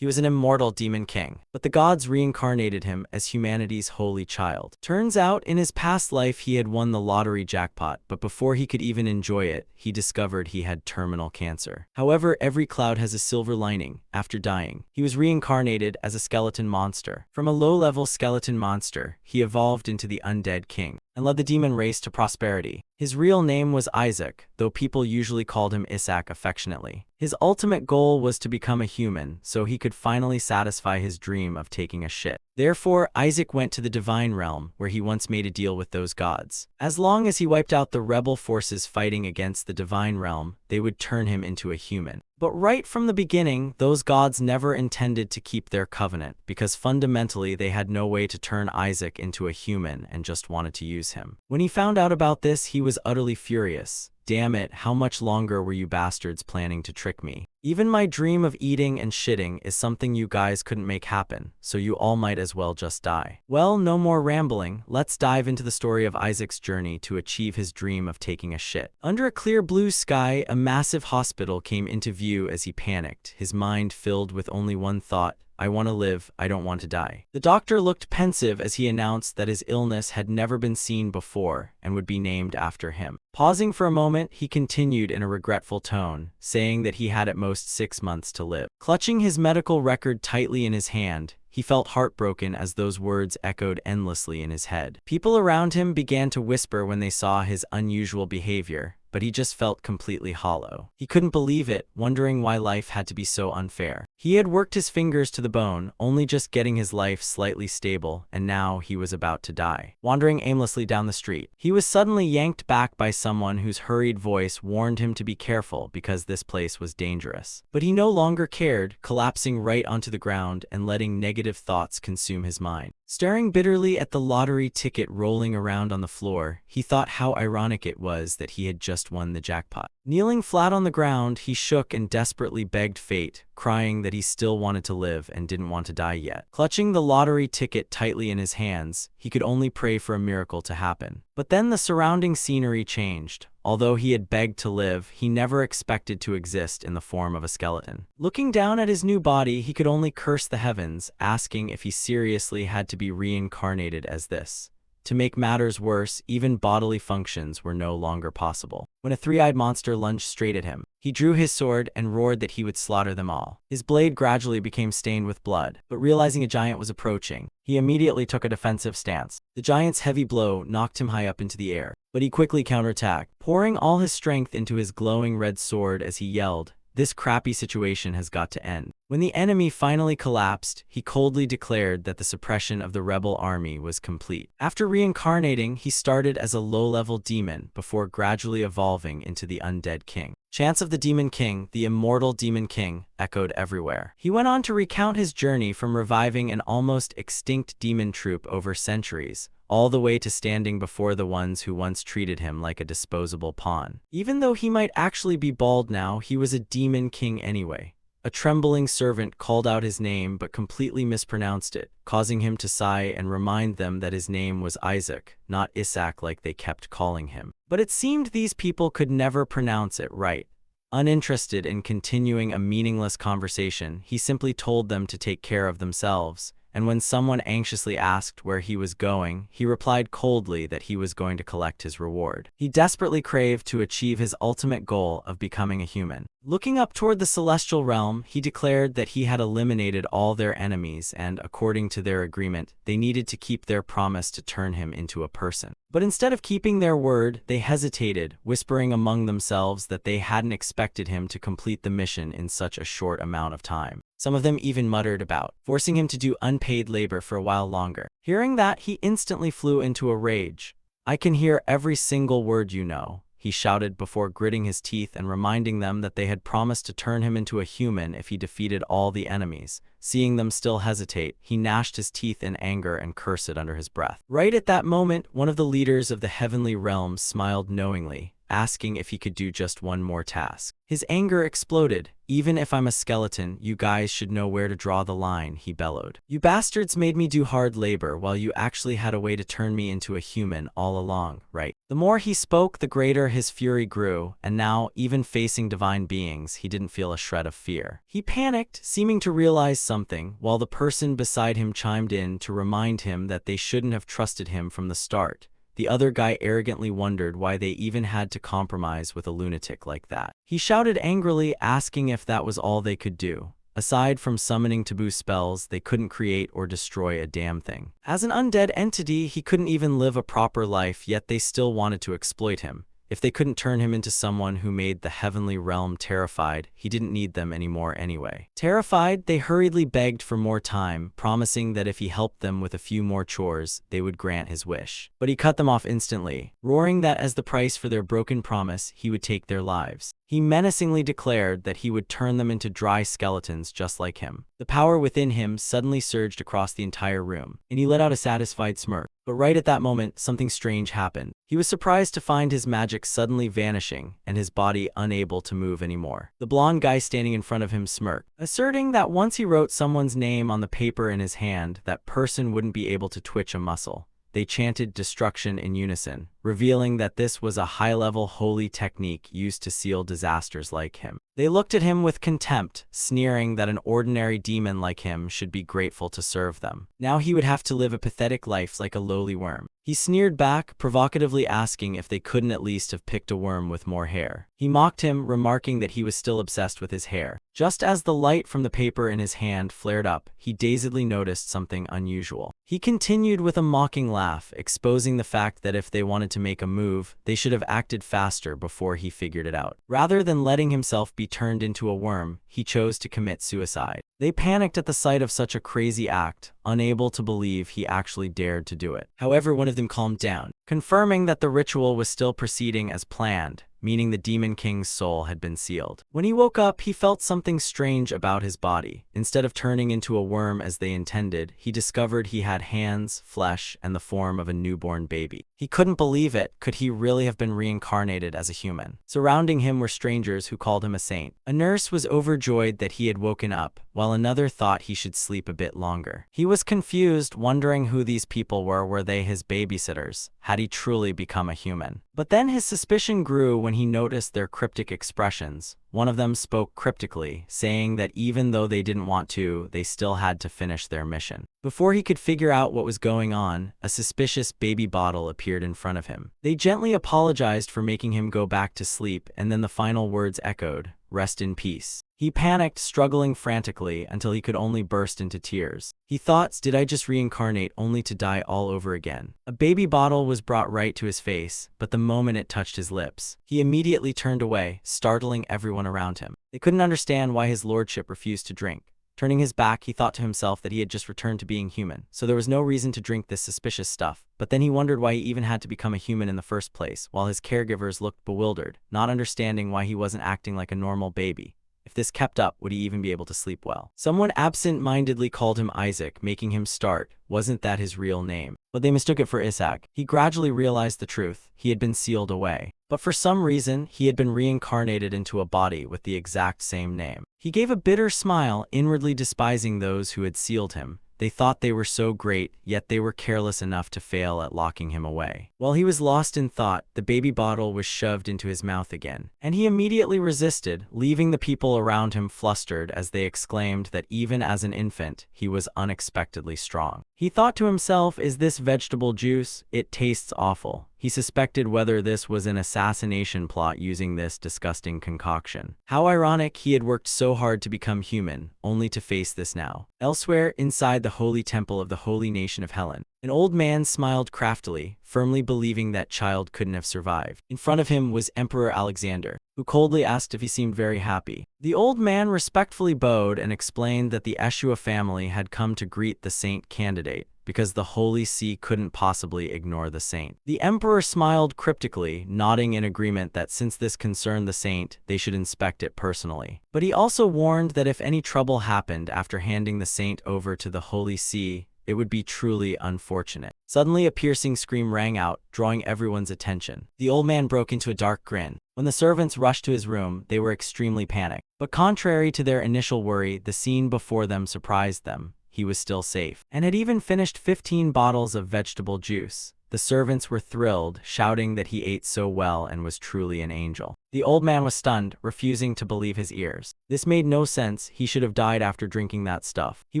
He was an immortal demon king, but the gods reincarnated him as humanity's holy child. Turns out, in his past life he had won the lottery jackpot, but before he could even enjoy it, he discovered he had terminal cancer. However, every cloud has a silver lining. After dying, he was reincarnated as a skeleton monster. From a low-level skeleton monster, he evolved into the undead king and led the demon race to prosperity. His real name was Isaac, though people usually called him Isaac affectionately. His ultimate goal was to become a human, so he could finally satisfy his dream of taking a shit. Therefore, Isaac went to the divine realm, where he once made a deal with those gods. As long as he wiped out the rebel forces fighting against the divine realm, they would turn him into a human. But right from the beginning, those gods never intended to keep their covenant, because fundamentally they had no way to turn Isaac into a human and just wanted to use him. When he found out about this, he was utterly furious. Damn it, how much longer were you bastards planning to trick me? Even my dream of eating and shitting is something you guys couldn't make happen, so you all might as well just die. Well, no more rambling, let's dive into the story of Isaac's journey to achieve his dream of taking a shit. Under a clear blue sky, a massive hospital came into view as he panicked, his mind filled with only one thought: I want to live, I don't want to die. The doctor looked pensive as he announced that his illness had never been seen before and would be named after him. Pausing for a moment, he continued in a regretful tone, saying that he had at most 6 months to live. Clutching his medical record tightly in his hand, he felt heartbroken as those words echoed endlessly in his head. People around him began to whisper when they saw his unusual behavior, but he just felt completely hollow. He couldn't believe it, wondering why life had to be so unfair. He had worked his fingers to the bone, only just getting his life slightly stable, and now he was about to die. Wandering aimlessly down the street, he was suddenly yanked back by someone whose hurried voice warned him to be careful because this place was dangerous. But he no longer cared, collapsing right onto the ground and letting negative thoughts consume his mind. Staring bitterly at the lottery ticket rolling around on the floor, he thought how ironic it was that he had just won the jackpot. Kneeling flat on the ground, he shook and desperately begged fate, crying that he still wanted to live and didn't want to die yet. Clutching the lottery ticket tightly in his hands, he could only pray for a miracle to happen. But then the surrounding scenery changed. Although he had begged to live, he never expected to exist in the form of a skeleton. Looking down at his new body, he could only curse the heavens, asking if he seriously had to be reincarnated as this. To make matters worse, even bodily functions were no longer possible. When a three-eyed monster lunged straight at him, he drew his sword and roared that he would slaughter them all. His blade gradually became stained with blood, but realizing a giant was approaching, he immediately took a defensive stance. The giant's heavy blow knocked him high up into the air, but he quickly counterattacked, pouring all his strength into his glowing red sword as he yelled, "This crappy situation has got to end." When the enemy finally collapsed, he coldly declared that the suppression of the rebel army was complete. After reincarnating, he started as a low-level demon before gradually evolving into the undead king. Chants of the Demon King, the immortal Demon King, echoed everywhere. He went on to recount his journey from reviving an almost extinct demon troop over centuries, all the way to standing before the ones who once treated him like a disposable pawn. Even though he might actually be bald now, he was a demon king anyway. A trembling servant called out his name but completely mispronounced it, causing him to sigh and remind them that his name was Isaac, not Isaac like they kept calling him. But it seemed these people could never pronounce it right. Uninterested in continuing a meaningless conversation, he simply told them to take care of themselves. And when someone anxiously asked where he was going, he replied coldly that he was going to collect his reward. He desperately craved to achieve his ultimate goal of becoming a human. Looking up toward the celestial realm, he declared that he had eliminated all their enemies and, according to their agreement, they needed to keep their promise to turn him into a person. But instead of keeping their word, they hesitated, whispering among themselves that they hadn't expected him to complete the mission in such a short amount of time. Some of them even muttered about forcing him to do unpaid labor for a while longer. Hearing that, he instantly flew into a rage. "I can hear every single word you know," he shouted before gritting his teeth and reminding them that they had promised to turn him into a human if he defeated all the enemies. Seeing them still hesitate, he gnashed his teeth in anger and cursed under his breath. Right at that moment, one of the leaders of the heavenly realms smiled knowingly, asking if he could do just one more task. His anger exploded. "Even if I'm a skeleton, you guys should know where to draw the line," he bellowed. "You bastards made me do hard labor while you actually had a way to turn me into a human all along, right?" The more he spoke, the greater his fury grew, and now, even facing divine beings, he didn't feel a shred of fear. He panicked, seeming to realize something, while the person beside him chimed in to remind him that they shouldn't have trusted him from the start. The other guy arrogantly wondered why they even had to compromise with a lunatic like that. He shouted angrily, asking if that was all they could do. Aside from summoning taboo spells, they couldn't create or destroy a damn thing. As an undead entity, he couldn't even live a proper life, yet they still wanted to exploit him. If they couldn't turn him into someone who made the heavenly realm terrified, he didn't need them anymore anyway. Terrified, they hurriedly begged for more time, promising that if he helped them with a few more chores, they would grant his wish. But he cut them off instantly, roaring that as the price for their broken promise, he would take their lives. He menacingly declared that he would turn them into dry skeletons just like him. The power within him suddenly surged across the entire room, and he let out a satisfied smirk. But right at that moment, something strange happened. He was surprised to find his magic suddenly vanishing, and his body unable to move anymore. The blonde guy standing in front of him smirked, asserting that once he wrote someone's name on the paper in his hand, that person wouldn't be able to twitch a muscle. They chanted destruction in unison, revealing that this was a high-level holy technique used to seal disasters like him. They looked at him with contempt, sneering that an ordinary demon like him should be grateful to serve them. Now he would have to live a pathetic life like a lowly worm. He sneered back, provocatively asking if they couldn't at least have picked a worm with more hair. He mocked him, remarking that he was still obsessed with his hair. Just as the light from the paper in his hand flared up, he dazedly noticed something unusual. He continued with a mocking laugh, exposing the fact that if they wanted to make a move, they should have acted faster before he figured it out. Rather than letting himself be turned into a worm, he chose to commit suicide. They panicked at the sight of such a crazy act, unable to believe he actually dared to do it. However, one of them calmed down, confirming that the ritual was still proceeding as planned, meaning the Demon King's soul had been sealed. When he woke up, he felt something strange about his body. Instead of turning into a worm as they intended, he discovered he had hands, flesh, and the form of a newborn baby. He couldn't believe it. Could he really have been reincarnated as a human? Surrounding him were strangers who called him a saint. A nurse was overjoyed that he had woken up, while another thought he should sleep a bit longer. He was confused, wondering who these people were. Were they his babysitters? Had he truly become a human? But then his suspicion grew when he noticed their cryptic expressions. One of them spoke cryptically, saying that even though they didn't want to, they still had to finish their mission. Before he could figure out what was going on, a suspicious baby bottle appeared in front of him. They gently apologized for making him go back to sleep, and then the final words echoed, "Rest in peace." He panicked, struggling frantically until he could only burst into tears. He thought, did I just reincarnate only to die all over again? A baby bottle was brought right to his face, but the moment it touched his lips, he immediately turned away, startling everyone around him. They couldn't understand why his lordship refused to drink. Turning his back, he thought to himself that he had just returned to being human, so there was no reason to drink this suspicious stuff. But then he wondered why he even had to become a human in the first place, while his caregivers looked bewildered, not understanding why he wasn't acting like a normal baby. If this kept up, would he even be able to sleep well? Someone absent-mindedly called him Isaac, making him start. Wasn't that his real name? But they mistook it for Isaac. He gradually realized the truth. He had been sealed away. But for some reason, he had been reincarnated into a body with the exact same name. He gave a bitter smile, inwardly despising those who had sealed him. They thought they were so great, yet they were careless enough to fail at locking him away. While he was lost in thought, the baby bottle was shoved into his mouth again, and he immediately resisted, leaving the people around him flustered as they exclaimed that even as an infant, he was unexpectedly strong. He thought to himself, is this vegetable juice? It tastes awful. He suspected whether this was an assassination plot using this disgusting concoction. How ironic he had worked so hard to become human, only to face this now. Elsewhere, inside the holy temple of the holy nation of Helen, an old man smiled craftily, firmly believing that child couldn't have survived. In front of him was Emperor Alexander, who coldly asked if he seemed very happy. The old man respectfully bowed and explained that the Eshua family had come to greet the saint candidate, because the Holy See couldn't possibly ignore the saint. The emperor smiled cryptically, nodding in agreement that since this concerned the saint, they should inspect it personally. But he also warned that if any trouble happened after handing the saint over to the Holy See, it would be truly unfortunate. Suddenly, a piercing scream rang out, drawing everyone's attention. The old man broke into a dark grin. When the servants rushed to his room, they were extremely panicked. But contrary to their initial worry, the scene before them surprised them. He was still safe, and had even finished 15 bottles of vegetable juice. The servants were thrilled, shouting that he ate so well and was truly an angel. The old man was stunned, refusing to believe his ears. This made no sense. He should have died after drinking that stuff. He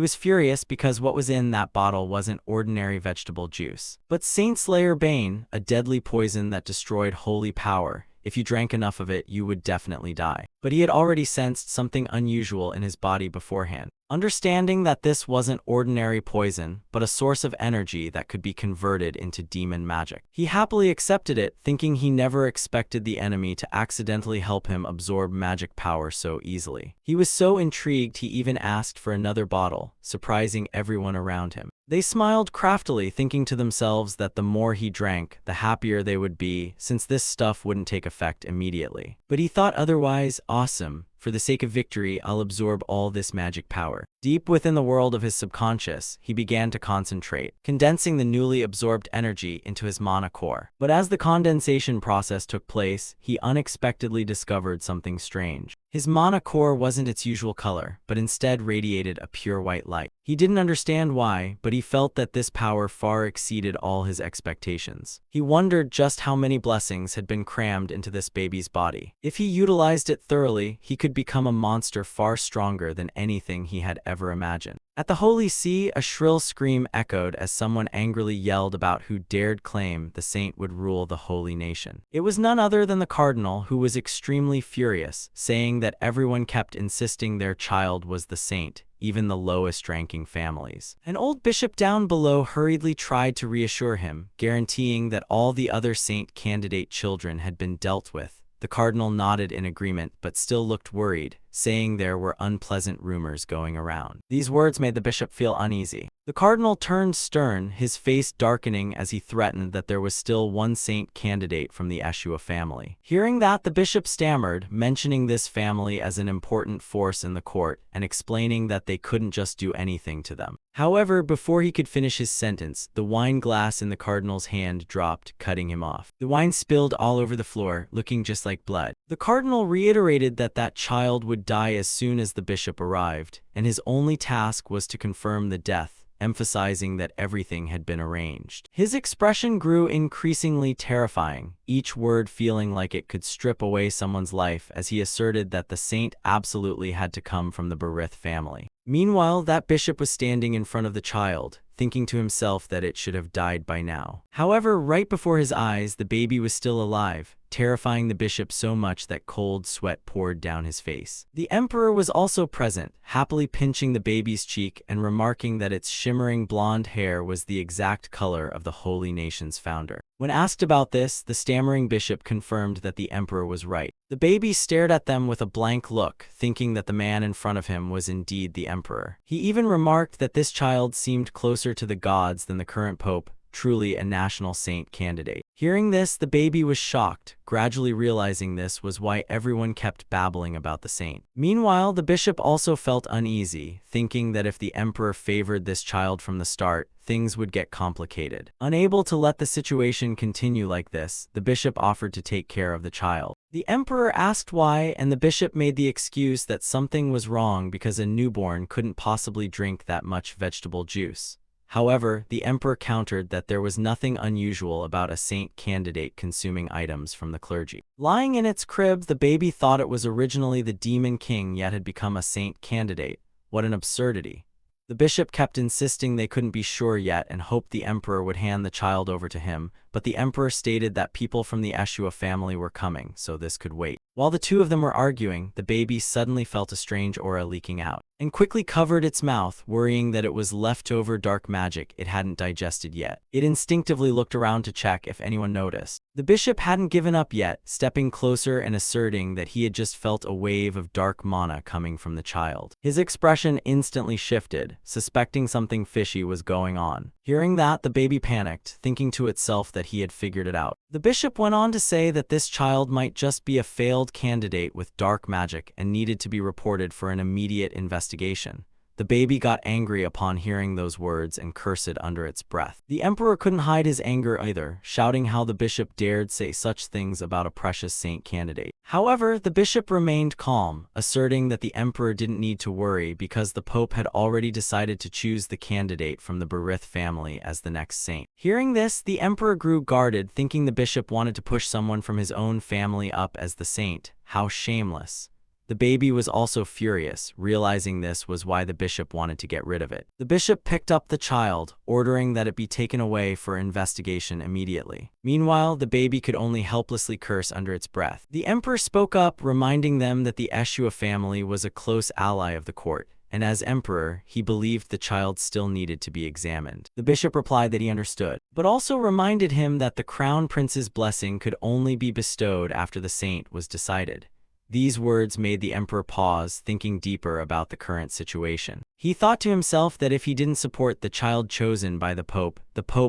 was furious because what was in that bottle wasn't ordinary vegetable juice, but Saint Slayer Bane, a deadly poison that destroyed holy power. If you drank enough of it, you would definitely die. But he had already sensed something unusual in his body beforehand. Understanding that this wasn't ordinary poison, but a source of energy that could be converted into demon magic, he happily accepted it, thinking he never expected the enemy to accidentally help him absorb magic power so easily. He was so intrigued he even asked for another bottle, surprising everyone around him. They smiled craftily, thinking to themselves that the more he drank, the happier they would be, since this stuff wouldn't take effect immediately. But he thought otherwise. Awesome. For the sake of victory, I'll absorb all this magic power. Deep within the world of his subconscious, he began to concentrate, condensing the newly absorbed energy into his mana core. But as the condensation process took place, he unexpectedly discovered something strange. His mana core wasn't its usual color, but instead radiated a pure white light. He didn't understand why, but he felt that this power far exceeded all his expectations. He wondered just how many blessings had been crammed into this baby's body. If he utilized it thoroughly, he could become a monster far stronger than anything he had ever imagined. At the Holy See, a shrill scream echoed as someone angrily yelled about who dared claim the saint would rule the holy nation. It was none other than the cardinal, who was extremely furious, saying that everyone kept insisting their child was the saint, even the lowest-ranking families. An old bishop down below hurriedly tried to reassure him, guaranteeing that all the other saint candidate children had been dealt with. The cardinal nodded in agreement but still looked worried, saying there were unpleasant rumors going around. These words made the bishop feel uneasy. The cardinal turned stern, his face darkening as he threatened that there was still one saint candidate from the Eshua family. Hearing that, the bishop stammered, mentioning this family as an important force in the court and explaining that they couldn't just do anything to them. However, before he could finish his sentence, the wine glass in the cardinal's hand dropped, cutting him off. The wine spilled all over the floor, looking just like blood. The cardinal reiterated that that child would die as soon as the bishop arrived, and his only task was to confirm the death, emphasizing that everything had been arranged. His expression grew increasingly terrifying, each word feeling like it could strip away someone's life as he asserted that the saint absolutely had to come from the Berith family. Meanwhile, that bishop was standing in front of the child, thinking to himself that it should have died by now. However, right before his eyes, the baby was still alive, terrifying the bishop so much that cold sweat poured down his face. The emperor was also present, happily pinching the baby's cheek and remarking that its shimmering blonde hair was the exact color of the holy nation's founder. When asked about this, the stammering bishop confirmed that the emperor was right. The baby stared at them with a blank look, thinking that the man in front of him was indeed the emperor. He even remarked that this child seemed closer to the gods than the current pope, truly a national saint candidate. Hearing this, the baby was shocked, gradually realizing this was why everyone kept babbling about the saint. Meanwhile, the bishop also felt uneasy, thinking that if the emperor favored this child from the start, things would get complicated. Unable to let the situation continue like this, the bishop offered to take care of the child. The emperor asked why, and the bishop made the excuse that something was wrong because a newborn couldn't possibly drink that much vegetable juice. However, the emperor countered that there was nothing unusual about a saint candidate consuming items from the clergy. Lying in its crib, the baby thought it was originally the demon king yet had become a saint candidate. What an absurdity. The bishop kept insisting they couldn't be sure yet and hoped the emperor would hand the child over to him, but the emperor stated that people from the Eshua family were coming, so this could wait. While the two of them were arguing, the baby suddenly felt a strange aura leaking out, and quickly covered its mouth, worrying that it was leftover dark magic it hadn't digested yet. It instinctively looked around to check if anyone noticed. The bishop hadn't given up yet, stepping closer and asserting that he had just felt a wave of dark mana coming from the child. His expression instantly shifted, suspecting something fishy was going on. Hearing that, the baby panicked, thinking to itself that he had figured it out. The bishop went on to say that this child might just be a failed candidate with dark magic and needed to be reported for an immediate investigation. The baby got angry upon hearing those words and cursed under its breath. The emperor couldn't hide his anger either, shouting how the bishop dared say such things about a precious saint candidate. However, the bishop remained calm, asserting that the emperor didn't need to worry because the pope had already decided to choose the candidate from the Berith family as the next saint. Hearing this, the emperor grew guarded, thinking the bishop wanted to push someone from his own family up as the saint. How shameless. The baby was also furious, realizing this was why the bishop wanted to get rid of it. The bishop picked up the child, ordering that it be taken away for investigation immediately. Meanwhile, the baby could only helplessly curse under its breath. The emperor spoke up, reminding them that the Eshua family was a close ally of the court, and as emperor, he believed the child still needed to be examined. The bishop replied that he understood, but also reminded him that the crown prince's blessing could only be bestowed after the saint was decided. These words made the emperor pause, thinking deeper about the current situation. He thought to himself that if he didn't support the child chosen by the pope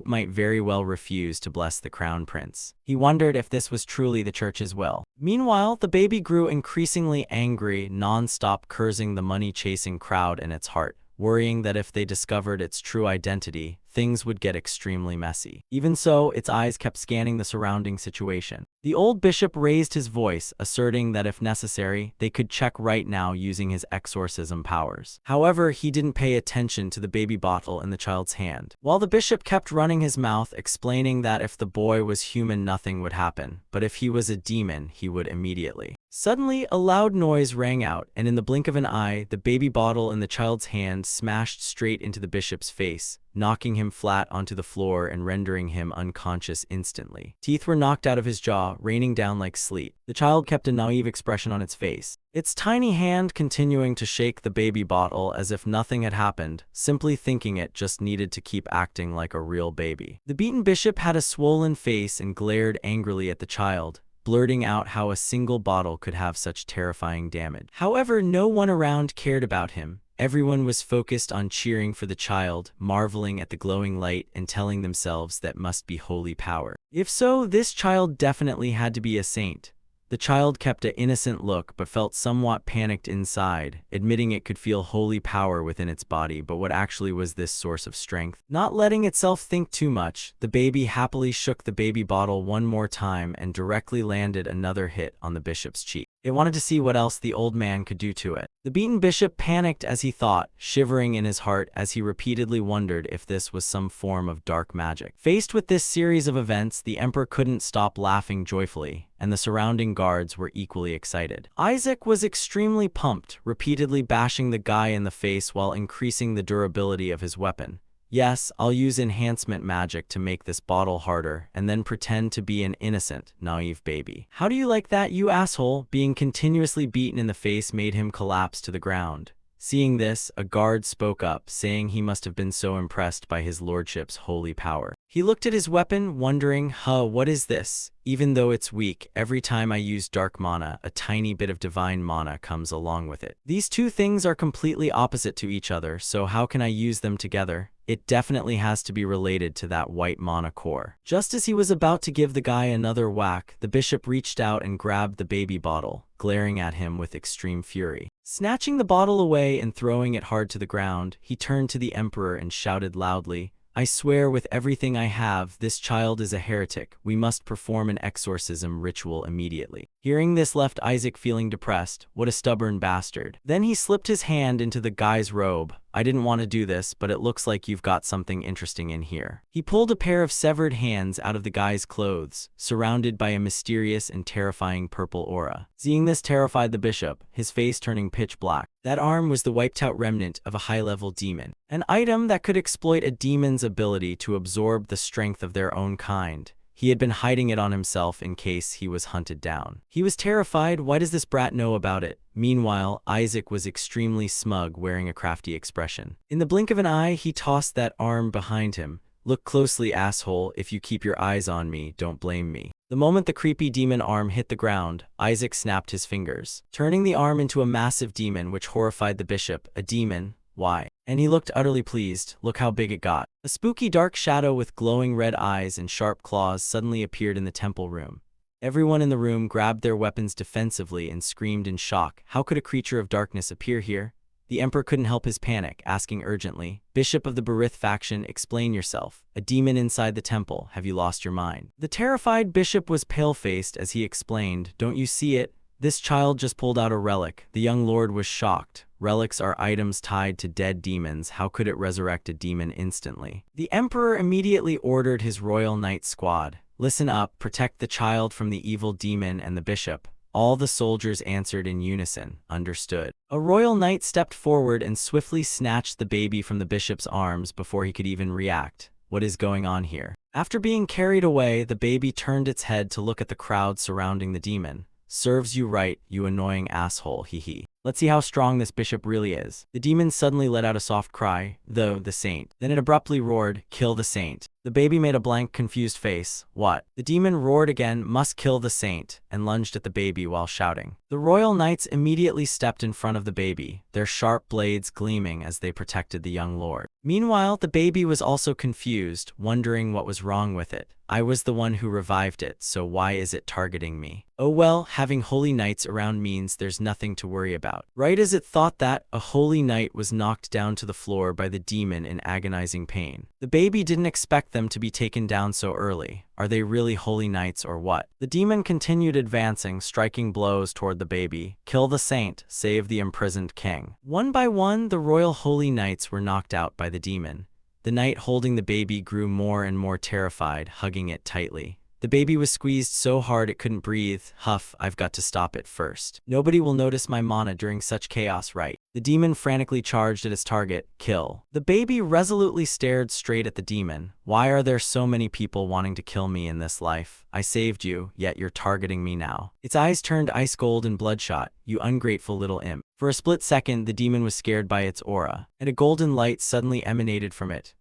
might very well refuse to bless the crown prince. He wondered if this was truly the church's will. Meanwhile, the baby grew increasingly angry, non-stop cursing the money-chasing crowd in its heart, worrying that if they discovered its true identity, things would get extremely messy. Even so, its eyes kept scanning the surrounding situation. The old bishop raised his voice, asserting that if necessary, they could check right now using his exorcism powers. However, he didn't pay attention to the baby bottle in the child's hand. While the bishop kept running his mouth, explaining that if the boy was human, nothing would happen, but if he was a demon, he would immediately. Suddenly, a loud noise rang out, and in the blink of an eye, the baby bottle in the child's hand smashed straight into the bishop's face, knocking him flat onto the floor and rendering him unconscious instantly. Teeth were knocked out of his jaw, raining down like sleet. The child kept a naive expression on its face, its tiny hand continuing to shake the baby bottle as if nothing had happened, simply thinking it just needed to keep acting like a real baby. The beaten bishop had a swollen face and glared angrily at the child, blurting out how a single bottle could have such terrifying damage. However, no one around cared about him. Everyone was focused on cheering for the child, marveling at the glowing light and telling themselves that must be holy power. If so, this child definitely had to be a saint. The child kept an innocent look but felt somewhat panicked inside, admitting it could feel holy power within its body, but what actually was this source of strength? Not letting itself think too much, the baby happily shook the baby bottle one more time and directly landed another hit on the bishop's cheek. It wanted to see what else the old man could do to it. The beaten bishop panicked as he thought, shivering in his heart as he repeatedly wondered if this was some form of dark magic. Faced with this series of events, the emperor couldn't stop laughing joyfully, and the surrounding guards were equally excited. Isaac was extremely pumped, repeatedly bashing the guy in the face while increasing the durability of his weapon. Yes, I'll use enhancement magic to make this bottle harder, and then pretend to be an innocent, naive baby. How do you like that, you asshole? Being continuously beaten in the face made him collapse to the ground. Seeing this, a guard spoke up, saying he must have been so impressed by his lordship's holy power. He looked at his weapon, wondering, what is this? Even though it's weak, every time I use dark mana, a tiny bit of divine mana comes along with it. These two things are completely opposite to each other, so how can I use them together? It definitely has to be related to that white mana core. Just as he was about to give the guy another whack, the bishop reached out and grabbed the baby bottle, glaring at him with extreme fury. Snatching the bottle away and throwing it hard to the ground, he turned to the emperor and shouted loudly, I swear with everything I have, this child is a heretic. We must perform an exorcism ritual immediately. Hearing this left Isaac feeling depressed. What a stubborn bastard. Then he slipped his hand into the guy's robe. I didn't want to do this, but it looks like you've got something interesting in here. He pulled a pair of severed hands out of the guy's clothes, surrounded by a mysterious and terrifying purple aura. Seeing this terrified the bishop, his face turning pitch black. That arm was the wiped-out remnant of a high-level demon, an item that could exploit a demon's ability to absorb the strength of their own kind. He had been hiding it on himself in case he was hunted down. He was terrified. Why does this brat know about it? Meanwhile, Isaac was extremely smug, wearing a crafty expression. In the blink of an eye, he tossed that arm behind him. Look closely, asshole. If you keep your eyes on me, don't blame me. The moment the creepy demon arm hit the ground, Isaac snapped his fingers, turning the arm into a massive demon which horrified the bishop. A demon? Why? And he looked utterly pleased. Look how big it got. A spooky dark shadow with glowing red eyes and sharp claws suddenly appeared in the temple room. Everyone in the room grabbed their weapons defensively and screamed in shock. How could a creature of darkness appear here? The emperor couldn't help his panic, asking urgently, "Bishop of the Barith faction, explain yourself. A demon inside the temple, have you lost your mind?" The terrified bishop was pale-faced as he explained, "Don't you see it? This child just pulled out a relic." The young lord was shocked. Relics are items tied to dead demons. How could it resurrect a demon instantly? The emperor immediately ordered his royal knight squad, "Listen up, protect the child from the evil demon and the bishop." All the soldiers answered in unison, "Understood." A royal knight stepped forward and swiftly snatched the baby from the bishop's arms before he could even react. What is going on here? After being carried away, the baby turned its head to look at the crowd surrounding the demon. "Serves you right, you annoying asshole, hee. Let's see how strong this bishop really is." The demon suddenly let out a soft cry, the saint. Then it abruptly roared, "Kill the saint." The baby made a blank, confused face. "What?" The demon roared again, "Must kill the saint," and lunged at the baby while shouting. The royal knights immediately stepped in front of the baby, their sharp blades gleaming as they protected the young lord. Meanwhile, the baby was also confused, wondering what was wrong with it. "I was the one who revived it, so why is it targeting me? Oh well, having holy knights around means there's nothing to worry about." Right as it thought that, a holy knight was knocked down to the floor by the demon in agonizing pain. The baby didn't expect them to be taken down so early. Are they really holy knights or what? The demon continued advancing, striking blows toward the baby. "Kill the saint, save the imprisoned king." One by one, the royal holy knights were knocked out by the demon. The knight holding the baby grew more and more terrified, hugging it tightly. The baby was squeezed so hard it couldn't breathe. "Huff, I've got to stop it first. Nobody will notice my mana during such chaos, right?" The demon frantically charged at its target, "Kill." The baby resolutely stared straight at the demon. "Why are there so many people wanting to kill me in this life? I saved you, yet you're targeting me now." Its eyes turned ice cold and bloodshot. "You ungrateful little imp." For a split second, the demon was scared by its aura, and a golden light suddenly emanated from it.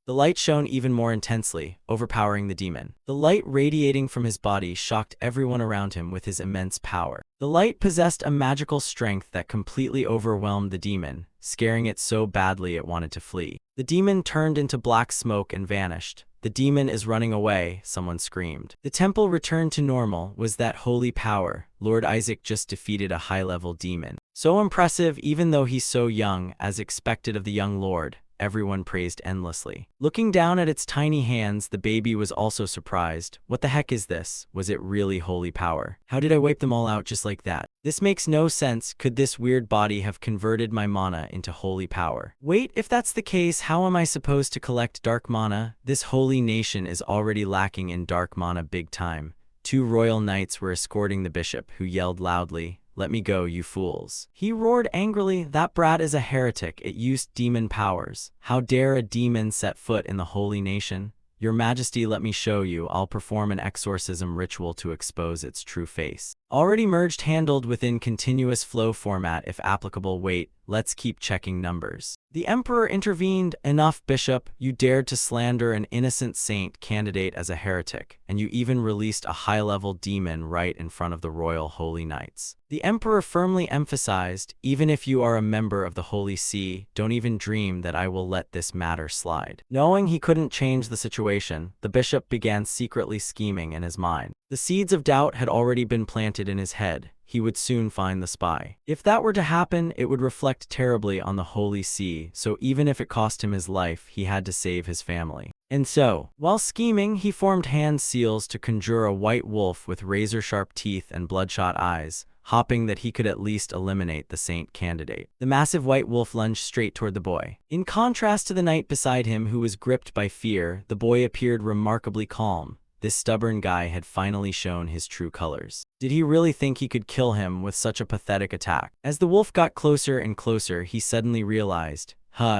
The light shone even more intensely, overpowering the demon. The light radiating from his body shocked everyone around him with his immense power. The light possessed a magical strength that completely overwhelmed the demon, scaring it so badly it wanted to flee. The demon turned into black smoke and vanished. "The demon is running away," someone screamed. The temple returned to normal. Was that holy power? Lord Isaac just defeated a high-level demon. So impressive even though he's so young, as expected of the young lord. Everyone praised endlessly. Looking down at its tiny hands, the baby was also surprised. "What the heck is this? Was it really holy power? How did I wipe them all out just like that? This makes no sense. Could this weird body have converted my mana into holy power? Wait, if that's the case, how am I supposed to collect dark mana? This holy nation is already lacking in dark mana big time." Two royal knights were escorting the bishop, who yelled loudly, "Let me go, you fools." He roared angrily, "That brat is a heretic. It used demon powers. How dare a demon set foot in the holy nation? Your Majesty, let me show you. I'll perform an exorcism ritual to expose its true face." Already merged, handled within continuous flow format if applicable. Wait, let's keep checking numbers. The emperor intervened. "Enough, bishop. You dared to slander an innocent saint candidate as a heretic, and you even released a high-level demon right in front of the royal holy knights." The emperor firmly emphasized, "Even if you are a member of the Holy See, don't even dream that I will let this matter slide." Knowing he couldn't change the situation, the bishop began secretly scheming in his mind. The seeds of doubt had already been planted in his head. He would soon find the spy. If that were to happen, it would reflect terribly on the Holy See, so even if it cost him his life, he had to save his family. And so, while scheming, he formed hand seals to conjure a white wolf with razor-sharp teeth and bloodshot eyes, hoping that he could at least eliminate the saint candidate. The massive white wolf lunged straight toward the boy. In contrast to the knight beside him, who was gripped by fear, the boy appeared remarkably calm. This stubborn guy had finally shown his true colors. Did he really think he could kill him with such a pathetic attack? As the wolf got closer and closer, he suddenly realized,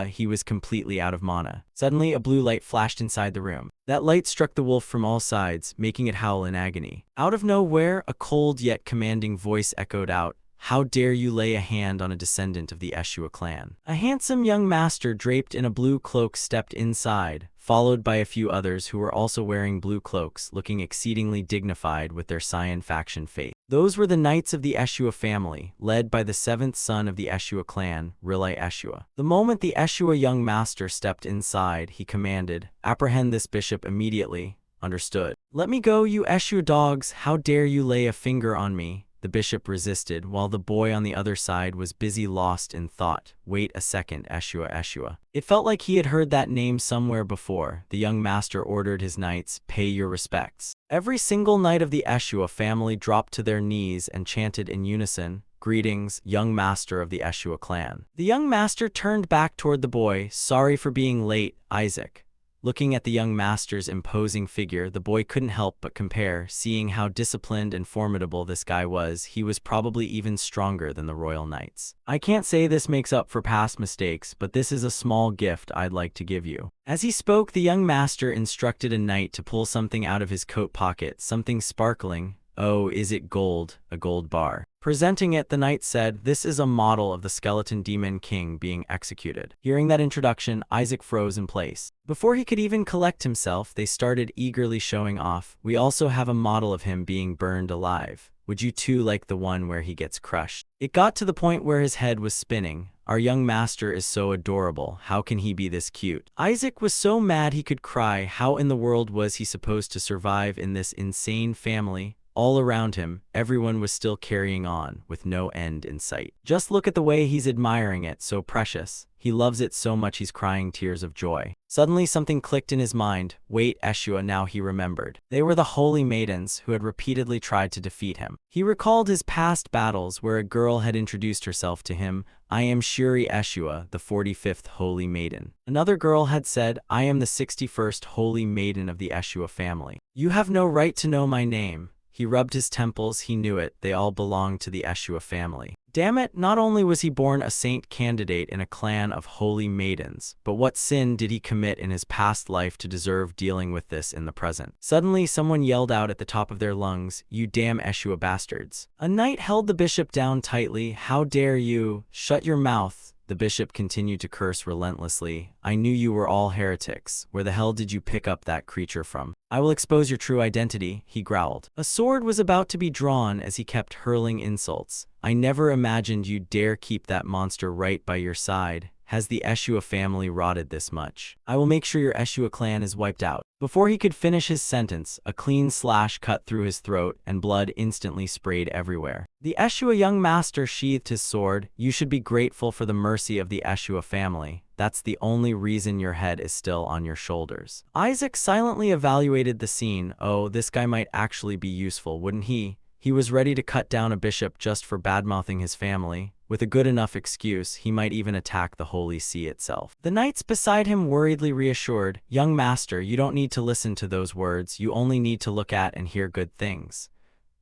he was completely out of mana. Suddenly, a blue light flashed inside the room. That light struck the wolf from all sides, making it howl in agony. Out of nowhere, a cold yet commanding voice echoed out, "How dare you lay a hand on a descendant of the Eshua clan?" A handsome young master draped in a blue cloak stepped inside, followed by a few others who were also wearing blue cloaks, looking exceedingly dignified with their Saiyan faction faith. Those were the knights of the Eshua family, led by the seventh son of the Eshua clan, Rilai Eshua. The moment the Eshua young master stepped inside, he commanded, "Apprehend this bishop immediately." "Understood." "Let me go, you Eshua dogs. How dare you lay a finger on me?" The bishop resisted, while the boy on the other side was busy lost in thought. Wait a second, Eshua, Eshua. It felt like he had heard that name somewhere before. The young master ordered his knights, pay your respects. Every single knight of the Eshua family dropped to their knees and chanted in unison, greetings, young master of the Eshua clan. The young master turned back toward the boy, sorry for being late, Isaac. Looking at the young master's imposing figure, the boy couldn't help but compare. Seeing how disciplined and formidable this guy was, he was probably even stronger than the royal knights. I can't say this makes up for past mistakes, but this is a small gift I'd like to give you. As he spoke, the young master instructed a knight to pull something out of his coat pocket, something sparkling. Oh, is it gold? A gold bar. Presenting it, the knight said, this is a model of the skeleton demon king being executed. Hearing that introduction, Isaac froze in place. Before he could even collect himself, they started eagerly showing off. We also have a model of him being burned alive. Would you too like the one where he gets crushed? It got to the point where his head was spinning. Our young master is so adorable. How can he be this cute? Isaac was so mad he could cry. How in the world was he supposed to survive in this insane family? All around him, everyone was still carrying on, with no end in sight. Just look at the way he's admiring it, so precious. He loves it so much he's crying tears of joy. Suddenly something clicked in his mind. Wait, Eshua, now he remembered. They were the holy maidens who had repeatedly tried to defeat him. He recalled his past battles where a girl had introduced herself to him. I am Shuri Eshua, the 45th holy maiden. Another girl had said, I am the 61st holy maiden of the Eshua family. You have no right to know my name. He rubbed his temples, he knew it, they all belonged to the Eshua family. Damn it, not only was he born a saint candidate in a clan of holy maidens, but what sin did he commit in his past life to deserve dealing with this in the present? Suddenly, someone yelled out at the top of their lungs, you damn Eshua bastards. A knight held the bishop down tightly. How dare you? Shut your mouth. The bishop continued to curse relentlessly. I knew you were all heretics. Where the hell did you pick up that creature from? I will expose your true identity, he growled. A sword was about to be drawn as he kept hurling insults. I never imagined you'd dare keep that monster right by your side. Has the Eshua family rotted this much? I will make sure your Eshua clan is wiped out. Before he could finish his sentence, a clean slash cut through his throat and blood instantly sprayed everywhere. The Eshua young master sheathed his sword. You should be grateful for the mercy of the Eshua family. That's the only reason your head is still on your shoulders. Isaac silently evaluated the scene. Oh, this guy might actually be useful, wouldn't he? He was ready to cut down a bishop just for badmouthing his family. With a good enough excuse, he might even attack the Holy See itself. The knights beside him worriedly reassured, young master, you don't need to listen to those words, you only need to look at and hear good things.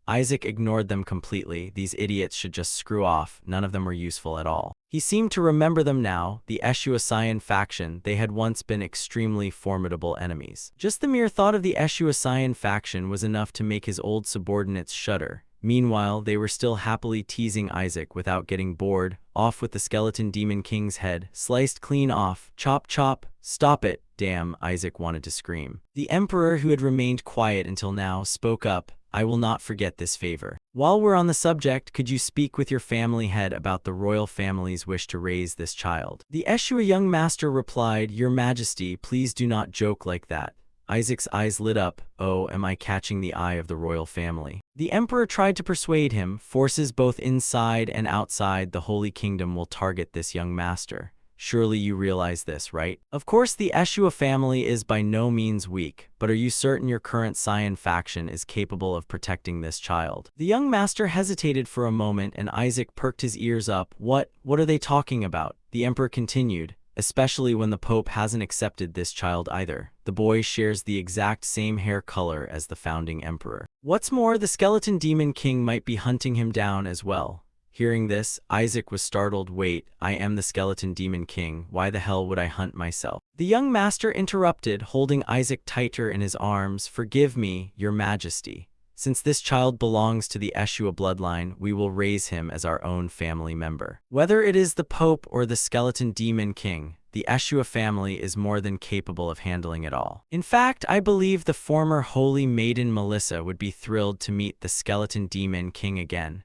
Isaac ignored them completely. These idiots should just screw off. None of them were useful at all. He seemed to remember them now, the Eshua Saiyan faction. They had once been extremely formidable enemies. Just the mere thought of the Eshua Saiyan faction was enough to make his old subordinates shudder. Meanwhile, they were still happily teasing Isaac without getting bored. Off with the skeleton demon king's head, sliced clean off. Chop chop. Stop it. Damn, Isaac wanted to scream. The emperor, who had remained quiet until now, spoke up. I will not forget this favor. While we're on the subject, could you speak with your family head about the royal family's wish to raise this child? The Eshua young master replied, Your Majesty, please do not joke like that. Isaac's eyes lit up. Oh, am I catching the eye of the royal family? The emperor tried to persuade him. Forces both inside and outside the Holy Kingdom will target this young master. Surely you realize this, right? Of course, the Eshua family is by no means weak, but are you certain your current Saiyan faction is capable of protecting this child? The young master hesitated for a moment, and Isaac perked his ears up. What are they talking about? The emperor continued. Especially when the Pope hasn't accepted this child either. The boy shares the exact same hair color as the founding emperor. What's more, the skeleton demon king might be hunting him down as well. Hearing this, Isaac was startled. Wait, I am the skeleton demon king. Why the hell would I hunt myself? The young master interrupted, holding Isaac tighter in his arms. Forgive me, Your Majesty. Since this child belongs to the Eshua bloodline, we will raise him as our own family member. Whether it is the Pope or the skeleton demon king, the Eshua family is more than capable of handling it all. In fact, I believe the former holy maiden Melissa would be thrilled to meet the skeleton demon king again.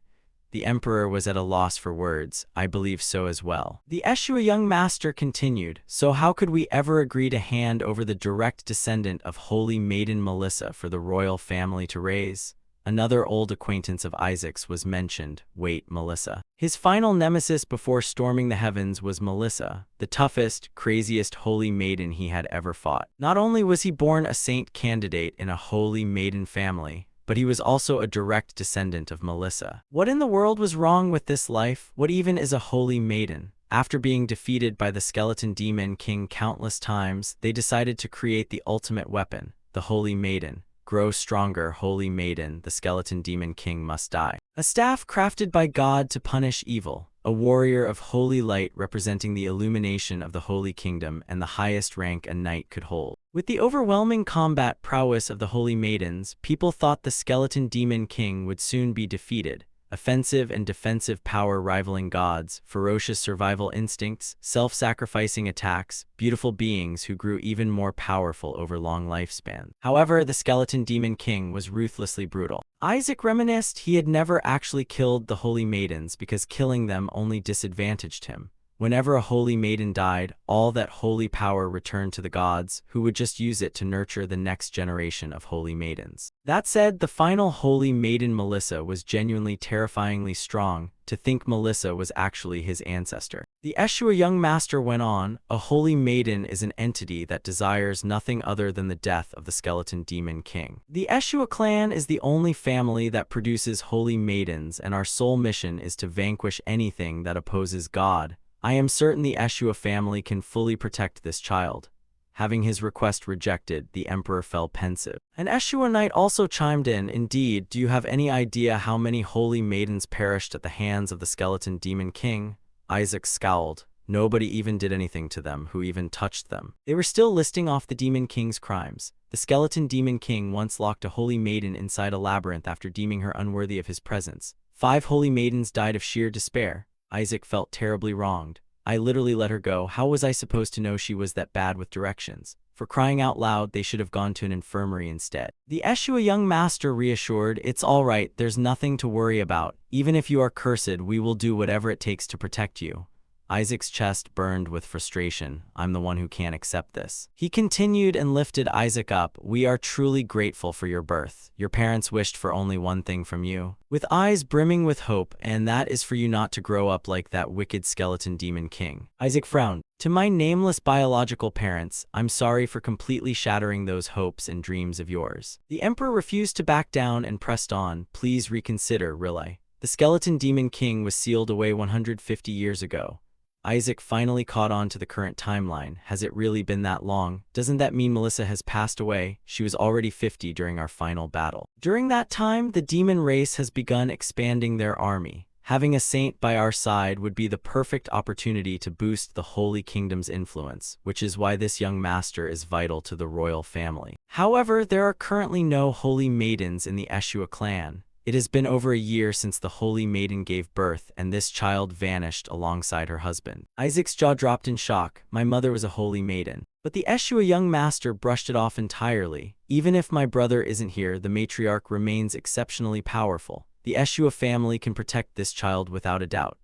The emperor was at a loss for words. I believe so as well. The Eshua young master continued, so how could we ever agree to hand over the direct descendant of holy maiden Melissa for the royal family to raise? Another old acquaintance of Isaac's was mentioned. Wait, Melissa. His final nemesis before storming the heavens was Melissa, the toughest, craziest holy maiden he had ever fought. Not only was he born a saint candidate in a holy maiden family, but he was also a direct descendant of Melissa. What in the world was wrong with this life? What even is a holy maiden? After being defeated by the skeleton demon king countless times, they decided to create the ultimate weapon, the holy maiden. Grow stronger, holy maiden, the skeleton demon king must die. A staff crafted by God to punish evil, a warrior of holy light representing the illumination of the holy kingdom and the highest rank a knight could hold. With the overwhelming combat prowess of the holy maidens, people thought the skeleton demon king would soon be defeated. Offensive and defensive power rivaling gods, ferocious survival instincts, self-sacrificing attacks, beautiful beings who grew even more powerful over long lifespans. However, the skeleton demon king was ruthlessly brutal. Isaac reminisced he had never actually killed the holy maidens because killing them only disadvantaged him. Whenever a holy maiden died, all that holy power returned to the gods, who would just use it to nurture the next generation of holy maidens. That said, the final holy maiden Melissa was genuinely terrifyingly strong. To think Melissa was actually his ancestor. The Eshua young master went on, a holy maiden is an entity that desires nothing other than the death of the skeleton demon king. The Eshua clan is the only family that produces holy maidens, and our sole mission is to vanquish anything that opposes God. I am certain the Eshua family can fully protect this child. Having his request rejected, the emperor fell pensive. An Eshua knight also chimed in, indeed, do you have any idea how many holy maidens perished at the hands of the skeleton demon king? Isaac scowled. Nobody even did anything to them, who even touched them. They were still listing off the demon king's crimes. The skeleton demon king once locked a holy maiden inside a labyrinth after deeming her unworthy of his presence. 5 holy maidens died of sheer despair. Isaac felt terribly wronged. I literally let her go. How was I supposed to know she was that bad with directions? For crying out loud, they should have gone to an infirmary instead. The Eshua young master reassured, it's all right, there's nothing to worry about. Even if you are cursed, we will do whatever it takes to protect you. Isaac's chest burned with frustration. I'm the one who can't accept this. He continued and lifted Isaac up. We are truly grateful for your birth. Your parents wished for only one thing from you. With eyes brimming with hope, and that is for you not to grow up like that wicked skeleton demon king. Isaac frowned. To my nameless biological parents, I'm sorry for completely shattering those hopes and dreams of yours. The emperor refused to back down and pressed on. Please reconsider, Riley. The skeleton demon king was sealed away 150 years ago. Isaac finally caught on to the current timeline. Has it really been that long? Doesn't that mean Melissa has passed away? She was already 50 during our final battle. During that time, the demon race has begun expanding their army. Having a saint by our side would be the perfect opportunity to boost the Holy Kingdom's influence, which is why this young master is vital to the royal family. However, there are currently no holy maidens in the Eshua clan. It has been over a year since the holy maiden gave birth, and this child vanished alongside her husband. Isaac's jaw dropped in shock. My mother was a holy maiden. But the Eshua young master brushed it off entirely. Even if my brother isn't here, the matriarch remains exceptionally powerful. The Eshua family can protect this child without a doubt.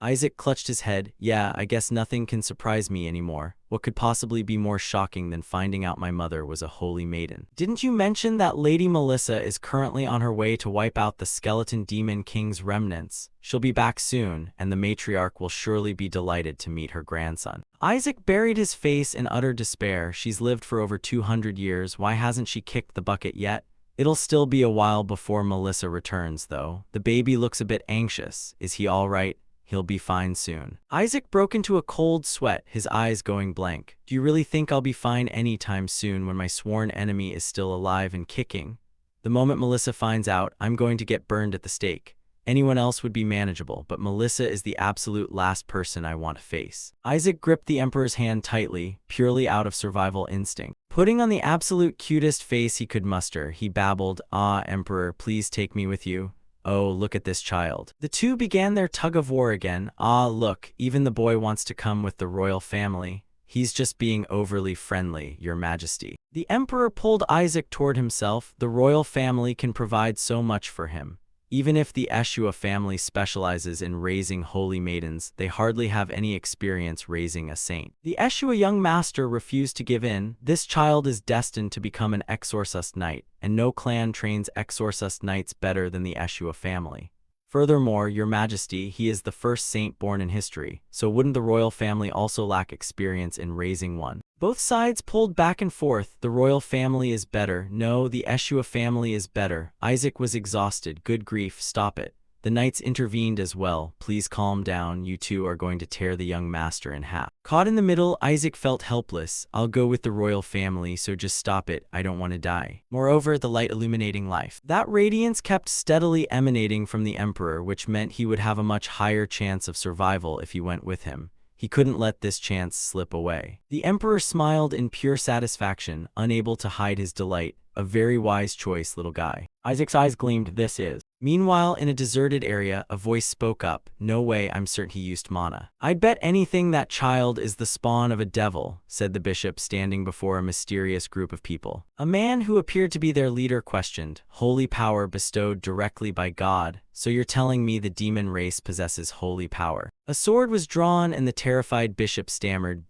Isaac clutched his head. Yeah, I guess nothing can surprise me anymore. What could possibly be more shocking than finding out my mother was a holy maiden? Didn't you mention that Lady Melissa is currently on her way to wipe out the skeleton demon king's remnants? She'll be back soon, and the matriarch will surely be delighted to meet her grandson. Isaac buried his face in utter despair. She's lived for over 200 years. Why hasn't she kicked the bucket yet? It'll still be a while before Melissa returns, though. The baby looks a bit anxious. Is he all right? He'll be fine soon. Isaac broke into a cold sweat, his eyes going blank. Do you really think I'll be fine anytime soon when my sworn enemy is still alive and kicking? The moment Melissa finds out, I'm going to get burned at the stake. Anyone else would be manageable, but Melissa is the absolute last person I want to face. Isaac gripped the emperor's hand tightly, purely out of survival instinct. Putting on the absolute cutest face he could muster, he babbled, Ah, Emperor, please take me with you. Oh, look at this child. The two began their tug-of-war again. Ah, look, even the boy wants to come with the royal family. He's just being overly friendly, Your Majesty. The emperor pulled Isaac toward himself. The royal family can provide so much for him. Even if the Eshua family specializes in raising holy maidens, they hardly have any experience raising a saint. The Eshua young master refused to give in. This child is destined to become an exorcist knight, and no clan trains exorcist knights better than the Eshua family. Furthermore, Your Majesty, he is the first saint born in history, so wouldn't the royal family also lack experience in raising one? Both sides pulled back and forth. The royal family is better. No, the Eshua family is better. Isaac was exhausted. Good grief, stop it. The knights intervened as well. Please calm down. You two are going to tear the young master in half. Caught in the middle, Isaac felt helpless. I'll go with the royal family, so just stop it. I don't want to die. Moreover, the light illuminating life. That radiance kept steadily emanating from the emperor, which meant he would have a much higher chance of survival if he went with him. He couldn't let this chance slip away. The emperor smiled in pure satisfaction, unable to hide his delight. A very wise choice, little guy. Isaac's eyes gleamed. This is. Meanwhile, in a deserted area, a voice spoke up. No way, I'm certain he used mana. I'd bet anything that child is the spawn of a devil, said the bishop, standing before a mysterious group of people. A man who appeared to be their leader questioned. Holy power bestowed directly by God, so you're telling me the demon race possesses holy power? A sword was drawn and the terrified bishop stammered,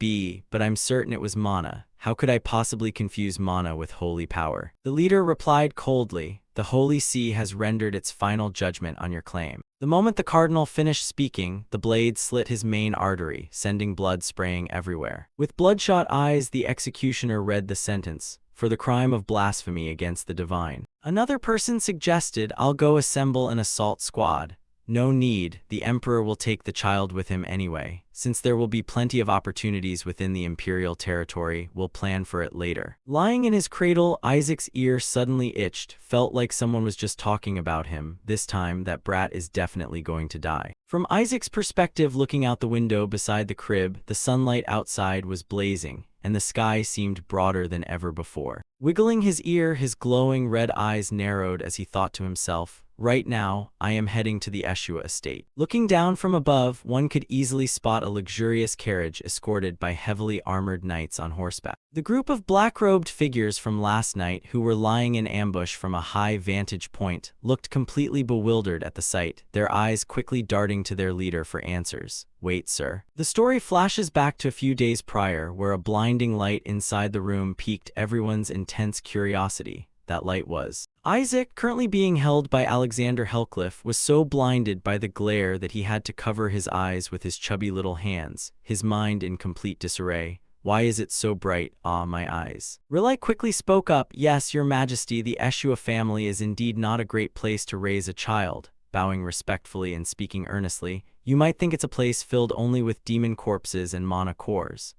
but I'm certain it was mana. How could I possibly confuse mana with holy power? The leader replied coldly, the Holy See has rendered its final judgment on your claim. The moment the cardinal finished speaking, the blade slit his main artery, sending blood spraying everywhere. With bloodshot eyes, the executioner read the sentence, for the crime of blasphemy against the divine. Another person suggested, I'll go assemble an assault squad. No need, the emperor will take the child with him anyway. Since there will be plenty of opportunities within the imperial territory, we'll plan for it later. Lying in his cradle, Isaac's ear suddenly itched, felt like someone was just talking about him. This time, that brat is definitely going to die. From Isaac's perspective, looking out the window beside the crib, the sunlight outside was blazing, and the sky seemed broader than ever before. Wiggling his ear, his glowing red eyes narrowed as he thought to himself, right now, I am heading to the Eshua estate. Looking down from above, one could easily spot a luxurious carriage escorted by heavily armored knights on horseback. The group of black-robed figures from last night who were lying in ambush from a high vantage point looked completely bewildered at the sight, their eyes quickly darting to their leader for answers. Wait, sir. The story flashes back to a few days prior, where a blinding light inside the room piqued everyone's intense curiosity. That light was Isaac, currently being held by Alexander Hellcliffe, was so blinded by the glare that he had to cover his eyes with his chubby little hands, his mind in complete disarray. Why is it so bright? Ah, my eyes. Rilai quickly spoke up. Yes, Your Majesty, the Eshua family is indeed not a great place to raise a child. Bowing respectfully and speaking earnestly, you might think it's a place filled only with demon corpses and mana cores.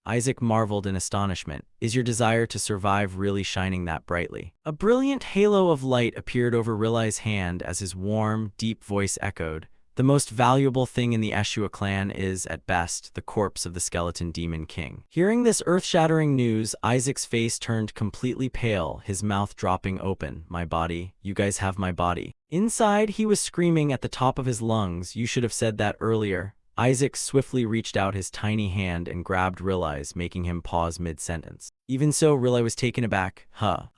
Isaac marveled in astonishment. Is your desire to survive really shining that brightly? A brilliant halo of light appeared over Rilai's hand as his warm, deep voice echoed. The most valuable thing in the Eshua clan is, at best, the corpse of the skeleton demon king. Hearing this earth-shattering news, Isaac's face turned completely pale, his mouth dropping open. My body, you guys have my body. Inside, he was screaming at the top of his lungs. You should have said that earlier. Isaac swiftly reached out his tiny hand and grabbed Rilai's, making him pause mid-sentence. Even so, Rilai was taken aback.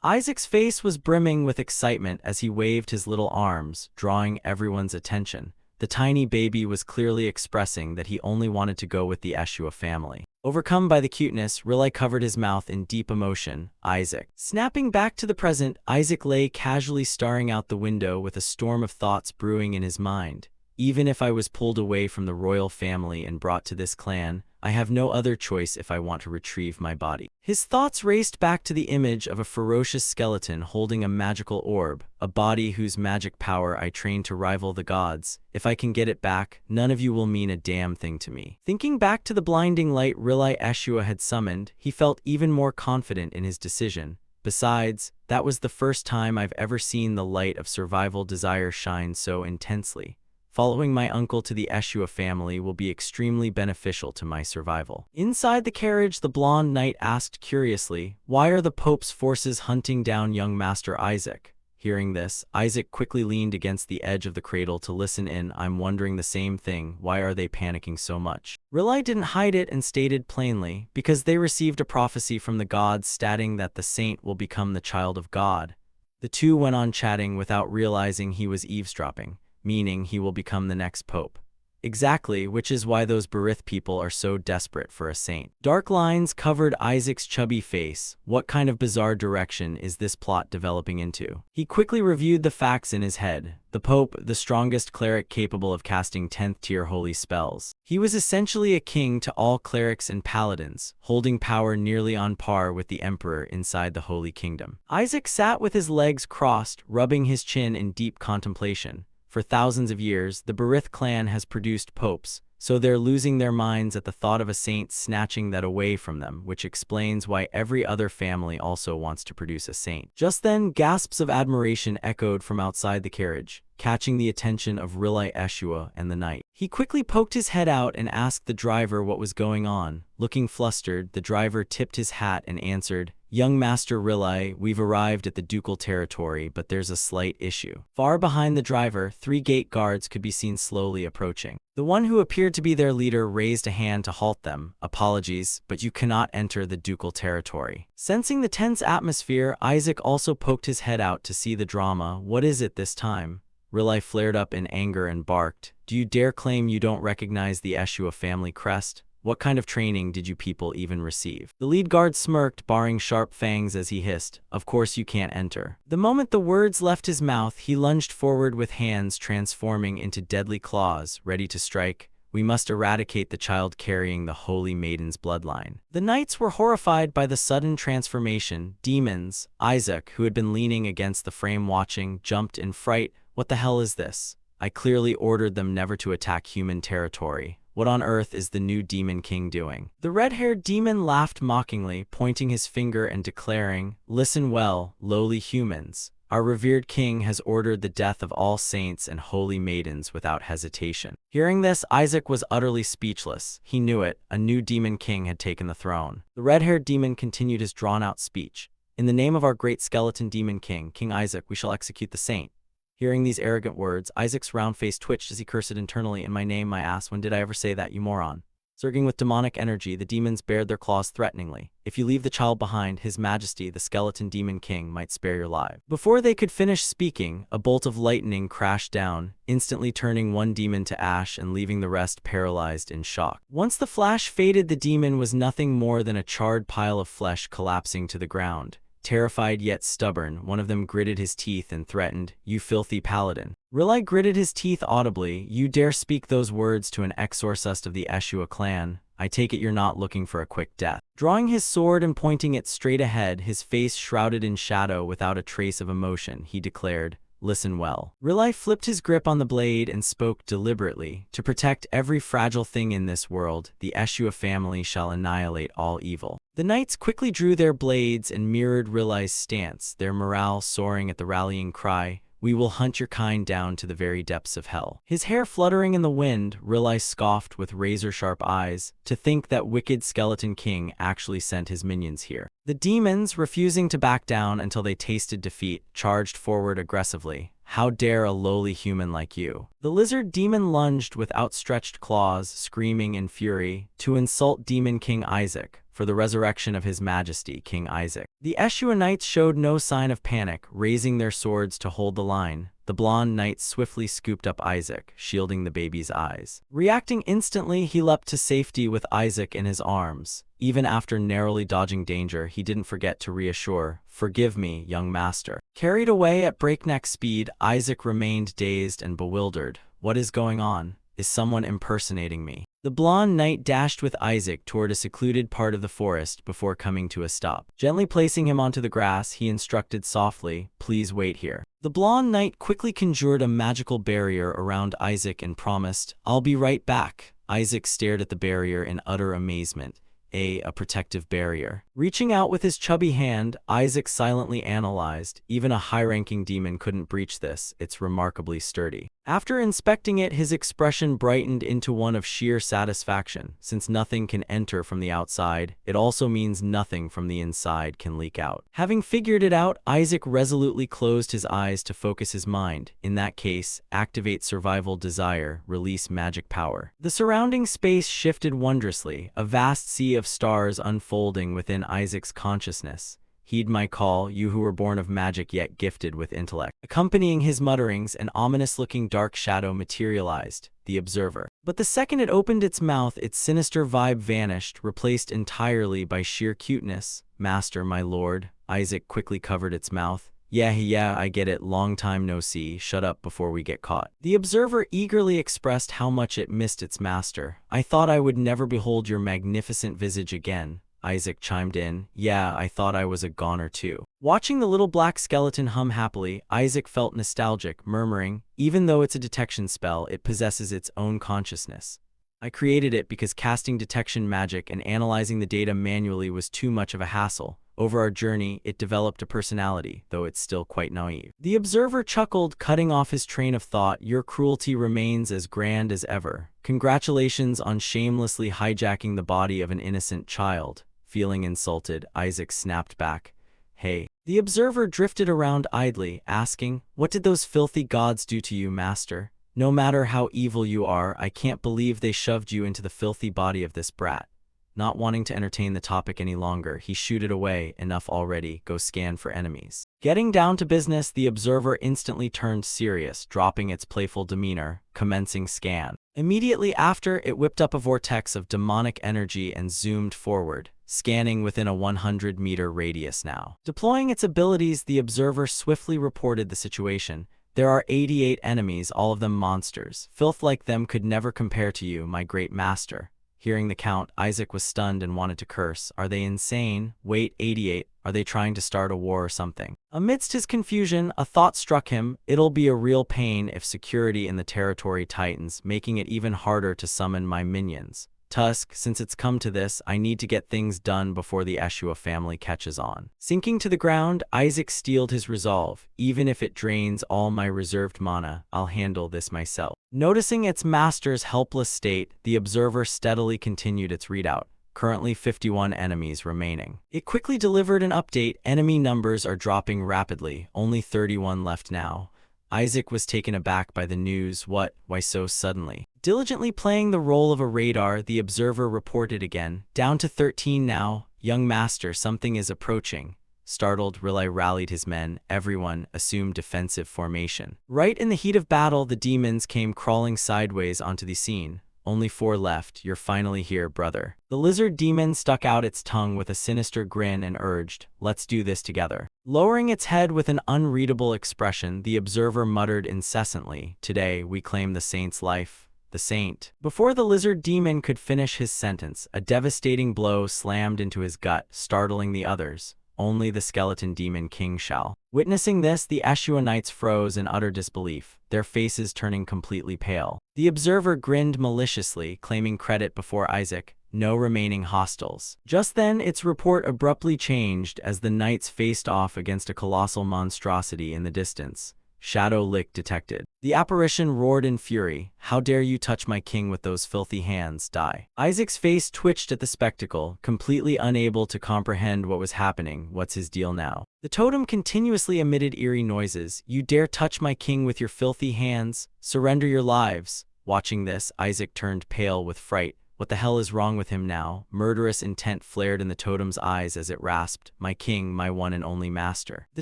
Isaac's face was brimming with excitement as he waved his little arms, drawing everyone's attention. The tiny baby was clearly expressing that he only wanted to go with the Eshua family. Overcome by the cuteness, Rilai covered his mouth in deep emotion. Isaac. Snapping back to the present, Isaac lay casually staring out the window with a storm of thoughts brewing in his mind. Even if I was pulled away from the royal family and brought to this clan, I have no other choice if I want to retrieve my body. His thoughts raced back to the image of a ferocious skeleton holding a magical orb, a body whose magic power I trained to rival the gods. If I can get it back, none of you will mean a damn thing to me. Thinking back to the blinding light Rilai Eshua had summoned, he felt even more confident in his decision. Besides, that was the first time I've ever seen the light of survival desire shine so intensely. Following my uncle to the Eshua family will be extremely beneficial to my survival. Inside the carriage, the blonde knight asked curiously, why are the Pope's forces hunting down young Master Isaac? Hearing this, Isaac quickly leaned against the edge of the cradle to listen in. I'm wondering the same thing. Why are they panicking so much? Rilai didn't hide it and stated plainly, because they received a prophecy from the gods stating that the saint will become the child of God. The two went on chatting without realizing he was eavesdropping, meaning he will become the next pope. Exactly, which is why those Berith people are so desperate for a saint. Dark lines covered Isaac's chubby face. What kind of bizarre direction is this plot developing into? He quickly reviewed the facts in his head. The Pope, the strongest cleric capable of casting 10th-tier holy spells. He was essentially a king to all clerics and paladins, holding power nearly on par with the emperor inside the Holy Kingdom. Isaac sat with his legs crossed, rubbing his chin in deep contemplation. For thousands of years, the Berith clan has produced popes, so they're losing their minds at the thought of a saint snatching that away from them, which explains why every other family also wants to produce a saint. Just then, gasps of admiration echoed from outside the carriage, catching the attention of Rilai Eshua and the knight. He quickly poked his head out and asked the driver what was going on. Looking flustered, the driver tipped his hat and answered, "Young Master Rilai, we've arrived at the ducal territory, but there's a slight issue." Far behind the driver, 3 gate guards could be seen slowly approaching. The one who appeared to be their leader raised a hand to halt them. "Apologies, but you cannot enter the ducal territory." Sensing the tense atmosphere, Isaac also poked his head out to see the drama. "What is it this time?" Rilai flared up in anger and barked, "Do you dare claim you don't recognize the Eshua family crest? What kind of training did you people even receive?" The lead guard smirked, baring sharp fangs as he hissed, "Of course you can't enter." The moment the words left his mouth, he lunged forward with hands transforming into deadly claws, ready to strike. "We must eradicate the child carrying the Holy Maiden's bloodline." The knights were horrified by the sudden transformation. Demons. Isaac, who had been leaning against the frame watching, jumped in fright. "What the hell is this? I clearly ordered them never to attack human territory. What on earth is the new Demon King doing?" The red-haired demon laughed mockingly, pointing his finger and declaring, "Listen well, lowly humans. Our revered king has ordered the death of all saints and holy maidens without hesitation." Hearing this, Isaac was utterly speechless. He knew it. A new demon king had taken the throne. The red-haired demon continued his drawn-out speech. "In the name of our great skeleton demon king, King Isaac, we shall execute the saint." Hearing these arrogant words, Isaac's round face twitched as he cursed internally. "In my name, my ass, when did I ever say that, you moron?" Surging with demonic energy, the demons bared their claws threateningly. "If you leave the child behind, His Majesty, the Skeleton Demon King, might spare your life." Before they could finish speaking, a bolt of lightning crashed down, instantly turning one demon to ash and leaving the rest paralyzed in shock. Once the flash faded, the demon was nothing more than a charred pile of flesh collapsing to the ground. Terrified yet stubborn, one of them gritted his teeth and threatened, "You filthy paladin." Rilai gritted his teeth audibly. "You dare speak those words to an exorcist of the Eshua clan? I take it you're not looking for a quick death." Drawing his sword and pointing it straight ahead, his face shrouded in shadow without a trace of emotion, he declared, "Listen well." Rilai flipped his grip on the blade and spoke deliberately. "To protect every fragile thing in this world, the Eshua family shall annihilate all evil." The knights quickly drew their blades and mirrored Rilai's stance, their morale soaring at the rallying cry, "We will hunt your kind down to the very depths of hell." His hair fluttering in the wind, Rilai scoffed with razor-sharp eyes. "To think that wicked Skeleton King actually sent his minions here." The demons, refusing to back down until they tasted defeat, charged forward aggressively. "How dare a lowly human like you?" The lizard demon lunged with outstretched claws, screaming in fury, "To insult Demon King Isaac, for the resurrection of His Majesty, King Isaac." The Eshua knights showed no sign of panic, raising their swords to hold the line. The blonde knight swiftly scooped up Isaac, shielding the baby's eyes. Reacting instantly, he leapt to safety with Isaac in his arms. Even after narrowly dodging danger, he didn't forget to reassure, "Forgive me, young master." Carried away at breakneck speed, Isaac remained dazed and bewildered. "What is going on? Is someone impersonating me?" The blonde knight dashed with Isaac toward a secluded part of the forest before coming to a stop. Gently placing him onto the grass, he instructed softly, "Please wait here." The blonde knight quickly conjured a magical barrier around Isaac and promised, "I'll be right back." Isaac stared at the barrier in utter amazement. A protective barrier. Reaching out with his chubby hand, Isaac silently analyzed. Even a high-ranking demon couldn't breach this. It's remarkably sturdy. After inspecting it, his expression brightened into one of sheer satisfaction. Since nothing can enter from the outside, it also means nothing from the inside can leak out. Having figured it out, Isaac resolutely closed his eyes to focus his mind. In that case, activate survival desire, release magic power. The surrounding space shifted wondrously, a vast sea of stars unfolding within Isaac's consciousness. Heed my call, you who were born of magic yet gifted with intellect. Accompanying his mutterings, an ominous-looking dark shadow materialized, the observer. But the second it opened its mouth, its sinister vibe vanished, replaced entirely by sheer cuteness. Master, my lord. Isaac quickly covered its mouth. Yeah, I get it. Long time no see. Shut up before we get caught. The observer eagerly expressed how much it missed its master. I thought I would never behold your magnificent visage again. Isaac chimed in. Yeah, I thought I was a goner too. Watching the little black skeleton hum happily, Isaac felt nostalgic, murmuring, even though it's a detection spell, it possesses its own consciousness. I created it because casting detection magic and analyzing the data manually was too much of a hassle. Over our journey, it developed a personality, though it's still quite naive. The observer chuckled, cutting off his train of thought. Your cruelty remains as grand as ever. Congratulations on shamelessly hijacking the body of an innocent child. Feeling insulted, Isaac snapped back. Hey. The observer drifted around idly, asking, what did those filthy gods do to you, master? No matter how evil you are, I can't believe they shoved you into the filthy body of this brat. Not wanting to entertain the topic any longer, he shooed away. Enough already, go scan for enemies. Getting down to business, the observer instantly turned serious, dropping its playful demeanor, commencing scan. Immediately after, it whipped up a vortex of demonic energy and zoomed forward, scanning within a 100-meter radius now. Deploying its abilities, the observer swiftly reported the situation. There are 88 enemies, all of them monsters. Filth like them could never compare to you, my great master. Hearing the count, Isaac was stunned and wanted to curse. Are they insane? Wait, 88. Are they trying to start a war or something? Amidst his confusion, a thought struck him. It'll be a real pain if security in the territory tightens, making it even harder to summon my minions. Tusk, since it's come to this, I need to get things done before the Eshua family catches on. Sinking to the ground, Isaac steeled his resolve. Even if it drains all my reserved mana, I'll handle this myself. Noticing its master's helpless state, the observer steadily continued its readout. Currently 51 enemies remaining. It quickly delivered an update. Enemy numbers are dropping rapidly, only 31 left now. Isaac was taken aback by the news. What? Why so suddenly? Diligently playing the role of a radar, the observer reported again. Down to 13 now. Young master, something is approaching. Startled, Riley rallied his men. Everyone assumed defensive formation. Right in the heat of battle, the demons came crawling sideways onto the scene. Only 4 left. You're finally here, brother. The lizard demon stuck out its tongue with a sinister grin and urged, let's do this together. Lowering its head with an unreadable expression, the observer muttered incessantly, today we claim the saint's life. The saint. Before the lizard demon could finish his sentence, a devastating blow slammed into his gut, startling the others. Only the skeleton demon king shall. Witnessing this, the Eshua knights froze in utter disbelief, their faces turning completely pale. The observer grinned maliciously, claiming credit before Isaac. No remaining hostiles. Just then, its report abruptly changed as the knights faced off against a colossal monstrosity in the distance. Shadow lick detected. The apparition roared in fury. How dare you touch my king with those filthy hands, die. Isaac's face twitched at the spectacle, completely unable to comprehend what was happening. What's his deal now? The totem continuously emitted eerie noises. You dare touch my king with your filthy hands? Surrender your lives. Watching this, Isaac turned pale with fright. What the hell is wrong with him now? Murderous intent flared in the totem's eyes as it rasped, my king, my one and only master. The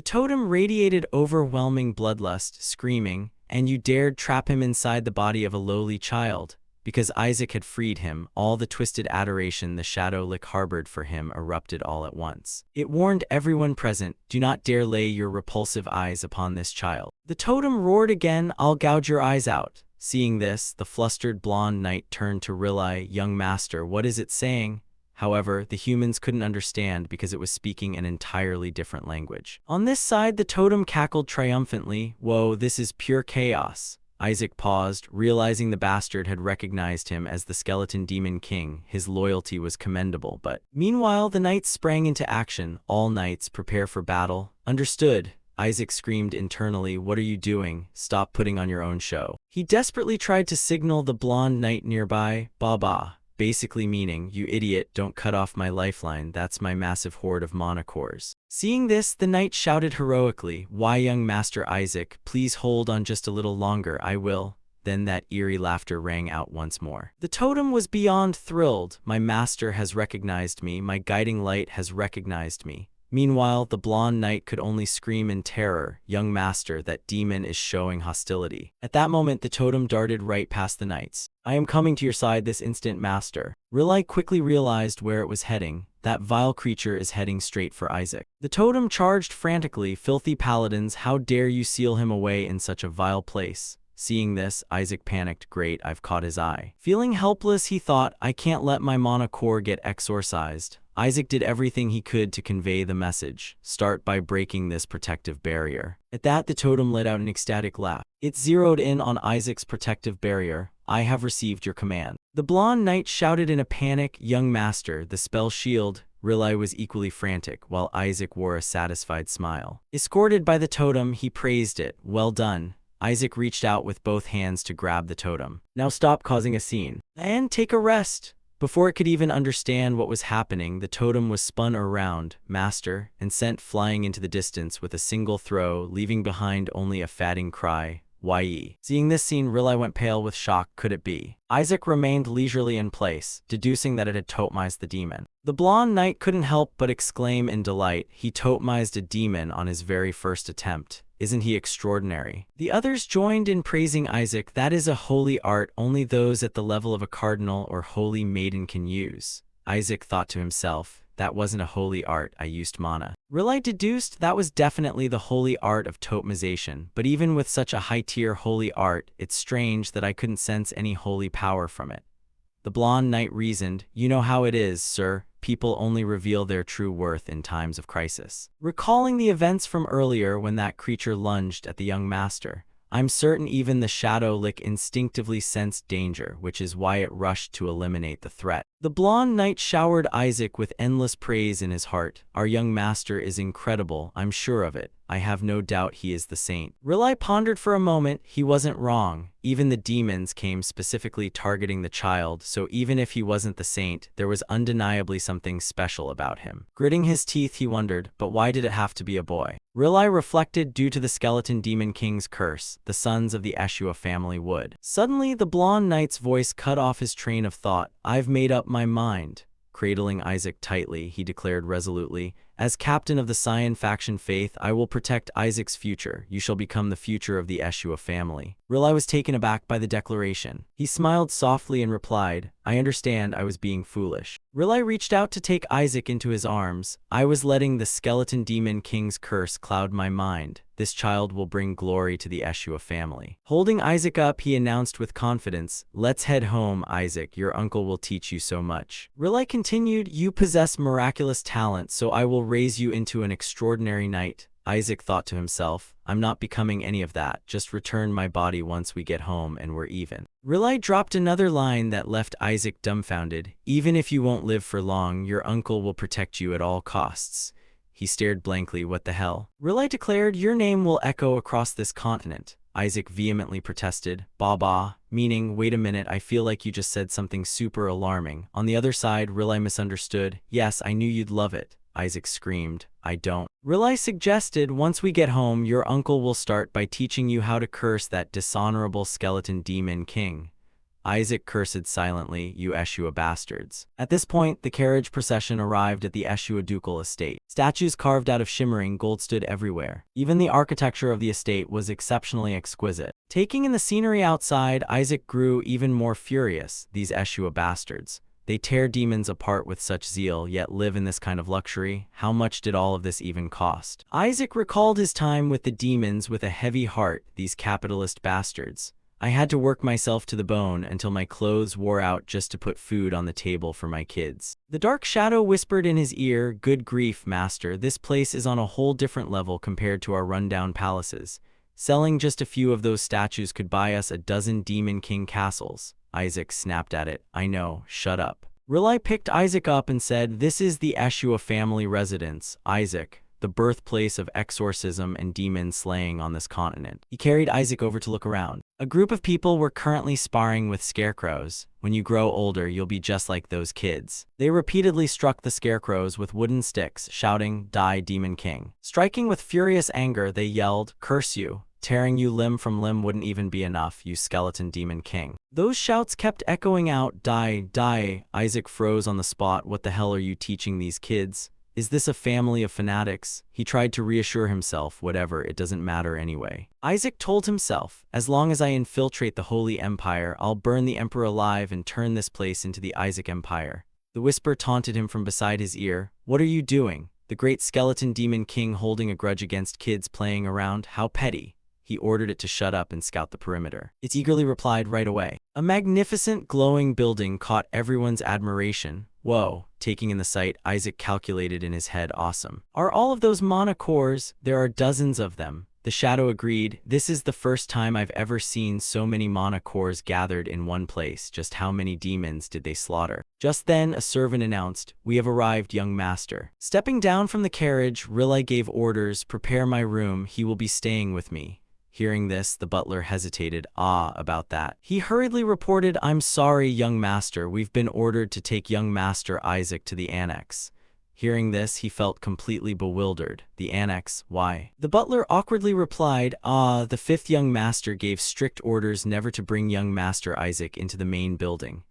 totem radiated overwhelming bloodlust, screaming, and you dared trap him inside the body of a lowly child. Because Isaac had freed him, all the twisted adoration the shadow lick harbored for him erupted all at once. It warned everyone present, do not dare lay your repulsive eyes upon this child. The totem roared again, I'll gouge your eyes out. Seeing this, the flustered blonde knight turned to Riley, young master, what is it saying? However, the humans couldn't understand because it was speaking an entirely different language. On this side, the totem cackled triumphantly, whoa, this is pure chaos. Isaac paused, realizing the bastard had recognized him as the skeleton demon king. His loyalty was commendable, but meanwhile, the knights sprang into action. All knights prepare for battle. Understood. Isaac screamed internally, what are you doing? Stop putting on your own show. He desperately tried to signal the blonde knight nearby, Baba, basically meaning, you idiot, don't cut off my lifeline, that's my massive hoard of mana cores. Seeing this, the knight shouted heroically, why young master Isaac, please hold on just a little longer, I will. Then that eerie laughter rang out once more. The totem was beyond thrilled, my master has recognized me, my guiding light has recognized me. Meanwhile, the blonde knight could only scream in terror, "Young master, that demon is showing hostility." At that moment, the totem darted right past the knights. "I am coming to your side this instant, master." Riley quickly realized where it was heading. That vile creature is heading straight for Isaac. The totem charged frantically. "Filthy paladins, how dare you seal him away in such a vile place?" Seeing this, Isaac panicked. "Great, I've caught his eye." Feeling helpless, he thought, "I can't let my mana core get exorcised." Isaac did everything he could to convey the message. "Start by breaking this protective barrier." At that, the totem let out an ecstatic laugh. It zeroed in on Isaac's protective barrier. "I have received your command." The blonde knight shouted in a panic, "Young master, the spell shield." Riley was equally frantic, while Isaac wore a satisfied smile. Escorted by the totem, he praised it. "Well done." Isaac reached out with both hands to grab the totem. "Now stop causing a scene and take a rest." Before it could even understand what was happening, the totem was spun around, "Master," and sent flying into the distance with a single throw, leaving behind only a fatting cry. "Ye." Seeing this scene, Riley went pale with shock. Could it be? Isaac remained leisurely in place, deducing that it had totemized the demon. The blonde knight couldn't help but exclaim in delight. He totemized a demon on his very first attempt. Isn't he extraordinary? The others joined in praising Isaac. "That is a holy art only those at the level of a cardinal or holy maiden can use." Isaac thought to himself, "That wasn't a holy art, I used mana." Riley deduced that was definitely the holy art of totemization, but even with such a high-tier holy art, it's strange that I couldn't sense any holy power from it. The blonde knight reasoned, "You know how it is, sir. People only reveal their true worth in times of crisis." Recalling the events from earlier when that creature lunged at the young master, "I'm certain even the shadow lick instinctively sensed danger, which is why it rushed to eliminate the threat." The blonde knight showered Isaac with endless praise in his heart. "Our young master is incredible, I'm sure of it. I have no doubt he is the saint." Riley pondered for a moment. He wasn't wrong. Even the demons came specifically targeting the child, so even if he wasn't the saint, there was undeniably something special about him. Gritting his teeth, he wondered, but why did it have to be a boy? Riley reflected, due to the skeleton demon king's curse, the sons of the Eshua family would. Suddenly, the blonde knight's voice cut off his train of thought. "I've made up my mind." Cradling Isaac tightly, he declared resolutely, "As captain of the Cyan faction faith, I will protect Isaac's future. You shall become the future of the Eshua family." Riley was taken aback by the declaration. He smiled softly and replied, "I understand I was being foolish." Riley reached out to take Isaac into his arms. "I was letting the skeleton demon king's curse cloud my mind. This child will bring glory to the Eshua family." Holding Isaac up, he announced with confidence, "Let's head home, Isaac. Your uncle will teach you so much." Riley continued, "You possess miraculous talent, so I will raise you into an extraordinary knight." Isaac thought to himself, "I'm not becoming any of that. Just return my body once we get home and we're even." Riley dropped another line that left Isaac dumbfounded. "Even if you won't live for long, your uncle will protect you at all costs." He stared blankly. "What the hell?" Riley declared, "Your name will echo across this continent." Isaac vehemently protested, "Baba," meaning, "Wait a minute, I feel like you just said something super alarming." On the other side, Riley misunderstood. "Yes, I knew you'd love it." Isaac screamed, "I don't." Riley suggested, "Once we get home, your uncle will start by teaching you how to curse that dishonorable skeleton demon king." Isaac cursed silently, "You Eshua bastards." At this point, the carriage procession arrived at the Eshua ducal estate. Statues carved out of shimmering gold stood everywhere. Even the architecture of the estate was exceptionally exquisite. Taking in the scenery outside, Isaac grew even more furious. These Eshua bastards. They tear demons apart with such zeal, yet live in this kind of luxury. How much did all of this even cost? Isaac recalled his time with the demons with a heavy heart. These capitalist bastards. "I had to work myself to the bone until my clothes wore out just to put food on the table for my kids." The dark shadow whispered in his ear, "Good grief, master, this place is on a whole different level compared to our rundown palaces. Selling just a few of those statues could buy us a dozen demon king castles." Isaac snapped at it, "I know, shut up." Riley picked Isaac up and said, "This is the Eshua family residence, Isaac, the birthplace of exorcism and demon slaying on this continent." He carried Isaac over to look around. A group of people were currently sparring with scarecrows. "When you grow older, you'll be just like those kids." They repeatedly struck the scarecrows with wooden sticks, shouting, "Die, Demon King." Striking with furious anger, they yelled, "Curse you. Tearing you limb from limb wouldn't even be enough, you skeleton demon king." Those shouts kept echoing out, "Die, die." Isaac froze on the spot. "What the hell are you teaching these kids?" Is this a family of fanatics? He tried to reassure himself, whatever, it doesn't matter anyway. Isaac told himself, as long as I infiltrate the Holy Empire, I'll burn the Emperor alive and turn this place into the Isaac Empire. The whisper taunted him from beside his ear. What are you doing? The great skeleton demon king holding a grudge against kids playing around? How petty. He ordered it to shut up and scout the perimeter. It eagerly replied right away. A magnificent glowing building caught everyone's admiration. Whoa, taking in the sight, Isaac calculated in his head, awesome. Are all of those mana cores? There are dozens of them. The shadow agreed. This is the first time I've ever seen so many mana cores gathered in one place. Just how many demons did they slaughter? Just then, a servant announced, we have arrived, young master. Stepping down from the carriage, Riley gave orders, prepare my room, he will be staying with me. Hearing this, the butler hesitated. About that. He hurriedly reported, I'm sorry, young master, we've been ordered to take young master Isaac to the annex. Hearing this, he felt completely bewildered. The annex, why? The butler awkwardly replied, the fifth young master gave strict orders never to bring young master Isaac into the main building.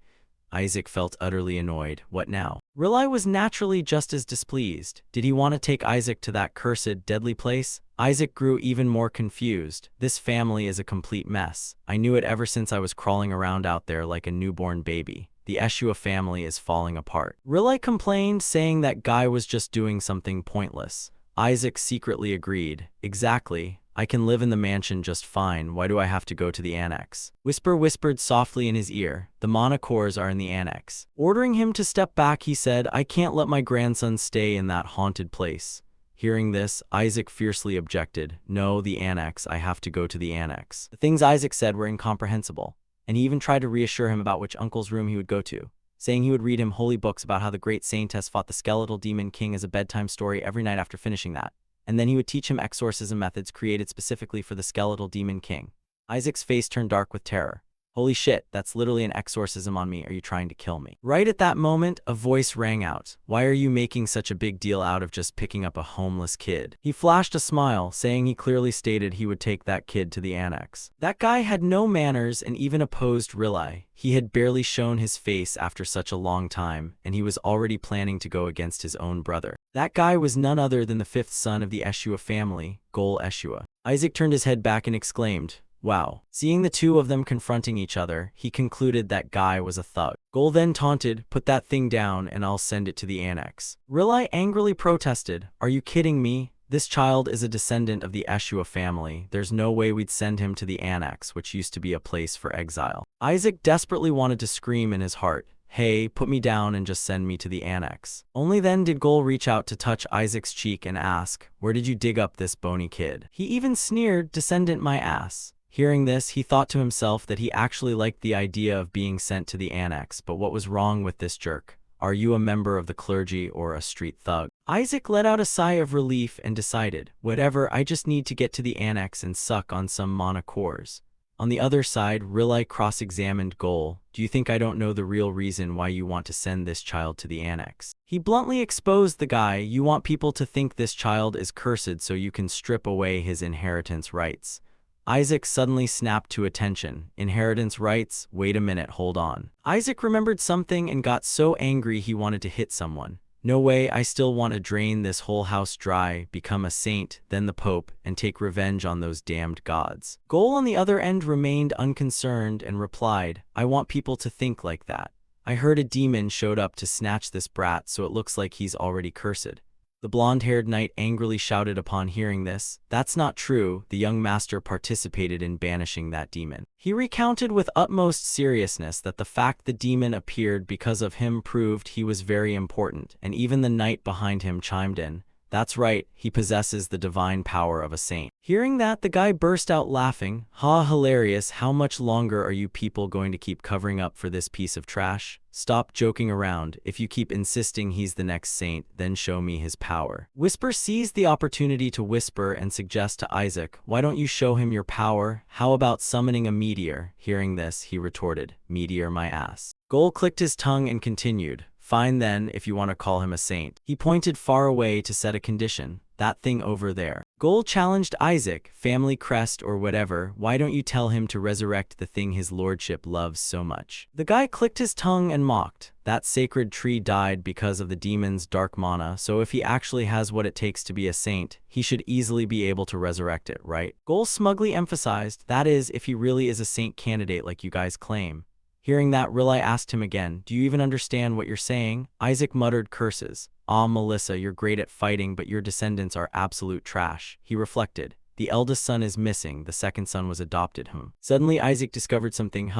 Isaac felt utterly annoyed. What now? Riley was naturally just as displeased. Did he want to take Isaac to that cursed, deadly place? Isaac grew even more confused. This family is a complete mess. I knew it ever since I was crawling around out there like a newborn baby. The Eshua family is falling apart. Riley complained, saying that Guy was just doing something pointless. Isaac secretly agreed. Exactly. I can live in the mansion just fine. Why do I have to go to the annex? Whisper whispered softly in his ear. The mana cores are in the annex. Ordering him to step back, he said, I can't let my grandson stay in that haunted place. Hearing this, Isaac fiercely objected. No, the annex. I have to go to the annex. The things Isaac said were incomprehensible, and he even tried to reassure him about which uncle's room he would go to, saying he would read him holy books about how the great saintess fought the skeletal demon king as a bedtime story every night after finishing that, and then he would teach him exorcism methods created specifically for the skeletal demon king. Isaac's face turned dark with terror. Holy shit, that's literally an exorcism on me. Are you trying to kill me? Right at that moment, a voice rang out. Why are you making such a big deal out of just picking up a homeless kid? He flashed a smile, saying he clearly stated he would take that kid to the annex. That guy had no manners and even opposed Riley. He had barely shown his face after such a long time, and he was already planning to go against his own brother. That guy was none other than the fifth son of the Eshua family, Gol Eshua. Isaac turned his head back and exclaimed, wow. Seeing the two of them confronting each other, he concluded that Guy was a thug. Gol then taunted, put that thing down and I'll send it to the annex. Riley angrily protested, are you kidding me? This child is a descendant of the Eshua family. There's no way we'd send him to the annex, which used to be a place for exile. Isaac desperately wanted to scream in his heart, hey, put me down and just send me to the annex. Only then did Gol reach out to touch Isaac's cheek and ask, where did you dig up this bony kid? He even sneered, descendant my ass. Hearing this, he thought to himself that he actually liked the idea of being sent to the annex, but what was wrong with this jerk? Are you a member of the clergy or a street thug? Isaac let out a sigh of relief and decided, whatever, I just need to get to the annex and suck on some mana cores. On the other side, Riley cross-examined Gol. Do you think I don't know the real reason why you want to send this child to the annex? He bluntly exposed the guy. You want people to think this child is cursed so you can strip away his inheritance rights. Isaac suddenly snapped to attention. Inheritance rights? Wait a minute, hold on. Isaac remembered something and got so angry he wanted to hit someone. No way, I still want to drain this whole house dry, become a saint, then the Pope, and take revenge on those damned gods. Gol on the other end remained unconcerned and replied, I want people to think like that. I heard a demon showed up to snatch this brat, so it looks like he's already cursed. The blonde-haired knight angrily shouted upon hearing this, that's not true, the young master participated in banishing that demon. He recounted with utmost seriousness that the fact the demon appeared because of him proved he was very important, and even the knight behind him chimed in, that's right, he possesses the divine power of a saint. Hearing that, the guy burst out laughing, hilarious, how much longer are you people going to keep covering up for this piece of trash? Stop joking around. If you keep insisting he's the next saint, then show me his power. Whisper seized the opportunity to whisper and suggest to Isaac, why don't you show him your power? How about summoning a meteor? Hearing this, he retorted, meteor my ass. Gol clicked his tongue and continued, Fine then, if you want to call him a saint. He pointed far away to set a condition. That thing over there. Gol challenged Isaac, family crest or whatever, why don't you tell him to resurrect the thing his lordship loves so much? The guy clicked his tongue and mocked. That sacred tree died because of the demon's dark mana, so if he actually has what it takes to be a saint, he should easily be able to resurrect it, right? Gol smugly emphasized, that is, if he really is a saint candidate like you guys claim. Hearing that, Riley asked him again, do you even understand what you're saying? Isaac muttered curses. Ah, Melissa, you're great at fighting, but your descendants are absolute trash. He reflected. The eldest son is missing, the second son was adopted. Suddenly Isaac discovered something.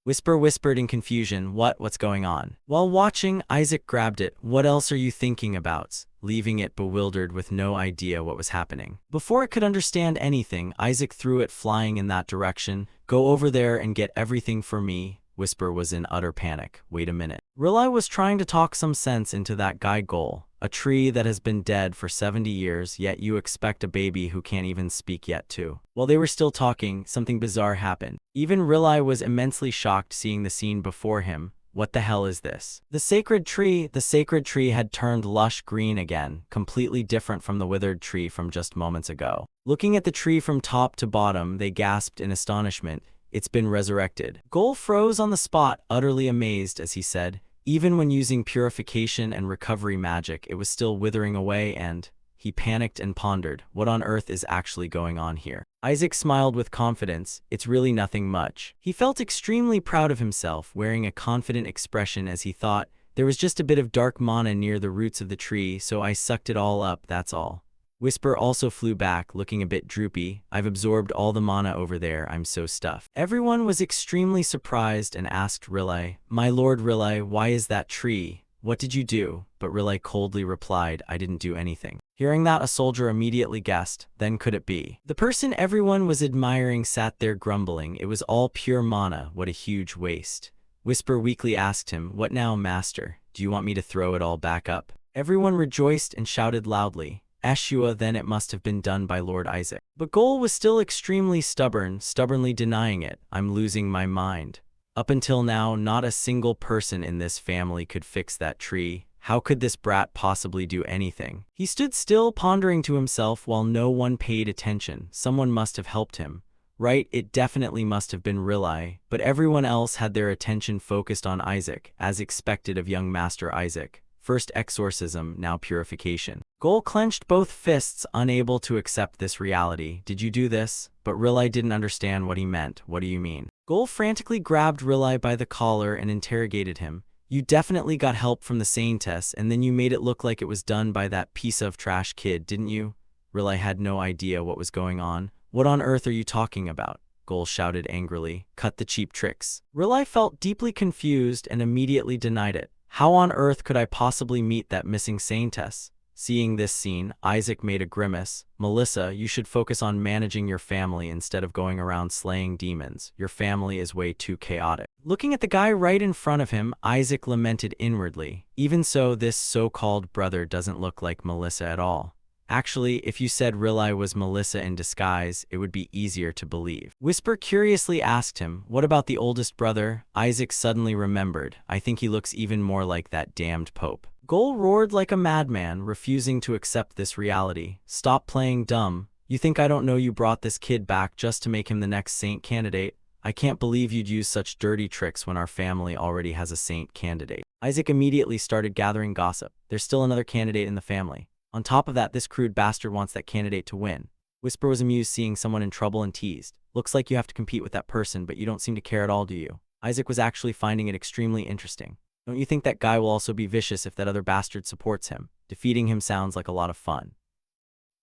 Whisper whispered in confusion, what's going on? While watching, Isaac grabbed it. What else are you thinking about? Leaving it bewildered with no idea what was happening. Before it could understand anything, Isaac threw it flying in that direction. Go over there and get everything for me. Whisper was in utter panic. Wait a minute. Riley was trying to talk some sense into that guy Gol, a tree that has been dead for 70 years, yet you expect a baby who can't even speak yet too. While they were still talking, something bizarre happened. Even Riley was immensely shocked seeing the scene before him. What the hell is this? The sacred tree had turned lush green again, completely different from the withered tree from just moments ago. Looking at the tree from top to bottom, they gasped in astonishment. It's been resurrected. Gol froze on the spot, utterly amazed as he said, even when using purification and recovery magic, it was still withering away and he panicked and pondered, what on earth is actually going on here? Isaac smiled with confidence. It's really nothing much. He felt extremely proud of himself, wearing a confident expression as he thought, there was just a bit of dark mana near the roots of the tree, so I sucked it all up, that's all. Whisper also flew back, looking a bit droopy. I've absorbed all the mana over there, I'm so stuffed. Everyone was extremely surprised and asked Riley, my lord Riley, why is that tree? What did you do? But Riley coldly replied, I didn't do anything. Hearing that, a soldier immediately guessed, then could it be? The person everyone was admiring sat there grumbling, it was all pure mana, what a huge waste. Whisper weakly asked him, what now, master? Do you want me to throw it all back up? Everyone rejoiced and shouted loudly. Eshua, then it must have been done by Lord Isaac. But Gol was still extremely stubbornly denying it. I'm losing my mind. Up until now, not a single person in this family could fix that tree. How could this brat possibly do anything? He stood still, pondering to himself while no one paid attention. Someone must have helped him. Right, it definitely must have been Riley, but everyone else had their attention focused on Isaac, as expected of young Master Isaac. First exorcism, now purification. Gol clenched both fists, unable to accept this reality. Did you do this? But Riley didn't understand what he meant. What do you mean? Gol frantically grabbed Riley by the collar and interrogated him. You definitely got help from the Saintess, and then you made it look like it was done by that piece of trash kid, didn't you? Riley had no idea what was going on. What on earth are you talking about? Gol shouted angrily. Cut the cheap tricks. Riley felt deeply confused and immediately denied it. How on earth could I possibly meet that missing Saintess? Seeing this scene, Isaac made a grimace. Melissa, you should focus on managing your family instead of going around slaying demons. Your family is way too chaotic. Looking at the guy right in front of him, Isaac lamented inwardly. Even so, this so-called brother doesn't look like Melissa at all. Actually, if you said Riley was Melissa in disguise, it would be easier to believe. Whisper curiously asked him, what about the oldest brother? Isaac suddenly remembered. I think he looks even more like that damned Pope. Gol roared like a madman, refusing to accept this reality. Stop playing dumb. You think I don't know you brought this kid back just to make him the next saint candidate? I can't believe you'd use such dirty tricks when our family already has a saint candidate. Isaac immediately started gathering gossip. There's still another candidate in the family. On top of that, this crude bastard wants that candidate to win. Whisper was amused seeing someone in trouble and teased. Looks like you have to compete with that person, but you don't seem to care at all, do you? Isaac was actually finding it extremely interesting. Don't you think that guy will also be vicious if that other bastard supports him? Defeating him sounds like a lot of fun.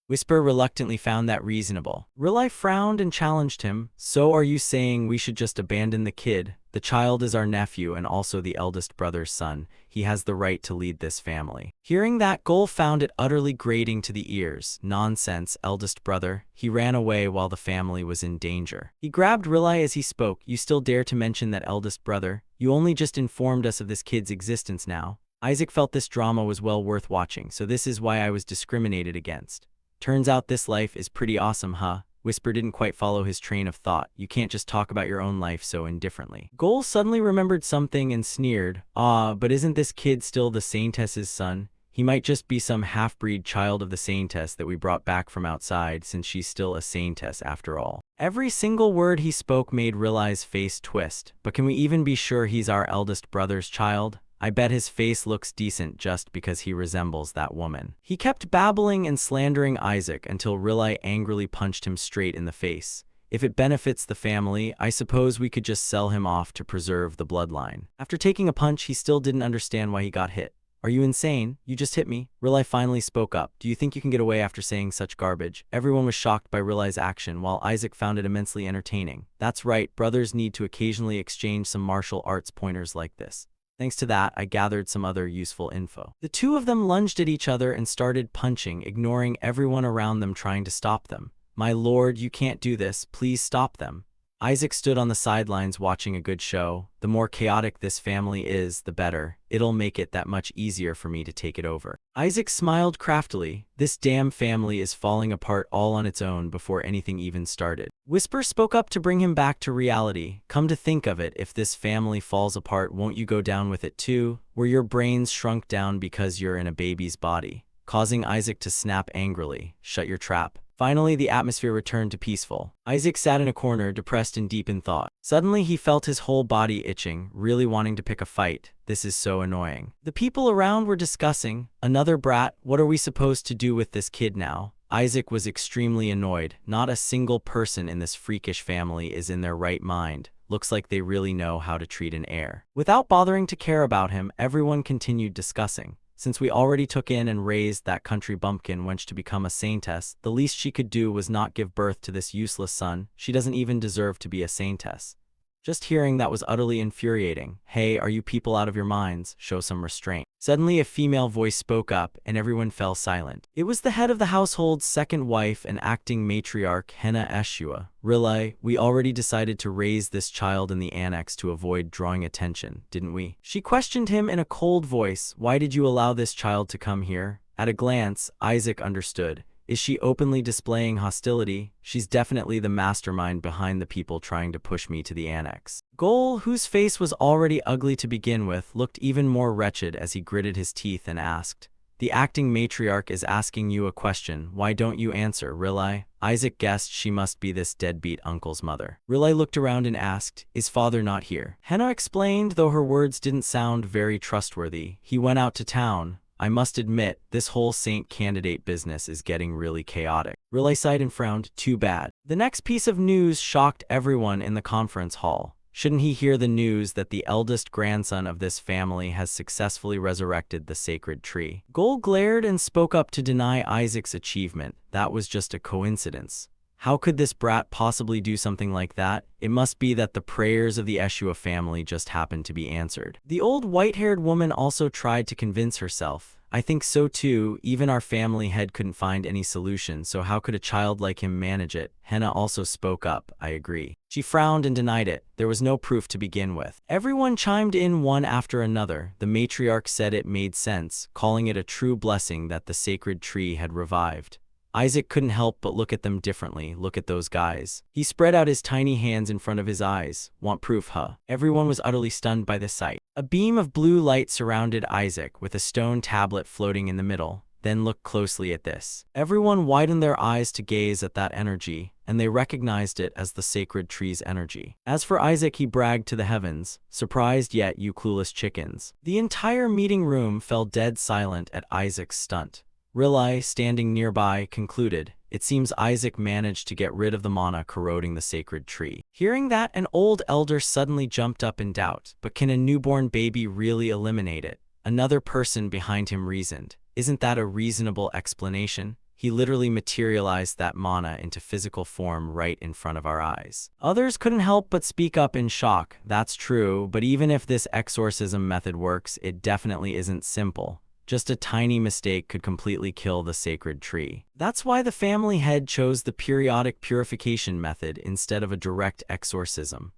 Whisper reluctantly found that reasonable. Riley frowned and challenged him. So are you saying we should just abandon the kid? The child is our nephew and also the eldest brother's son. He has the right to lead this family. Hearing that, Gol found it utterly grating to the ears. Nonsense, eldest brother. He ran away while the family was in danger. He grabbed Riley as he spoke. You still dare to mention that eldest brother? You only just informed us of this kid's existence now. Isaac felt this drama was well worth watching, so this is why I was discriminated against. Turns out this life is pretty awesome, huh? Whisper didn't quite follow his train of thought. You can't just talk about your own life so indifferently. Goal suddenly remembered something and sneered. Ah, but isn't this kid still the Saintess's son? He might just be some half-breed child of the Saintess that we brought back from outside, since she's still a Saintess after all. Every single word he spoke made Rilai's face twist. But can we even be sure he's our eldest brother's child? I bet his face looks decent just because he resembles that woman. He kept babbling and slandering Isaac until Rilai angrily punched him straight in the face. If it benefits the family, I suppose we could just sell him off to preserve the bloodline. After taking a punch, he still didn't understand why he got hit. Are you insane? You just hit me. Rilai finally spoke up. Do you think you can get away after saying such garbage? Everyone was shocked by Rilai's action, while Isaac found it immensely entertaining. That's right, brothers need to occasionally exchange some martial arts pointers like this. Thanks to that, I gathered some other useful info. The two of them lunged at each other and started punching, ignoring everyone around them trying to stop them. My lord, you can't do this. Please stop them. Isaac stood on the sidelines watching a good show. The more chaotic this family is, the better. It'll make it that much easier for me to take it over. Isaac smiled craftily. This damn family is falling apart all on its own before anything even started. Whisper spoke up to bring him back to reality. Come to think of it, if this family falls apart, won't you go down with it too? Were your brains shrunk down because you're in a baby's body? Causing Isaac to snap angrily. Shut your trap. Finally, the atmosphere returned to peaceful. Isaac sat in a corner, depressed and deep in thought. Suddenly, he felt his whole body itching, really wanting to pick a fight. This is so annoying. The people around were discussing. Another brat? What are we supposed to do with this kid now? Isaac was extremely annoyed. Not a single person in this freakish family is in their right mind. Looks like they really know how to treat an heir. Without bothering to care about him, everyone continued discussing. Since we already took in and raised that country bumpkin wench to become a saintess, the least she could do was not give birth to this useless son. She doesn't even deserve to be a saintess. Just hearing that was utterly infuriating. Hey, are you people out of your minds? Show some restraint. Suddenly a female voice spoke up and everyone fell silent. It was the head of the household's second wife and acting matriarch, Henna Eshua. Rilai, we already decided to raise this child in the annex to avoid drawing attention, didn't we? She questioned him in a cold voice. Why did you allow this child to come here? At a glance, Isaac understood. Is she openly displaying hostility? She's definitely the mastermind behind the people trying to push me to the annex. Goal, whose face was already ugly to begin with, looked even more wretched as he gritted his teeth and asked, the acting matriarch is asking you a question. Why don't you answer, Rilai? Isaac guessed she must be this deadbeat uncle's mother. Rilai looked around and asked, is father not here? Henna explained, though her words didn't sound very trustworthy. He went out to town. I must admit, this whole saint candidate business is getting really chaotic. Rilai sighed and frowned. Too bad. The next piece of news shocked everyone in the conference hall. Shouldn't he hear the news that the eldest grandson of this family has successfully resurrected the sacred tree? Goal glared and spoke up to deny Isaac's achievement. That was just a coincidence. How could this brat possibly do something like that? It must be that the prayers of the Eshua family just happened to be answered. The old white-haired woman also tried to convince herself. I think so too. Even our family head couldn't find any solution, so how could a child like him manage it? Henna also spoke up. I agree. She frowned and denied it. There was no proof to begin with. Everyone chimed in one after another. The matriarch said it made sense, calling it a true blessing that the sacred tree had revived. Isaac couldn't help but look at them differently. Look at those guys. He spread out his tiny hands in front of his eyes. Want proof, huh? Everyone was utterly stunned by the sight. A beam of blue light surrounded Isaac, with a stone tablet floating in the middle. Then look closely at this. Everyone widened their eyes to gaze at that energy, and they recognized it as the sacred tree's energy. As for Isaac, he bragged to the heavens, surprised yet, you clueless chickens. The entire meeting room fell dead silent at Isaac's stunt. Rilai, standing nearby, concluded, it seems Isaac managed to get rid of the mana corroding the sacred tree. Hearing that, an old elder suddenly jumped up in doubt. But can a newborn baby really eliminate it? Another person behind him reasoned. Isn't that a reasonable explanation? He literally materialized that mana into physical form right in front of our eyes. Others couldn't help but speak up in shock. That's true, but even if this exorcism method works, it definitely isn't simple. Just a tiny mistake could completely kill the sacred tree. That's why the family head chose the periodic purification method instead of a direct exorcism.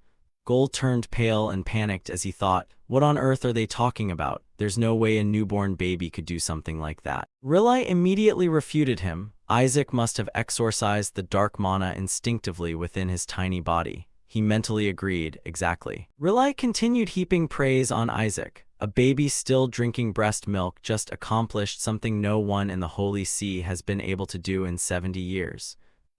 Gol turned pale and panicked as he thought, what on earth are they talking about? There's no way a newborn baby could do something like that. Rilai immediately refuted him. Isaac must have exorcised the dark mana instinctively within his tiny body. He mentally agreed, exactly. Rilai continued heaping praise on Isaac. A baby still drinking breast milk just accomplished something no one in the Holy See has been able to do in 70 years.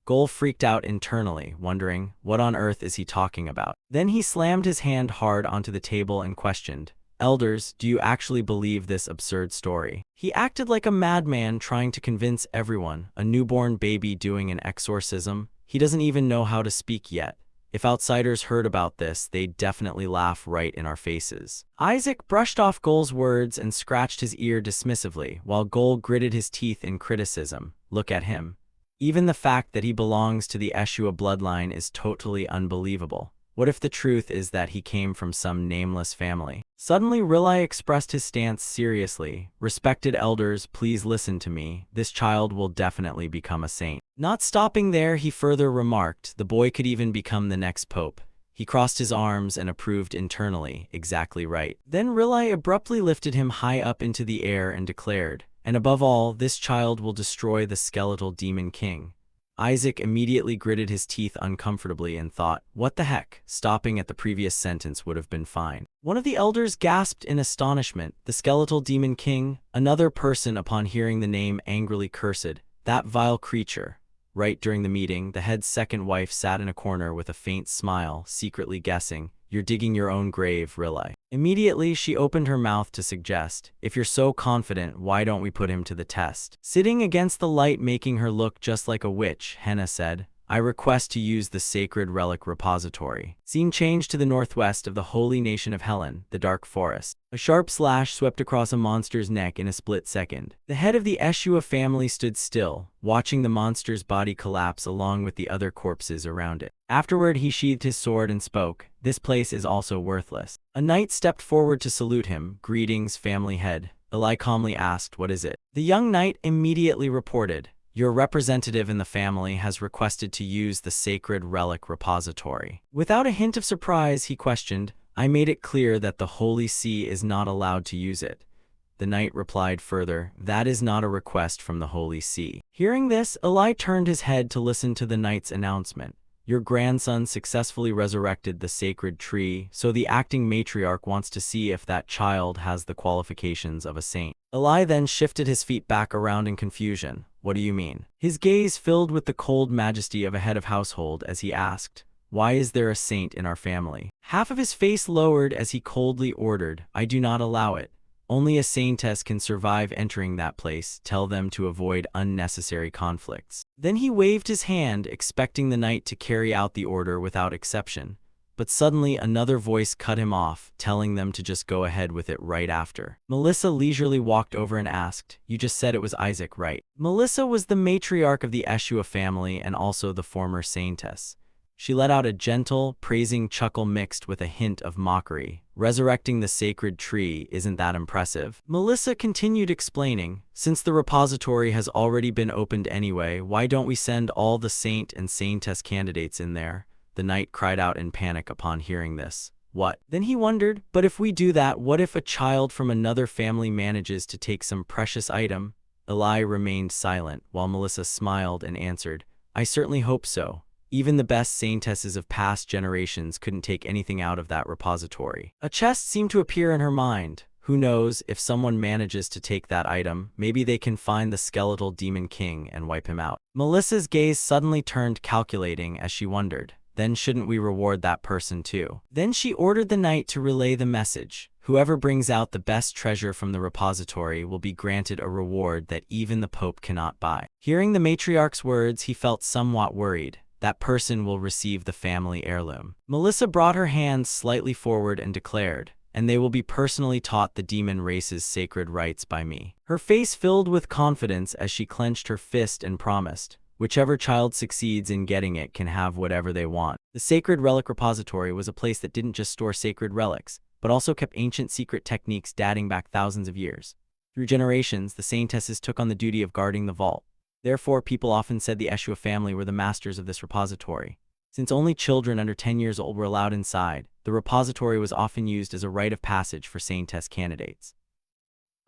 Gol freaked out internally, wondering, what on earth is he talking about? Then he slammed his hand hard onto the table and questioned, Elders, do you actually believe this absurd story? He acted like a madman trying to convince everyone, a newborn baby doing an exorcism. He doesn't even know how to speak yet. If outsiders heard about this, they'd definitely laugh right in our faces. Isaac brushed off Gol's words and scratched his ear dismissively, while Gol gritted his teeth in criticism. Look at him. Even the fact that he belongs to the Eshua bloodline is totally unbelievable. What if the truth is that he came from some nameless family? Suddenly, Rilai expressed his stance seriously. Respected elders, please listen to me. This child will definitely become a saint. Not stopping there, he further remarked, the boy could even become the next pope. He crossed his arms and approved internally, exactly right. Then Rilai abruptly lifted him high up into the air and declared, and above all, this child will destroy the skeletal demon king. Isaac immediately gritted his teeth uncomfortably and thought, what the heck? Stopping at the previous sentence would have been fine. One of the elders gasped in astonishment. The skeletal demon king? Another person, upon hearing the name, angrily cursed, that vile creature. Right during the meeting, the head's second wife sat in a corner with a faint smile, secretly guessing, you're digging your own grave, Rilai. Immediately, she opened her mouth to suggest, if you're so confident, why don't we put him to the test? Sitting against the light making her look just like a witch, Henna said, I request to use the sacred relic repository. Scene changed to the northwest of the holy nation of Helen, the dark forest. A sharp slash swept across a monster's neck in a split second. The head of the Eshua family stood still, watching the monster's body collapse along with the other corpses around it. Afterward, he sheathed his sword and spoke, this place is also worthless. A knight stepped forward to salute him. Greetings, family head. Eli calmly asked, what is it? The young knight immediately reported, your representative in the family has requested to use the sacred relic repository. Without a hint of surprise, he questioned, I made it clear that the Holy See is not allowed to use it. The knight replied further, that is not a request from the Holy See. Hearing this, Eli turned his head to listen to the knight's announcement. Your grandson successfully resurrected the sacred tree, so the acting matriarch wants to see if that child has the qualifications of a saint. Eli then shifted his feet back around in confusion. What do you mean? His gaze filled with the cold majesty of a head of household as he asked, why is there a saint in our family? Half of his face lowered as he coldly ordered, I do not allow it. Only a saintess can survive entering that place. Tell them to avoid unnecessary conflicts. Then he waved his hand, expecting the knight to carry out the order without exception. But suddenly another voice cut him off, telling them to just go ahead with it right after. Melissa leisurely walked over and asked, you just said it was Isaac, right? Melissa was the matriarch of the Eshua family and also the former saintess. She let out a gentle, praising chuckle mixed with a hint of mockery. Resurrecting the sacred tree, isn't that impressive? Melissa continued explaining, since the repository has already been opened anyway, why don't we send all the saint and saintess candidates in there? The knight cried out in panic upon hearing this. What? Then he wondered, but if we do that, what if a child from another family manages to take some precious item? Eli remained silent, while Melissa smiled and answered, I certainly hope so. Even the best saintesses of past generations couldn't take anything out of that repository. A chest seemed to appear in her mind. Who knows, if someone manages to take that item, maybe they can find the skeletal demon king and wipe him out. Melissa's gaze suddenly turned calculating as she wondered, then shouldn't we reward that person too? Then she ordered the knight to relay the message. Whoever brings out the best treasure from the repository will be granted a reward that even the Pope cannot buy. Hearing the matriarch's words, he felt somewhat worried. That person will receive the family heirloom. Melissa brought her hands slightly forward and declared, and they will be personally taught the demon race's sacred rites by me. Her face filled with confidence as she clenched her fist and promised, whichever child succeeds in getting it can have whatever they want. The Sacred Relic Repository was a place that didn't just store sacred relics, but also kept ancient secret techniques dating back thousands of years. Through generations, the saintesses took on the duty of guarding the vault. Therefore, people often said the Eshua family were the masters of this repository. Since only children under 10 years old were allowed inside, the repository was often used as a rite of passage for sane test candidates.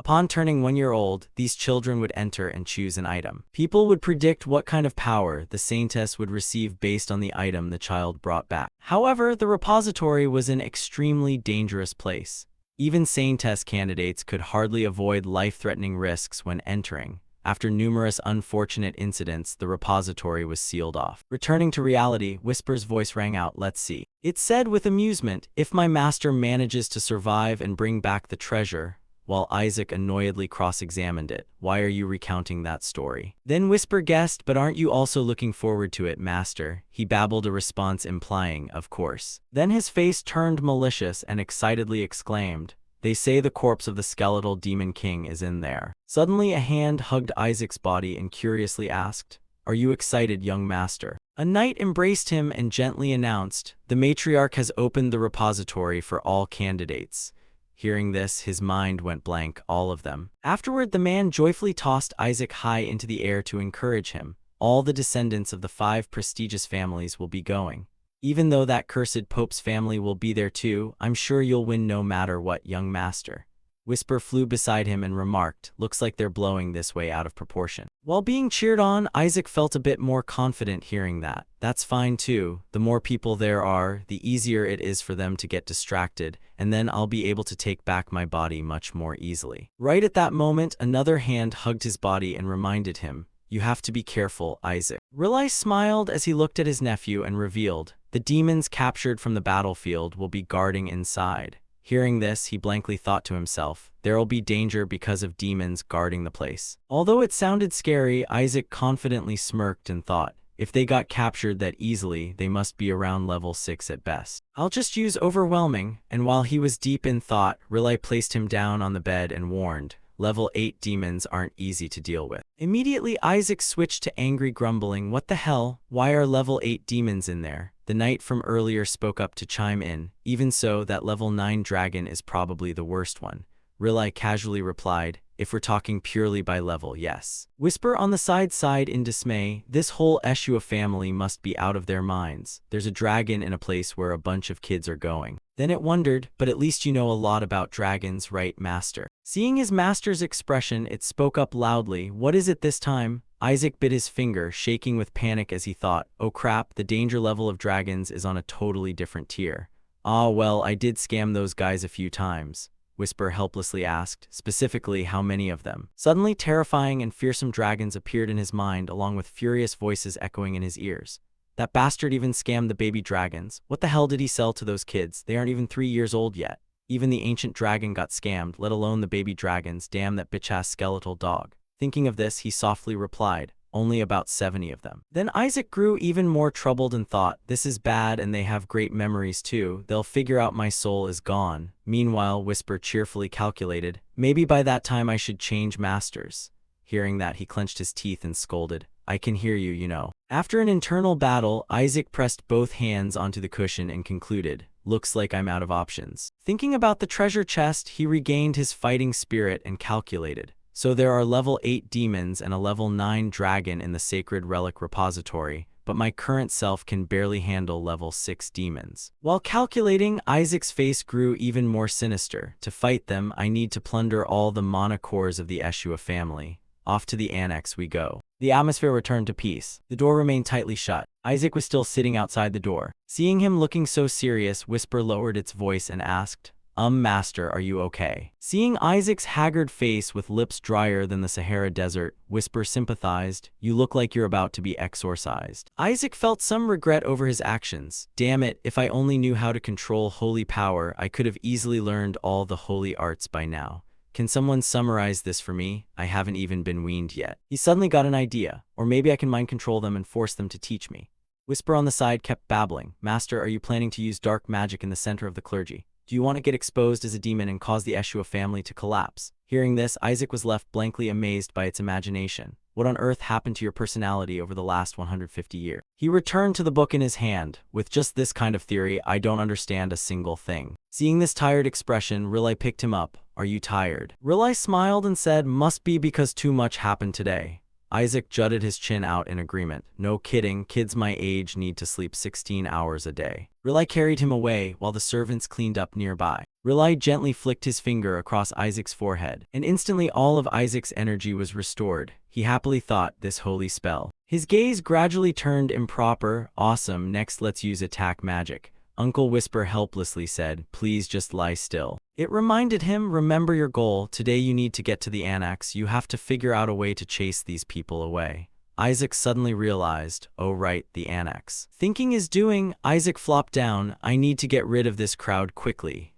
Upon turning 1 year old, these children would enter and choose an item. People would predict what kind of power the Saintess would receive based on the item the child brought back. However, the repository was an extremely dangerous place. Even Saintess candidates could hardly avoid life-threatening risks when entering. After numerous unfortunate incidents, the repository was sealed off. Returning to reality, Whisper's voice rang out, "Let's see." It said with amusement, "If my master manages to survive and bring back the treasure," while Isaac annoyedly cross-examined it. "Why are you recounting that story?" Then Whisper guessed, "But aren't you also looking forward to it, master?" He babbled a response implying, "Of course." Then his face turned malicious and excitedly exclaimed, "They say the corpse of the skeletal demon king is in there." Suddenly a hand hugged Isaac's body and curiously asked, "Are you excited, young master?" A knight embraced him and gently announced, "The matriarch has opened the repository for all candidates." Hearing this, his mind went blank, all of them. Afterward, the man joyfully tossed Isaac high into the air to encourage him. "All the descendants of the 5 prestigious families will be going. Even though that cursed Pope's family will be there too, I'm sure you'll win no matter what, young master." Whisper flew beside him and remarked, "Looks like they're blowing this way out of proportion." While being cheered on, Isaac felt a bit more confident hearing that. That's fine too. The more people there are, the easier it is for them to get distracted, and then I'll be able to take back my body much more easily. Right at that moment, another hand hugged his body and reminded him, "You have to be careful, Isaac." Riley smiled as he looked at his nephew and revealed, "The demons captured from the battlefield will be guarding inside." Hearing this, he blankly thought to himself, "There'll be danger because of demons guarding the place." Although it sounded scary, Isaac confidently smirked and thought, if they got captured that easily, they must be around level 6 at best. "I'll just use overwhelming," and while he was deep in thought, Riley placed him down on the bed and warned, "Level 8 demons aren't easy to deal with." Immediately, Isaac switched to angry grumbling, "What the hell? Why are level 8 demons in there?" The knight from earlier spoke up to chime in, "Even so, that level 9 dragon is probably the worst one." Riley casually replied, "If we're talking purely by level, yes." Whisper on the side sighed in dismay, "This whole Eshua family must be out of their minds. There's a dragon in a place where a bunch of kids are going." Then it wondered, "But at least you know a lot about dragons, right, master?" Seeing his master's expression, it spoke up loudly, "What is it this time?" Isaac bit his finger, shaking with panic as he thought, "Oh crap, the danger level of dragons is on a totally different tier." "Ah well, I did scam those guys a few times." Whisper helplessly asked, "Specifically, how many of them?" Suddenly, terrifying and fearsome dragons appeared in his mind, along with furious voices echoing in his ears. "That bastard even scammed the baby dragons. What the hell did he sell to those kids? They aren't even 3 years old yet. Even the ancient dragon got scammed, let alone the baby dragons. Damn that bitch-ass skeletal dog." Thinking of this, he softly replied, "Only about 70 of them." Then Isaac grew even more troubled and thought, "This is bad, and they have great memories too. They'll figure out my soul is gone." Meanwhile, Whisper cheerfully calculated, "Maybe by that time I should change masters." Hearing that, he clenched his teeth and scolded, "I can hear you, you know." After an internal battle, Isaac pressed both hands onto the cushion and concluded, "Looks like I'm out of options." Thinking about the treasure chest, he regained his fighting spirit and calculated, "So there are level 8 demons and a level 9 dragon in the sacred relic repository, but my current self can barely handle level 6 demons." While calculating, Isaac's face grew even more sinister. "To fight them, I need to plunder all the mana cores of the Eshua family. Off to the annex we go." The atmosphere returned to peace. The door remained tightly shut. Isaac was still sitting outside the door. Seeing him looking so serious, Whisper lowered its voice and asked, Master, are you okay?" Seeing Isaac's haggard face with lips drier than the Sahara Desert, Whisper sympathized, "You look like you're about to be exorcised." Isaac felt some regret over his actions. Damn it, if I only knew how to control holy power, I could have easily learned all the holy arts by now. Can someone summarize this for me? I haven't even been weaned yet. He suddenly got an idea, or maybe I can mind control them and force them to teach me. Whisper on the side kept babbling, "Master, are you planning to use dark magic in the center of the clergy? Do you want to get exposed as a demon and cause the Eshua family to collapse?" Hearing this, Isaac was left blankly amazed by its imagination. What on earth happened to your personality over the last 150 years? He returned to the book in his hand. "With just this kind of theory, I don't understand a single thing." Seeing this tired expression, Riley picked him up. "Are you tired?" Riley smiled and said, "Must be because too much happened today." Isaac jutted his chin out in agreement. No kidding, kids my age need to sleep 16 hours a day. Riley carried him away while the servants cleaned up nearby. Riley gently flicked his finger across Isaac's forehead, and instantly all of Isaac's energy was restored. He happily thought this holy spell. His gaze gradually turned improper. Awesome, next let's use attack magic. Uncle Whisper helplessly said, please just lie still. It reminded him, remember your goal. Today you need to get to the annex. You have to figure out a way to chase these people away. Isaac suddenly realized, oh right, the annex. Thinking is doing, Isaac flopped down. I need to get rid of this crowd quickly.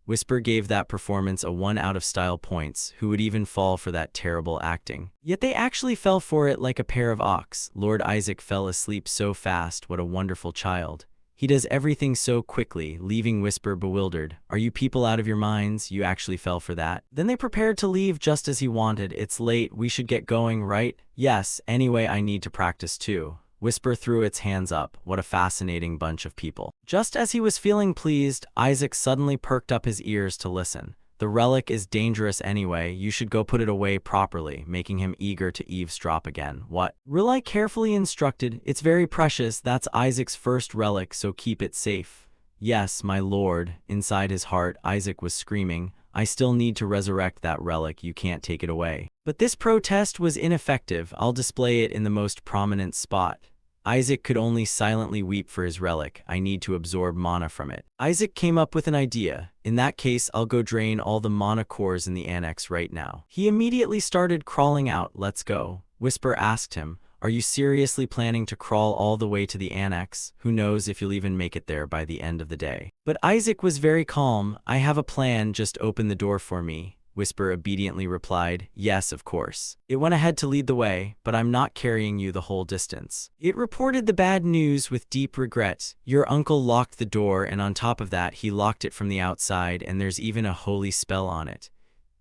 Whisper gave that performance a 1 out of style points. Who would even fall for that terrible acting? Yet they actually fell for it like a pair of ox. Lord Isaac fell asleep so fast. What a wonderful child. He does everything so quickly, leaving Whisper bewildered. Are you people out of your minds? You actually fell for that? Then they prepared to leave just as he wanted. It's late, we should get going, right? Yes, anyway I need to practice too. Whisper threw its hands up. What a fascinating bunch of people. Just as he was feeling pleased, Isaac suddenly perked up his ears to listen. The relic is dangerous anyway, you should go put it away properly, making him eager to eavesdrop again. What? Riley carefully instructed, it's very precious, that's Isaac's first relic, so keep it safe. Yes, my lord. Inside his heart, Isaac was screaming, I still need to resurrect that relic, you can't take it away. But this protest was ineffective, I'll display it in the most prominent spot. Isaac could only silently weep for his relic. I need to absorb mana from it. Isaac came up with an idea. In that case, I'll go drain all the mana cores in the annex right now. He immediately started crawling out. Let's go. Whisper asked him, are you seriously planning to crawl all the way to the annex? Who knows if you'll even make it there by the end of the day. But Isaac was very calm. I have a plan, just open the door for me. Whisper obediently replied, yes, of course. It went ahead to lead the way, but I'm not carrying you the whole distance. It reported the bad news with deep regret. Your uncle locked the door, and on top of that, he locked it from the outside, and there's even a holy spell on it.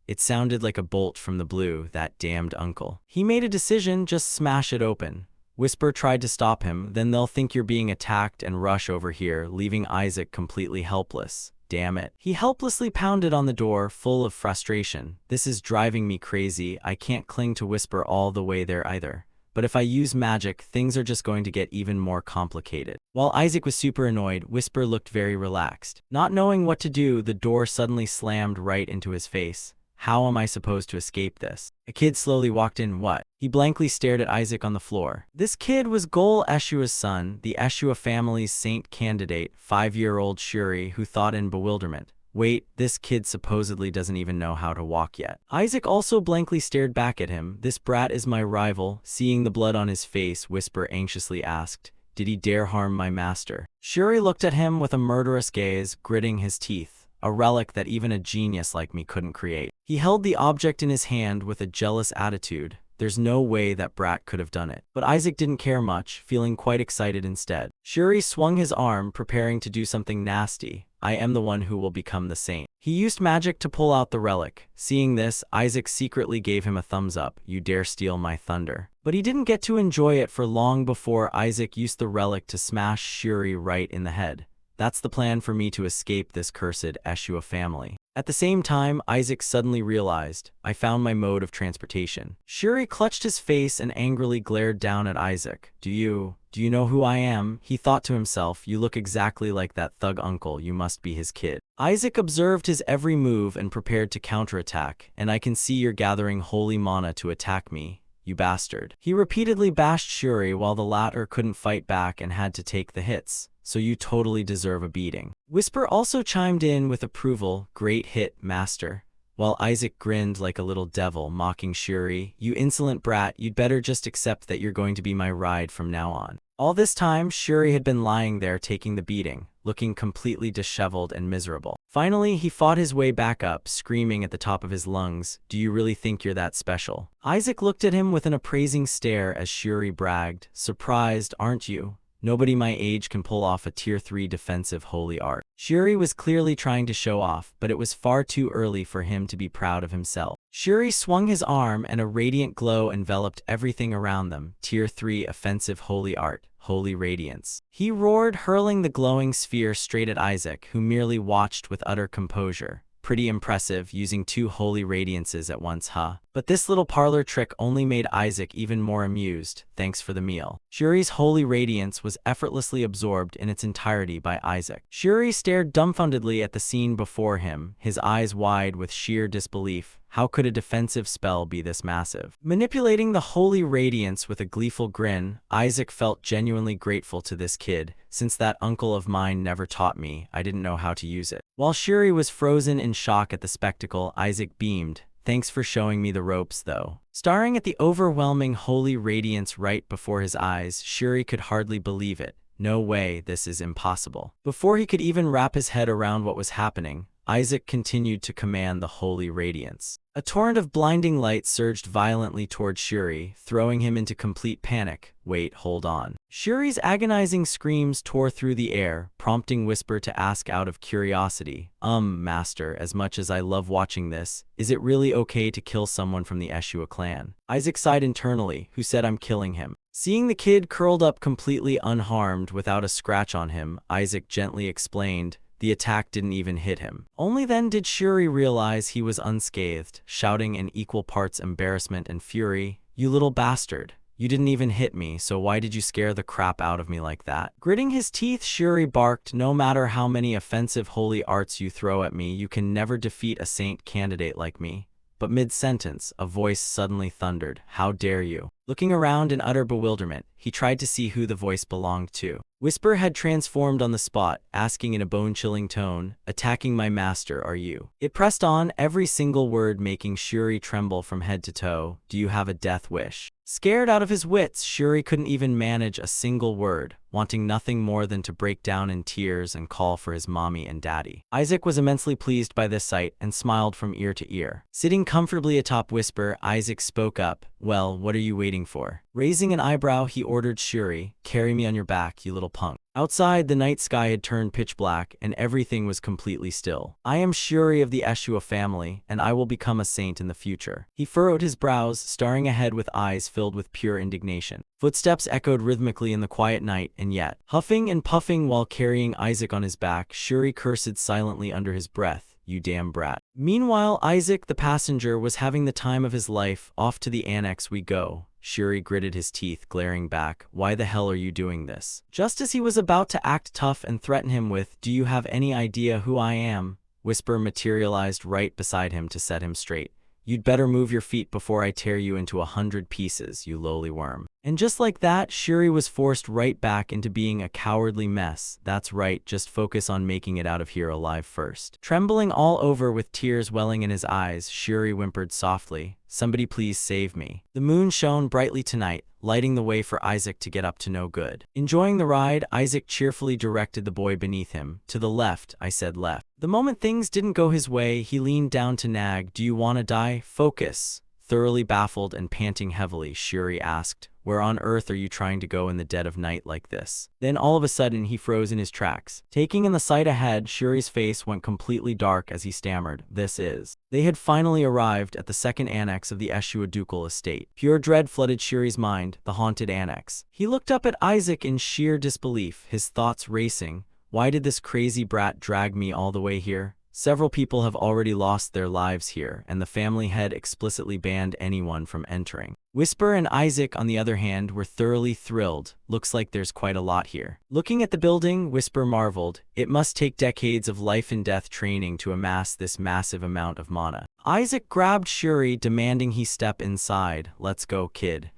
It sounded like a bolt from the blue, that damned uncle. He made a decision, just smash it open. Whisper tried to stop him, then they'll think you're being attacked and rush over here, leaving Isaac completely helpless. Damn it. He helplessly pounded on the door, full of frustration. This is driving me crazy. I can't cling to Whisper all the way there either. But if I use magic, things are just going to get even more complicated. While Isaac was super annoyed, Whisper looked very relaxed. Not knowing what to do, the door suddenly slammed right into his face. How am I supposed to escape this? A kid slowly walked in. What? He blankly stared at Isaac on the floor. This kid was Gol Eshua's son, the Eshua family's saint candidate, 5-year-old Shuri, who thought in bewilderment. Wait, this kid supposedly doesn't even know how to walk yet. Isaac also blankly stared back at him. This brat is my rival. Seeing the blood on his face, Whisper anxiously asked, did he dare harm my master? Shuri looked at him with a murderous gaze, gritting his teeth. A relic that even a genius like me couldn't create. He held the object in his hand with a jealous attitude. There's no way that brat could have done it. But Isaac didn't care much, feeling quite excited instead. Shuri swung his arm, preparing to do something nasty. I am the one who will become the saint. He used magic to pull out the relic. Seeing this, Isaac secretly gave him a thumbs up. You dare steal my thunder. But he didn't get to enjoy it for long before Isaac used the relic to smash Shuri right in the head. That's the plan for me to escape this cursed Eshua family. At the same time, Isaac suddenly realized, I found my mode of transportation. Shuri clutched his face and angrily glared down at Isaac. Do you know who I am? He thought to himself, you look exactly like that thug uncle, you must be his kid. Isaac observed his every move and prepared to counterattack, and I can see you're gathering holy mana to attack me, you bastard. He repeatedly bashed Shuri while the latter couldn't fight back and had to take the hits. So you totally deserve a beating. Whisper also chimed in with approval. Great hit, master. While Isaac grinned like a little devil, mocking Shuri, you insolent brat, you'd better just accept that you're going to be my ride from now on. All this time, Shuri had been lying there taking the beating, looking completely disheveled and miserable. Finally, he fought his way back up, screaming at the top of his lungs, do you really think you're that special? Isaac looked at him with an appraising stare as Shuri bragged, surprised, aren't you? Nobody my age can pull off a tier 3 defensive holy art. Shuri was clearly trying to show off, but it was far too early for him to be proud of himself. Shuri swung his arm and a radiant glow enveloped everything around them. Tier 3 offensive holy art, holy radiance. He roared, hurling the glowing sphere straight at Isaac, who merely watched with utter composure. Pretty impressive, using 2 holy radiances at once, huh? But this little parlor trick only made Isaac even more amused. Thanks for the meal. Shuri's holy radiance was effortlessly absorbed in its entirety by Isaac. Shuri stared dumbfoundedly at the scene before him, his eyes wide with sheer disbelief. How could a defensive spell be this massive? Manipulating the holy radiance with a gleeful grin, Isaac felt genuinely grateful to this kid. Since that uncle of mine never taught me, I didn't know how to use it. While Shuri was frozen in shock at the spectacle, Isaac beamed. Thanks for showing me the ropes, though. Staring at the overwhelming holy radiance right before his eyes, Shuri could hardly believe it. No way, this is impossible. Before he could even wrap his head around what was happening, Isaac continued to command the holy radiance. A torrent of blinding light surged violently toward Shuri, throwing him into complete panic. Wait, hold on. Shuri's agonizing screams tore through the air, prompting Whisper to ask out of curiosity, Master, as much as I love watching this, is it really okay to kill someone from the Eshua clan? Isaac sighed internally. Who said I'm killing him? Seeing the kid curled up completely unharmed without a scratch on him, Isaac gently explained, the attack didn't even hit him. Only then did Shuri realize he was unscathed, shouting in equal parts embarrassment and fury, You little bastard. You didn't even hit me, so why did you scare the crap out of me like that? Gritting his teeth, Shuri barked, No matter how many offensive holy arts you throw at me, you can never defeat a saint candidate like me. But mid-sentence, a voice suddenly thundered, How dare you? Looking around in utter bewilderment, he tried to see who the voice belonged to. Whisper had transformed on the spot, asking in a bone-chilling tone, Attacking my master, are you? It pressed on, every single word making Shuri tremble from head to toe. Do you have a death wish? Scared out of his wits, Shuri couldn't even manage a single word, wanting nothing more than to break down in tears and call for his mommy and daddy. Isaac was immensely pleased by this sight and smiled from ear to ear. Sitting comfortably atop Whisper, Isaac spoke up, Well, what are you waiting for? Raising an eyebrow, he ordered Shuri, Carry me on your back, you little punk. Outside, the night sky had turned pitch black, and everything was completely still. I am Shuri of the Eshua family, and I will become a saint in the future. He furrowed his brows, staring ahead with eyes filled with pure indignation. Footsteps echoed rhythmically in the quiet night, and yet, huffing and puffing while carrying Isaac on his back, Shuri cursed silently under his breath, You damn brat. Meanwhile, Isaac, the passenger, was having the time of his life. Off to the annex we go. Shuri gritted his teeth, glaring back. Why the hell are you doing this? Just as he was about to act tough and threaten him with, Do you have any idea who I am? Whisper materialized right beside him to set him straight. You'd better move your feet before I tear you into 100 pieces, you lowly worm. And just like that, Shuri was forced right back into being a cowardly mess. That's right, just focus on making it out of here alive first. Trembling all over with tears welling in his eyes, Shuri whimpered softly, Somebody please save me. The moon shone brightly tonight, lighting the way for Isaac to get up to no good. Enjoying the ride, Isaac cheerfully directed the boy beneath him. To the left, I said left. The moment things didn't go his way, he leaned down to nag, Do you want to die? Focus. Thoroughly baffled and panting heavily, Shuri asked, Where on earth are you trying to go in the dead of night like this? Then all of a sudden he froze in his tracks. Taking in the sight ahead, Shuri's face went completely dark as he stammered, This is. They had finally arrived at the second annex of the Eshua ducal estate. Pure dread flooded Shuri's mind, the haunted annex. He looked up at Isaac in sheer disbelief, his thoughts racing. Why did this crazy brat drag me all the way here? Several people have already lost their lives here, and the family had explicitly banned anyone from entering. Whisper and Isaac, on the other hand, were thoroughly thrilled. Looks like there's quite a lot here. Looking at the building, Whisper marveled. It must take decades of life and death training to amass this massive amount of mana. Isaac grabbed Shuri, demanding he step inside. Let's go, kid.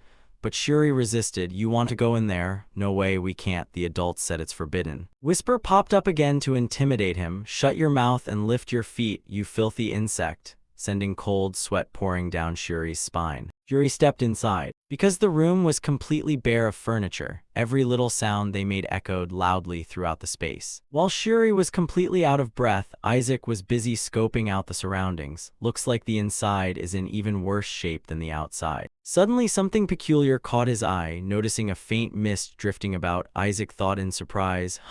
But Shuri resisted. You want to go in there? No way, we can't. The adults said it's forbidden. Whisper popped up again to intimidate him. Shut your mouth and lift your feet, you filthy insect, sending cold sweat pouring down Shuri's spine. Shuri stepped inside. Because the room was completely bare of furniture, every little sound they made echoed loudly throughout the space. While Shuri was completely out of breath, Isaac was busy scoping out the surroundings. Looks like the inside is in even worse shape than the outside. Suddenly something peculiar caught his eye. Noticing a faint mist drifting about, Isaac thought in surprise,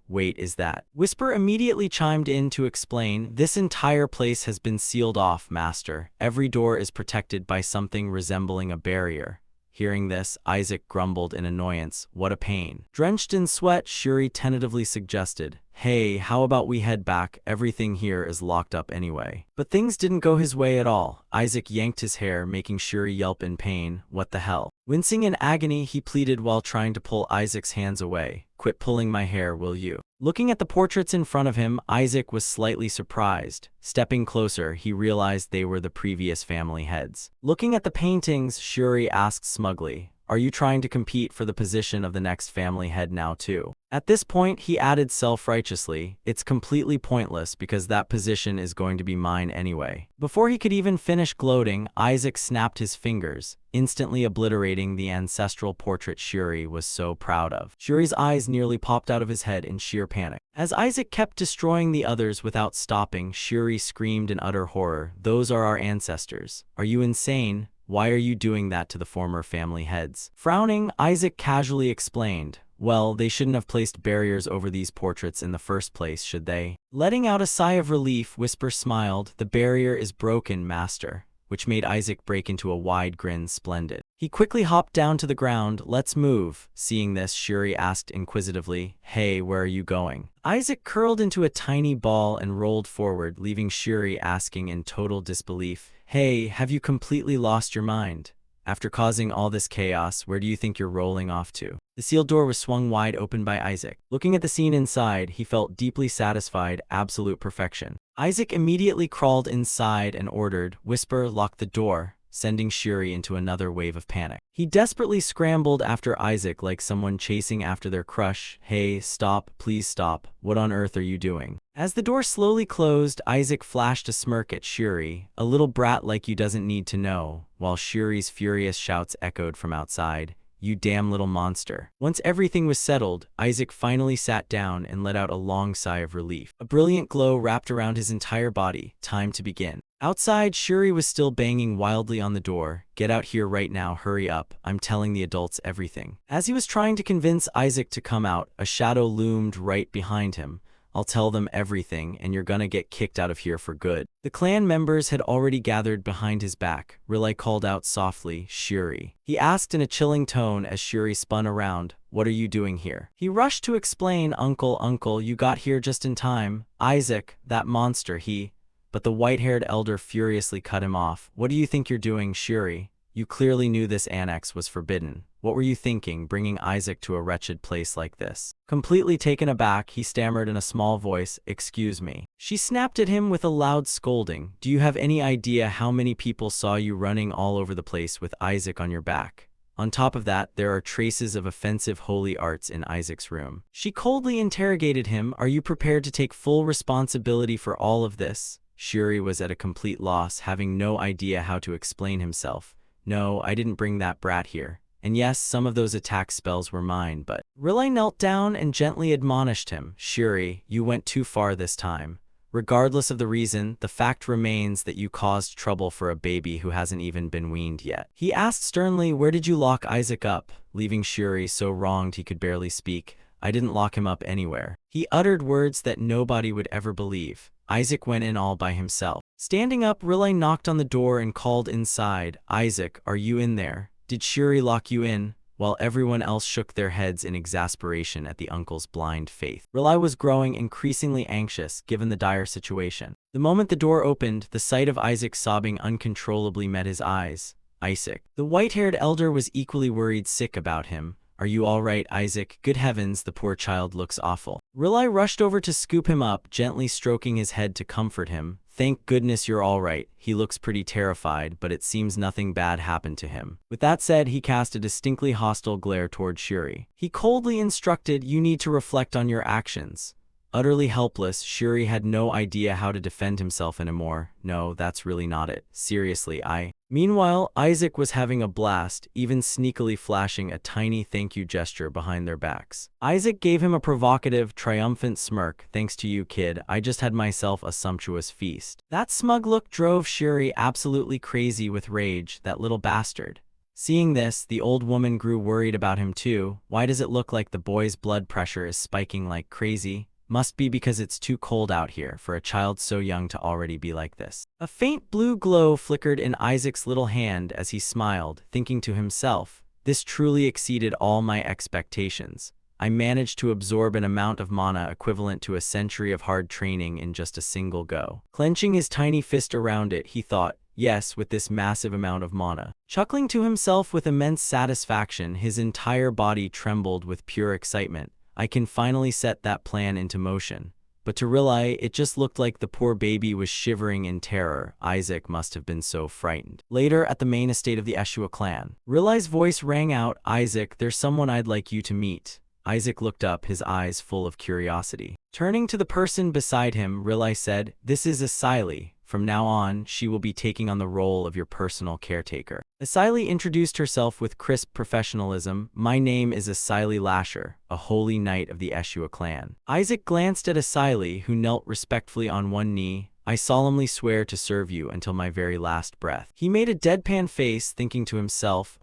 wait, is that? Whisper immediately chimed in to explain, This entire place has been sealed off, master. Every door is protected by something resembling a barrier. Hearing this, Isaac grumbled in annoyance. What a pain. Drenched in sweat, Shuri tentatively suggested, "Hey, how about we head back? Everything here is locked up anyway." But things didn't go his way at all. Isaac yanked his hair, making Shuri yelp in pain. What the hell? Wincing in agony, he pleaded while trying to pull Isaac's hands away. "Quit pulling my hair, will you?" Looking at the portraits in front of him, Isaac was slightly surprised. Stepping closer, he realized they were the previous family heads. Looking at the paintings, Shuri asked smugly, "Are you trying to compete for the position of the next family head now too?" At this point, he added self-righteously, "It's completely pointless because that position is going to be mine anyway." Before he could even finish gloating, Isaac snapped his fingers, instantly obliterating the ancestral portrait Shuri was so proud of. Shuri's eyes nearly popped out of his head in sheer panic. As Isaac kept destroying the others without stopping, Shuri screamed in utter horror, "Those are our ancestors. Are you insane? Why are you doing that to the former family heads?" Frowning, Isaac casually explained, "Well, they shouldn't have placed barriers over these portraits in the first place, should they?" Letting out a sigh of relief, Whisper smiled, "The barrier is broken, master," which made Isaac break into a wide grin. Splendid. He quickly hopped down to the ground. "Let's move." Seeing this, Shuri asked inquisitively, "Hey, where are you going?" Isaac curled into a tiny ball and rolled forward, leaving Shuri asking in total disbelief, "Hey, have you completely lost your mind? After causing all this chaos, where do you think you're rolling off to?" The sealed door was swung wide open by Isaac. Looking at the scene inside, he felt deeply satisfied. Absolute perfection. Isaac immediately crawled inside and ordered, "Whisper, lock the door," sending Shuri into another wave of panic. He desperately scrambled after Isaac like someone chasing after their crush. "Hey, stop, please stop. What on earth are you doing?" As the door slowly closed, Isaac flashed a smirk at Shuri, "A little brat like you doesn't need to know," while Shuri's furious shouts echoed from outside, "You damn little monster." Once everything was settled, Isaac finally sat down and let out a long sigh of relief. A brilliant glow wrapped around his entire body. Time to begin. Outside, Shuri was still banging wildly on the door. "Get out here right now, hurry up. I'm telling the adults everything." As he was trying to convince Isaac to come out, a shadow loomed right behind him. "I'll tell them everything, and you're gonna get kicked out of here for good." The clan members had already gathered behind his back. Riley called out softly, "Shuri." He asked in a chilling tone as Shuri spun around, "What are you doing here?" He rushed to explain, Uncle, you got here just in time. Isaac, that monster, he..." But the white-haired elder furiously cut him off. "What do you think you're doing, Shuri? You clearly knew this annex was forbidden. What were you thinking, bringing Isaac to a wretched place like this?" Completely taken aback, he stammered in a small voice, "Excuse me." She snapped at him with a loud scolding. "Do you have any idea how many people saw you running all over the place with Isaac on your back? On top of that, there are traces of offensive holy arts in Isaac's room." She coldly interrogated him, "Are you prepared to take full responsibility for all of this?" Shuri was at a complete loss, having no idea how to explain himself. "No, I didn't bring that brat here. And yes, some of those attack spells were mine, but..." Riley knelt down and gently admonished him, "Shuri, you went too far this time. Regardless of the reason, the fact remains that you caused trouble for a baby who hasn't even been weaned yet." He asked sternly, "Where did you lock Isaac up?" leaving Shuri so wronged he could barely speak. "I didn't lock him up anywhere." He uttered words that nobody would ever believe. Isaac went in all by himself. Standing up, Riley knocked on the door and called inside, "Isaac, are you in there? Did Shuri lock you in?" While everyone else shook their heads in exasperation at the uncle's blind faith. Riley was growing increasingly anxious, given the dire situation. The moment the door opened, the sight of Isaac sobbing uncontrollably met his eyes. Isaac. The white-haired elder was equally worried sick about him. "Are you all right, Isaac? Good heavens, the poor child looks awful." Riley rushed over to scoop him up, gently stroking his head to comfort him. "Thank goodness you're all right. He looks pretty terrified, but it seems nothing bad happened to him." With that said, he cast a distinctly hostile glare toward Shuri. He coldly instructed, "You need to reflect on your actions." Utterly helpless, Shuri had no idea how to defend himself anymore. "No, that's really not it. Seriously, I..." Meanwhile, Isaac was having a blast, even sneakily flashing a tiny thank you gesture behind their backs. Isaac gave him a provocative, triumphant smirk. "Thanks to you, kid, I just had myself a sumptuous feast." That smug look drove Shuri absolutely crazy with rage, that little bastard. Seeing this, the old woman grew worried about him too. "Why does it look like the boy's blood pressure is spiking like crazy? Must be because it's too cold out here for a child so young to already be like this." A faint blue glow flickered in Isaac's little hand as he smiled, thinking to himself, This truly exceeded all my expectations. I managed to absorb an amount of mana equivalent to a century of hard training in just a single go. Clenching his tiny fist around it, he thought, yes, with this massive amount of mana. Chuckling to himself with immense satisfaction, his entire body trembled with pure excitement. I can finally set that plan into motion. But to Rilai, it just looked like the poor baby was shivering in terror. Isaac must have been so frightened. Later, at the main estate of the Eshua clan, Rilai's voice rang out, "Isaac, there's someone I'd like you to meet." Isaac looked up, his eyes full of curiosity. Turning to the person beside him, Rilai said, "This is Asili. From now on, she will be taking on the role of your personal caretaker." Asili introduced herself with crisp professionalism. "My name is Asili Lasher, a holy knight of the Eshua clan." Isaac glanced at Asili, who knelt respectfully on one knee. "I solemnly swear to serve you until my very last breath." He made a deadpan face, thinking to himself,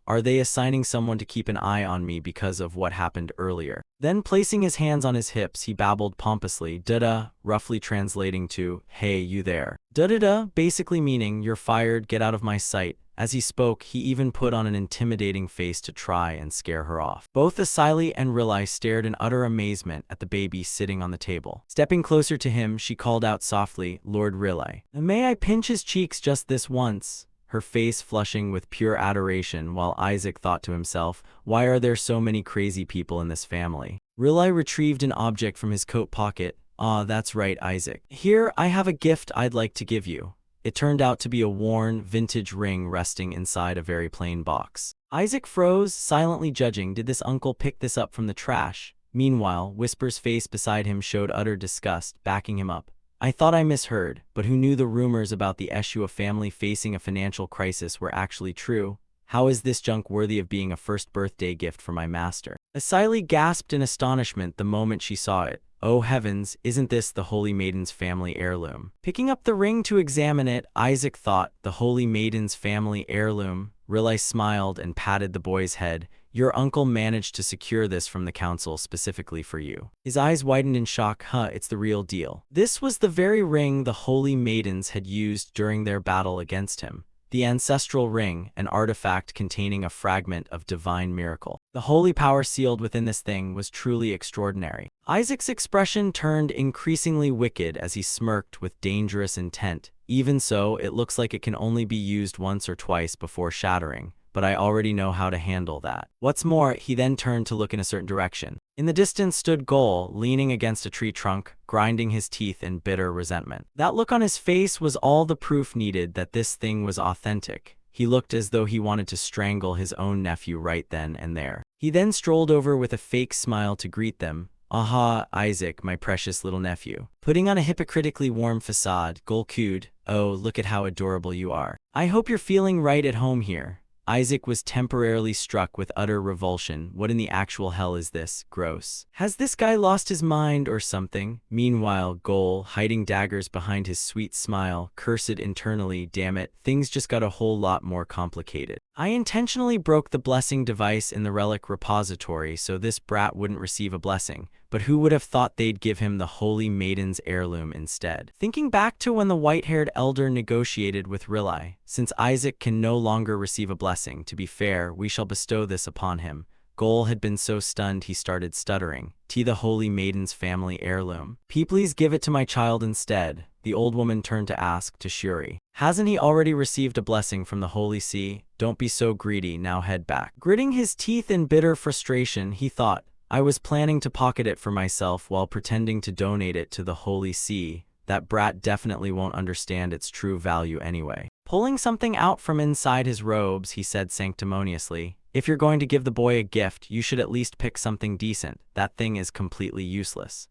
are they assigning someone to keep an eye on me because of what happened earlier? Then placing his hands on his hips, he babbled pompously, "Da-da," roughly translating to, "Hey, you there." Da-da-da, basically meaning, "You're fired, get out of my sight." As he spoke, he even put on an intimidating face to try and scare her off. Both Asili and Rilai stared in utter amazement at the baby sitting on the table. Stepping closer to him, she called out softly, "Lord Rilai, may I pinch his cheeks just this once?" Her face flushing with pure adoration, while Isaac thought to himself, why are there so many crazy people in this family? Rilai retrieved an object from his coat pocket. "Ah, that's right, Isaac. Here, I have a gift I'd like to give you." It turned out to be a worn, vintage ring resting inside a very plain box. Isaac froze, silently judging, did this uncle pick this up from the trash? Meanwhile, Whisper's face beside him showed utter disgust, backing him up. "I thought I misheard, but who knew the rumors about the Eshua family facing a financial crisis were actually true? How is this junk worthy of being a first birthday gift for my master?" Asili gasped in astonishment the moment she saw it. "Oh heavens, isn't this the Holy Maiden's family heirloom?" Picking up the ring to examine it, Isaac thought, "The Holy Maiden's family heirloom?" Rilai smiled and patted the boy's head. "Your uncle managed to secure this from the council specifically for you." His eyes widened in shock. It's the real deal." This was the very ring the Holy Maidens had used during their battle against him. The ancestral ring, an artifact containing a fragment of divine miracle. The holy power sealed within this thing was truly extraordinary. Isaac's expression turned increasingly wicked as he smirked with dangerous intent. "Even so, it looks like it can only be used once or twice before shattering, but I already know how to handle that. What's more," he then turned to look in a certain direction. In the distance stood Gol, leaning against a tree trunk, grinding his teeth in bitter resentment. That look on his face was all the proof needed that this thing was authentic. He looked as though he wanted to strangle his own nephew right then and there. He then strolled over with a fake smile to greet them. "Aha, Isaac, my precious little nephew." Putting on a hypocritically warm facade, Gol cooed, "Oh, look at how adorable you are. I hope you're feeling right at home here." Isaac was temporarily struck with utter revulsion. What in the actual hell is this? Gross. Has this guy lost his mind or something? Meanwhile, Gol, hiding daggers behind his sweet smile, cursed internally, "Damn it, things just got a whole lot more complicated. I intentionally broke the blessing device in the relic repository so this brat wouldn't receive a blessing, but who would have thought they'd give him the Holy Maiden's heirloom instead?" Thinking back to when the white-haired elder negotiated with Rilai, "Since Isaac can no longer receive a blessing, to be fair, we shall bestow this upon him." Gol had been so stunned he started stuttering. "The Holy Maiden's family heirloom? Please give it to my child instead." The old woman turned to ask to Shuri, "Hasn't he already received a blessing from the Holy See? Don't be so greedy, now head back." Gritting his teeth in bitter frustration, he thought, "I was planning to pocket it for myself while pretending to donate it to the Holy See. That brat definitely won't understand its true value anyway." Pulling something out from inside his robes, he said sanctimoniously, "If you're going to give the boy a gift, you should at least pick something decent. That thing is completely useless."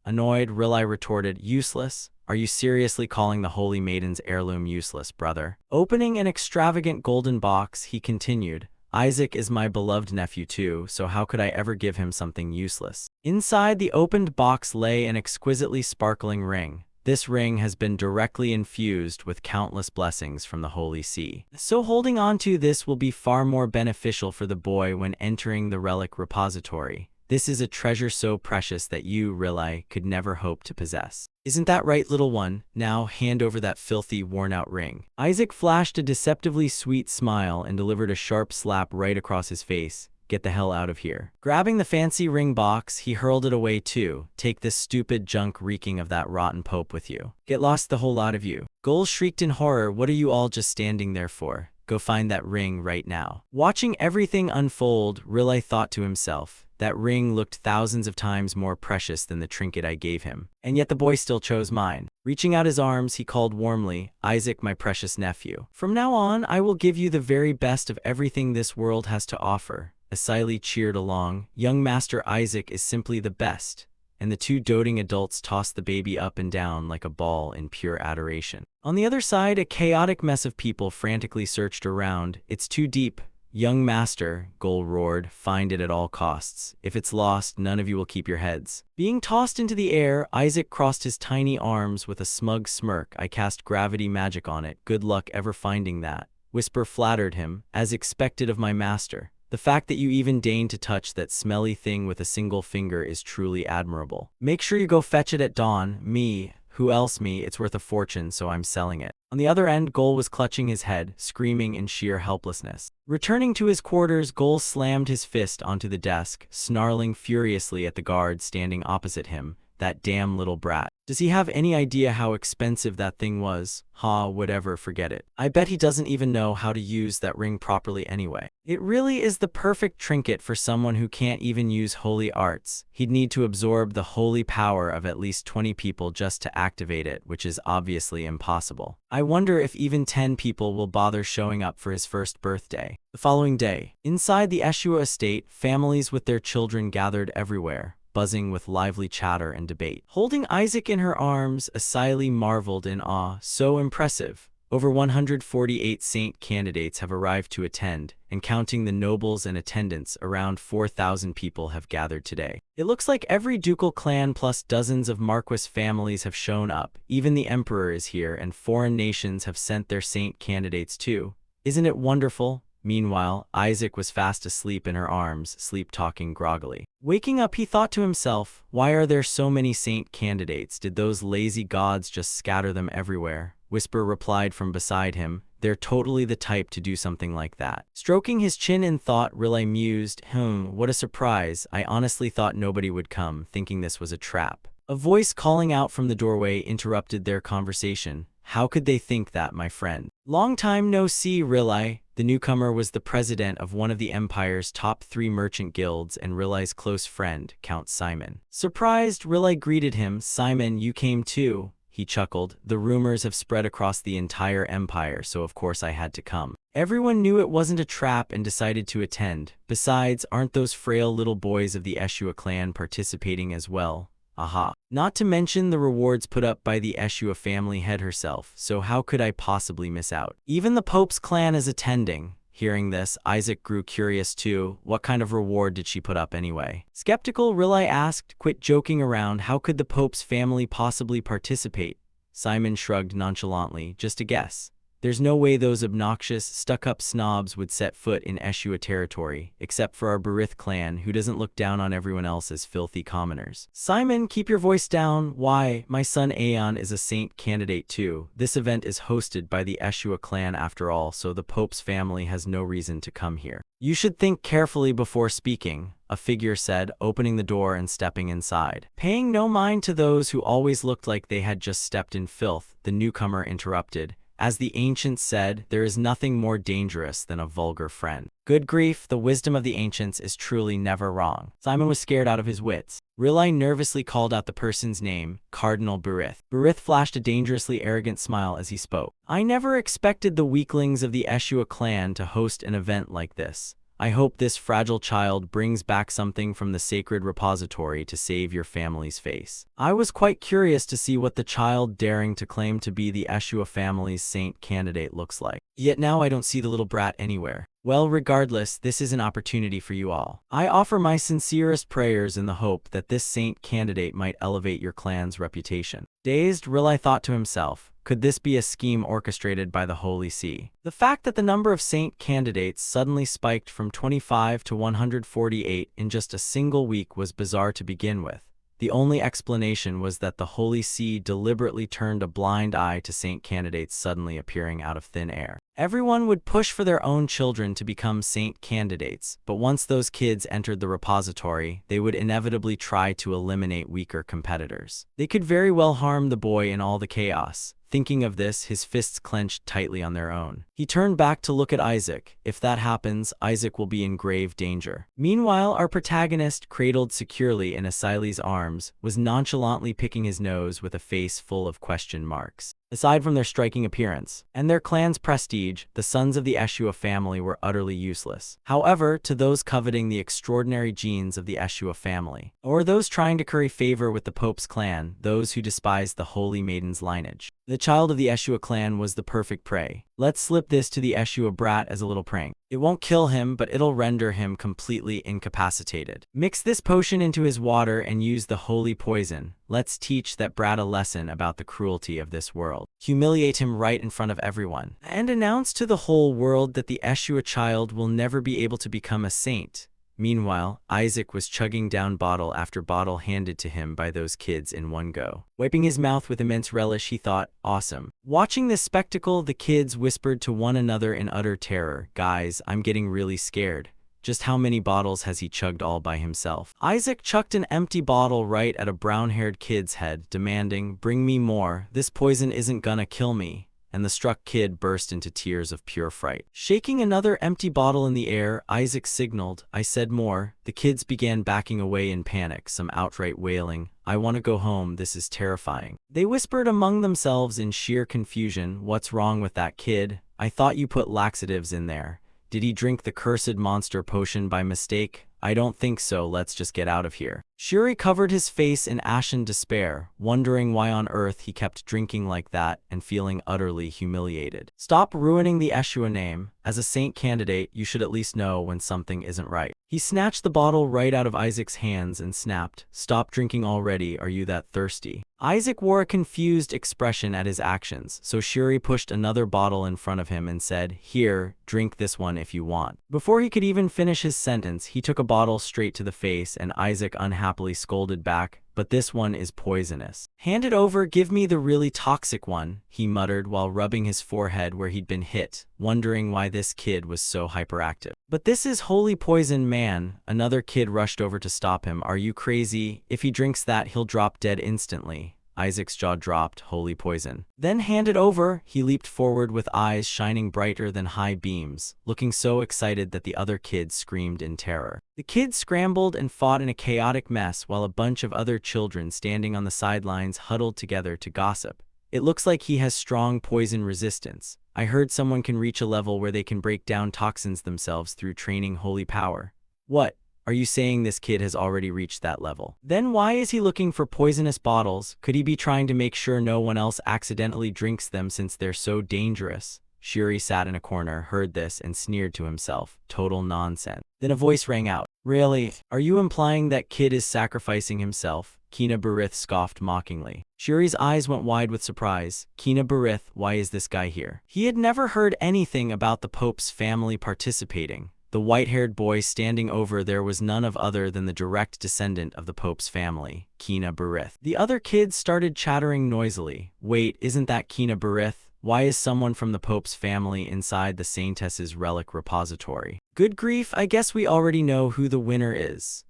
Annoyed, Rilai retorted, "Useless? Are you seriously calling the Holy Maiden's heirloom useless, brother?" Opening an extravagant golden box, he continued, "Isaac is my beloved nephew too, so how could I ever give him something useless?" Inside the opened box lay an exquisitely sparkling ring. This ring has been directly infused with countless blessings from the Holy See. So holding on to this will be far more beneficial for the boy when entering the relic repository. This is a treasure so precious that you, Riley, could never hope to possess. Isn't that right, little one? Now hand over that filthy, worn-out ring. Isaac flashed a deceptively sweet smile and delivered a sharp slap right across his face. Get the hell out of here. Grabbing the fancy ring box, he hurled it away too. Take this stupid junk reeking of that rotten Pope with you. Get lost, the whole lot of you. Goal shrieked in horror. What are you all just standing there for? Go find that ring right now. Watching everything unfold, Riley thought to himself, that ring looked thousands of times more precious than the trinket I gave him. And yet the boy still chose mine. Reaching out his arms, he called warmly, Isaac, my precious nephew. From now on, I will give you the very best of everything this world has to offer. Asili cheered along. Young Master Isaac is simply the best. And the two doting adults tossed the baby up and down like a ball in pure adoration. On the other side, a chaotic mess of people frantically searched around. It's too deep. Young Master, Goal roared, find it at all costs. If it's lost, none of you will keep your heads. Being tossed into the air, Isaac crossed his tiny arms with a smug smirk. I cast gravity magic on it. Good luck ever finding that. Whisper flattered him, as expected of my master. The fact that you even deigned to touch that smelly thing with a single finger is truly admirable. Make sure you go fetch it at dawn. Me. Who else me? It's worth a fortune, so I'm selling it. On the other end, Goal was clutching his head, screaming in sheer helplessness. Returning to his quarters, Goal slammed his fist onto the desk, snarling furiously at the guard standing opposite him. That damn little brat. Does he have any idea how expensive that thing was? Whatever, forget it. I bet he doesn't even know how to use that ring properly anyway. It really is the perfect trinket for someone who can't even use holy arts. He'd need to absorb the holy power of at least 20 people just to activate it, which is obviously impossible. I wonder if even 10 people will bother showing up for his first birthday. The following day, inside the Eshua estate, families with their children gathered everywhere, buzzing with lively chatter and debate. Holding Isaac in her arms, Asili marveled in awe. So impressive. Over 148 saint candidates have arrived to attend, and counting the nobles and attendants, around 4,000 people have gathered today. It looks like every ducal clan plus dozens of Marquis families have shown up. Even the emperor is here, and foreign nations have sent their saint candidates too. Isn't it wonderful? Meanwhile, Isaac was fast asleep in her arms, sleep-talking groggily. Waking up, he thought to himself, why are there so many saint candidates? Did those lazy gods just scatter them everywhere? Whisper replied from beside him, they're totally the type to do something like that. Stroking his chin in thought, Riley mused, what a surprise. I honestly thought nobody would come, thinking this was a trap. A voice calling out from the doorway interrupted their conversation. How could they think that, my friend? Long time no see, Riley. The newcomer was the president of one of the empire's top 3 merchant guilds and Riley's close friend, Count Simon. Surprised, Riley greeted him. Simon, you came too? He chuckled. The rumors have spread across the entire empire, so of course I had to come. Everyone knew it wasn't a trap and decided to attend. Besides, aren't those frail little boys of the Eshua clan participating as well? Aha. Not to mention the rewards put up by the Eshua family head herself, so how could I possibly miss out? Even the Pope's clan is attending. Hearing this, Isaac grew curious too. What kind of reward did she put up anyway? Skeptical, Riley asked, quit joking around. How could the Pope's family possibly participate? Simon shrugged nonchalantly. Just a guess. There's no way those obnoxious, stuck-up snobs would set foot in Eshua territory, except for our Berith clan, who doesn't look down on everyone else as filthy commoners. Simon, keep your voice down. Why, my son Aeon is a saint candidate too. This event is hosted by the Eshua clan after all, so the Pope's family has no reason to come here. You should think carefully before speaking, a figure said, opening the door and stepping inside. Paying no mind to those who always looked like they had just stepped in filth, the newcomer interrupted. As the ancients said, there is nothing more dangerous than a vulgar friend. Good grief, the wisdom of the ancients is truly never wrong. Simon was scared out of his wits. Riley nervously called out the person's name, Cardinal Berith. Berith flashed a dangerously arrogant smile as he spoke. I never expected the weaklings of the Eshua clan to host an event like this. I hope this fragile child brings back something from the sacred repository to save your family's face. I was quite curious to see what the child daring to claim to be the Eshua family's saint candidate looks like. Yet now I don't see the little brat anywhere. Well, regardless, this is an opportunity for you all. I offer my sincerest prayers in the hope that this saint candidate might elevate your clan's reputation. Dazed, Rilai thought to himself, could this be a scheme orchestrated by the Holy See? The fact that the number of saint candidates suddenly spiked from 25 to 148 in just a single week was bizarre to begin with. The only explanation was that the Holy See deliberately turned a blind eye to saint candidates suddenly appearing out of thin air. Everyone would push for their own children to become saint candidates, but once those kids entered the repository, they would inevitably try to eliminate weaker competitors. They could very well harm the boy in all the chaos. Thinking of this, his fists clenched tightly on their own. He turned back to look at Isaac. If that happens, Isaac will be in grave danger. Meanwhile, our protagonist, cradled securely in Asili's arms, was nonchalantly picking his nose with a face full of question marks. Aside from their striking appearance and their clan's prestige, the sons of the Eshua family were utterly useless. However, to those coveting the extraordinary genes of the Eshua family, or those trying to curry favor with the Pope's clan, those who despised the Holy Maiden's lineage, the child of the Eshua clan was the perfect prey. Let's slip this to the Eshua brat as a little prank. It won't kill him, but it'll render him completely incapacitated. Mix this potion into his water and use the holy poison. Let's teach that brat a lesson about the cruelty of this world. Humiliate him right in front of everyone, and announce to the whole world that the Eshua child will never be able to become a saint. Meanwhile, Isaac was chugging down bottle after bottle handed to him by those kids in one go. Wiping his mouth with immense relish, he thought, awesome. Watching this spectacle, the kids whispered to one another in utter terror, guys, I'm getting really scared. Just how many bottles has he chugged all by himself? Isaac chucked an empty bottle right at a brown-haired kid's head, demanding, bring me more, this poison isn't gonna kill me. And the struck kid burst into tears of pure fright. Shaking another empty bottle in the air, Isaac signaled, I said more. The kids began backing away in panic, some outright wailing, I want to go home, this is terrifying. They whispered among themselves in sheer confusion, what's wrong with that kid? I thought you put laxatives in there. Did he drink the cursed monster potion by mistake? I don't think so, let's just get out of here. Shuri covered his face in ashen despair, wondering why on earth he kept drinking like that and feeling utterly humiliated. Stop ruining the Eshua name. As a saint candidate, you should at least know when something isn't right. He snatched the bottle right out of Isaac's hands and snapped, stop drinking already, are you that thirsty? Isaac wore a confused expression at his actions, so Shuri pushed another bottle in front of him and said, here, drink this one if you want. Before he could even finish his sentence, he took a bottle straight to the face and Isaac unhappily scolded back, but this one is poisonous. Hand it over, give me the really toxic one, he muttered while rubbing his forehead where he'd been hit, wondering why this kid was so hyperactive. But this is holy poison, man. Another kid rushed over to stop him. Are you crazy? If he drinks that, he'll drop dead instantly. Isaac's jaw dropped, holy poison. Then hand it over, he leaped forward with eyes shining brighter than high beams, looking so excited that the other kids screamed in terror. The kids scrambled and fought in a chaotic mess while a bunch of other children standing on the sidelines huddled together to gossip. It looks like he has strong poison resistance. I heard someone can reach a level where they can break down toxins themselves through training holy power. What? Are you saying this kid has already reached that level? Then why is he looking for poisonous bottles? Could he be trying to make sure no one else accidentally drinks them since they're so dangerous? Shuri sat in a corner, heard this, and sneered to himself. Total nonsense. Then a voice rang out. Really? Are you implying that kid is sacrificing himself? Kina Barith scoffed mockingly. Shuri's eyes went wide with surprise. Kina Barith, why is this guy here? He had never heard anything about the Pope's family participating. The white-haired boy standing over there was none other than the direct descendant of the Pope's family, Kina Barith. The other kids started chattering noisily. Wait, isn't that Kina Barith? Why is someone from the Pope's family inside the Saintess's relic repository? Good grief, I guess we already know who the winner is.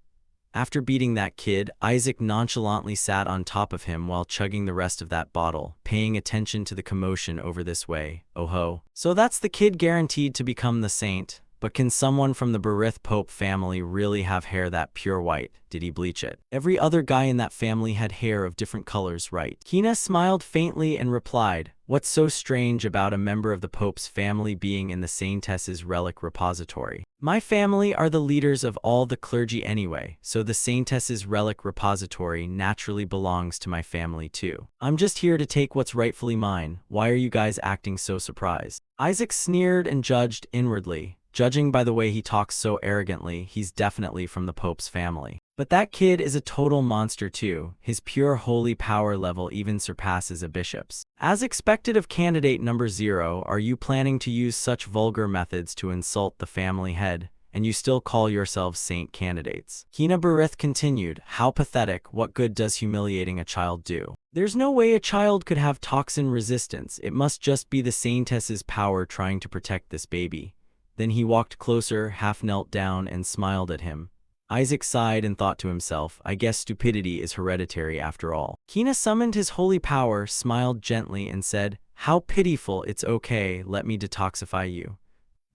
After beating that kid, Isaac nonchalantly sat on top of him while chugging the rest of that bottle, paying attention to the commotion over this way. Oh ho. So that's the kid guaranteed to become the saint. But can someone from the Barith Pope family really have hair that pure white? Did he bleach it? Every other guy in that family had hair of different colors, right? Kina smiled faintly and replied, what's so strange about a member of the Pope's family being in the Saintess's relic repository? My family are the leaders of all the clergy anyway, so the Saintess's relic repository naturally belongs to my family too. I'm just here to take what's rightfully mine. Why are you guys acting so surprised? Isaac sneered and judged inwardly. Judging by the way he talks so arrogantly, he's definitely from the Pope's family. But that kid is a total monster too. His pure holy power level even surpasses a bishop's. As expected of candidate number 0, are you planning to use such vulgar methods to insult the family head? And you still call yourselves saint candidates? Kina Barith continued, how pathetic, what good does humiliating a child do? There's no way a child could have toxin resistance, it must just be the saintess's power trying to protect this baby. Then he walked closer, half knelt down, and smiled at him. Isaac sighed and thought to himself, I guess stupidity is hereditary after all. Kina summoned his holy power, smiled gently, and said, how pitiful, it's okay, let me detoxify you.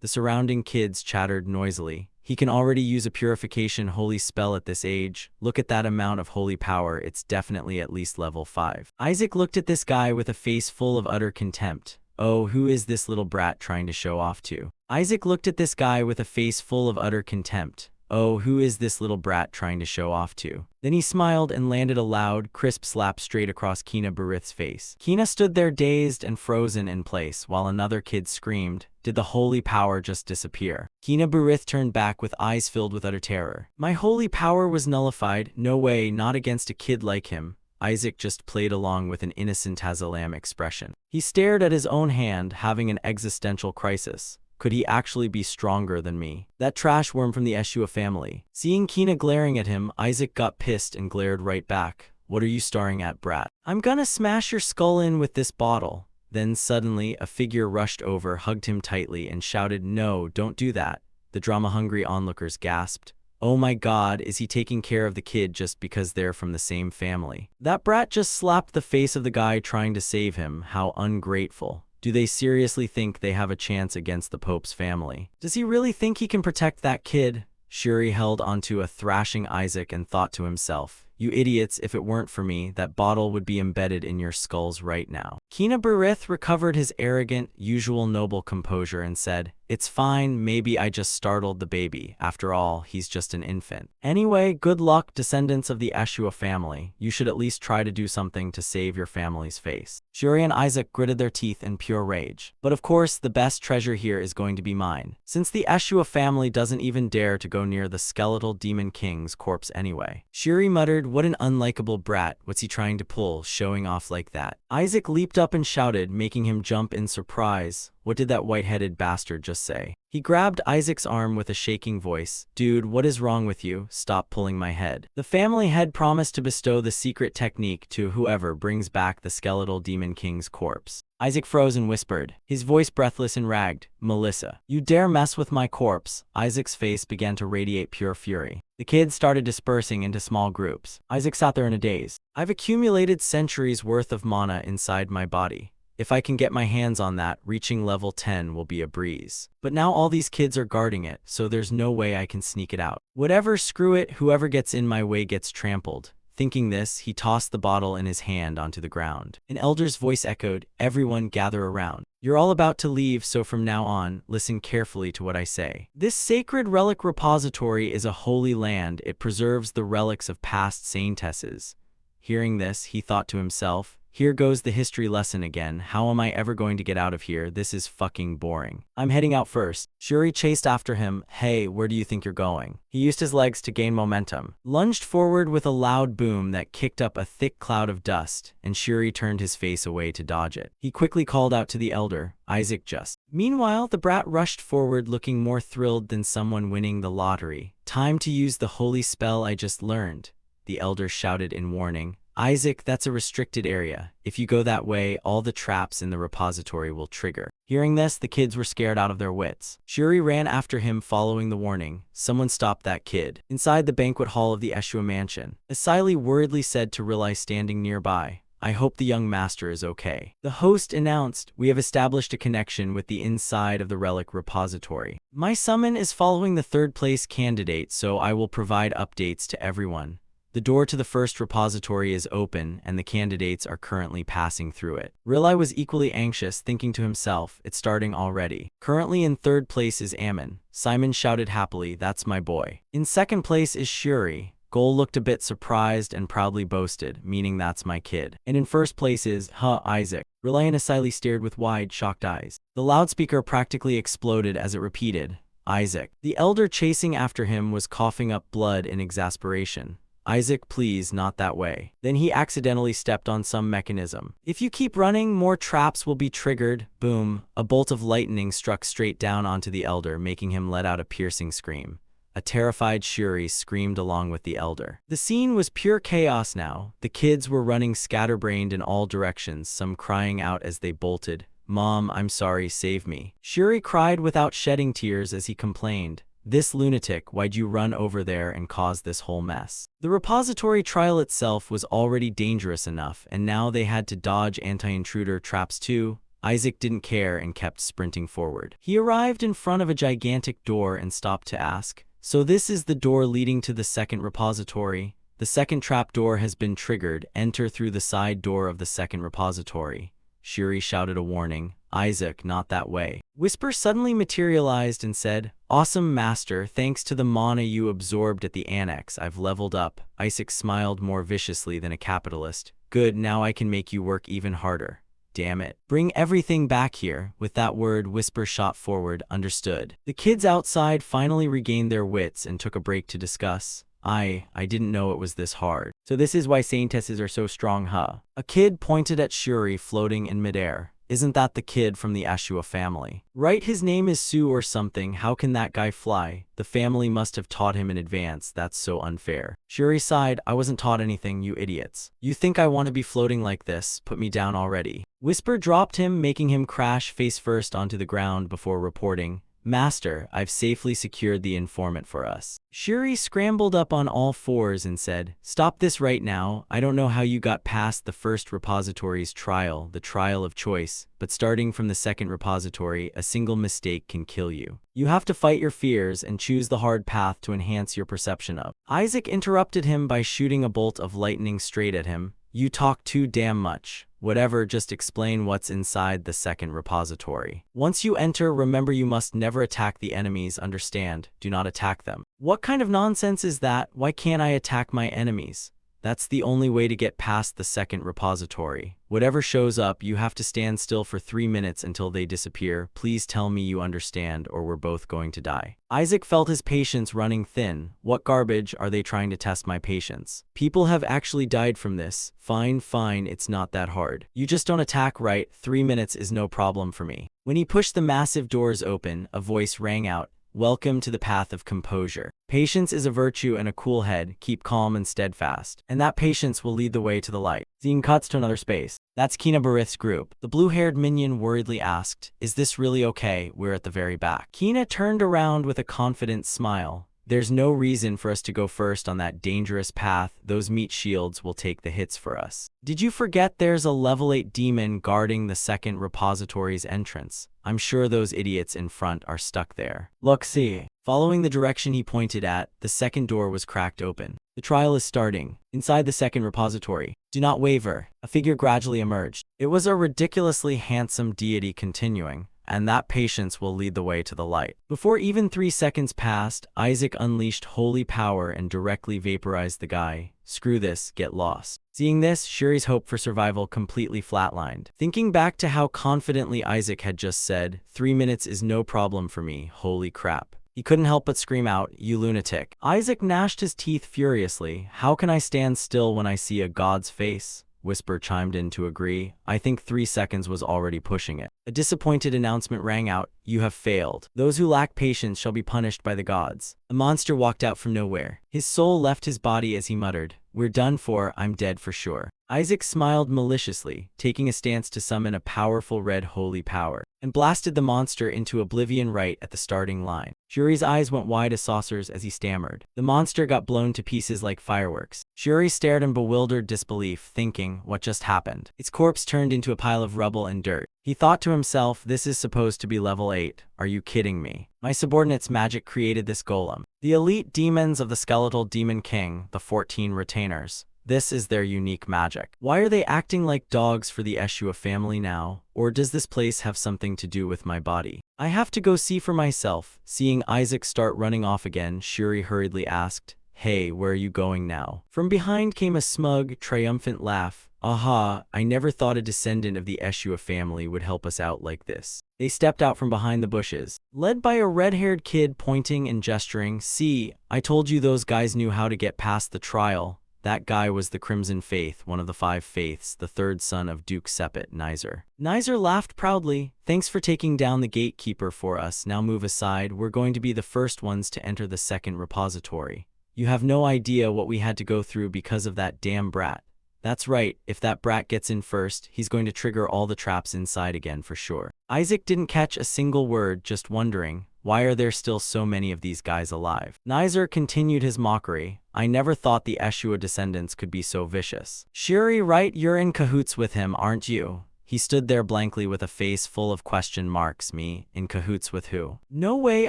The surrounding kids chattered noisily. He can already use a purification holy spell at this age. Look at that amount of holy power, it's definitely at least level 5. Isaac looked at this guy with a face full of utter contempt. Oh, who is this little brat trying to show off to? Isaac looked at this guy with a face full of utter contempt. Oh, who is this little brat trying to show off to? Then he smiled and landed a loud, crisp slap straight across Kina Barith's face. Kina stood there dazed and frozen in place while another kid screamed, did the holy power just disappear? Kina Barith turned back with eyes filled with utter terror. My holy power was nullified, no way, not against a kid like him. Isaac just played along with an innocent as a lamb expression. He stared at his own hand, having an existential crisis. Could he actually be stronger than me? That trash worm from the Eshua family. Seeing Kina glaring at him, Isaac got pissed and glared right back. What are you staring at, brat? I'm gonna smash your skull in with this bottle. Then suddenly, a figure rushed over, hugged him tightly, and shouted, no, don't do that. The drama-hungry onlookers gasped. Oh my god, is he taking care of the kid just because they're from the same family? That brat just slapped the face of the guy trying to save him. How ungrateful. Do they seriously think they have a chance against the Pope's family? Does he really think he can protect that kid? Shuri held onto a thrashing Isaac and thought to himself, you idiots, if it weren't for me, that bottle would be embedded in your skulls right now. Kina Barith recovered his arrogant, usual noble composure and said, it's fine, maybe I just startled the baby. After all, he's just an infant. Anyway, good luck, descendants of the Eshua family. You should at least try to do something to save your family's face. Shuri and Isaac gritted their teeth in pure rage. But of course, the best treasure here is going to be mine, since the Eshua family doesn't even dare to go near the skeletal demon king's corpse anyway. Shuri muttered, what an unlikable brat, what's he trying to pull, showing off like that? Isaac leaped up and shouted, making him jump in surprise. What did that white-headed bastard just say? He grabbed Isaac's arm with a shaking voice. Dude, what is wrong with you? Stop pulling my head. The family head promised to bestow the secret technique to whoever brings back the skeletal demon king's corpse. Isaac froze and whispered, his voice breathless and ragged, Melissa, you dare mess with my corpse? Isaac's face began to radiate pure fury. The kids started dispersing into small groups. Isaac sat there in a daze. I've accumulated centuries worth of mana inside my body. If I can get my hands on that, reaching level 10 will be a breeze. But now all these kids are guarding it, so there's no way I can sneak it out. Whatever, screw it, whoever gets in my way gets trampled. Thinking this, he tossed the bottle in his hand onto the ground. An elder's voice echoed, everyone gather around. You're all about to leave, so from now on, listen carefully to what I say. This sacred relic repository is a holy land. It preserves the relics of past saintesses. Hearing this, he thought to himself, here goes the history lesson again. How am I ever going to get out of here? This is fucking boring. I'm heading out first. Shuri chased after him. Hey, where do you think you're going? He used his legs to gain momentum, lunged forward with a loud boom that kicked up a thick cloud of dust, and Shuri turned his face away to dodge it. He quickly called out to the elder, Isaac just. Meanwhile, the brat rushed forward looking more thrilled than someone winning the lottery. Time to use the holy spell I just learned, the elder shouted in warning. Isaac, that's a restricted area. If you go that way, all the traps in the repository will trigger. Hearing this, the kids were scared out of their wits. Shuri ran after him following the warning. Someone stopped that kid. Inside the banquet hall of the Eshua mansion, Asili worriedly said to Rilai standing nearby, I hope the young master is okay. The host announced, we have established a connection with the inside of the relic repository. My summon is following the third place candidate, so I will provide updates to everyone. The door to the first repository is open, and the candidates are currently passing through it. Rilai was equally anxious, thinking to himself, it's starting already. Currently in third place is Ammon. Simon shouted happily, that's my boy. In second place is Shuri. Gol looked a bit surprised and proudly boasted, meaning that's my kid. And in first place is, Isaac. Rilai and Asili stared with wide, shocked eyes. The loudspeaker practically exploded as it repeated, Isaac. The elder chasing after him was coughing up blood in exasperation. Isaac, please, not that way. Then he accidentally stepped on some mechanism. If you keep running, more traps will be triggered. Boom. A bolt of lightning struck straight down onto the elder, making him let out a piercing scream. A terrified Shuri screamed along with the elder. The scene was pure chaos now. The kids were running scatterbrained in all directions, some crying out as they bolted. Mom, I'm sorry, save me. Shuri cried without shedding tears as he complained. This lunatic, why'd you run over there and cause this whole mess? The repository trial itself was already dangerous enough, and now they had to dodge anti-intruder traps too. Isaac didn't care and kept sprinting forward. He arrived in front of a gigantic door and stopped to ask, "So this is the door leading to the second repository? The second trap door has been triggered. Enter through the side door of the second repository." Shuri shouted a warning. Isaac, not that way. Whisper suddenly materialized and said, "Awesome, Master. Thanks to the mana you absorbed at the annex, I've leveled up." Isaac smiled more viciously than a capitalist. "Good, now I can make you work even harder. Damn it. Bring everything back here." With that word, Whisper shot forward. Understood. The kids outside finally regained their wits and took a break to discuss. I didn't know it was this hard. So this is why scientists are so strong, huh? A kid pointed at Shuri floating in midair. Isn't that the kid from the Ashua family? Right, his name is Sue or something. How can that guy fly? The family must have taught him in advance. That's so unfair. Shuri sighed. I wasn't taught anything, you idiots. You think I want to be floating like this? Put me down already. Whisper dropped him, making him crash face first onto the ground before reporting, "Master, I've safely secured the informant for us." Shuri scrambled up on all fours and said, "Stop this right now. I don't know how you got past the first repository's trial, the trial of choice, but starting from the second repository, a single mistake can kill you. You have to fight your fears and choose the hard path to enhance your perception of." Isaac interrupted him by shooting a bolt of lightning straight at him. "You talk too damn much. Whatever, just explain what's inside the second repository. Once you enter, remember you must never attack the enemies, understand? Do not attack them." What kind of nonsense is that? Why can't I attack my enemies? That's the only way to get past the second repository. Whatever shows up, you have to stand still for 3 minutes until they disappear. Please tell me you understand, or we're both going to die. Isaac felt his patience running thin. What garbage, are they trying to test my patience? People have actually died from this. Fine, it's not that hard. You just don't attack, right? 3 minutes is no problem for me. When he pushed the massive doors open, a voice rang out. Welcome to the path of composure. Patience is a virtue and a cool head. Keep calm and steadfast. And that patience will lead the way to the light. Zine cuts to another space. That's Kina Barith's group. The blue-haired minion worriedly asked, "Is this really okay? We're at the very back." Kina turned around with a confident smile. "There's no reason for us to go first on that dangerous path. Those meat shields will take the hits for us. Did you forget there's a level 8 demon guarding the second repository's entrance? I'm sure those idiots in front are stuck there. Look, see." Following the direction he pointed at, the second door was cracked open. "The trial is starting. Inside the second repository. Do not waver." A figure gradually emerged. It was a ridiculously handsome deity continuing, "And that patience will lead the way to the light." Before even 3 seconds passed, Isaac unleashed holy power and directly vaporized the guy. "Screw this, get lost." Seeing this, Shuri's hope for survival completely flatlined. Thinking back to how confidently Isaac had just said, 3 minutes is no problem for me, holy crap. He couldn't help but scream out, "You lunatic." Isaac gnashed his teeth furiously. "How can I stand still when I see a god's face?" Whisper chimed in to agree. "I think 3 seconds was already pushing it." A disappointed announcement rang out. "You have failed. Those who lack patience shall be punished by the gods." A monster walked out from nowhere. His soul left his body as he muttered, "We're done for, I'm dead for sure." Isaac smiled maliciously, taking a stance to summon a powerful red holy power, and blasted the monster into oblivion right at the starting line. Shuri's eyes went wide as saucers as he stammered. The monster got blown to pieces like fireworks. Shuri stared in bewildered disbelief, thinking, what just happened? Its corpse turned into a pile of rubble and dirt. He thought to himself, this is supposed to be level 8. Are you kidding me? My subordinate's magic created this golem. The elite demons of the skeletal demon king, the 14 retainers. This is their unique magic. Why are they acting like dogs for the Eshua family now? Or does this place have something to do with my body? I have to go see for myself. Seeing Isaac start running off again, Shuri hurriedly asked, "Hey, where are you going now?" From behind came a smug, triumphant laugh. Aha, I never thought a descendant of the Eshua family would help us out like this. They stepped out from behind the bushes, led by a red-haired kid pointing and gesturing. See, I told you those guys knew how to get past the trial. That guy was the Crimson Faith, one of the 5 faiths, the third son of Duke Sepet, Nizer. Nizer laughed proudly. Thanks for taking down the gatekeeper for us. Now move aside. We're going to be the first ones to enter the second repository. You have no idea what we had to go through because of that damn brat. That's right, if that brat gets in first, he's going to trigger all the traps inside again for sure. Isaac didn't catch a single word, just wondering, why are there still so many of these guys alive? Nizer continued his mockery. I never thought the Eshua descendants could be so vicious. Shuri, right, you're in cahoots with him, aren't you? He stood there blankly with a face full of question marks. Me? In cahoots with who? No way,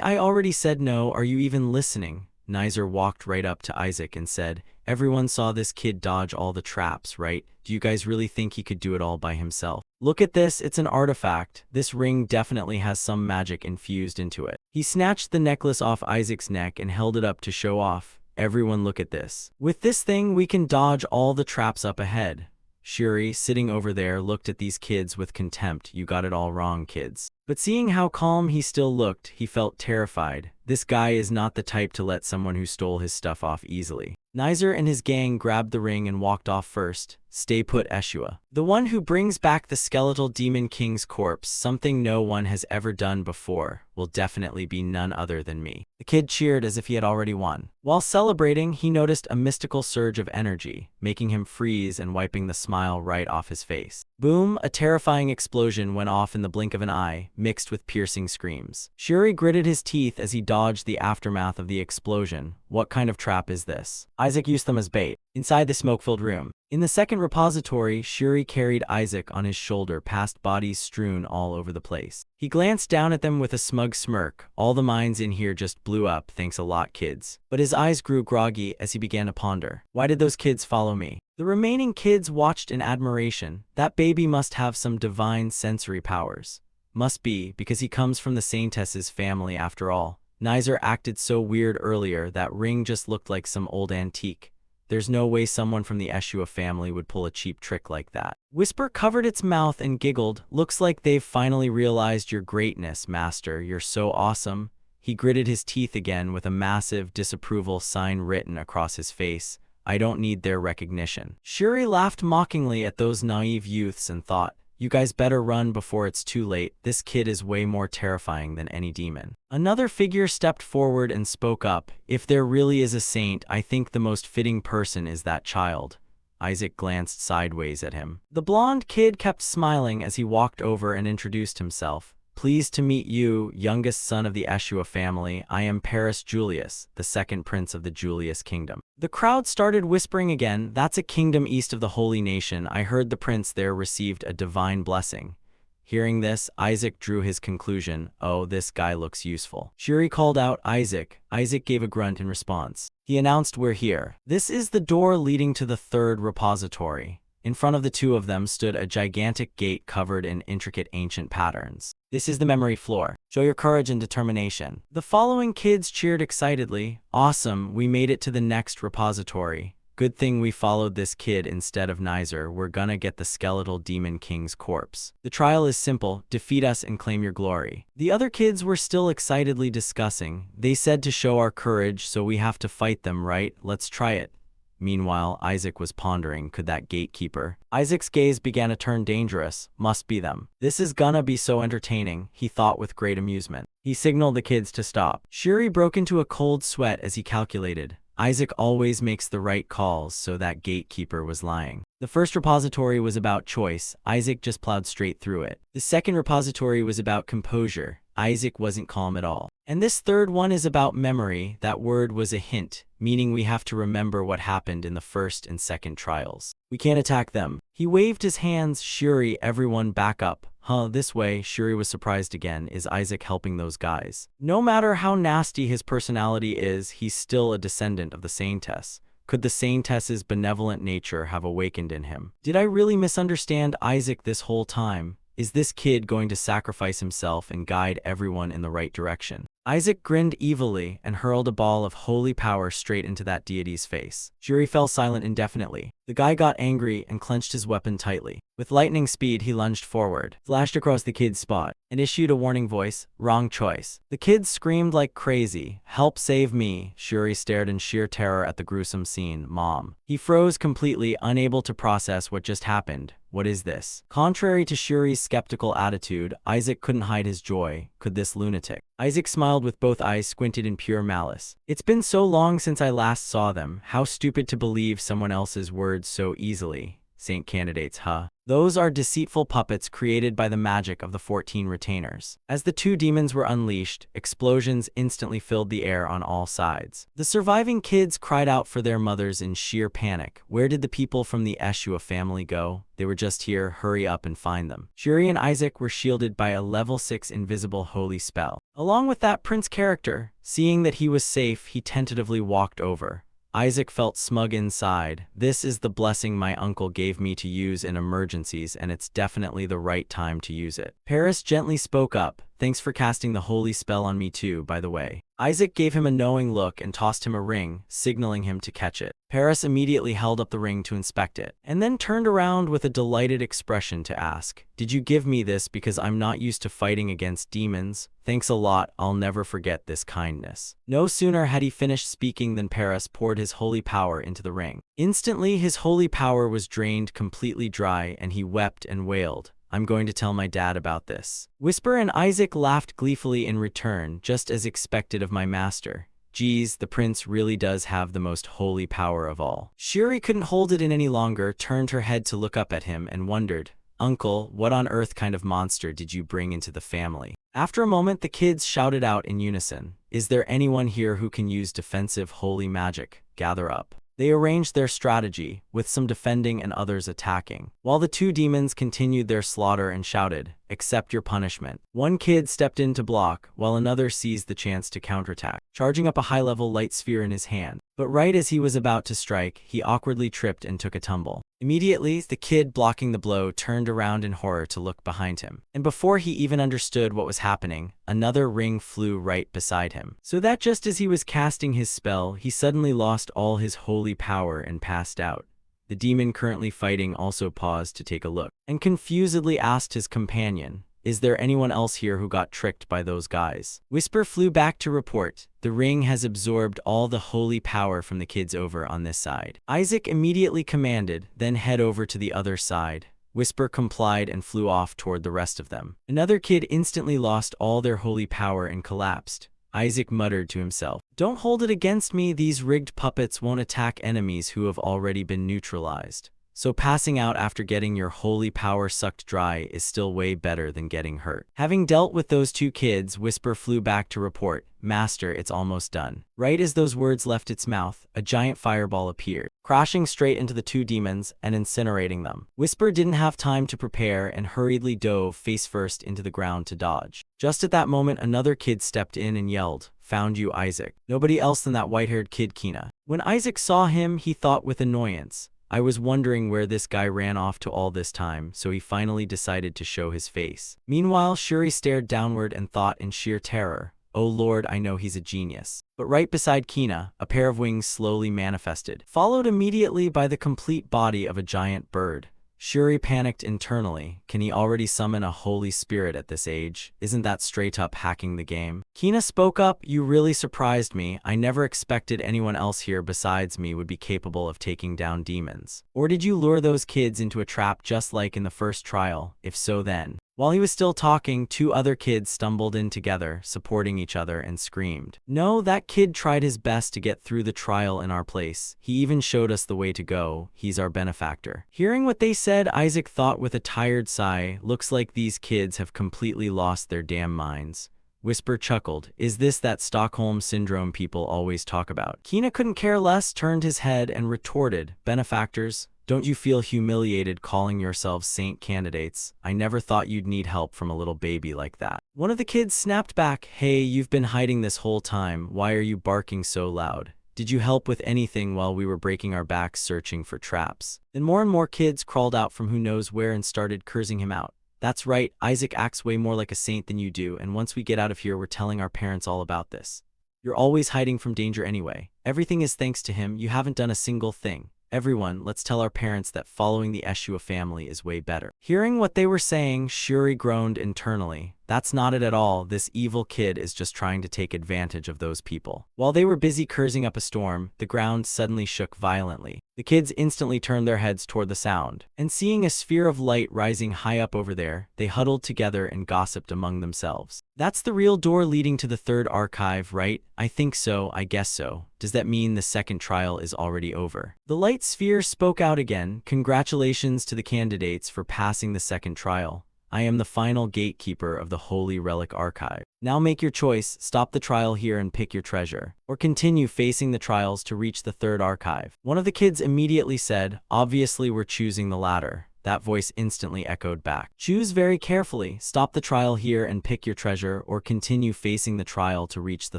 I already said no, are you even listening? Nizer walked right up to Isaac and said, everyone saw this kid dodge all the traps, right? Do you guys really think he could do it all by himself? Look at this, it's an artifact. This ring definitely has some magic infused into it. He snatched the necklace off Isaac's neck and held it up to show off. Everyone look at this. With this thing, we can dodge all the traps up ahead. Shuri, sitting over there, looked at these kids with contempt. You got it all wrong, kids. But seeing how calm he still looked, he felt terrified. This guy is not the type to let someone who stole his stuff off easily. Nizer and his gang grabbed the ring and walked off first. Stay put, Eshua. The one who brings back the skeletal demon king's corpse, something no one has ever done before, will definitely be none other than me. The kid cheered as if he had already won. While celebrating, he noticed a mystical surge of energy, making him freeze and wiping the smile right off his face. Boom, a terrifying explosion went off in the blink of an eye, mixed with piercing screams. Shuri gritted his teeth as he dodged the aftermath of the explosion. What kind of trap is this? Isaac used them as bait. Inside the smoke-filled room. In the second repository, Shuri carried Isaac on his shoulder past bodies strewn all over the place. He glanced down at them with a smug smirk. All the minds in here just blew up, thanks a lot, kids. But his eyes grew groggy as he began to ponder. Why did those kids follow me? The remaining kids watched in admiration. That baby must have some divine sensory powers. Must be, because he comes from the Saintess's family after all. Nizer acted so weird earlier, that ring just looked like some old antique. There's no way someone from the Eshua family would pull a cheap trick like that. Whisper covered its mouth and giggled. Looks like they've finally realized your greatness, Master. You're so awesome. He gritted his teeth again with a massive disapproval sign written across his face. I don't need their recognition. Shuri laughed mockingly at those naive youths and thought, you guys better run before it's too late. This kid is way more terrifying than any demon. Another figure stepped forward and spoke up. If there really is a saint, I think the most fitting person is that child. Isaac glanced sideways at him. The blonde kid kept smiling as he walked over and introduced himself. Pleased to meet you, youngest son of the Eshua family. I am Paris Julius, the second prince of the Julius kingdom. The crowd started whispering again. That's a kingdom east of the holy nation. I heard the prince there received a divine blessing. Hearing this, Isaac drew his conclusion. Oh, this guy looks useful. Shuri called out, Isaac. Isaac gave a grunt in response. He announced, we're here. This is the door leading to the third repository. In front of the two of them stood a gigantic gate covered in intricate ancient patterns. This is the memory floor. Show your courage and determination. The following kids cheered excitedly. Awesome, we made it to the next repository. Good thing we followed this kid instead of Nizer. We're gonna get the skeletal demon king's corpse. The trial is simple. Defeat us and claim your glory. The other kids were still excitedly discussing. They said to show our courage, so we have to fight them, right? Let's try it. Meanwhile, Isaac was pondering, could that gatekeeper? Isaac's gaze began to turn dangerous. Must be them. This is gonna be so entertaining, he thought with great amusement. He signaled the kids to stop. Shuri broke into a cold sweat as he calculated. Isaac always makes the right calls, so that gatekeeper was lying. The first repository was about choice. Isaac just plowed straight through it. The second repository was about composure. Isaac wasn't calm at all. And this third one is about memory. That word was a hint, meaning we have to remember what happened in the first and second trials. We can't attack them. He waved his hands. Shuri, everyone back up. This way. Shuri was surprised again. Is Isaac helping those guys? No matter how nasty his personality is, he's still a descendant of the Saintess. Could the Saintess's benevolent nature have awakened in him? Did I really misunderstand Isaac this whole time? Is this kid going to sacrifice himself and guide everyone in the right direction? Isaac grinned evilly and hurled a ball of holy power straight into that deity's face. Shuri fell silent indefinitely. The guy got angry and clenched his weapon tightly. With lightning speed, he lunged forward, flashed across the kid's spot, and issued a warning voice, "Wrong choice." The kid screamed like crazy, "Help, save me." Shuri stared in sheer terror at the gruesome scene. "Mom." He froze completely, unable to process what just happened. What is this? Contrary to Shuri's skeptical attitude, Isaac couldn't hide his joy. Could this lunatic? Isaac smiled with both eyes squinted in pure malice. "It's been so long since I last saw them. How stupid to believe someone else's words so easily. Saint candidates, huh? Those are deceitful puppets created by the magic of the 14 retainers." As the two demons were unleashed, explosions instantly filled the air on all sides. The surviving kids cried out for their mothers in sheer panic. Where did the people from the Eshua family go? They were just here, hurry up and find them. Shuri and Isaac were shielded by a level 6 invisible holy spell. Along with that prince character, seeing that he was safe, he tentatively walked over. Isaac felt smug inside. This is the blessing my uncle gave me to use in emergencies, and it's definitely the right time to use it. Paris gently spoke up. "Thanks for casting the holy spell on me too, by the way." Isaac gave him a knowing look and tossed him a ring, signaling him to catch it. Paris immediately held up the ring to inspect it, and then turned around with a delighted expression to ask, "Did you give me this because I'm not used to fighting against demons? Thanks a lot, I'll never forget this kindness." No sooner had he finished speaking than Paris poured his holy power into the ring. Instantly, his holy power was drained completely dry, and he wept and wailed, "I'm going to tell my dad about this." Whisper and Isaac laughed gleefully in return, just as expected of my master. Geez, the prince really does have the most holy power of all. Shuri couldn't hold it in any longer, turned her head to look up at him, and wondered, "Uncle, what on earth kind of monster did you bring into the family?" After a moment, the kids shouted out in unison, "Is there anyone here who can use defensive holy magic? Gather up." They arranged their strategy, with some defending and others attacking, while the two demons continued their slaughter and shouted, "Accept your punishment." One kid stepped in to block, while another seized the chance to counterattack, charging up a high-level light sphere in his hand. But right as he was about to strike, he awkwardly tripped and took a tumble. Immediately, the kid blocking the blow turned around in horror to look behind him. And before he even understood what was happening, another ring flew right beside him. So that just as he was casting his spell, he suddenly lost all his holy power and passed out. The demon currently fighting also paused to take a look, and confusedly asked his companion, "Is there anyone else here who got tricked by those guys?" Whisper flew back to report, "The ring has absorbed all the holy power from the kids over on this side." Isaac immediately commanded, "Then head over to the other side." Whisper complied and flew off toward the rest of them. Another kid instantly lost all their holy power and collapsed. Isaac muttered to himself, "Don't hold it against me, these rigged puppets won't attack enemies who have already been neutralized. So passing out after getting your holy power sucked dry is still way better than getting hurt." Having dealt with those two kids, Whisper flew back to report, "Master, it's almost done." Right as those words left its mouth, a giant fireball appeared, crashing straight into the two demons and incinerating them. Whisper didn't have time to prepare and hurriedly dove face first into the ground to dodge. Just at that moment, another kid stepped in and yelled, "Found you, Isaac." Nobody else than that white-haired kid, Kina. When Isaac saw him, he thought with annoyance, "I was wondering where this guy ran off to all this time," so he finally decided to show his face. Meanwhile, Shuri stared downward and thought in sheer terror, "Oh Lord, I know he's a genius." But right beside Kina, a pair of wings slowly manifested, followed immediately by the complete body of a giant bird. Shuri panicked internally. Can he already summon a holy spirit at this age? Isn't that straight up hacking the game? Kina spoke up, "You really surprised me. I never expected anyone else here besides me would be capable of taking down demons. Or did you lure those kids into a trap just like in the first trial? If so, then." While he was still talking, two other kids stumbled in together, supporting each other, and screamed, "No, that kid tried his best to get through the trial in our place. He even showed us the way to go. He's our benefactor." Hearing what they said, Isaac thought with a tired sigh, "Looks like these kids have completely lost their damn minds." Whisper chuckled, "Is this that Stockholm Syndrome people always talk about?" Kina couldn't care less, turned his head and retorted, "Benefactors? Don't you feel humiliated calling yourselves saint candidates? I never thought you'd need help from a little baby like that." One of the kids snapped back, "Hey, you've been hiding this whole time. Why are you barking so loud? Did you help with anything while we were breaking our backs searching for traps?" Then more and more kids crawled out from who knows where and started cursing him out. That's right, Isaac acts way more like a saint than you do, and once we get out of here, we're telling our parents all about this. You're always hiding from danger anyway. Everything is thanks to him, you haven't done a single thing. Everyone, let's tell our parents that following the Eshua family is way better. Hearing what they were saying, Shuri groaned internally. That's not it at all, this evil kid is just trying to take advantage of those people. While they were busy cursing up a storm, the ground suddenly shook violently. The kids instantly turned their heads toward the sound, and seeing a sphere of light rising high up over there, they huddled together and gossiped among themselves. That's the real door leading to the third archive, right? I think so, I guess so. Does that mean the second trial is already over? The light sphere spoke out again. Congratulations to the candidates for passing the second trial. I am the final gatekeeper of the Holy Relic Archive. Now make your choice, stop the trial here and pick your treasure, or continue facing the trials to reach the third archive. One of the kids immediately said, obviously we're choosing the latter. That voice instantly echoed back. Choose very carefully, stop the trial here and pick your treasure, or continue facing the trial to reach the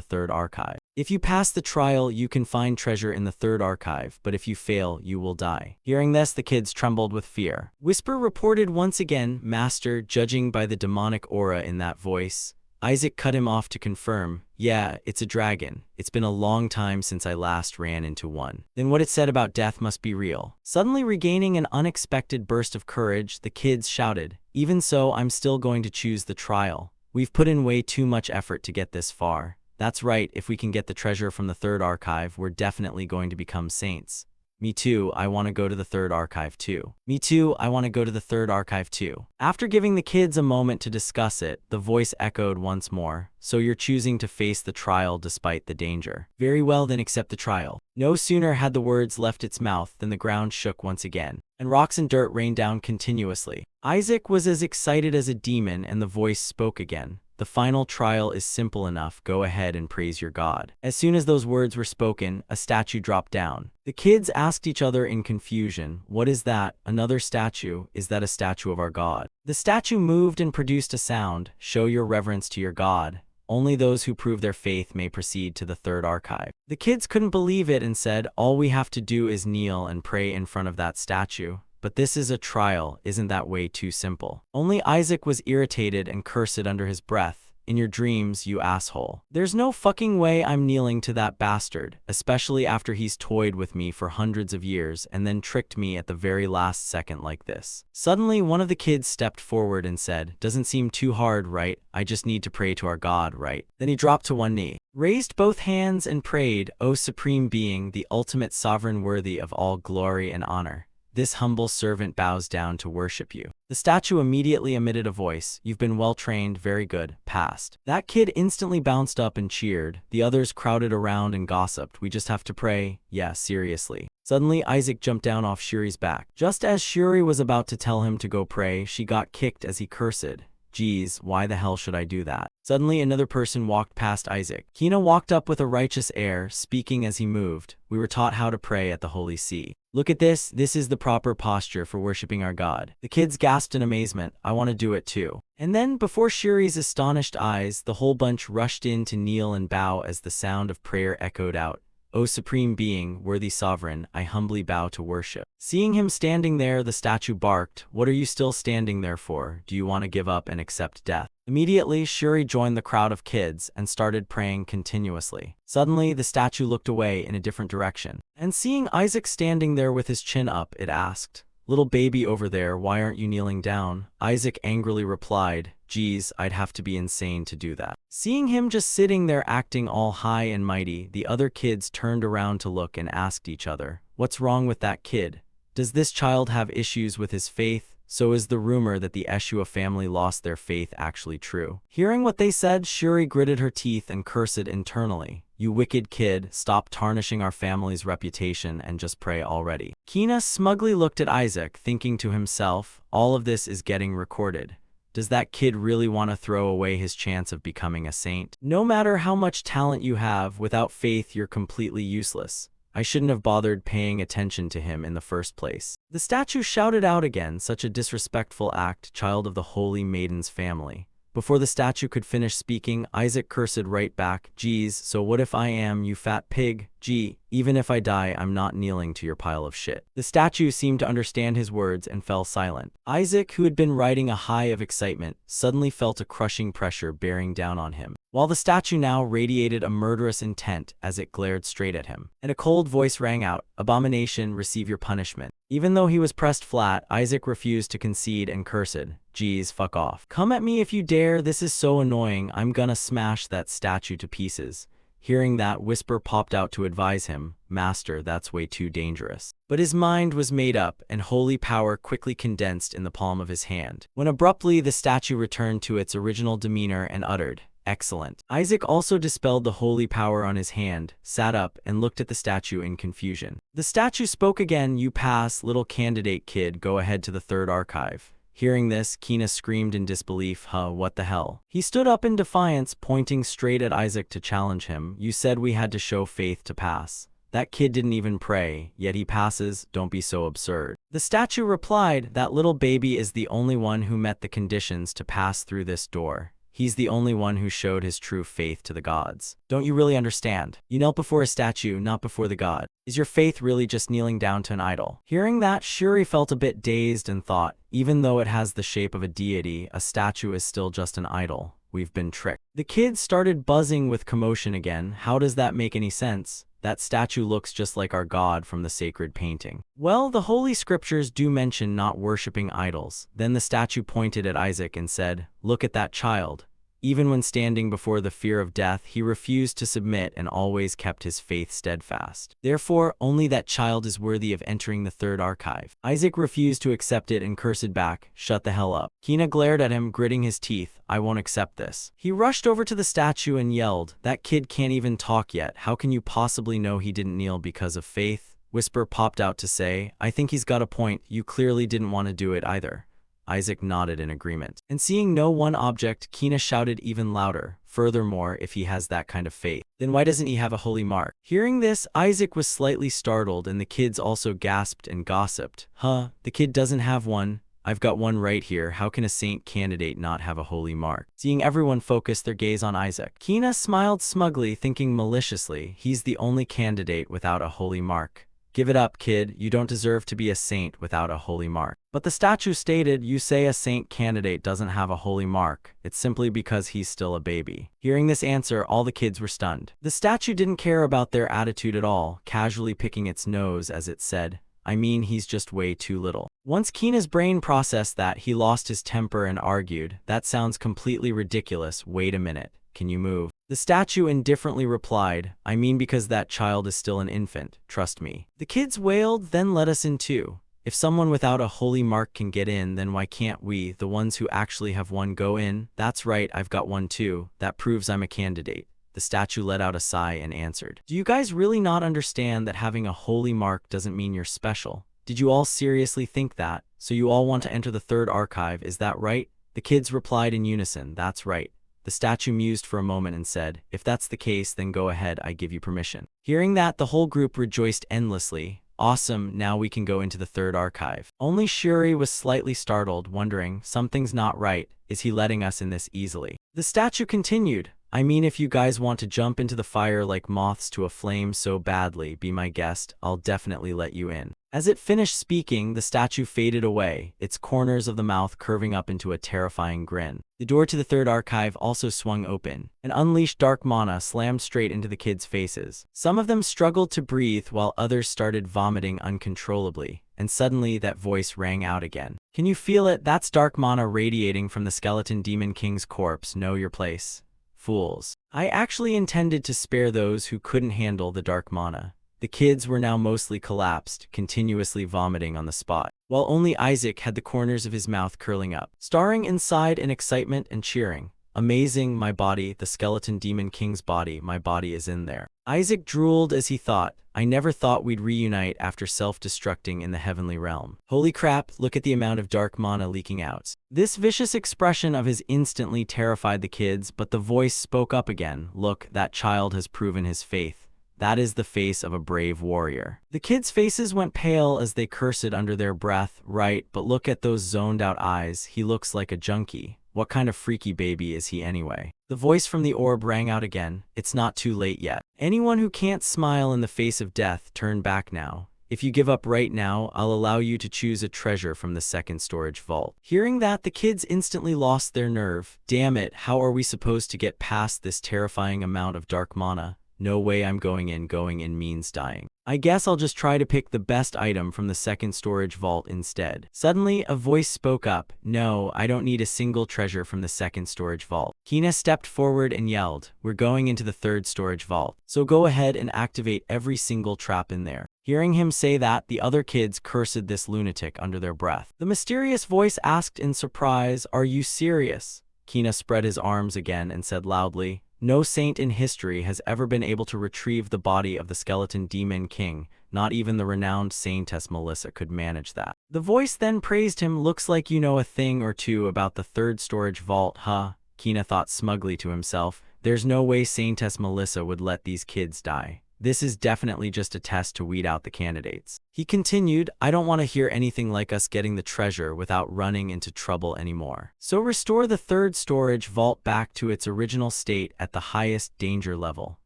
third archive. If you pass the trial, you can find treasure in the third archive, but if you fail, you will die. Hearing this, the kids trembled with fear. Whisper reported once again, Master, judging by the demonic aura in that voice. Isaac cut him off to confirm, yeah, it's a dragon. It's been a long time since I last ran into one. Then what it said about death must be real. Suddenly regaining an unexpected burst of courage, the kids shouted, even so, I'm still going to choose the trial. We've put in way too much effort to get this far. That's right, if we can get the treasure from the third archive, we're definitely going to become saints. Me too, I want to go to the third archive too. Me too, I want to go to the third archive too. After giving the kids a moment to discuss it, the voice echoed once more. So you're choosing to face the trial despite the danger. Very well, then accept the trial. No sooner had the words left its mouth than the ground shook once again, and rocks and dirt rained down continuously. Isaac was as excited as a demon, and the voice spoke again. The final trial is simple enough, go ahead and praise your God. As soon as those words were spoken, a statue dropped down. The kids asked each other in confusion, what is that? Another statue? Is that a statue of our God? The statue moved and produced a sound, show your reverence to your God. Only those who prove their faith may proceed to the third archive. The kids couldn't believe it and said, all we have to do is kneel and pray in front of that statue. But this is a trial, isn't that way too simple? Only Isaac was irritated and cursed under his breath. In your dreams, you asshole. There's no fucking way I'm kneeling to that bastard, especially after he's toyed with me for hundreds of years and then tricked me at the very last second like this. Suddenly, one of the kids stepped forward and said, doesn't seem too hard, right? I just need to pray to our God, right? Then he dropped to one knee, raised both hands and prayed, O Supreme Being, the ultimate sovereign worthy of all glory and honor. This humble servant bows down to worship you. The statue immediately emitted a voice. You've been well trained, very good, passed. That kid instantly bounced up and cheered. The others crowded around and gossiped. We just have to pray. Yeah, seriously. Suddenly, Isaac jumped down off Shuri's back. Just as Shuri was about to tell him to go pray, she got kicked as he cursed. Geez, why the hell should I do that? Suddenly, another person walked past Isaac. Hina walked up with a righteous air, speaking as he moved. We were taught how to pray at the Holy See. Look at this is the proper posture for worshipping our God. The kids gasped in amazement. I want to do it too. And then, before Shuri's astonished eyes, the whole bunch rushed in to kneel and bow as the sound of prayer echoed out. O Supreme Being, worthy sovereign, I humbly bow to worship. Seeing him standing there, the statue barked, what are you still standing there for? Do you want to give up and accept death? Immediately, Shuri joined the crowd of kids and started praying continuously. Suddenly, the statue looked away in a different direction. And seeing Isaac standing there with his chin up, it asked, little baby over there, why aren't you kneeling down? Isaac angrily replied, geez, I'd have to be insane to do that. Seeing him just sitting there acting all high and mighty, the other kids turned around to look and asked each other, what's wrong with that kid? Does this child have issues with his faith? So is the rumor that the Eshua family lost their faith actually true? Hearing what they said, Shuri gritted her teeth and cursed internally. You wicked kid, stop tarnishing our family's reputation and just pray already. Kina smugly looked at Isaac, thinking to himself, all of this is getting recorded. Does that kid really want to throw away his chance of becoming a saint? No matter how much talent you have, without faith you're completely useless. I shouldn't have bothered paying attention to him in the first place. The statue shouted out again, such a disrespectful act, child of the Holy Maiden's family. Before the statue could finish speaking, Isaac cursed right back, geez, so what if I am, you fat pig? Gee, even if I die, I'm not kneeling to your pile of shit. The statue seemed to understand his words and fell silent. Isaac, who had been riding a high of excitement, suddenly felt a crushing pressure bearing down on him, while the statue now radiated a murderous intent as it glared straight at him. And a cold voice rang out, "Abomination, receive your punishment." Even though he was pressed flat, Isaac refused to concede and cursed, "Geez, fuck off. Come at me if you dare, this is so annoying, I'm gonna smash that statue to pieces." Hearing that, Whisper popped out to advise him, "Master, that's way too dangerous." But his mind was made up, and holy power quickly condensed in the palm of his hand, when abruptly the statue returned to its original demeanor and uttered, "Excellent." Isaac also dispelled the holy power on his hand, sat up, and looked at the statue in confusion. The statue spoke again, "You pass, little candidate kid, go ahead to the third archive." Hearing this, Kina screamed in disbelief, what the hell? He stood up in defiance, pointing straight at Isaac to challenge him. "You said we had to show faith to pass. That kid didn't even pray, yet he passes, don't be so absurd." The statue replied, "That little baby is the only one who met the conditions to pass through this door. He's the only one who showed his true faith to the gods. Don't you really understand? You knelt before a statue, not before the god. Is your faith really just kneeling down to an idol?" Hearing that, Shuri felt a bit dazed and thought, even though it has the shape of a deity, a statue is still just an idol. We've been tricked. The kids started buzzing with commotion again. "How does that make any sense? That statue looks just like our god from the sacred painting." "Well, the holy scriptures do mention not worshipping idols." Then the statue pointed at Isaac and said, "Look at that child. Even when standing before the fear of death, he refused to submit and always kept his faith steadfast. Therefore, only that child is worthy of entering the third archive." Isaac refused to accept it and cursed back, "Shut the hell up." Kina glared at him, gritting his teeth, "I won't accept this." He rushed over to the statue and yelled, "That kid can't even talk yet. How can you possibly know he didn't kneel because of faith?" Whisper popped out to say, "I think he's got a point. You clearly didn't want to do it either." Isaac nodded in agreement. And seeing no one object, Kina shouted even louder, "Furthermore, if he has that kind of faith, then why doesn't he have a holy mark?" Hearing this, Isaac was slightly startled, and the kids also gasped and gossiped. The kid doesn't have one. I've got one right here. How can a saint candidate not have a holy mark?" Seeing everyone focus their gaze on Isaac, Kina smiled smugly, thinking maliciously, "He's the only candidate without a holy mark. Give it up, kid. You don't deserve to be a saint without a holy mark." But the statue stated, "You say a saint candidate doesn't have a holy mark. It's simply because he's still a baby." Hearing this answer, all the kids were stunned. The statue didn't care about their attitude at all, casually picking its nose as it said, "I mean, he's just way too little." Once Kina's brain processed that, he lost his temper and argued, "That sounds completely ridiculous. Wait a minute. Can you move?" The statue indifferently replied, "I mean because that child is still an infant, trust me." The kids wailed, "Then let us in too. If someone without a holy mark can get in, then why can't we, the ones who actually have one, go in?" "That's right, I've got one too. That proves I'm a candidate." The statue let out a sigh and answered, "Do you guys really not understand that having a holy mark doesn't mean you're special? Did you all seriously think that? So you all want to enter the third archive, is that right?" The kids replied in unison, "That's right." The statue mused for a moment and said, "If that's the case, then go ahead, I give you permission." Hearing that, the whole group rejoiced endlessly. "Awesome, now we can go into the third archive." Only Shuri was slightly startled, wondering, something's not right. Is he letting us in this easily? The statue continued, "I mean, if you guys want to jump into the fire like moths to a flame so badly, be my guest, I'll definitely let you in." As it finished speaking, the statue faded away, its corners of the mouth curving up into a terrifying grin. The door to the third archive also swung open. An unleashed dark mana slammed straight into the kids' faces. Some of them struggled to breathe while others started vomiting uncontrollably. And suddenly that voice rang out again. "Can you feel it? That's dark mana radiating from the skeleton demon king's corpse. Know your place, fools." I actually intended to spare those who couldn't handle the dark mana. The kids were now mostly collapsed, continuously vomiting on the spot, while only Isaac had the corners of his mouth curling up, staring inside in excitement and cheering. "Amazing, my body, the skeleton demon king's body, my body is in there." Isaac drooled as he thought, "I never thought we'd reunite after self-destructing in the heavenly realm. Holy crap, look at the amount of dark mana leaking out." This vicious expression of his instantly terrified the kids, but the voice spoke up again, "Look, that child has proven his faith. That is the face of a brave warrior." The kids' faces went pale as they cursed under their breath. "Right, but look at those zoned out eyes. He looks like a junkie. What kind of freaky baby is he anyway? The voice from the orb rang out again. It's not too late yet. Anyone who can't smile in the face of death, turn back now. If you give up right now, I'll allow you to choose a treasure from the second storage vault. Hearing that, the kids instantly lost their nerve. Damn it, how are we supposed to get past this terrifying amount of dark mana? No way I'm going in. Going in means dying. I guess I'll just try to pick the best item from the second storage vault instead. Suddenly, a voice spoke up. No, I don't need a single treasure from the second storage vault. Kina stepped forward and yelled, we're going into the third storage vault, so go ahead and activate every single trap in there. Hearing him say that, the other kids cursed this lunatic under their breath. The mysterious voice asked in surprise, are you serious? Kina spread his arms again and said loudly, no saint in history has ever been able to retrieve the body of the skeleton demon king. Not even the renowned saintess Melissa could manage that. The voice then praised him. Looks like you know a thing or two about the third storage vault, huh? Kina thought smugly to himself. There's no way Saintess Melissa would let these kids die. This is definitely just a test to weed out the candidates. He continued, I don't want to hear anything like us getting the treasure without running into trouble anymore. So restore the third storage vault back to its original state at the highest danger level.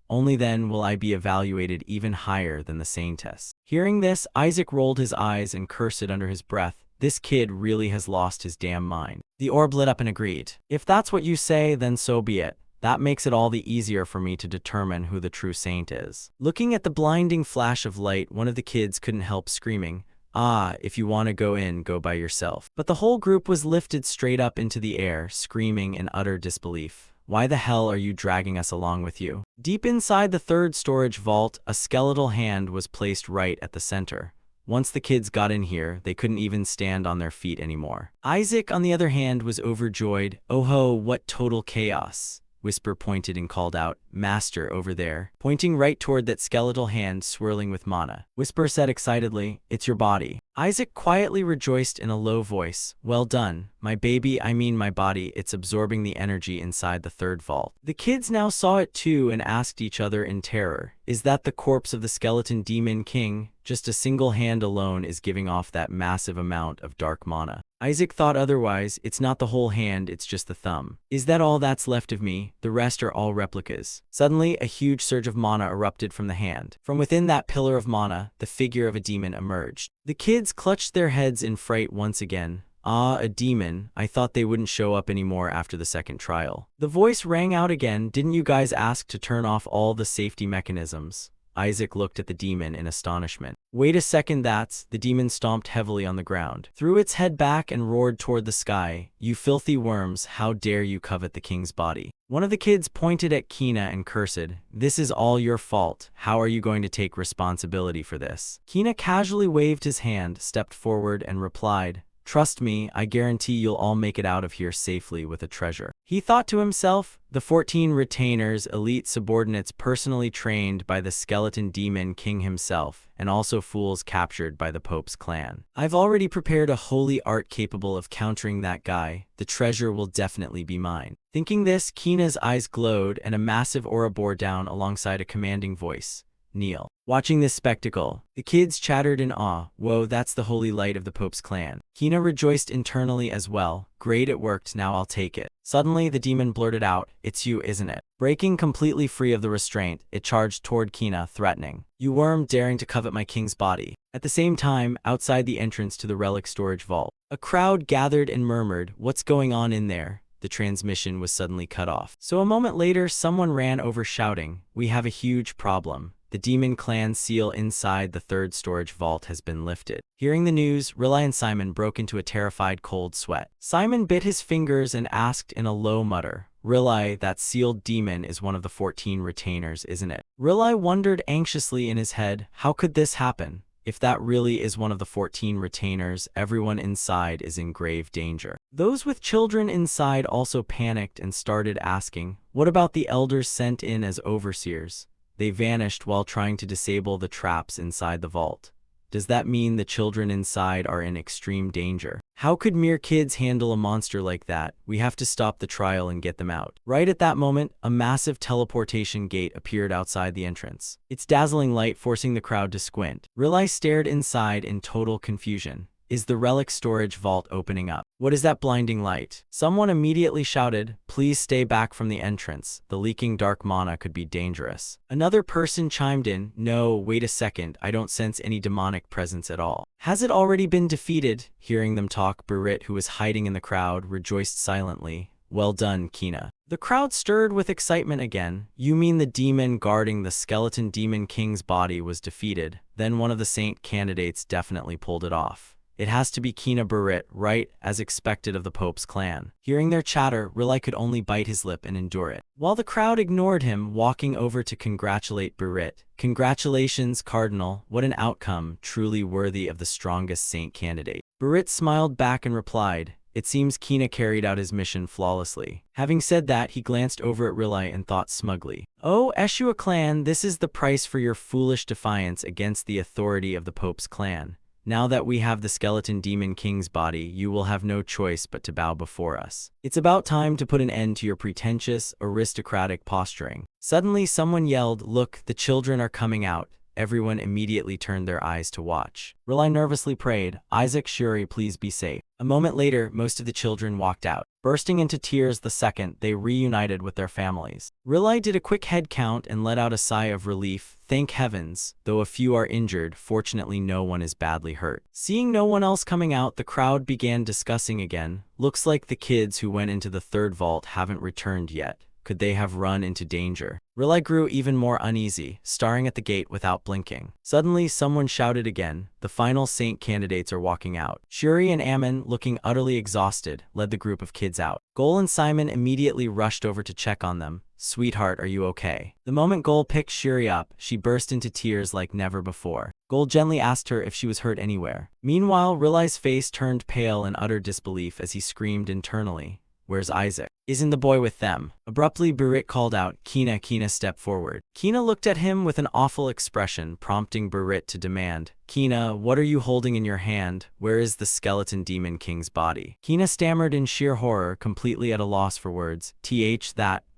Only then will I be evaluated even higher than the Saintess. Hearing this, Isaac rolled his eyes and cursed under his breath. This kid really has lost his damn mind. The orb lit up and agreed. If that's what you say, then so be it. That makes it all the easier for me to determine who the true saint is. Looking at the blinding flash of light, one of the kids couldn't help screaming, ah, if you want to go in, go by yourself. But the whole group was lifted straight up into the air, screaming in utter disbelief. Why the hell are you dragging us along with you? Deep inside the third storage vault, a skeletal hand was placed right at the center. Once the kids got in here, they couldn't even stand on their feet anymore. Isaac, on the other hand, was overjoyed. Oh ho, what total chaos. Whisper pointed and called out, Master, over there, pointing right toward that skeletal hand swirling with mana. Whisper said excitedly, it's your body. Isaac quietly rejoiced in a low voice, well done, my baby, I mean my body, it's absorbing the energy inside the third vault. The kids now saw it too and asked each other in terror, is that the corpse of the skeleton demon king? Just a single hand alone is giving off that massive amount of dark mana. Isaac thought otherwise, it's not the whole hand, it's just the thumb. Is that all that's left of me? The rest are all replicas. Suddenly, a huge surge of mana erupted from the hand. From within that pillar of mana, the figure of a demon emerged. The kids clutched their heads in fright once again. Ah, a demon. I thought they wouldn't show up anymore after the second trial. The voice rang out again, didn't you guys ask to turn off all the safety mechanisms? Isaac looked at the demon in astonishment. Wait a second, the demon stomped heavily on the ground, threw its head back and roared toward the sky. You filthy worms, how dare you covet the king's body? One of the kids pointed at Kina and cursed, this is all your fault. How are you going to take responsibility for this? Kina casually waved his hand, stepped forward and replied, trust me, I guarantee you'll all make it out of here safely with a treasure. He thought to himself, the 14 retainers, elite subordinates personally trained by the skeleton demon king himself, and also fools captured by the Pope's clan. I've already prepared a holy art capable of countering that guy. The treasure will definitely be mine. Thinking this, Kina's eyes glowed and a massive aura bore down alongside a commanding voice. Kneel. Watching this spectacle, the kids chattered in awe. Whoa, that's the holy light of the Pope's clan. Kina rejoiced internally as well. Great, it worked, now I'll take it. Suddenly, the demon blurted out, it's you, isn't it? Breaking completely free of the restraint, it charged toward Kina, threatening, you worm daring to covet my king's body. At the same time, outside the entrance to the relic storage vault, a crowd gathered and murmured, what's going on in there? The transmission was suddenly cut off. So a moment later, someone ran over shouting, we have a huge problem. The demon clan seal inside the third storage vault has been lifted. Hearing the news, Rilla and Simon broke into a terrified cold sweat. Simon bit his fingers and asked in a low mutter, Rilla, that sealed demon is one of the 14 retainers, isn't it? Rilla wondered anxiously in his head, how could this happen? If that really is one of the 14 retainers, everyone inside is in grave danger. Those with children inside also panicked and started asking, what about the elders sent in as overseers? They vanished while trying to disable the traps inside the vault. Does that mean the children inside are in extreme danger? How could mere kids handle a monster like that? We have to stop the trial and get them out. Right at that moment, a massive teleportation gate appeared outside the entrance, its dazzling light forcing the crowd to squint. Rilla stared inside in total confusion. Is the relic storage vault opening up? What is that blinding light? Someone immediately shouted, please stay back from the entrance. The leaking dark mana could be dangerous. Another person chimed in, no, wait a second, I don't sense any demonic presence at all. Has it already been defeated? Hearing them talk, Berit, who was hiding in the crowd, rejoiced silently. Well done, Kina. The crowd stirred with excitement again. You mean the demon guarding the skeleton demon king's body was defeated? Then one of the saint candidates definitely pulled it off. It has to be Kina Berit, right, as expected of the Pope's clan. Hearing their chatter, Riley could only bite his lip and endure it. While the crowd ignored him, walking over to congratulate Berit. Congratulations, Cardinal, what an outcome, truly worthy of the strongest saint candidate. Berit smiled back and replied, it seems Kina carried out his mission flawlessly. Having said that, he glanced over at Riley and thought smugly, oh, Eshua clan, this is the price for your foolish defiance against the authority of the Pope's clan. Now that we have the skeleton demon king's body, you will have no choice but to bow before us. It's about time to put an end to your pretentious, aristocratic posturing. Suddenly, someone yelled, look, the children are coming out. Everyone immediately turned their eyes to watch. Riley nervously prayed, Isaac, Shuri, please be safe. A moment later, most of the children walked out. Bursting into tears the second they reunited with their families. Riley did a quick head count and let out a sigh of relief. Thank heavens, though a few are injured, fortunately no one is badly hurt. Seeing no one else coming out, the crowd began discussing again. Looks like the kids who went into the third vault haven't returned yet. Could they have run into danger? Riley grew even more uneasy, staring at the gate without blinking. Suddenly, someone shouted again, the final saint candidates are walking out. Shuri and Ammon, looking utterly exhausted, led the group of kids out. Gol and Simon immediately rushed over to check on them. Sweetheart, are you okay? The moment Gol picked Shuri up, she burst into tears like never before. Gol gently asked her if she was hurt anywhere. Meanwhile, Riley's face turned pale in utter disbelief as he screamed internally, where's Isaac? Isn't the boy with them? Abruptly, Berit called out, Kina, step forward. Kina looked at him with an awful expression, prompting Berit to demand, Kina, what are you holding in your hand? Where is the skeleton demon king's body? Kina stammered in sheer horror, completely at a loss for words.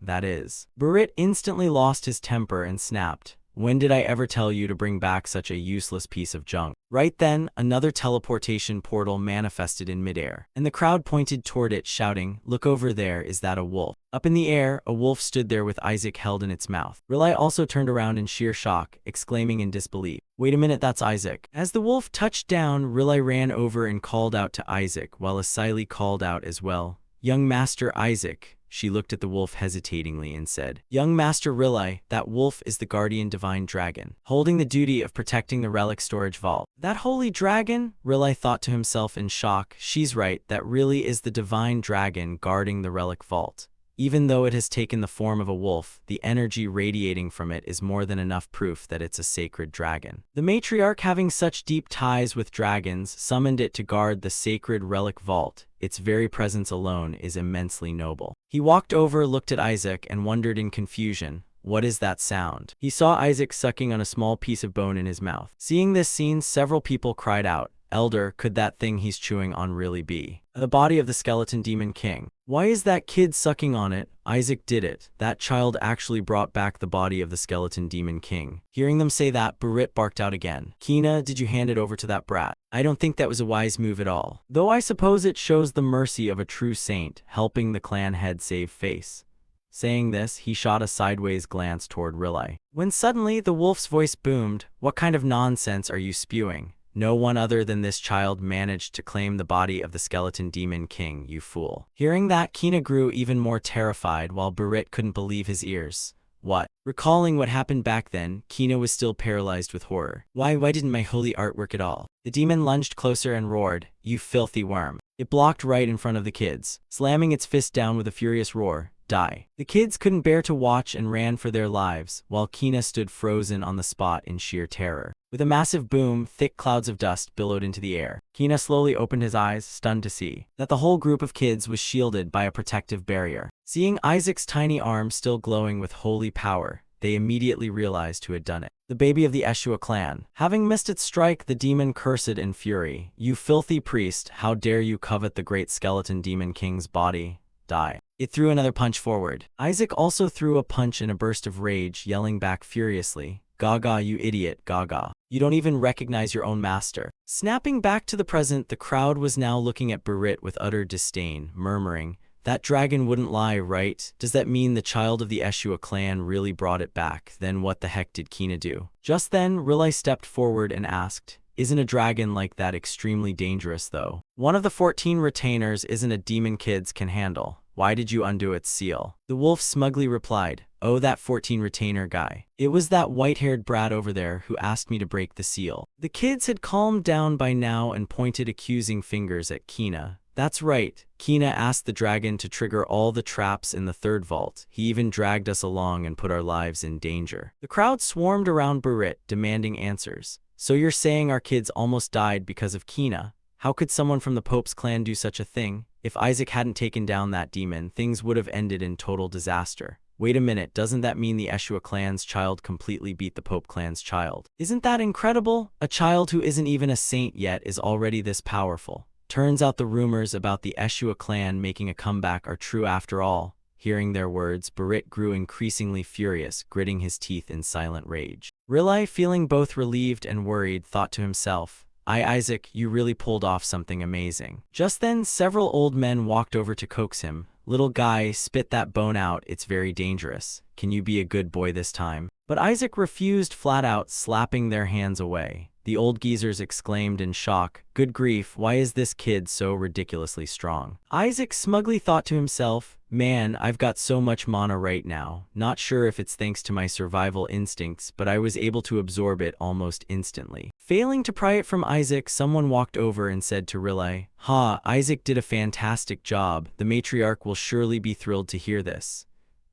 That is. Berit instantly lost his temper and snapped, when did I ever tell you to bring back such a useless piece of junk? Right then, another teleportation portal manifested in midair, and the crowd pointed toward it, shouting, look over there, is that a wolf? Up in the air, a wolf stood there with Isaac held in its mouth. Riley also turned around in sheer shock, exclaiming in disbelief, wait a minute, that's Isaac. As the wolf touched down, Riley ran over and called out to Isaac, while Asili called out as well, young Master Isaac. She looked at the wolf hesitatingly and said, young Master Riley, that wolf is the guardian divine dragon, holding the duty of protecting the relic storage vault. That holy dragon? Riley thought to himself in shock. She's right, that really is the divine dragon guarding the relic vault. Even though it has taken the form of a wolf, the energy radiating from it is more than enough proof that it's a sacred dragon. The matriarch, having such deep ties with dragons, summoned it to guard the sacred relic vault. Its very presence alone is immensely noble. He walked over, looked at Isaac, and wondered in confusion, what is that sound? He saw Isaac sucking on a small piece of bone in his mouth. Seeing this scene, several people cried out, Elder, could that thing he's chewing on really be the body of the skeleton demon king? Why is that kid sucking on it? Isaac did it. That child actually brought back the body of the skeleton demon king. Hearing them say that, Berit barked out again. Kina, did you hand it over to that brat? I don't think that was a wise move at all. Though I suppose it shows the mercy of a true saint, helping the clan head save face. Saying this, he shot a sideways glance toward Riley. When suddenly the wolf's voice boomed, what kind of nonsense are you spewing? No one other than this child managed to claim the body of the skeleton demon king, you fool. Hearing that, Kina grew even more terrified while Berit couldn't believe his ears. What? Recalling what happened back then, Kina was still paralyzed with horror. Why didn't my holy art work at all? The demon lunged closer and roared, you filthy worm. It blocked right in front of the kids, slamming its fist down with a furious roar. Die. The kids couldn't bear to watch and ran for their lives, while Kina stood frozen on the spot in sheer terror. With a massive boom, thick clouds of dust billowed into the air. Kina slowly opened his eyes, stunned to see that the whole group of kids was shielded by a protective barrier. Seeing Isaac's tiny arm still glowing with holy power, they immediately realized who had done it. The baby of the Eshua clan. Having missed its strike, the demon cursed in fury. You filthy priest, how dare you covet the great skeleton demon king's body? Die. It threw another punch forward. Isaac also threw a punch in a burst of rage, yelling back furiously, Gaga, you idiot, Gaga. You don't even recognize your own master. Snapping back to the present, the crowd was now looking at Berit with utter disdain, murmuring, "That dragon wouldn't lie, right? Does that mean the child of the Eshua clan really brought it back? Then what the heck did Kina do?" Just then, Riley stepped forward and asked, "Isn't a dragon like that extremely dangerous, though? One of the 14 retainers isn't a demon kids can handle. Why did you undo its seal?" The wolf smugly replied, "Oh, that 14 retainer guy. It was that white-haired brat over there who asked me to break the seal." The kids had calmed down by now and pointed accusing fingers at Kina. "That's right. Kina asked the dragon to trigger all the traps in the third vault. He even dragged us along and put our lives in danger." The crowd swarmed around Berit, demanding answers. "So you're saying our kids almost died because of Kina? How could someone from the Pope's clan do such a thing? If Isaac hadn't taken down that demon, things would have ended in total disaster." "Wait a minute, doesn't that mean the Eshua clan's child completely beat the Pope clan's child? Isn't that incredible? A child who isn't even a saint yet is already this powerful." Turns out the rumors about the Eshua clan making a comeback are true after all. Hearing their words, Berit grew increasingly furious, gritting his teeth in silent rage. Riley, feeling both relieved and worried, thought to himself, Isaac, you really pulled off something amazing." Just then, several old men walked over to coax him. "Little guy, spit that bone out, it's very dangerous. Can you be a good boy this time?" But Isaac refused flat out, slapping their hands away. The old geezers exclaimed in shock, "Good grief, why is this kid so ridiculously strong?" Isaac smugly thought to himself, "Man, I've got so much mana right now. Not sure if it's thanks to my survival instincts, but I was able to absorb it almost instantly." Failing to pry it from Isaac, someone walked over and said to Riley, "Ha, Isaac did a fantastic job. The matriarch will surely be thrilled to hear this."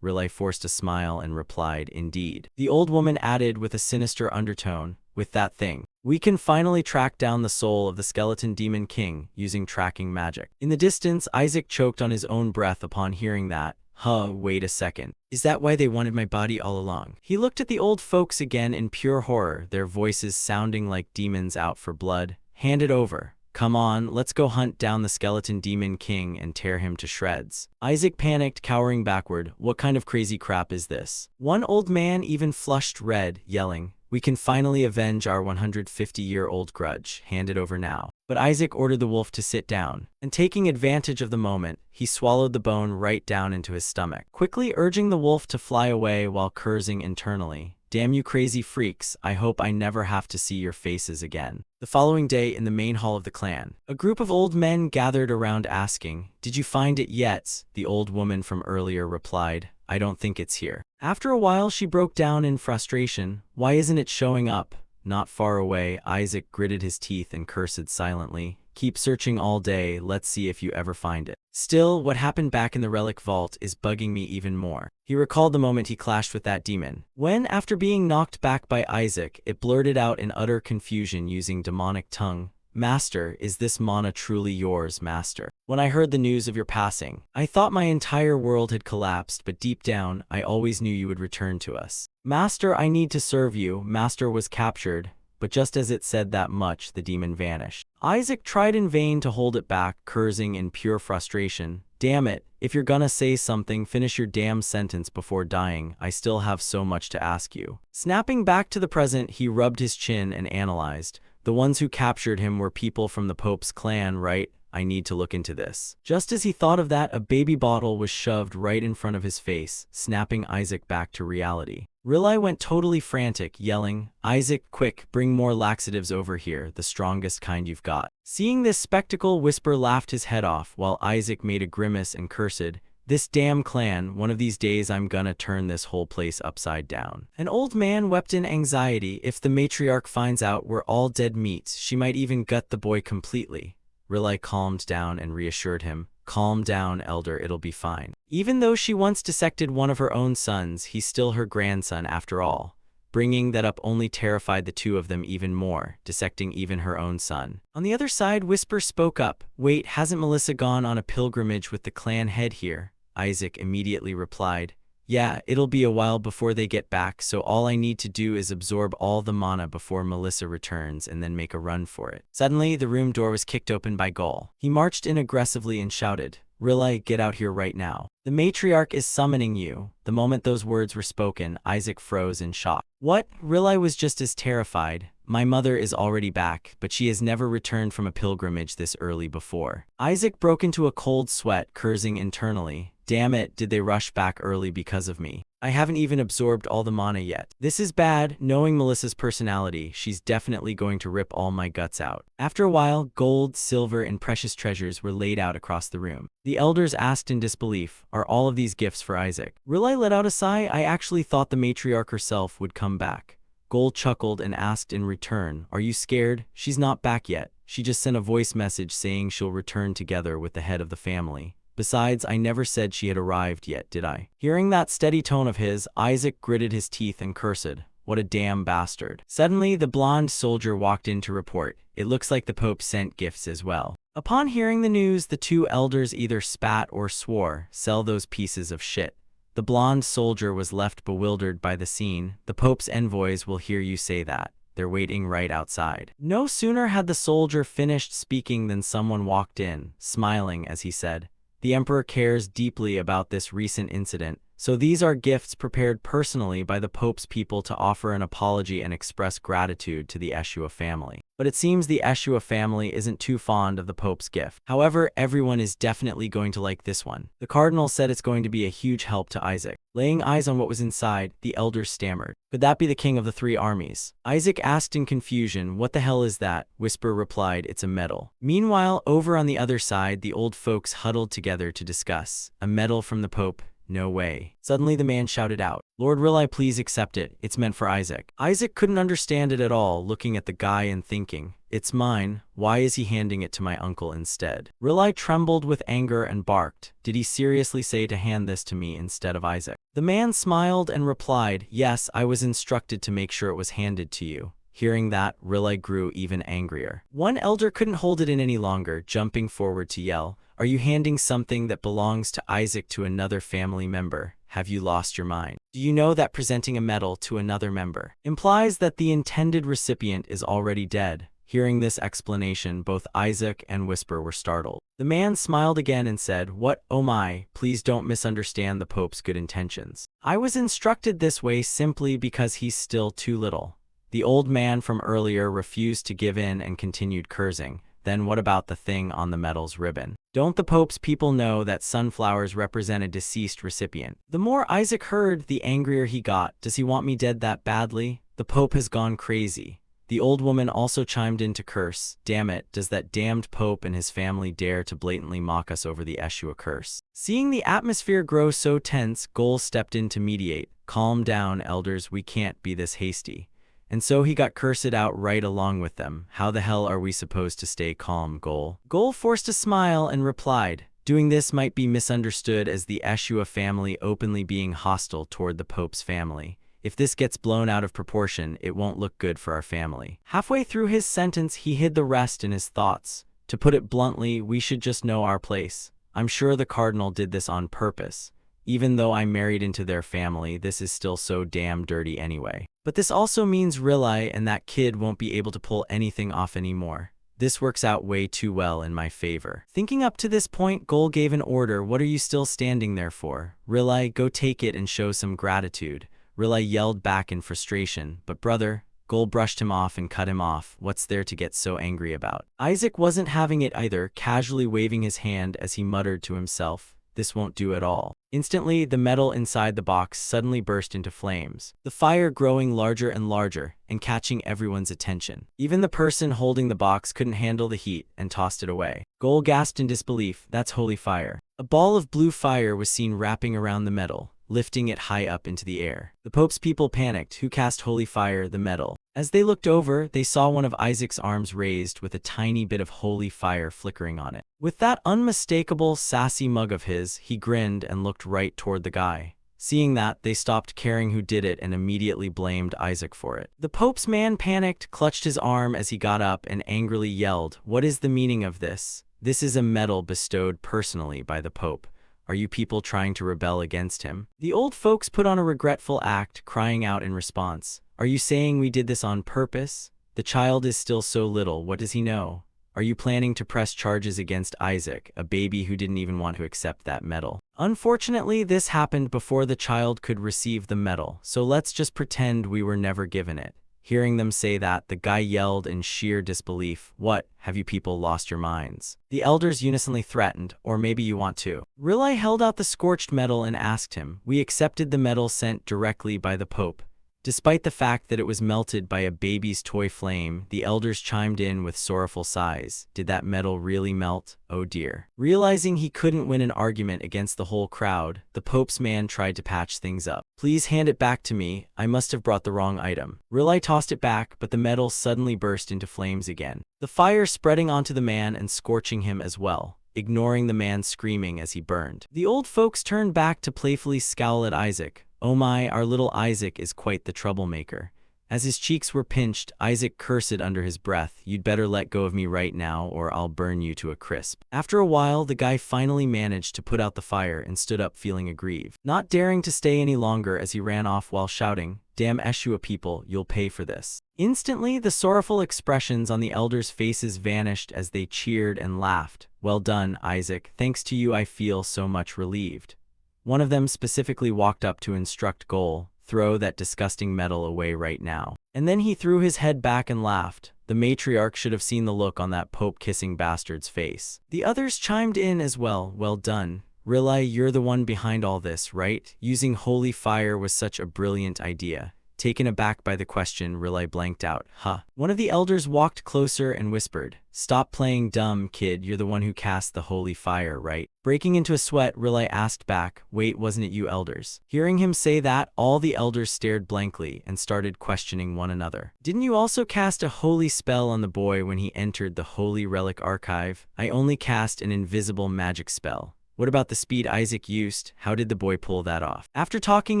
Riley forced a smile and replied, "Indeed." The old woman added with a sinister undertone, "With that thing, we can finally track down the soul of the skeleton demon king using tracking magic." In the distance, Isaac choked on his own breath upon hearing that. Wait a second. Is that why they wanted my body all along? He looked at the old folks again in pure horror, their voices sounding like demons out for blood. "Hand it over. Come on, let's go hunt down the skeleton demon king and tear him to shreds." Isaac panicked, cowering backward. "What kind of crazy crap is this?" One old man even flushed red, yelling, "We can finally avenge our 150-year-old grudge. Hand it over now." But Isaac ordered the wolf to sit down, and taking advantage of the moment, he swallowed the bone right down into his stomach, quickly urging the wolf to fly away while cursing internally. "Damn you crazy freaks, I hope I never have to see your faces again." The following day, in the main hall of the clan, a group of old men gathered around asking, "Did you find it yet?" The old woman from earlier replied, "I don't think it's here." After a while, she broke down in frustration. "Why isn't it showing up?" Not far away, Isaac gritted his teeth and cursed silently. "Keep searching all day, let's see if you ever find it." Still, what happened back in the relic vault is bugging me even more. He recalled the moment he clashed with that demon, when, after being knocked back by Isaac, it blurted out in utter confusion using demonic tongue, "Master, is this mana truly yours, Master? When I heard the news of your passing, I thought my entire world had collapsed, but deep down, I always knew you would return to us. Master, I need to serve you." Master was captured, but just as it said that much, the demon vanished. Isaac tried in vain to hold it back, cursing in pure frustration. "Damn it, if you're gonna say something, finish your damn sentence before dying. I still have so much to ask you." Snapping back to the present, he rubbed his chin and analyzed. "The ones who captured him were people from the Pope's clan, right? I need to look into this." Just as he thought of that, a baby bottle was shoved right in front of his face, snapping Isaac back to reality. Riley went totally frantic, yelling, "Isaac, quick, bring more laxatives over here, the strongest kind you've got." Seeing this spectacle, Whisper laughed his head off, while Isaac made a grimace and cursed, "This damn clan, one of these days I'm gonna turn this whole place upside down." An old man wept in anxiety. "If the matriarch finds out we're all dead meat, she might even gut the boy completely." Riley calmed down and reassured him, "Calm down, elder, it'll be fine. Even though she once dissected one of her own sons, he's still her grandson after all." Bringing that up only terrified the two of them even more, dissecting even her own son. On the other side, Whisper spoke up, "Wait, hasn't Melissa gone on a pilgrimage with the clan head here?" Isaac immediately replied, "Yeah, it'll be a while before they get back, so all I need to do is absorb all the mana before Melissa returns and then make a run for it." Suddenly, the room door was kicked open by Gull. He marched in aggressively and shouted, Riley, get out here right now. The matriarch is summoning you. The moment those words were spoken, Isaac froze in shock. What? Riley was just as terrified. My mother is already back, but she has never returned from a pilgrimage this early before. Isaac broke into a cold sweat, cursing internally. Damn it, did they rush back early because of me? I haven't even absorbed all the mana yet. This is bad. Knowing Melissa's personality, she's definitely going to rip all my guts out. After a while, gold, silver, and precious treasures were laid out across the room. The elders asked in disbelief, are all of these gifts for Isaac? Riley let out a sigh. I actually thought the matriarch herself would come back. Gold chuckled and asked in return, are you scared? She's not back yet. She just sent a voice message saying she'll return together with the head of the family. Besides, I never said she had arrived yet, did I? Hearing that steady tone of his, Isaac gritted his teeth and cursed. What a damn bastard. Suddenly, the blonde soldier walked in to report. It looks like the Pope sent gifts as well. Upon hearing the news, the two elders either spat or swore, sell those pieces of shit. The blonde soldier was left bewildered by the scene. The Pope's envoys will hear you say that. They're waiting right outside. No sooner had the soldier finished speaking than someone walked in, smiling as he said, the Emperor cares deeply about this recent incident, so these are gifts prepared personally by the Pope's people to offer an apology and express gratitude to the Eshua family. But it seems the Eshua family isn't too fond of the Pope's gift. However, everyone is definitely going to like this one. The Cardinal said it's going to be a huge help to Isaac. Laying eyes on what was inside, the elders stammered. Could that be the king of the three armies? Isaac asked in confusion, what the hell is that? Whisper replied, it's a medal. Meanwhile, over on the other side, the old folks huddled together to discuss. A medal from the Pope? No way. Suddenly the man shouted out, Lord Riley, please accept it. It's meant for Isaac. Isaac couldn't understand it at all, looking at the guy and thinking, it's mine. Why is he handing it to my uncle instead? Riley trembled with anger and barked. Did he seriously say to hand this to me instead of Isaac? The man smiled and replied, yes, I was instructed to make sure it was handed to you. Hearing that, Riley grew even angrier. One elder couldn't hold it in any longer, jumping forward to yell, are you handing something that belongs to Isaac to another family member? Have you lost your mind? Do you know that presenting a medal to another member implies that the intended recipient is already dead? Hearing this explanation, both Isaac and Whisper were startled. The man smiled again and said, what? Oh my, please don't misunderstand the Pope's good intentions. I was instructed this way simply because he's still too little. The old man from earlier refused to give in and continued cursing. Then what about the thing on the medal's ribbon? Don't the Pope's people know that sunflowers represent a deceased recipient? The more Isaac heard, the angrier he got. Does he want me dead that badly? The Pope has gone crazy. The old woman also chimed in to curse. Damn it, does that damned Pope and his family dare to blatantly mock us over the Eshua curse? Seeing the atmosphere grow so tense, Gol stepped in to mediate. Calm down, elders, we can't be this hasty. And so he got cursed out right along with them. How the hell are we supposed to stay calm, Gol? Gol forced a smile and replied, doing this might be misunderstood as the Eshua family openly being hostile toward the Pope's family. If this gets blown out of proportion, it won't look good for our family. Halfway through his sentence, he hid the rest in his thoughts. To put it bluntly, we should just know our place. I'm sure the Cardinal did this on purpose. Even though I married into their family, this is still so damn dirty anyway. But this also means Riley and that kid won't be able to pull anything off anymore. This works out way too well in my favor. Thinking up to this point, Gol gave an order. What are you still standing there for? Riley, go take it and show some gratitude. Riley yelled back in frustration, but brother, Gol brushed him off and cut him off. What's there to get so angry about? Isaac wasn't having it either, casually waving his hand as he muttered to himself, this won't do at all. Instantly, the metal inside the box suddenly burst into flames, the fire growing larger and larger and catching everyone's attention. Even the person holding the box couldn't handle the heat and tossed it away. Gol gasped in disbelief, that's holy fire. A ball of blue fire was seen wrapping around the metal, lifting it high up into the air. The Pope's people panicked. Who cast holy fire? The metal. As they looked over, they saw one of Isaac's arms raised with a tiny bit of holy fire flickering on it. With that unmistakable, sassy mug of his, he grinned and looked right toward the guy. Seeing that, they stopped caring who did it and immediately blamed Isaac for it. The Pope's man panicked, clutched his arm as he got up and angrily yelled, what is the meaning of this? This is a medal bestowed personally by the Pope. Are you people trying to rebel against him? The old folks put on a regretful act, crying out in response. Are you saying we did this on purpose? The child is still so little, what does he know? Are you planning to press charges against Isaac, a baby who didn't even want to accept that medal? Unfortunately, this happened before the child could receive the medal, so let's just pretend we were never given it. Hearing them say that, the guy yelled in sheer disbelief, "What, have you people lost your minds?" The elders unison threatened, "Or maybe you want to." Riley held out the scorched medal and asked him, "We accepted the medal sent directly by the Pope." Despite the fact that it was melted by a baby's toy flame, the elders chimed in with sorrowful sighs. Did that medal really melt? Oh dear. Realizing he couldn't win an argument against the whole crowd, the Pope's man tried to patch things up. "Please hand it back to me. I must have brought the wrong item." Riley tossed it back, but the medal suddenly burst into flames again, the fire spreading onto the man and scorching him as well, ignoring the man screaming as he burned. The old folks turned back to playfully scowl at Isaac. "Oh my, our little Isaac is quite the troublemaker." As his cheeks were pinched, Isaac cursed under his breath, "You'd better let go of me right now or I'll burn you to a crisp." After a while, the guy finally managed to put out the fire and stood up feeling aggrieved, not daring to stay any longer as he ran off while shouting, "Damn Eshua people, you'll pay for this." Instantly, the sorrowful expressions on the elders' faces vanished as they cheered and laughed. "Well done, Isaac. Thanks to you I feel so much relieved." One of them specifically walked up to instruct Goal, "Throw that disgusting medal away right now." And then he threw his head back and laughed. The matriarch should have seen the look on that Pope-kissing bastard's face. The others chimed in as well. "Well done. Riley, you're the one behind all this, right? Using holy fire was such a brilliant idea." Taken aback by the question, Riley blanked out, "Huh." One of the elders walked closer and whispered, "Stop playing dumb, kid. You're the one who cast the holy fire, right?" Breaking into a sweat, Riley asked back, "Wait, wasn't it you elders?" Hearing him say that, all the elders stared blankly and started questioning one another. "Didn't you also cast a holy spell on the boy when he entered the Holy Relic Archive?" "I only cast an invisible magic spell." "What about the speed Isaac used? How did the boy pull that off?" After talking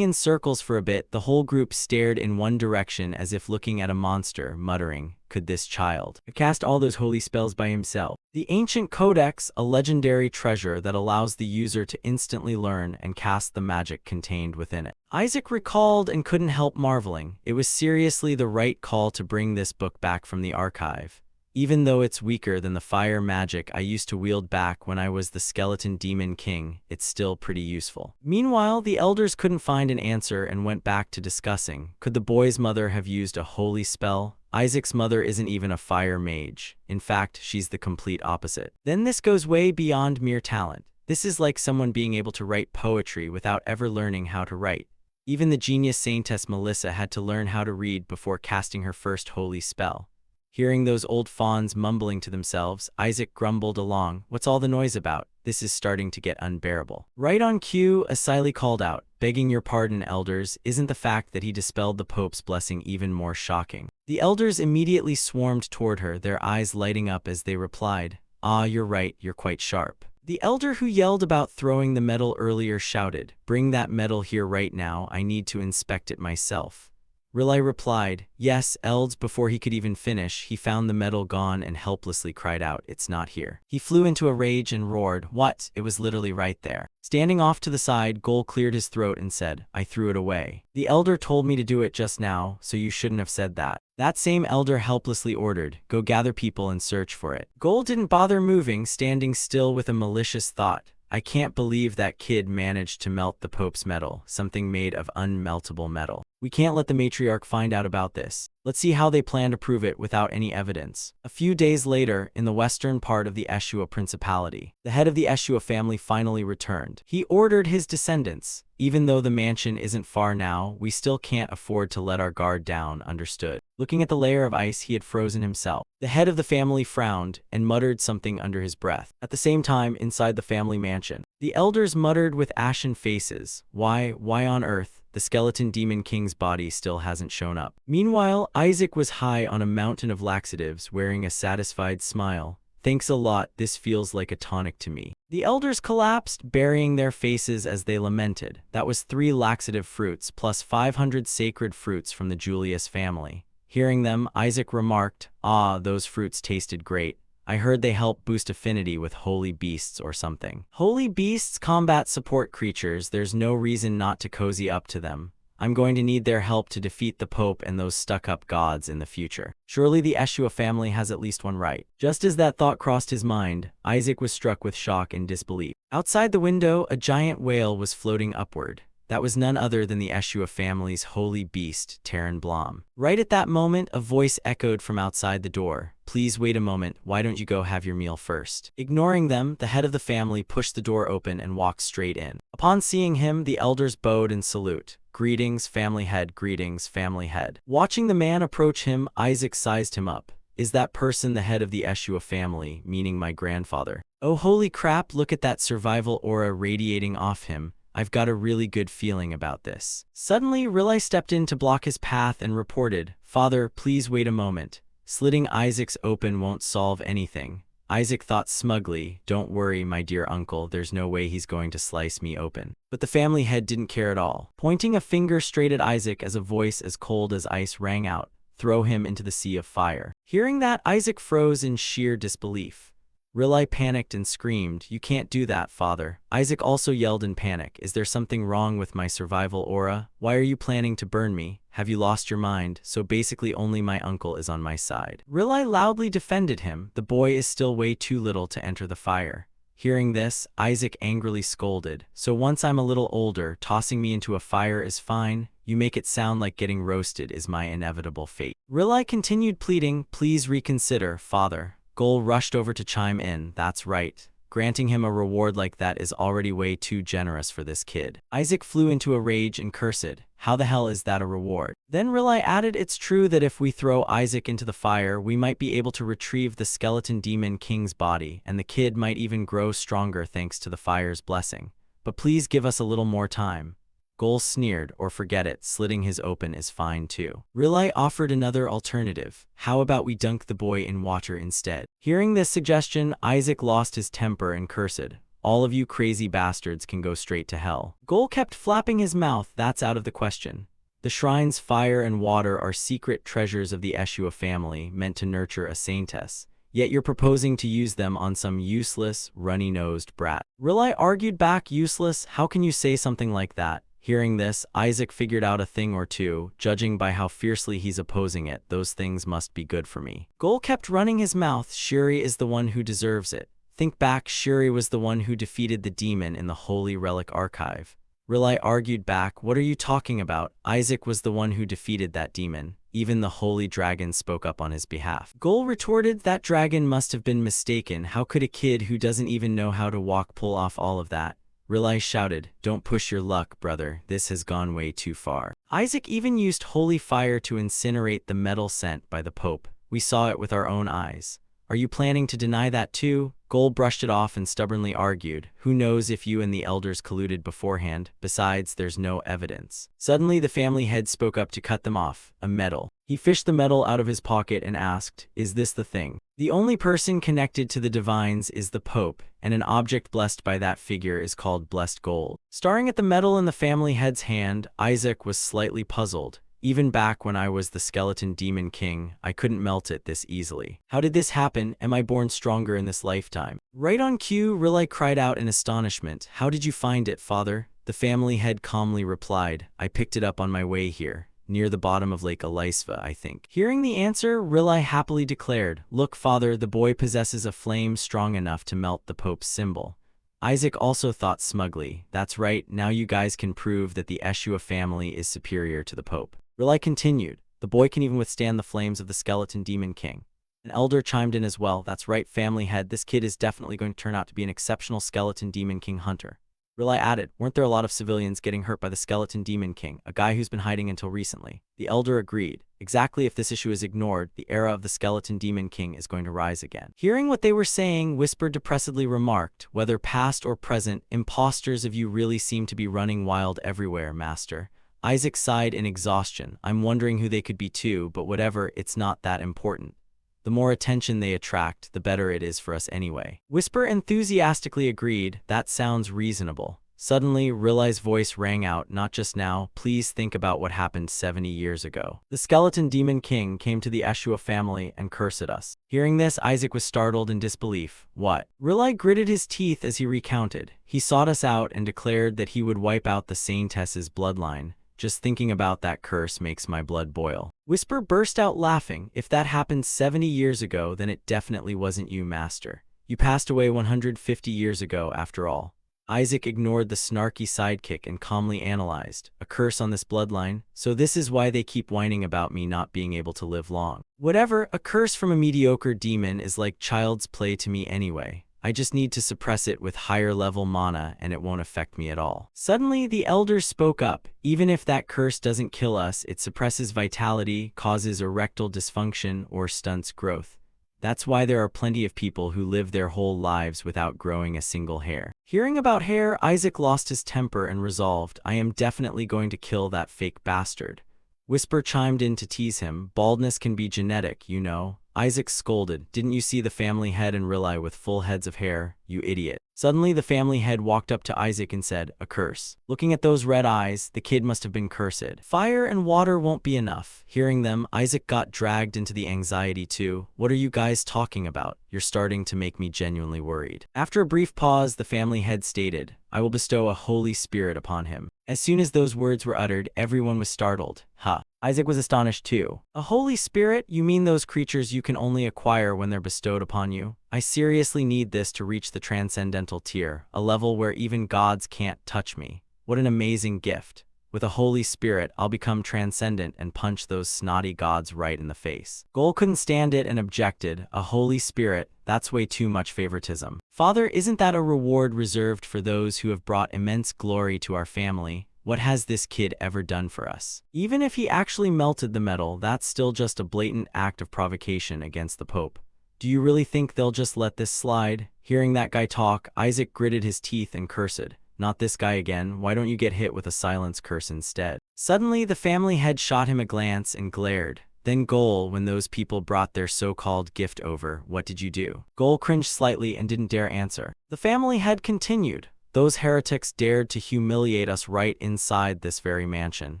in circles for a bit, the whole group stared in one direction as if looking at a monster, muttering, "Could this child cast all those holy spells by himself?" The Ancient Codex, a legendary treasure that allows the user to instantly learn and cast the magic contained within it. Isaac recalled and couldn't help marveling. It was seriously the right call to bring this book back from the archive. Even though it's weaker than the fire magic I used to wield back when I was the Skeleton Demon King, it's still pretty useful. Meanwhile, the elders couldn't find an answer and went back to discussing. Could the boy's mother have used a holy spell? Isaac's mother isn't even a fire mage. In fact, she's the complete opposite. Then this goes way beyond mere talent. This is like someone being able to write poetry without ever learning how to write. Even the genius saintess Melissa had to learn how to read before casting her first holy spell. Hearing those old fawns mumbling to themselves, Isaac grumbled along, "What's all the noise about? This is starting to get unbearable." Right on cue, Asili called out, "Begging your pardon, elders, isn't the fact that he dispelled the Pope's blessing even more shocking?" The elders immediately swarmed toward her, their eyes lighting up as they replied, "Ah, you're right, you're quite sharp." The elder who yelled about throwing the medal earlier shouted, "Bring that medal here right now, I need to inspect it myself." Riley replied, "Yes, Elds." Before he could even finish, he found the medal gone and helplessly cried out, "It's not here." He flew into a rage and roared, "What? It was literally right there." Standing off to the side, Goal cleared his throat and said, "I threw it away. The elder told me to do it just now, so you shouldn't have said that." That same elder helplessly ordered, "Go gather people and search for it." Goal didn't bother moving, standing still with a malicious thought. "I can't believe that kid managed to melt the Pope's medal, something made of unmeltable metal. We can't let the matriarch find out about this. Let's see how they plan to prove it without any evidence." A few days later, in the western part of the Eshua Principality, the head of the Eshua family finally returned. He ordered his descendants, "Even though the mansion isn't far now, we still can't afford to let our guard down, understood?" Looking at the layer of ice he had frozen himself, the head of the family frowned and muttered something under his breath. At the same time, inside the family mansion, the elders muttered with ashen faces, why on earth? The Skeleton Demon King's body still hasn't shown up." Meanwhile, Isaac was high on a mountain of laxatives, wearing a satisfied smile. "Thanks a lot, this feels like a tonic to me." The elders collapsed, burying their faces as they lamented. That was 3 laxative fruits plus 500 sacred fruits from the Julius family. Hearing them, Isaac remarked, "Ah, those fruits tasted great. I heard they help boost affinity with holy beasts or something." Holy beasts combat support creatures, there's no reason not to cozy up to them. I'm going to need their help to defeat the Pope and those stuck-up gods in the future. Surely the Eshua family has at least one right. Just as that thought crossed his mind, Isaac was struck with shock and disbelief. Outside the window, a giant whale was floating upward. That was none other than the Eshua family's holy beast, Terran Blom. Right at that moment, a voice echoed from outside the door. Please wait a moment, why don't you go have your meal first? Ignoring them, the head of the family pushed the door open and walked straight in. Upon seeing him, the elders bowed in salute. Greetings, family head, greetings, family head. Watching the man approach him, Isaac sized him up. Is that person the head of the Eshua family, meaning my grandfather? Oh holy crap, look at that survival aura radiating off him. I've got a really good feeling about this. Suddenly, Riley stepped in to block his path and reported, Father, please wait a moment. Slitting Isaac's open won't solve anything. Isaac thought smugly, don't worry, my dear uncle, there's no way he's going to slice me open. But the family head didn't care at all. Pointing a finger straight at Isaac as a voice as cold as ice rang out, throw him into the sea of fire. Hearing that, Isaac froze in sheer disbelief. Riley panicked and screamed, you can't do that, father. Isaac also yelled in panic, is there something wrong with my survival aura? Why are you planning to burn me? Have you lost your mind? So basically only my uncle is on my side. Riley loudly defended him, the boy is still way too little to enter the fire. Hearing this, Isaac angrily scolded, so once I'm a little older, tossing me into a fire is fine? You make it sound like getting roasted is my inevitable fate. Riley continued pleading, please reconsider, father. Gol rushed over to chime in, that's right. Granting him a reward like that is already way too generous for this kid. Isaac flew into a rage and cursed, how the hell is that a reward? Then Riley added, it's true that if we throw Isaac into the fire, we might be able to retrieve the skeleton demon king's body, and the kid might even grow stronger thanks to the fire's blessing. But please give us a little more time. Gol sneered, or forget it, slitting his open is fine too. Riley offered another alternative. How about we dunk the boy in water instead? Hearing this suggestion, Isaac lost his temper and cursed. All of you crazy bastards can go straight to hell. Gol kept flapping his mouth, that's out of the question. The shrine's fire and water are secret treasures of the Eshua family, meant to nurture a saintess. Yet you're proposing to use them on some useless, runny-nosed brat. Riley argued back, useless? How can you say something like that? Hearing this, Isaac figured out a thing or two. Judging by how fiercely he's opposing it, those things must be good for me. Gol kept running his mouth, Shuri is the one who deserves it. Think back, Shuri was the one who defeated the demon in the Holy Relic Archive. Riley argued back, what are you talking about? Isaac was the one who defeated that demon. Even the Holy Dragon spoke up on his behalf. Gol retorted, that dragon must have been mistaken. How could a kid who doesn't even know how to walk pull off all of that? Riley shouted, don't push your luck, brother, this has gone way too far. Isaac even used holy fire to incinerate the metal sent by the Pope. We saw it with our own eyes. Are you planning to deny that too? Gol brushed it off and stubbornly argued, who knows if you and the elders colluded beforehand, besides there's no evidence. Suddenly the family head spoke up to cut them off, a medal. He fished the medal out of his pocket and asked, is this the thing? The only person connected to the divines is the Pope, and an object blessed by that figure is called blessed gold. Staring at the medal in the family head's hand, Isaac was slightly puzzled. Even back when I was the skeleton demon king, I couldn't melt it this easily. How did this happen? Am I born stronger in this lifetime? Right on cue, Riley cried out in astonishment. How did you find it, father? The family head calmly replied, I picked it up on my way here. Near the bottom of Lake Elisva, I think. Hearing the answer, Riley happily declared, look, father, the boy possesses a flame strong enough to melt the Pope's symbol. Isaac also thought smugly, that's right, now you guys can prove that the Eshua family is superior to the Pope. Riley continued, the boy can even withstand the flames of the skeleton demon king. An elder chimed in as well, that's right, family head, this kid is definitely going to turn out to be an exceptional skeleton demon king hunter. Riley added, weren't there a lot of civilians getting hurt by the skeleton demon king, a guy who's been hiding until recently? The elder agreed. Exactly, if this issue is ignored, the era of the skeleton demon king is going to rise again. Hearing what they were saying, Whisper depressedly remarked, whether past or present, imposters of you really seem to be running wild everywhere, master. Isaac sighed in exhaustion. I'm wondering who they could be too, but whatever, it's not that important. The more attention they attract, the better it is for us anyway. Whisper enthusiastically agreed, that sounds reasonable. Suddenly, Riley's voice rang out, not just now, please think about what happened 70 years ago. The skeleton demon king came to the Eshua family and cursed us. Hearing this, Isaac was startled in disbelief. What? Riley gritted his teeth as he recounted. He sought us out and declared that he would wipe out the saintess's bloodline. Just thinking about that curse makes my blood boil. Whisper burst out laughing. If that happened 70 years ago, then it definitely wasn't you, Master. You passed away 150 years ago, after all. Isaac ignored the snarky sidekick and calmly analyzed. A curse on this bloodline, so this is why they keep whining about me not being able to live long. Whatever, a curse from a mediocre demon is like child's play to me anyway. I just need to suppress it with higher level mana and it won't affect me at all. Suddenly, the elders spoke up. Even if that curse doesn't kill us, it suppresses vitality, causes erectile dysfunction, or stunts growth. That's why there are plenty of people who live their whole lives without growing a single hair. Hearing about hair, Isaac lost his temper and resolved, I am definitely going to kill that fake bastard. Whisper chimed in to tease him. Baldness can be genetic, you know. Isaac scolded. Didn't you see the family head and Riley with full heads of hair, you idiot? Suddenly, the family head walked up to Isaac and said, a curse. Looking at those red eyes, the kid must have been cursed. Fire and water won't be enough. Hearing them, Isaac got dragged into the anxiety too. What are you guys talking about? You're starting to make me genuinely worried. After a brief pause, the family head stated, I will bestow a holy spirit upon him. As soon as those words were uttered, everyone was startled. Huh. Isaac was astonished too. A holy spirit? You mean those creatures you can only acquire when they're bestowed upon you? I seriously need this to reach the transcendental tier, a level where even gods can't touch me. What an amazing gift. With a holy spirit, I'll become transcendent and punch those snotty gods right in the face. Gol couldn't stand it and objected. A holy spirit? That's way too much favoritism. Father, isn't that a reward reserved for those who have brought immense glory to our family? What has this kid ever done for us? Even if he actually melted the metal, that's still just a blatant act of provocation against the Pope. Do you really think they'll just let this slide? Hearing that guy talk, Isaac gritted his teeth and cursed. Not this guy again. Why don't you get hit with a silence curse instead? Suddenly, the family head shot him a glance and glared. Then Gol, when those people brought their so-called gift over, what did you do? Gol cringed slightly and didn't dare answer. The family head continued. Those heretics dared to humiliate us right inside this very mansion.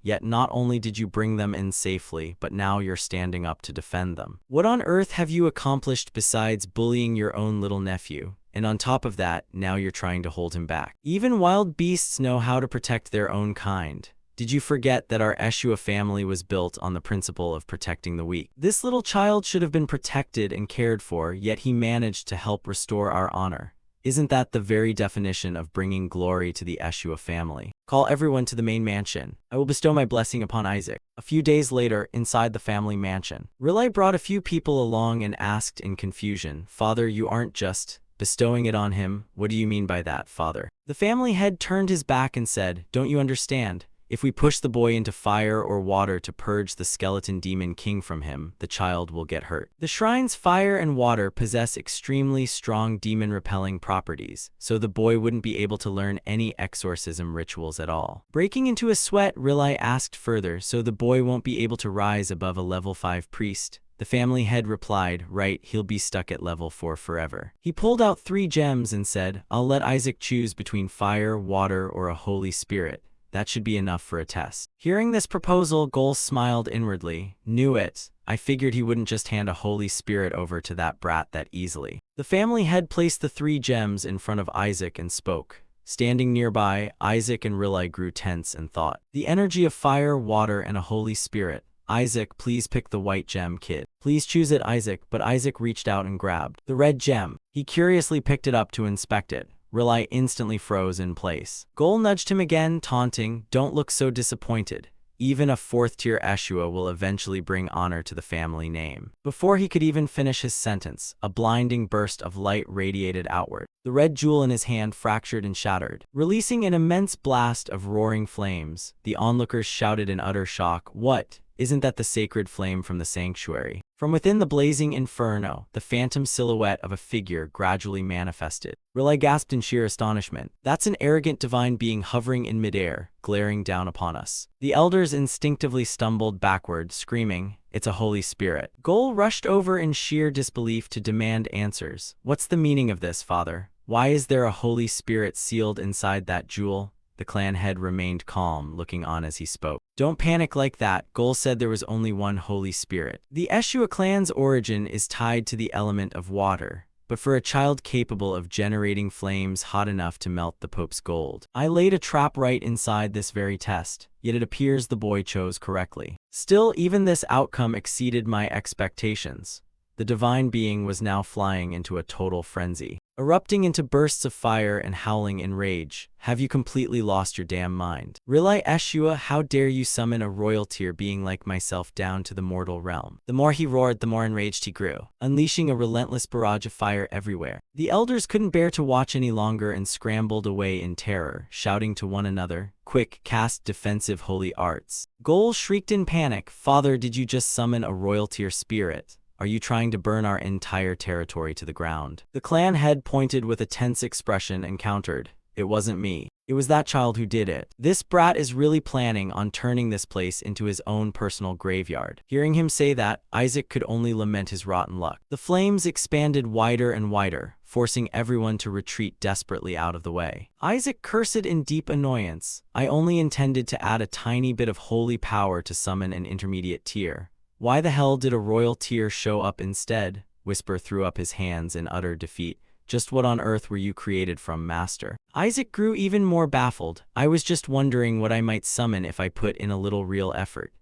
Yet not only did you bring them in safely, but now you're standing up to defend them. What on earth have you accomplished besides bullying your own little nephew? And on top of that, now you're trying to hold him back. Even wild beasts know how to protect their own kind. Did you forget that our Eshua family was built on the principle of protecting the weak? This little child should have been protected and cared for, yet he managed to help restore our honor. Isn't that the very definition of bringing glory to the Eshua family? Call everyone to the main mansion. I will bestow my blessing upon Isaac. A few days later, inside the family mansion, Riley brought a few people along and asked in confusion, Father, you aren't just bestowing it on him? What do you mean by that, Father? The family head turned his back and said, don't you understand? If we push the boy into fire or water to purge the skeleton demon king from him, the child will get hurt. The shrine's fire and water possess extremely strong demon-repelling properties, so the boy wouldn't be able to learn any exorcism rituals at all. Breaking into a sweat, Riley asked further, so the boy won't be able to rise above a level 5 priest? The family head replied, right, he'll be stuck at level 4 forever. He pulled out 3 gems and said, I'll let Isaac choose between fire, water, or a holy spirit. That should be enough for a test. Hearing this proposal, Gol smiled inwardly. Knew it. I figured he wouldn't just hand a holy spirit over to that brat that easily. The family head placed the 3 gems in front of Isaac and spoke. Standing nearby, Isaac and Riley grew tense and thought. The energy of fire, water, and a holy spirit. Isaac, please pick the white gem, kid. Please choose it, Isaac. But Isaac reached out and grabbed the red gem. He curiously picked it up to inspect it. Riley instantly froze in place. Gol nudged him again, taunting, don't look so disappointed. Even a 4th-tier Eshua will eventually bring honor to the family name. Before he could even finish his sentence, a blinding burst of light radiated outward. The red jewel in his hand fractured and shattered, releasing an immense blast of roaring flames. The onlookers shouted in utter shock, what? Isn't that the sacred flame from the sanctuary? From within the blazing inferno, the phantom silhouette of a figure gradually manifested. Riley gasped in sheer astonishment. That's an arrogant divine being hovering in midair, glaring down upon us. The elders instinctively stumbled backward, screaming, it's a holy spirit. Gol rushed over in sheer disbelief to demand answers. What's the meaning of this, Father? Why is there a holy spirit sealed inside that jewel? The clan head remained calm, looking on as he spoke. Don't panic like that. Gol said there was only one holy spirit. The Eshua clan's origin is tied to the element of water, but for a child capable of generating flames hot enough to melt the Pope's gold. I laid a trap right inside this very test. yet it appears the boy chose correctly. Still, even this outcome exceeded my expectations. The divine being was now flying into a total frenzy, erupting into bursts of fire and howling in rage. Have you completely lost your damn mind? Really, Yeshua, how dare you summon a royal tier being like myself down to the mortal realm? The more he roared, the more enraged he grew, unleashing a relentless barrage of fire everywhere. The elders couldn't bear to watch any longer and scrambled away in terror, shouting to one another, "Quick, cast defensive holy arts." Gol shrieked in panic, "Father, did you just summon a royal tier spirit? Are you trying to burn our entire territory to the ground?" The clan head pointed with a tense expression and countered, "It wasn't me. It was that child who did it. This brat is really planning on turning this place into his own personal graveyard." Hearing him say that, Isaac could only lament his rotten luck. The flames expanded wider and wider, forcing everyone to retreat desperately out of the way. Isaac cursed in deep annoyance. "I only intended to add a tiny bit of holy power to summon an intermediate tier. Why the hell did a royal tier show up instead?" Whisper threw up his hands in utter defeat. "Just what on earth were you created from, master?" Isaac grew even more baffled. "I was just wondering what I might summon if I put in a little real effort."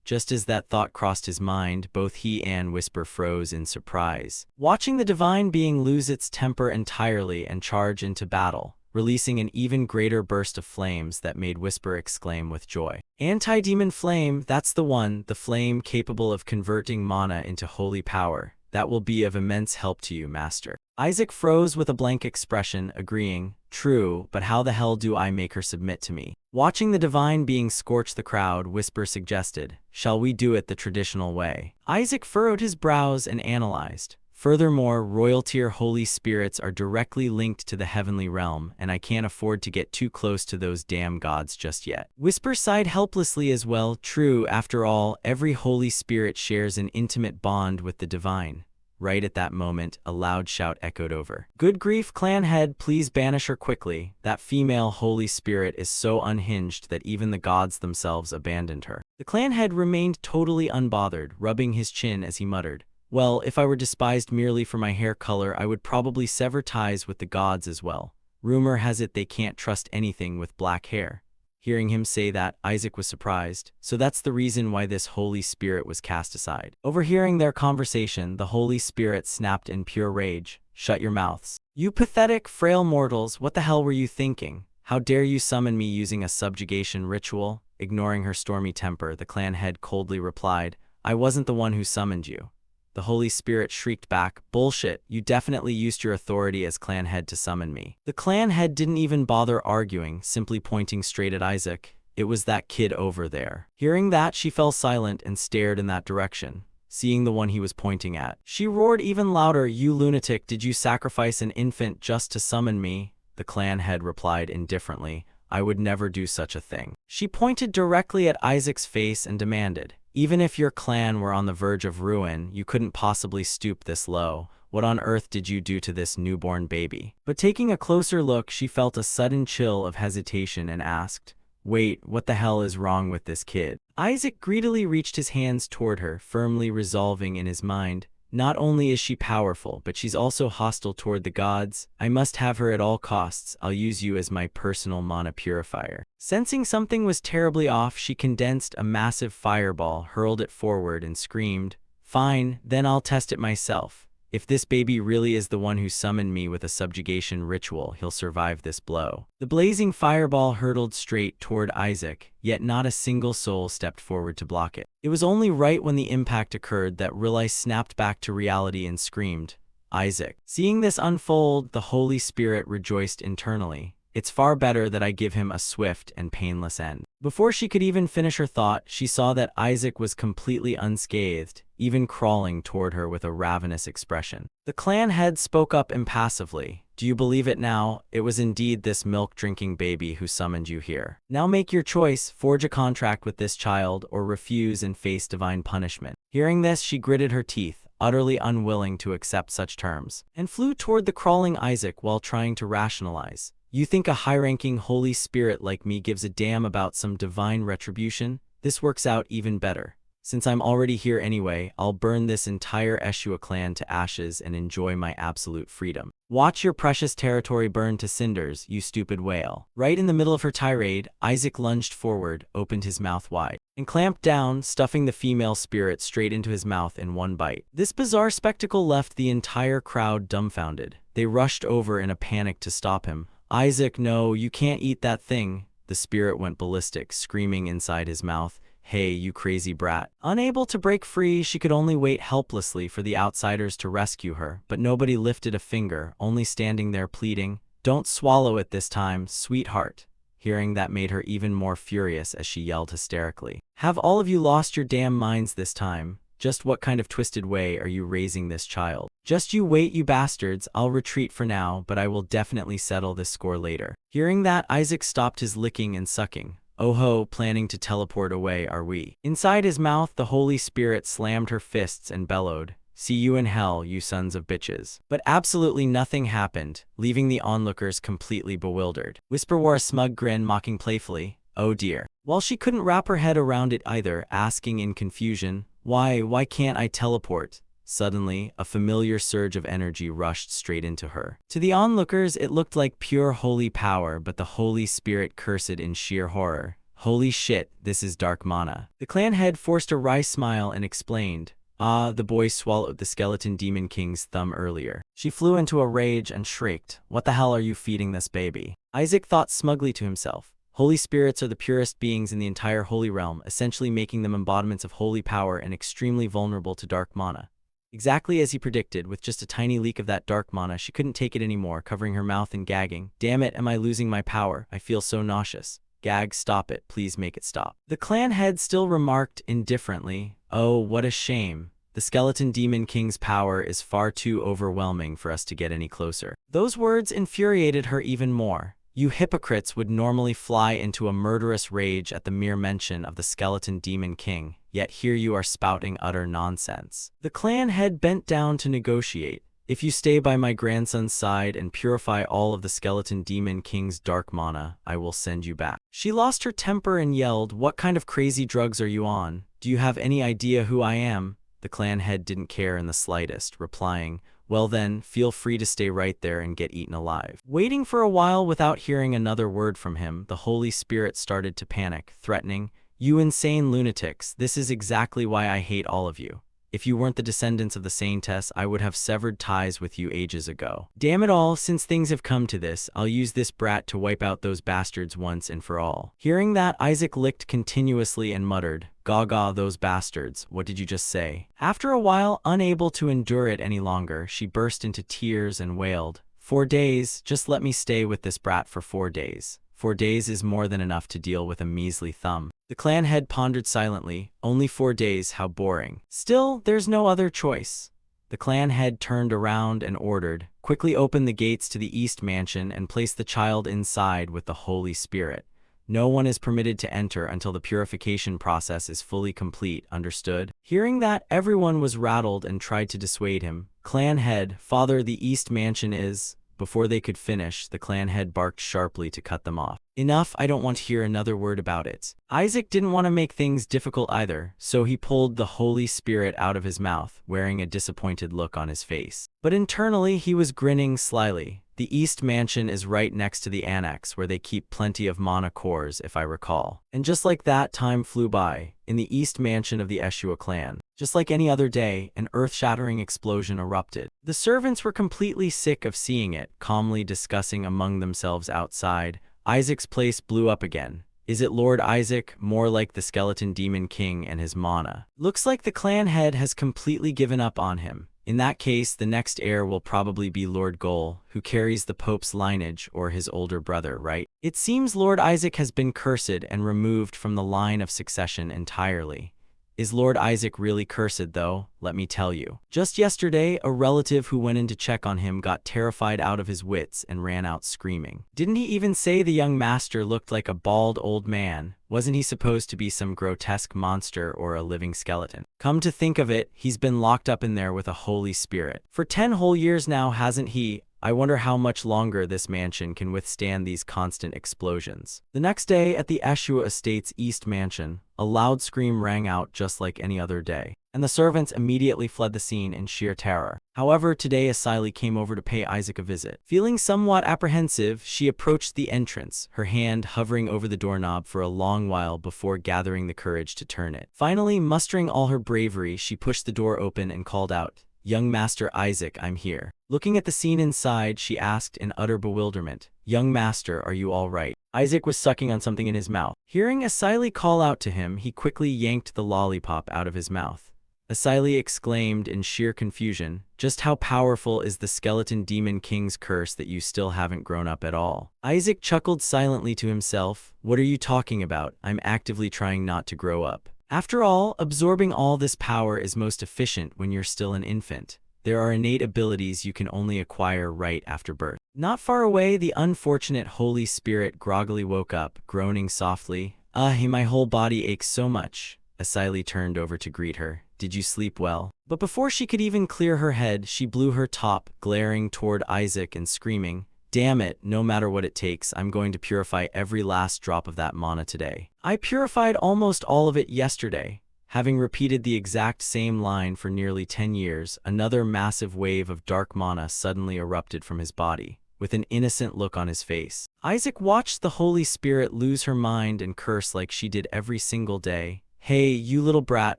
Just as that thought crossed his mind, both he and Whisper froze in surprise, watching the divine being lose its temper entirely and charge into battle, releasing an even greater burst of flames that made Whisper exclaim with joy. "Anti-demon flame, that's the one, the flame capable of converting mana into holy power. That will be of immense help to you, master." Isaac froze with a blank expression, agreeing, "True, but how the hell do I make her submit to me?" Watching the divine being scorch the crowd, Whisper suggested, "Shall we do it the traditional way?" Isaac furrowed his brows and analyzed. "Furthermore, royal tier holy spirits are directly linked to the heavenly realm, and I can't afford to get too close to those damn gods just yet." Whisper sighed helplessly as well. "True, after all, every holy spirit shares an intimate bond with the divine." Right at that moment, a loud shout echoed over. "Good grief, clan head, please banish her quickly. That female holy spirit is so unhinged that even the gods themselves abandoned her." The clan head remained totally unbothered, rubbing his chin as he muttered, "Well, if I were despised merely for my hair color, I would probably sever ties with the gods as well. Rumor has it they can't trust anything with black hair." Hearing him say that, Isaac was surprised. "So that's the reason why this holy spirit was cast aside." Overhearing their conversation, the holy spirit snapped in pure rage, "Shut your mouths. You pathetic, frail mortals, what the hell were you thinking? How dare you summon me using a subjugation ritual?" Ignoring her stormy temper, the clan head coldly replied, "I wasn't the one who summoned you." The Holy Spirit shrieked back, "Bullshit, you definitely used your authority as clan head to summon me." The clan head didn't even bother arguing, simply pointing straight at Isaac. "It was that kid over there." Hearing that, she fell silent and stared in that direction, seeing the one he was pointing at. She roared even louder, "You lunatic, did you sacrifice an infant just to summon me?" The clan head replied indifferently, "I would never do such a thing." She pointed directly at Isaac's face and demanded, "Even if your clan were on the verge of ruin, you couldn't possibly stoop this low. What on earth did you do to this newborn baby?" But taking a closer look, she felt a sudden chill of hesitation and asked, "Wait, what the hell is wrong with this kid?" Isaac greedily reached his hands toward her, firmly resolving in his mind, "Not only is she powerful, but she's also hostile toward the gods. I must have her at all costs. I'll use you as my personal mana purifier." Sensing something was terribly off, she condensed a massive fireball, hurled it forward, and screamed, "Fine, then I'll test it myself. If this baby really is the one who summoned me with a subjugation ritual, he'll survive this blow." The blazing fireball hurtled straight toward Isaac, yet not a single soul stepped forward to block it. It was only right when the impact occurred that Riley snapped back to reality and screamed, "Isaac." Seeing this unfold, the Holy Spirit rejoiced internally. "It's far better that I give him a swift and painless end." Before she could even finish her thought, she saw that Isaac was completely unscathed, even crawling toward her with a ravenous expression. The clan head spoke up impassively, "Do you believe it now? It was indeed this milk-drinking baby who summoned you here. Now make your choice, forge a contract with this child, or refuse and face divine punishment." Hearing this, she gritted her teeth, utterly unwilling to accept such terms, and flew toward the crawling Isaac while trying to rationalize. "You think a high-ranking Holy Spirit like me gives a damn about some divine retribution? This works out even better. Since I'm already here anyway, I'll burn this entire Eshua clan to ashes and enjoy my absolute freedom." Watch your precious territory burn to cinders, you stupid whale. Right in the middle of her tirade, Isaac lunged forward, opened his mouth wide, and clamped down, stuffing the female spirit straight into his mouth in one bite. This bizarre spectacle left the entire crowd dumbfounded. They rushed over in a panic to stop him. Isaac, no, you can't eat that thing. The spirit went ballistic, screaming inside his mouth, "Hey, you crazy brat." Unable to break free, she could only wait helplessly for the outsiders to rescue her, but nobody lifted a finger, only standing there pleading, "Don't swallow it this time, sweetheart." Hearing that made her even more furious as she yelled hysterically, "Have all of you lost your damn minds this time? Just what kind of twisted way are you raising this child? Just you wait, you bastards. I'll retreat for now, but I will definitely settle this score later." Hearing that, Isaac stopped his licking and sucking. "Oh ho, planning to teleport away, are we?" Inside his mouth, the Holy Spirit slammed her fists and bellowed, "See you in hell, you sons of bitches." But absolutely nothing happened, leaving the onlookers completely bewildered. Whisper wore a smug grin, mocking playfully, "Oh dear." While she couldn't wrap her head around it either, asking in confusion, Why can't I teleport?" Suddenly, a familiar surge of energy rushed straight into her. To the onlookers, it looked like pure holy power, but the Holy Spirit cursed in sheer horror. "Holy shit, this is dark mana." The clan head forced a wry smile and explained, the boy swallowed the skeleton demon king's thumb earlier." She flew into a rage and shrieked, "What the hell are you feeding this baby?" Isaac thought smugly to himself, Holy spirits are the purest beings in the entire holy realm, essentially making them embodiments of holy power and extremely vulnerable to dark mana. Exactly as he predicted, with just a tiny leak of that dark mana, she couldn't take it anymore, covering her mouth and gagging. "Damn it, am I losing my power? I feel so nauseous." "Gag, stop it, please make it stop." The clan head still remarked indifferently, "Oh, what a shame. The skeleton demon king's power is far too overwhelming for us to get any closer." Those words infuriated her even more. You hypocrites would normally fly into a murderous rage at the mere mention of the skeleton demon king, yet here you are spouting utter nonsense. The clan head bent down to negotiate. "If you stay by my grandson's side and purify all of the skeleton demon king's dark mana, I will send you back." She lost her temper and yelled, "What kind of crazy drugs are you on? Do you have any idea who I am?" The clan head didn't care in the slightest, replying, "Well then, feel free to stay right there and get eaten alive." Waiting for a while without hearing another word from him, the Holy Spirit started to panic, threatening, "You insane lunatics, this is exactly why I hate all of you. If you weren't the descendants of the Saintess, I would have severed ties with you ages ago. Damn it all, since things have come to this, I'll use this brat to wipe out those bastards once and for all." Hearing that, Isaac licked continuously and muttered, "Gaga, those bastards, what did you just say?" After a while, unable to endure it any longer, she burst into tears and wailed, "4 days, just let me stay with this brat for 4 days. 4 days is more than enough to deal with a measly thumb." The clan head pondered silently. "Only 4 days, how boring." Still, there's no other choice. The clan head turned around and ordered, "Quickly open the gates to the East Mansion and place the child inside with the Holy Spirit. No one is permitted to enter until the purification process is fully complete, understood?" Hearing that, everyone was rattled and tried to dissuade him. "Clan head, Father, the East Mansion is..." Before they could finish, the clan head barked sharply to cut them off. "Enough, I don't want to hear another word about it." Isaac didn't want to make things difficult either, so he pulled the Holy Spirit out of his mouth, wearing a disappointed look on his face. But internally, he was grinning slyly. "The East Mansion is right next to the Annex, where they keep plenty of mana cores, if I recall." And just like that, time flew by. In the East Mansion of the Eshua clan, just like any other day, an earth-shattering explosion erupted. The servants were completely sick of seeing it, calmly discussing among themselves outside. Isaac's place blew up again. Is it Lord Isaac? More like the skeleton demon king and his mana. Looks like the clan head has completely given up on him. In that case, the next heir will probably be Lord Gol, who carries the Pope's lineage, or his older brother, right? It seems Lord Isaac has been cursed and removed from the line of succession entirely. Is Lord Isaac really cursed though? Let me tell you. Just yesterday, a relative who went in to check on him got terrified out of his wits and ran out screaming. Didn't he even say the young master looked like a bald old man? Wasn't he supposed to be some grotesque monster or a living skeleton? Come to think of it, he's been locked up in there with a Holy Spirit. For 10 whole years now, hasn't he? I wonder how much longer this mansion can withstand these constant explosions. The next day at the Ashua Estates East Mansion, a loud scream rang out just like any other day, and the servants immediately fled the scene in sheer terror. However, today Asili came over to pay Isaac a visit. Feeling somewhat apprehensive, she approached the entrance, her hand hovering over the doorknob for a long while before gathering the courage to turn it. Finally, mustering all her bravery, she pushed the door open and called out, "Young Master Isaac, I'm here." Looking at the scene inside, she asked in utter bewilderment, "Young Master, are you all right?" Isaac was sucking on something in his mouth. Hearing Asili call out to him, he quickly yanked the lollipop out of his mouth. Asili exclaimed in sheer confusion, "Just how powerful is the skeleton demon king's curse that you still haven't grown up at all?" Isaac chuckled silently to himself, "What are you talking about? I'm actively trying not to grow up. After all, absorbing all this power is most efficient when you're still an infant. There are innate abilities you can only acquire right after birth." Not far away, the unfortunate Holy Spirit groggily woke up, groaning softly, My whole body aches so much." Asili turned over to greet her. "Did you sleep well?" But before she could even clear her head, she blew her top, glaring toward Isaac and screaming, "Damn it, no matter what it takes, I'm going to purify every last drop of that mana today. I purified almost all of it yesterday." Having repeated the exact same line for nearly 10 years, another massive wave of dark mana suddenly erupted from his body, with an innocent look on his face. Isaac watched the Holy Spirit lose her mind and curse like she did every single day. "Hey, you little brat,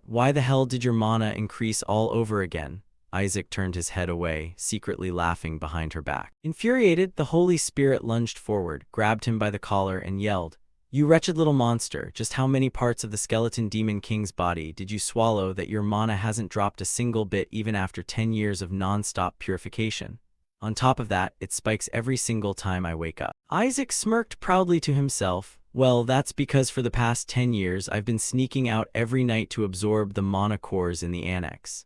why the hell did your mana increase all over again?" Isaac turned his head away, secretly laughing behind her back. Infuriated, the Holy Spirit lunged forward, grabbed him by the collar, and yelled, "You wretched little monster, just how many parts of the skeleton demon king's body did you swallow that your mana hasn't dropped a single bit even after 10 years of non-stop purification? On top of that, it spikes every single time I wake up." Isaac smirked proudly to himself. "Well, that's because for the past 10 years I've been sneaking out every night to absorb the mana cores in the annex."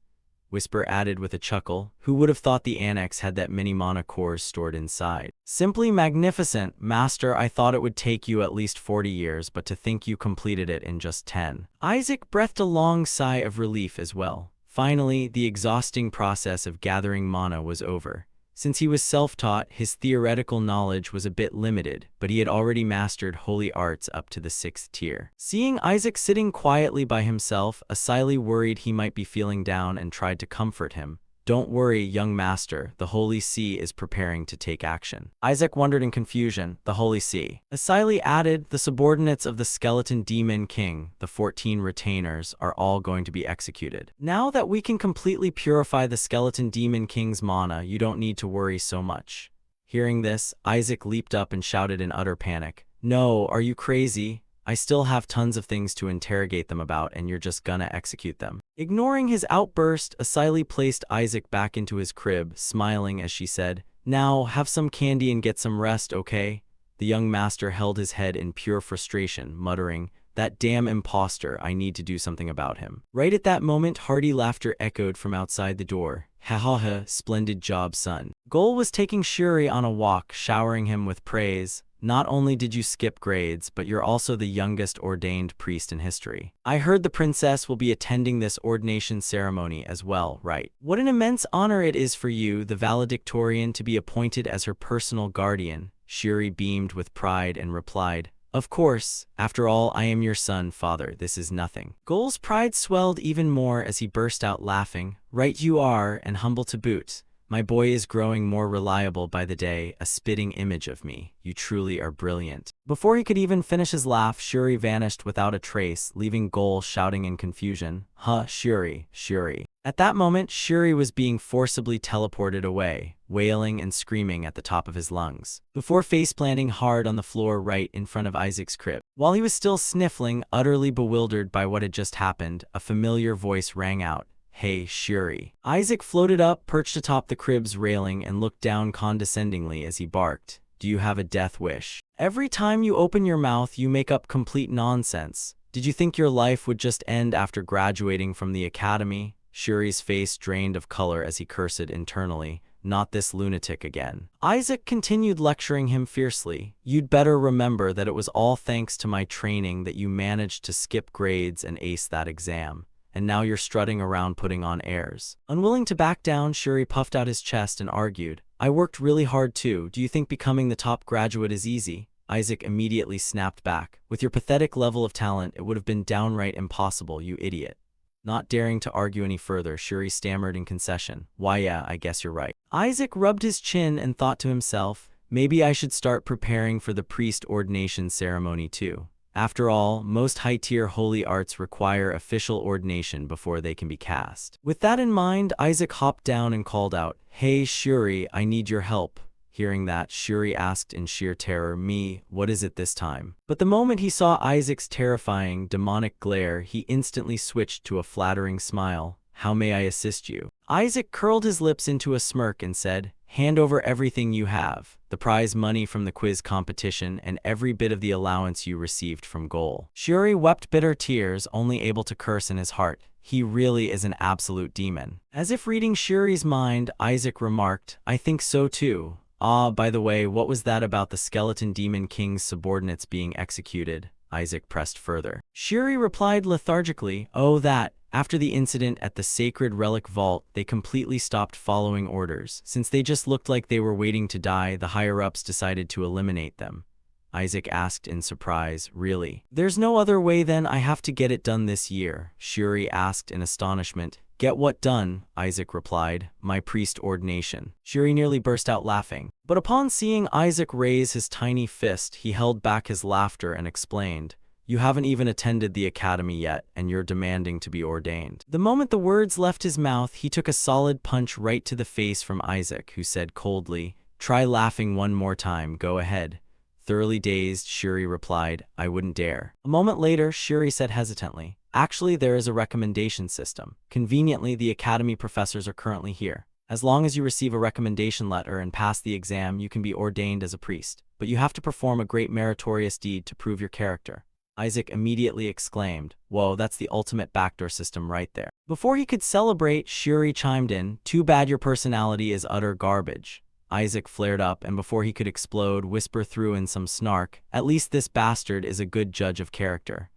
Whisper added with a chuckle, "Who would have thought the annex had that many mana cores stored inside?" "Simply magnificent, Master. I thought it would take you at least 40 years, but to think you completed it in just 10. Isaac breathed a long sigh of relief as well. Finally, the exhausting process of gathering mana was over. Since he was self-taught, his theoretical knowledge was a bit limited, but he had already mastered holy arts up to the 6th tier. Seeing Isaac sitting quietly by himself, Asili worried he might be feeling down and tried to comfort him. "Don't worry, young master, the Holy See is preparing to take action." Isaac wondered in confusion, "The Holy See?" Asili added, "The subordinates of the skeleton demon king, the 14 retainers, are all going to be executed. Now that we can completely purify the skeleton demon king's mana, you don't need to worry so much." Hearing this, Isaac leaped up and shouted in utter panic, "No, are you crazy? I still have tons of things to interrogate them about, and you're just gonna execute them." Ignoring his outburst, Asili placed Isaac back into his crib, smiling as she said, "Now, have some candy and get some rest, okay?" The young master held his head in pure frustration, muttering, "That damn imposter, I need to do something about him." Right at that moment, hearty laughter echoed from outside the door. "Ha ha ha, splendid job, son." Gol was taking Shuri on a walk, showering him with praise. "Not only did you skip grades, but you're also the youngest ordained priest in history. I heard the princess will be attending this ordination ceremony as well, right? What an immense honor it is for you, the valedictorian, to be appointed as her personal guardian." Shuri beamed with pride and replied, "Of course. After all, I am your son, father. This is nothing." Gol's pride swelled even more as he burst out laughing. "Right you are, and humble to boot. My boy is growing more reliable by the day, a spitting image of me. You truly are brilliant." Before he could even finish his laugh, Shuri vanished without a trace, leaving Gol shouting in confusion, Shuri, Shuri." At that moment, Shuri was being forcibly teleported away, wailing and screaming at the top of his lungs, before face-planting hard on the floor right in front of Isaac's crib. While he was still sniffling, utterly bewildered by what had just happened, a familiar voice rang out, "Hey, Shuri." Isaac floated up, perched atop the crib's railing, and looked down condescendingly as he barked, "Do you have a death wish? Every time you open your mouth, you make up complete nonsense. Did you think your life would just end after graduating from the academy?" Shuri's face drained of color as he cursed internally, "Not this lunatic again." Isaac continued lecturing him fiercely. "You'd better remember that it was all thanks to my training that you managed to skip grades and ace that exam. And now you're strutting around putting on airs." Unwilling to back down, Shuri puffed out his chest and argued, I worked really hard too. Do you think becoming the top graduate is easy? Isaac immediately snapped back. With your pathetic level of talent, it would have been downright impossible, you idiot. Not daring to argue any further, Shuri stammered in concession. Why yeah, I guess you're right. Isaac rubbed his chin and thought to himself, maybe I should start preparing for the priest ordination ceremony too. After all, most high-tier holy arts require official ordination before they can be cast. With that in mind, Isaac hopped down and called out, Hey Shuri, I need your help. Hearing that, Shuri asked in sheer terror, Me, what is it this time? But the moment he saw Isaac's terrifying, demonic glare, he instantly switched to a flattering smile. How may I assist you? Isaac curled his lips into a smirk and said, Hand over everything you have, the prize money from the quiz competition and every bit of the allowance you received from Goal. Shuri wept bitter tears, only able to curse in his heart. He really is an absolute demon. As if reading Shuri's mind, Isaac remarked, I think so too. Ah, by the way, what was that about the skeleton demon king's subordinates being executed? Isaac pressed further. Shuri replied lethargically, Oh, that. After the incident at the sacred relic vault, they completely stopped following orders. Since they just looked like they were waiting to die, the higher-ups decided to eliminate them. Isaac asked in surprise, Really? There's no other way then? I have to get it done this year, Shuri asked in astonishment. Get what done? Isaac replied, My priest ordination. Shuri nearly burst out laughing. But upon seeing Isaac raise his tiny fist, he held back his laughter and explained, You haven't even attended the academy yet, and you're demanding to be ordained. The moment the words left his mouth, he took a solid punch right to the face from Isaac, who said coldly, Try laughing one more time, go ahead. Thoroughly dazed, Shuri replied, I wouldn't dare. A moment later, Shuri said hesitantly, Actually, there is a recommendation system. Conveniently, the academy professors are currently here. As long as you receive a recommendation letter and pass the exam, you can be ordained as a priest. But you have to perform a great meritorious deed to prove your character. Isaac immediately exclaimed, Whoa, that's the ultimate backdoor system right there. Before he could celebrate, Shuri chimed in, Too bad your personality is utter garbage. Isaac flared up, and before he could explode, whisper threw in some snark, At least this bastard is a good judge of character.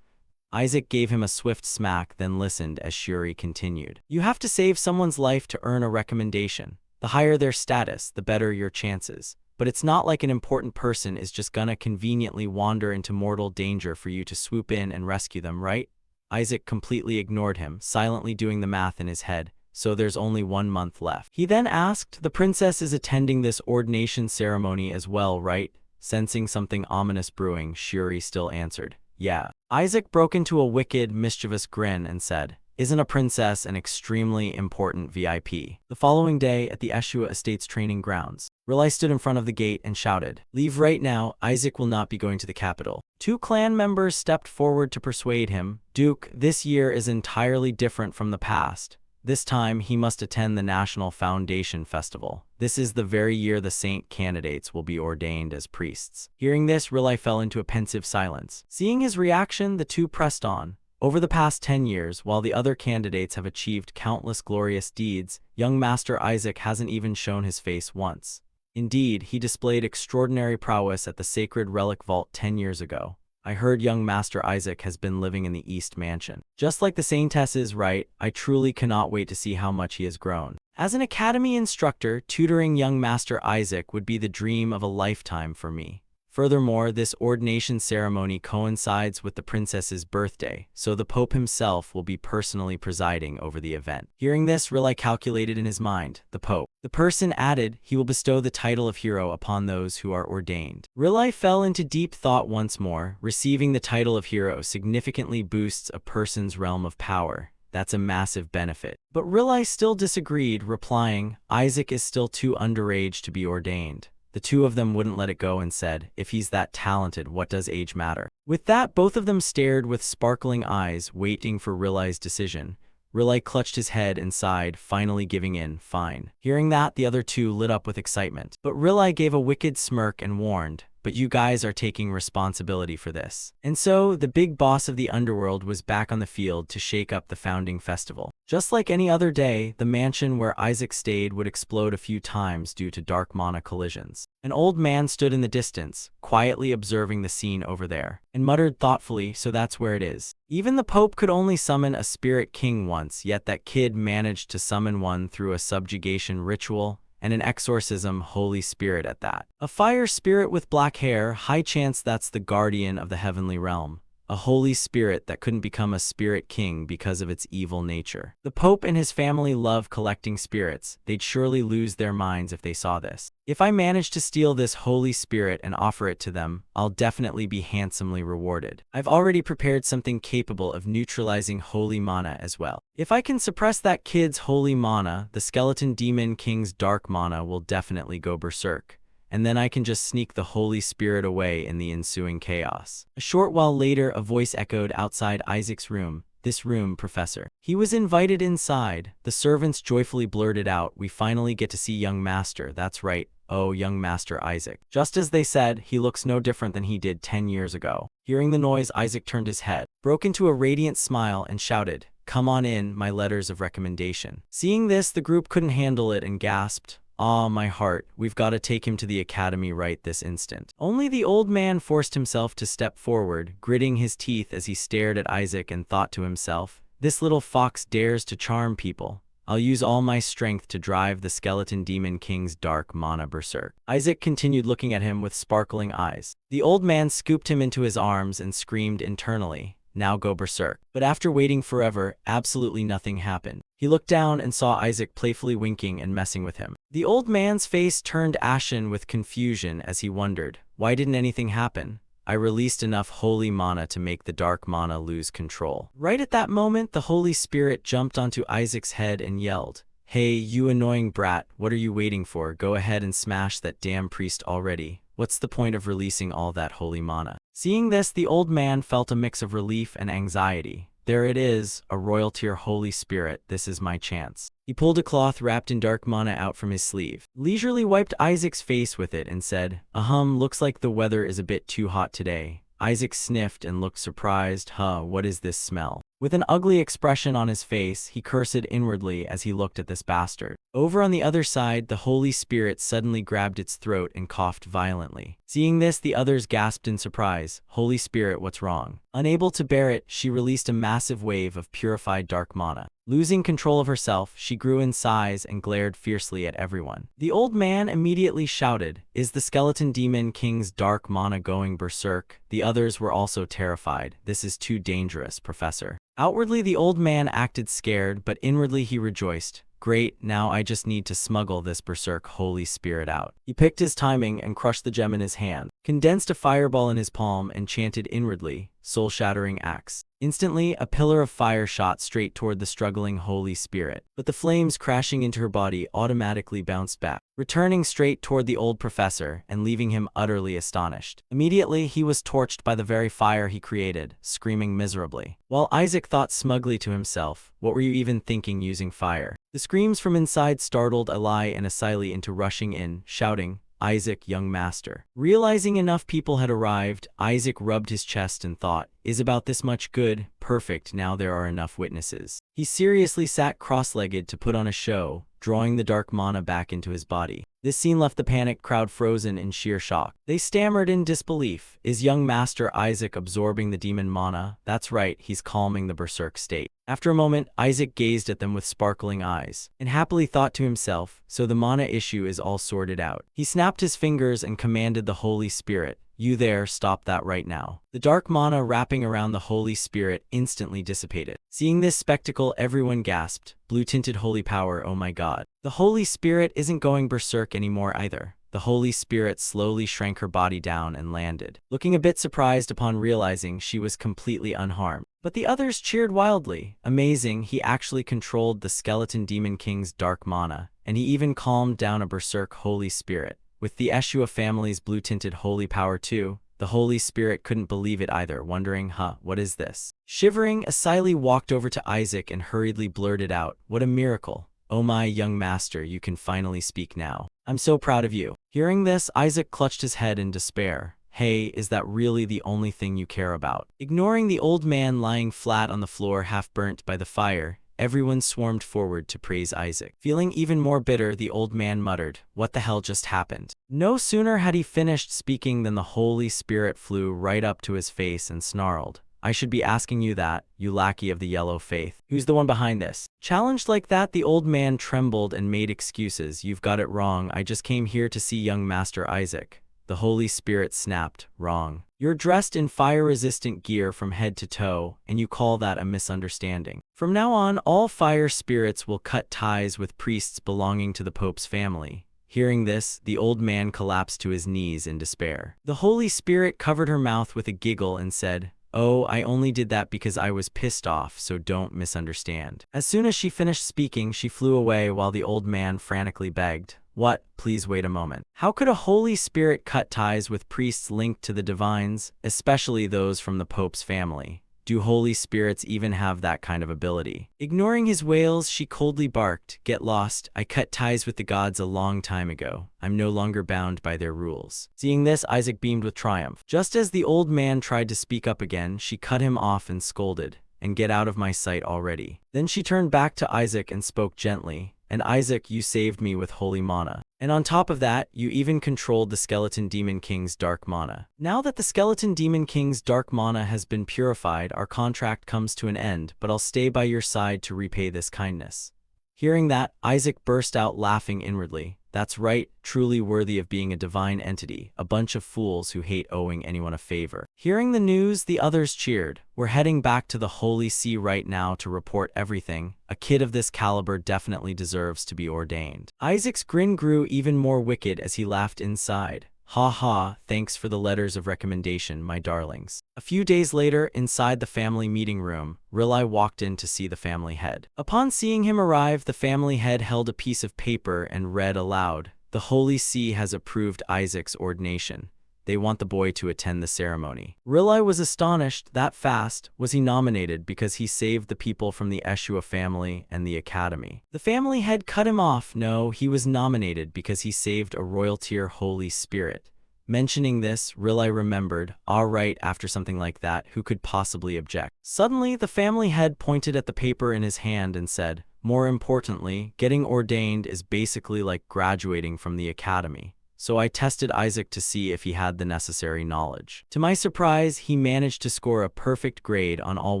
Isaac gave him a swift smack, then listened as Shuri continued. You have to save someone's life to earn a recommendation. The higher their status, the better your chances. But it's not like an important person is just gonna conveniently wander into mortal danger for you to swoop in and rescue them, right? Isaac completely ignored him, silently doing the math in his head. So there's only 1 month left. He then asked, The princess is attending this ordination ceremony as well, right? Sensing something ominous brewing, Shuri still answered, Yeah. Isaac broke into a wicked, mischievous grin and said, Isn't a princess an extremely important VIP? The following day, at the Eshua Estates training grounds, Riley stood in front of the gate and shouted, Leave right now, Isaac will not be going to the capital. 2 clan members stepped forward to persuade him, Duke, this year is entirely different from the past. This time, he must attend the National Foundation Festival. This is the very year the saint candidates will be ordained as priests. Hearing this, Riley fell into a pensive silence. Seeing his reaction, the two pressed on. Over the past 10 years, while the other candidates have achieved countless glorious deeds, young Master Isaac hasn't even shown his face once. Indeed, he displayed extraordinary prowess at the Sacred Relic Vault 10 years ago. I heard young Master Isaac has been living in the East Mansion. Just like the Saintess is right, I truly cannot wait to see how much he has grown. As an academy instructor, tutoring young Master Isaac would be the dream of a lifetime for me. Furthermore, this ordination ceremony coincides with the princess's birthday, so the Pope himself will be personally presiding over the event. Hearing this, Riley calculated in his mind, the Pope. The person added, he will bestow the title of hero upon those who are ordained. Riley fell into deep thought once more. Receiving the title of hero significantly boosts a person's realm of power. That's a massive benefit. But Riley still disagreed, replying, Isaac is still too underage to be ordained. The two of them wouldn't let it go and said, If he's that talented, what does age matter? With that, both of them stared with sparkling eyes, waiting for Riley's decision. Riley clutched his head and sighed, finally giving in, fine. Hearing that, the other two lit up with excitement. But Riley gave a wicked smirk and warned, But you guys are taking responsibility for this. And so, the big boss of the underworld was back on the field to shake up the founding festival. Just like any other day, the mansion where Isaac stayed would explode a few times due to dark mana collisions. An old man stood in the distance, quietly observing the scene over there, and muttered thoughtfully, So that's where it is. Even the Pope could only summon a spirit king once, yet that kid managed to summon one through a subjugation ritual, and an exorcism Holy Spirit at that. A fire spirit with black hair, high chance that's the guardian of the heavenly realm. A Holy Spirit that couldn't become a spirit king because of its evil nature. The Pope and his family love collecting spirits. They'd surely lose their minds if they saw this. If I manage to steal this Holy Spirit and offer it to them, I'll definitely be handsomely rewarded. I've already prepared something capable of neutralizing holy mana as well. If I can suppress that kid's holy mana, the skeleton demon king's dark mana will definitely go berserk. And then I can just sneak the Holy Spirit away in the ensuing chaos. A short while later, a voice echoed outside Isaac's room. This room, Professor. He was invited inside. The servants joyfully blurted out, we finally get to see young master. That's right. Oh, young master Isaac. Just as they said, he looks no different than he did 10 years ago. Hearing the noise, Isaac turned his head, broke into a radiant smile, and shouted, come on in, my letters of recommendation. Seeing this, the group couldn't handle it and gasped, ah, my heart, we've got to take him to the academy right this instant. Only the old man forced himself to step forward, gritting his teeth as he stared at Isaac and thought to himself, this little fox dares to charm people. I'll use all my strength to drive the skeleton demon king's dark mana berserk. Isaac continued looking at him with sparkling eyes. The old man scooped him into his arms and screamed internally, now go berserk. But after waiting forever, absolutely nothing happened. He looked down and saw Isaac playfully winking and messing with him. The old man's face turned ashen with confusion as he wondered, why didn't anything happen? I released enough holy mana to make the dark mana lose control. Right at that moment, the Holy Spirit jumped onto Isaac's head and yelled, hey, you annoying brat, what are you waiting for? Go ahead and smash that damn priest already. What's the point of releasing all that holy mana? Seeing this, the old man felt a mix of relief and anxiety. There it is, a royal tier Holy Spirit, this is my chance. He pulled a cloth wrapped in dark mana out from his sleeve, leisurely wiped Isaac's face with it and said, looks like the weather is a bit too hot today. Isaac sniffed and looked surprised, what is this smell? With an ugly expression on his face, he cursed inwardly as he looked at this bastard. Over on the other side, the Holy Spirit suddenly grabbed its throat and coughed violently. Seeing this, the others gasped in surprise. Holy Spirit, what's wrong? Unable to bear it, she released a massive wave of purified dark mana. Losing control of herself, she grew in size and glared fiercely at everyone. The old man immediately shouted, is the skeleton demon king's dark mana going berserk? The others were also terrified. This is too dangerous, Professor. Outwardly, the old man acted scared, but inwardly he rejoiced. Great, now I just need to smuggle this berserk Holy Spirit out. He picked his timing and crushed the gem in his hand, condensed a fireball in his palm and chanted inwardly, soul-shattering axe. Instantly, a pillar of fire shot straight toward the struggling Holy Spirit, but the flames crashing into her body automatically bounced back, returning straight toward the old professor and leaving him utterly astonished. Immediately, he was torched by the very fire he created, screaming miserably. While Isaac thought smugly to himself, what were you even thinking using fire? The screams from inside startled Eli and Asili into rushing in, shouting, Isaac, young master. Realizing enough people had arrived, Isaac rubbed his chest and thought, is about this much good? Perfect, now there are enough witnesses. He seriously sat cross-legged to put on a show, drawing the dark mana back into his body. This scene left the panicked crowd frozen in sheer shock. They stammered in disbelief. Is young master Isaac absorbing the demon mana? That's right, he's calming the berserk state. After a moment, Isaac gazed at them with sparkling eyes, and happily thought to himself, so the mana issue is all sorted out. He snapped his fingers and commanded the Holy Spirit, you there, stop that right now. The dark mana wrapping around the Holy Spirit instantly dissipated. Seeing this spectacle, everyone gasped, blue-tinted holy power, oh my god. The Holy Spirit isn't going berserk anymore either. The Holy Spirit slowly shrank her body down and landed, looking a bit surprised upon realizing she was completely unharmed. But the others cheered wildly. Amazing, he actually controlled the skeleton demon king's dark mana, and he even calmed down a berserk Holy Spirit. With the Eshua family's blue-tinted holy power too, the Holy Spirit couldn't believe it either, wondering, what is this? Shivering, Asili walked over to Isaac and hurriedly blurted out, what a miracle. Oh my young master, you can finally speak now. I'm so proud of you. Hearing this, Isaac clutched his head in despair. Hey, is that really the only thing you care about? Ignoring the old man lying flat on the floor half burnt by the fire, everyone swarmed forward to praise Isaac. Feeling even more bitter, the old man muttered, what the hell just happened? No sooner had he finished speaking than the Holy Spirit flew right up to his face and snarled, I should be asking you that, you lackey of the yellow faith. Who's the one behind this? Challenged like that, the old man trembled and made excuses. You've got it wrong. I just came here to see young Master Isaac. The Holy Spirit snapped. Wrong. You're dressed in fire-resistant gear from head to toe, and you call that a misunderstanding. From now on, all fire spirits will cut ties with priests belonging to the Pope's family. Hearing this, the old man collapsed to his knees in despair. The Holy Spirit covered her mouth with a giggle and said, "Oh, I only did that because I was pissed off, so don't misunderstand." As soon as she finished speaking, she flew away while the old man frantically begged, "What? Please wait a moment. How could a Holy Spirit cut ties with priests linked to the divines, especially those from the Pope's family? Do Holy Spirits even have that kind of ability?" Ignoring his wails, she coldly barked, "Get lost. I cut ties with the gods a long time ago. I'm no longer bound by their rules." Seeing this, Isaac beamed with triumph. Just as the old man tried to speak up again, she cut him off and scolded, "And get out of my sight already." Then she turned back to Isaac and spoke gently, "And Isaac, you saved me with holy mana. And on top of that, you even controlled the Skeleton Demon King's dark mana. Now that the Skeleton Demon King's dark mana has been purified, our contract comes to an end, but I'll stay by your side to repay this kindness." Hearing that, Isaac burst out laughing inwardly. That's right, truly worthy of being a divine entity, a bunch of fools who hate owing anyone a favor. Hearing the news, the others cheered. "We're heading back to the Holy See right now to report everything. A kid of this caliber definitely deserves to be ordained." Isaac's grin grew even more wicked as he laughed inside. "Ha ha, thanks for the letters of recommendation, my darlings." A few days later, inside the family meeting room, Riley walked in to see the family head. Upon seeing him arrive, the family head held a piece of paper and read aloud, "The Holy See has approved Isaac's ordination. They want the boy to attend the ceremony." Riley was astonished. That fast? Was he nominated because he saved the people from the Eshua family and the academy? The family head cut him off. No, he was nominated because he saved a royal tier Holy Spirit. Mentioning this, Riley remembered, all right, after something like that, who could possibly object? Suddenly, the family head pointed at the paper in his hand and said, "More importantly, getting ordained is basically like graduating from the academy. So I tested Isaac to see if he had the necessary knowledge. To my surprise, he managed to score a perfect grade on all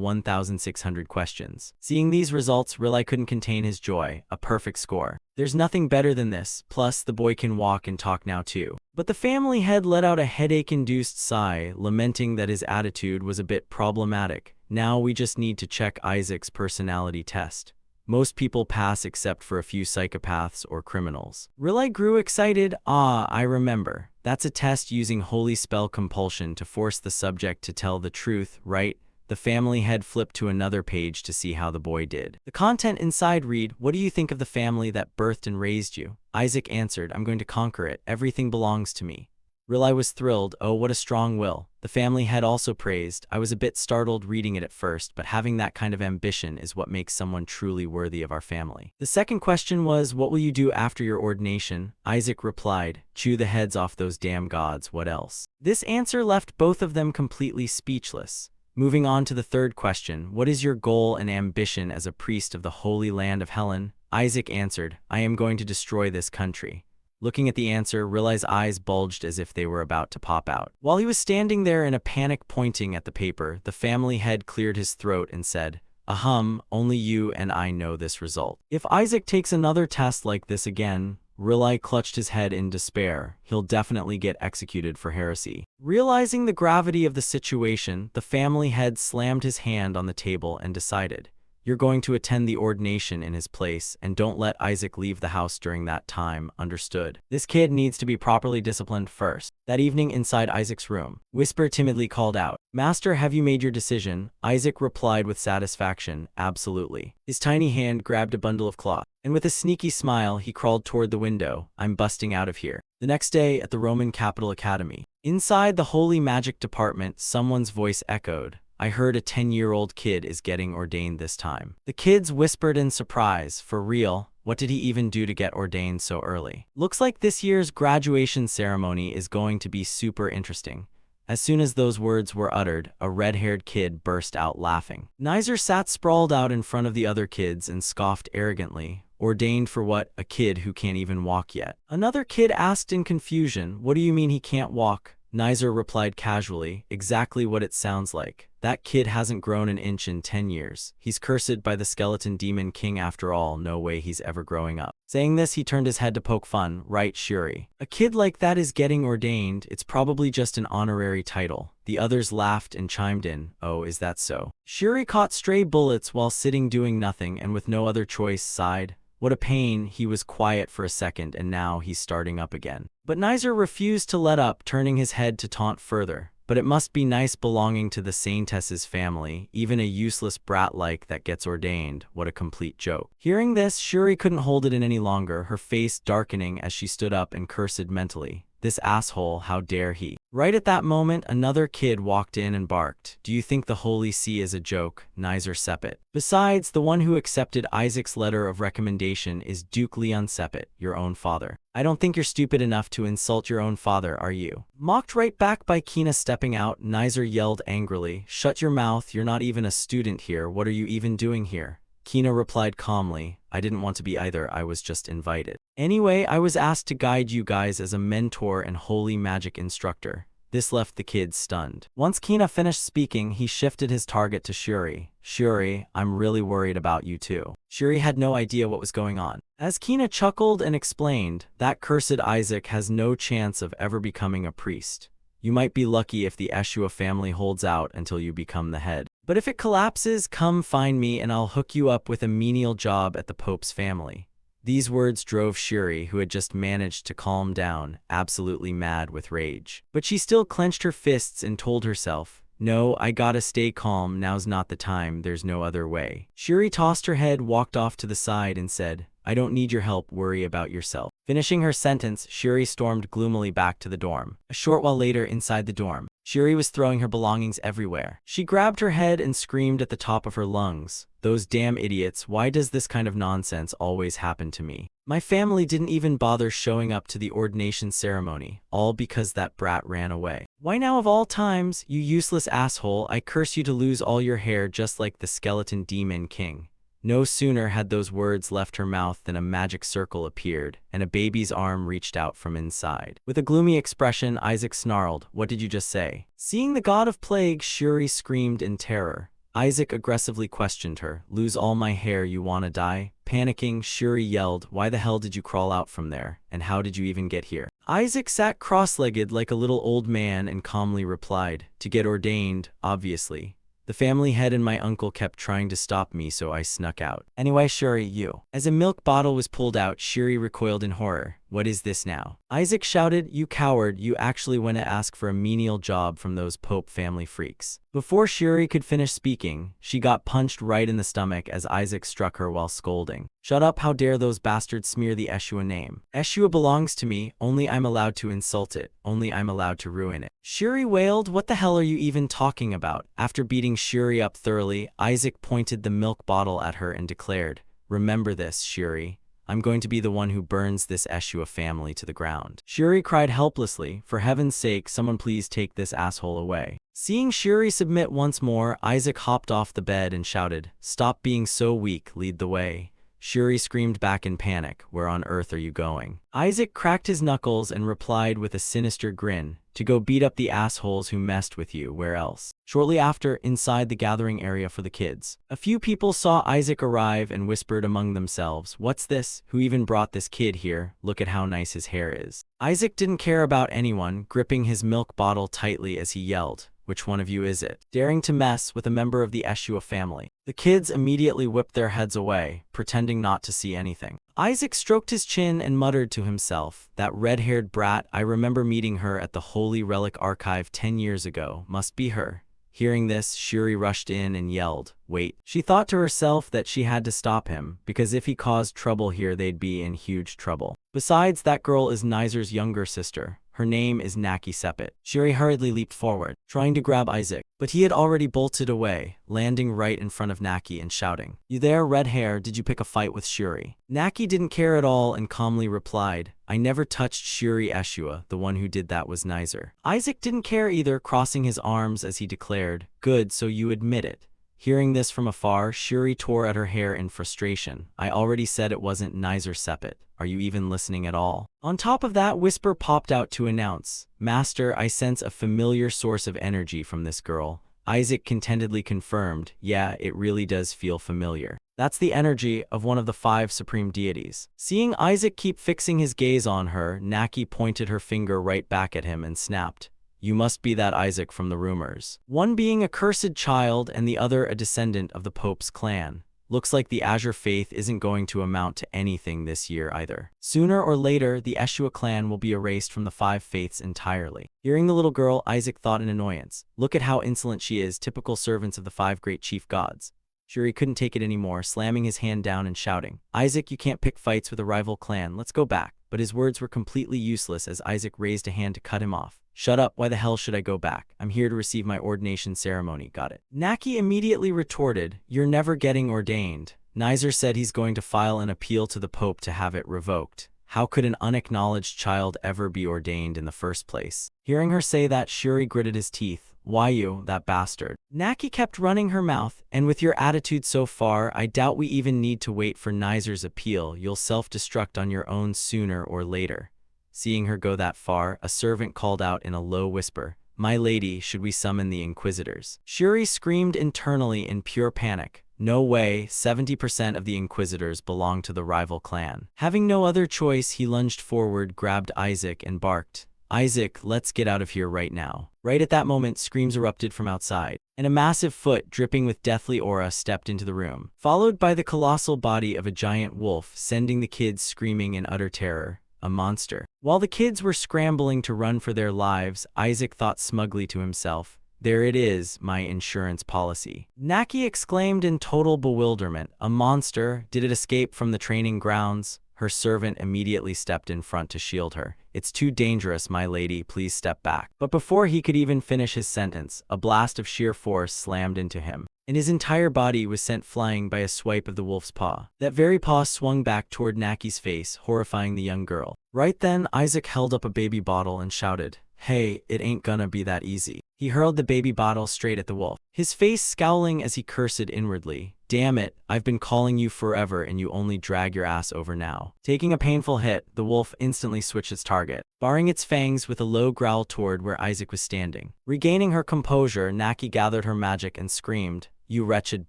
1,600 questions. Seeing these results, Riley couldn't contain his joy. A perfect score. There's nothing better than this, plus the boy can walk and talk now too." But the family head let out a headache-induced sigh, lamenting that his attitude was a bit problematic. "Now we just need to check Isaac's personality test. Most people pass except for a few psychopaths or criminals." Riley grew excited. "Ah, I remember. That's a test using holy spell compulsion to force the subject to tell the truth, right?" The family head flipped to another page to see how the boy did. The content inside read, "What do you think of the family that birthed and raised you?" Isaac answered, "I'm going to conquer it. Everything belongs to me." Riley was thrilled. "Oh, what a strong will." The family head also praised, "I was a bit startled reading it at first, but having that kind of ambition is what makes someone truly worthy of our family." The second question was, "What will you do after your ordination?" Isaac replied, "Chew the heads off those damn gods, what else?" This answer left both of them completely speechless. Moving on to the third question, "What is your goal and ambition as a priest of the Holy Land of Helen?" Isaac answered, "I am going to destroy this country." Looking at the answer, Riley's eyes bulged as if they were about to pop out. While he was standing there in a panic pointing at the paper, the family head cleared his throat and said, "Ahem, only you and I know this result. If Isaac takes another test like this again," Riley clutched his head in despair, "he'll definitely get executed for heresy." Realizing the gravity of the situation, the family head slammed his hand on the table and decided, "You're going to attend the ordination in his place, and don't let Isaac leave the house during that time, understood? This kid needs to be properly disciplined first." That evening inside Isaac's room, Whisper timidly called out, "Master, have you made your decision?" Isaac replied with satisfaction, "Absolutely." His tiny hand grabbed a bundle of cloth, and with a sneaky smile, he crawled toward the window. "I'm busting out of here." The next day, at the Roman Capital Academy, inside the Holy Magic Department, someone's voice echoed, "I heard a 10-year-old kid is getting ordained this time." The kids whispered in surprise, "For real? What did he even do to get ordained so early?" Looks like this year's graduation ceremony is going to be super interesting. As soon as those words were uttered, a red-haired kid burst out laughing. Nizer sat sprawled out in front of the other kids and scoffed arrogantly. "Ordained for what? A kid who can't even walk yet." Another kid asked in confusion, "What do you mean he can't walk?" Nizer replied casually, "Exactly what it sounds like. That kid hasn't grown an inch in 10 years. He's cursed by the skeleton demon king after all, no way he's ever growing up. Saying this, he turned his head to poke fun. Right, Shuri. A kid like that is getting ordained. It's probably just an honorary title. The others laughed and chimed in. Oh, is that so? Shuri caught stray bullets while sitting doing nothing and with no other choice sighed. What a pain. He was quiet for a second and now he's starting up again. But Nizer refused to let up, turning his head to taunt further. But it must be nice belonging to the Saintess's family, even a useless brat like that gets ordained. What a complete joke. Hearing this, Shuri couldn't hold it in any longer, her face darkening as she stood up and cursed mentally. This asshole, how dare he? Right at that moment, another kid walked in and barked. Do you think the Holy See is a joke, Nizer Sepet? Besides, the one who accepted Isaac's letter of recommendation is Duke Leon Sepet, your own father. I don't think you're stupid enough to insult your own father, are you? Mocked right back by Kina stepping out, Nizer yelled angrily, Shut your mouth, you're not even a student here, what are you even doing here? Kina replied calmly, I didn't want to be either, I was just invited. Anyway, I was asked to guide you guys as a mentor and holy magic instructor. This left the kids stunned. Once Kina finished speaking, he shifted his target to Shuri. Shuri, I'm really worried about you too. Shuri had no idea what was going on. As Kina chuckled and explained, that cursed Isaac has no chance of ever becoming a priest. You might be lucky if the Eshua family holds out until you become the head. But if it collapses, come find me and I'll hook you up with a menial job at the Pope's family. These words drove Shuri, who had just managed to calm down, absolutely mad with rage. But she still clenched her fists and told herself, No, I gotta stay calm, now's not the time, there's no other way. Shuri tossed her head, walked off to the side and said, I don't need your help, worry about yourself. Finishing her sentence, Shuri stormed gloomily back to the dorm. A short while later, inside the dorm, Shuri was throwing her belongings everywhere. She grabbed her head and screamed at the top of her lungs. Those damn idiots, why does this kind of nonsense always happen to me? My family didn't even bother showing up to the ordination ceremony, all because that brat ran away. Why now of all times, you useless asshole, I curse you to lose all your hair just like the skeleton demon king. No sooner had those words left her mouth than a magic circle appeared, and a baby's arm reached out from inside. With a gloomy expression, Isaac snarled, What did you just say? Seeing the god of plague, Shuri screamed in terror. Isaac aggressively questioned her, Lose all my hair, you wanna die? Panicking, Shuri yelled, Why the hell did you crawl out from there, and how did you even get here? Isaac sat cross-legged like a little old man and calmly replied, To get ordained, obviously. The family head and my uncle kept trying to stop me, so I snuck out. Anyway, Shuri, you. As a milk bottle was pulled out, Shuri recoiled in horror. What is this now? Isaac shouted, You coward, you actually went to ask for a menial job from those Pope family freaks. Before Shuri could finish speaking, she got punched right in the stomach as Isaac struck her while scolding. Shut up, how dare those bastards smear the Eshua name. Eshua belongs to me, only I'm allowed to insult it, only I'm allowed to ruin it. Shuri wailed, What the hell are you even talking about? After beating Shuri up thoroughly, Isaac pointed the milk bottle at her and declared, Remember this, Shuri. I'm going to be the one who burns this Eshua family to the ground. Shuri cried helplessly, For heaven's sake, someone please take this asshole away. Seeing Shuri submit once more, Isaac hopped off the bed and shouted, Stop being so weak, lead the way. Shuri screamed back in panic, Where on earth are you going? Isaac cracked his knuckles and replied with a sinister grin, To go beat up the assholes who messed with you, where else? Shortly after, inside the gathering area for the kids, a few people saw Isaac arrive and whispered among themselves, What's this? Who even brought this kid here? Look at how nice his hair is. Isaac didn't care about anyone, gripping his milk bottle tightly as he yelled, Which one of you is it? Daring to mess with a member of the Eshua family. The kids immediately whipped their heads away, pretending not to see anything. Isaac stroked his chin and muttered to himself, That red-haired brat, I remember meeting her at the Holy Relic Archive 10 years ago, must be her. Hearing this, Shuri rushed in and yelled, Wait. She thought to herself that she had to stop him, because if he caused trouble here they'd be in huge trouble. Besides, that girl is Nizer's younger sister. Her name is Naki Sepet. Shuri hurriedly leaped forward, trying to grab Isaac, but he had already bolted away, landing right in front of Naki and shouting, You there, red hair, did you pick a fight with Shuri? Naki didn't care at all and calmly replied, I never touched Shuri Eshua, the one who did that was Nizer. Isaac didn't care either, crossing his arms as he declared, Good, so you admit it. Hearing this from afar, Shuri tore at her hair in frustration. I already said it wasn't Nizer Sepet. Are you even listening at all? On top of that, Whisper popped out to announce, Master, I sense a familiar source of energy from this girl. Isaac contentedly confirmed, yeah, it really does feel familiar. That's the energy of one of the 5 supreme deities. Seeing Isaac keep fixing his gaze on her, Naki pointed her finger right back at him and snapped, "You must be that Isaac from the rumors. One being a cursed child and the other a descendant of the Pope's clan. Looks like the Azure faith isn't going to amount to anything this year either. Sooner or later, the Eshua clan will be erased from the 5 faiths entirely." Hearing the little girl, Isaac thought in annoyance, "Look at how insolent she is, typical servants of the 5 great chief gods." Shuri couldn't take it anymore, slamming his hand down and shouting, "Isaac, you can't pick fights with a rival clan, let's go back." But his words were completely useless as Isaac raised a hand to cut him off. "Shut up, why the hell should I go back? I'm here to receive my ordination ceremony, got it?" Naki immediately retorted, "You're never getting ordained. Nizer said he's going to file an appeal to the Pope to have it revoked. How could an unacknowledged child ever be ordained in the first place?" Hearing her say that, Shuri gritted his teeth. "Why you, that bastard?" Naki kept running her mouth, "And with your attitude so far, I doubt we even need to wait for Nizer's appeal. You'll self-destruct on your own sooner or later." Seeing her go that far, a servant called out in a low whisper, "My lady, should we summon the Inquisitors?" Shuri screamed internally in pure panic. No way, 70% of the Inquisitors belong to the rival clan. Having no other choice, he lunged forward, grabbed Isaac, and barked, "Isaac, let's get out of here right now." Right at that moment, screams erupted from outside, and a massive foot, dripping with deathly aura, stepped into the room, followed by the colossal body of a giant wolf, sending the kids screaming in utter terror. A monster. While the kids were scrambling to run for their lives, Isaac thought smugly to himself, "There it is, my insurance policy." Naki exclaimed in total bewilderment, "A monster? Did it escape from the training grounds?" Her servant immediately stepped in front to shield her. "It's too dangerous, my lady, please step back." But before he could even finish his sentence, a blast of sheer force slammed into him, and his entire body was sent flying by a swipe of the wolf's paw. That very paw swung back toward Naki's face, horrifying the young girl. Right then, Isaac held up a baby bottle and shouted, "Hey, it ain't gonna be that easy." He hurled the baby bottle straight at the wolf, his face scowling as he cursed inwardly. "Damn it, I've been calling you forever and you only drag your ass over now." Taking a painful hit, the wolf instantly switched its target, baring its fangs with a low growl toward where Isaac was standing. Regaining her composure, Naki gathered her magic and screamed, "You wretched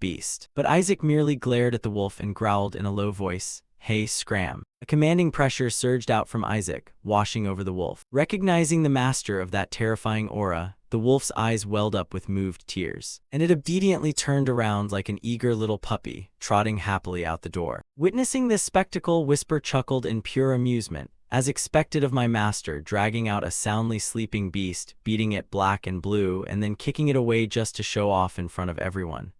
beast." But Isaac merely glared at the wolf and growled in a low voice, "Hey, scram." A commanding pressure surged out from Isaac, washing over the wolf. Recognizing the master of that terrifying aura, the wolf's eyes welled up with moved tears, and it obediently turned around like an eager little puppy, trotting happily out the door. Witnessing this spectacle, Whisper chuckled in pure amusement, as expected of my master, dragging out a soundly sleeping beast, beating it black and blue, and then kicking it away just to show off in front of everyone.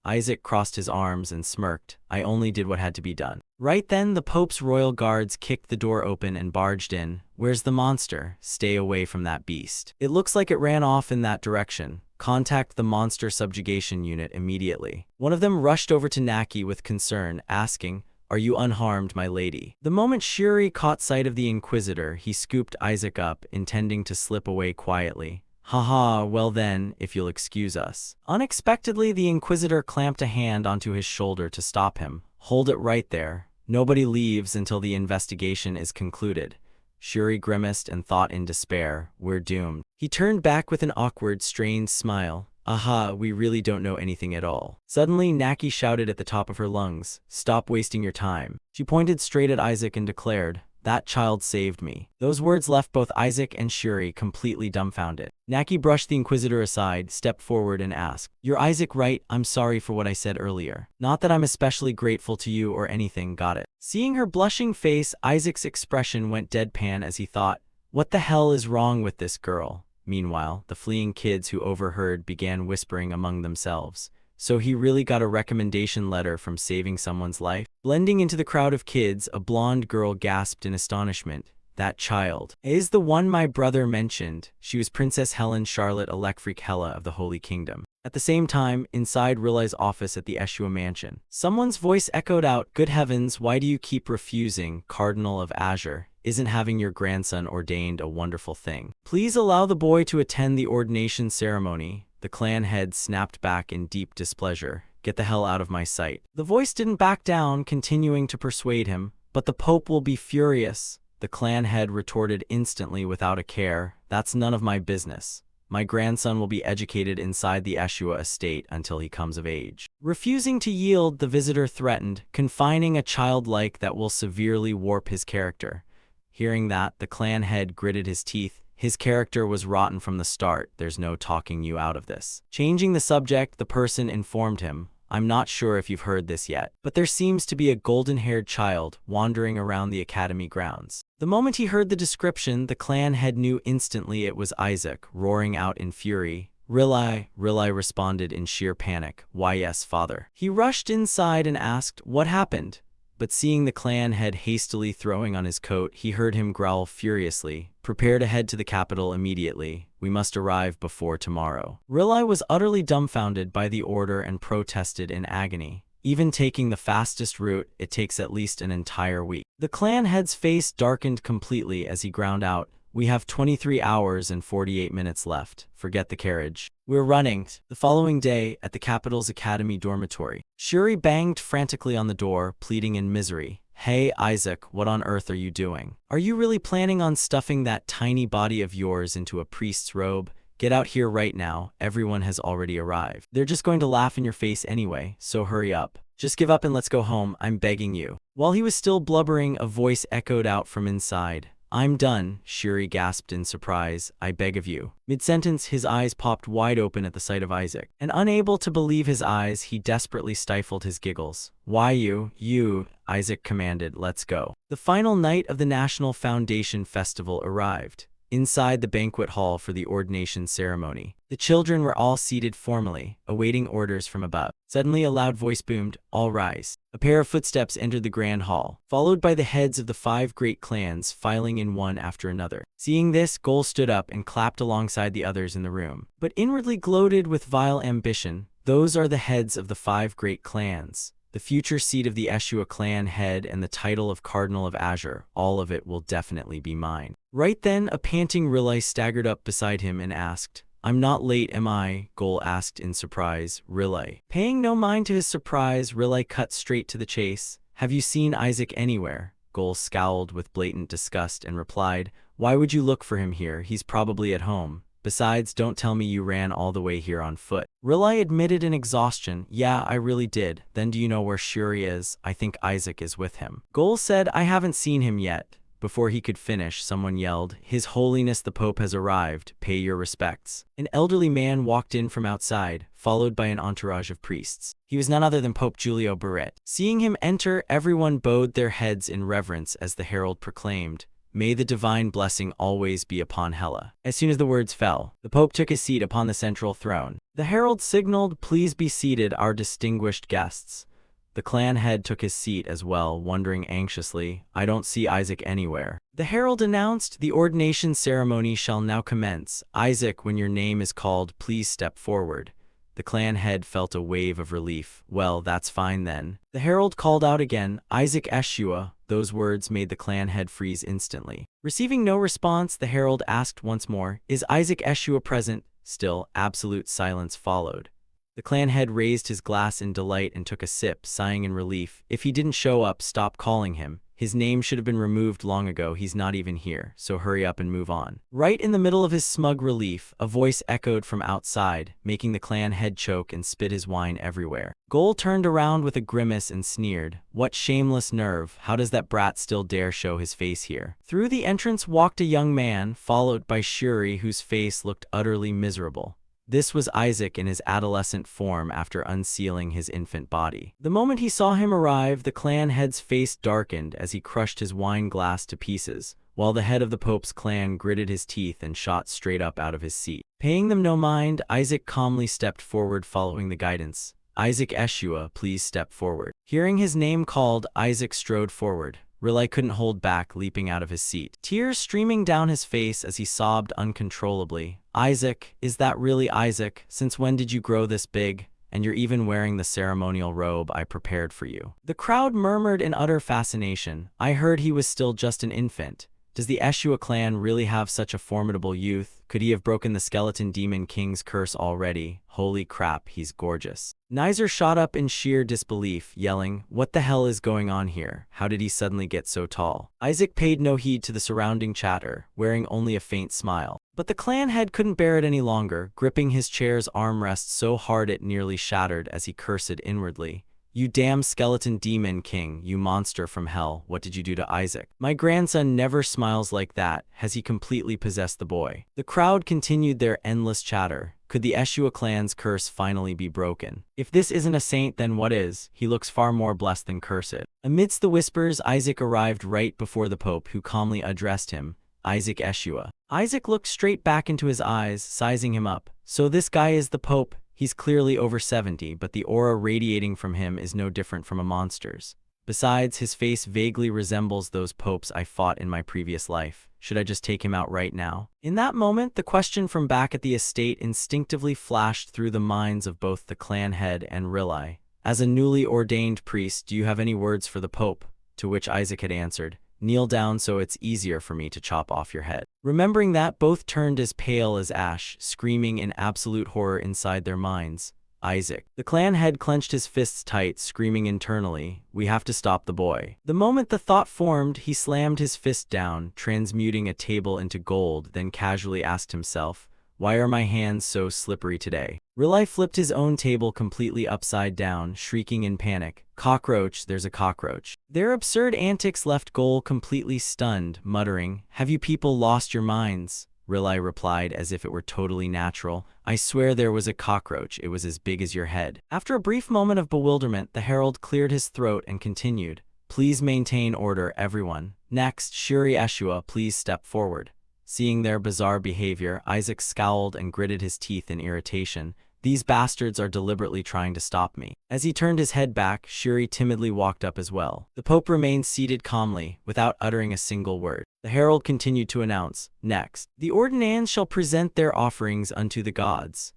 Isaac crossed his arms and smirked, "I only did what had to be done." Right then, the Pope's royal guards kicked the door open and barged in. "Where's the monster? Stay away from that beast. It looks like it ran off in that direction. Contact the monster subjugation unit immediately." One of them rushed over to Naki with concern, asking, "Are you unharmed, my lady?" The moment Shuri caught sight of the Inquisitor, he scooped Isaac up, intending to slip away quietly. "Haha, well then, if you'll excuse us." Unexpectedly, the Inquisitor clamped a hand onto his shoulder to stop him. "Hold it right there. Nobody leaves until the investigation is concluded." Shuri grimaced and thought in despair, "We're doomed." He turned back with an awkward, strained smile. "Aha, we really don't know anything at all." Suddenly, Naki shouted at the top of her lungs, "Stop wasting your time." She pointed straight at Isaac and declared, "That child saved me." Those words left both Isaac and Shuri completely dumbfounded. Naki brushed the Inquisitor aside, stepped forward, and asked, "You're Isaac, right? I'm sorry for what I said earlier. Not that I'm especially grateful to you or anything, got it?" Seeing her blushing face, Isaac's expression went deadpan as he thought, "What the hell is wrong with this girl?" Meanwhile, the fleeing kids who overheard began whispering among themselves. So he really got a recommendation letter from saving someone's life? Blending into the crowd of kids, a blonde girl gasped in astonishment. "That child is the one my brother mentioned." She was Princess Helen Charlotte Electric Hella of the Holy Kingdom. At the same time, inside Rilai's office at the Eshua mansion, someone's voice echoed out, "Good heavens, why do you keep refusing, Cardinal of Azure? Isn't having your grandson ordained a wonderful thing? Please allow the boy to attend the ordination ceremony." The clan head snapped back in deep displeasure. "Get the hell out of my sight." The voice didn't back down, continuing to persuade him, "But the Pope will be furious." The clan head retorted instantly without a care, "That's none of my business." My grandson will be educated inside the Eshua estate until he comes of age. Refusing to yield, the visitor threatened, confining a child like that will severely warp his character. Hearing that, the clan head gritted his teeth. His character was rotten from the start. There's no talking you out of this. Changing the subject, the person informed him, I'm not sure if you've heard this yet, but there seems to be a golden-haired child wandering around the academy grounds. The moment he heard the description, the clan head knew instantly it was Isaac, roaring out in fury. Rilai responded in sheer panic. Why yes, father. He rushed inside and asked, what happened? But seeing the clan head hastily throwing on his coat, he heard him growl furiously. Prepare to head to the capital immediately. We must arrive before tomorrow. Rilai was utterly dumbfounded by the order and protested in agony. Even taking the fastest route, it takes at least an entire week. The clan head's face darkened completely as he ground out, we have 23 hours and 48 minutes left. Forget the carriage. We're running. The following day, at the capital's academy dormitory, Shuri banged frantically on the door, pleading in misery. Hey, Isaac, what on earth are you doing? Are you really planning on stuffing that tiny body of yours into a priest's robe? Get out here right now. Everyone has already arrived. They're just going to laugh in your face anyway, so hurry up. Just give up and let's go home, I'm begging you. While he was still blubbering, a voice echoed out from inside. I'm done, Shuri gasped in surprise. I beg of you. Mid-sentence, his eyes popped wide open at the sight of Isaac. And unable to believe his eyes, he desperately stifled his giggles. Why you, Isaac commanded, let's go. The final night of the National Foundation Festival arrived. Inside the banquet hall for the ordination ceremony, the children were all seated formally, awaiting orders from above. Suddenly a loud voice boomed, all rise. A pair of footsteps entered the grand hall, followed by the heads of the 5 great clans filing in one after another. Seeing this, Gol stood up and clapped alongside the others in the room, but inwardly gloated with vile ambition. Those are the heads of the 5 great clans. The future seat of the Eshua clan head and the title of Cardinal of Azure, all of it will definitely be mine. Right then, a panting Rilai staggered up beside him and asked, I'm not late, am I? Gol asked in surprise. Rilai. Paying no mind to his surprise, Rilai cut straight to the chase. Have you seen Isaac anywhere? Gol scowled with blatant disgust and replied, why would you look for him here? He's probably at home. Besides, don't tell me you ran all the way here on foot. Rilai admitted in exhaustion, yeah, I really did. Then do you know where Shuri is? I think Isaac is with him. Gol said, I haven't seen him yet. Before he could finish, someone yelled, His Holiness the Pope has arrived. Pay your respects. An elderly man walked in from outside, followed by an entourage of priests. He was none other than Pope Giulio Barret. Seeing him enter, everyone bowed their heads in reverence as the herald proclaimed, May the divine blessing always be upon Hela. As soon as the words fell, the Pope took his seat upon the central throne. The herald signaled, Please be seated, our distinguished guests. The clan head took his seat as well, wondering anxiously, I don't see Isaac anywhere. The herald announced, The ordination ceremony shall now commence. Isaac, when your name is called, please step forward. The clan head felt a wave of relief. Well, that's fine then. The herald called out again, Isaac Eshua. Those words made the clan head freeze instantly. Receiving no response, the herald asked once more, Is Isaac Eshua present? Still, absolute silence followed. The clan head raised his glass in delight and took a sip, sighing in relief. If he didn't show up, stop calling him. His name should have been removed long ago. He's not even here, so hurry up and move on. Right in the middle of his smug relief, a voice echoed from outside, making the clan head choke and spit his wine everywhere. Gol turned around with a grimace and sneered, What shameless nerve, how does that brat still dare show his face here? Through the entrance walked a young man, followed by Shuri, whose face looked utterly miserable. This was Isaac in his adolescent form after unsealing his infant body. The moment he saw him arrive, the clan head's face darkened as he crushed his wine glass to pieces, while the head of the Pope's clan gritted his teeth and shot straight up out of his seat. Paying them no mind, Isaac calmly stepped forward following the guidance. Isaac Eshua, please step forward. Hearing his name called, Isaac strode forward. Rilai couldn't hold back, leaping out of his seat, tears streaming down his face as he sobbed uncontrollably. Isaac, is that really Isaac? Since when did you grow this big? And you're even wearing the ceremonial robe I prepared for you. The crowd murmured in utter fascination. I heard he was still just an infant. Does the Eshua clan really have such a formidable youth? Could he have broken the skeleton demon king's curse already? Holy crap, he's gorgeous. Nizer shot up in sheer disbelief, yelling, "What the hell is going on here? How did he suddenly get so tall?" Isaac paid no heed to the surrounding chatter, wearing only a faint smile. But the clan head couldn't bear it any longer, gripping his chair's armrest so hard it nearly shattered as he cursed inwardly. "You damn skeleton demon king, you monster from hell, what did you do to Isaac? My grandson never smiles like that. Has he completely possessed the boy?" The crowd continued their endless chatter. Could the Eshua clan's curse finally be broken? If this isn't a saint, then what is? He looks far more blessed than cursed. Amidst the whispers, Isaac arrived right before the Pope, who calmly addressed him, "Isaac Eshua." Isaac looked straight back into his eyes, sizing him up. "So this guy is the Pope. He's clearly over 70, but the aura radiating from him is no different from a monster's. Besides, his face vaguely resembles those popes I fought in my previous life. Should I just take him out right now?" In that moment, the question from back at the estate instinctively flashed through the minds of both the clan head and Rilai. "As a newly ordained priest, do you have any words for the Pope?" To which Isaac had answered, "Kneel down so it's easier for me to chop off your head." Remembering that, both turned as pale as ash, screaming in absolute horror inside their minds. "Isaac." The clan head clenched his fists tight, screaming internally, "We have to stop the boy." The moment the thought formed, he slammed his fist down, transmuting a table into gold, then casually asked himself, "Why are my hands so slippery today?" Rilai flipped his own table completely upside down, shrieking in panic, "Cockroach, there's a cockroach." Their absurd antics left Goal completely stunned, muttering, "Have you people lost your minds?" Rilai replied as if it were totally natural, "I swear there was a cockroach, it was as big as your head." After a brief moment of bewilderment, the herald cleared his throat and continued, "Please maintain order, everyone. Next, Shuri Eshua, please step forward." Seeing their bizarre behavior, Isaac scowled and gritted his teeth in irritation. "These bastards are deliberately trying to stop me." As he turned his head back, Shuri timidly walked up as well. The Pope remained seated calmly, without uttering a single word. The herald continued to announce, "Next, the ordinands shall present their offerings unto the gods."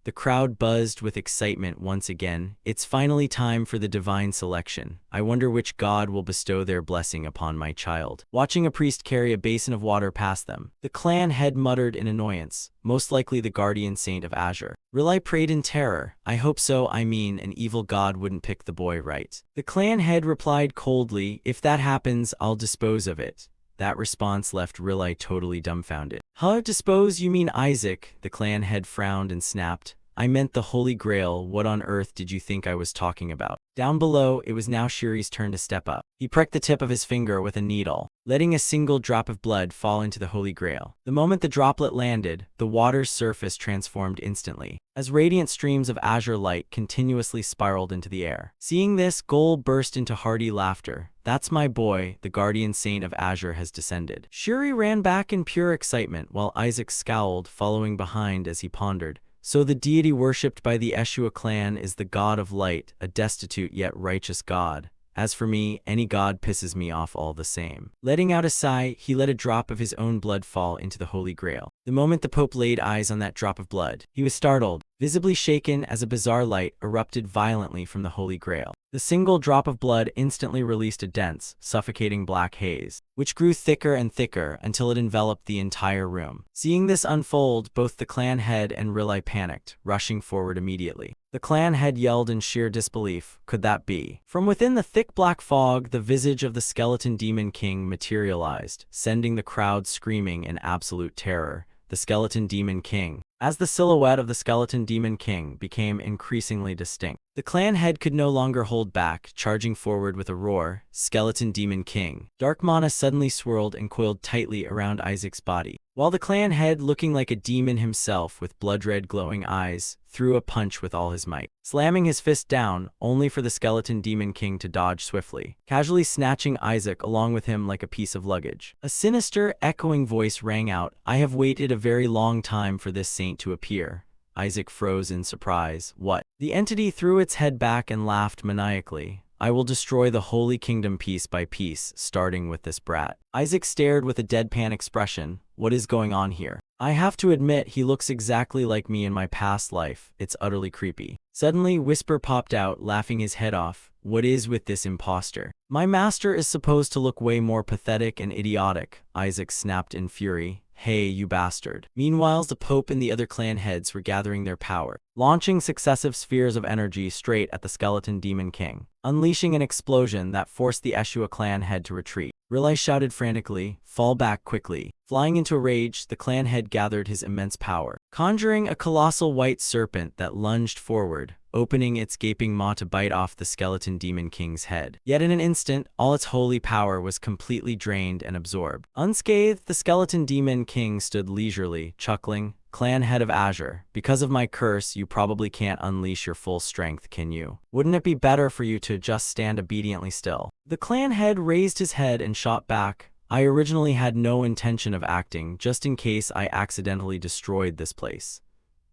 The crowd buzzed with excitement once again. "It's finally time for the divine selection. I wonder which god will bestow their blessing upon my child." Watching a priest carry a basin of water past them, the clan head muttered in annoyance, "Most likely the guardian saint of Azure." Rilai prayed in terror, "I hope so. I mean, an evil god wouldn't pick the boy, right?" The clan head replied coldly, "If that happens, I'll dispose of it." That response left Rilai totally dumbfounded. "Huh? Dispose? You mean Isaac?" The clan head frowned and snapped, "I meant the Holy Grail. What on earth did you think I was talking about?" Down below, it was now Shuri's turn to step up. He pricked the tip of his finger with a needle, letting a single drop of blood fall into the Holy Grail. The moment the droplet landed, the water's surface transformed instantly, as radiant streams of azure light continuously spiraled into the air. Seeing this, Goal burst into hearty laughter. "That's my boy, the guardian saint of Azure has descended." Shuri ran back in pure excitement, while Isaac scowled, following behind as he pondered. "So the deity worshipped by the Eshua clan is the god of light, a destitute yet righteous god. As for me, any god pisses me off all the same." Letting out a sigh, he let a drop of his own blood fall into the Holy Grail. The moment the Pope laid eyes on that drop of blood, he was startled, visibly shaken as a bizarre light erupted violently from the Holy Grail. The single drop of blood instantly released a dense, suffocating black haze, which grew thicker and thicker until it enveloped the entire room. Seeing this unfold, both the clan head and Rilai panicked, rushing forward immediately. The clan head yelled in sheer disbelief, "Could that be?" From within the thick black fog, the visage of the skeleton demon king materialized, sending the crowd screaming in absolute terror. The skeleton demon king. As the silhouette of the skeleton demon king became increasingly distinct, the clan head could no longer hold back, charging forward with a roar. "Skeleton demon king." Dark mana suddenly swirled and coiled tightly around Isaac's body, while the clan head, looking like a demon himself with blood-red glowing eyes, threw a punch with all his might, slamming his fist down, only for the skeleton demon king to dodge swiftly, casually snatching Isaac along with him like a piece of luggage. A sinister, echoing voice rang out, "I have waited a very long time for this saint to appear." Isaac froze in surprise. "What?" The entity threw its head back and laughed maniacally. "I will destroy the Holy Kingdom piece by piece, starting with this brat." Isaac stared with a deadpan expression. "What is going on here? I have to admit, he looks exactly like me in my past life. It's utterly creepy." Suddenly, Whisper popped out, laughing his head off. "What is with this imposter? My master is supposed to look way more pathetic and idiotic." Isaac snapped in fury. "Hey, you bastard." Meanwhile, the Pope and the other clan heads were gathering their power, launching successive spheres of energy straight at the skeleton demon king, unleashing an explosion that forced the Eshua clan head to retreat. Rilai shouted frantically, "Fall back quickly." Flying into a rage, the clan head gathered his immense power, conjuring a colossal white serpent that lunged forward, opening its gaping maw to bite off the skeleton demon king's head. Yet in an instant, all its holy power was completely drained and absorbed. Unscathed, the skeleton demon king stood leisurely, chuckling, "Clan head of Azure, because of my curse, you probably can't unleash your full strength, can you? Wouldn't it be better for you to just stand obediently still?" The clan head raised his head and shot back, "I originally had no intention of acting, just in case I accidentally destroyed this place."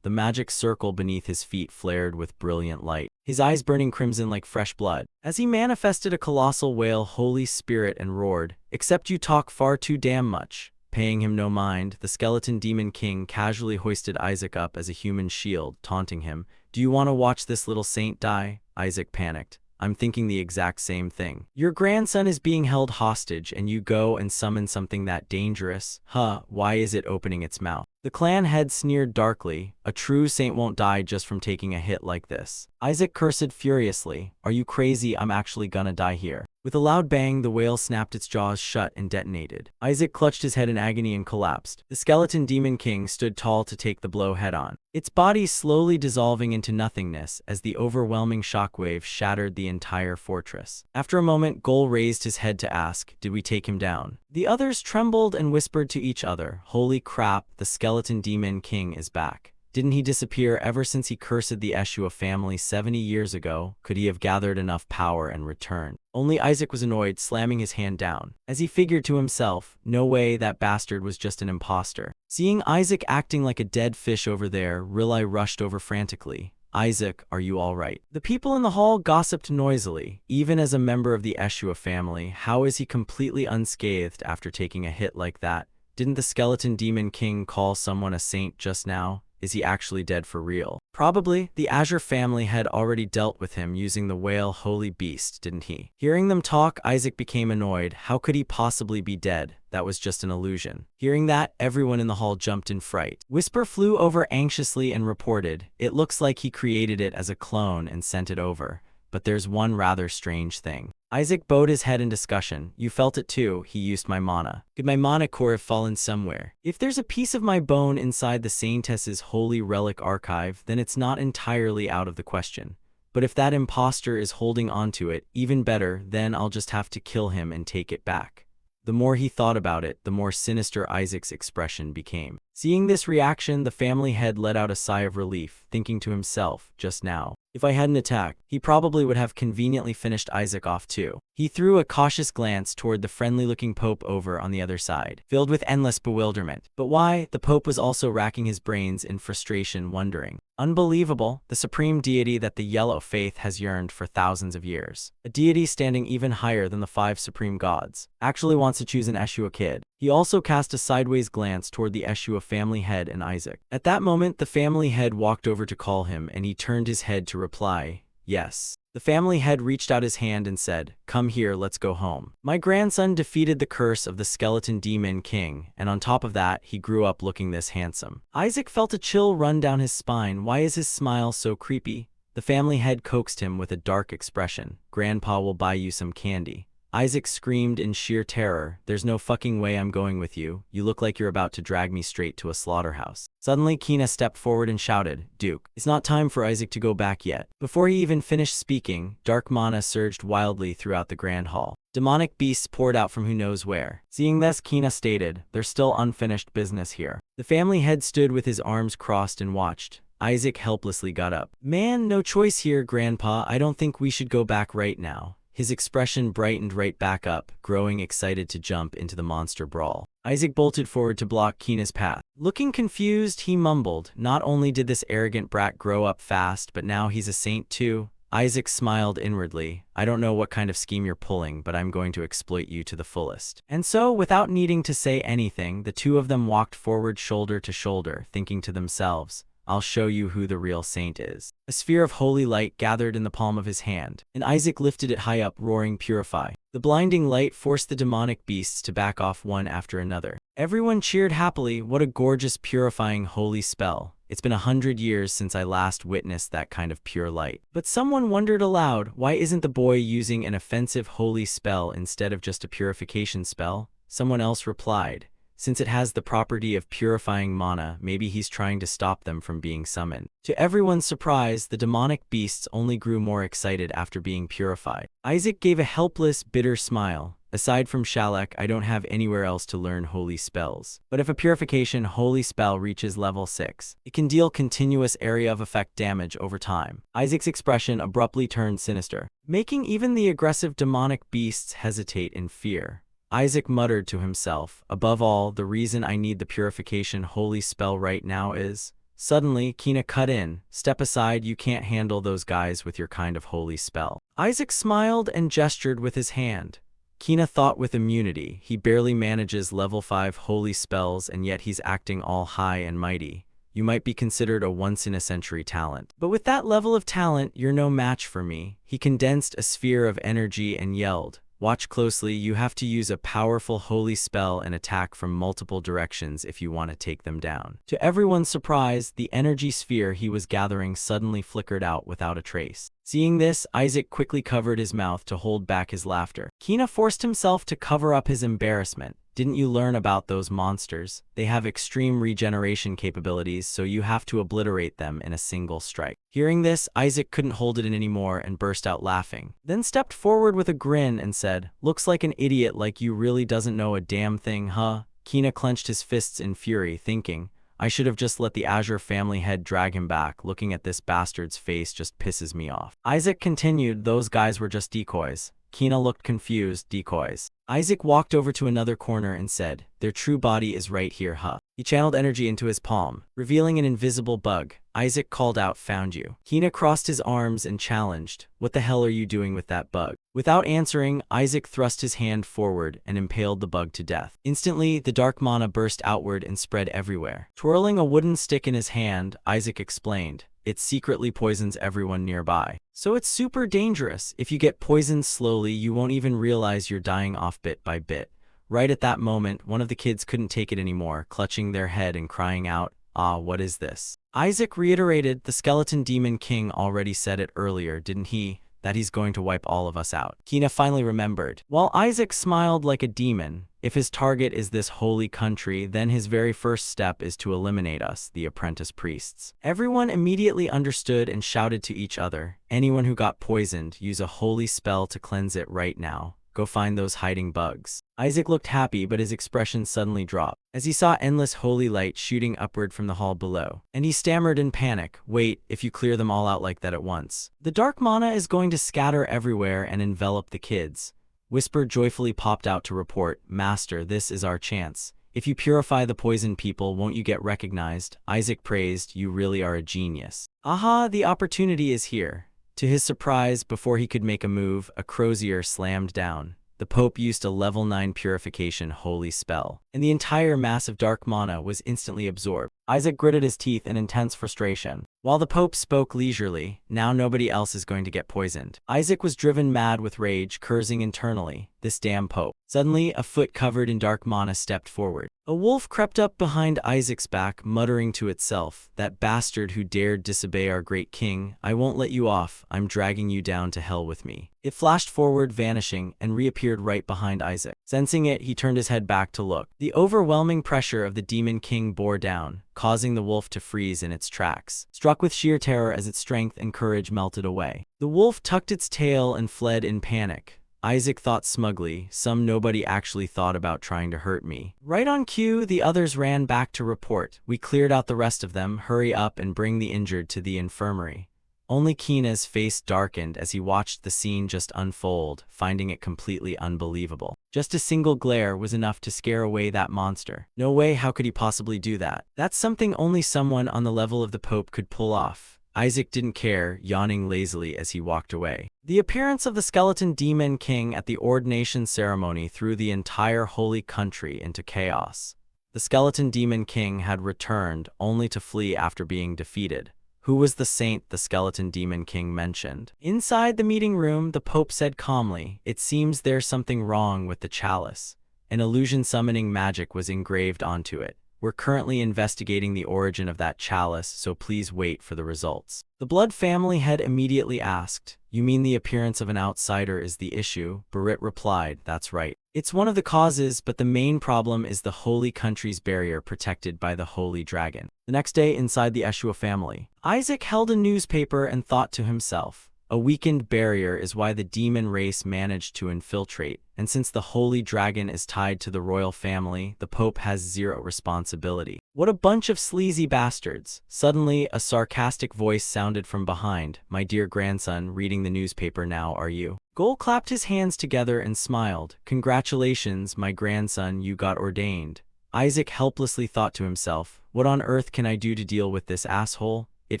The magic circle beneath his feet flared with brilliant light, his eyes burning crimson like fresh blood, as he manifested a colossal whale holy spirit and roared, "Except you talk far too damn much." Paying him no mind, the skeleton demon king casually hoisted Isaac up as a human shield, taunting him, "Do you want to watch this little saint die?" Isaac panicked. "I'm thinking the exact same thing. Your grandson is being held hostage and you go and summon something that dangerous? Huh, why is it opening its mouth?" The clan head sneered darkly, "A true saint won't die just from taking a hit like this." Isaac cursed furiously, "Are you crazy? I'm actually gonna die here." With a loud bang, the whale snapped its jaws shut and detonated. Isaac clutched his head in agony and collapsed. The skeleton demon king stood tall to take the blow head-on, its body slowly dissolving into nothingness as the overwhelming shockwave shattered the entire fortress. After a moment, Gol raised his head to ask, "Did we take him down?" The others trembled and whispered to each other, "Holy crap, the skeleton demon king is back. Didn't he disappear ever since he cursed the Eshua family 70 years ago? Could he have gathered enough power and returned?" Only Isaac was annoyed, slamming his hand down, as he figured to himself, "No way, that bastard was just an imposter." Seeing Isaac acting like a dead fish over there, Rilai rushed over frantically. "Isaac, are you all right?" The people in the hall gossiped noisily. Even as a member of the Eshua family, how is he completely unscathed after taking a hit like that? Didn't the skeleton demon king call someone a saint just now? Is he actually dead for real? Probably. The Azure family had already dealt with him using the whale holy beast, didn't he? Hearing them talk, Isaac became annoyed. How could he possibly be dead? That was just an illusion. Hearing that, everyone in the hall jumped in fright. Whisper flew over anxiously and reported, "It looks like he created it as a clone and sent it over. But there's one rather strange thing." Isaac bowed his head in discussion. "You felt it too. He used my mana. Could my mana core have fallen somewhere? If there's a piece of my bone inside the Saintess's holy relic archive, then it's not entirely out of the question. But if that imposter is holding onto it, even better, then I'll just have to kill him and take it back." The more he thought about it, the more sinister Isaac's expression became. Seeing this reaction, the family head let out a sigh of relief, thinking to himself, "Just now, if I hadn't attacked, he probably would have conveniently finished Isaac off too." He threw a cautious glance toward the friendly-looking Pope over on the other side, filled with endless bewilderment. But why? The Pope was also racking his brains in frustration, wondering. Unbelievable, the supreme deity that the Yellow Faith has yearned for thousands of years, a deity standing even higher than the 5 supreme gods, actually wants to choose an Eshua kid. He also cast a sideways glance toward the Eshua family head and Isaac. At that moment, the family head walked over to call him, and he turned his head to reply, "Yes." The family head reached out his hand and said, "Come here, let's go home. My grandson defeated the curse of the skeleton demon king, and on top of that, he grew up looking this handsome." Isaac felt a chill run down his spine. Why is his smile so creepy? The family head coaxed him with a dark expression. "Grandpa will buy you some candy." Isaac screamed in sheer terror, "There's no fucking way I'm going with you. You look like you're about to drag me straight to a slaughterhouse." Suddenly, Kina stepped forward and shouted, "Duke, it's not time for Isaac to go back yet." Before he even finished speaking, dark mana surged wildly throughout the grand hall. Demonic beasts poured out from who knows where. Seeing this, Kina stated, "There's still unfinished business here." The family head stood with his arms crossed and watched. Isaac helplessly got up. "Man, no choice here, Grandpa. I don't think we should go back right now." His expression brightened right back up, growing excited to jump into the monster brawl. Isaac bolted forward to block Kina's path. Looking confused, he mumbled, "Not only did this arrogant brat grow up fast, but now he's a saint too." Isaac smiled inwardly. "I don't know what kind of scheme you're pulling, but I'm going to exploit you to the fullest." And so, without needing to say anything, the two of them walked forward shoulder to shoulder, thinking to themselves, I'll show you who the real saint is. A sphere of holy light gathered in the palm of his hand, and Isaac lifted it high up, roaring, "Purify." The blinding light forced the demonic beasts to back off one after another. Everyone cheered happily. What a gorgeous, purifying, holy spell. It's been 100 years since I last witnessed that kind of pure light. But someone wondered aloud, why isn't the boy using an offensive holy spell instead of just a purification spell? Someone else replied, since it has the property of purifying mana, maybe he's trying to stop them from being summoned. To everyone's surprise, the demonic beasts only grew more excited after being purified. Isaac gave a helpless, bitter smile. Aside from Shalak, I don't have anywhere else to learn holy spells. But if a purification holy spell reaches level 6, it can deal continuous area of effect damage over time. Isaac's expression abruptly turned sinister, making even the aggressive demonic beasts hesitate in fear. Isaac muttered to himself, above all, the reason I need the purification holy spell right now is... Suddenly, Kina cut in. Step aside, you can't handle those guys with your kind of holy spell. Isaac smiled and gestured with his hand. Kina thought with immunity, he barely manages level 5 holy spells and yet he's acting all high and mighty. You might be considered a once-in-a-century talent. But with that level of talent, you're no match for me. He condensed a sphere of energy and yelled, watch closely, you have to use a powerful holy spell and attack from multiple directions if you want to take them down. To everyone's surprise, the energy sphere he was gathering suddenly flickered out without a trace. Seeing this, Isaac quickly covered his mouth to hold back his laughter. Kina forced himself to cover up his embarrassment. Didn't you learn about those monsters? They have extreme regeneration capabilities, so you have to obliterate them in a single strike. Hearing this, Isaac couldn't hold it in anymore and burst out laughing, then stepped forward with a grin and said, looks like an idiot like you really doesn't know a damn thing, huh? Kina clenched his fists in fury, thinking, I should have just let the Azure family head drag him back. Looking at this bastard's face just pisses me off. Isaac continued, those guys were just decoys. Kina looked confused, decoys. Isaac walked over to another corner and said, their true body is right here, huh? He channeled energy into his palm, revealing an invisible bug. Isaac called out, found you. Kina crossed his arms and challenged, what the hell are you doing with that bug? Without answering, Isaac thrust his hand forward and impaled the bug to death. Instantly, the dark mana burst outward and spread everywhere. Twirling a wooden stick in his hand, Isaac explained, it secretly poisons everyone nearby. So it's super dangerous. If you get poisoned slowly, you won't even realize you're dying off bit by bit. Right at that moment, one of the kids couldn't take it anymore, clutching their head and crying out, ah, what is this? Isaac reiterated, the skeleton demon king already said it earlier, didn't he? That he's going to wipe all of us out. Kina finally remembered. While Isaac smiled like a demon, if his target is this holy country, then his very first step is to eliminate us, the apprentice priests. Everyone immediately understood and shouted to each other, anyone who got poisoned, use a holy spell to cleanse it right now. Go find those hiding bugs. Isaac looked happy, but his expression suddenly dropped as he saw endless holy light shooting upward from the hall below. And he stammered in panic, wait, if you clear them all out like that at once, the dark mana is going to scatter everywhere and envelop the kids. Whisper joyfully popped out to report, Master, this is our chance. If you purify the poisoned people, won't you get recognized? Isaac praised, you really are a genius. Aha, the opportunity is here. To his surprise, before he could make a move, a crozier slammed down. The Pope used a level 9 purification holy spell, and the entire mass of dark mana was instantly absorbed. Isaac gritted his teeth in intense frustration. While the Pope spoke leisurely, now nobody else is going to get poisoned. Isaac was driven mad with rage, cursing internally, this damn Pope. Suddenly, a foot covered in dark mana stepped forward. A wolf crept up behind Isaac's back, muttering to itself, that bastard who dared disobey our great king, I won't let you off, I'm dragging you down to hell with me. It flashed forward, vanishing, and reappeared right behind Isaac. Sensing it, he turned his head back to look. The overwhelming pressure of the demon king bore down, causing the wolf to freeze in its tracks, struck with sheer terror as its strength and courage melted away. The wolf tucked its tail and fled in panic. Isaac thought smugly, nobody actually thought about trying to hurt me. Right on cue, the others ran back to report. We cleared out the rest of them, hurry up and bring the injured to the infirmary. Only Kina's face darkened as he watched the scene just unfold, finding it completely unbelievable. Just a single glare was enough to scare away that monster. No way, how could he possibly do that? That's something only someone on the level of the Pope could pull off. Isaac didn't care, yawning lazily as he walked away. The appearance of the skeleton demon king at the ordination ceremony threw the entire holy country into chaos. The skeleton demon king had returned, only to flee after being defeated. Who was the saint the skeleton demon king mentioned? Inside the meeting room, the Pope said calmly, "It seems there's something wrong with the chalice. An illusion summoning magic was engraved onto it. We're currently investigating the origin of that chalice, so please wait for the results." The Blood family head immediately asked, "You mean the appearance of an outsider is the issue?" Barit replied, "That's right. It's one of the causes, but the main problem is the holy country's barrier protected by the holy dragon." The next day, inside the Eshua family, Isaac held a newspaper and thought to himself, a weakened barrier is why the demon race managed to infiltrate, and since the holy dragon is tied to the royal family, the Pope has zero responsibility. What a bunch of sleazy bastards. Suddenly, a sarcastic voice sounded from behind. "My dear grandson, reading the newspaper now, are you?" Gol clapped his hands together and smiled. "Congratulations, my grandson, you got ordained." Isaac helplessly thought to himself, what on earth can I do to deal with this asshole? It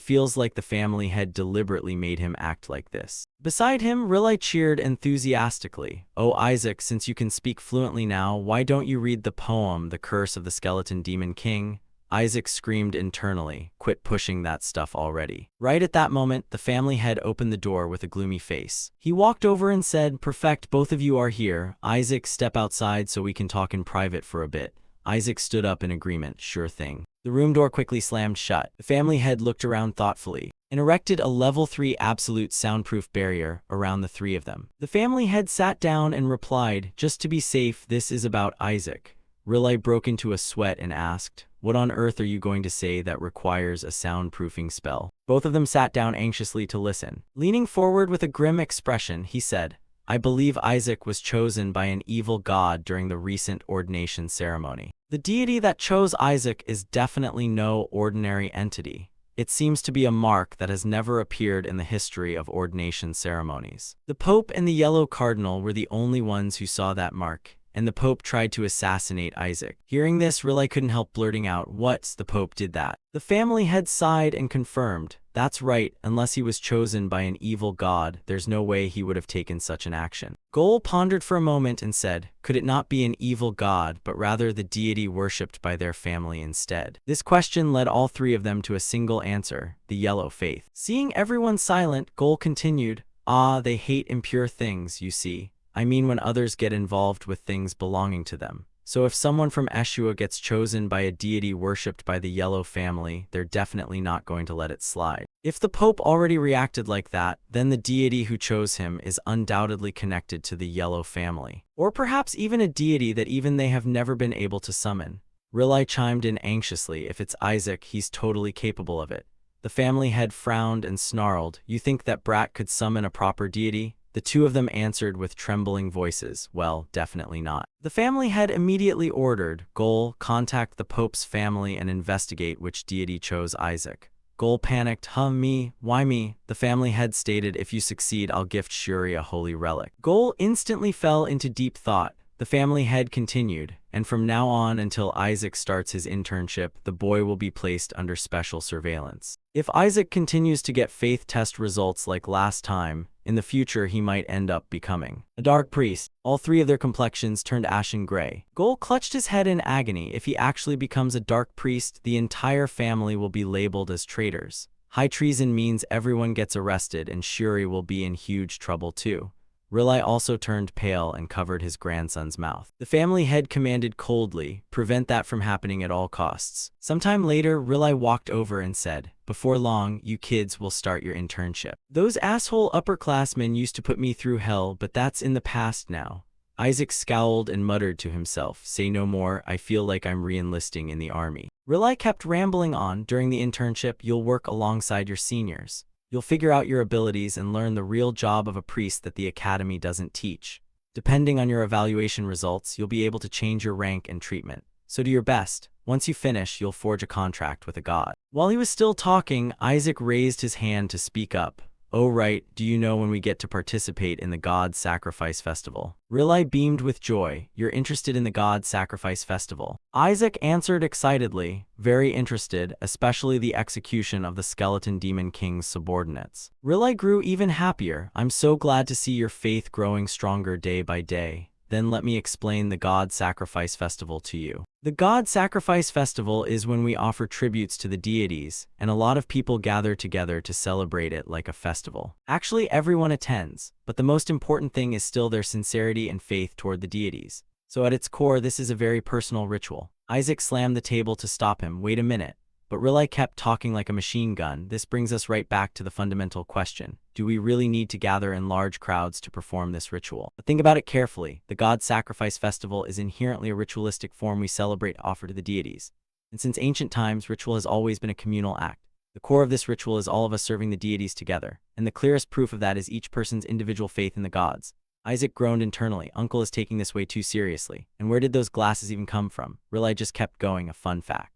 feels like the family had deliberately made him act like this. Beside him, Riley cheered enthusiastically. "Oh, Isaac, since you can speak fluently now, why don't you read the poem, The Curse of the Skeleton Demon King?" Isaac screamed internally, "Quit pushing that stuff already." Right at that moment, the family head opened the door with a gloomy face. He walked over and said, "Perfect, both of you are here. Isaac, step outside so we can talk in private for a bit." Isaac stood up in agreement. "Sure thing." The room door quickly slammed shut. The family head looked around thoughtfully and erected a level 3 absolute soundproof barrier around the three of them. The family head sat down and replied, "Just to be safe, this is about Isaac." Riley broke into a sweat and asked, "What on earth are you going to say that requires a soundproofing spell?" Both of them sat down anxiously to listen. Leaning forward with a grim expression, he said, "I believe Isaac was chosen by an evil god during the recent ordination ceremony. The deity that chose Isaac is definitely no ordinary entity. It seems to be a mark that has never appeared in the history of ordination ceremonies. The Pope and the Yellow Cardinal were the only ones who saw that mark, and the Pope tried to assassinate Isaac." Hearing this, Riley couldn't help blurting out, "What? The Pope did that?" The family head sighed and confirmed, "That's right, unless he was chosen by an evil god, there's no way he would have taken such an action." Gol pondered for a moment and said, "Could it not be an evil god, but rather the deity worshipped by their family instead?" This question led all three of them to a single answer, the yellow faith. Seeing everyone silent, Gol continued, "Ah, they hate impure things, you see. I mean when others get involved with things belonging to them. So if someone from Eshua gets chosen by a deity worshipped by the Yellow family, they're definitely not going to let it slide. If the Pope already reacted like that, then the deity who chose him is undoubtedly connected to the Yellow family. Or perhaps even a deity that even they have never been able to summon." Riley chimed in anxiously, "If it's Isaac, he's totally capable of it." The family head frowned and snarled, "You think that brat could summon a proper deity?" The two of them answered with trembling voices, "Well, definitely not." The family head immediately ordered, "Gol, contact the Pope's family and investigate which deity chose Isaac." Gol panicked, "Huh, me? Why me?" The family head stated, "If you succeed, I'll gift Shuri a holy relic." Gol instantly fell into deep thought. The family head continued, "And from now on until Isaac starts his internship, the boy will be placed under special surveillance. If Isaac continues to get faith test results like last time, in the future he might end up becoming a dark priest." All three of their complexions turned ashen gray. Gol clutched his head in agony. If he actually becomes a dark priest, the entire family will be labeled as traitors. High treason means everyone gets arrested and Shuri will be in huge trouble too. Riley also turned pale and covered his grandson's mouth. The family head commanded coldly, "Prevent that from happening at all costs." Sometime later, Riley walked over and said, "Before long, you kids will start your internship. Those asshole upperclassmen used to put me through hell, but that's in the past now." Isaac scowled and muttered to himself, "Say no more, I feel like I'm re-enlisting in the army." Riley kept rambling on, "During the internship, you'll work alongside your seniors. You'll figure out your abilities and learn the real job of a priest that the academy doesn't teach. Depending on your evaluation results, you'll be able to change your rank and treatment. So do your best. Once you finish, you'll forge a contract with a god." While he was still talking, Isaac raised his hand to speak up. "Oh right, do you know when we get to participate in the God Sacrifice Festival?" Riley beamed with joy. "You're interested in the God Sacrifice Festival?" Isaac answered excitedly, "Very interested, especially the execution of the Skeleton Demon King's subordinates." Riley grew even happier. "I'm so glad to see your faith growing stronger day by day. Then let me explain the God Sacrifice Festival to you. The God Sacrifice Festival is when we offer tributes to the deities, and a lot of people gather together to celebrate it like a festival. Actually, everyone attends, but the most important thing is still their sincerity and faith toward the deities. So at its core, this is a very personal ritual. Isaac slammed the table to stop him. Wait a minute. But Riley kept talking like a machine gun. This brings us right back to the fundamental question. Do we really need to gather in large crowds to perform this ritual? But think about it carefully. The God Sacrifice Festival is inherently a ritualistic form we celebrate and offer to the deities. And since ancient times, ritual has always been a communal act. The core of this ritual is all of us serving the deities together. And the clearest proof of that is each person's individual faith in the gods. Isaac groaned internally. Uncle is taking this way too seriously. And where did those glasses even come from? Riley just kept going. A fun fact.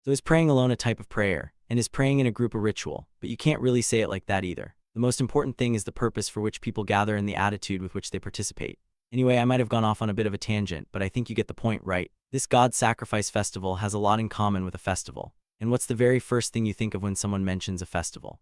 So is praying alone a type of prayer? And is praying in a group a ritual? But you can't really say it like that either. The most important thing is the purpose for which people gather and the attitude with which they participate. Anyway, I might have gone off on a bit of a tangent, but I think you get the point, right? This God Sacrifice Festival has a lot in common with a festival. And what's the very first thing you think of when someone mentions a festival?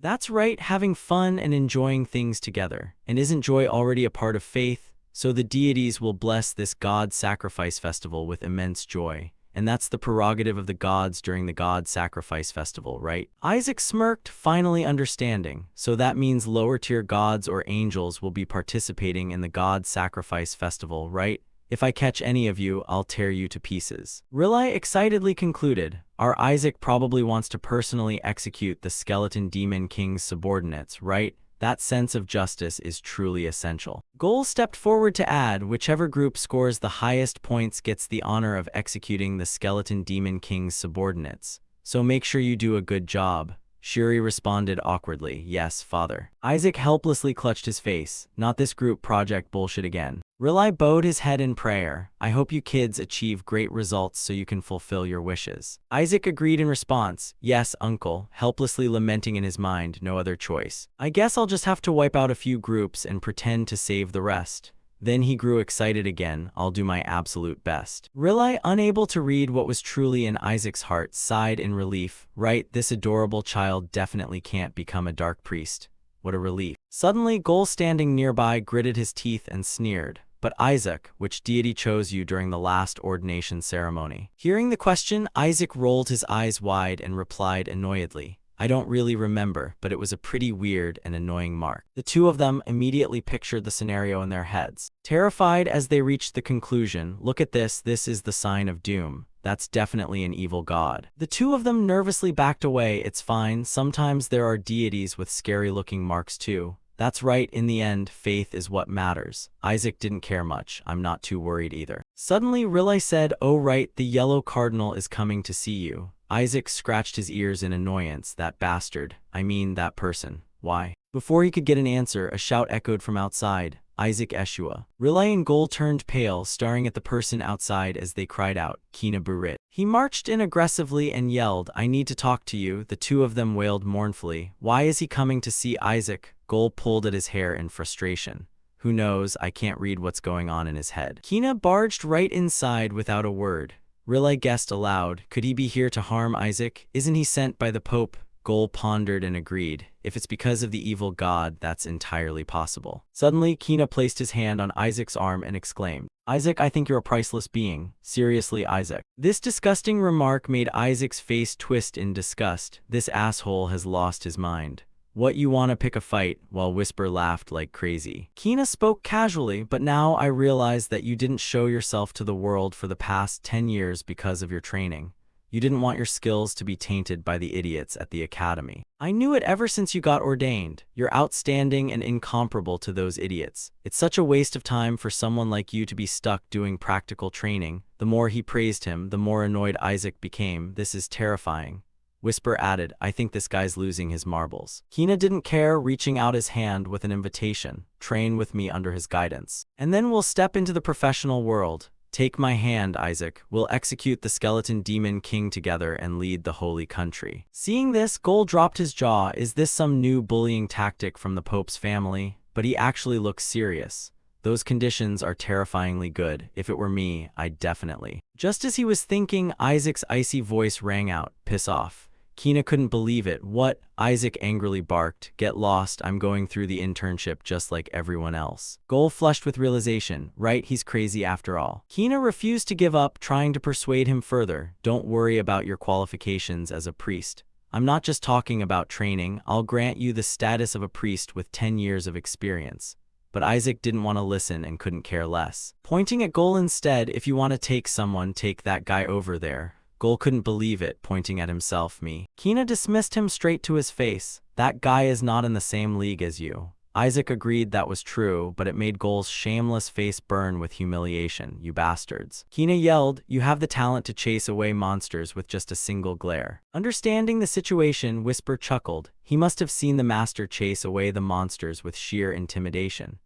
That's right, having fun and enjoying things together. And isn't joy already a part of faith? So the deities will bless this God Sacrifice Festival with immense joy. And that's the prerogative of the gods during the God Sacrifice Festival, right? Isaac smirked, finally understanding. So that means lower-tier gods or angels will be participating in the God Sacrifice Festival, right? If I catch any of you, I'll tear you to pieces. Riley excitedly concluded. Our Isaac probably wants to personally execute the Skeleton Demon King's subordinates, right? That sense of justice is truly essential. Goal stepped forward to add, whichever group scores the highest points gets the honor of executing the Skeleton Demon King's subordinates. So make sure you do a good job. Shuri responded awkwardly, yes, father. Isaac helplessly clutched his face. Not this group project bullshit again. Riley bowed his head in prayer. I hope you kids achieve great results so you can fulfill your wishes. Isaac agreed in response. Yes, uncle, helplessly lamenting in his mind, no other choice. I guess I'll just have to wipe out a few groups and pretend to save the rest. Then he grew excited again. I'll do my absolute best. Riley, unable to read what was truly in Isaac's heart, sighed in relief. Right, this adorable child definitely can't become a dark priest. What a relief. Suddenly, Goal standing nearby gritted his teeth and sneered. But Isaac, which deity chose you during the last ordination ceremony? Hearing the question, Isaac rolled his eyes wide and replied annoyedly. I don't really remember, but it was a pretty weird and annoying mark. The two of them immediately pictured the scenario in their heads. Terrified as they reached the conclusion, look at this is the sign of doom. That's definitely an evil god. The two of them nervously backed away. It's fine, sometimes there are deities with scary-looking marks too. That's right, in the end, faith is what matters. Isaac didn't care much. I'm not too worried either. Suddenly, Riley said, oh right, the yellow cardinal is coming to see you. Isaac scratched his ears in annoyance. That bastard. I mean, that person. Why? Before he could get an answer, a shout echoed from outside. Isaac Eshua. Riley and Goal turned pale, staring at the person outside as they cried out, Kina Burit. He marched in aggressively and yelled, I need to talk to you. The two of them wailed mournfully. Why is he coming to see Isaac? Goal pulled at his hair in frustration. Who knows? I can't read what's going on in his head. Kina barged right inside without a word. Riley guessed aloud, could he be here to harm Isaac? Isn't he sent by the Pope? Goal pondered and agreed. If it's because of the evil god, that's entirely possible. Suddenly, Kina placed his hand on Isaac's arm and exclaimed, Isaac, I think you're a priceless being. Seriously, Isaac. This disgusting remark made Isaac's face twist in disgust. This asshole has lost his mind. What, you wanna pick a fight? While Whisper laughed like crazy. Kina spoke casually, but now I realize that you didn't show yourself to the world for the past 10 years because of your training. You didn't want your skills to be tainted by the idiots at the academy. I knew it ever since you got ordained. You're outstanding and incomparable to those idiots. It's such a waste of time for someone like you to be stuck doing practical training. The more he praised him, the more annoyed Isaac became. This is terrifying. Whisper added, I think this guy's losing his marbles. Kina didn't care, reaching out his hand with an invitation. Train with me under his guidance. And then we'll step into the professional world. Take my hand, Isaac. We'll execute the Skeleton Demon King together and lead the holy country. Seeing this, Goal dropped his jaw. Is this some new bullying tactic from the Pope's family? But he actually looks serious. Those conditions are terrifyingly good. If it were me, I'd definitely. Just as he was thinking, Isaac's icy voice rang out, piss off. Kina couldn't believe it. What? Isaac angrily barked. Get lost, I'm going through the internship just like everyone else. Goal flushed with realization, right, he's crazy after all. Kina refused to give up, trying to persuade him further. Don't worry about your qualifications as a priest. I'm not just talking about training, I'll grant you the status of a priest with 10 years of experience. But Isaac didn't want to listen and couldn't care less. Pointing at Goal instead, if you want to take someone, take that guy over there. Goal couldn't believe it, pointing at himself. Me. Kina dismissed him straight to his face. That guy is not in the same league as you. Isaac agreed that was true, but it made Goal's shameless face burn with humiliation. You bastards. Kina yelled, you have the talent to chase away monsters with just a single glare. Understanding the situation, Whisper chuckled. He must have seen the master chase away the monsters with sheer intimidation.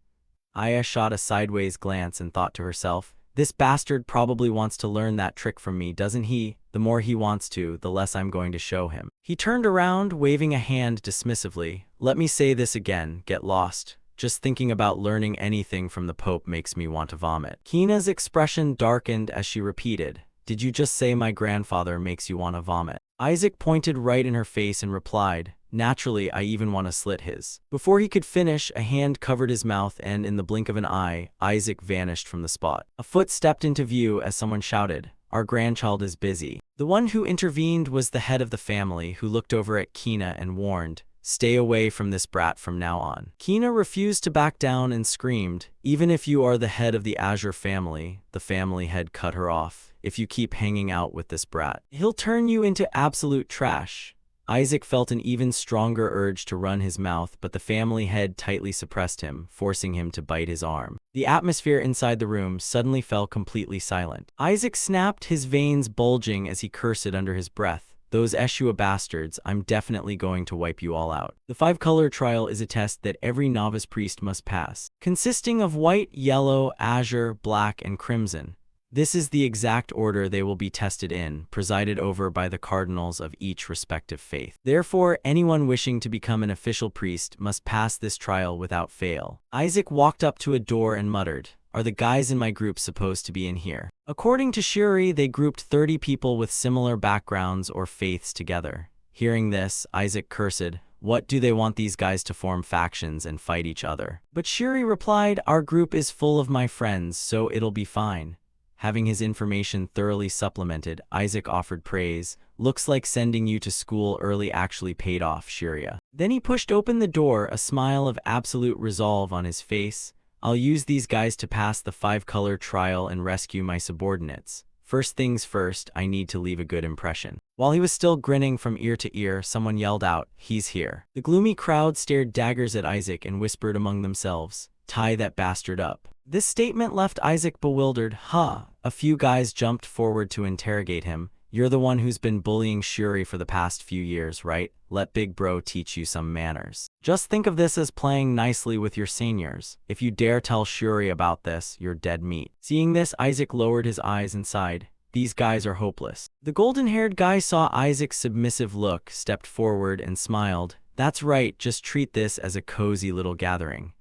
Aya shot a sideways glance and thought to herself, this bastard probably wants to learn that trick from me, doesn't he? The more he wants to, the less I'm going to show him. He turned around, waving a hand dismissively. Let me say this again, get lost. Just thinking about learning anything from the Pope makes me want to vomit. Kina's expression darkened as she repeated, did you just say my grandfather makes you want to vomit? Isaac pointed right in her face and replied, naturally, I even want to slit his. Before he could finish, a hand covered his mouth and in the blink of an eye, Isaac vanished from the spot. A foot stepped into view as someone shouted, our grandchild is busy. The one who intervened was the head of the family, who looked over at Kina and warned, stay away from this brat from now on. Kina refused to back down and screamed, even if you are the head of the Azure family, the family head cut her off. If you keep hanging out with this brat, he'll turn you into absolute trash. Isaac felt an even stronger urge to run his mouth, but the family head tightly suppressed him, forcing him to bite his arm. The atmosphere inside the room suddenly fell completely silent. Isaac snapped, his veins bulging as he cursed under his breath. Those Eshua bastards, I'm definitely going to wipe you all out. The 5-color trial is a test that every novice priest must pass, consisting of white, yellow, azure, black, and crimson. This is the exact order they will be tested in, presided over by the cardinals of each respective faith. Therefore, anyone wishing to become an official priest must pass this trial without fail. Isaac walked up to a door and muttered, are the guys in my group supposed to be in here? According to Shuri, they grouped 30 people with similar backgrounds or faiths together. Hearing this, Isaac cursed, what do they want these guys to form factions and fight each other? But Shuri replied, our group is full of my friends, so it'll be fine. Having his information thoroughly supplemented, Isaac offered praise. Looks like sending you to school early actually paid off, Shiria. Then he pushed open the door, a smile of absolute resolve on his face. I'll use these guys to pass the 5-color trial and rescue my subordinates. First things first, I need to leave a good impression. While he was still grinning from ear to ear, someone yelled out, he's here. The gloomy crowd stared daggers at Isaac and whispered among themselves, tie that bastard up. This statement left Isaac bewildered. A few guys jumped forward to interrogate him. You're the one who's been bullying Shuri for the past few years, right? Let Big Bro teach you some manners. Just think of this as playing nicely with your seniors. If you dare tell Shuri about this, you're dead meat. Seeing this, Isaac lowered his eyes and sighed. These guys are hopeless. The golden-haired guy saw Isaac's submissive look, stepped forward and smiled. That's right, just treat this as a cozy little gathering.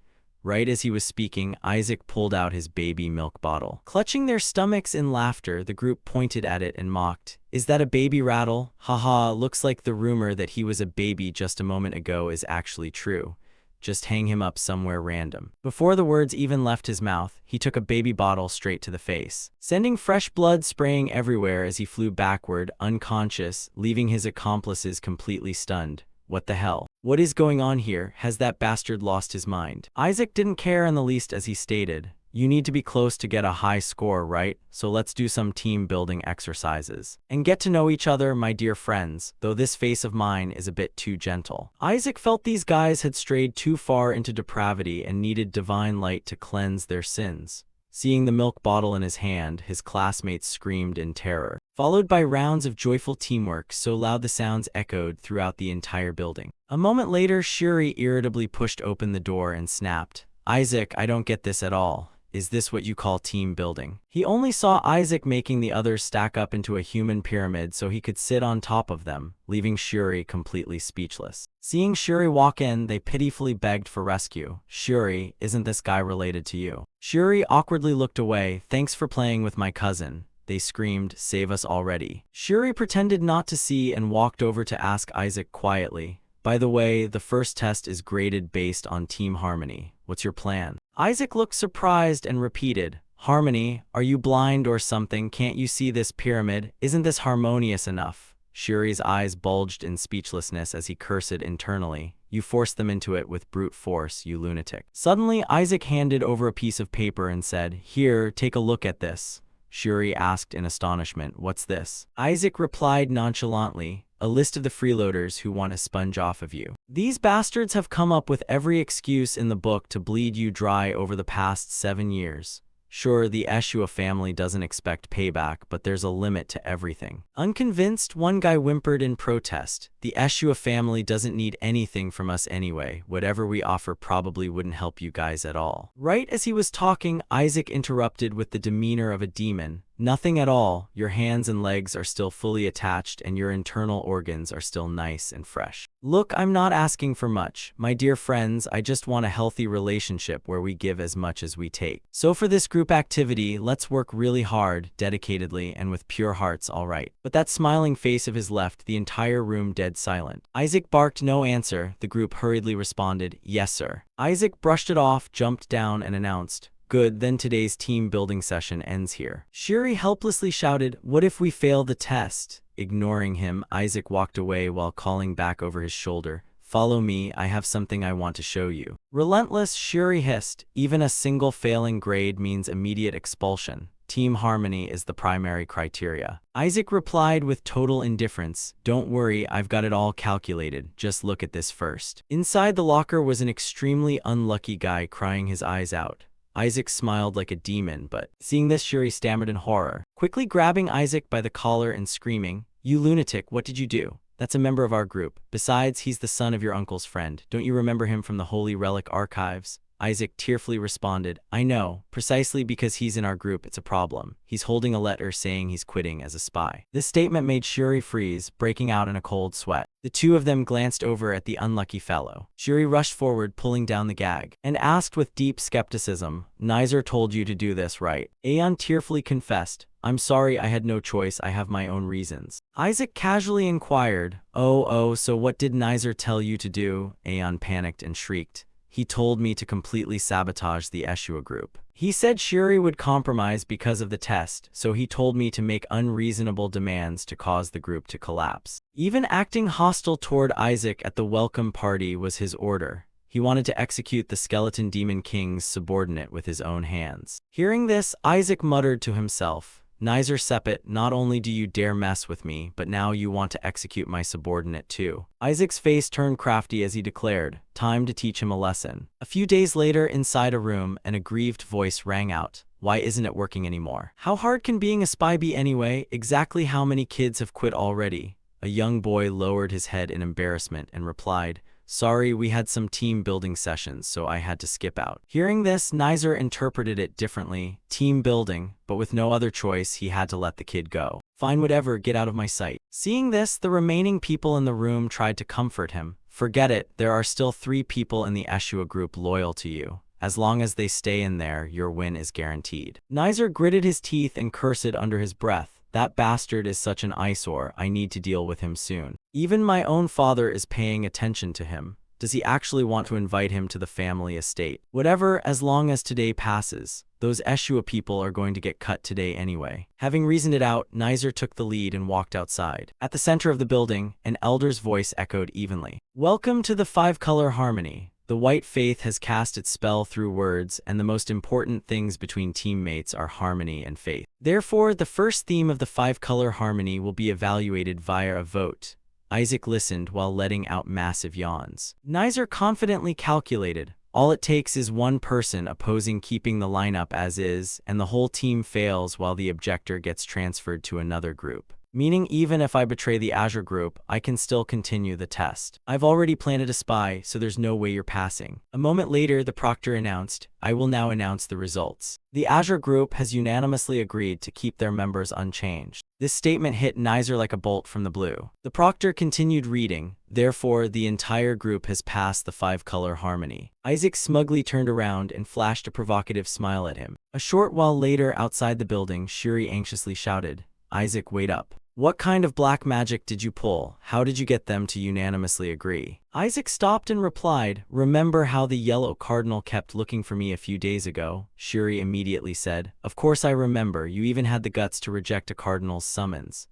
Right as he was speaking, Isaac pulled out his baby milk bottle. Clutching their stomachs in laughter, the group pointed at it and mocked. Is that a baby rattle? Haha, looks like the rumor that he was a baby just a moment ago is actually true. Just hang him up somewhere random. Before the words even left his mouth, he took a baby bottle straight to the face, sending fresh blood spraying everywhere as he flew backward, unconscious, leaving his accomplices completely stunned. What the hell? What is going on here? Has that bastard lost his mind? Isaac didn't care in the least as he stated, you need to be close to get a high score, right? So let's do some team building exercises. And get to know each other, my dear friends, though this face of mine is a bit too gentle. Isaac felt these guys had strayed too far into depravity and needed divine light to cleanse their sins. Seeing the milk bottle in his hand, his classmates screamed in terror, followed by rounds of joyful teamwork so loud the sounds echoed throughout the entire building. A moment later, Shuri irritably pushed open the door and snapped, Isaac, I don't get this at all. Is this what you call team building? He only saw Isaac making the others stack up into a human pyramid so he could sit on top of them, leaving Shuri completely speechless. Seeing Shuri walk in, they pitifully begged for rescue. Shuri, isn't this guy related to you? Shuri awkwardly looked away. Thanks for playing with my cousin. they screamed, "Save us already." Shuri pretended not to see and walked over to ask Isaac quietly, "By the way, the first test is graded based on team harmony. What's your plan?" Isaac looked surprised and repeated, "Harmony? Are you blind or something? Can't you see this pyramid? Isn't this harmonious enough?" Shuri's eyes bulged in speechlessness as he cursed internally. "You forced them into it with brute force, you lunatic." Suddenly, Isaac handed over a piece of paper and said, "Here, take a look at this." Shuri asked in astonishment, "What's this?" Isaac replied nonchalantly, "A list of the freeloaders who want a sponge off of you. These bastards have come up with every excuse in the book to bleed you dry over the past 7 years. Sure, the Eshua family doesn't expect payback, but there's a limit to everything." Unconvinced, one guy whimpered in protest, "The Eshua family doesn't need anything from us anyway. Whatever we offer probably wouldn't help you guys at all." Right as he was talking, Isaac interrupted with the demeanor of a demon. "Nothing at all. Your hands and legs are still fully attached and your internal organs are still nice and fresh. Look, I'm not asking for much. My dear friends, I just want a healthy relationship where we give as much as we take. So for this group activity, let's work really hard, dedicatedly, and with pure hearts, all right?" But that smiling face of his left the entire room dead silent. Isaac barked no answer. The group hurriedly responded, "Yes, sir." Isaac brushed it off, jumped down, and announced, "Good, then today's team building session ends here." Shuri helplessly shouted, "What if we fail the test?" Ignoring him, Isaac walked away while calling back over his shoulder, "Follow me, I have something I want to show you." Relentless, Shuri hissed, "Even a single failing grade means immediate expulsion. Team harmony is the primary criteria." Isaac replied with total indifference, "Don't worry, I've got it all calculated. Just look at this first." Inside the locker was an extremely unlucky guy crying his eyes out. Isaac smiled like a demon, but seeing this, Shuri stammered in horror, quickly grabbing Isaac by the collar and screaming, "You lunatic, what did you do? That's a member of our group. Besides, he's the son of your uncle's friend. Don't you remember him from the Holy Relic Archives?" Isaac tearfully responded, "I know. Precisely because he's in our group, it's a problem. He's holding a letter saying he's quitting as a spy." This statement made Shuri freeze, breaking out in a cold sweat. The two of them glanced over at the unlucky fellow. Shuri rushed forward, pulling down the gag, and asked with deep skepticism, "Nizer told you to do this, right?" Aeon tearfully confessed, "I'm sorry, I had no choice, I have my own reasons." Isaac casually inquired, Oh, so what did Nizer tell you to do?" Aeon panicked and shrieked, "He told me to completely sabotage the Eshua group. He said Shuri would compromise because of the test, so he told me to make unreasonable demands to cause the group to collapse. Even acting hostile toward Isaac at the welcome party was his order. He wanted to execute the skeleton demon king's subordinate with his own hands." Hearing this, Isaac muttered to himself, "Nizer Sepet, not only do you dare mess with me, but now you want to execute my subordinate too." Isaac's face turned crafty as he declared, "Time to teach him a lesson." A few days later, inside a room, an aggrieved voice rang out, "Why isn't it working anymore? How hard can being a spy be anyway? Exactly how many kids have quit already?" A young boy lowered his head in embarrassment and replied, "Sorry, we had some team building sessions, so I had to skip out." Hearing this, Nizer interpreted it differently. Team building, but with no other choice, he had to let the kid go. "Fine, whatever, get out of my sight." Seeing this, the remaining people in the room tried to comfort him. "Forget it, there are still 3 people in the Eshua group loyal to you. As long as they stay in there, your win is guaranteed." Nizer gritted his teeth and cursed under his breath, "That bastard is such an eyesore, I need to deal with him soon. Even my own father is paying attention to him. Does he actually want to invite him to the family estate? Whatever, as long as today passes. Those Eshua people are going to get cut today anyway." Having reasoned it out, Nizer took the lead and walked outside. At the center of the building, an elder's voice echoed evenly, "Welcome to the 5-color harmony. The white faith has cast its spell through words, and the most important things between teammates are harmony and faith. Therefore, the first theme of the 5-color harmony will be evaluated via a vote." Isaac listened while letting out massive yawns. Nizer confidently calculated, "All it takes is one person opposing keeping the lineup as is, and the whole team fails while the objector gets transferred to another group. meaning even if I betray the Azure group, I can still continue the test. I've already planted a spy, so there's no way you're passing. A moment later, the proctor announced, I will now announce the results. The Azure group has unanimously agreed to keep their members unchanged. This statement hit Nizer like a bolt from the blue. The proctor continued reading, therefore the entire group has passed the 5-color harmony. Isaac smugly turned around and flashed a provocative smile at him. A short while later, outside the building, Shuri anxiously shouted, Isaac, wait up. What kind of black magic did you pull? How did you get them to unanimously agree? Isaac stopped and replied, remember how the yellow cardinal kept looking for me a few days ago? Shuri immediately said, of course I remember, you even had the guts to reject a cardinal's summons.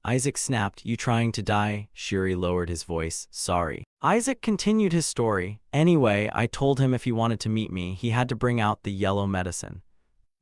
Isaac snapped, you trying to die? Shuri lowered his voice, sorry. Isaac continued his story. Anyway, I told him if he wanted to meet me, he had to bring out the yellow medicine.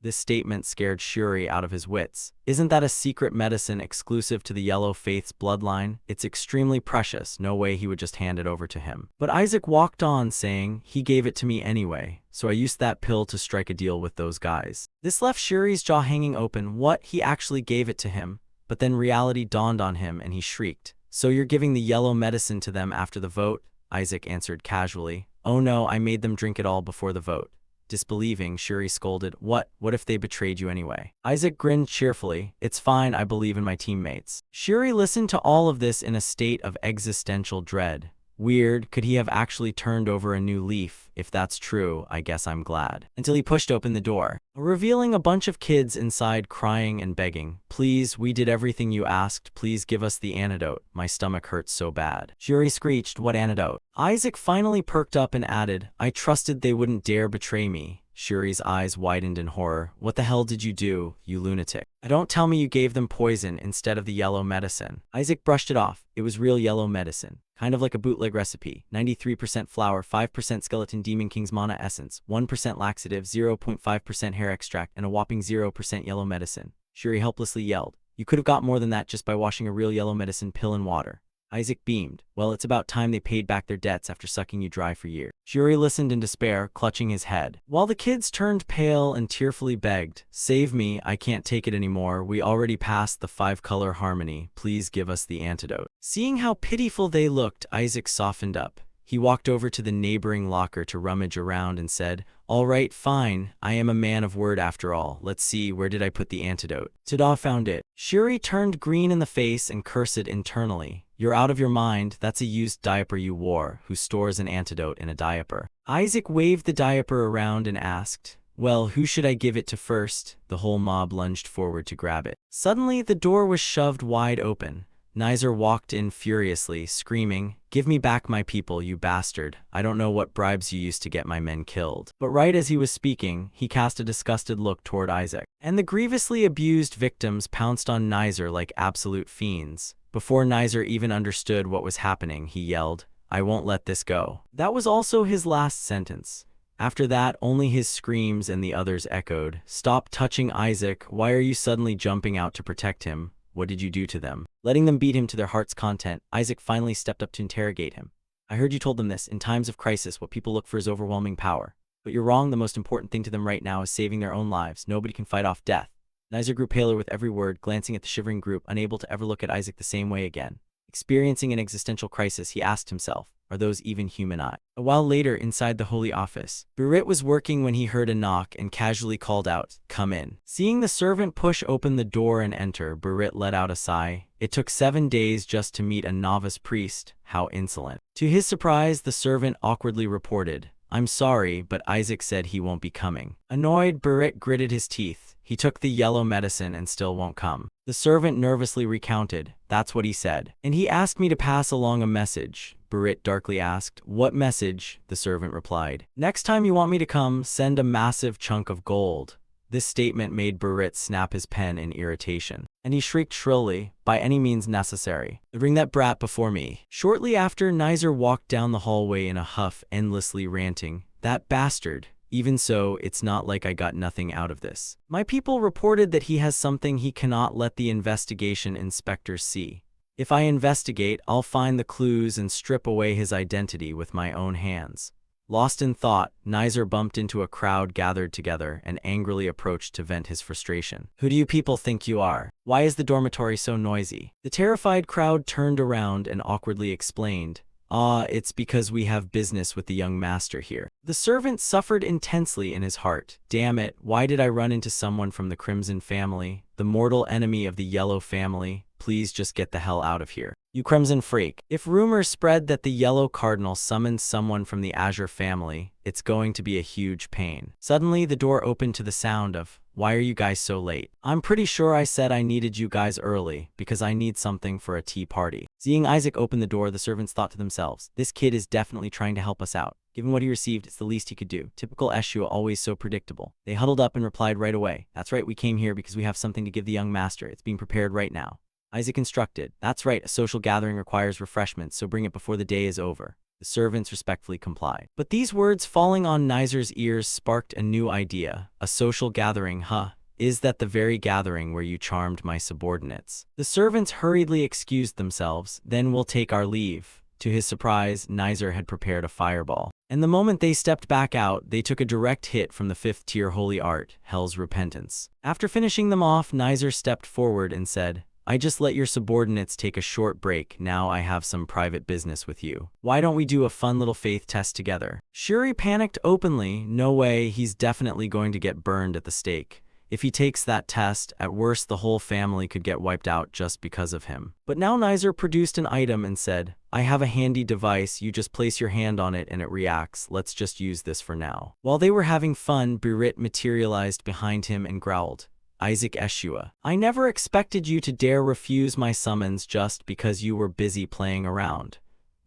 This statement scared Shuri out of his wits. Isn't that a secret medicine exclusive to the Yellow Faith's bloodline? It's extremely precious, no way he would just hand it over to him. But Isaac walked on saying, he gave it to me anyway, so I used that pill to strike a deal with those guys. This left Shuri's jaw hanging open. What? He actually gave it to him? But then reality dawned on him and he shrieked, so you're giving the yellow medicine to them after the vote? Isaac answered casually, oh no, I made them drink it all before the vote. Disbelieving, Shuri scolded, what if they betrayed you anyway? Isaac grinned cheerfully, it's fine, I believe in my teammates. Shuri listened to all of this in a state of existential dread. Weird, could he have actually turned over a new leaf? If that's true, I guess I'm glad. Until he pushed open the door, revealing a bunch of kids inside crying and begging, please, we did everything you asked, please give us the antidote, my stomach hurts so bad. Shuri screeched, what antidote? Isaac finally perked up and added, I trusted they wouldn't dare betray me. Shuri's eyes widened in horror. What the hell did you do, you lunatic? Don't tell me you gave them poison instead of the yellow medicine. Isaac brushed it off. It was real yellow medicine. Kind of like a bootleg recipe. 93% flour, 5% skeleton demon king's mana essence, 1% laxative, 0.5% hair extract, and a whopping 0% yellow medicine. Shuri helplessly yelled. You could have got more than that just by washing a real yellow medicine pill in water. Isaac beamed. Well, it's about time they paid back their debts after sucking you dry for years. Shuri listened in despair, clutching his head. While the kids turned pale and tearfully begged, save me, I can't take it anymore, we already passed the 5-color harmony, please give us the antidote. Seeing how pitiful they looked, Isaac softened up. He walked over to the neighboring locker to rummage around and said, all right, fine, I am a man of word after all. Let's see, where did I put the antidote? Ta-da, found it. Shuri turned green in the face and cursed internally. You're out of your mind, that's a used diaper you wore, who stores an antidote in a diaper. Isaac waved the diaper around and asked, well, who should I give it to first? The whole mob lunged forward to grab it. Suddenly, the door was shoved wide open. Nizer walked in furiously, screaming, give me back my people, you bastard. I don't know what bribes you used to get my men killed. But right as he was speaking, he cast a disgusted look toward Isaac. And the grievously abused victims pounced on Nizer like absolute fiends. Before Nizer even understood what was happening, he yelled, I won't let this go. That was also his last sentence. After that, only his screams and the others echoed, stop touching Isaac, why are you suddenly jumping out to protect him? What did you do to them? Letting them beat him to their heart's content, Isaac finally stepped up to interrogate him. I heard you told them this. In times of crisis, what people look for is overwhelming power. But you're wrong. The most important thing to them right now is saving their own lives. Nobody can fight off death. Nizer grew paler with every word, glancing at the shivering group, unable to ever look at Isaac the same way again. Experiencing an existential crisis, he asked himself, are those even human eyes? A while later, inside the holy office, Burrit was working when he heard a knock and casually called out, come in. Seeing the servant push open the door and enter, Burrit let out a sigh. It took 7 days just to meet a novice priest. How insolent. To his surprise, the servant awkwardly reported, I'm sorry, but Isaac said he won't be coming. Annoyed, Burrit gritted his teeth. He took the yellow medicine and still won't come. The servant nervously recounted, that's what he said. And he asked me to pass along a message. Burrit darkly asked, what message? The servant replied, next time you want me to come, send a massive chunk of gold. This statement made Burrit snap his pen in irritation. And he shrieked shrilly, by any means necessary. Bring that brat before me. Shortly after, Nizer walked down the hallway in a huff, endlessly ranting, that bastard. Even so, it's not like I got nothing out of this. My people reported that he has something he cannot let the investigation inspectors see. If I investigate, I'll find the clues and strip away his identity with my own hands. Lost in thought, Nizer bumped into a crowd gathered together and angrily approached to vent his frustration. "Who do you people think you are? Why is the dormitory so noisy?" The terrified crowd turned around and awkwardly explained, "It's because we have business with the young master here." The servant suffered intensely in his heart. Damn it, why did I run into someone from the Crimson family, the mortal enemy of the Yellow family? Please just get the hell out of here, you Crimson freak. If rumors spread that the Yellow Cardinal summoned someone from the Azure family, it's going to be a huge pain. Suddenly, the door opened to the sound of, "Why are you guys so late? I'm pretty sure I said I needed you guys early, because I need something for a tea party." Seeing Isaac open the door, the servants thought to themselves, "This kid is definitely trying to help us out. Given what he received, it's the least he could do. Typical Eshua, always so predictable." They huddled up and replied right away, "That's right, we came here because we have something to give the young master. It's being prepared right now." Isaac instructed, "That's right, a social gathering requires refreshments, so bring it before the day is over." The servants respectfully complied. But these words falling on Nizer's ears sparked a new idea. A social gathering, huh? Is that the very gathering where you charmed my subordinates? The servants hurriedly excused themselves, "Then we'll take our leave." To his surprise, Nizer had prepared a fireball. And the moment they stepped back out, they took a direct hit from the 5th-tier holy art, Hell's Repentance. After finishing them off, Nizer stepped forward and said, "I just let your subordinates take a short break. Now I have some private business with you. Why don't we do a fun little faith test together?" Shuri panicked openly. No way, he's definitely going to get burned at the stake. If he takes that test, at worst the whole family could get wiped out just because of him. But now Nizer produced an item and said, "I have a handy device, you just place your hand on it and it reacts. Let's just use this for now." While they were having fun, Birit materialized behind him and growled, "Isaac Eshua, I never expected you to dare refuse my summons just because you were busy playing around."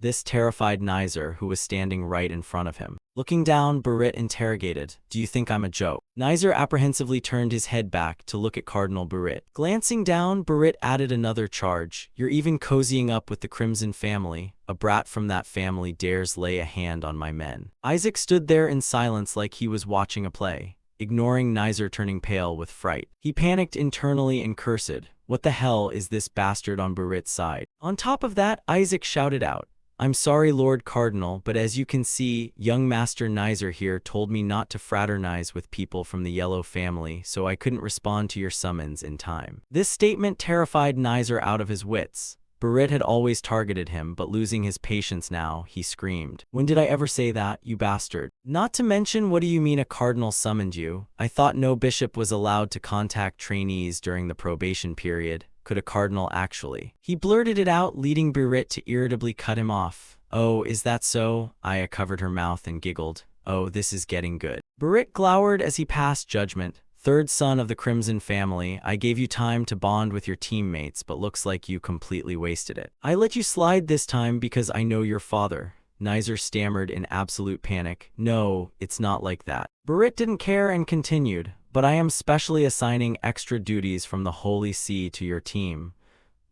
This terrified Nizer, who was standing right in front of him. Looking down, Birit interrogated, "Do you think I'm a joke?" Nizer apprehensively turned his head back to look at Cardinal Birit. Glancing down, Birit added another charge, "You're even cozying up with the Crimson family. A brat from that family dares lay a hand on my men." Isaac stood there in silence like he was watching a play, ignoring Nizer turning pale with fright. He panicked internally and cursed, "What the hell is this bastard on Birit's side?" On top of that, Isaac shouted out, "I'm sorry, Lord Cardinal, but as you can see, young Master Nizer here told me not to fraternize with people from the Yellow family, so I couldn't respond to your summons in time." This statement terrified Nizer out of his wits. Birit had always targeted him, but losing his patience now, he screamed, "When did I ever say that, you bastard? Not to mention, what do you mean a cardinal summoned you? I thought no bishop was allowed to contact trainees during the probation period. Could a cardinal actually?" He blurted it out, leading Birit to irritably cut him off. "Oh, is that so?" Aya covered her mouth and giggled. "Oh, this is getting good." Birit glowered as he passed judgment. "Third son of the Crimson family, I gave you time to bond with your teammates, but looks like you completely wasted it. I let you slide this time because I know your father." Nizer stammered in absolute panic, "No, it's not like that." Birit didn't care and continued, "But I am specially assigning extra duties from the Holy See to your team."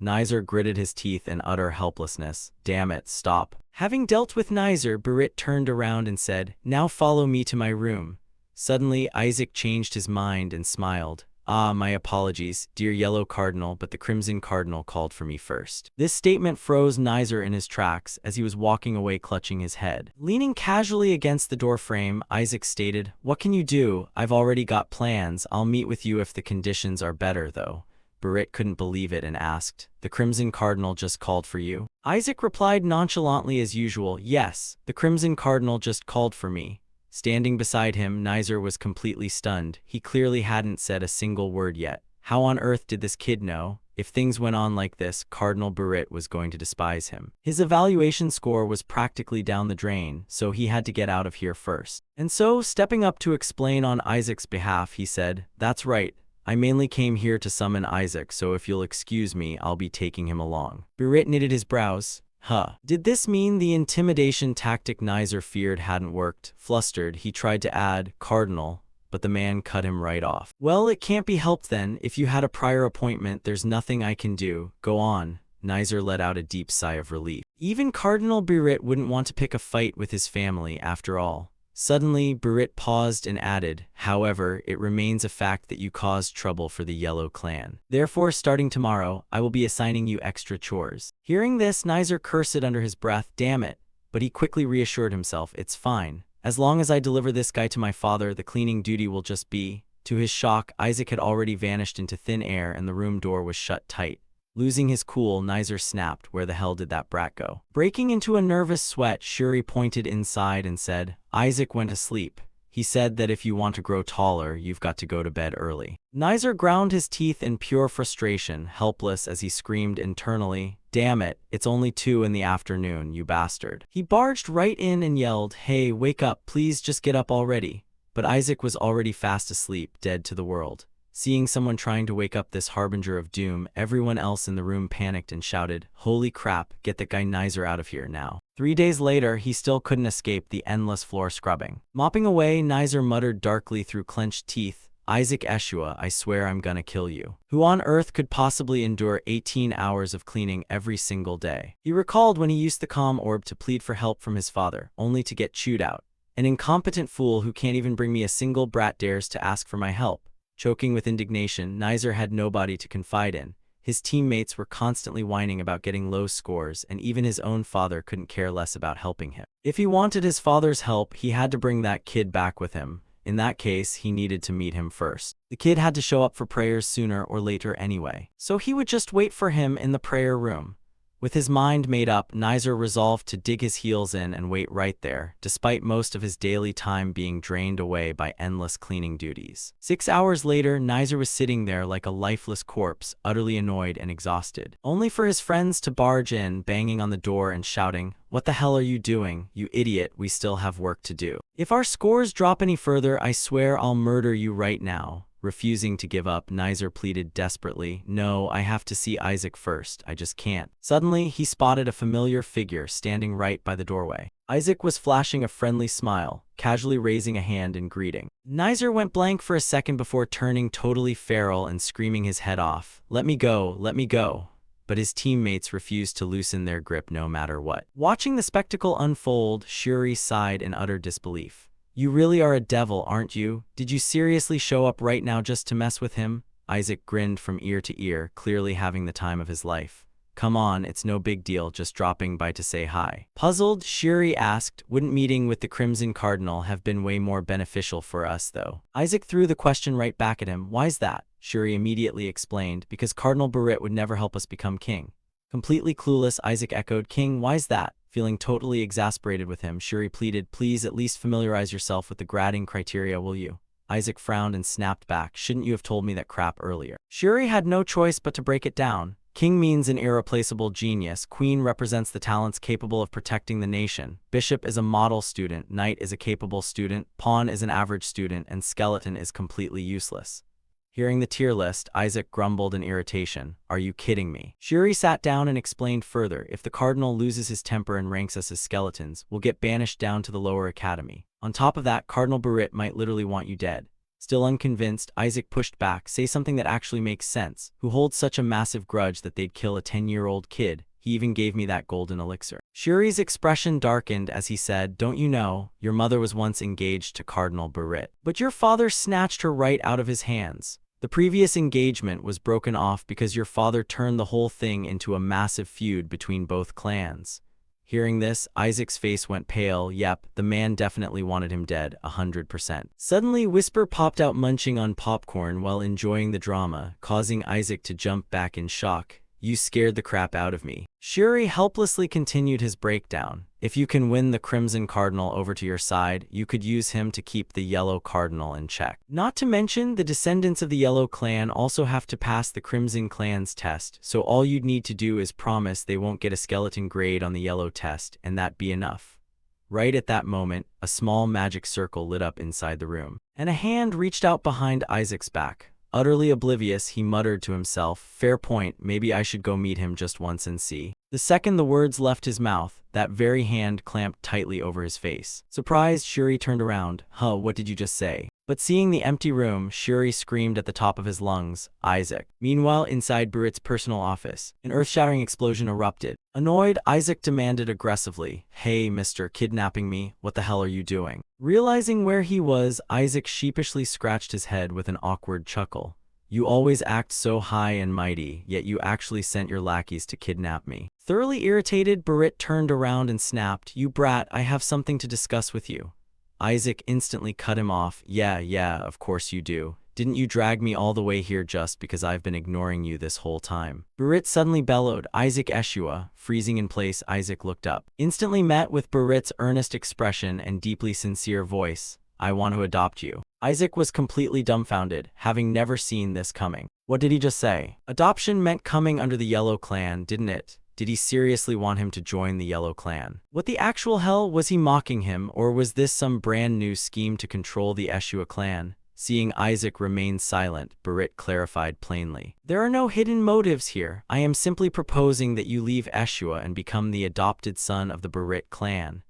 Nizer gritted his teeth in utter helplessness. "Damn it, stop." Having dealt with Nizer, Birit turned around and said, "Now follow me to my room." Suddenly, Isaac changed his mind and smiled. My apologies, dear Yellow Cardinal, but the Crimson Cardinal called for me first." This statement froze Nizer in his tracks as he was walking away clutching his head. Leaning casually against the doorframe, Isaac stated, "What can you do? I've already got plans. I'll meet with you if the conditions are better, though." Birit couldn't believe it and asked, "The Crimson Cardinal just called for you?" Isaac replied nonchalantly as usual, "Yes, the Crimson Cardinal just called for me." Standing beside him, Nizer was completely stunned. He clearly hadn't said a single word yet. How on earth did this kid know? If things went on like this, Cardinal Birit was going to despise him. His evaluation score was practically down the drain, so he had to get out of here first. And so, stepping up to explain on Isaac's behalf, he said, "That's right. I mainly came here to summon Isaac, so if you'll excuse me, I'll be taking him along." Birit knitted his brows. Did this mean the intimidation tactic Nizer feared hadn't worked? Flustered, he tried to add, "Cardinal," but the man cut him right off. "Well, it can't be helped then. If you had a prior appointment, there's nothing I can do. Go on." Nizer let out a deep sigh of relief. Even Cardinal Birit wouldn't want to pick a fight with his family, after all. Suddenly, Birit paused and added, "However, it remains a fact that you caused trouble for the Yellow Clan. Therefore, starting tomorrow, I will be assigning you extra chores." Hearing this, Nizer cursed under his breath, "Damn it." But he quickly reassured himself, "It's fine. As long as I deliver this guy to my father, the cleaning duty will just be. To his shock, Isaac had already vanished into thin air and the room door was shut tight. Losing his cool, Nizer snapped, "Where the hell did that brat go?" Breaking into a nervous sweat, Shuri pointed inside and said, "Isaac went to sleep. He said that if you want to grow taller, you've got to go to bed early." Nizer ground his teeth in pure frustration, helpless as he screamed internally, "Damn it, it's only 2 in the afternoon, you bastard." He barged right in and yelled, "Hey, wake up, please just get up already." But Isaac was already fast asleep, dead to the world. Seeing someone trying to wake up this harbinger of doom, everyone else in the room panicked and shouted, "Holy crap, get that guy Nizer out of here now." 3 days later, he still couldn't escape the endless floor scrubbing. Mopping away, Nizer muttered darkly through clenched teeth, "Isaac Eshua, I swear I'm gonna kill you." Who on earth could possibly endure 18 hours of cleaning every single day? He recalled when he used the calm orb to plead for help from his father, only to get chewed out. "An incompetent fool who can't even bring me a single brat dares to ask for my help." Choking with indignation, Nizer had nobody to confide in. His teammates were constantly whining about getting low scores, and even his own father couldn't care less about helping him. If he wanted his father's help, he had to bring that kid back with him. In that case, he needed to meet him first. The kid had to show up for prayers sooner or later anyway, so he would just wait for him in the prayer room. With his mind made up, Nizer resolved to dig his heels in and wait right there, despite most of his daily time being drained away by endless cleaning duties. 6 hours later, Nizer was sitting there like a lifeless corpse, utterly annoyed and exhausted, only for his friends to barge in, banging on the door and shouting, "What the hell are you doing, you idiot? We still have work to do. If our scores drop any further, I swear I'll murder you right now." Refusing to give up, Nizer pleaded desperately, "No, I have to see Isaac first, I just can't." Suddenly, he spotted a familiar figure standing right by the doorway. Isaac was flashing a friendly smile, casually raising a hand in greeting. Nizer went blank for a second before turning totally feral and screaming his head off, "Let me go, let me go." But his teammates refused to loosen their grip no matter what. Watching the spectacle unfold, Shuri sighed in utter disbelief. "You really are a devil, aren't you? Did you seriously show up right now just to mess with him?" Isaac grinned from ear to ear, clearly having the time of his life. "Come on, it's no big deal, just dropping by to say hi." Puzzled, Shuri asked, "Wouldn't meeting with the Crimson Cardinal have been way more beneficial for us, though?" Isaac threw the question right back at him. "Why's that?" Shuri immediately explained, "Because Cardinal Barrett would never help us become king." Completely clueless, Isaac echoed, "King, why's that?" Feeling totally exasperated with him, Shuri pleaded, "Please at least familiarize yourself with the grading criteria, will you?" Isaac frowned and snapped back, "Shouldn't you have told me that crap earlier?" Shuri had no choice but to break it down. King means an irreplaceable genius, Queen represents the talents capable of protecting the nation, Bishop is a model student, Knight is a capable student, Pawn is an average student, and Skeleton is completely useless. Hearing the tier list, Isaac grumbled in irritation, "Are you kidding me?" Shuri sat down and explained further, "If the Cardinal loses his temper and ranks us as skeletons, we'll get banished down to the lower academy. On top of that, Cardinal Barrett might literally want you dead." Still unconvinced, Isaac pushed back, "Say something that actually makes sense. Who holds such a massive grudge that they'd kill a 10-year-old kid? He even gave me that golden elixir." Shuri's expression darkened as he said, "Don't you know, your mother was once engaged to Cardinal Barrett. But your father snatched her right out of his hands. The previous engagement was broken off because your father turned the whole thing into a massive feud between both clans." Hearing this, Isaac's face went pale. Yep, the man definitely wanted him dead, 100%. Suddenly, Whisper popped out munching on popcorn while enjoying the drama, causing Isaac to jump back in shock. "You scared the crap out of me." Shuri helplessly continued his breakdown. "If you can win the Crimson Cardinal over to your side, you could use him to keep the Yellow Cardinal in check. Not to mention, the descendants of the Yellow Clan also have to pass the Crimson Clan's test, so all you'd need to do is promise they won't get a skeleton grade on the Yellow test, and that'd be enough." Right at that moment, a small magic circle lit up inside the room, and a hand reached out behind Isaac's back. Utterly oblivious, he muttered to himself, "Fair point, maybe I should go meet him just once and see." The second the words left his mouth, that very hand clamped tightly over his face. Surprised, Shuri turned around. "Huh, what did you just say?" But seeing the empty room, Shuri screamed at the top of his lungs, "Isaac." Meanwhile, inside Barrett's personal office, an earth-shattering explosion erupted. Annoyed, Isaac demanded aggressively, "Hey, Mr. Kidnapping Me, what the hell are you doing?" Realizing where he was, Isaac sheepishly scratched his head with an awkward chuckle. "You always act so high and mighty, yet you actually sent your lackeys to kidnap me." Thoroughly irritated, Barrett turned around and snapped, "You brat, I have something to discuss with you." Isaac instantly cut him off. Yeah, of course you do. Didn't you drag me all the way here just because I've been ignoring you this whole time? Barit suddenly bellowed, Isaac Eshua. Freezing in place, Isaac looked up, instantly met with Barit's earnest expression and deeply sincere voice. I want to adopt you. Isaac was completely dumbfounded, having never seen this coming. What did he just say? Adoption meant coming under the Yellow Clan, didn't it? Did he seriously want him to join the Yellow Clan? What the actual hell? Was he mocking him, or was this some brand new scheme to control the Eshua clan? Seeing Isaac remain silent, Barit clarified plainly. There are no hidden motives here. I am simply proposing that you leave Eshua and become the adopted son of the Barit clan.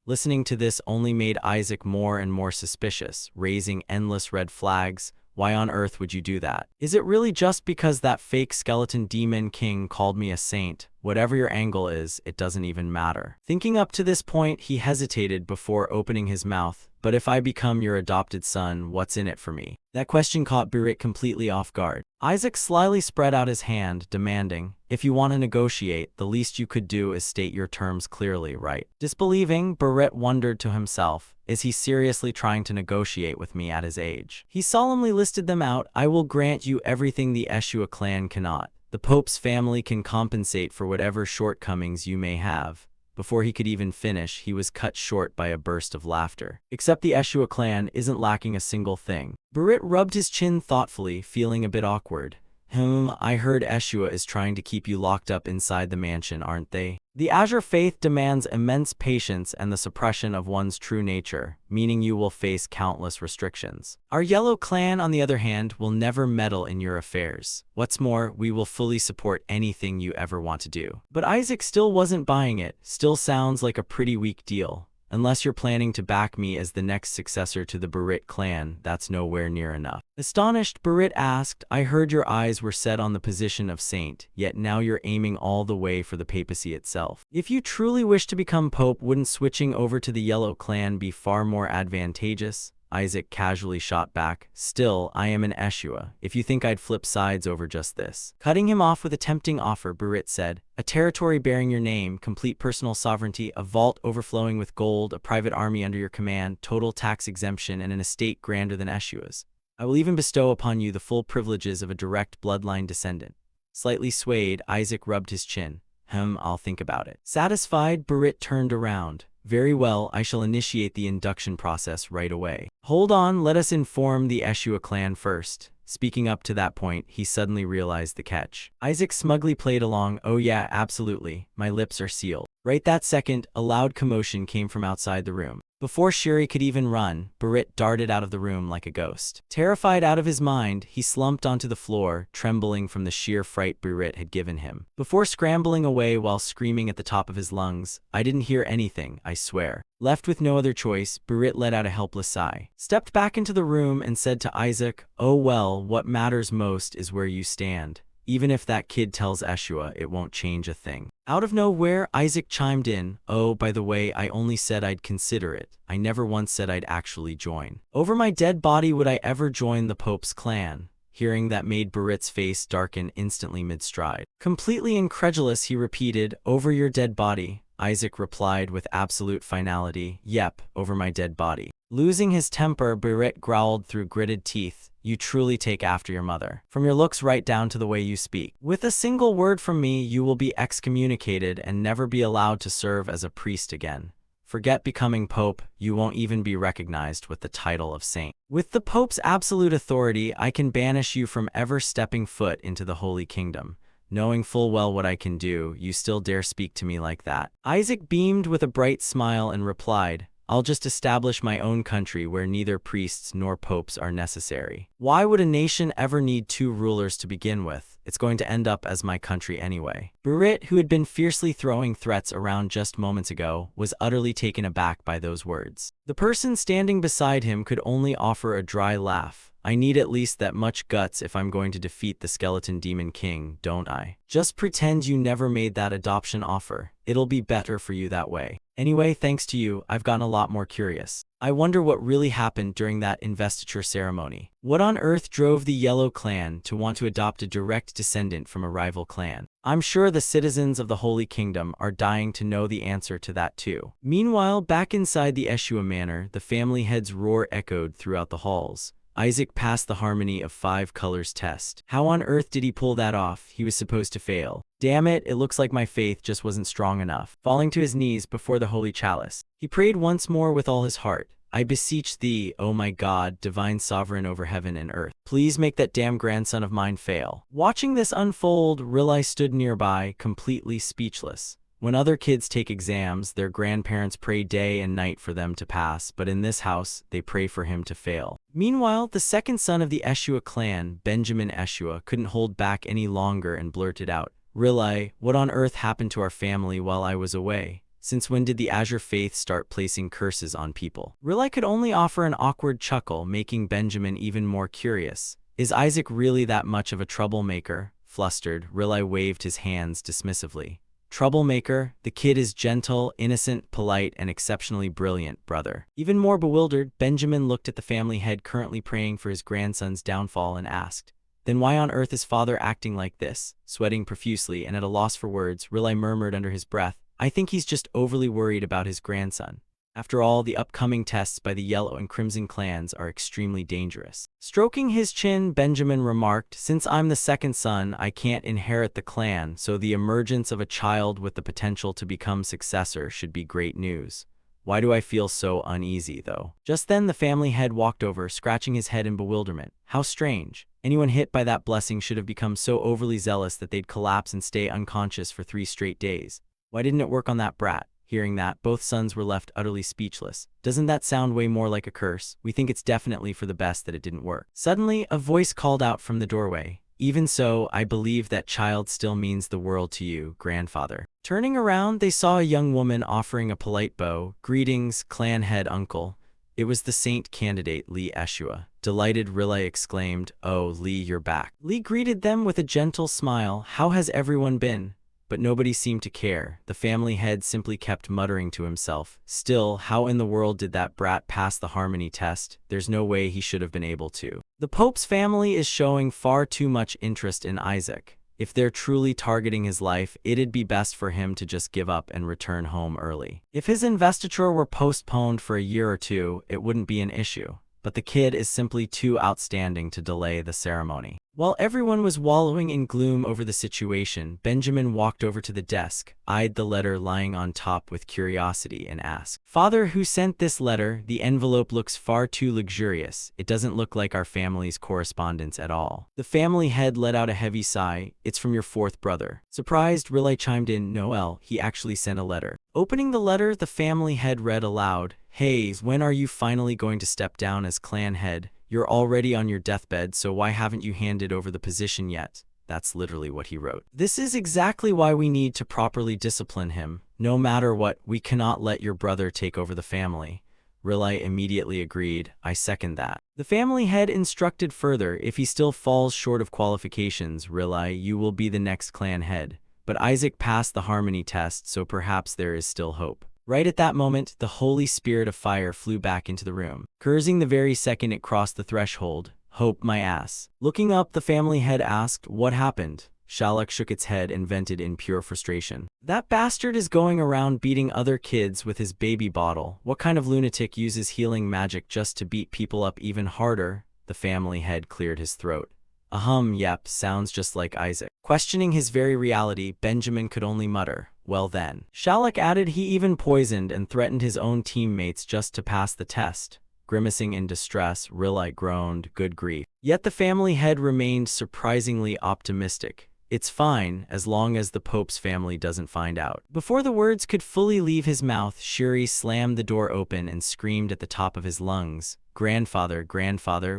Listening to this only made Isaac more and more suspicious, raising endless red flags. Why on earth would you do that? Is it really just because that fake skeleton demon king called me a saint? Whatever your angle is, it doesn't even matter. Thinking up to this point, he hesitated before opening his mouth. But if I become your adopted son, what's in it for me? That question caught Barit completely off guard. Isaac slyly spread out his hand, demanding, if you want to negotiate, the least you could do is state your terms clearly, right? Disbelieving, Barit wondered to himself, is he seriously trying to negotiate with me at his age? He solemnly listed them out. I will grant you everything the Eshua clan cannot. The Pope's family can compensate for whatever shortcomings you may have. Before he could even finish, he was cut short by a burst of laughter. Except the Eshua clan isn't lacking a single thing. Barit rubbed his chin thoughtfully, feeling a bit awkward. I heard Eshua is trying to keep you locked up inside the mansion, aren't they? The Azure faith demands immense patience and the suppression of one's true nature, meaning you will face countless restrictions. Our Yellow Clan, on the other hand, will never meddle in your affairs. What's more, we will fully support anything you ever want to do. But Isaac still wasn't buying it. Still sounds like a pretty weak deal. Unless you're planning to back me as the next successor to the Barit clan, that's nowhere near enough. Astonished, Barit asked, I heard your eyes were set on the position of saint, yet now you're aiming all the way for the papacy itself. If you truly wish to become pope, wouldn't switching over to the Yellow Clan be far more advantageous? Isaac casually shot back, still, I am an Eshua, if you think I'd flip sides over just this. Cutting him off with a tempting offer, Barit said, a territory bearing your name, complete personal sovereignty, a vault overflowing with gold, a private army under your command, total tax exemption, and an estate grander than Eshua's. I will even bestow upon you the full privileges of a direct bloodline descendant. Slightly swayed, Isaac rubbed his chin. I'll think about it. Satisfied, Barit turned around. Very well, I shall initiate the induction process right away. Hold on, let us inform the Eshua clan first. Speaking up to that point, he suddenly realized the catch. Isaac smugly played along, oh yeah, absolutely, my lips are sealed. Right that second, a loud commotion came from outside the room. Before Shiri could even run, Barit darted out of the room like a ghost. Terrified out of his mind, he slumped onto the floor, trembling from the sheer fright Barit had given him. Before scrambling away while screaming at the top of his lungs, I didn't hear anything, I swear. Left with no other choice, Barit let out a helpless sigh, stepped back into the room and said to Isaac, oh well, what matters most is where you stand. Even if that kid tells Eshua, it won't change a thing. Out of nowhere, Isaac chimed in, oh, by the way, I only said I'd consider it. I never once said I'd actually join. Over my dead body would I ever join the Pope's clan? Hearing that made Barit's face darken instantly mid-stride. Completely incredulous, he repeated, over your dead body. Isaac replied with absolute finality, yep, over my dead body. Losing his temper, Barit growled through gritted teeth, you truly take after your mother. From your looks right down to the way you speak. With a single word from me, you will be excommunicated and never be allowed to serve as a priest again. Forget becoming pope, you won't even be recognized with the title of saint. With the pope's absolute authority, I can banish you from ever stepping foot into the Holy Kingdom. Knowing full well what I can do, you still dare speak to me like that. Isaac beamed with a bright smile and replied, I'll just establish my own country where neither priests nor popes are necessary. Why would a nation ever need two rulers to begin with? It's going to end up as my country anyway. Barit, who had been fiercely throwing threats around just moments ago, was utterly taken aback by those words. The person standing beside him could only offer a dry laugh. I need at least that much guts if I'm going to defeat the skeleton demon king, don't I? Just pretend you never made that adoption offer. It'll be better for you that way. Anyway, thanks to you, I've gotten a lot more curious. I wonder what really happened during that investiture ceremony. What on earth drove the Yellow clan to want to adopt a direct descendant from a rival clan? I'm sure the citizens of the Holy Kingdom are dying to know the answer to that too. Meanwhile, back inside the Eshua Manor, the family head's roar echoed throughout the halls. Isaac passed the Harmony of 5 Colors test. How on earth did he pull that off? He was supposed to fail. Damn it, it looks like my faith just wasn't strong enough. Falling to his knees before the Holy Chalice, he prayed once more with all his heart. I beseech thee, O my God, divine sovereign over heaven and earth, please make that damn grandson of mine fail. Watching this unfold, Riley stood nearby, completely speechless. When other kids take exams, their grandparents pray day and night for them to pass, but in this house, they pray for him to fail. Meanwhile, the second son of the Eshua clan, Benjamin Eshua, couldn't hold back any longer and blurted out, Riley, what on earth happened to our family while I was away? Since when did the Azure Faith start placing curses on people? Riley could only offer an awkward chuckle, making Benjamin even more curious. Is Isaac really that much of a troublemaker? Flustered, Riley waved his hands dismissively. Troublemaker, the kid is gentle, innocent, polite, and exceptionally brilliant, brother. Even more bewildered, Benjamin looked at the family head currently praying for his grandson's downfall and asked, then why on earth is father acting like this? Sweating profusely and at a loss for words, Riley murmured under his breath, I think he's just overly worried about his grandson. After all, the upcoming tests by the Yellow and Crimson clans are extremely dangerous. Stroking his chin, Benjamin remarked, since I'm the second son, I can't inherit the clan, so the emergence of a child with the potential to become successor should be great news. Why do I feel so uneasy, though? Just then the family head walked over, scratching his head in bewilderment. How strange. Anyone hit by that blessing should have become so overly zealous that they'd collapse and stay unconscious for 3 straight days. Why didn't it work on that brat? Hearing that, both sons were left utterly speechless. Doesn't that sound way more like a curse? We think it's definitely for the best that it didn't work. Suddenly, a voice called out from the doorway. Even so, I believe that child still means the world to you, grandfather. Turning around, they saw a young woman offering a polite bow. Greetings, clan head uncle. It was the saint candidate Lee Eshua. Delighted, Riley exclaimed, oh, Lee, you're back. Lee greeted them with a gentle smile. How has everyone been? But nobody seemed to care. The family head simply kept muttering to himself. Still, how in the world did that brat pass the Harmony test? There's no way he should have been able to. The Pope's family is showing far too much interest in Isaac. If they're truly targeting his life, it'd be best for him to just give up and return home early. If his investiture were postponed for a year or 2, it wouldn't be an issue. But the kid is simply too outstanding to delay the ceremony. While everyone was wallowing in gloom over the situation, Benjamin walked over to the desk, eyed the letter lying on top with curiosity, and asked, Father, who sent this letter? The envelope looks far too luxurious. It doesn't look like our family's correspondence at all. The family head let out a heavy sigh. It's from your 4th brother. Surprised, Riley chimed in, Noel, he actually sent a letter. Opening the letter, the family head read aloud, Hey, when are you finally going to step down as clan head? You're already on your deathbed, so why haven't you handed over the position yet? That's literally what he wrote. This is exactly why we need to properly discipline him. No matter what, we cannot let your brother take over the family. Riley immediately agreed. I second that. The family head instructed further, if he still falls short of qualifications, Riley, you will be the next clan head. But Isaac passed the Harmony test, so perhaps there is still hope. Right at that moment, the Holy Spirit of Fire flew back into the room, cursing the very second it crossed the threshold. Hope my ass. Looking up, the family head asked, what happened? Shalak shook its head and vented in pure frustration. That bastard is going around beating other kids with his baby bottle. What kind of lunatic uses healing magic just to beat people up even harder? The family head cleared his throat. Yep, sounds just like Isaac. Questioning his very reality, Benjamin could only mutter, well then. Shalak added he even poisoned and threatened his own teammates just to pass the test. Grimacing in distress, Riley groaned, good grief. Yet the family head remained surprisingly optimistic. It's fine, as long as the Pope's family doesn't find out. Before the words could fully leave his mouth, Shuri slammed the door open and screamed at the top of his lungs, Grandfather,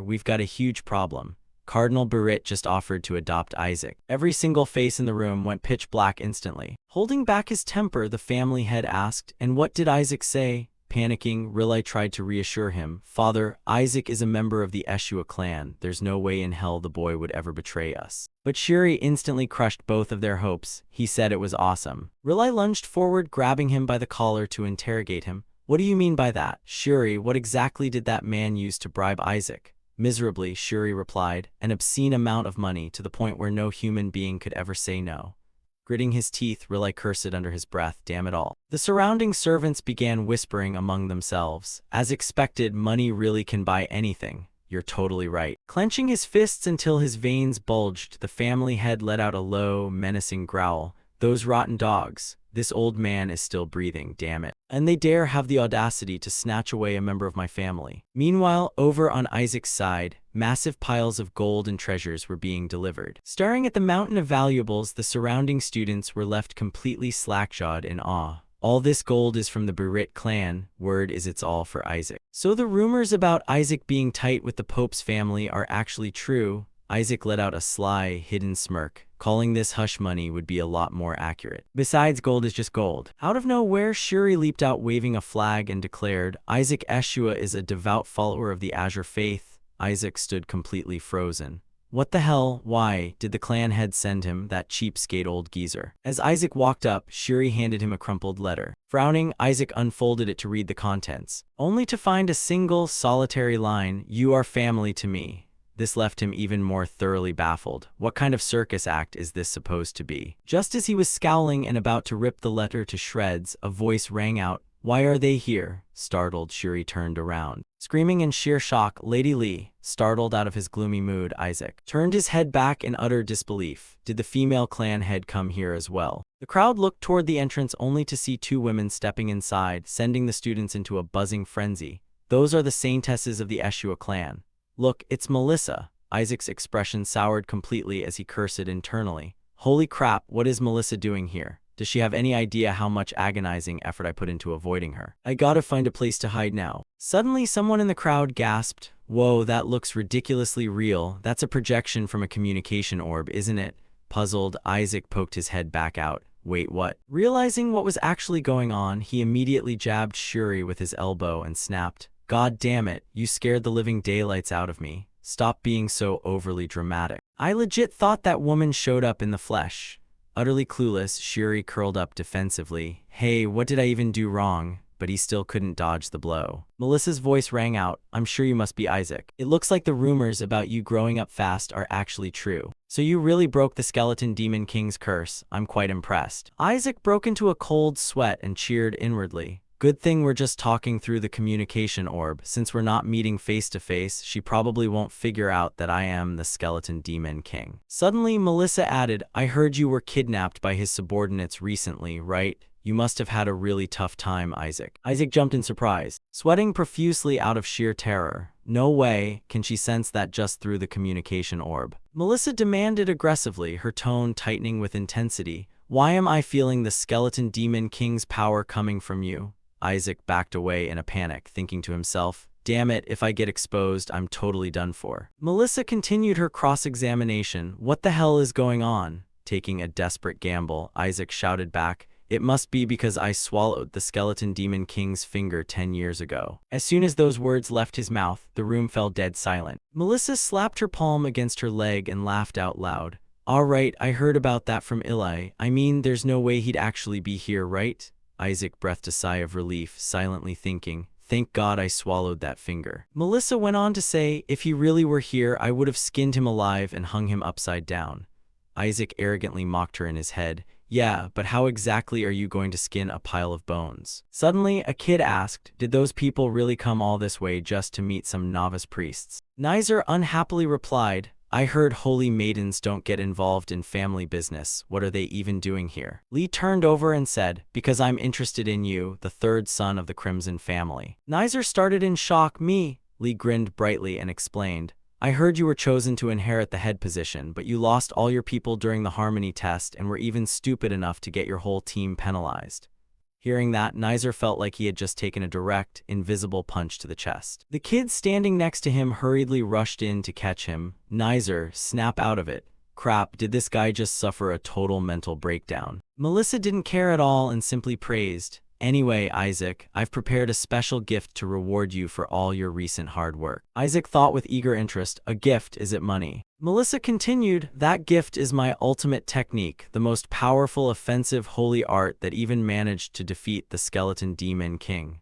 we've got a huge problem. Cardinal Barrett just offered to adopt Isaac. Every single face in the room went pitch black instantly. Holding back his temper, the family head asked, and what did Isaac say? Panicking, Riley tried to reassure him. Father, Isaac is a member of the Eshua clan. There's no way in hell the boy would ever betray us. But Shuri instantly crushed both of their hopes. He said it was awesome. Riley lunged forward, grabbing him by the collar to interrogate him. What do you mean by that? Shuri, what exactly did that man use to bribe Isaac? Miserably, Shuri replied, an obscene amount of money to the point where no human being could ever say no. Gritting his teeth, Riley cursed under his breath, damn it all. The surrounding servants began whispering among themselves. As expected, money really can buy anything. You're totally right. Clenching his fists until his veins bulged, the family head let out a low, menacing growl. Those rotten dogs. This old man is still breathing, damn it. And they dare have the audacity to snatch away a member of my family. Meanwhile, over on Isaac's side, massive piles of gold and treasures were being delivered. Staring at the mountain of valuables, the surrounding students were left completely slack-jawed in awe. All this gold is from the Berit clan, word is it's all for Isaac. So the rumors about Isaac being tight with the Pope's family are actually true. Isaac let out a sly, hidden smirk. Calling this hush money would be a lot more accurate. Besides, gold is just gold. Out of nowhere, Shuri leaped out waving a flag and declared, Isaac Eshua is a devout follower of the Azure faith. Isaac stood completely frozen. What the hell? Why did the clan head send him, that cheapskate old geezer? As Isaac walked up, Shuri handed him a crumpled letter. Frowning, Isaac unfolded it to read the contents, only to find a single, solitary line, you are family to me. This left him even more thoroughly baffled. What kind of circus act is this supposed to be? Just as he was scowling and about to rip the letter to shreds, a voice rang out, why are they here? Startled, Shuri turned around. Screaming in sheer shock, Lady Lee. Startled out of his gloomy mood, Isaac turned his head back in utter disbelief. Did the female clan head come here as well? The crowd looked toward the entrance only to see two women stepping inside, sending the students into a buzzing frenzy. Those are the saintesses of the Eshua clan. Look, it's Melissa. Isaac's expression soured completely as he cursed internally. Holy crap, what is Melissa doing here? Does she have any idea how much agonizing effort I put into avoiding her? I gotta find a place to hide now. Suddenly, someone in the crowd gasped. Whoa, that looks ridiculously real. That's a projection from a communication orb, isn't it? Puzzled, Isaac poked his head back out. Wait, what? Realizing what was actually going on, he immediately jabbed Shuri with his elbow and snapped. God damn it, you scared the living daylights out of me. Stop being so overly dramatic. I legit thought that woman showed up in the flesh. Utterly clueless, Shuri curled up defensively. Hey, what did I even do wrong? But he still couldn't dodge the blow. Melissa's voice rang out, I'm sure you must be Isaac. It looks like the rumors about you growing up fast are actually true. So you really broke the Skeleton Demon King's curse. I'm quite impressed. Isaac broke into a cold sweat and cheered inwardly. Good thing we're just talking through the communication orb. Since we're not meeting face to face, she probably won't figure out that I am the Skeleton Demon King. Suddenly, Melissa added, I heard you were kidnapped by his subordinates recently, right? You must have had a really tough time, Isaac. Isaac jumped in surprise, sweating profusely out of sheer terror. No way can she sense that just through the communication orb. Melissa demanded aggressively, her tone tightening with intensity. Why am I feeling the Skeleton Demon King's power coming from you? Isaac backed away in a panic, thinking to himself, damn it, if I get exposed, I'm totally done for. Melissa continued her cross-examination. What the hell is going on? Taking a desperate gamble, Isaac shouted back, it must be because I swallowed the Skeleton Demon King's finger 10 years ago. As soon as those words left his mouth, the room fell dead silent. Melissa slapped her palm against her leg and laughed out loud. All right, I heard about that from Eli. I mean, there's no way he'd actually be here, right? Isaac breathed a sigh of relief, silently thinking, thank God I swallowed that finger. Melissa went on to say, if he really were here, I would have skinned him alive and hung him upside down. Isaac arrogantly mocked her in his head. Yeah, but how exactly are you going to skin a pile of bones? Suddenly, a kid asked, did those people really come all this way just to meet some novice priests? Nizer unhappily replied, I heard holy maidens don't get involved in family business. What are they even doing here? Lee turned over and said, because I'm interested in you, the third son of the Crimson family. Nizer started in shock. Me? Lee grinned brightly and explained, I heard you were chosen to inherit the head position, but you lost all your people during the harmony test and were even stupid enough to get your whole team penalized. Hearing that, Nizer felt like he had just taken a direct, invisible punch to the chest. The kid standing next to him hurriedly rushed in to catch him. Nizer, snap out of it. Crap, did this guy just suffer a total mental breakdown? Melissa didn't care at all and simply praised, Anyway, Isaac, I've prepared a special gift to reward you for all your recent hard work. Isaac thought with eager interest, a gift, is it money? Melissa continued, that gift is my ultimate technique, the most powerful offensive holy art that even managed to defeat the skeleton demon king.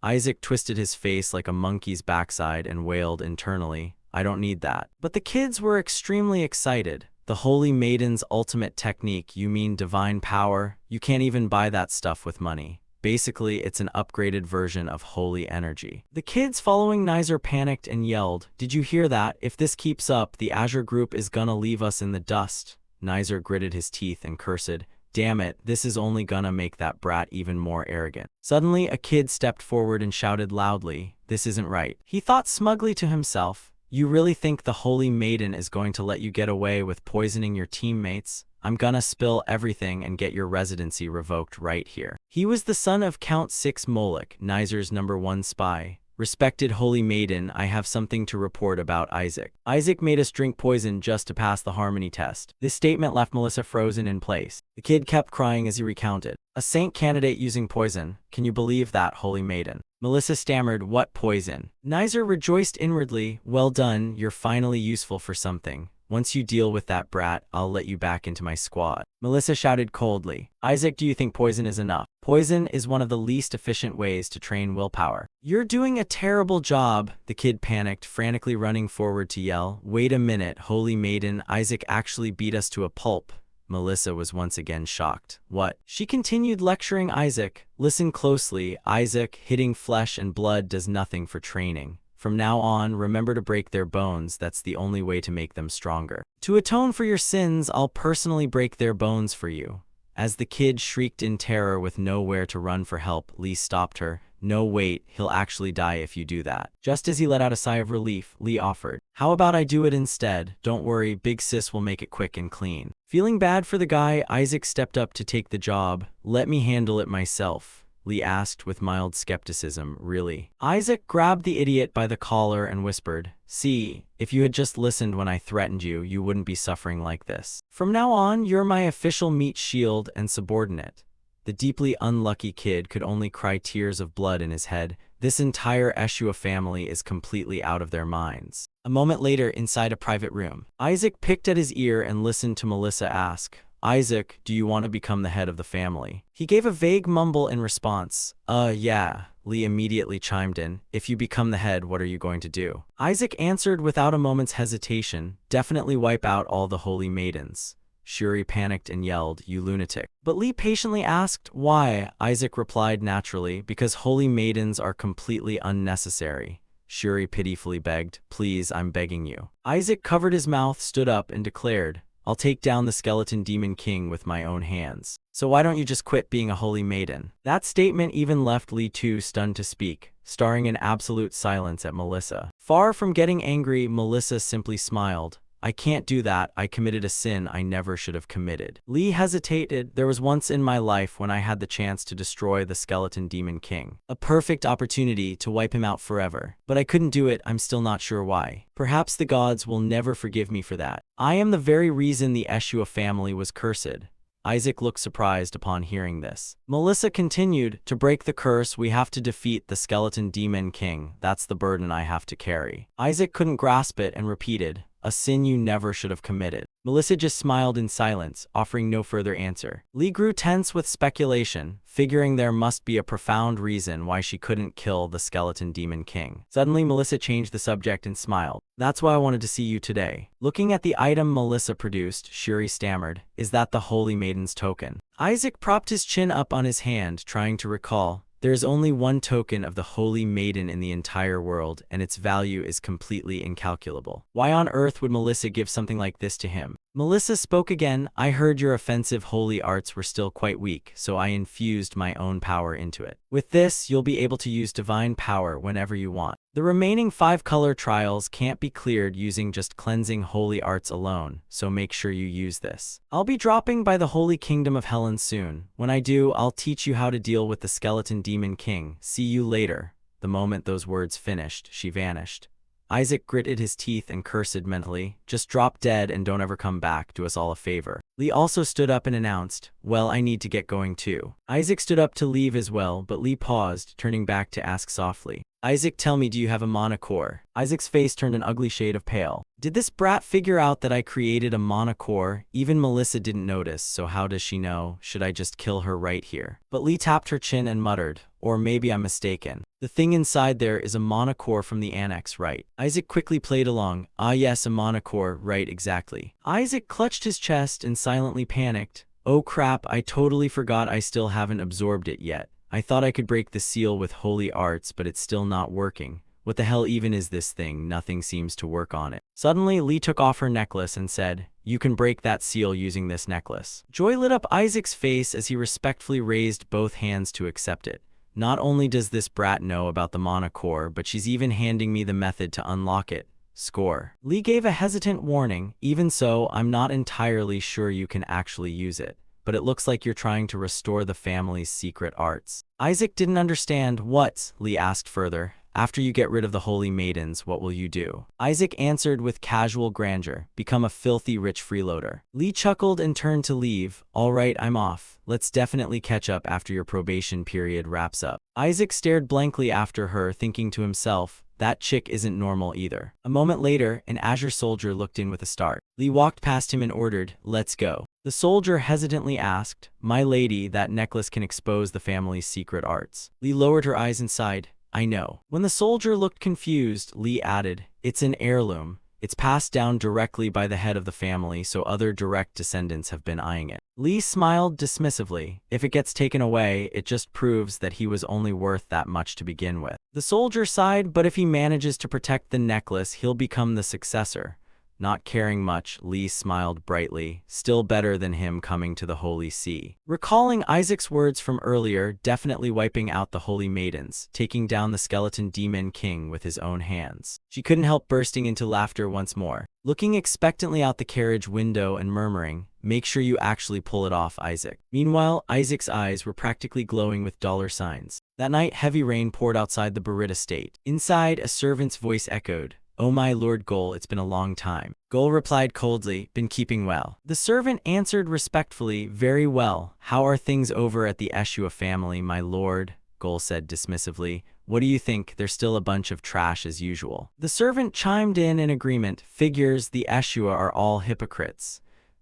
Isaac twisted his face like a monkey's backside and wailed internally, I don't need that. But the kids were extremely excited. The Holy Maiden's ultimate technique, you mean divine power? You can't even buy that stuff with money. Basically, it's an upgraded version of holy energy. The kids following Nizer panicked and yelled, did you hear that? If this keeps up, the Azure group is gonna leave us in the dust. Nizer gritted his teeth and cursed, damn it, this is only gonna make that brat even more arrogant. Suddenly, a kid stepped forward and shouted loudly, this isn't right. He thought smugly to himself, you really think the Holy Maiden is going to let you get away with poisoning your teammates? I'm gonna spill everything and get your residency revoked right here. He was the son of Count Six Moloch, Nizer's #1 spy. Respected Holy Maiden, I have something to report about Isaac. Isaac made us drink poison just to pass the harmony test. This statement left Melissa frozen in place. The kid kept crying as he recounted. A saint candidate using poison. Can you believe that, Holy Maiden? Melissa stammered, what poison? Nizer rejoiced inwardly, well done, you're finally useful for something. Once you deal with that brat, I'll let you back into my squad. Melissa shouted coldly, Isaac, do you think poison is enough? Poison is one of the least efficient ways to train willpower. You're doing a terrible job, the kid panicked, frantically running forward to yell, wait a minute, Holy Maiden, Isaac actually beat us to a pulp. Melissa was once again shocked. What? She continued lecturing Isaac. Listen closely, Isaac, hitting flesh and blood does nothing for training. From now on, remember to break their bones, that's the only way to make them stronger. To atone for your sins, I'll personally break their bones for you. As the kid shrieked in terror with nowhere to run for help, Lee stopped her. No, wait, he'll actually die if you do that. Just as he let out a sigh of relief, Lee offered, how about I do it instead? Don't worry, Big Sis will make it quick and clean. Feeling bad for the guy, Isaac stepped up to take the job. Let me handle it myself, Lee asked with mild skepticism, really? Isaac grabbed the idiot by the collar and whispered, see, if you had just listened when I threatened you, you wouldn't be suffering like this. From now on, you're my official meat shield and subordinate. The deeply unlucky kid could only cry tears of blood in his head. This entire Eshua family is completely out of their minds. A moment later, inside a private room, Isaac picked at his ear and listened to Melissa ask, Isaac, do you want to become the head of the family? He gave a vague mumble in response. Yeah. Lee immediately chimed in. If you become the head, what are you going to do? Isaac answered without a moment's hesitation, definitely wipe out all the Holy Maidens. Shuri panicked and yelled, you lunatic. But Lee patiently asked, why? Isaac replied naturally, because Holy Maidens are completely unnecessary. Shuri pitifully begged, please, I'm begging you. Isaac covered his mouth, stood up, and declared, I'll take down the skeleton demon king with my own hands. So why don't you just quit being a holy maiden? That statement even left Lee too stunned to speak, staring in absolute silence at Melissa. Far from getting angry, Melissa simply smiled. I can't do that, I committed a sin I never should have committed. Lee hesitated. There was once in my life when I had the chance to destroy the skeleton demon king. A perfect opportunity to wipe him out forever. But I couldn't do it, I'm still not sure why. Perhaps the gods will never forgive me for that. I am the very reason the Eshua family was cursed. Isaac looked surprised upon hearing this. Melissa continued, to break the curse, we have to defeat the skeleton demon king. That's the burden I have to carry. Isaac couldn't grasp it and repeated, a sin you never should have committed. Melissa just smiled in silence, offering no further answer. Lee grew tense with speculation, figuring there must be a profound reason why she couldn't kill the skeleton demon king. Suddenly, Melissa changed the subject and smiled. That's why I wanted to see you today. Looking at the item Melissa produced, Shuri stammered, is that the Holy Maiden's token? Isaac propped his chin up on his hand, trying to recall. There is only one token of the Holy Maiden in the entire world, and its value is completely incalculable. Why on earth would Melissa give something like this to him? Melissa spoke again. I heard your offensive holy arts were still quite weak, so I infused my own power into it. With this, you'll be able to use divine power whenever you want. The remaining 5 color trials can't be cleared using just cleansing holy arts alone, so make sure you use this. I'll be dropping by the Holy Kingdom of Helen soon. When I do, I'll teach you how to deal with the skeleton demon king. See you later. The moment those words finished, she vanished. Isaac gritted his teeth and cursed mentally, just drop dead and don't ever come back, do us all a favor. Lee also stood up and announced, well, I need to get going too. Isaac stood up to leave as well, but Lee paused, turning back to ask softly, Isaac, tell me, do you have a monocore? Isaac's face turned an ugly shade of pale. Did this brat figure out that I created a monocore? Even Melissa didn't notice, so how does she know? Should I just kill her right here? But Lee tapped her chin and muttered, or maybe I'm mistaken. The thing inside there is a monocore from the annex, right? Isaac quickly played along. Ah yes, a monocore, right, exactly. Isaac clutched his chest and silently panicked. Oh crap, I totally forgot I still haven't absorbed it yet. I thought I could break the seal with holy arts, but it's still not working. What the hell even is this thing? Nothing seems to work on it. Suddenly, Lee took off her necklace and said, you can break that seal using this necklace. Joy lit up Isaac's face as he respectfully raised both hands to accept it. Not only does this brat know about the monocore, but she's even handing me the method to unlock it. Score. Lee gave a hesitant warning. Even so, I'm not entirely sure you can actually use it, but it looks like you're trying to restore the family's secret arts. Isaac didn't understand. What? Lee asked further. After you get rid of the holy maidens, what will you do? Isaac answered with casual grandeur, become a filthy rich freeloader. Lee chuckled and turned to leave. All right, I'm off. Let's definitely catch up after your probation period wraps up. Isaac stared blankly after her, thinking to himself, that chick isn't normal either. A moment later, an Azure soldier looked in with a start. Lee walked past him and ordered, let's go. The soldier hesitantly asked, my lady, that necklace can expose the family's secret arts. Lee lowered her eyes and sighed, I know. When the soldier looked confused, Lee added, it's an heirloom. It's passed down directly by the head of the family, so other direct descendants have been eyeing it. Lee smiled dismissively. If it gets taken away, it just proves that he was only worth that much to begin with. The soldier sighed, but if he manages to protect the necklace, he'll become the successor. Not caring much, Lee smiled brightly, still better than him coming to the Holy See. Recalling Isaac's words from earlier, definitely wiping out the holy maidens, taking down the skeleton demon king with his own hands. She couldn't help bursting into laughter once more, looking expectantly out the carriage window and murmuring, make sure you actually pull it off, Isaac. Meanwhile, Isaac's eyes were practically glowing with dollar signs. That night, heavy rain poured outside the Burrit estate. Inside, a servant's voice echoed, oh my lord Gol, it's been a long time. Gol replied coldly, been keeping well. The servant answered respectfully, very well. How are things over at the Eshua family, my lord? Gol said dismissively. What do you think? They're still a bunch of trash as usual. The servant chimed in agreement. Figures, the Eshua are all hypocrites.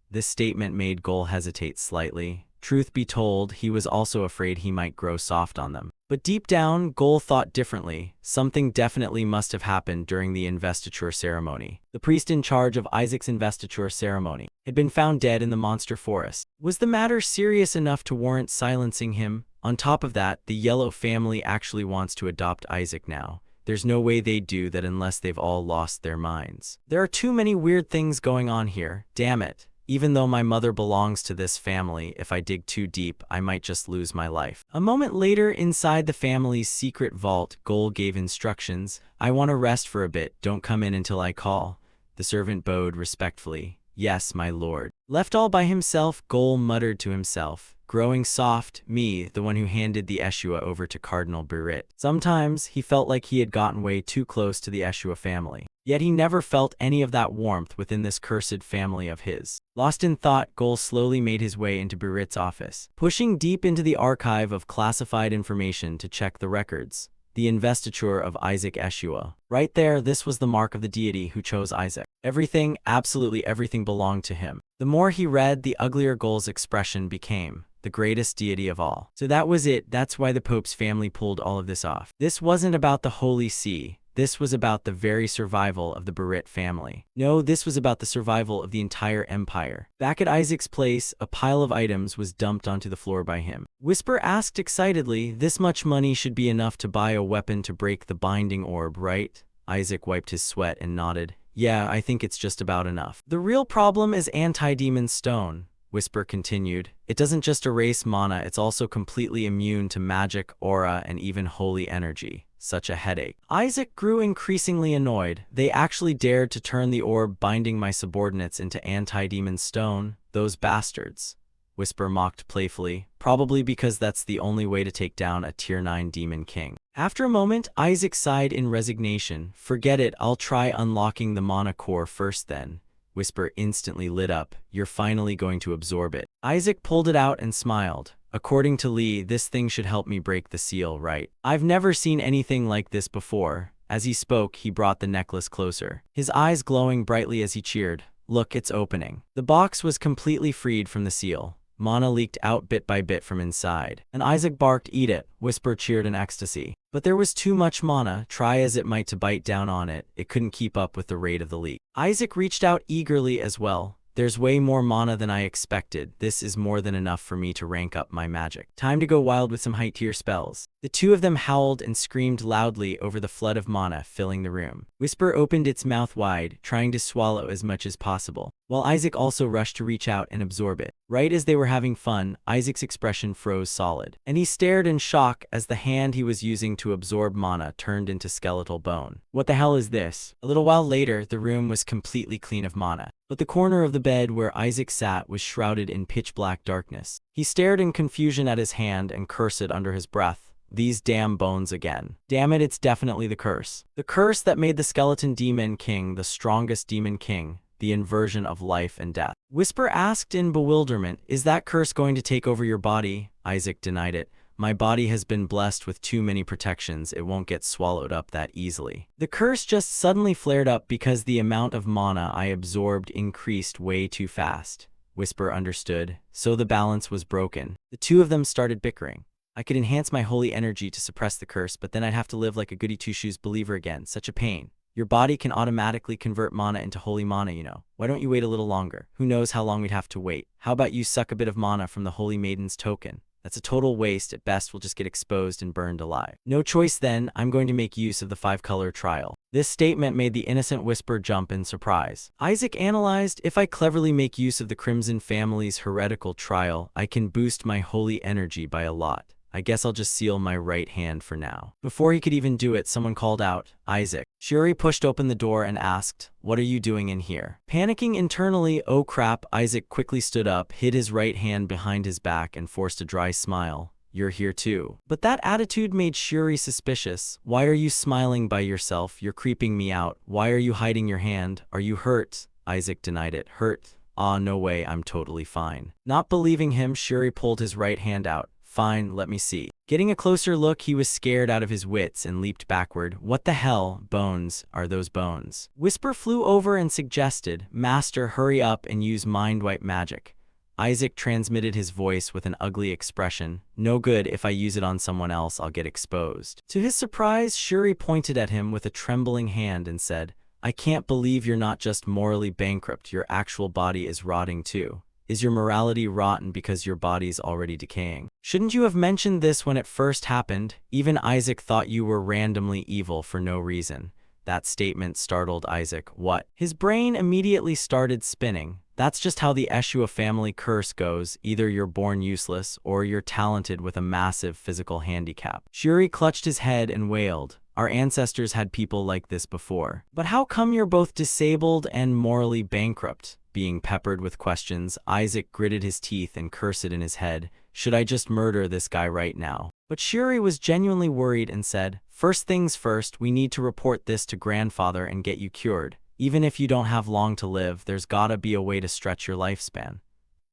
This statement made Gol hesitate slightly. Truth be told, he was also afraid he might grow soft on them. But deep down, Gol thought differently. Something definitely must have happened during the investiture ceremony. The priest in charge of Isaac's investiture ceremony had been found dead in the monster forest. Was the matter serious enough to warrant silencing him? On top of that, the Yellow family actually wants to adopt Isaac now. There's no way they'd do that unless they've all lost their minds. There are too many weird things going on here. Damn it. Even though my mother belongs to this family, if I dig too deep, I might just lose my life. A moment later, inside the family's secret vault, Gol gave instructions. I want to rest for a bit. Don't come in until I call. The servant bowed respectfully. Yes, my lord. Left all by himself, Gol muttered to himself, growing soft, me, the one who handed the Eshua over to Cardinal Burrit. Sometimes, he felt like he had gotten way too close to the Eshua family. Yet he never felt any of that warmth within this cursed family of his. Lost in thought, Gol slowly made his way into Burrit's office, pushing deep into the archive of classified information to check the records. The investiture of Isaac Eshua. Right there, this was the mark of the deity who chose Isaac. Everything, absolutely everything belonged to him. The more he read, the uglier Gol's expression became. The greatest deity of all. So that was it. That's why the Pope's family pulled all of this off. This wasn't about the Holy See. This was about the very survival of the Burrit family. No, this was about the survival of the entire empire. Back at Isaac's place, a pile of items was dumped onto the floor by him. Whisper asked excitedly, this much money should be enough to buy a weapon to break the binding orb, right? Isaac wiped his sweat and nodded. Yeah, I think it's just about enough. The real problem is anti-demon stone. Whisper continued, it doesn't just erase mana, it's also completely immune to magic, aura, and even holy energy. Such a headache. Isaac grew increasingly annoyed. They actually dared to turn the orb binding my subordinates into anti-demon stone, those bastards. Whisper mocked playfully, probably because that's the only way to take down a tier 9 demon king. After a moment, Isaac sighed in resignation. Forget it, I'll try unlocking the mana core first then. Whisper instantly lit up. You're finally going to absorb it. Isaac pulled it out and smiled. According to Lee, this thing should help me break the seal, right? I've never seen anything like this before. As he spoke, he brought the necklace closer, his eyes glowing brightly as he cheered. Look, it's opening. The box was completely freed from the seal. Mana leaked out bit by bit from inside. And Isaac barked, eat it. Whisper cheered in ecstasy. But there was too much mana. Try as it might to bite down on it, it couldn't keep up with the rate of the leak. Isaac reached out eagerly as well. There's way more mana than I expected. This is more than enough for me to rank up my magic. Time to go wild with some high-tier spells. The two of them howled and screamed loudly over the flood of mana filling the room. Whisper opened its mouth wide, trying to swallow as much as possible, while Isaac also rushed to reach out and absorb it. Right as they were having fun, Isaac's expression froze solid, and he stared in shock as the hand he was using to absorb mana turned into skeletal bone. What the hell is this? A little while later, the room was completely clean of mana, but the corner of the bed where Isaac sat was shrouded in pitch-black darkness. He stared in confusion at his hand and cursed under his breath. These damn bones again. Damn it, it's definitely the curse. The curse that made the skeleton demon king the strongest demon king, the inversion of life and death. Whisper asked in bewilderment, is that curse going to take over your body? Isaac denied it. My body has been blessed with too many protections, it won't get swallowed up that easily. The curse just suddenly flared up because the amount of mana I absorbed increased way too fast. Whisper understood, so the balance was broken. The two of them started bickering. I could enhance my holy energy to suppress the curse, but then I'd have to live like a goody-two-shoes believer again. Such a pain. Your body can automatically convert mana into holy mana, you know. Why don't you wait a little longer? Who knows how long we'd have to wait? How about you suck a bit of mana from the holy maiden's token? That's a total waste. At best, we'll just get exposed and burned alive. No choice then, I'm going to make use of the 5-color trial. This statement made the innocent Whisper jump in surprise. Isaac analyzed, if I cleverly make use of the Crimson family's heretical trial, I can boost my holy energy by a lot. I guess I'll just seal my right hand for now. Before he could even do it, someone called out, Isaac. Shuri pushed open the door and asked, what are you doing in here? Panicking internally, oh crap, Isaac quickly stood up, hid his right hand behind his back and forced a dry smile. You're here too. But that attitude made Shuri suspicious. Why are you smiling by yourself? You're creeping me out. Why are you hiding your hand? Are you hurt? Isaac denied it. Hurt? Ah, no way, I'm totally fine. Not believing him, Shuri pulled his right hand out. Fine, let me see. Getting a closer look, he was scared out of his wits and leaped backward. What the hell? Bones. Are those bones? Whisper flew over and suggested, Master, hurry up and use mind wipe magic. Isaac transmitted his voice with an ugly expression. No good, if I use it on someone else, I'll get exposed. To his surprise, Shuri pointed at him with a trembling hand and said, I can't believe you're not just morally bankrupt, your actual body is rotting too. Is your morality rotten because your body's already decaying? Shouldn't you have mentioned this when it first happened? Even Isaac thought you were randomly evil for no reason. That statement startled Isaac. What? His brain immediately started spinning. That's just how the Eshua family curse goes. Either you're born useless, or you're talented with a massive physical handicap. Shuri clutched his head and wailed. Our ancestors had people like this before. But how come you're both disabled and morally bankrupt? Being peppered with questions, Isaac gritted his teeth and cursed in his head. Should I just murder this guy right now? But Shuri was genuinely worried and said, first things first, we need to report this to grandfather and get you cured. Even if you don't have long to live, there's gotta be a way to stretch your lifespan.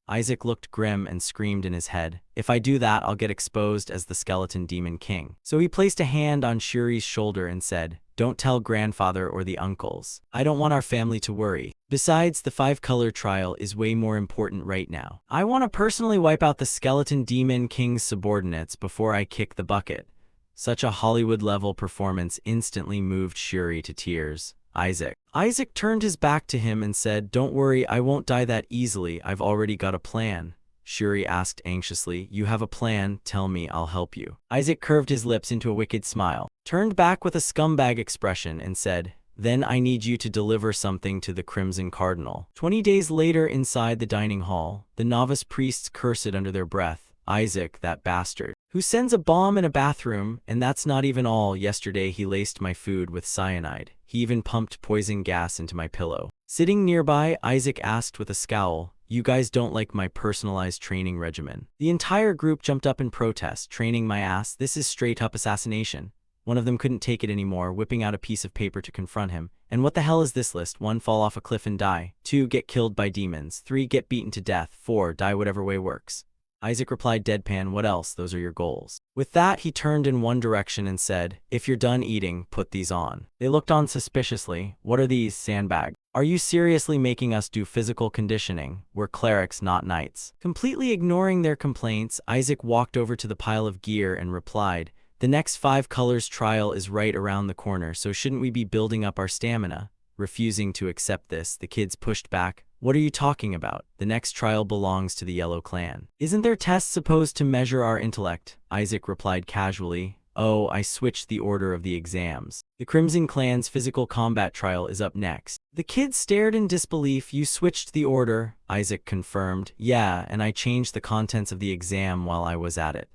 Isaac looked grim and screamed in his head, if I do that, I'll get exposed as the skeleton demon king. So he placed a hand on Shuri's shoulder and said, don't tell grandfather or the uncles. I don't want our family to worry. Besides, the 5-color trial is way more important right now. I want to personally wipe out the skeleton demon king's subordinates before I kick the bucket. Such a Hollywood-level performance instantly moved Shuri to tears. Isaac turned his back to him and said, don't worry, I won't die that easily, I've already got a plan. Shuri asked anxiously, you have a plan? Tell me, I'll help you. Isaac curved his lips into a wicked smile, turned back with a scumbag expression and said, then I need you to deliver something to the Crimson Cardinal. 20 days later inside the dining hall, the novice priests cursed under their breath. Isaac, that bastard, who sends a bomb in a bathroom, and that's not even all. Yesterday he laced my food with cyanide. He even pumped poison gas into my pillow. Sitting nearby, Isaac asked with a scowl, you guys don't like my personalized training regimen. The entire group jumped up in protest. Training my ass, this is straight up assassination. One of them couldn't take it anymore, whipping out a piece of paper to confront him. And what the hell is this list? 1. Fall off a cliff and die. 2. Get killed by demons. 3. Get beaten to death. 4. Die whatever way works. Isaac replied deadpan, what else? Those are your goals. With that, he turned in one direction and said, if you're done eating, put these on. They looked on suspiciously. What are these, sandbag? Are you seriously making us do physical conditioning? We're clerics, not knights. Completely ignoring their complaints, Isaac walked over to the pile of gear and replied, the next 5 colors trial is right around the corner, so shouldn't we be building up our stamina? Refusing to accept this, the kids pushed back. What are you talking about? The next trial belongs to the Yellow Clan. Isn't their test supposed to measure our intellect? Isaac replied casually. Oh, I switched the order of the exams. The Crimson Clan's physical combat trial is up next. The kids stared in disbelief. You switched the order, Isaac confirmed. Yeah, and I changed the contents of the exam while I was at it.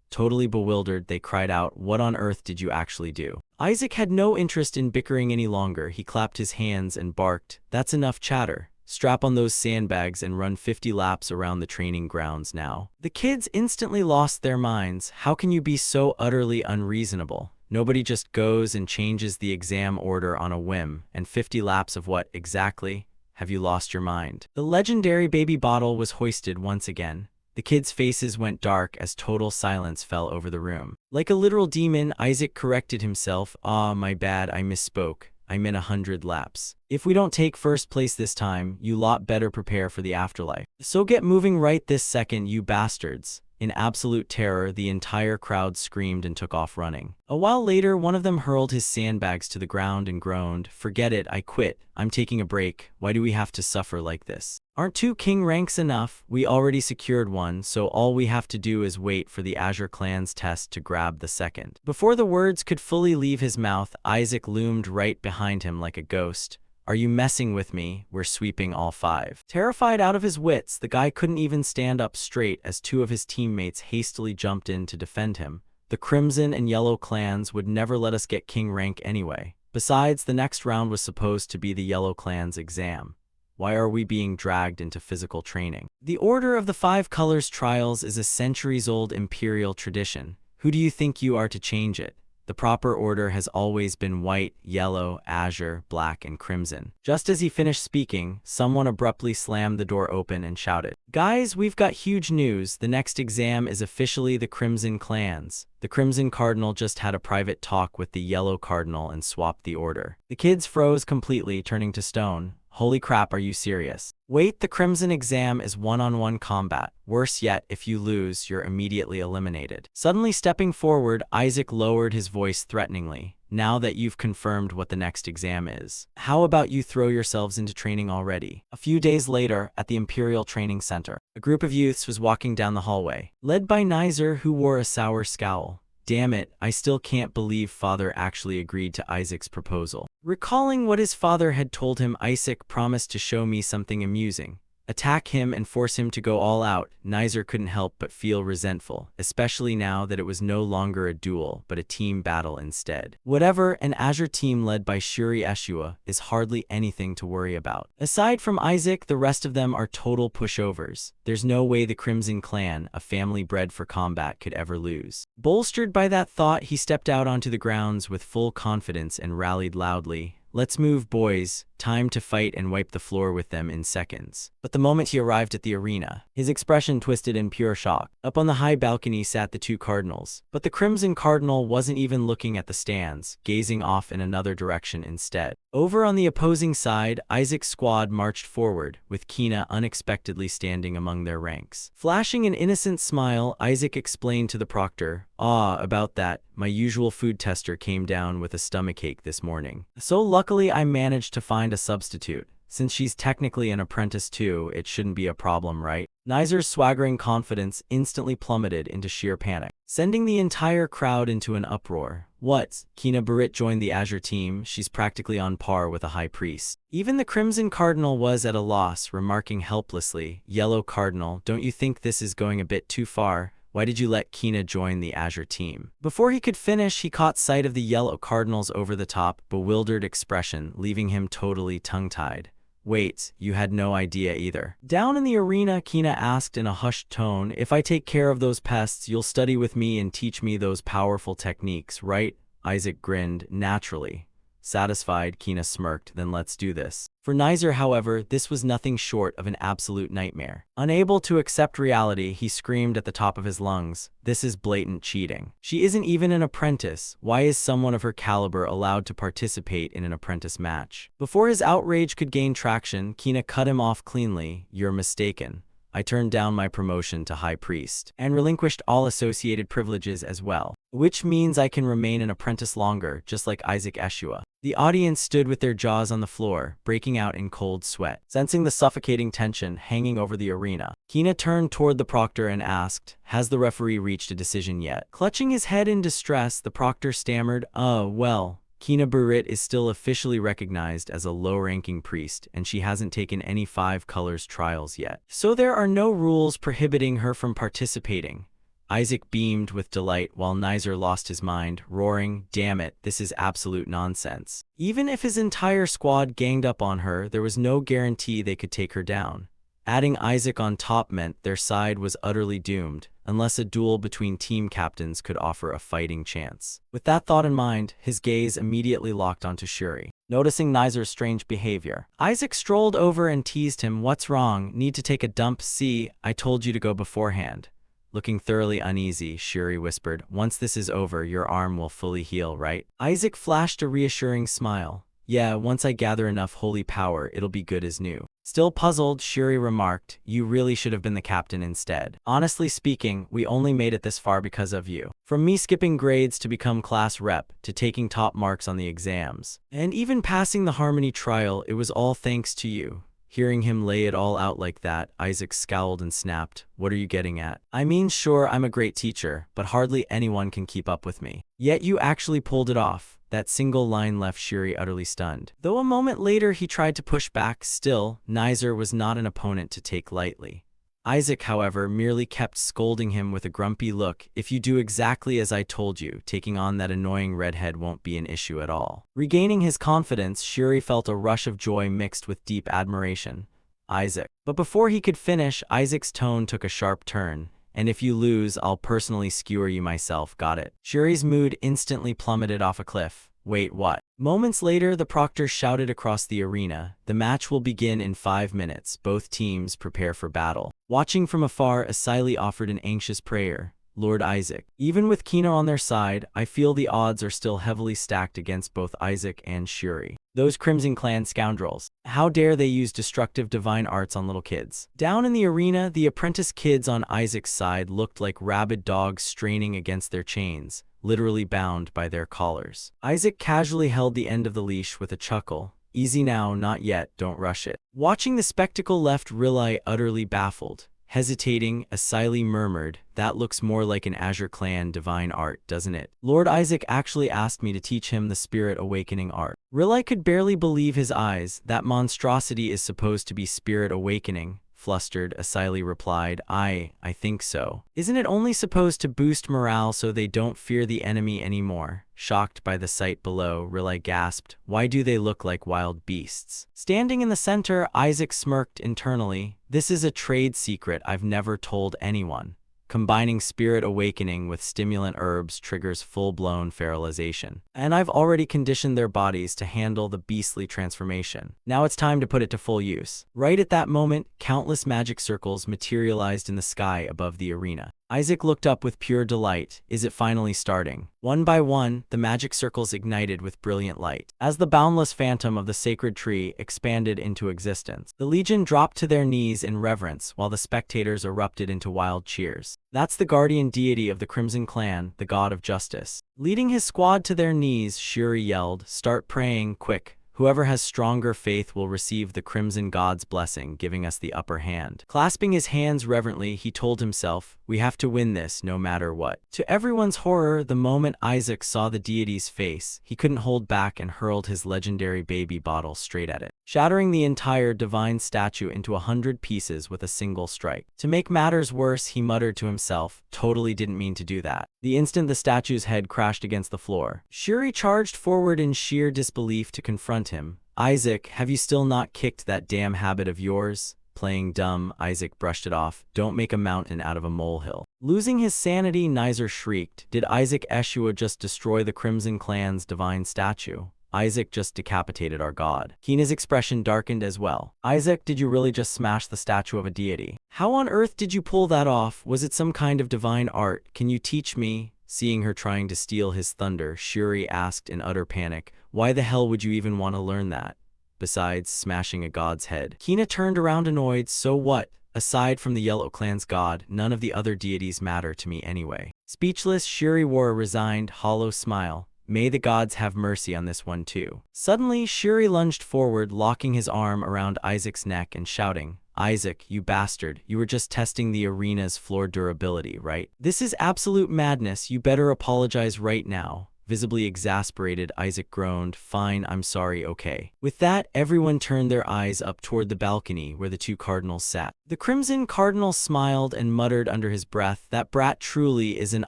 Totally bewildered, they cried out, what on earth did you actually do? Isaac had no interest in bickering any longer. He clapped his hands and barked, that's enough chatter. Strap on those sandbags and run 50 laps around the training grounds now. The kids instantly lost their minds. How can you be so utterly unreasonable? Nobody just goes and changes the exam order on a whim. And 50 laps of what exactly? Have you lost your mind? The legendary baby bottle was hoisted once again. The kids' faces went dark as total silence fell over the room. Like a literal demon, Isaac corrected himself. Ah, my bad, I misspoke. I meant 100 laps. If we don't take first place this time, you lot better prepare for the afterlife. So get moving right this second, you bastards. In absolute terror, the entire crowd screamed and took off running. A while later, one of them hurled his sandbags to the ground and groaned, forget it, I quit. I'm taking a break. Why do we have to suffer like this? Aren't 2 king ranks enough? We already secured one, so all we have to do is wait for the Azure Clan's test to grab the second. Before the words could fully leave his mouth, Isaac loomed right behind him like a ghost. Are you messing with me? We're sweeping all 5. Terrified out of his wits, the guy couldn't even stand up straight as 2 of his teammates hastily jumped in to defend him. The Crimson and Yellow clans would never let us get king rank anyway. Besides, the next round was supposed to be the Yellow clan's exam. Why are we being dragged into physical training? The Order of the 5 Colors trials is a centuries-old imperial tradition. Who do you think you are to change it? The proper order has always been white, yellow, azure, black, and crimson. Just as he finished speaking, someone abruptly slammed the door open and shouted, guys, we've got huge news. The next exam is officially the Crimson Clan's. The Crimson Cardinal just had a private talk with the Yellow Cardinal and swapped the order. The kids froze completely, turning to stone. Holy crap, are you serious? Wait, the Crimson exam is one-on-one combat. Worse yet, if you lose, you're immediately eliminated. Suddenly stepping forward, Isaac lowered his voice threateningly. Now that you've confirmed what the next exam is, how about you throw yourselves into training already? A few days later, at the Imperial Training Center, a group of youths was walking down the hallway, led by Nizer, who wore a sour scowl. Damn it, I still can't believe father actually agreed to Isaac's proposal. Recalling what his father had told him, Isaac promised to show me something amusing. Attack him and force him to go all out. Nizer couldn't help but feel resentful, especially now that it was no longer a duel, but a team battle instead. Whatever, an Azure team led by Shuri Eshua is hardly anything to worry about. Aside from Isaac, the rest of them are total pushovers. There's no way the Crimson Clan, a family bred for combat, could ever lose. Bolstered by that thought, he stepped out onto the grounds with full confidence and rallied loudly. Let's move, boys. Time to fight and wipe the floor with them in seconds. But the moment he arrived at the arena, his expression twisted in pure shock. Up on the high balcony sat the 2 cardinals. But the Crimson Cardinal wasn't even looking at the stands, gazing off in another direction instead. Over on the opposing side, Isaac's squad marched forward, with Kina unexpectedly standing among their ranks. Flashing an innocent smile, Isaac explained to the proctor, about that, my usual food tester came down with a stomachache this morning. So luckily I managed to find a substitute. Since she's technically an apprentice too, it shouldn't be a problem, right? Nizer's swaggering confidence instantly plummeted into sheer panic, sending the entire crowd into an uproar. What? Kina Barit joined the Azure team. She's practically on par with a high priest. Even the Crimson Cardinal was at a loss, remarking helplessly, Yellow Cardinal, don't you think this is going a bit too far? Why did you let Kina join the Azure team? Before he could finish, he caught sight of the Yellow Cardinal's over-the-top, bewildered expression, leaving him totally tongue-tied. Wait, you had no idea either. Down in the arena, Kina asked in a hushed tone, if I take care of those pests, you'll study with me and teach me those powerful techniques, right? Isaac grinned, naturally. Satisfied, Kina smirked, then let's do this. For Nizer, however, this was nothing short of an absolute nightmare. Unable to accept reality, he screamed at the top of his lungs, "This is blatant cheating. She isn't even an apprentice. Why is someone of her caliber allowed to participate in an apprentice match?" Before his outrage could gain traction, Kina cut him off cleanly. "You're mistaken. I turned down my promotion to High Priest, and relinquished all associated privileges as well, which means I can remain an apprentice longer, just like Isaac Eshua." The audience stood with their jaws on the floor, breaking out in cold sweat. Sensing the suffocating tension hanging over the arena, Kina turned toward the proctor and asked, "Has the referee reached a decision yet?" Clutching his head in distress, the proctor stammered, well, Kina Burit is still officially recognized as a low-ranking priest, and she hasn't taken any 5 colors trials yet. So there are no rules prohibiting her from participating." Isaac beamed with delight while Nizer lost his mind, roaring, "Damn it, this is absolute nonsense." Even if his entire squad ganged up on her, there was no guarantee they could take her down. Adding Isaac on top meant their side was utterly doomed, unless a duel between team captains could offer a fighting chance. With that thought in mind, his gaze immediately locked onto Shuri. Noticing Nizer's strange behavior, Isaac strolled over and teased him, "What's wrong? Need to take a dump? See, I told you to go beforehand." Looking thoroughly uneasy, Shuri whispered, "Once this is over, your arm will fully heal, right?" Isaac flashed a reassuring smile. "Yeah, once I gather enough holy power, it'll be good as new." Still puzzled, Shuri remarked, "You really should have been the captain instead. Honestly speaking, we only made it this far because of you. From me skipping grades to become class rep, to taking top marks on the exams, and even passing the harmony trial, it was all thanks to you." Hearing him lay it all out like that, Isaac scowled and snapped, "What are you getting at?" "I mean, sure, I'm a great teacher, but hardly anyone can keep up with me. Yet you actually pulled it off." That single line left Shuri utterly stunned. Though a moment later he tried to push back, still, Nizer was not an opponent to take lightly. Isaac, however, merely kept scolding him with a grumpy look, "If you do exactly as I told you, taking on that annoying redhead won't be an issue at all." Regaining his confidence, Shuri felt a rush of joy mixed with deep admiration. "Isaac." But before he could finish, Isaac's tone took a sharp turn. "And if you lose, I'll personally skewer you myself, got it?" Shuri's mood instantly plummeted off a cliff. "Wait, what?" Moments later, the proctor shouted across the arena, "The match will begin in 5 minutes. Both teams prepare for battle." Watching from afar, Asili offered an anxious prayer. "Lord Isaac, even with Kina on their side, I feel the odds are still heavily stacked against both Isaac and Shuri. Those Crimson Clan scoundrels. How dare they use destructive divine arts on little kids?" Down in the arena, the apprentice kids on Isaac's side looked like rabid dogs straining against their chains, literally bound by their collars. Isaac casually held the end of the leash with a chuckle. "Easy now, not yet, don't rush it." Watching the spectacle left Rilai utterly baffled. Hesitating, Asili murmured, "That looks more like an Azure Clan divine art, doesn't it? Lord Isaac actually asked me to teach him the spirit awakening art." Rilai could barely believe his eyes. "That monstrosity is supposed to be spirit awakening." Flustered, Asili replied, I think so. "Isn't it only supposed to boost morale so they don't fear the enemy anymore?" Shocked by the sight below, Rilai gasped, "Why do they look like wild beasts?" Standing in the center, Isaac smirked internally. "This is a trade secret I've never told anyone. Combining spirit awakening with stimulant herbs triggers full-blown feralization. And I've already conditioned their bodies to handle the beastly transformation. Now it's time to put it to full use." Right at that moment, countless magic circles materialized in the sky above the arena. Isaac looked up with pure delight. Is it finally starting? One by one, the magic circles ignited with brilliant light. As the boundless phantom of the sacred tree expanded into existence, the Legion dropped to their knees in reverence while the spectators erupted into wild cheers. "That's the guardian deity of the Crimson Clan, the god of justice." Leading his squad to their knees, Shuri yelled, "Start praying, quick. Whoever has stronger faith will receive the Crimson God's blessing, giving us the upper hand." Clasping his hands reverently, he told himself, "We have to win this no matter what." To everyone's horror, the moment Isaac saw the deity's face, he couldn't hold back and hurled his legendary baby bottle straight at it, shattering the entire divine statue into 100 pieces with a single strike. To make matters worse, he muttered to himself, "Totally didn't mean to do that." The instant the statue's head crashed against the floor, Shuri charged forward in sheer disbelief to confront him. "Isaac, have you still not kicked that damn habit of yours?" Playing dumb, Isaac brushed it off. "Don't make a mountain out of a molehill." Losing his sanity, Nizer shrieked. Did Isaac Eshua just destroy the Crimson Clan's divine statue? Isaac just decapitated our god. Kina's expression darkened as well. Isaac, did you really just smash the statue of a deity? How on earth did you pull that off? Was it some kind of divine art? Can you teach me? Seeing her trying to steal his thunder, Shuri asked in utter panic, why the hell would you even want to learn that? Besides smashing a god's head. Kina turned around annoyed. So what? Aside from the Yellow Clan's god, none of the other deities matter to me anyway. Speechless, Shuri wore a resigned, hollow smile. May the gods have mercy on this one too. Suddenly, Shuri lunged forward, locking his arm around Isaac's neck and shouting, Isaac, you bastard, you were just testing the arena's floor durability, right? This is absolute madness, you better apologize right now. Visibly exasperated, Isaac groaned, fine, I'm sorry, okay. With that, everyone turned their eyes up toward the balcony where the two cardinals sat. The Crimson Cardinal smiled and muttered under his breath, that brat truly is an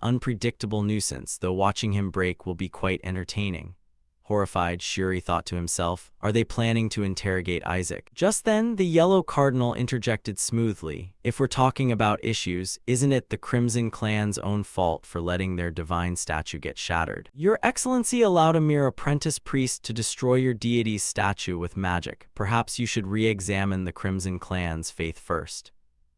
unpredictable nuisance, though watching him break will be quite entertaining. Horrified, Shuri thought to himself, are they planning to interrogate Isaac? Just then, the Yellow Cardinal interjected smoothly, if we're talking about issues, isn't it the Crimson Clan's own fault for letting their divine statue get shattered? Your Excellency allowed a mere apprentice priest to destroy your deity's statue with magic. Perhaps you should re-examine the Crimson Clan's faith first.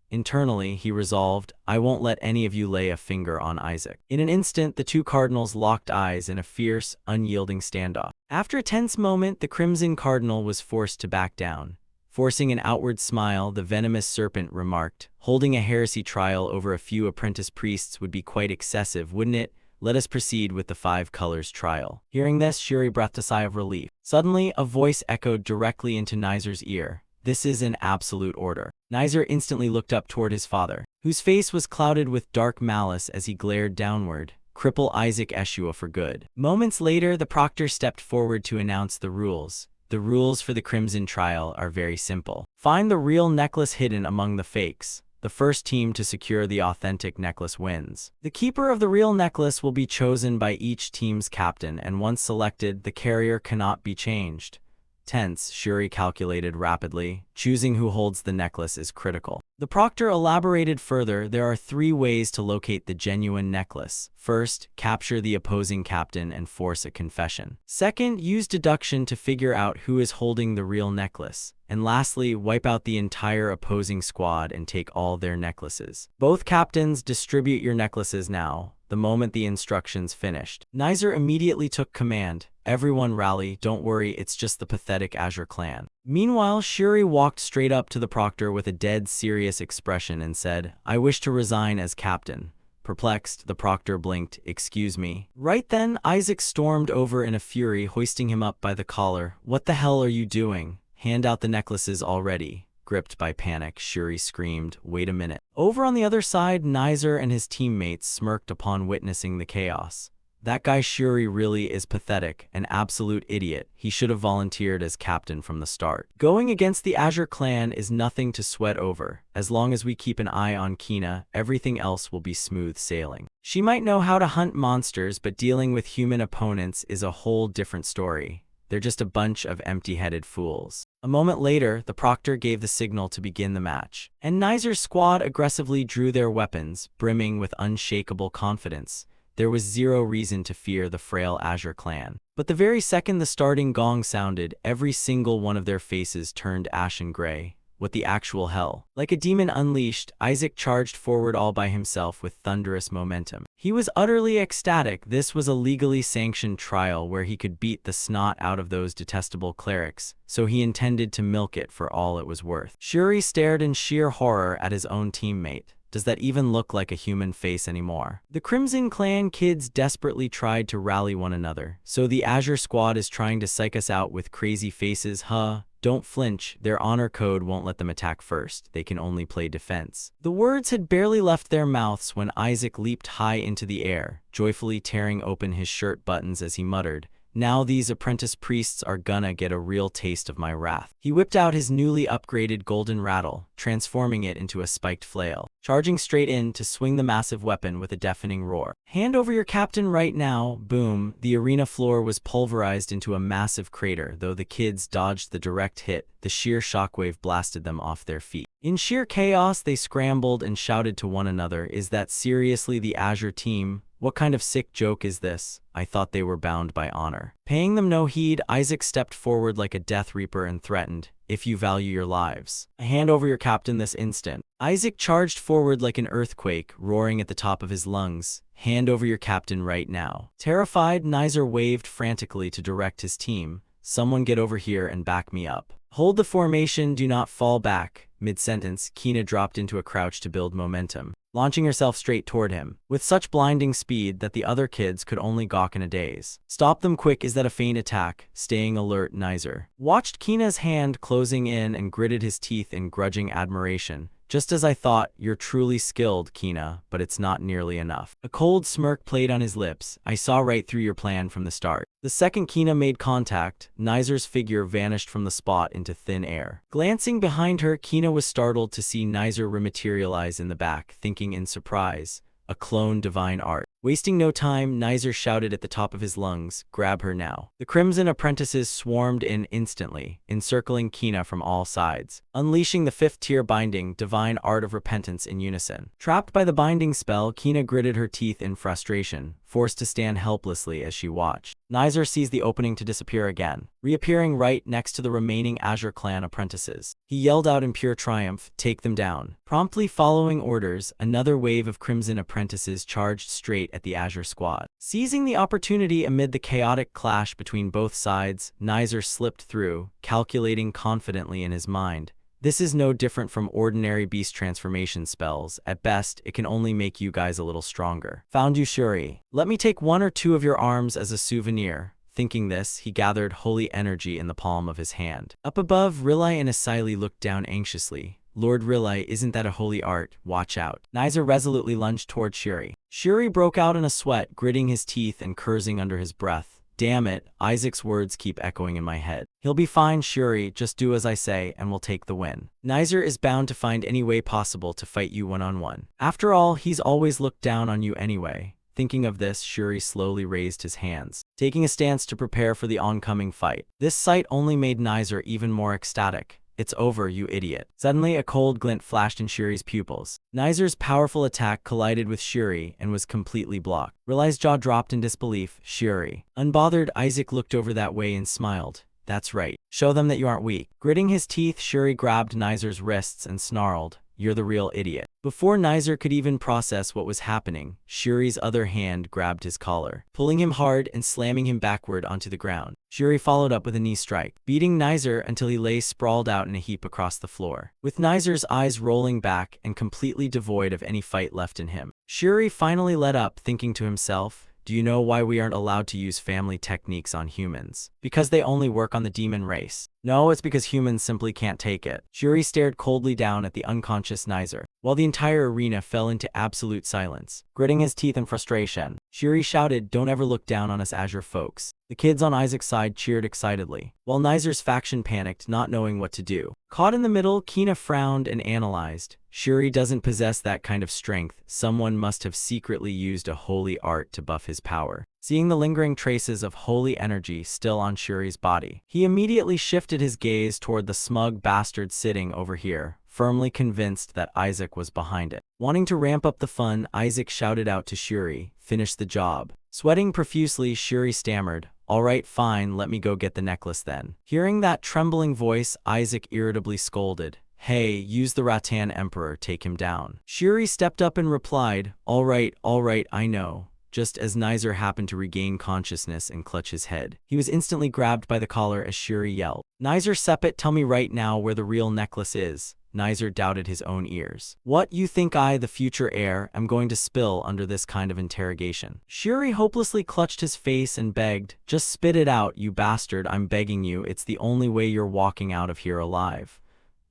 Internally, he resolved, I won't let any of you lay a finger on Isaac. In an instant, the two cardinals locked eyes in a fierce, unyielding standoff. After a tense moment, the Crimson Cardinal was forced to back down. Forcing an outward smile, the venomous serpent remarked, holding a heresy trial over a few apprentice priests would be quite excessive, wouldn't it? Let us proceed with the 5 colors trial. Hearing this, Shuri breathed a sigh of relief. Suddenly, a voice echoed directly into Nizer's ear. This is an absolute order. Nizer instantly looked up toward his father, whose face was clouded with dark malice as he glared downward. Cripple Isaac Eshua for good. Moments later, the proctor stepped forward to announce the rules. The rules for the Crimson Trial are very simple. Find the real necklace hidden among the fakes. The first team to secure the authentic necklace wins. The keeper of the real necklace will be chosen by each team's captain, and once selected, the carrier cannot be changed. Tense, Shuri calculated rapidly. Choosing who holds the necklace is critical. The proctor elaborated further, there are 3 ways to locate the genuine necklace. First, capture the opposing captain and force a confession. Second, use deduction to figure out who is holding the real necklace. And lastly, wipe out the entire opposing squad and take all their necklaces. Both captains, distribute your necklaces now. The moment the instructions finished, Nizer immediately took command. Everyone rally, don't worry, it's just the pathetic Azure clan. Meanwhile, Shuri walked straight up to the proctor with a dead serious expression and said, I wish to resign as captain. Perplexed, the proctor blinked, excuse me. Right then, Isaac stormed over in a fury, hoisting him up by the collar. What the hell are you doing? Hand out the necklaces already. Gripped by panic, Shuri screamed, wait a minute. Over on the other side, Nizer and his teammates smirked upon witnessing the chaos. That guy Shuri really is pathetic, an absolute idiot. He should have volunteered as captain from the start. Going against the Azure clan is nothing to sweat over. As long as we keep an eye on Kina, everything else will be smooth sailing. She might know how to hunt monsters, but dealing with human opponents is a whole different story. They're just a bunch of empty-headed fools. A moment later, the proctor gave the signal to begin the match, and Nizer's squad aggressively drew their weapons, brimming with unshakable confidence. There was zero reason to fear the frail Azure clan. But the very second the starting gong sounded, every single one of their faces turned ashen gray. What the actual hell? Like a demon unleashed, Isaac charged forward all by himself with thunderous momentum. He was utterly ecstatic. This was a legally sanctioned trial where he could beat the snot out of those detestable clerics, so he intended to milk it for all it was worth. Shuri stared in sheer horror at his own teammate. Does that even look like a human face anymore? The Crimson Clan kids desperately tried to rally one another. So the Azure squad is trying to psych us out with crazy faces, huh? Don't flinch, their honor code won't let them attack first. They can only play defense. The words had barely left their mouths when Isaac leaped high into the air, joyfully tearing open his shirt buttons as he muttered, now these apprentice priests are gonna get a real taste of my wrath. He whipped out his newly upgraded golden rattle, transforming it into a spiked flail, charging straight in to swing the massive weapon with a deafening roar. Hand over your captain right now, boom. The arena floor was pulverized into a massive crater. Though the kids dodged the direct hit, the sheer shockwave blasted them off their feet. In sheer chaos, they scrambled and shouted to one another, "Is that seriously the Azure team? What kind of sick joke is this? I thought they were bound by honor." Paying them no heed, Isaac stepped forward like a Death Reaper and threatened, "If you value your lives, hand over your captain this instant." Isaac charged forward like an earthquake, roaring at the top of his lungs, "Hand over your captain right now." Terrified, Nizer waved frantically to direct his team, "Someone get over here and back me up. Hold the formation, do not fall back." Mid-sentence, Kina dropped into a crouch to build momentum, launching herself straight toward him, with such blinding speed that the other kids could only gawk in a daze. "Stop them quick, is that a feint attack?" Staying alert, Nizer watched Kina's hand closing in and gritted his teeth in grudging admiration. "Just as I thought, you're truly skilled, Kina, but it's not nearly enough." A cold smirk played on his lips. "I saw right through your plan from the start." The second Kina made contact, Nizer's figure vanished from the spot into thin air. Glancing behind her, Kina was startled to see Nizer rematerialize in the back, thinking in surprise, "A clone divine art." Wasting no time, Nizer shouted at the top of his lungs, "Grab her now." The Crimson apprentices swarmed in instantly, encircling Kina from all sides, unleashing the 5th-tier binding, divine art of repentance in unison. Trapped by the binding spell, Kina gritted her teeth in frustration, forced to stand helplessly as she watched. Nizer seized the opening to disappear again, reappearing right next to the remaining Azure clan apprentices. He yelled out in pure triumph, "Take them down." Promptly following orders, another wave of Crimson apprentices charged straight at the Azure squad. Seizing the opportunity amid the chaotic clash between both sides, Nizer slipped through, calculating confidently in his mind, "This is no different from ordinary beast transformation spells. At best, it can only make you guys a little stronger. Found you, Shuri. Let me take 1 or 2 of your arms as a souvenir." Thinking this, he gathered holy energy in the palm of his hand. Up above, Rilai and Asili looked down anxiously. "Lord Rilai, isn't that a holy art? Watch out." Nizer resolutely lunged toward Shuri. Shuri broke out in a sweat, gritting his teeth and cursing under his breath. "Damn it, Isaac's words keep echoing in my head. He'll be fine, Shuri, just do as I say and we'll take the win. Nizer is bound to find any way possible to fight you one-on-one. After all, he's always looked down on you anyway." Thinking of this, Shuri slowly raised his hands, taking a stance to prepare for the oncoming fight. This sight only made Nizer even more ecstatic. "It's over, you idiot." Suddenly, a cold glint flashed in Shuri's pupils. Nizer's powerful attack collided with Shuri and was completely blocked. Rilai's jaw dropped in disbelief. "Shuri." Unbothered, Isaac looked over that way and smiled. "That's right. Show them that you aren't weak." Gritting his teeth, Shuri grabbed Nizer's wrists and snarled, "You're the real idiot." Before Nizer could even process what was happening, Shuri's other hand grabbed his collar, pulling him hard and slamming him backward onto the ground. Shuri followed up with a knee strike, beating Nizer until he lay sprawled out in a heap across the floor, with Nizer's eyes rolling back and completely devoid of any fight left in him. Shuri finally let up, thinking to himself, "Do you know why we aren't allowed to use family techniques on humans? Because they only work on the demon race. No, it's because humans simply can't take it." Shuri stared coldly down at the unconscious Nizer, while the entire arena fell into absolute silence. Gritting his teeth in frustration, Shuri shouted, "Don't ever look down on us Azure folks." The kids on Isaac's side cheered excitedly, while Nizer's faction panicked, not knowing what to do. Caught in the middle, Kina frowned and analyzed. Shuri doesn't possess that kind of strength. Someone must have secretly used a holy art to buff his power. Seeing the lingering traces of holy energy still on Shuri's body, he immediately shifted his gaze toward the smug bastard sitting over here, firmly convinced that Isaac was behind it. Wanting to ramp up the fun, Isaac shouted out to Shuri, "Finish the job." Sweating profusely, Shuri stammered, "All right, fine, let me go get the necklace then." Hearing that trembling voice, Isaac irritably scolded, "Hey, use the Rattan Emperor, take him down." Shuri stepped up and replied, all right, I know." Just as Nizer happened to regain consciousness and clutch his head, he was instantly grabbed by the collar as Shuri yelled, "Nizer Sepet, tell me right now where the real necklace is." Nizer doubted his own ears. "What, you think I, the future heir, am going to spill under this kind of interrogation?" Shuri hopelessly clutched his face and begged, "Just spit it out, you bastard, I'm begging you, it's the only way you're walking out of here alive."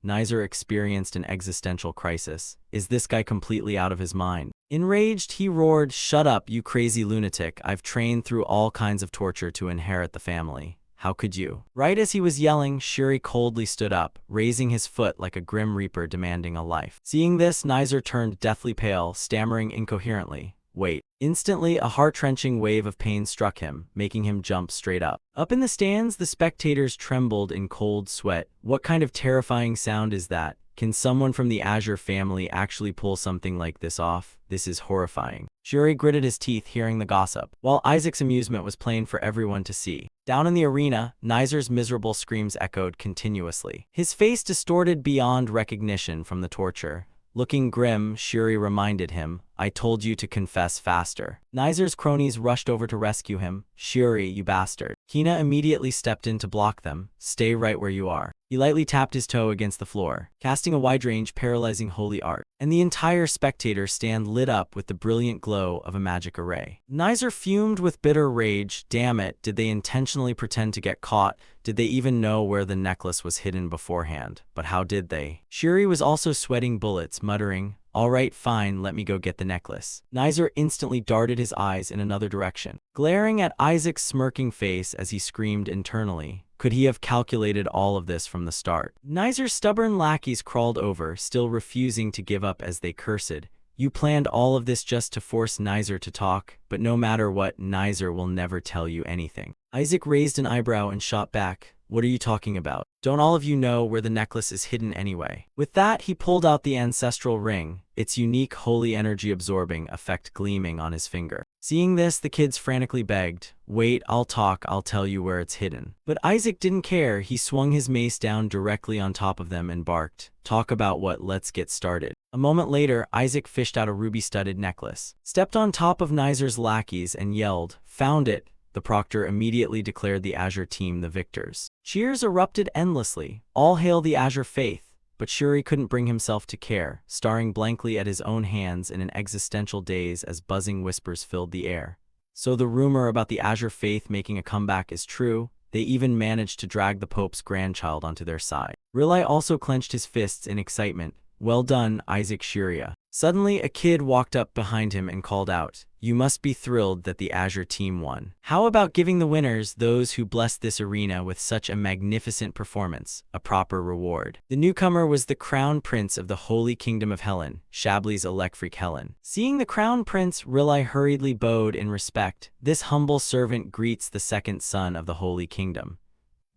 Nizer experienced an existential crisis. Is this guy completely out of his mind? Enraged, he roared, "Shut up, you crazy lunatic. I've trained through all kinds of torture to inherit the family. How could you?" Right as he was yelling, Shuri coldly stood up, raising his foot like a grim reaper demanding a life. Seeing this, Nizer turned deathly pale, stammering incoherently, "Wait." Instantly, a heart-wrenching wave of pain struck him, making him jump straight up. Up in the stands, the spectators trembled in cold sweat. "What kind of terrifying sound is that?" Can someone from the Azure family actually pull something like this off? This is horrifying. Shuri gritted his teeth hearing the gossip, while Isaac's amusement was plain for everyone to see. Down in the arena, Nizer's miserable screams echoed continuously. His face distorted beyond recognition from the torture. Looking grim, Shuri reminded him, "I told you to confess faster." Nizer's cronies rushed over to rescue him. "Shuri, you bastard." Kina immediately stepped in to block them. "Stay right where you are." He lightly tapped his toe against the floor, casting a wide-range paralyzing holy art, and the entire spectator stand lit up with the brilliant glow of a magic array. Nizer fumed with bitter rage. Damn it, did they intentionally pretend to get caught? Did they even know where the necklace was hidden beforehand? But how did they? Shuri was also sweating bullets, muttering, "All right, fine, let me go get the necklace." Nizer instantly darted his eyes in another direction, glaring at Isaac's smirking face as he screamed internally. Could he have calculated all of this from the start? Nizer's stubborn lackeys crawled over, still refusing to give up as they cursed. "You planned all of this just to force Nizer to talk, but no matter what, Nizer will never tell you anything." Isaac raised an eyebrow and shot back, "What are you talking about? Don't all of you know where the necklace is hidden anyway?" With that, he pulled out the ancestral ring, its unique holy energy-absorbing effect gleaming on his finger. Seeing this, the kids frantically begged, "Wait, I'll talk, I'll tell you where it's hidden." But Isaac didn't care. He swung his mace down directly on top of them and barked, "Talk about what, let's get started." A moment later, Isaac fished out a ruby-studded necklace, stepped on top of Nizer's lackeys and yelled, "Found it!" The proctor immediately declared the Azure team the victors. Cheers erupted endlessly. All hail the Azure faith. But Shuri couldn't bring himself to care, staring blankly at his own hands in an existential daze as buzzing whispers filled the air. So the rumor about the Azure faith making a comeback is true. They even managed to drag the Pope's grandchild onto their side. Rilai also clenched his fists in excitement. "Well done, Isaac Shiria." Suddenly, a kid walked up behind him and called out, "You must be thrilled that the Azure team won. How about giving the winners, those who blessed this arena with such a magnificent performance, a proper reward?" The newcomer was the Crown Prince of the Holy Kingdom of Helen, Shabli's Electric Helen. Seeing the Crown Prince, Rilai hurriedly bowed in respect. "This humble servant greets the second son of the Holy Kingdom."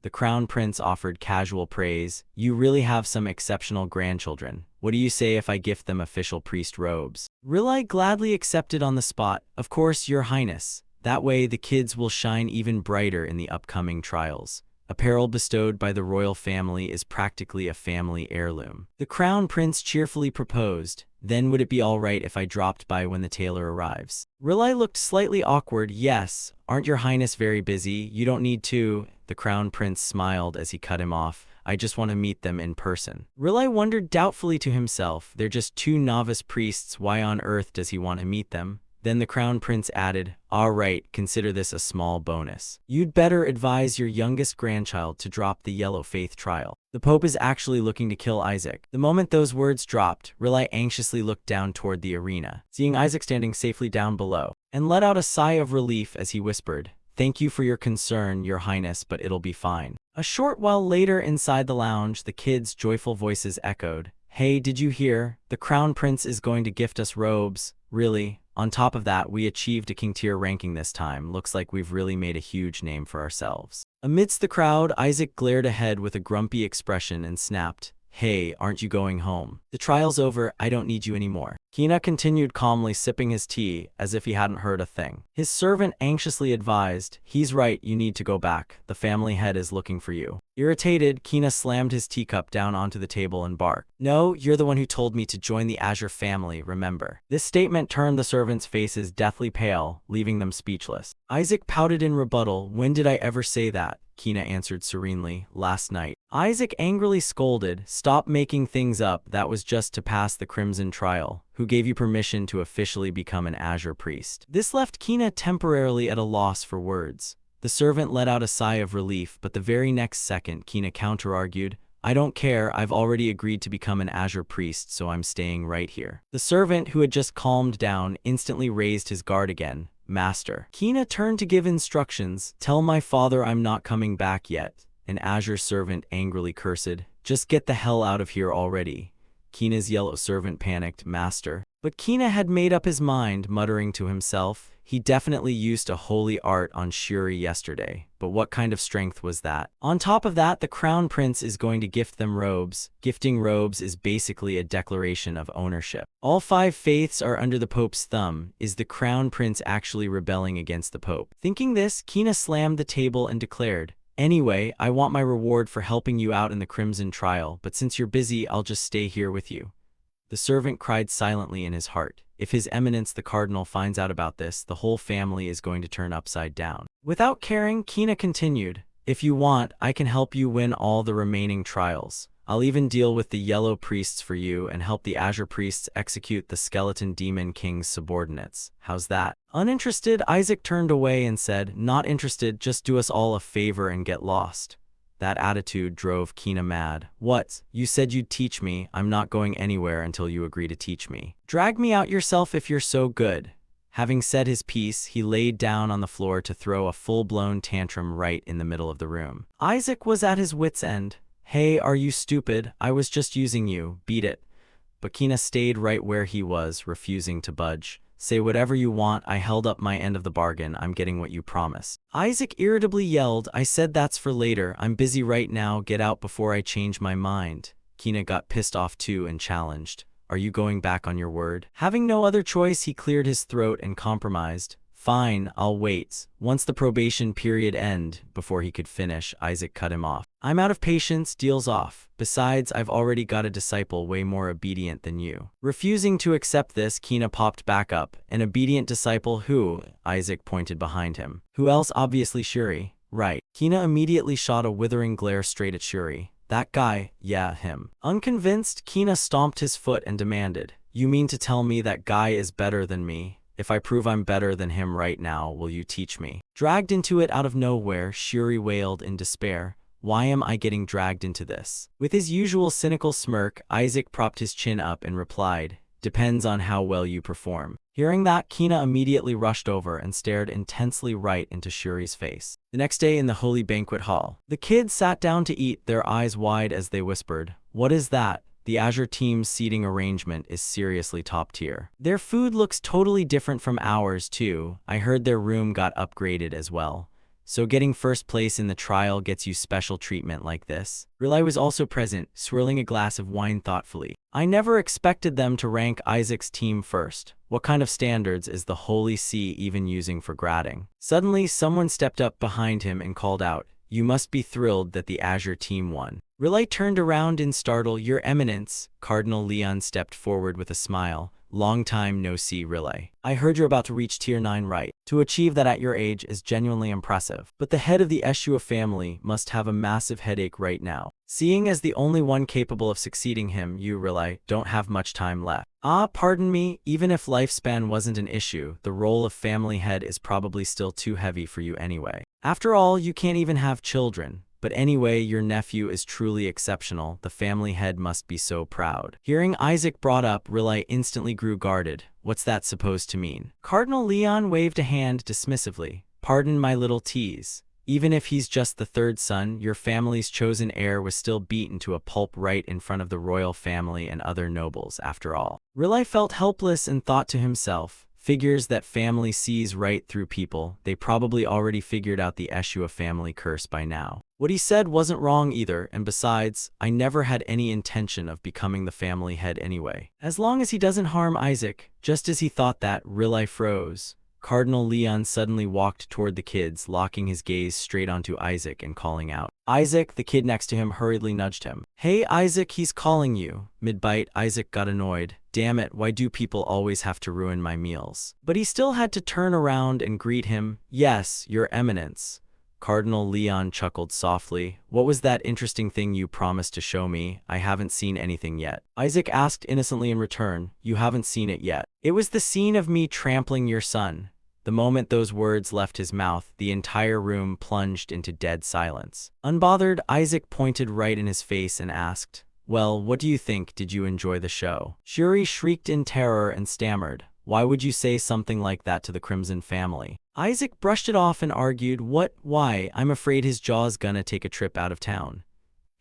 The Crown Prince offered casual praise. "You really have some exceptional grandchildren. What do you say if I gift them official priest robes?" Rilai gladly accepted on the spot. "Of course, Your Highness. That way the kids will shine even brighter in the upcoming trials. Apparel bestowed by the royal family is practically a family heirloom." The Crown Prince cheerfully proposed, "Then would it be all right if I dropped by when the tailor arrives?" Rilai looked slightly awkward. "Yes, aren't Your Highness very busy? You don't need to." The Crown Prince smiled as he cut him off. "I just want to meet them in person." Rilai wondered doubtfully to himself, "They're just two novice priests, why on earth does he want to meet them?" Then the Crown Prince added, "All right, consider this a small bonus. You'd better advise your youngest grandchild to drop the Yellow Faith trial. The Pope is actually looking to kill Isaac." The moment those words dropped, Rilai anxiously looked down toward the arena, seeing Isaac standing safely down below, and let out a sigh of relief as he whispered, "Thank you for your concern, Your Highness, but it'll be fine." A short while later inside the lounge, the kids' joyful voices echoed, "Hey, did you hear? The Crown Prince is going to gift us robes." "Really? On top of that, we achieved a King tier ranking this time. Looks like we've really made a huge name for ourselves." Amidst the crowd, Isaac glared ahead with a grumpy expression and snapped, "Hey, aren't you going home? The trial's over, I don't need you anymore." Kina continued calmly sipping his tea, as if he hadn't heard a thing. His servant anxiously advised, "He's right, you need to go back. The family head is looking for you." Irritated, Kina slammed his teacup down onto the table and barked, "No, you're the one who told me to join the Azure family, remember?" This statement turned the servants' faces deathly pale, leaving them speechless. Isaac pouted in rebuttal, "When did I ever say that?" Kina answered serenely, "Last night." Isaac angrily scolded, "Stop making things up, that was just to pass the Crimson trial. Who gave you permission to officially become an Azure priest?" This left Kina temporarily at a loss for words. The servant let out a sigh of relief, but the very next second Kina counter-argued, "I don't care, I've already agreed to become an Azure priest, so I'm staying right here." The servant, who had just calmed down, instantly raised his guard again. "Master." Kina turned to give instructions, "Tell my father I'm not coming back yet." An Azure servant angrily cursed, "Just get the hell out of here already." Kina's yellow servant panicked, "Master." But Kina had made up his mind, muttering to himself, "He definitely used a holy art on Shuri yesterday, but what kind of strength was that?" On top of that, the crown prince is going to gift them robes. Gifting robes is basically a declaration of ownership. All 5 faiths are under the Pope's thumb. Is the crown prince actually rebelling against the Pope? Thinking this, Kina slammed the table and declared, "Anyway, I want my reward for helping you out in the Crimson Trial, but since you're busy, I'll just stay here with you." The servant cried silently in his heart. If His Eminence the Cardinal finds out about this, the whole family is going to turn upside down. Without caring, Kina continued, "If you want, I can help you win all the remaining trials. I'll even deal with the Yellow Priests for you and help the Azure Priests execute the Skeleton Demon King's subordinates. How's that?" Uninterested, Isaac turned away and said, "Not interested, just do us all a favor and get lost." That attitude drove Kina mad. "What? You said you'd teach me. I'm not going anywhere until you agree to teach me. Drag me out yourself if you're so good." Having said his piece, he laid down on the floor to throw a full-blown tantrum right in the middle of the room. Isaac was at his wit's end. "Hey, are you stupid? I was just using you. Beat it." But Kina stayed right where he was, refusing to budge. "Say whatever you want, I held up my end of the bargain, I'm getting what you promised." Isaac irritably yelled, "I said that's for later, I'm busy right now, get out before I change my mind." Kina got pissed off too and challenged, "Are you going back on your word?" Having no other choice, he cleared his throat and compromised. "Fine, I'll wait. Once the probation period end." Before he could finish, Isaac cut him off. "I'm out of patience, deal's off. Besides, I've already got a disciple way more obedient than you." Refusing to accept this, Kina popped back up. "An obedient disciple who?" Isaac pointed behind him. "Who else? Obviously Shuri." "Right." Kina immediately shot a withering glare straight at Shuri. "That guy? Yeah, him." Unconvinced, Kina stomped his foot and demanded, "You mean to tell me that guy is better than me? If I prove I'm better than him right now, will you teach me?" Dragged into it out of nowhere, Shuri wailed in despair. "Why am I getting dragged into this?" With his usual cynical smirk, Isaac propped his chin up and replied, "Depends on how well you perform." Hearing that, Kina immediately rushed over and stared intensely right into Shuri's face. The next day in the Holy Banquet Hall, the kids sat down to eat, their eyes wide as they whispered, "What is that?" The Azure team's seating arrangement is seriously top tier. Their food looks totally different from ours too. I heard their room got upgraded as well. So getting first place in the trial gets you special treatment like this. Riley was also present, swirling a glass of wine thoughtfully. "I never expected them to rank Isaac's team first. What kind of standards is the Holy See even using for grading?" Suddenly, someone stepped up behind him and called out, "You must be thrilled that the Azure team won." Riley turned around in startle. "Your Eminence." Cardinal Leon stepped forward with a smile. "Long time no see, Riley. I heard you're about to reach Tier 9, right? To achieve that at your age is genuinely impressive. But the head of the Eshua family must have a massive headache right now. Seeing as the only one capable of succeeding him, you, Riley, don't have much time left." "Ah, pardon me, even if lifespan wasn't an issue, the role of family head is probably still too heavy for you anyway. After all, you can't even have children. But anyway, your nephew is truly exceptional. The family head must be so proud." Hearing Isaac brought up, Riley instantly grew guarded. "What's that supposed to mean?" Cardinal Leon waved a hand dismissively. "Pardon my little tease. Even if he's just the third son, your family's chosen heir was still beaten to a pulp right in front of the royal family and other nobles after all." Riley felt helpless and thought to himself, "Figures that family sees right through people. They probably already figured out the Eshua family curse by now." What he said wasn't wrong either, and besides, I never had any intention of becoming the family head anyway. As long as he doesn't harm Isaac. Just as he thought that, Riley froze. Cardinal Leon suddenly walked toward the kids, locking his gaze straight onto Isaac and calling out, "Isaac!" The kid next to him hurriedly nudged him. "Hey Isaac, he's calling you." Mid-bite, Isaac got annoyed. "Damn it, why do people always have to ruin my meals?" But he still had to turn around and greet him. "Yes, your Eminence." Cardinal Leon chuckled softly. "What was that interesting thing you promised to show me? I haven't seen anything yet." Isaac asked innocently in return, "You haven't seen it yet?" "It was the scene of me trampling your son." The moment those words left his mouth, the entire room plunged into dead silence. Unbothered, Isaac pointed right in his face and asked, "Well, what do you think? Did you enjoy the show?" Shuri shrieked in terror and stammered, "Why would you say something like that to the Crimson family?" Isaac brushed it off and argued, "What? Why? I'm afraid his jaw's gonna take a trip out of town."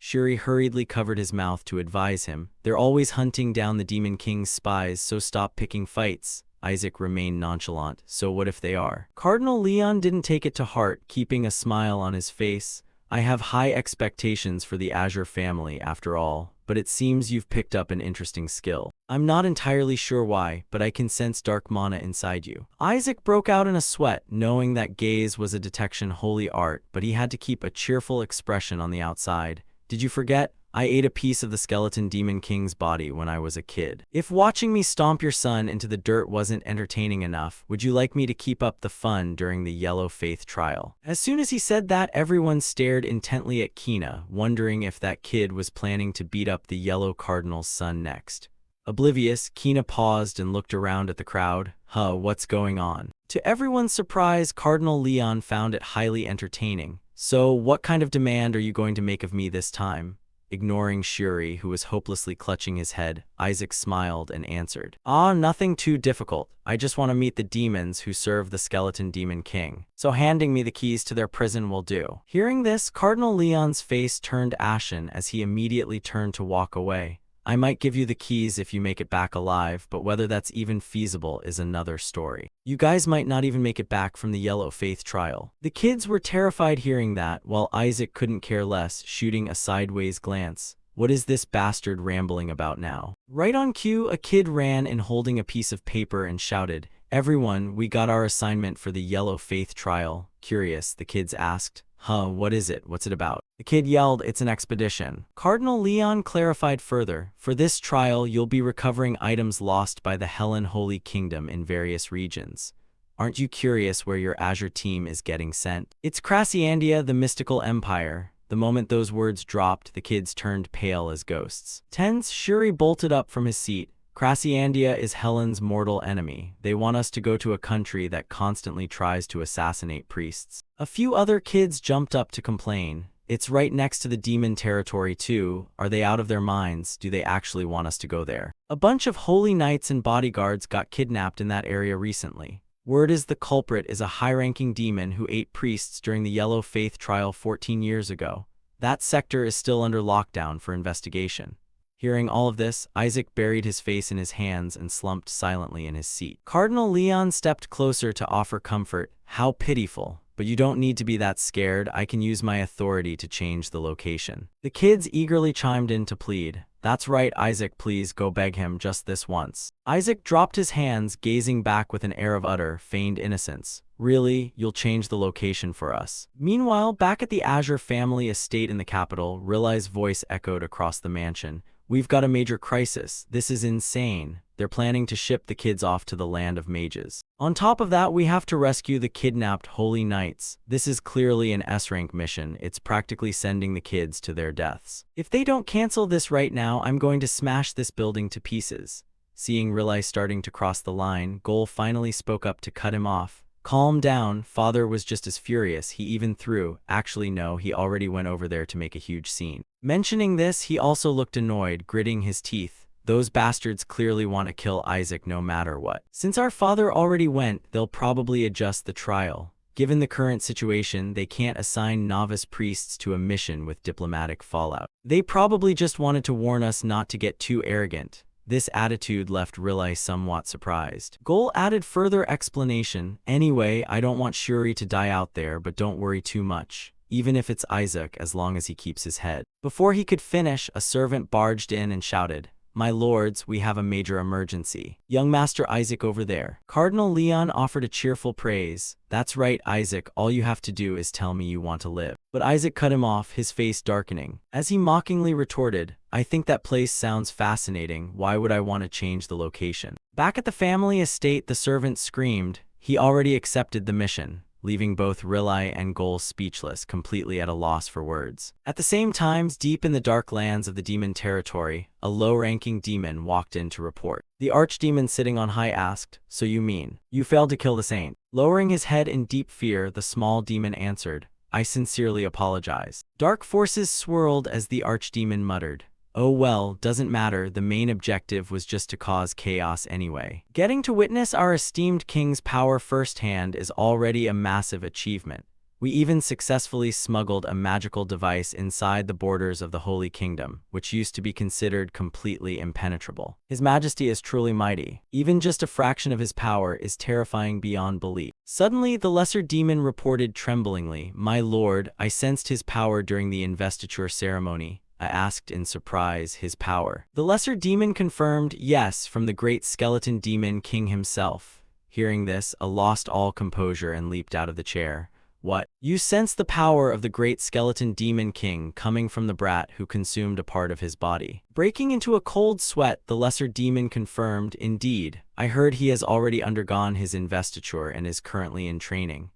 Shuri hurriedly covered his mouth to advise him. They're always hunting down the Demon King's spies, so stop picking fights. Isaac remained nonchalant. So what if they are? Cardinal Leon didn't take it to heart, keeping a smile on his face. I have high expectations for the Azure family after all, but it seems you've picked up an interesting skill. I'm not entirely sure why, but I can sense dark mana inside you. Isaac broke out in a sweat, knowing that gaze was a detection holy art, but he had to keep a cheerful expression on the outside. Did you forget? I ate a piece of the skeleton Demon King's body when I was a kid. If watching me stomp your son into the dirt wasn't entertaining enough, would you like me to keep up the fun during the Yellow Faith trial? As soon as he said that, everyone stared intently at Kina, wondering if that kid was planning to beat up the Yellow Cardinal's son next. Oblivious, Kina paused and looked around at the crowd. What's going on? To everyone's surprise, Cardinal Leon found it highly entertaining. So, what kind of demand are you going to make of me this time? Ignoring Shuri, who was hopelessly clutching his head, Isaac smiled and answered, Nothing too difficult. I just want to meet the demons who serve the skeleton Demon King. So handing me the keys to their prison will do. Hearing this, Cardinal Leon's face turned ashen as he immediately turned to walk away. I might give you the keys if you make it back alive, but whether that's even feasible is another story. You guys might not even make it back from the Yellow Faith trial. The kids were terrified hearing that, while Isaac couldn't care less, shooting a sideways glance. What is this bastard rambling about now? Right on cue, a kid ran in holding a piece of paper and shouted, Everyone, we got our assignment for the Yellow Faith trial. Curious, the kids asked. What is it? What's it about? The kid yelled, It's an expedition. Cardinal Leon clarified further, For this trial, you'll be recovering items lost by the Helen Holy Kingdom in various regions. Aren't you curious where your Azure team is getting sent? It's Crassiandia, the mystical empire. The moment those words dropped, the kids turned pale as ghosts. Tense, Shuri bolted up from his seat. Crassiandia is Helen's mortal enemy. They want us to go to a country that constantly tries to assassinate priests. A few other kids jumped up to complain. It's right next to the demon territory too. Are they out of their minds? Do they actually want us to go there? A bunch of holy knights and bodyguards got kidnapped in that area recently. Word is the culprit is a high-ranking demon who ate priests during the Yellow Faith trial 14 years ago. That sector is still under lockdown for investigation. Hearing all of this, Isaac buried his face in his hands and slumped silently in his seat. Cardinal Leon stepped closer to offer comfort. How pitiful. But you don't need to be that scared. I can use my authority to change the location. The kids eagerly chimed in to plead. That's right, Isaac, please go beg him just this once. Isaac dropped his hands, gazing back with an air of utter, feigned innocence. Really? You'll change the location for us? Meanwhile, back at the Azure family estate in the capital, Rilai's voice echoed across the mansion. We've got a major crisis. This is insane. They're planning to ship the kids off to the land of mages. On top of that, we have to rescue the kidnapped holy knights. This is clearly an S-rank mission. It's practically sending the kids to their deaths. If they don't cancel this right now, I'm going to smash this building to pieces. Seeing Rilai starting to cross the line, Gol finally spoke up to cut him off. Calm down, father was just as furious. He even threw. Actually, no, he already went over there to make a huge scene. Mentioning this, he also looked annoyed, gritting his teeth. Those bastards clearly want to kill Isaac no matter what. Since our father already went, they'll probably adjust the trial. Given the current situation, they can't assign novice priests to a mission with diplomatic fallout. They probably just wanted to warn us not to get too arrogant. This attitude left Rilai somewhat surprised. Gol added further explanation. Anyway, I don't want Shuri to die out there, but don't worry too much. Even if it's Isaac, as long as he keeps his head. Before he could finish, a servant barged in and shouted, My lords, we have a major emergency. Young Master Isaac over there. Cardinal Leon offered a cheerful praise. That's right, Isaac, all you have to do is tell me you want to live. But Isaac cut him off, his face darkening. As he mockingly retorted, I think that place sounds fascinating. Why would I want to change the location? Back at the family estate, the servant screamed. He already accepted the mission, leaving both Rilai and Gol speechless, completely at a loss for words. At the same time, deep in the dark lands of the demon territory, a low-ranking demon walked in to report. The archdemon sitting on high asked, So you mean, you failed to kill the saint? Lowering his head in deep fear, the small demon answered, I sincerely apologize. Dark forces swirled as the archdemon muttered, Oh well, doesn't matter, the main objective was just to cause chaos anyway. Getting to witness our esteemed king's power firsthand is already a massive achievement. We even successfully smuggled a magical device inside the borders of the Holy Kingdom, which used to be considered completely impenetrable. His Majesty is truly mighty. Even just a fraction of his power is terrifying beyond belief. Suddenly, the lesser demon reported tremblingly, "My lord, I sensed his power during the investiture ceremony." I asked in surprise, "His power?" The lesser demon confirmed, "Yes, from the great skeleton demon king himself." Hearing this, I lost all composure and leaped out of the chair. "What? You sense the power of the great skeleton demon king coming from the brat who consumed a part of his body?" Breaking into a cold sweat, the lesser demon confirmed, "Indeed, I heard he has already undergone his investiture and is currently in training."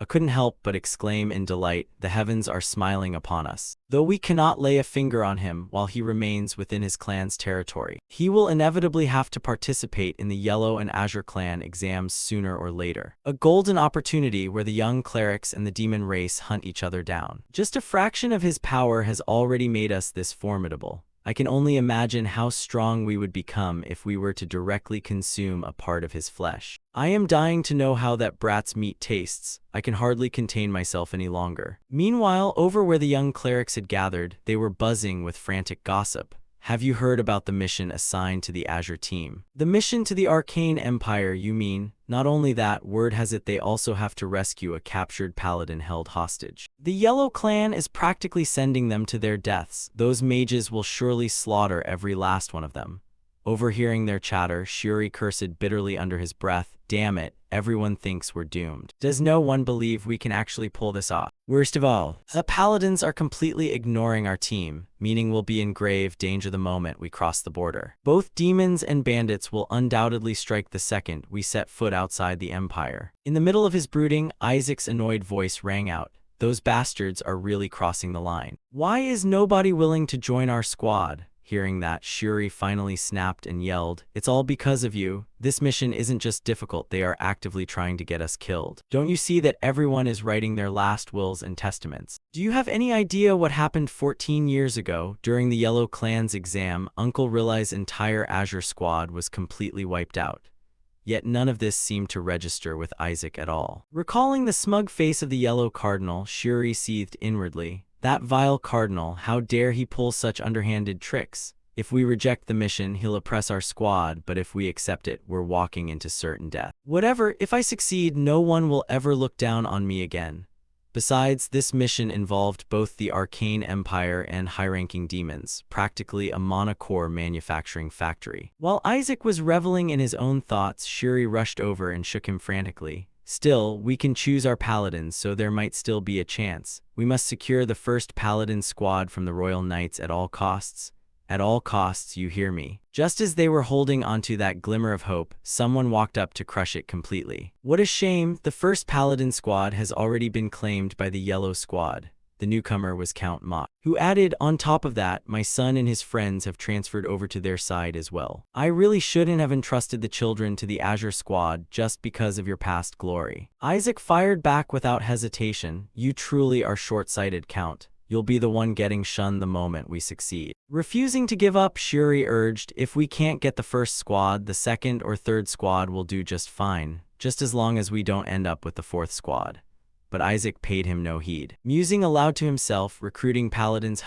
I couldn't help but exclaim in delight, "The heavens are smiling upon us." Though we cannot lay a finger on him while he remains within his clan's territory, he will inevitably have to participate in the Yellow and Azure clan exams sooner or later. A golden opportunity where the young clerics and the demon race hunt each other down. Just a fraction of his power has already made us this formidable. I can only imagine how strong we would become if we were to directly consume a part of his flesh. I am dying to know how that brat's meat tastes. I can hardly contain myself any longer. Meanwhile, over where the young clerics had gathered, they were buzzing with frantic gossip. "Have you heard about the mission assigned to the Azure team?" "The mission to the Arcane Empire, you mean?" "Not only that, word has it they also have to rescue a captured paladin held hostage. The Yellow Clan is practically sending them to their deaths. Those mages will surely slaughter every last one of them." Overhearing their chatter, Shuri cursed bitterly under his breath, "Damn it, everyone thinks we're doomed. Does no one believe we can actually pull this off? Worst of all, the paladins are completely ignoring our team, meaning we'll be in grave danger the moment we cross the border. Both demons and bandits will undoubtedly strike the second we set foot outside the Empire." In the middle of his brooding, Isaac's annoyed voice rang out, "Those bastards are really crossing the line. Why is nobody willing to join our squad?" Hearing that, Shuri finally snapped and yelled, "It's all because of you. This mission isn't just difficult, they are actively trying to get us killed. Don't you see that everyone is writing their last wills and testaments? Do you have any idea what happened 14 years ago? During the Yellow Clan's exam, Uncle Rilai's entire Azure squad was completely wiped out." Yet none of this seemed to register with Isaac at all. Recalling the smug face of the Yellow Cardinal, Shuri seethed inwardly. That vile cardinal, how dare he pull such underhanded tricks? If we reject the mission, he'll oppress our squad, but if we accept it, we're walking into certain death. Whatever, if I succeed, no one will ever look down on me again. Besides, this mission involved both the Arcane Empire and high-ranking demons, practically a monocore manufacturing factory. While Isaac was reveling in his own thoughts, Shuri rushed over and shook him frantically. "Still, we can choose our paladins, so there might still be a chance. We must secure the first paladin squad from the Royal Knights at all costs." At all costs, you hear me. Just as they were holding onto that glimmer of hope, someone walked up to crush it completely. What a shame, the first paladin squad has already been claimed by the Yellow Squad. The newcomer was Count Mott, who added, "On top of that, my son and his friends have transferred over to their side as well. I really shouldn't have entrusted the children to the Azure Squad just because of your past glory." Isaac fired back without hesitation, "You truly are short-sighted, Count. You'll be the one getting shunned the moment we succeed." Refusing to give up, Shuri urged, "If we can't get the first squad, the second or third squad will do just fine, just as long as we don't end up with the fourth squad." But Isaac paid him no heed. Musing aloud to himself, recruiting paladins,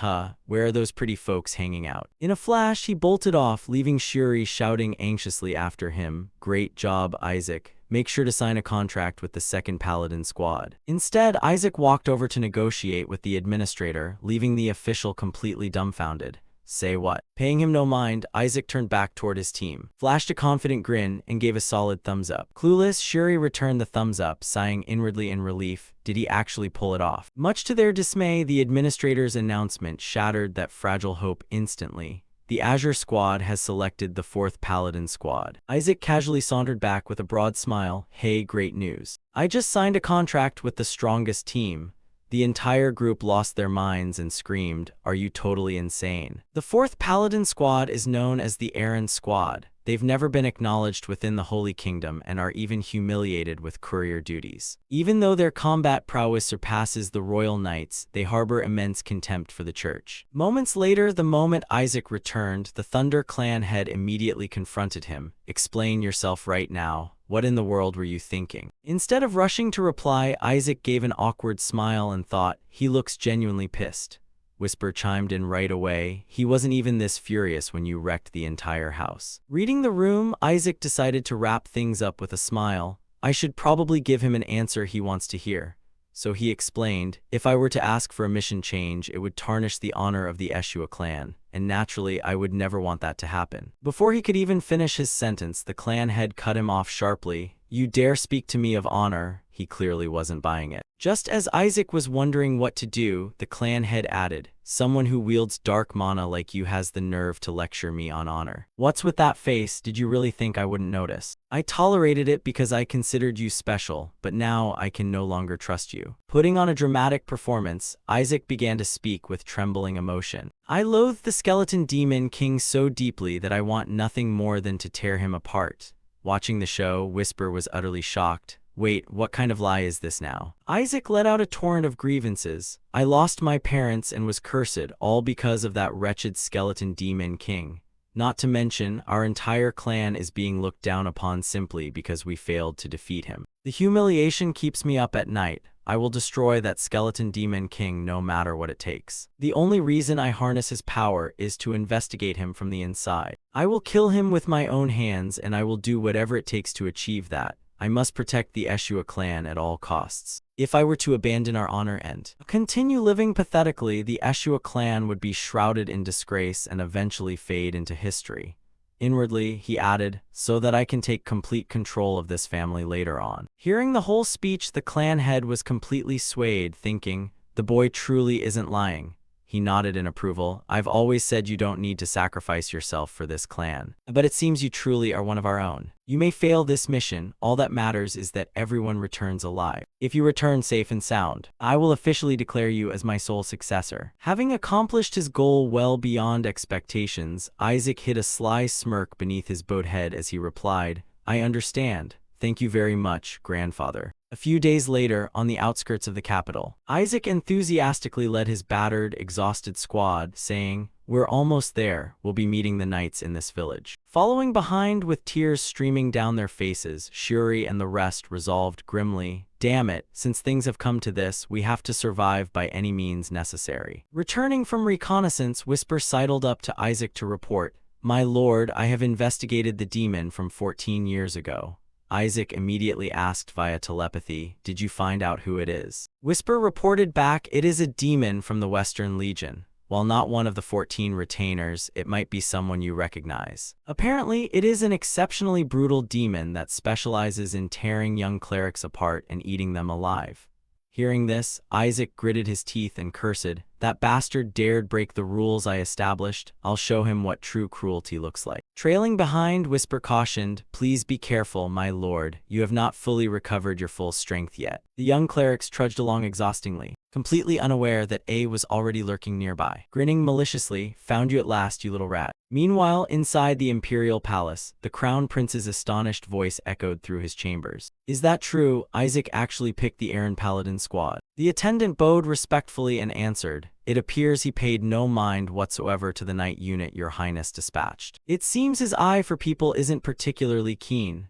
where are those pretty folks hanging out? In a flash, he bolted off, leaving Shuri shouting anxiously after him, "Great job, Isaac. Make sure to sign a contract with the second paladin squad." Instead, Isaac walked over to negotiate with the administrator, leaving the official completely dumbfounded. "Say what?" Paying him no mind, Isaac turned back toward his team, flashed a confident grin, and gave a solid thumbs up. Clueless, Shuri returned the thumbs up, sighing inwardly in relief. Did he actually pull it off? Much to their dismay, the administrator's announcement shattered that fragile hope instantly. The Azure Squad has selected the fourth Paladin Squad. Isaac casually sauntered back with a broad smile. "Hey, great news. I just signed a contract with the strongest team." The entire group lost their minds and screamed, "Are you totally insane?" The fourth Paladin Squad is known as the Errand Squad. They've never been acknowledged within the Holy Kingdom and are even humiliated with courier duties. Even though their combat prowess surpasses the Royal Knights, they harbor immense contempt for the Church. Moments later, the moment Isaac returned, the Thunder Clan head immediately confronted him. "Explain yourself right now." What in the world were you thinking? Instead of rushing to reply, Isaac gave an awkward smile and thought, he looks genuinely pissed. Whisper chimed in right away, he wasn't even this furious when you wrecked the entire house. Reading the room, Isaac decided to wrap things up with a smile. I should probably give him an answer he wants to hear. So he explained, if I were to ask for a mission change, it would tarnish the honor of the Eshua clan, and naturally I would never want that to happen. Before he could even finish his sentence, the clan head cut him off sharply. You dare speak to me of honor? He clearly wasn't buying it. Just as Isaac was wondering what to do, the clan head added, someone who wields dark mana like you has the nerve to lecture me on honor. What's with that face? Did you really think I wouldn't notice? I tolerated it because I considered you special, but now I can no longer trust you. Putting on a dramatic performance, Isaac began to speak with trembling emotion. I loathe the skeleton demon king so deeply that I want nothing more than to tear him apart. Watching the show, Whisper was utterly shocked. Wait, what kind of lie is this now? Isaac let out a torrent of grievances. I lost my parents and was cursed, all because of that wretched skeleton demon king. Not to mention, our entire clan is being looked down upon simply because we failed to defeat him. The humiliation keeps me up at night. I will destroy that skeleton demon king no matter what it takes. The only reason I harness his power is to investigate him from the inside. I will kill him with my own hands, and I will do whatever it takes to achieve that. I must protect the Eshua clan at all costs. If I were to abandon our honor and continue living pathetically, the Eshua clan would be shrouded in disgrace and eventually fade into history. Inwardly, he added, so that I can take complete control of this family later on. Hearing the whole speech, the clan head was completely swayed, thinking, the boy truly isn't lying. He nodded in approval. I've always said you don't need to sacrifice yourself for this clan. But it seems you truly are one of our own. You may fail this mission. All that matters is that everyone returns alive. If you return safe and sound, I will officially declare you as my sole successor. Having accomplished his goal well beyond expectations, Isaac hid a sly smirk beneath his bowed head as he replied, I understand. Thank you very much, grandfather. A few days later, on the outskirts of the capital, Isaac enthusiastically led his battered, exhausted squad, saying, we're almost there. We'll be meeting the knights in this village. Following behind with tears streaming down their faces, Shuri and the rest resolved grimly, damn it, since things have come to this, we have to survive by any means necessary. Returning from reconnaissance, Whisper sidled up to Isaac to report, my lord, I have investigated the demon from 14 years ago. Isaac immediately asked via telepathy, did you find out who it is? Whisper reported back, it is a demon from the Western Legion. While not one of the 14 retainers, it might be someone you recognize. Apparently, it is an exceptionally brutal demon that specializes in tearing young clerics apart and eating them alive. Hearing this, Isaac gritted his teeth and cursed, that bastard dared break the rules I established. I'll show him what true cruelty looks like. Trailing behind, Whisper cautioned, please be careful, my lord. You have not fully recovered your full strength yet. The young clerics trudged along exhaustingly, completely unaware that A was already lurking nearby. Grinning maliciously, found you at last, you little rat. Meanwhile, inside the imperial palace, the crown prince's astonished voice echoed through his chambers. Is that true? Isaac actually picked the Aaron Paladin squad. The attendant bowed respectfully and answered, it appears he paid no mind whatsoever to the knight unit your highness dispatched. It seems his eye for people isn't particularly keen.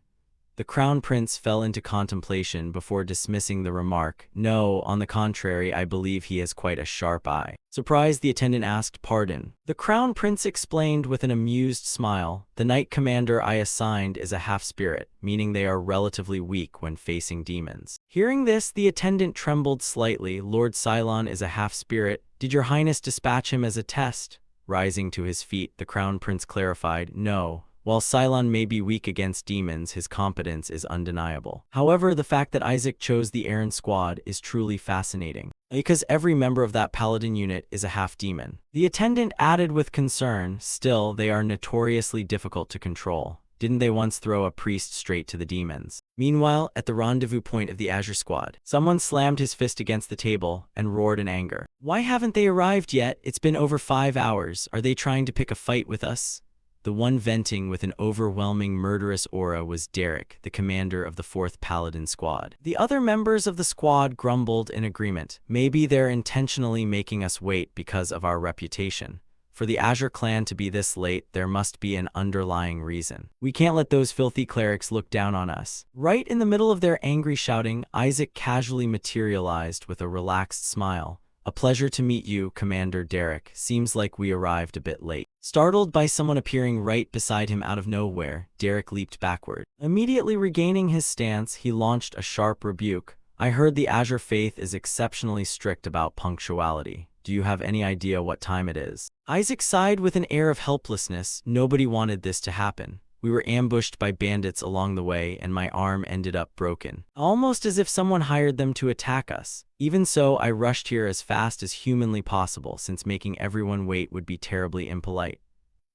The crown prince fell into contemplation before dismissing the remark. No, on the contrary, I believe he has quite a sharp eye. Surprised, the attendant asked pardon. The crown prince explained with an amused smile, the knight commander I assigned is a half-spirit, meaning they are relatively weak when facing demons. Hearing this, the attendant trembled slightly. Lord Cylon is a half-spirit. Did your highness dispatch him as a test? Rising to his feet, the crown prince clarified, no. While Cylon may be weak against demons, his competence is undeniable. However, the fact that Isaac chose the Aaron squad is truly fascinating, because every member of that paladin unit is a half-demon. The attendant added with concern, still, they are notoriously difficult to control. Didn't they once throw a priest straight to the demons? Meanwhile, at the rendezvous point of the Azure squad, someone slammed his fist against the table and roared in anger. Why haven't they arrived yet? It's been over 5 hours. Are they trying to pick a fight with us? The one venting with an overwhelming murderous aura was Derek, the commander of the 4th Paladin squad. The other members of the squad grumbled in agreement. Maybe they're intentionally making us wait because of our reputation. For the Azure clan to be this late, there must be an underlying reason. We can't let those filthy clerics look down on us. Right in the middle of their angry shouting, Isaac casually materialized with a relaxed smile. A pleasure to meet you, Commander Derek. Seems like we arrived a bit late. Startled by someone appearing right beside him out of nowhere, Derek leaped backward. Immediately regaining his stance, he launched a sharp rebuke. I heard the Azure faith is exceptionally strict about punctuality. Do you have any idea what time it is? Isaac sighed with an air of helplessness. Nobody wanted this to happen. We were ambushed by bandits along the way, and my arm ended up broken. Almost as if someone hired them to attack us. Even so, I rushed here as fast as humanly possible, since making everyone wait would be terribly impolite.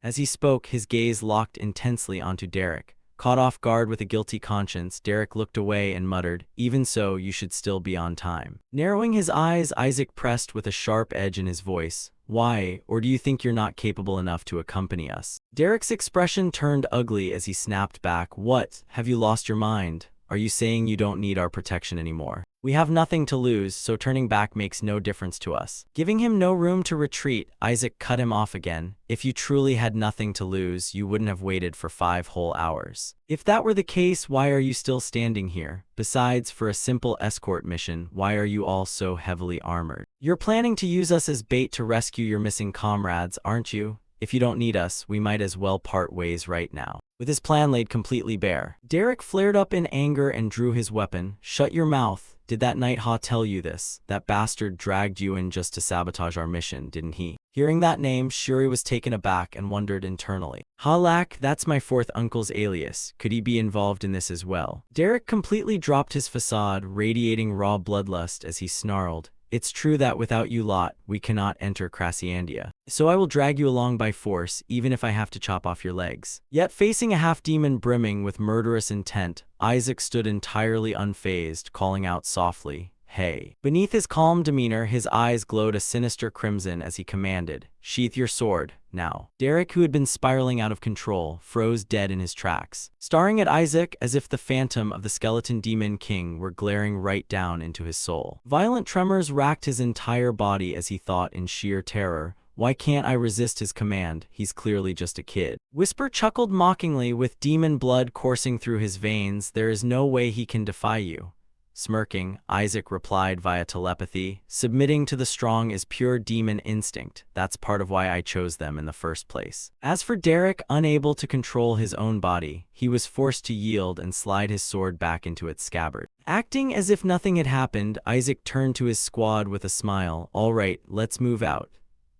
As he spoke, his gaze locked intensely onto Derek. Caught off guard with a guilty conscience, Derek looked away and muttered, "Even so, you should still be on time." Narrowing his eyes, Isaac pressed with a sharp edge in his voice. Why, or do you think you're not capable enough to accompany us? Derek's expression turned ugly as he snapped back. What? Have you lost your mind? Are you saying you don't need our protection anymore? We have nothing to lose, so turning back makes no difference to us. Giving him no room to retreat, Isaac cut him off again. If you truly had nothing to lose, you wouldn't have waited for 5 whole hours. If that were the case, why are you still standing here? Besides, for a simple escort mission, why are you all so heavily armored? You're planning to use us as bait to rescue your missing comrades, aren't you? If you don't need us, we might as well part ways right now. With his plan laid completely bare, Derek flared up in anger and drew his weapon. Shut your mouth. Did that Nighthawk tell you this? That bastard dragged you in just to sabotage our mission, didn't he? Hearing that name, Shuri was taken aback and wondered internally. Halak, that's my 4th uncle's alias. Could he be involved in this as well? Derek completely dropped his facade, radiating raw bloodlust as he snarled. It's true that without you lot, we cannot enter Crassiandia. So I will drag you along by force, even if I have to chop off your legs. Yet facing a half-demon brimming with murderous intent, Isaac stood entirely unfazed, calling out softly, "Hey." Beneath his calm demeanor, his eyes glowed a sinister crimson as he commanded, "Sheath your sword, now." Derek, who had been spiraling out of control, froze dead in his tracks, staring at Isaac as if the phantom of the skeleton demon king were glaring right down into his soul. Violent tremors racked his entire body as he thought in sheer terror, why can't I resist his command? He's clearly just a kid. Whisper chuckled mockingly with demon blood coursing through his veins, there is no way he can defy you. Smirking, Isaac replied via telepathy, submitting to the strong is pure demon instinct. That's part of why I chose them in the first place. As for Derek, unable to control his own body, he was forced to yield and slide his sword back into its scabbard. Acting as if nothing had happened, Isaac turned to his squad with a smile. All right, let's move out.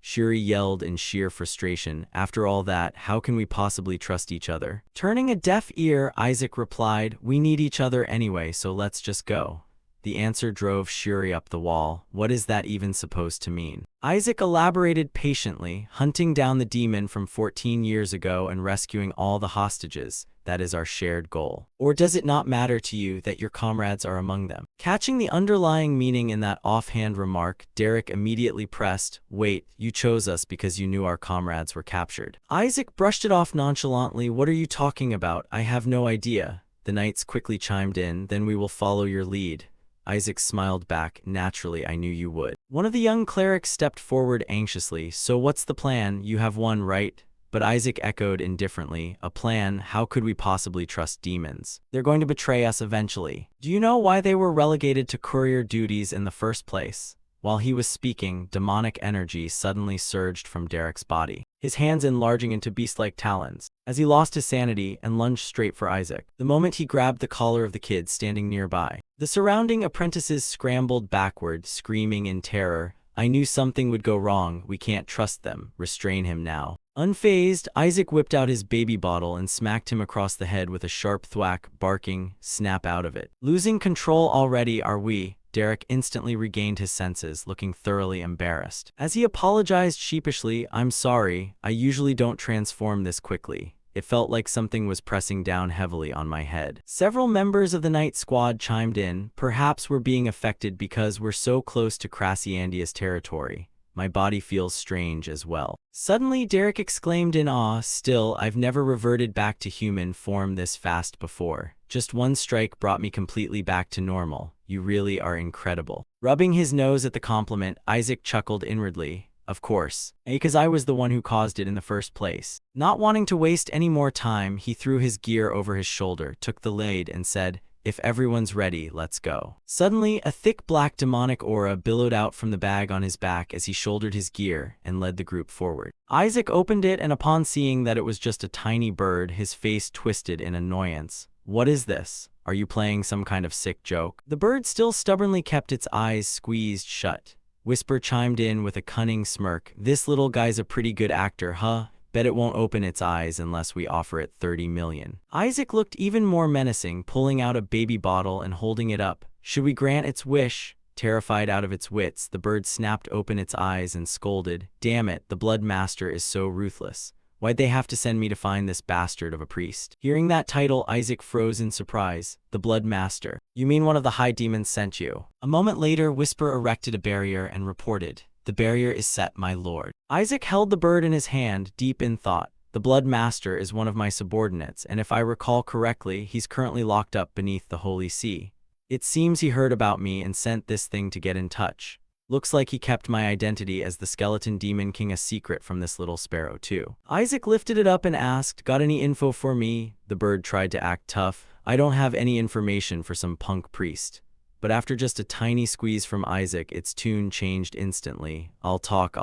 Shuri yelled in sheer frustration. After all that, how can we possibly trust each other? Turning a deaf ear, Isaac replied, we need each other anyway, so let's just go. The answer drove Shuri up the wall. What is that even supposed to mean? Isaac elaborated patiently, hunting down the demon from 14 years ago and rescuing all the hostages. That is our shared goal. Or does it not matter to you that your comrades are among them? Catching the underlying meaning in that offhand remark, Derek immediately pressed, wait, you chose us because you knew our comrades were captured. Isaac brushed it off nonchalantly. What are you talking about? I have no idea. The knights quickly chimed in, then we will follow your lead. Isaac smiled back. Naturally, I knew you would. One of the young clerics stepped forward anxiously. So what's the plan? You have one, right? But Isaac echoed indifferently, a plan? How could we possibly trust demons? They're going to betray us eventually. Do you know why they were relegated to courier duties in the first place? While he was speaking, demonic energy suddenly surged from Derek's body, his hands enlarging into beast-like talons, as he lost his sanity and lunged straight for Isaac. The moment he grabbed the collar of the kid standing nearby, the surrounding apprentices scrambled backward, screaming in terror. I knew something would go wrong. We can't trust them. Restrain him now. Unfazed, Isaac whipped out his baby bottle and smacked him across the head with a sharp thwack, barking, snap out of it. Losing control already, are we? Derek instantly regained his senses, looking thoroughly embarrassed. As he apologized sheepishly, I'm sorry, I usually don't transform this quickly. It felt like something was pressing down heavily on my head. Several members of the night squad chimed in. Perhaps we're being affected because we're so close to Crassiandia's territory. My body feels strange as well. Suddenly, Derek exclaimed in awe, still, I've never reverted back to human form this fast before. Just one strike brought me completely back to normal. You really are incredible. Rubbing his nose at the compliment, Isaac chuckled inwardly. Of course. Because I was the one who caused it in the first place. Not wanting to waste any more time, he threw his gear over his shoulder, took the lead, and said, "If everyone's ready, let's go." Suddenly, a thick black demonic aura billowed out from the bag on his back as he shouldered his gear and led the group forward. Isaac opened it, and upon seeing that it was just a tiny bird, his face twisted in annoyance. "What is this? Are you playing some kind of sick joke?" The bird still stubbornly kept its eyes squeezed shut. Whisper chimed in with a cunning smirk. "This little guy's a pretty good actor, huh? Bet it won't open its eyes unless we offer it 30 million. Isaac looked even more menacing, pulling out a baby bottle and holding it up. "Should we grant its wish?" Terrified out of its wits, the bird snapped open its eyes and scolded, "Damn it, the Blood Master is so ruthless. Why'd they have to send me to find this bastard of a priest?" Hearing that title, Isaac froze in surprise. The Blood Master. "You mean one of the high demons sent you?" A moment later, Whisper erected a barrier and reported, "The barrier is set, my lord." Isaac held the bird in his hand, deep in thought. "The Blood Master is one of my subordinates, and if I recall correctly, he's currently locked up beneath the Holy See. It seems he heard about me and sent this thing to get in touch. Looks like he kept my identity as the Skeleton Demon King a secret from this little sparrow too." Isaac lifted it up and asked, "Got any info for me?" The bird tried to act tough. "I don't have any information for some punk priest." But after just a tiny squeeze from Isaac, its tune changed instantly. I'll talk.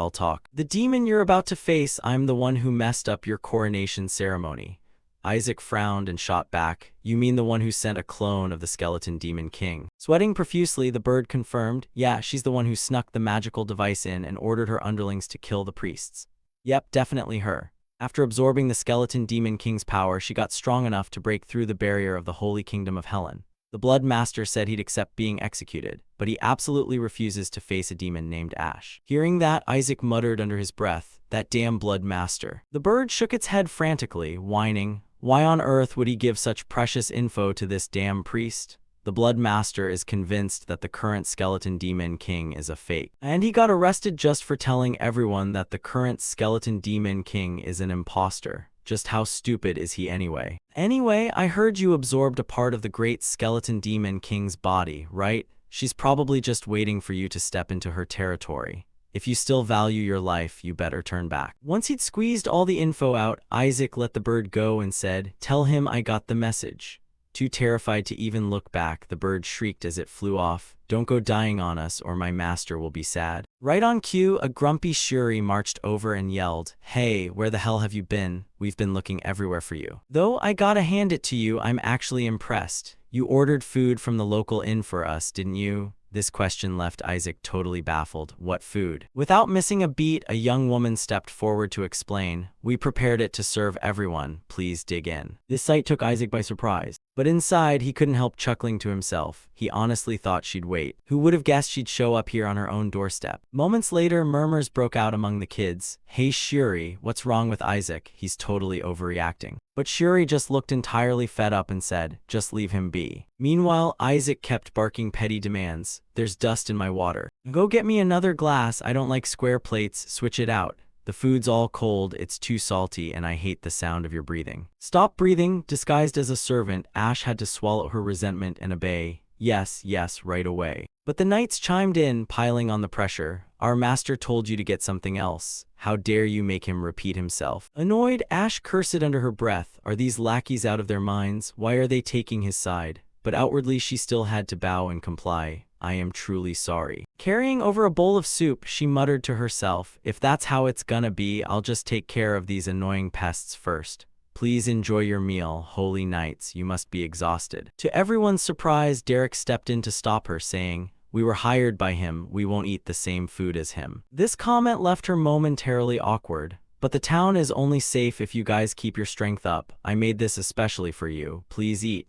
"The demon you're about to face, I'm the one who messed up your coronation ceremony." Isaac frowned and shot back, "You mean the one who sent a clone of the Skeleton Demon King?" Sweating profusely, the bird confirmed, "Yeah, she's the one who snuck the magical device in and ordered her underlings to kill the priests." "Yep, definitely her. After absorbing the Skeleton Demon King's power, she got strong enough to break through the barrier of the Holy Kingdom of Helen. The Blood Master said he'd accept being executed, but he absolutely refuses to face a demon named Ash." Hearing that, Isaac muttered under his breath, "That damn Blood Master." The bird shook its head frantically, whining, "Why on earth would he give such precious info to this damn priest? The Blood Master is convinced that the current Skeleton Demon King is a fake. And he got arrested just for telling everyone that the current Skeleton Demon King is an imposter. Just how stupid is he anyway? Anyway, I heard you absorbed a part of the great Skeleton Demon King's body, right? She's probably just waiting for you to step into her territory. If you still value your life, you better turn back." Once he'd squeezed all the info out, Isaac let the bird go and said, "Tell him I got the message." Too terrified to even look back, the bird shrieked as it flew off, "Don't go dying on us or my master will be sad." Right on cue, a grumpy Shuri marched over and yelled, "Hey, where the hell have you been? We've been looking everywhere for you." Though I gotta hand it to you, I'm actually impressed. You ordered food from the local inn for us, didn't you? This question left Isaac totally baffled. "What food?" Without missing a beat, a young woman stepped forward to explain, "We prepared it to serve everyone. Please dig in." This sight took Isaac by surprise. But inside, he couldn't help chuckling to himself. He honestly thought she'd wait. Who would have guessed she'd show up here on her own doorstep? Moments later, murmurs broke out among the kids. "Hey Shuri, what's wrong with Isaac? He's totally overreacting." But Shuri just looked entirely fed up and said, "Just leave him be." Meanwhile, Isaac kept barking petty demands. "There's dust in my water. Go get me another glass. I don't like square plates. Switch it out. The food's all cold, it's too salty, and I hate the sound of your breathing." Stop breathing. Disguised as a servant, Ash had to swallow her resentment and obey. Yes, right away. But the knights chimed in, piling on the pressure. "Our master told you to get something else. How dare you make him repeat himself?" Annoyed, Ash cursed under her breath. Are these lackeys out of their minds? Why are they taking his side? But outwardly she still had to bow and comply. "I am truly sorry." Carrying over a bowl of soup, she muttered to herself, "If that's how it's gonna be, I'll just take care of these annoying pests first. Please enjoy your meal, holy knights, you must be exhausted." To everyone's surprise, Derek stepped in to stop her, saying, "We were hired by him, we won't eat the same food as him." This comment left her momentarily awkward. "But the town is only safe if you guys keep your strength up. I made this especially for you. Please eat."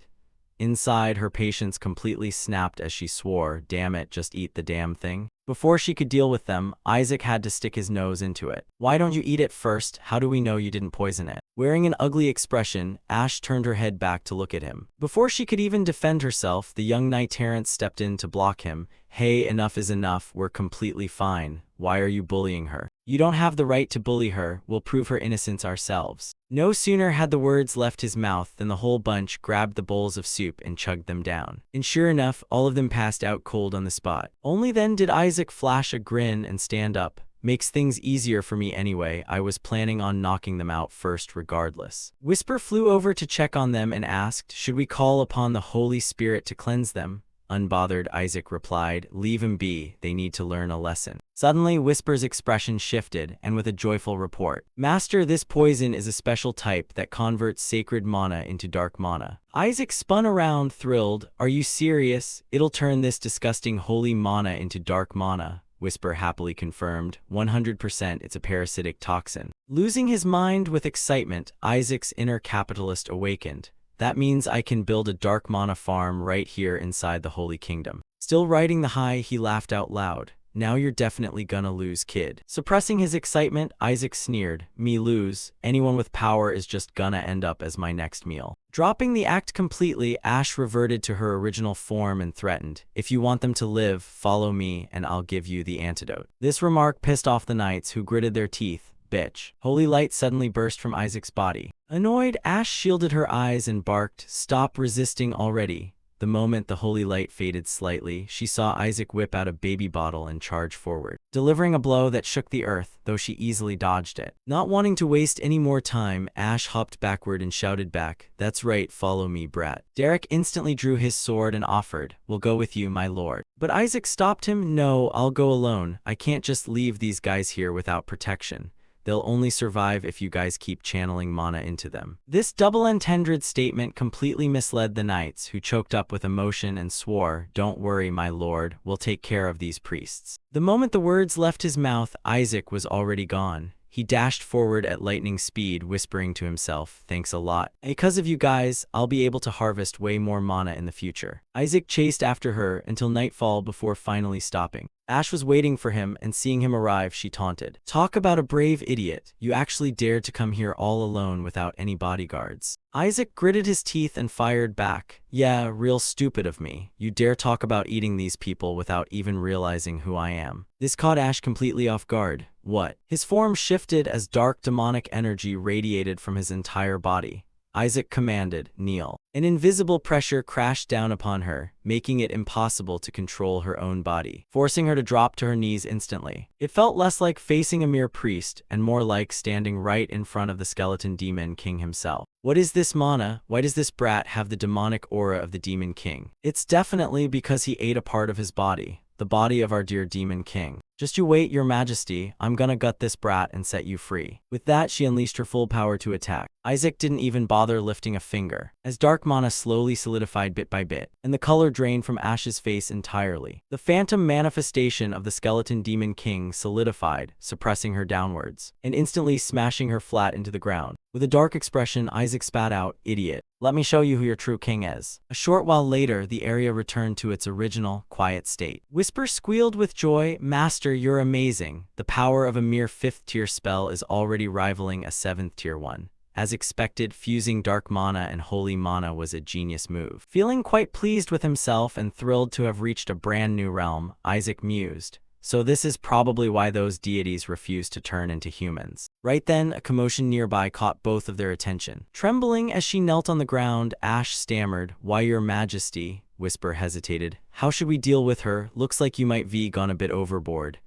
Inside, her patience completely snapped as she swore, "Damn it, just eat the damn thing." Before she could deal with them, Isaac had to stick his nose into it. "Why don't you eat it first? How do we know you didn't poison it?" Wearing an ugly expression, Ash turned her head back to look at him. Before she could even defend herself, the young knight Terrence stepped in to block him. "Hey, enough is enough, we're completely fine. Why are you bullying her? You don't have the right to bully her, we'll prove her innocence ourselves." No sooner had the words left his mouth than the whole bunch grabbed the bowls of soup and chugged them down. And sure enough, all of them passed out cold on the spot. Only then did Isaac flash a grin and stand up. Makes things easier for me anyway. I was planning on knocking them out first regardless. Whisper flew over to check on them and asked, should we call upon the Holy Spirit to cleanse them? Unbothered, Isaac replied, leave 'em be, they need to learn a lesson. Suddenly, Whisper's expression shifted, and with a joyful report, Master, this poison is a special type that converts sacred mana into dark mana. Isaac spun around, thrilled. Are you serious? It'll turn this disgusting holy mana into dark mana. Whisper happily confirmed, 100% it's a parasitic toxin. Losing his mind with excitement, Isaac's inner capitalist awakened. That means I can build a dark mana farm right here inside the Holy Kingdom. Still riding the high, he laughed out loud. Now you're definitely gonna lose, kid. Suppressing his excitement, Isaac sneered. Me lose? Anyone with power is just gonna end up as my next meal. Dropping the act completely, Ash reverted to her original form and threatened, if you want them to live, follow me and I'll give you the antidote. This remark pissed off the knights, who gritted their teeth. Bitch. Holy light suddenly burst from Isaac's body. Annoyed, Ash shielded her eyes and barked, stop resisting already. The moment the holy light faded slightly, she saw Isaac whip out a baby bottle and charge forward, delivering a blow that shook the earth, though she easily dodged it. Not wanting to waste any more time, Ash hopped backward and shouted back, that's right, follow me, brat. Derek instantly drew his sword and offered, we'll go with you, my lord. But Isaac stopped him, no, I'll go alone. I can't just leave these guys here without protection. They'll only survive if you guys keep channeling mana into them. This double-entendred statement completely misled the knights, who choked up with emotion and swore, don't worry, my lord, we'll take care of these priests. The moment the words left his mouth, Isaac was already gone. He dashed forward at lightning speed, whispering to himself, thanks a lot. Because of you guys, I'll be able to harvest way more mana in the future. Isaac chased after her until nightfall before finally stopping. Ash was waiting for him, and seeing him arrive, she taunted. Talk about a brave idiot. You actually dared to come here all alone without any bodyguards. Isaac gritted his teeth and fired back. Yeah, real stupid of me. You dare talk about eating these people without even realizing who I am. This caught Ash completely off guard. What? His form shifted as dark demonic energy radiated from his entire body. Isaac commanded, kneel. An invisible pressure crashed down upon her, making it impossible to control her own body, forcing her to drop to her knees instantly. It felt less like facing a mere priest, and more like standing right in front of the skeleton demon king himself. What is this mana? Why does this brat have the demonic aura of the demon king? It's definitely because he ate a part of his body, the body of our dear demon king. Just you wait, your majesty, I'm gonna gut this brat and set you free. With that, she unleashed her full power to attack. Isaac didn't even bother lifting a finger, as dark mana slowly solidified bit by bit, and the color drained from Ash's face entirely. The phantom manifestation of the skeleton demon king solidified, suppressing her downwards, and instantly smashing her flat into the ground. With a dark expression, Isaac spat out, idiot. Let me show you who your true king is. A short while later, the area returned to its original, quiet state. Whisper squealed with joy, Master, you're amazing. The power of a mere 5th tier spell is already rivaling a 7th tier one. As expected, fusing dark mana and holy mana was a genius move. Feeling quite pleased with himself and thrilled to have reached a brand new realm, Isaac mused. So this is probably why those deities refused to turn into humans. Right then, a commotion nearby caught both of their attention. Trembling as she knelt on the ground, Ash stammered, Why, your majesty? Whisper hesitated. How should we deal with her? Looks like you might have gone a bit overboard.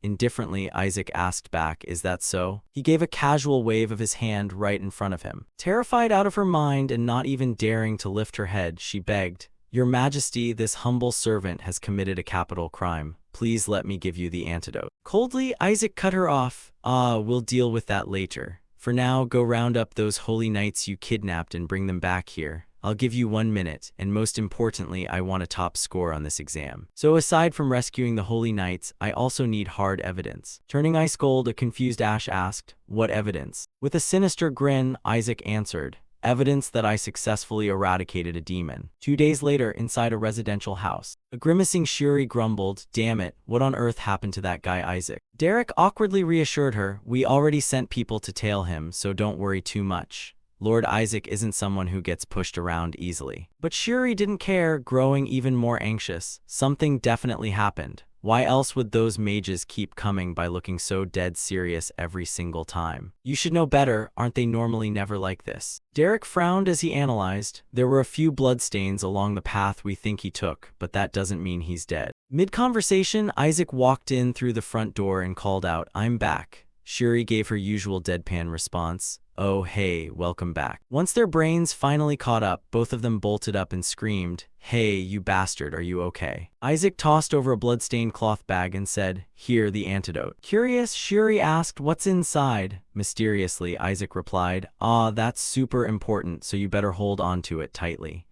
Indifferently, Isaac asked back, Is that so? He gave a casual wave of his hand right in front of him. Terrified out of her mind and not even daring to lift her head, she begged, Your Majesty, this humble servant has committed a capital crime. Please let me give you the antidote. Coldly, Isaac cut her off. We'll deal with that later. For now, go round up those holy knights you kidnapped and bring them back here. I'll give you 1 minute, and most importantly, I want a top score on this exam. So aside from rescuing the holy knights, I also need hard evidence. Turning ice cold, a confused Ash asked, What evidence? With a sinister grin, Isaac answered, Evidence that I successfully eradicated a demon. 2 days later, inside a residential house, a grimacing Shuri grumbled, Damn it, what on earth happened to that guy Isaac? Derek awkwardly reassured her, We already sent people to tail him, so don't worry too much. Lord Isaac isn't someone who gets pushed around easily. But Shuri didn't care, growing even more anxious. Something definitely happened. Why else would those mages keep coming by looking so dead serious every single time? You should know better, aren't they normally never like this? Derek frowned as he analyzed. There were a few bloodstains along the path we think he took, but that doesn't mean he's dead. Mid-conversation, Isaac walked in through the front door and called out, "I'm back." Shuri gave her usual deadpan response, "Oh hey, welcome back." Once their brains finally caught up, both of them bolted up and screamed, "Hey, you bastard, are you okay?" Isaac tossed over a bloodstained cloth bag and said, "Here, the antidote." Curious, Shuri asked, "What's inside?" Mysteriously, Isaac replied, "Ah, that's super important, so you better hold on to it tightly."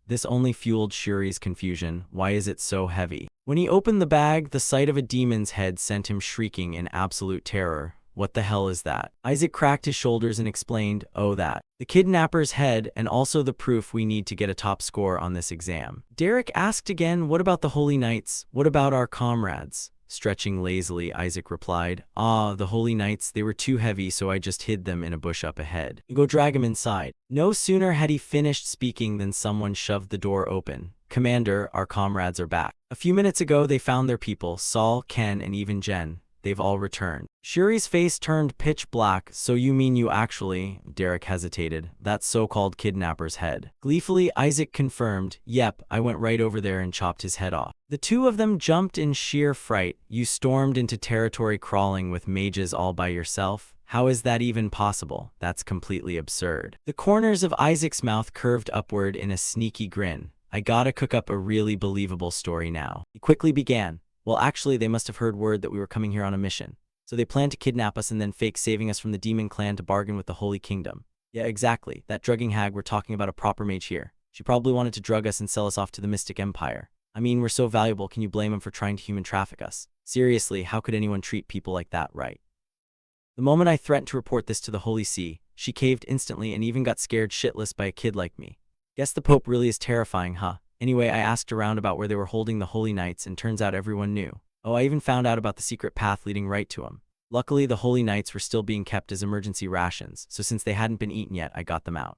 This only fueled Shuri's confusion. Why is it so heavy? When he opened the bag, the sight of a demon's head sent him shrieking in absolute terror. "What the hell is that?" Isaac cracked his shoulders and explained, "Oh, that. The kidnapper's head, and also the proof we need to get a top score on this exam." Derek asked again, "What about the Holy Knights? What about our comrades?" Stretching lazily, Isaac replied, "Ah, the Holy Knights, they were too heavy, so I just hid them in a bush up ahead. Go drag him inside." No sooner had he finished speaking than someone shoved the door open. "Commander, our comrades are back. A few minutes ago they found their people, Saul, Ken, and even Jen. They've all returned." Shuri's face turned pitch black. "So you mean you actually—" Derek hesitated. "That so-called kidnapper's head." Gleefully, Isaac confirmed, "Yep, I went right over there and chopped his head off." The two of them jumped in sheer fright. "You stormed into territory crawling with mages all by yourself? How is that even possible? That's completely absurd." The corners of Isaac's mouth curved upward in a sneaky grin. "I gotta cook up a really believable story now." He quickly began. "Well, actually, they must have heard word that we were coming here on a mission. So they planned to kidnap us and then fake saving us from the demon clan to bargain with the Holy Kingdom." "Yeah, exactly. That drugging hag we're talking about, a proper mage here. She probably wanted to drug us and sell us off to the Mystic Empire. I mean, we're so valuable, can you blame him for trying to human traffic us? Seriously, how could anyone treat people like that, right?" The moment I threatened to report this to the Holy See, she caved instantly and even got scared shitless by a kid like me. Guess the Pope really is terrifying, huh? Anyway, I asked around about where they were holding the Holy Knights, and turns out everyone knew. Oh, I even found out about the secret path leading right to them. Luckily, the Holy Knights were still being kept as emergency rations, so since they hadn't been eaten yet, I got them out.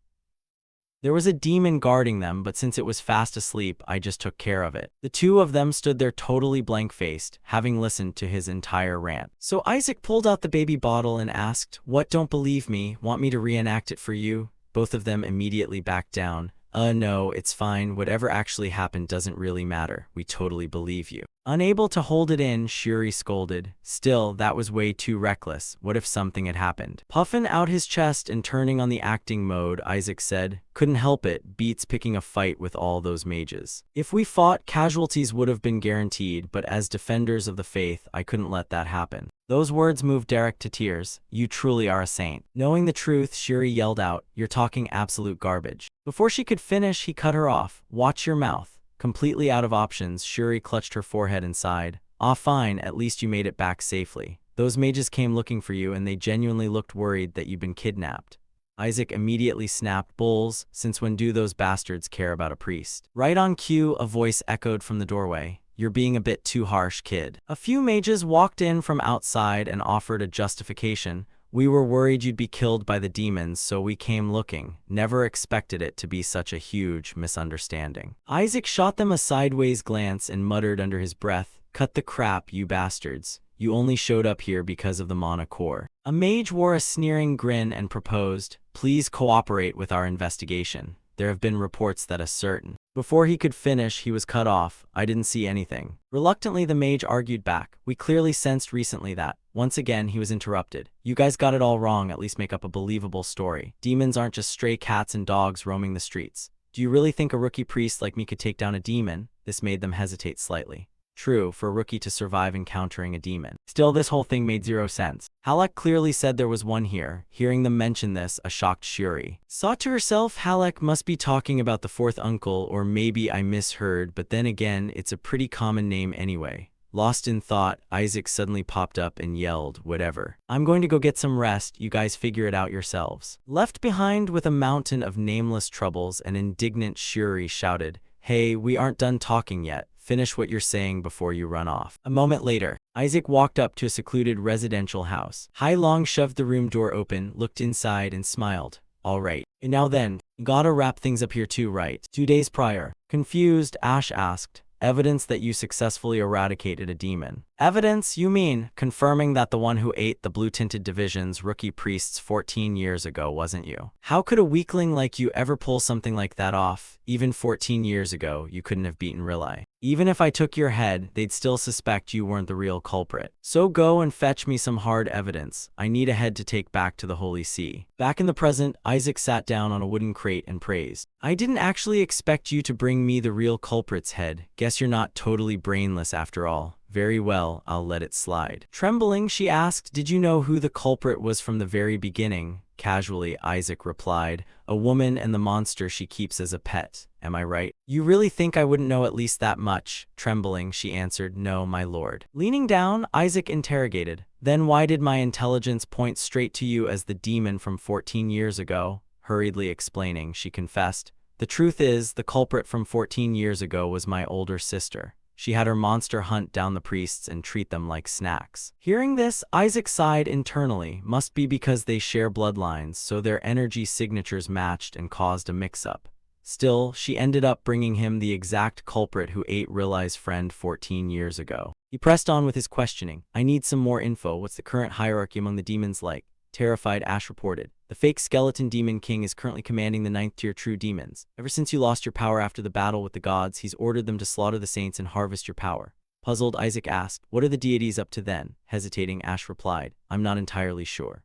There was a demon guarding them, but since it was fast asleep, I just took care of it. The two of them stood there totally blank-faced, having listened to his entire rant. So Isaac pulled out the baby bottle and asked, "What, don't believe me? Want me to reenact it for you?" Both of them immediately backed down. No, it's fine. Whatever actually happened doesn't really matter. We totally believe you." Unable to hold it in, Shuri scolded. "Still, that was way too reckless. What if something had happened?" Puffing out his chest and turning on the acting mode, Isaac said, "Couldn't help it. Beats picking a fight with all those mages. If we fought, casualties would have been guaranteed, but as defenders of the faith, I couldn't let that happen." Those words moved Derek to tears. "You truly are a saint." Knowing the truth, Shuri yelled out, "You're talking absolute garbage." Before she could finish, he cut her off. "Watch your mouth." Completely out of options, Shuri clutched her forehead and sighed. "Ah, fine, at least you made it back safely. Those mages came looking for you and they genuinely looked worried that you'd been kidnapped." Isaac immediately snapped, "Bulls, since when do those bastards care about a priest?" Right on cue, a voice echoed from the doorway. "You're being a bit too harsh, kid." A few mages walked in from outside and offered a justification. "We were worried you'd be killed by the demons, so we came looking. Never expected it to be such a huge misunderstanding." Isaac shot them a sideways glance and muttered under his breath, "Cut the crap, you bastards. You only showed up here because of the Mana core." A mage wore a sneering grin and proposed, "Please cooperate with our investigation. There have been reports that a certain—" Before he could finish, he was cut off. "I didn't see anything." Reluctantly, the mage argued back. "We clearly sensed recently that—" Once again, he was interrupted. "You guys got it all wrong. At least make up a believable story. Demons aren't just stray cats and dogs roaming the streets. Do you really think a rookie priest like me could take down a demon?" This made them hesitate slightly. True, for a rookie to survive encountering a demon. Still, this whole thing made zero sense. Halak clearly said there was one here. Hearing them mention this, a shocked Shuri thought to herself, Halak must be talking about the fourth uncle, or maybe I misheard, but then again, it's a pretty common name anyway. Lost in thought, Isaac suddenly popped up and yelled, "Whatever. I'm going to go get some rest, you guys figure it out yourselves." Left behind with a mountain of nameless troubles, an indignant Shuri shouted, "Hey, we aren't done talking yet. Finish what you're saying before you run off." A moment later, Isaac walked up to a secluded residential house. Hai Long shoved the room door open, looked inside, and smiled. "All right. And now then, gotta wrap things up here too, right?" 2 days prior. Confused, Ash asked, Evidence that you successfully eradicated a demon. Evidence, you mean, confirming that the one who ate the blue-tinted division's rookie priests 14 years ago wasn't you. How could a weakling like you ever pull something like that off? Even 14 years ago, you couldn't have beaten Riley. Even if I took your head, they'd still suspect you weren't the real culprit. So go and fetch me some hard evidence. I need a head to take back to the Holy See. Back in the present, Isaac sat down on a wooden crate and praised. I didn't actually expect you to bring me the real culprit's head. Guess you're not totally brainless after all. Very well, I'll let it slide. Trembling, she asked, did you know who the culprit was from the very beginning? Casually, Isaac replied, a woman and the monster she keeps as a pet. Am I right? You really think I wouldn't know at least that much? Trembling, she answered, no, my lord. Leaning down, Isaac interrogated, then why did my intelligence point straight to you as the demon from 14 years ago? Hurriedly explaining, she confessed, the truth is, the culprit from 14 years ago was my older sister. She had her monster hunt down the priests and treat them like snacks. Hearing this, Isaac sighed internally. Must be because they share bloodlines, so their energy signatures matched and caused a mix-up. Still, she ended up bringing him the exact culprit who ate Riley's friend 14 years ago. He pressed on with his questioning. I need some more info. What's the current hierarchy among the demons like? Terrified, Ash reported. The fake skeleton demon king is currently commanding the 9th tier true demons. Ever since you lost your power after the battle with the gods, he's ordered them to slaughter the saints and harvest your power. Puzzled, Isaac asked, what are the deities up to then? Hesitating, Ash replied, I'm not entirely sure.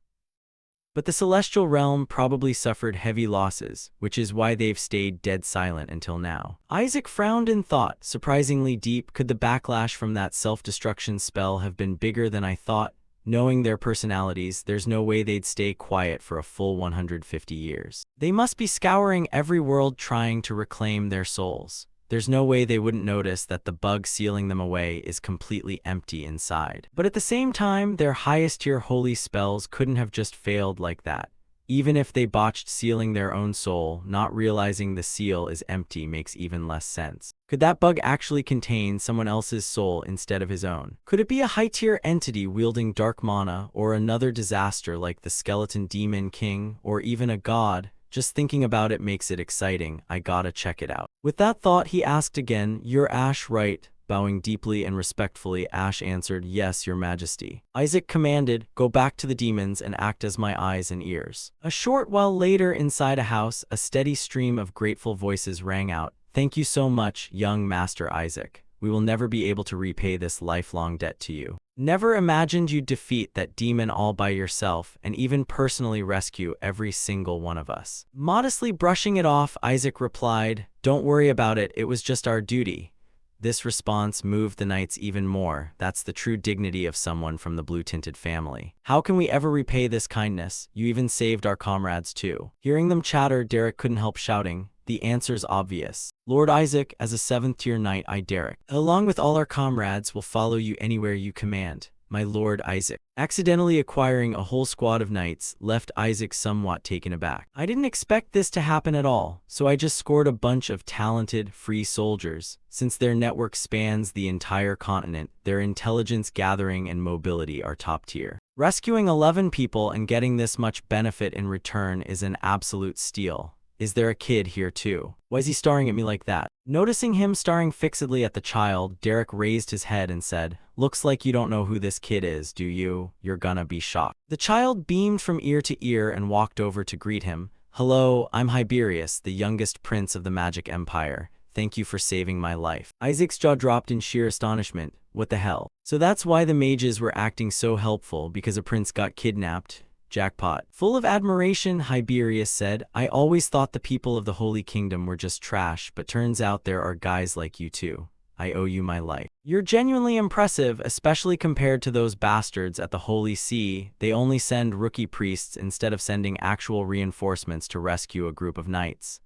But the celestial realm probably suffered heavy losses, which is why they've stayed dead silent until now. Isaac frowned in thought, surprisingly deep. Could the backlash from that self-destruction spell have been bigger than I thought? Knowing their personalities, there's no way they'd stay quiet for a full 150 years. They must be scouring every world trying to reclaim their souls. There's no way they wouldn't notice that the bug sealing them away is completely empty inside. But at the same time, their highest tier holy spells couldn't have just failed like that. Even if they botched sealing their own soul, not realizing the seal is empty makes even less sense. Could that bug actually contain someone else's soul instead of his own? Could it be a high-tier entity wielding dark mana, or another disaster like the skeleton demon king, or even a god? Just thinking about it makes it exciting. I gotta check it out. With that thought, he asked again, you're Ash, right? Bowing deeply and respectfully, Ash answered, yes, your majesty. Isaac commanded, go back to the demons and act as my eyes and ears. A short while later, inside a house, a steady stream of grateful voices rang out. Thank you so much, young Master Isaac. We will never be able to repay this lifelong debt to you. Never imagined you'd defeat that demon all by yourself and even personally rescue every single one of us. Modestly brushing it off, Isaac replied, don't worry about it, it was just our duty. This response moved the knights even more. That's the true dignity of someone from the blue-tinted family. How can we ever repay this kindness? You even saved our comrades too. Hearing them chatter, Derek couldn't help shouting, the answer's obvious. Lord Isaac, as a 7th tier knight, I Derek, along with all our comrades, will follow you anywhere you command. My Lord Isaac. Accidentally acquiring a whole squad of knights left Isaac somewhat taken aback. I didn't expect this to happen at all, so I just scored a bunch of talented, free soldiers. Since their network spans the entire continent, their intelligence gathering and mobility are top tier. Rescuing 11 people and getting this much benefit in return is an absolute steal. Is there a kid here too? Why is he staring at me like that? Noticing him staring fixedly at the child, Derek raised his head and said, looks like you don't know who this kid is, do you? You're gonna be shocked. The child beamed from ear to ear and walked over to greet him. Hello, I'm Hyberius, the youngest prince of the Magic Empire. Thank you for saving my life. Isaac's jaw dropped in sheer astonishment. What the hell? So that's why the mages were acting so helpful, because a prince got kidnapped? Jackpot. Full of admiration, Hyberius said, I always thought the people of the Holy Kingdom were just trash, but turns out there are guys like you too. I owe you my life. You're genuinely impressive, especially compared to those bastards at the Holy See. They only send rookie priests instead of sending actual reinforcements to rescue a group of knights.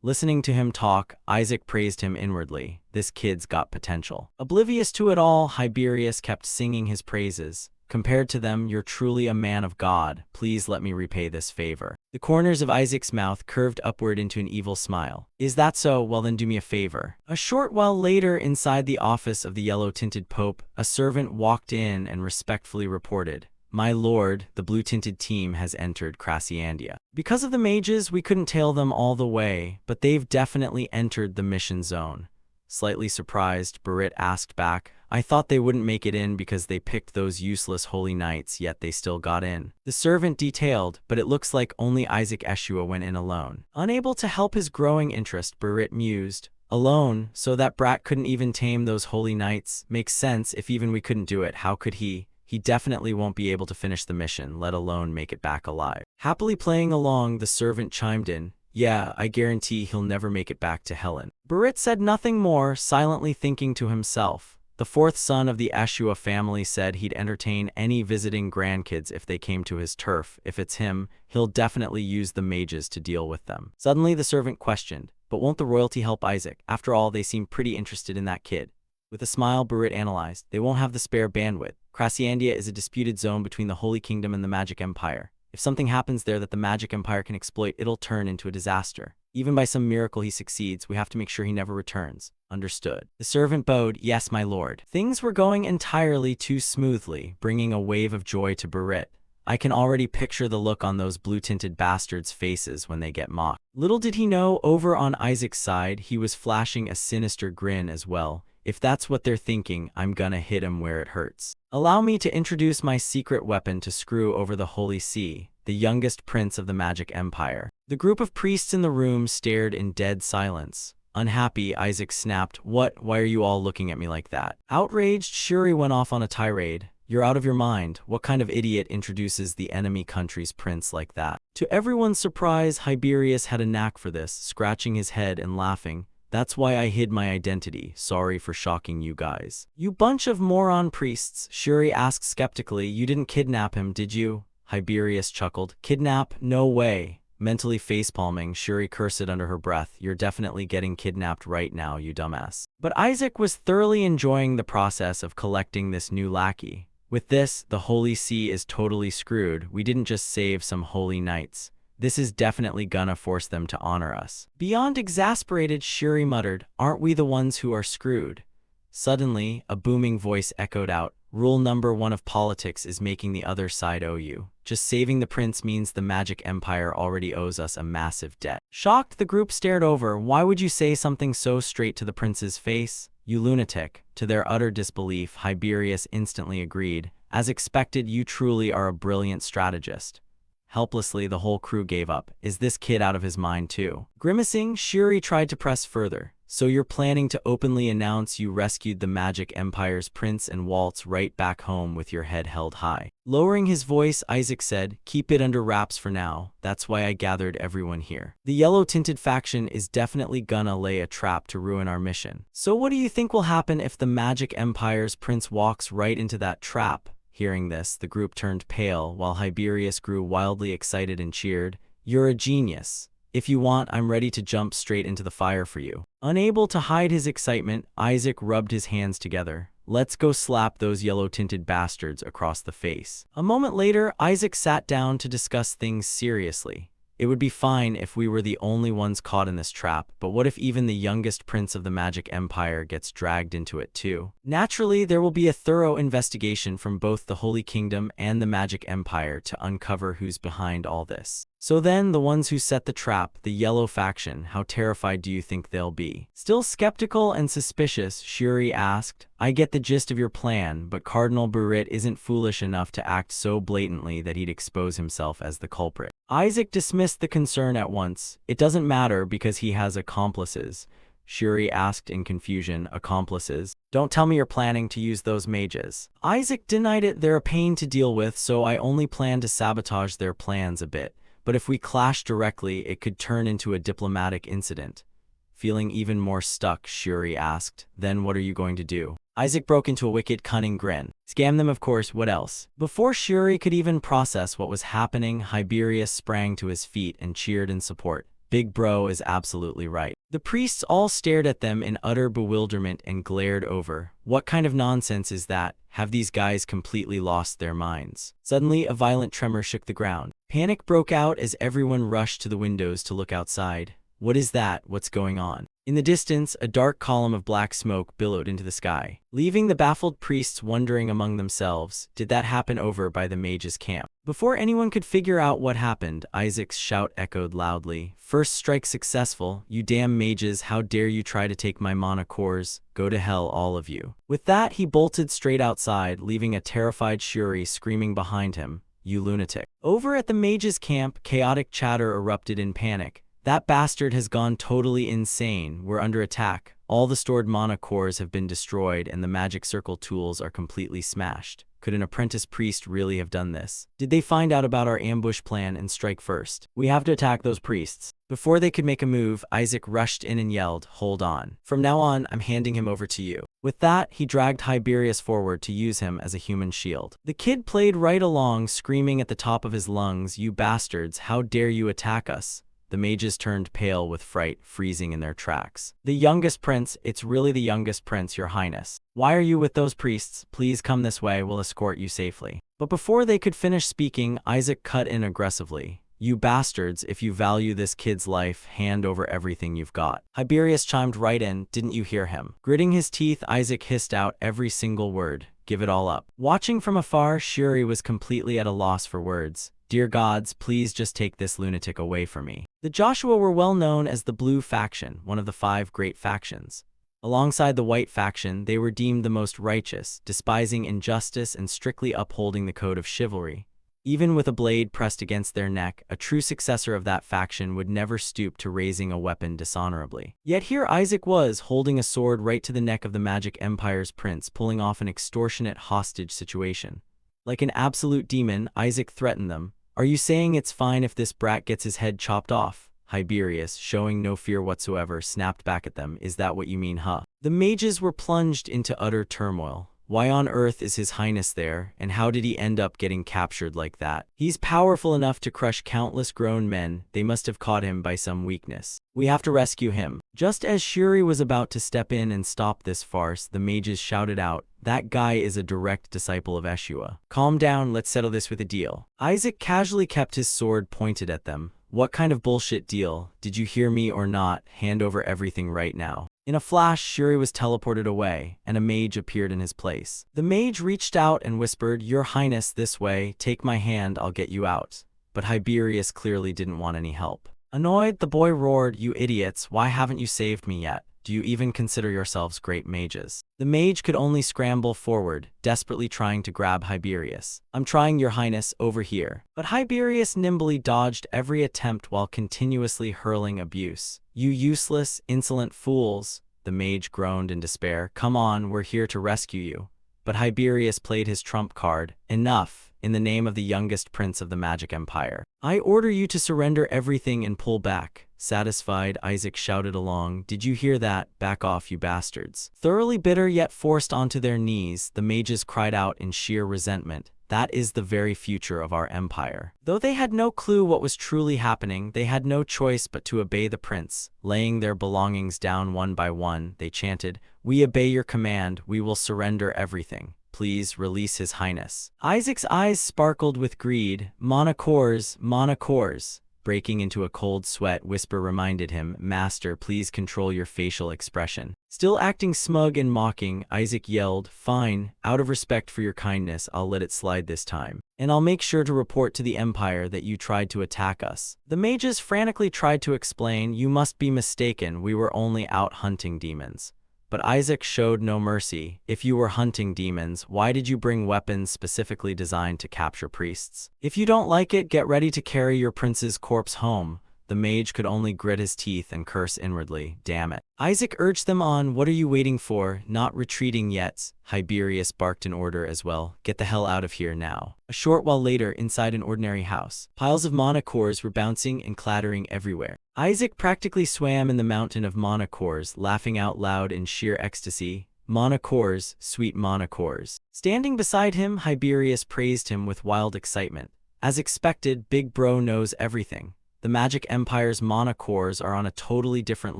Listening to him talk, Isaac praised him inwardly. This kid's got potential. Oblivious to it all, Hyberius kept singing his praises. Compared to them, you're truly a man of God. Please let me repay this favor. The corners of Isaac's mouth curved upward into an evil smile. Is that so? Well then do me a favor. A short while later, inside the office of the yellow-tinted Pope, a servant walked in and respectfully reported, my lord, the blue-tinted team has entered Crassiandia. Because of the mages, we couldn't tail them all the way, but they've definitely entered the mission zone. Slightly surprised, Barit asked back, I thought they wouldn't make it in because they picked those useless holy knights, yet they still got in. The servant detailed, but it looks like only Isaac Eshua went in alone. Unable to help his growing interest, Barit mused, alone, so that brat couldn't even tame those holy knights? Makes sense. If even we couldn't do it, how could he? He definitely won't be able to finish the mission, let alone make it back alive. Happily playing along, the servant chimed in, yeah, I guarantee he'll never make it back to Helen. Barit said nothing more, silently thinking to himself. The fourth son of the Eshua family said he'd entertain any visiting grandkids if they came to his turf. If it's him, he'll definitely use the mages to deal with them. Suddenly the servant questioned, but won't the royalty help Isaac? After all, they seem pretty interested in that kid. With a smile, Barit analyzed, they won't have the spare bandwidth. Crassiandia is a disputed zone between the Holy Kingdom and the Magic Empire. If something happens there that the Magic Empire can exploit, it'll turn into a disaster. Even by some miracle he succeeds, we have to make sure he never returns. Understood. The servant bowed, yes, my lord. Things were going entirely too smoothly, bringing a wave of joy to Barit. I can already picture the look on those blue-tinted bastards' faces when they get mocked. Little did he know, over on Isaac's side, he was flashing a sinister grin as well. If that's what they're thinking, I'm gonna hit him where it hurts. Allow me to introduce my secret weapon to screw over the Holy See, the youngest prince of the Magic Empire. The group of priests in the room stared in dead silence. Unhappy, Isaac snapped, what? Why are you all looking at me like that? Outraged, Shuri went off on a tirade. You're out of your mind. What kind of idiot introduces the enemy country's prince like that? To everyone's surprise, Hiberius had a knack for this, scratching his head and laughing. That's why I hid my identity. Sorry for shocking you guys. You bunch of moron priests, Shuri asked skeptically. You didn't kidnap him, did you? Hiberius chuckled. Kidnap? No way. Mentally facepalming, Shuri cursed under her breath. You're definitely getting kidnapped right now, you dumbass. But Isaac was thoroughly enjoying the process of collecting this new lackey. With this, the Holy See is totally screwed. We didn't just save some holy knights. This is definitely gonna force them to honor us. Beyond exasperated, Shuri muttered, aren't we the ones who are screwed? Suddenly, a booming voice echoed out, rule number 1 of politics is making the other side owe you. Just saving the prince means the Magic Empire already owes us a massive debt. Shocked, the group stared over. Why would you say something so straight to the prince's face? You lunatic. To their utter disbelief, Hiberius instantly agreed. As expected, you truly are a brilliant strategist. Helplessly, the whole crew gave up. Is this kid out of his mind too? Grimacing, Shuri tried to press further. So you're planning to openly announce you rescued the Magic Empire's prince and waltz right back home with your head held high. Lowering his voice, Isaac said, keep it under wraps for now. That's why I gathered everyone here. The yellow-tinted faction is definitely gonna lay a trap to ruin our mission. So what do you think will happen if the Magic Empire's prince walks right into that trap? Hearing this, the group turned pale, while Hiberius grew wildly excited and cheered. You're a genius. If you want, I'm ready to jump straight into the fire for you. Unable to hide his excitement, Isaac rubbed his hands together. Let's go slap those yellow-tinted bastards across the face. A moment later, Isaac sat down to discuss things seriously. It would be fine if we were the only ones caught in this trap, but what if even the youngest prince of the Magic Empire gets dragged into it too? Naturally, there will be a thorough investigation from both the Holy Kingdom and the Magic Empire to uncover who's behind all this. So then, the ones who set the trap, the yellow faction, how terrified do you think they'll be? Still skeptical and suspicious, Shuri asked, I get the gist of your plan, but Cardinal Barit isn't foolish enough to act so blatantly that he'd expose himself as the culprit. Isaac dismissed the concern at once. It doesn't matter because he has accomplices. Shuri asked in confusion, accomplices? Don't tell me you're planning to use those mages. Isaac denied it. They're a pain to deal with, so I only plan to sabotage their plans a bit. But if we clash directly, it could turn into a diplomatic incident. Feeling even more stuck, Shuri asked, then what are you going to do? Isaac broke into a wicked, cunning grin. Scam them, of course, what else? Before Shuri could even process what was happening, Hiberius sprang to his feet and cheered in support. Big bro is absolutely right. The priests all stared at them in utter bewilderment and glared over. What kind of nonsense is that? Have these guys completely lost their minds? Suddenly, a violent tremor shook the ground. Panic broke out as everyone rushed to the windows to look outside. What is that? What's going on? In the distance, a dark column of black smoke billowed into the sky, leaving the baffled priests wondering among themselves, did that happen over by the mage's camp? Before anyone could figure out what happened, Isaac's shout echoed loudly. First strike successful, you damn mages, how dare you try to take my mana cores, go to hell all of you. With that, he bolted straight outside, leaving a terrified Shuri screaming behind him, you lunatic. Over at the mage's camp, chaotic chatter erupted in panic. That bastard has gone totally insane. We're under attack. All the stored mana cores have been destroyed and the magic circle tools are completely smashed. Could an apprentice priest really have done this? Did they find out about our ambush plan and strike first? We have to attack those priests. Before they could make a move, Isaac rushed in and yelled, hold on. From now on, I'm handing him over to you. With that, he dragged Tiberius forward to use him as a human shield. The kid played right along, screaming at the top of his lungs, you bastards, how dare you attack us? The mages turned pale with fright, freezing in their tracks. The youngest prince, it's really the youngest prince, your highness. Why are you with those priests? Please come this way, we'll escort you safely. But before they could finish speaking, Isaac cut in aggressively. You bastards, if you value this kid's life, hand over everything you've got. Tiberius chimed right in, didn't you hear him? Gritting his teeth, Isaac hissed out every single word. Give it all up. Watching from afar, Shuri was completely at a loss for words. Dear gods, please just take this lunatic away from me. The Joshua were well known as the Blue Faction, one of the 5 great factions. Alongside the White Faction, they were deemed the most righteous, despising injustice and strictly upholding the code of chivalry. Even with a blade pressed against their neck, a true successor of that faction would never stoop to raising a weapon dishonorably. Yet here Isaac was, holding a sword right to the neck of the Magic Empire's prince, pulling off an extortionate hostage situation. Like an absolute demon, Isaac threatened them. Are you saying it's fine if this brat gets his head chopped off? Tiberius, showing no fear whatsoever, snapped back at them. Is that what you mean, huh? The mages were plunged into utter turmoil. Why on earth is his highness there, and how did he end up getting captured like that? He's powerful enough to crush countless grown men. They must have caught him by some weakness. We have to rescue him. Just as Shuri was about to step in and stop this farce, the mages shouted out, that guy is a direct disciple of Yeshua. Calm down, let's settle this with a deal. Isaac casually kept his sword pointed at them. What kind of bullshit deal? Did you hear me or not? Hand over everything right now. In a flash, Shuri was teleported away, and a mage appeared in his place. The mage reached out and whispered, Your Highness, this way, take my hand, I'll get you out. But Tiberius clearly didn't want any help. Annoyed, the boy roared, You idiots, why haven't you saved me yet? Do you even consider yourselves great mages? The mage could only scramble forward, desperately trying to grab Tiberius. I'm trying, Your Highness, over here. But Tiberius nimbly dodged every attempt while continuously hurling abuse. You useless, insolent fools, the mage groaned in despair. Come on, we're here to rescue you. But Tiberius played his trump card. Enough. In the name of the youngest prince of the Magic Empire, I order you to surrender everything and pull back. Satisfied, Isaac shouted along, Did you hear that? Back off, you bastards. Thoroughly bitter yet forced onto their knees, the mages cried out in sheer resentment. That is the very future of our empire. Though they had no clue what was truly happening, they had no choice but to obey the prince. Laying their belongings down one by one, they chanted, We obey your command, we will surrender everything. Please release his highness. Isaac's eyes sparkled with greed. Mana cores, mana cores. Breaking into a cold sweat, Whisper reminded him, Master, please control your facial expression. Still acting smug and mocking, Isaac yelled, Fine, out of respect for your kindness, I'll let it slide this time. And I'll make sure to report to the Empire that you tried to attack us. The mages frantically tried to explain, You must be mistaken, we were only out hunting demons. But Isaac showed no mercy. If you were hunting demons, why did you bring weapons specifically designed to capture priests? If you don't like it, get ready to carry your prince's corpse home. The mage could only grit his teeth and curse inwardly. Damn it. Isaac urged them on. What are you waiting for? Not retreating yet. Tiberius barked an order as well. Get the hell out of here now. A short while later, inside an ordinary house, piles of mana cores were bouncing and clattering everywhere. Isaac practically swam in the mountain of mana cores, laughing out loud in sheer ecstasy. Mana cores, sweet mana cores. Standing beside him, Tiberius praised him with wild excitement. As expected, Big Bro knows everything. The Magic Empire's mana cores are on a totally different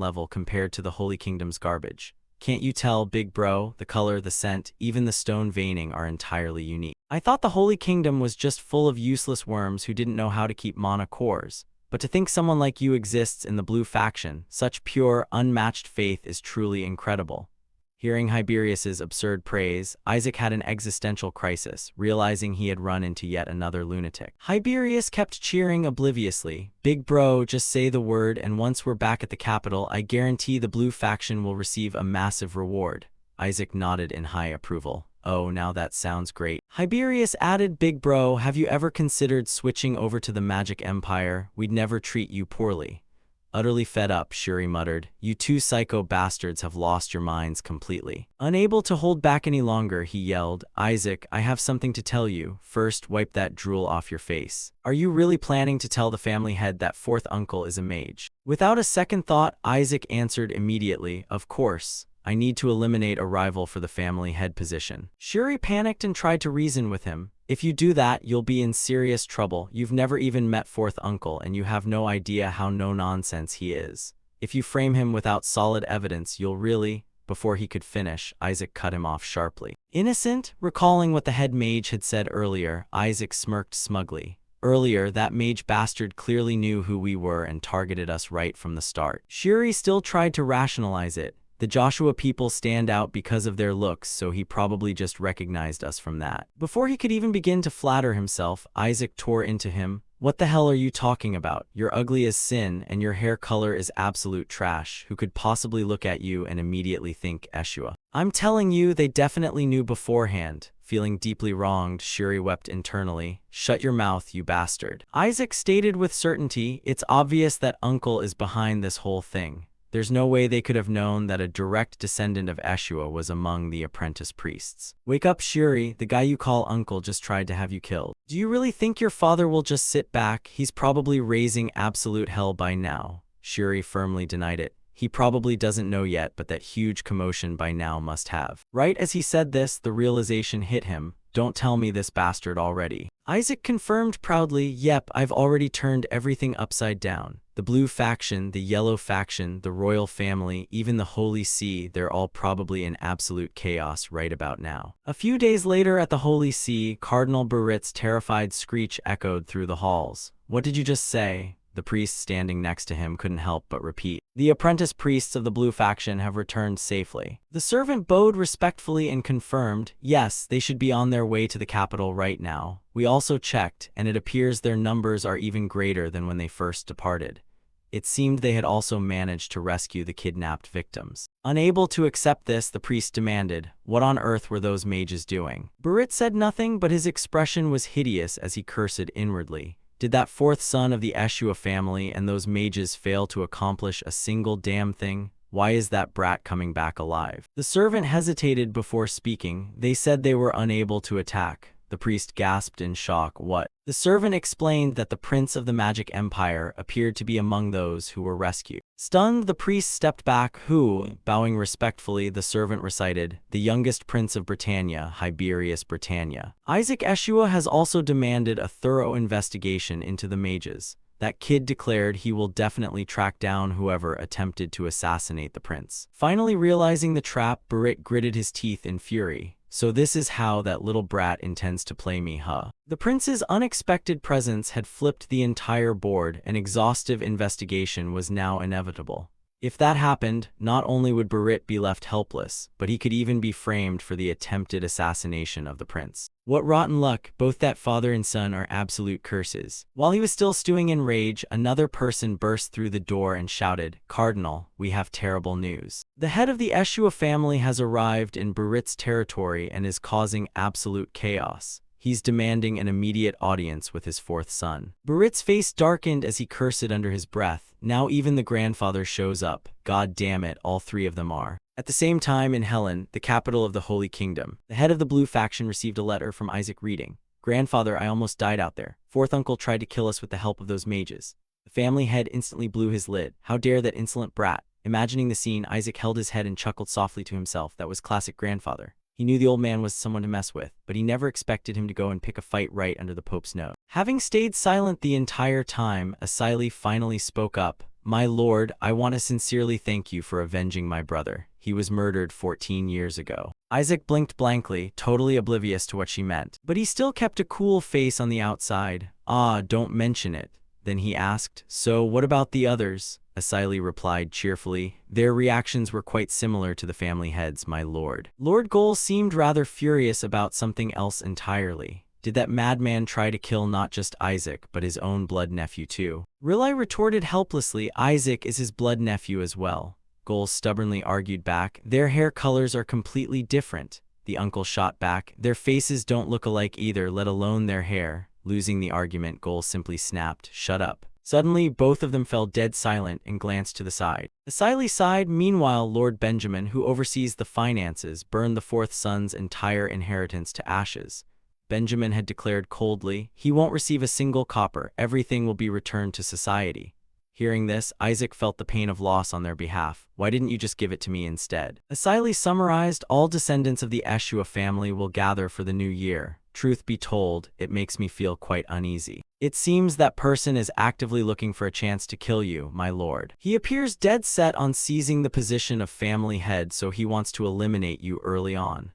level compared to the Holy Kingdom's garbage. Can't you tell, Big Bro? The color, the scent, even the stone veining are entirely unique. I thought the Holy Kingdom was just full of useless worms who didn't know how to keep mana cores. But to think someone like you exists in the blue faction, such pure, unmatched faith is truly incredible. Hearing Hiberius's absurd praise, Isaac had an existential crisis, realizing he had run into yet another lunatic. Hiberius kept cheering obliviously. "Big bro, just say the word, and once we're back at the capital, I guarantee the blue faction will receive a massive reward." Isaac nodded in high approval. "Oh, now that sounds great." Hiberius added, "Big bro, have you ever considered switching over to the Magic Empire? We'd never treat you poorly." Utterly fed up, Shuri muttered, "You two psycho bastards have lost your minds completely." Unable to hold back any longer, he yelled, "Isaac, I have something to tell you. First, wipe that drool off your face. Are you really planning to tell the family head that fourth uncle is a mage?" Without a second thought, Isaac answered immediately, "Of course. I need to eliminate a rival for the family head position." Shuri panicked and tried to reason with him. "If you do that, you'll be in serious trouble. You've never even met fourth uncle, and you have no idea how no-nonsense he is. If you frame him without solid evidence, you'll really—" Before he could finish, Isaac cut him off sharply. Innocent? Recalling what the head mage had said earlier, Isaac smirked smugly. "Earlier, that mage bastard clearly knew who we were and targeted us right from the start." Shuri still tried to rationalize it. "The Joshua people stand out because of their looks, so he probably just recognized us from that." Before he could even begin to flatter himself, Isaac tore into him. "What the hell are you talking about? You're ugly as sin, and your hair color is absolute trash. Who could possibly look at you and immediately think Eshua?" "I'm telling you, they definitely knew beforehand." Feeling deeply wronged, Shuri wept internally. "Shut your mouth, you bastard." Isaac stated with certainty, "It's obvious that Uncle is behind this whole thing. There's no way they could have known that a direct descendant of Eshua was among the apprentice priests." "Wake up, Shuri. The guy you call uncle just tried to have you killed. Do you really think your father will just sit back? He's probably raising absolute hell by now." Shuri firmly denied it. "He probably doesn't know yet, but that huge commotion by now must have." Right as he said this, the realization hit him. "Don't tell me this bastard already." Isaac confirmed proudly, "Yep, I've already turned everything upside down. The blue faction, the yellow faction, the royal family, even the Holy See, they're all probably in absolute chaos right about now." A few days later at the Holy See, Cardinal Burit's terrified screech echoed through the halls. "What did you just say?" The priest standing next to him couldn't help but repeat. "The apprentice priests of the blue faction have returned safely." The servant bowed respectfully and confirmed, "Yes, they should be on their way to the capital right now. We also checked, and it appears their numbers are even greater than when they first departed." It seemed they had also managed to rescue the kidnapped victims. Unable to accept this, the priest demanded, "What on earth were those mages doing?" Burit said nothing, but his expression was hideous as he cursed inwardly. Did that fourth son of the Eshua family and those mages fail to accomplish a single damn thing? Why is that brat coming back alive? The servant hesitated before speaking. "They said they were unable to attack." The priest gasped in shock. "What?" The servant explained that the prince of the Magic Empire appeared to be among those who were rescued. Stunned, the priest stepped back. "Who?" Bowing respectfully, the servant recited, "The youngest prince of Britannia, Hiberius Britannia." Isaac Eshua has also demanded a thorough investigation into the mages. That kid declared he will definitely track down whoever attempted to assassinate the prince. Finally realizing the trap, Burit gritted his teeth in fury. "So this is how that little brat intends to play me, huh?" The prince's unexpected presence had flipped the entire board. An exhaustive investigation was now inevitable. If that happened, not only would Burit be left helpless, but he could even be framed for the attempted assassination of the prince. What rotten luck, both that father and son are absolute curses. While he was still stewing in rage, another person burst through the door and shouted, "Cardinal, we have terrible news. The head of the Eshua family has arrived in Burit's territory and is causing absolute chaos. He's demanding an immediate audience with his fourth son." Burit's face darkened as he cursed under his breath. Now even the grandfather shows up. God damn it, all three of them are. At the same time, in Helen, the capital of the Holy Kingdom, the head of the blue faction received a letter from Isaac reading, "Grandfather, I almost died out there. Fourth uncle tried to kill us with the help of those mages." The family head instantly blew his lid. How dare that insolent brat? Imagining the scene, Isaac held his head and chuckled softly to himself. That was classic grandfather. He knew the old man was someone to mess with, but he never expected him to go and pick a fight right under the Pope's nose. Having stayed silent the entire time, Asili finally spoke up. "My lord, I want to sincerely thank you for avenging my brother. He was murdered 14 years ago." Isaac blinked blankly, totally oblivious to what she meant. But he still kept a cool face on the outside. "Ah, don't mention it. Then he asked, "So what about the others?" Asili replied cheerfully, "Their reactions were quite similar to the family heads, my lord." Lord Gol seemed rather furious about something else entirely. Did that madman try to kill not just Isaac, but his own blood nephew too? Riley retorted helplessly, "Isaac is his blood nephew as well." Gol stubbornly argued back, "Their hair colors are completely different." The uncle shot back, "Their faces don't look alike either, let alone their hair." Losing the argument, Gol simply snapped, "Shut up." Suddenly, both of them fell dead silent and glanced to the side. Asili sighed. Meanwhile, Lord Benjamin, who oversees the finances, burned the fourth son's entire inheritance to ashes. Benjamin had declared coldly, "He won't receive a single copper, everything will be returned to society." Hearing this, Isaac felt the pain of loss on their behalf. "Why didn't you just give it to me instead?" Asili summarized, "All descendants of the Eshua family will gather for the new year. Truth be told, it makes me feel quite uneasy. It seems that person is actively looking for a chance to kill you, my lord. He appears dead set on seizing the position of family head, so he wants to eliminate you early on."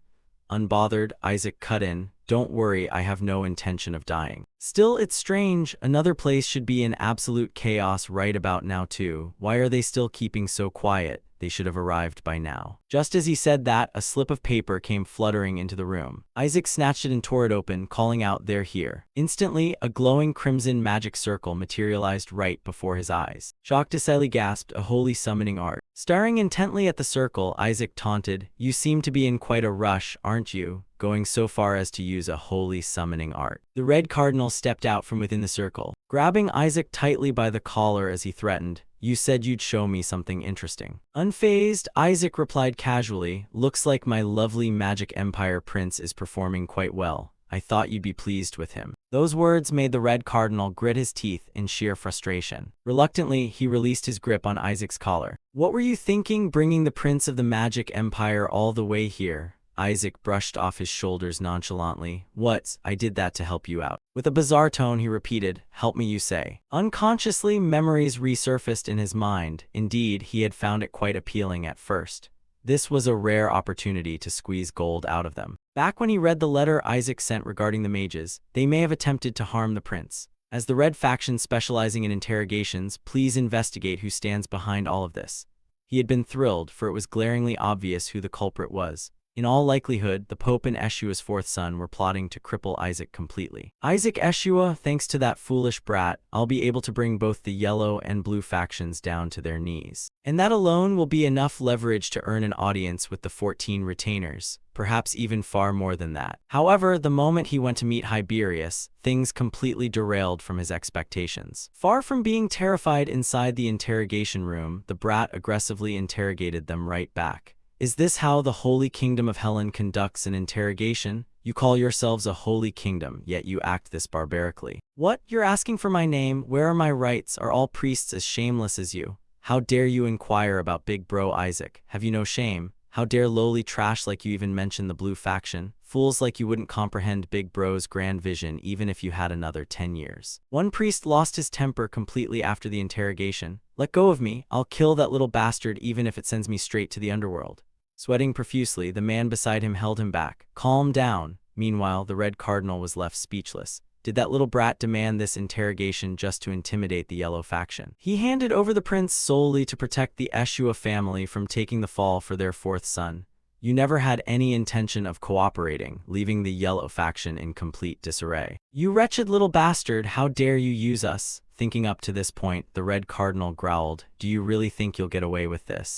Unbothered, Isaac cut in, "Don't worry, I have no intention of dying." "Still, it's strange. Another place should be in absolute chaos right about now too. Why are they still keeping so quiet? They should have arrived by now." Just as he said that, a slip of paper came fluttering into the room. Isaac snatched it and tore it open, calling out, "They're here." Instantly, a glowing crimson magic circle materialized right before his eyes. Shocked, Asili gasped, "A holy summoning art." Staring intently at the circle, Isaac taunted, "You seem to be in quite a rush, aren't you? Going so far as to use a holy summoning art." The red cardinal stepped out from within the circle, grabbing Isaac tightly by the collar as he threatened, "You said you'd show me something interesting." Unfazed, Isaac replied casually, "Looks like my lovely Magic Empire prince is performing quite well. I thought you'd be pleased with him." Those words made the red cardinal grit his teeth in sheer frustration. Reluctantly, he released his grip on Isaac's collar. "What were you thinking, bringing the prince of the Magic Empire all the way here?" Isaac brushed off his shoulders nonchalantly. "What? I did that to help you out." With a bizarre tone, he repeated, "Help me, you say?" Unconsciously, memories resurfaced in his mind. Indeed, he had found it quite appealing at first. This was a rare opportunity to squeeze gold out of them. Back when he read the letter Isaac sent regarding the mages, they may have attempted to harm the prince. As the Red faction specializing in interrogations, please investigate who stands behind all of this. He had been thrilled, for it was glaringly obvious who the culprit was. In all likelihood, the Pope and Eshua's fourth son were plotting to cripple Isaac completely. "Isaac Eshua, thanks to that foolish brat, I'll be able to bring both the yellow and blue factions down to their knees. And that alone will be enough leverage to earn an audience with the 14 retainers, perhaps even far more than that." However, the moment he went to meet Hiberius, things completely derailed from his expectations. Far from being terrified inside the interrogation room, the brat aggressively interrogated them right back. "Is this how the Holy Kingdom of Helen conducts an interrogation? You call yourselves a holy kingdom, yet you act this barbarically. What? You're asking for my name? Where are my rights? Are all priests as shameless as you? How dare you inquire about big bro Isaac? Have you no shame? How dare lowly trash like you even mention the blue faction? Fools like you wouldn't comprehend big bro's grand vision even if you had another 10 years. One priest lost his temper completely after the interrogation. "Let go of me. I'll kill that little bastard even if it sends me straight to the underworld." Sweating profusely, the man beside him held him back. "Calm down." Meanwhile, the Red Cardinal was left speechless. Did that little brat demand this interrogation just to intimidate the Yellow faction? He handed over the prince solely to protect the Eshua family from taking the fall for their fourth son. You never had any intention of cooperating, leaving the Yellow faction in complete disarray. "You wretched little bastard, how dare you use us?" Thinking up to this point, the Red Cardinal growled, "Do you really think you'll get away with this?"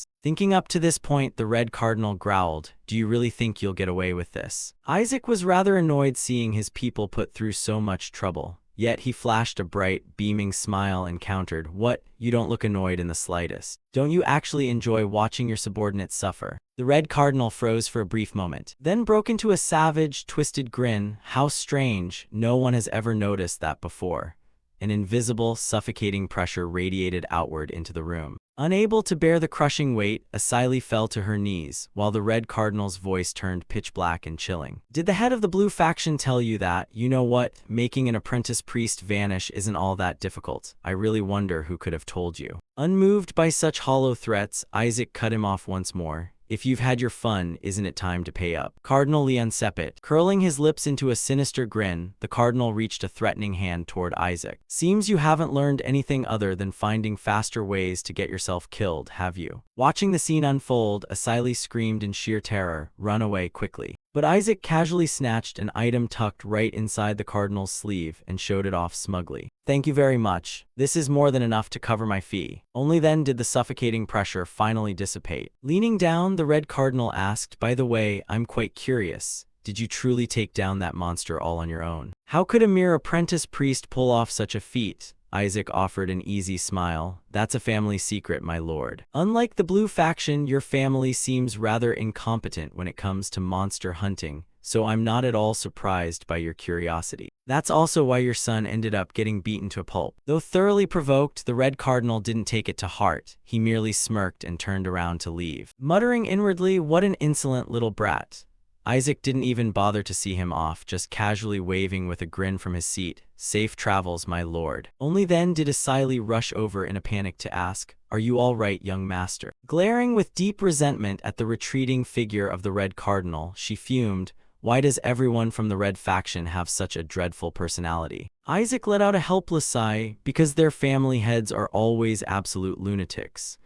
Isaac was rather annoyed seeing his people put through so much trouble. Yet he flashed a bright, beaming smile and countered, "What? You don't look annoyed in the slightest. Don't you actually enjoy watching your subordinates suffer?" The Red Cardinal froze for a brief moment, then broke into a savage, twisted grin. "How strange. No one has ever noticed that before." An invisible, suffocating pressure radiated outward into the room. Unable to bear the crushing weight, Asili fell to her knees, while the Red Cardinal's voice turned pitch black and chilling. "Did the head of the Blue faction tell you that? You know what? Making an apprentice priest vanish isn't all that difficult. I really wonder who could have told you." Unmoved by such hollow threats, Isaac cut him off once more. If you've had your fun, isn't it time to pay up? Cardinal Leon Sepet. Curling his lips into a sinister grin, the cardinal reached a threatening hand toward Isaac. Seems you haven't learned anything other than finding faster ways to get yourself killed, have you? Watching the scene unfold, Asili screamed in sheer terror, "Run away quickly." But Isaac casually snatched an item tucked right inside the cardinal's sleeve and showed it off smugly. "Thank you very much. This is more than enough to cover my fee." Only then did the suffocating pressure finally dissipate. Leaning down, the red cardinal asked, "By the way, I'm quite curious. Did you truly take down that monster all on your own? How could a mere apprentice priest pull off such a feat?" Isaac offered an easy smile. "That's a family secret, my lord. Unlike the blue faction, your family seems rather incompetent when it comes to monster hunting, so I'm not at all surprised by your curiosity. That's also why your son ended up getting beaten to a pulp." Though thoroughly provoked, the red cardinal didn't take it to heart. He merely smirked and turned around to leave. Muttering inwardly, "What an insolent little brat." Isaac didn't even bother to see him off, just casually waving with a grin from his seat. "Safe travels, my lord." Only then did Asili rush over in a panic to ask, "Are you all right, young master?" Glaring with deep resentment at the retreating figure of the red cardinal, she fumed, "Why does everyone from the red faction have such a dreadful personality?" Isaac let out a helpless sigh, "Because their family heads are always absolute lunatics."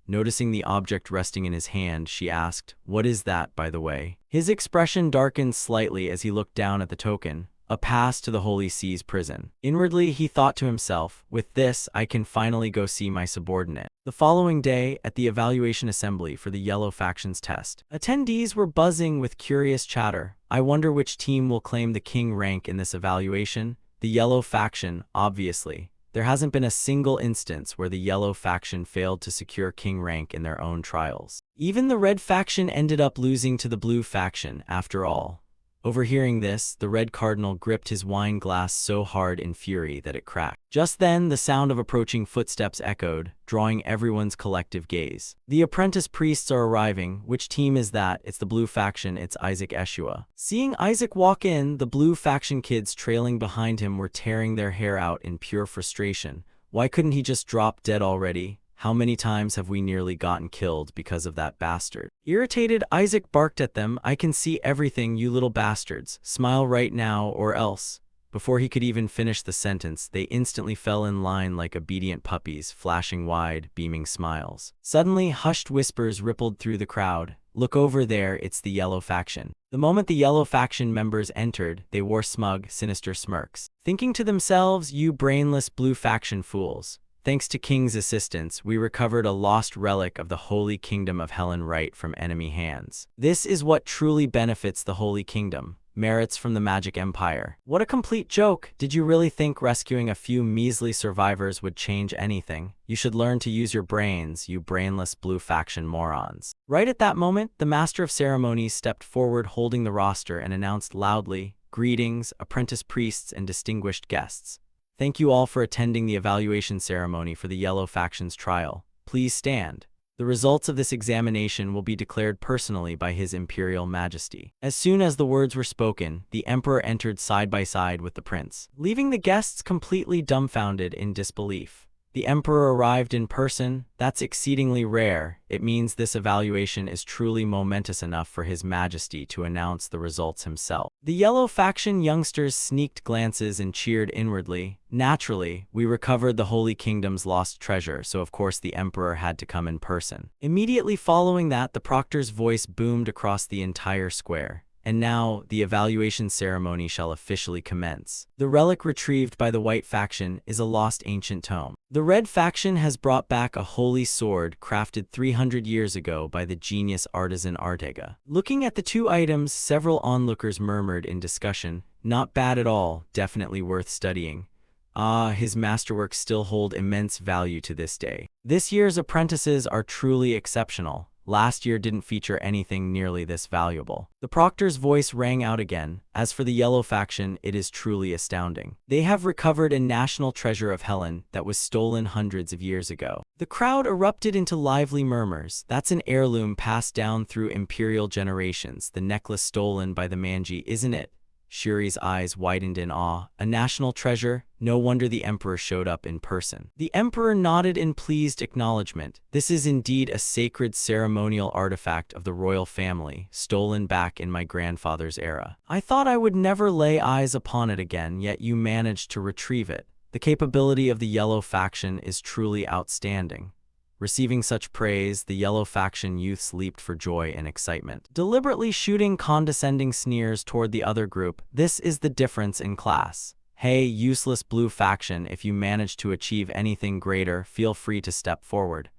Noticing the object resting in his hand, she asked, "What is that, by the way?" His expression darkened slightly as he looked down at the token, a pass to the Holy See's prison. Inwardly, he thought to himself, "With this, I can finally go see my subordinate." The following day, at the evaluation assembly for the Yellow Faction's test, attendees were buzzing with curious chatter. "I wonder which team will claim the king rank in this evaluation?" The Yellow Faction, obviously. There hasn't been a single instance where the Yellow Faction failed to secure king rank in their own trials. Even the Red Faction ended up losing to the Blue Faction, after all. Overhearing this, the red cardinal gripped his wine glass so hard in fury that it cracked. Just then, the sound of approaching footsteps echoed, drawing everyone's collective gaze. "The apprentice priests are arriving. Which team is that?" "It's the Blue Faction, it's Isaac Eshua." Seeing Isaac walk in, the Blue Faction kids trailing behind him were tearing their hair out in pure frustration. Why couldn't he just drop dead already? How many times have we nearly gotten killed because of that bastard? Irritated, Isaac barked at them, "I can see everything, you little bastards. Smile right now, or else." Before he could even finish the sentence, they instantly fell in line like obedient puppies, flashing wide, beaming smiles. Suddenly, hushed whispers rippled through the crowd. "Look over there, it's the Yellow Faction." The moment the Yellow Faction members entered, they wore smug, sinister smirks, thinking to themselves, "You brainless Blue Faction fools. Thanks to King's assistance, we recovered a lost relic of the Holy Kingdom of Helen right from enemy hands. This is what truly benefits the Holy Kingdom. Merits from the Magic Empire." What a complete joke! Did you really think rescuing a few measly survivors would change anything? You should learn to use your brains, you brainless Blue Faction morons. Right at that moment, the Master of Ceremonies stepped forward holding the roster and announced loudly, "Greetings, apprentice priests and distinguished guests. Thank you all for attending the evaluation ceremony for the Yellow Faction's trial. Please stand. The results of this examination will be declared personally by His Imperial Majesty." As soon as the words were spoken, the Emperor entered side by side with the Prince, leaving the guests completely dumbfounded in disbelief. The Emperor arrived in person. That's exceedingly rare. It means this evaluation is truly momentous enough for His Majesty to announce the results himself. The Yellow Faction youngsters sneaked glances and cheered inwardly. Naturally, we recovered the Holy Kingdom's lost treasure, so of course the Emperor had to come in person. Immediately following that, the proctor's voice boomed across the entire square. "And now, the evaluation ceremony shall officially commence. The relic retrieved by the White Faction is a lost ancient tome. The Red Faction has brought back a holy sword crafted 300 years ago by the genius artisan Artega." Looking at the two items, several onlookers murmured in discussion, "Not bad at all, definitely worth studying. Ah, his masterworks still hold immense value to this day. This year's apprentices are truly exceptional. Last year didn't feature anything nearly this valuable." The proctor's voice rang out again. "As for the Yellow Faction, it is truly astounding. They have recovered a national treasure of Helen that was stolen hundreds of years ago." The crowd erupted into lively murmurs. "That's an heirloom passed down through imperial generations, the necklace stolen by the Manji, isn't it? Shuri's eyes widened in awe. A national treasure? No wonder the Emperor showed up in person. The Emperor nodded in pleased acknowledgement. This is indeed a sacred ceremonial artifact of the royal family, stolen back in my grandfather's era. I thought I would never lay eyes upon it again, yet you managed to retrieve it. The capability of the Yellow faction is truly outstanding. Receiving such praise, the Yellow faction youths leaped for joy and excitement, deliberately shooting condescending sneers toward the other group. This is the difference in class. Hey, useless Blue faction, if you manage to achieve anything greater, feel free to step forward.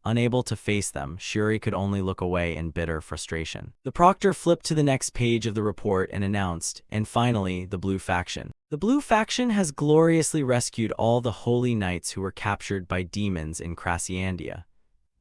Unable to face them, Shuri could only look away in bitter frustration. The proctor flipped to the next page of the report and announced, and finally, the Blue faction. The Blue faction has gloriously rescued all the holy knights who were captured by demons in Crasiandia.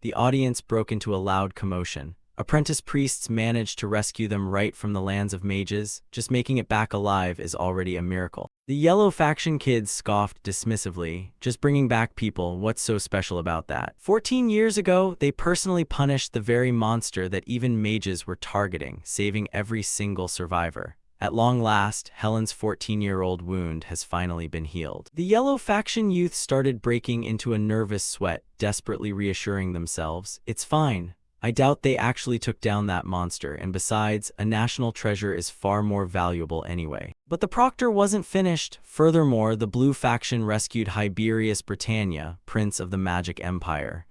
The audience broke into a loud commotion. Apprentice priests managed to rescue them right from the lands of mages. Just making it back alive is already a miracle. The Yellow faction kids scoffed dismissively. Just bringing back people, what's so special about that? 14 years ago, they personally punished the very monster that even mages were targeting, saving every single survivor. At long last, Helen's 14-year-old wound has finally been healed. The Yellow faction youth started breaking into a nervous sweat, desperately reassuring themselves, it's fine. I doubt they actually took down that monster, and besides, a national treasure is far more valuable anyway. But the proctor wasn't finished. Furthermore, the Blue faction rescued Hiberius Britannia, Prince of the Magic Empire.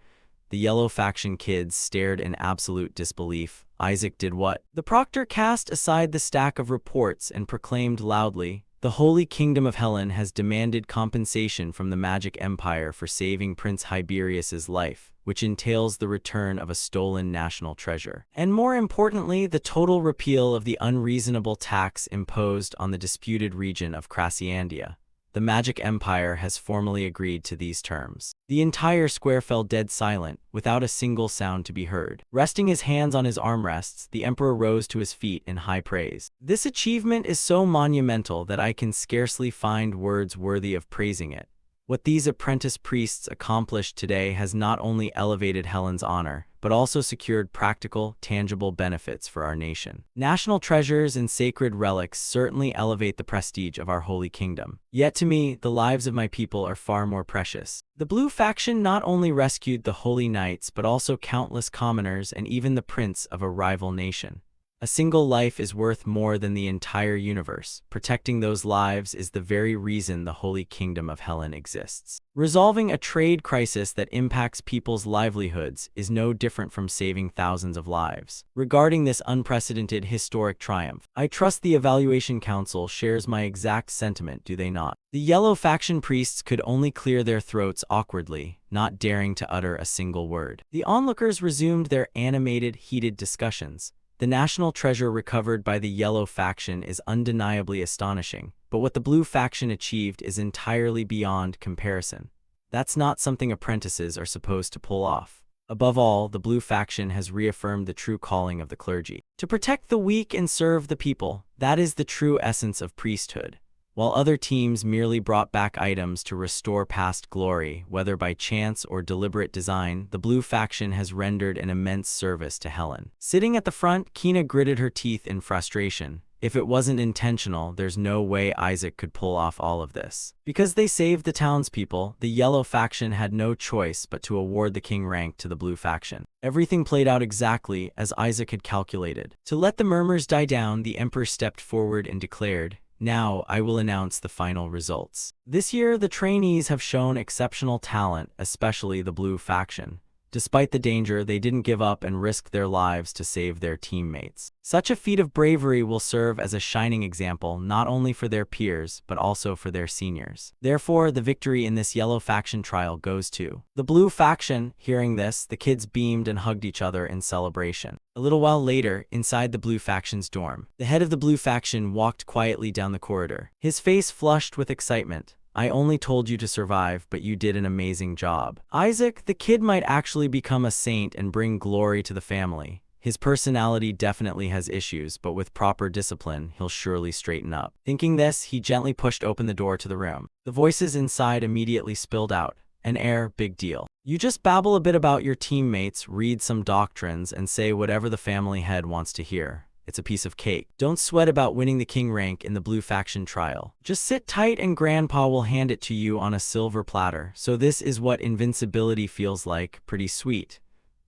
The Yellow faction kids stared in absolute disbelief. Isaac did what? The proctor cast aside the stack of reports and proclaimed loudly, the Holy Kingdom of Helen has demanded compensation from the Magic Empire for saving Prince Hiberius's life, which entails the return of a stolen national treasure. And more importantly, the total repeal of the unreasonable tax imposed on the disputed region of Crasiandia. The Magic Empire has formally agreed to these terms. The entire square fell dead silent, without a single sound to be heard. Resting his hands on his armrests, the Emperor rose to his feet in high praise. This achievement is so monumental that I can scarcely find words worthy of praising it. What these apprentice priests accomplished today has not only elevated Helen's honor, but also secured practical, tangible benefits for our nation. National treasures and sacred relics certainly elevate the prestige of our holy kingdom. Yet to me, the lives of my people are far more precious. The Blue faction not only rescued the holy knights, but also countless commoners and even the prince of a rival nation. A single life is worth more than the entire universe. Protecting those lives is the very reason the Holy Kingdom of Helen exists. Resolving a trade crisis that impacts people's livelihoods is no different from saving thousands of lives. Regarding this unprecedented historic triumph, I trust the Evaluation Council shares my exact sentiment, do they not? The Yellow faction priests could only clear their throats awkwardly, not daring to utter a single word. The onlookers resumed their animated, heated discussions. The national treasure recovered by the Yellow faction is undeniably astonishing, but what the Blue faction achieved is entirely beyond comparison. That's not something apprentices are supposed to pull off. Above all, the Blue faction has reaffirmed the true calling of the clergy. To protect the weak and serve the people, that is the true essence of priesthood. While other teams merely brought back items to restore past glory, whether by chance or deliberate design, the Blue faction has rendered an immense service to Helen. Sitting at the front, Kina gritted her teeth in frustration. If it wasn't intentional, there's no way Isaac could pull off all of this. Because they saved the townspeople, the Yellow faction had no choice but to award the king rank to the Blue faction. Everything played out exactly as Isaac had calculated. To let the murmurs die down, the Emperor stepped forward and declared, "Now, I will announce the final results. This year, the trainees have shown exceptional talent, especially the Blue faction. Despite the danger, they didn't give up and risked their lives to save their teammates. Such a feat of bravery will serve as a shining example not only for their peers, but also for their seniors. Therefore, the victory in this Yellow faction trial goes to the Blue faction." Hearing this, the kids beamed and hugged each other in celebration. A little while later, inside the Blue faction's dorm, the head of the Blue faction walked quietly down the corridor. His face flushed with excitement. "I only told you to survive, but you did an amazing job. Isaac, the kid might actually become a saint and bring glory to the family. His personality definitely has issues, but with proper discipline, he'll surely straighten up." Thinking this, he gently pushed open the door to the room. The voices inside immediately spilled out. An air, big deal. You just babble a bit about your teammates, read some doctrines, and say whatever the family head wants to hear. It's a piece of cake. Don't sweat about winning the king rank in the blue faction trial. Just sit tight and Grandpa will hand it to you on a silver platter. So this is what invincibility feels like. Pretty sweet.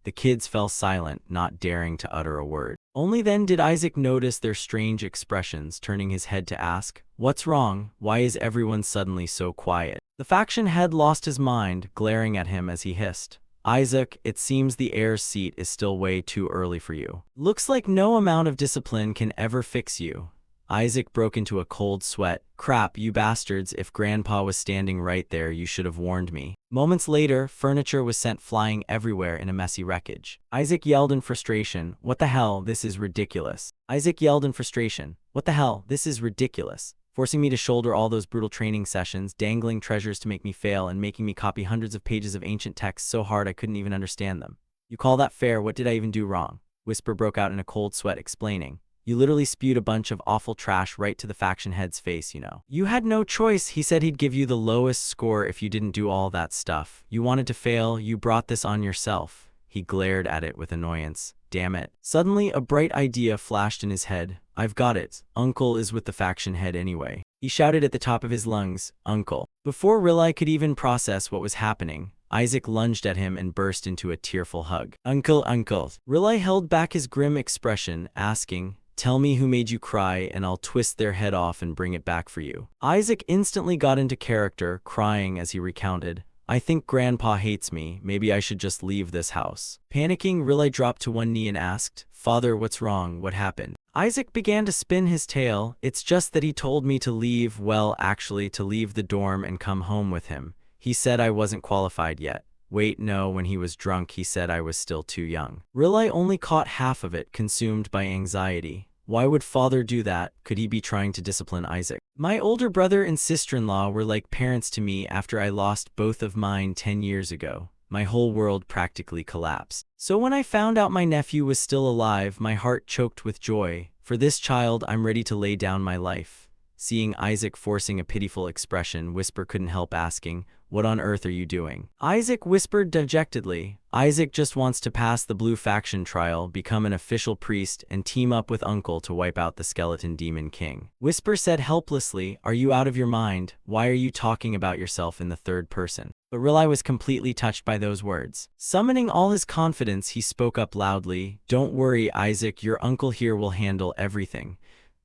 The kids fell silent, not daring to utter a word. Only then did Isaac notice their strange expressions, turning his head to ask, "What's wrong? Why is everyone suddenly so quiet?" The faction head lost his mind, glaring at him as he hissed, "Isaac, it seems the heir's seat is still way too early for you. Looks like no amount of discipline can ever fix you." Isaac broke into a cold sweat. "Crap, you bastards, if Grandpa was standing right there, you should have warned me." Moments later, furniture was sent flying everywhere in a messy wreckage. Isaac yelled in frustration, "What the hell, this is ridiculous." Isaac yelled in frustration, "What the hell, this is ridiculous. Forcing me to shoulder all those brutal training sessions, dangling treasures to make me fail, and making me copy hundreds of pages of ancient texts so hard I couldn't even understand them. You call that fair? What did I even do wrong?" Whisper broke out in a cold sweat, explaining, "You literally spewed a bunch of awful trash right to the faction head's face, you know. You had no choice. He said he'd give you the lowest score if you didn't do all that stuff. You wanted to fail. You brought this on yourself." He glared at it with annoyance. "Damn it." Suddenly, a bright idea flashed in his head. "I've got it. Uncle is with the faction head anyway." He shouted at the top of his lungs, "Uncle." Before Riley could even process what was happening, Isaac lunged at him and burst into a tearful hug. "Uncle, uncle." Riley held back his grim expression, asking, "Tell me who made you cry and I'll twist their head off and bring it back for you." Isaac instantly got into character, crying as he recounted, "I think Grandpa hates me. Maybe I should just leave this house." Panicking, Riley dropped to one knee and asked, "Father, what's wrong? What happened?" Isaac began to spin his tale. "It's just that he told me to leave, well, actually, to leave the dorm and come home with him. He said I wasn't qualified yet. Wait, no, when he was drunk, he said I was still too young." Riley only caught half of it, consumed by anxiety. Why would father do that? Could he be trying to discipline Isaac? "My older brother and sister-in-law were like parents to me after I lost both of mine 10 years ago. My whole world practically collapsed. So when I found out my nephew was still alive, my heart choked with joy. For this child, I'm ready to lay down my life." Seeing Isaac forcing a pitiful expression, Whisper couldn't help asking, "What on earth are you doing?" Isaac whispered dejectedly, "Isaac just wants to pass the blue faction trial, become an official priest, and team up with Uncle to wipe out the skeleton demon king." Whisper said helplessly, "Are you out of your mind? Why are you talking about yourself in the third person?" But Riley was completely touched by those words. Summoning all his confidence, he spoke up loudly, "Don't worry, Isaac, your uncle here will handle everything."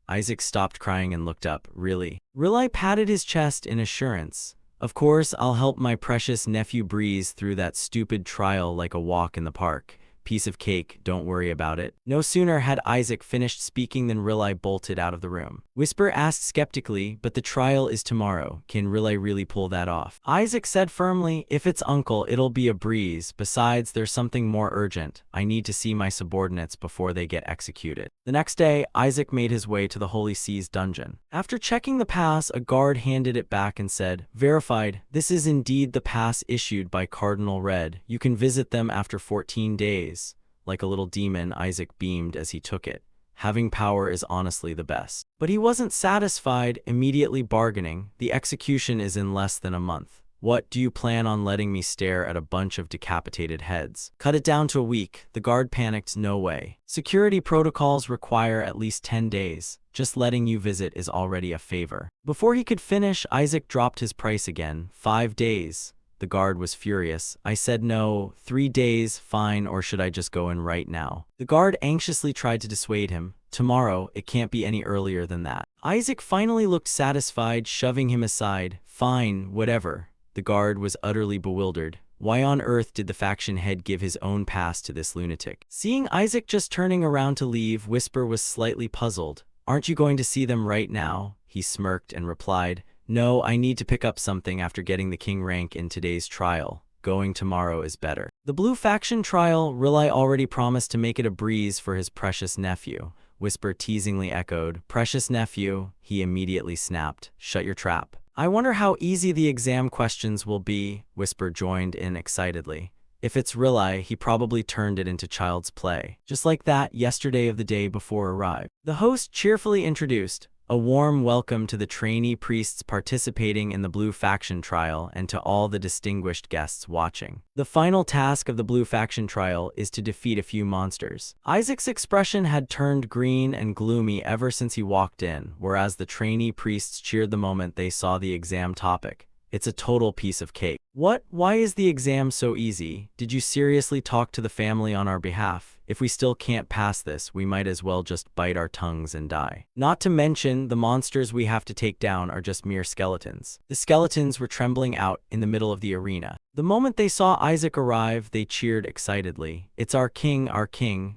Isaac stopped crying and looked up. "Really?" Riley patted his chest in assurance. "Of course, I'll help my precious nephew breeze through that stupid trial like a walk in the park. Piece of cake, don't worry about it." No sooner had Isaac finished speaking than Riley bolted out of the room. Whisper asked skeptically, "But the trial is tomorrow. Can Riley really pull that off?" Isaac said firmly, "If it's Uncle, it'll be a breeze. Besides, there's something more urgent. I need to see my subordinates before they get executed." The next day, Isaac made his way to the Holy See's dungeon. After checking the pass, a guard handed it back and said, "Verified. This is indeed the pass issued by Cardinal Red. You can visit them after 14 days. Like a little demon, Isaac beamed as he took it. Having power is honestly the best. But he wasn't satisfied, immediately bargaining. "The execution is in less than a month. What, do you plan on letting me stare at a bunch of decapitated heads? Cut it down to a week." The guard panicked, "No way. Security protocols require at least 10 days. Just letting you visit is already a favor." Before he could finish, Isaac dropped his price again. 5 days. The guard was furious. "I said no, 3 days, fine, or should I just go in right now?" The guard anxiously tried to dissuade him. "Tomorrow, it can't be any earlier than that." Isaac finally looked satisfied, shoving him aside. "Fine, whatever." The guard was utterly bewildered. Why on earth did the faction head give his own pass to this lunatic? Seeing Isaac just turning around to leave, Whisper was slightly puzzled. "Aren't you going to see them right now?" He smirked and replied, "No, I need to pick up something after getting the king rank in today's trial. Going tomorrow is better." The blue faction trial, Riley already promised to make it a breeze for his precious nephew. Whisper teasingly echoed, "Precious nephew." He immediately snapped, "Shut your trap." "I wonder how easy the exam questions will be," Whisper joined in excitedly. If it's Riley, he probably turned it into child's play. Just like that, yesterday of the day before arrived. The host cheerfully introduced, A warm welcome to the trainee priests participating in the Blue Faction trial and to all the distinguished guests watching. The final task of the Blue Faction trial is to defeat a few monsters. Isaac's expression had turned green and gloomy ever since he walked in, whereas the trainee priests cheered the moment they saw the exam topic. It's a total piece of cake. What? Why is the exam so easy? Did you seriously talk to the family on our behalf? If we still can't pass this, we might as well just bite our tongues and die. Not to mention, the monsters we have to take down are just mere skeletons. The skeletons were trembling out in the middle of the arena. The moment they saw Isaac arrive, they cheered excitedly. It's our king,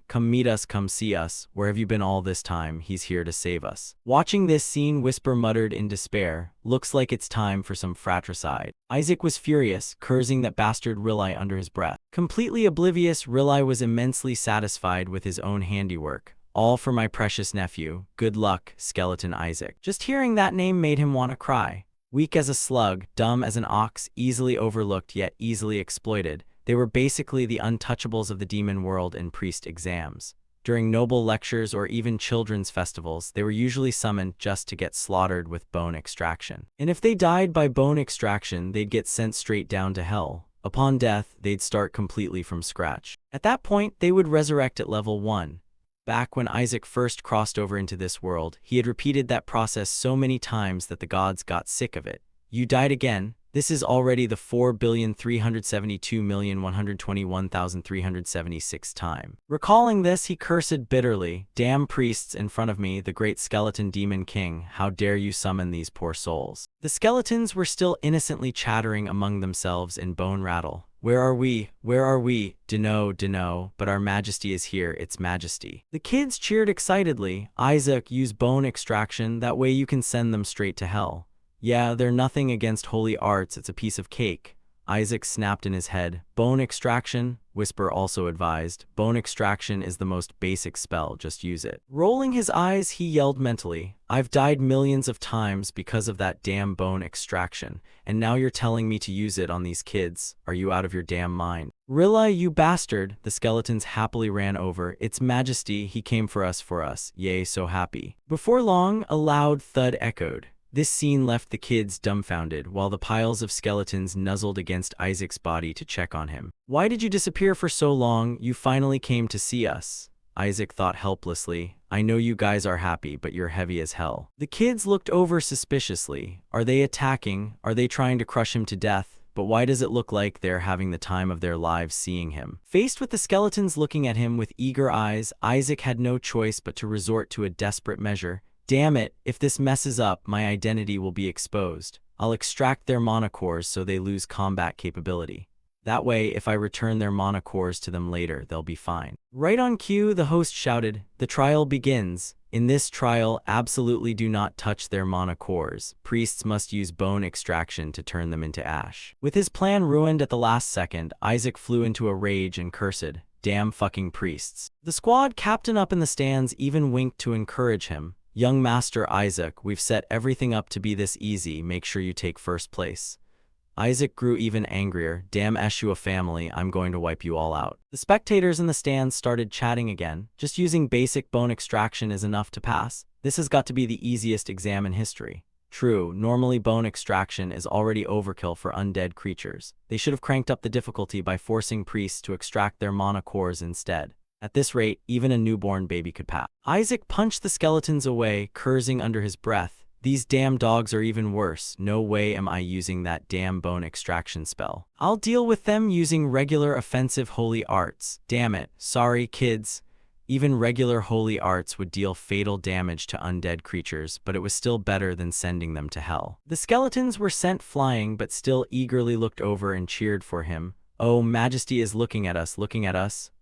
come meet us, come see us. Where have you been all this time? He's here to save us. Watching this scene, Whisper muttered in despair, looks like it's time for some fratricide. Isaac was furious, cursing that bastard Rilai under his breath. Completely oblivious, Rilai was immensely satisfied with his own handiwork. All for my precious nephew. Good luck, Skeleton Isaac. Just hearing that name made him want to cry. Weak as a slug, dumb as an ox, easily overlooked yet easily exploited, they were basically the untouchables of the demon world in priest exams. During noble lectures or even children's festivals, they were usually summoned just to get slaughtered with bone extraction. And if they died by bone extraction, they'd get sent straight down to hell. Upon death, they'd start completely from scratch. At that point, they would resurrect at level 1. Back when Isaac first crossed over into this world, he had repeated that process so many times that the gods got sick of it. You died again. This is already the 4,372,121,376 time. Recalling this, he cursed bitterly, "Damn priests in front of me, the great skeleton demon king, how dare you summon these poor souls?" The skeletons were still innocently chattering among themselves in bone rattle. Where are we? Where are we? Dunno, but our majesty is here, its majesty. The kids cheered excitedly. Isaac, use bone extraction, that way you can send them straight to hell. Yeah, they're nothing against holy arts, it's a piece of cake. Isaac snapped in his head. Bone extraction? Whisper also advised. Bone extraction is the most basic spell, just use it. Rolling his eyes, he yelled mentally, I've died millions of times because of that damn bone extraction, and now you're telling me to use it on these kids. Are you out of your damn mind? Rilai, you bastard! The skeletons happily ran over. Its majesty, he came for us. Yay, so happy. Before long, a loud thud echoed. This scene left the kids dumbfounded, while the piles of skeletons nuzzled against Isaac's body to check on him. Why did you disappear for so long? You finally came to see us. Isaac thought helplessly. I know you guys are happy, but you're heavy as hell. The kids looked over suspiciously. Are they attacking? Are they trying to crush him to death? But why does it look like they're having the time of their lives seeing him? Faced with the skeletons looking at him with eager eyes, Isaac had no choice but to resort to a desperate measure. Damn it, if this messes up, my identity will be exposed. I'll extract their mana cores so they lose combat capability. That way, if I return their mana cores to them later, they'll be fine. Right on cue, the host shouted, the trial begins. In this trial, absolutely do not touch their mana cores. Priests must use bone extraction to turn them into ash. With his plan ruined at the last second, Isaac flew into a rage and cursed, damn fucking priests. The squad captain up in the stands even winked to encourage him. Young Master Isaac, we've set everything up to be this easy, make sure you take first place. Isaac grew even angrier. Damn Eshua family, I'm going to wipe you all out. The spectators in the stands started chatting again. Just using basic bone extraction is enough to pass. This has got to be the easiest exam in history. True, normally bone extraction is already overkill for undead creatures. They should have cranked up the difficulty by forcing priests to extract their mana cores instead. At this rate, even a newborn baby could pass. Isaac punched the skeletons away, cursing under his breath. These damn dogs are even worse. No way am I using that damn bone extraction spell. I'll deal with them using regular offensive holy arts. Damn it. Sorry, kids. Even regular holy arts would deal fatal damage to undead creatures, but it was still better than sending them to hell. The skeletons were sent flying, but still eagerly looked over and cheered for him. Oh, Majesty is looking at us.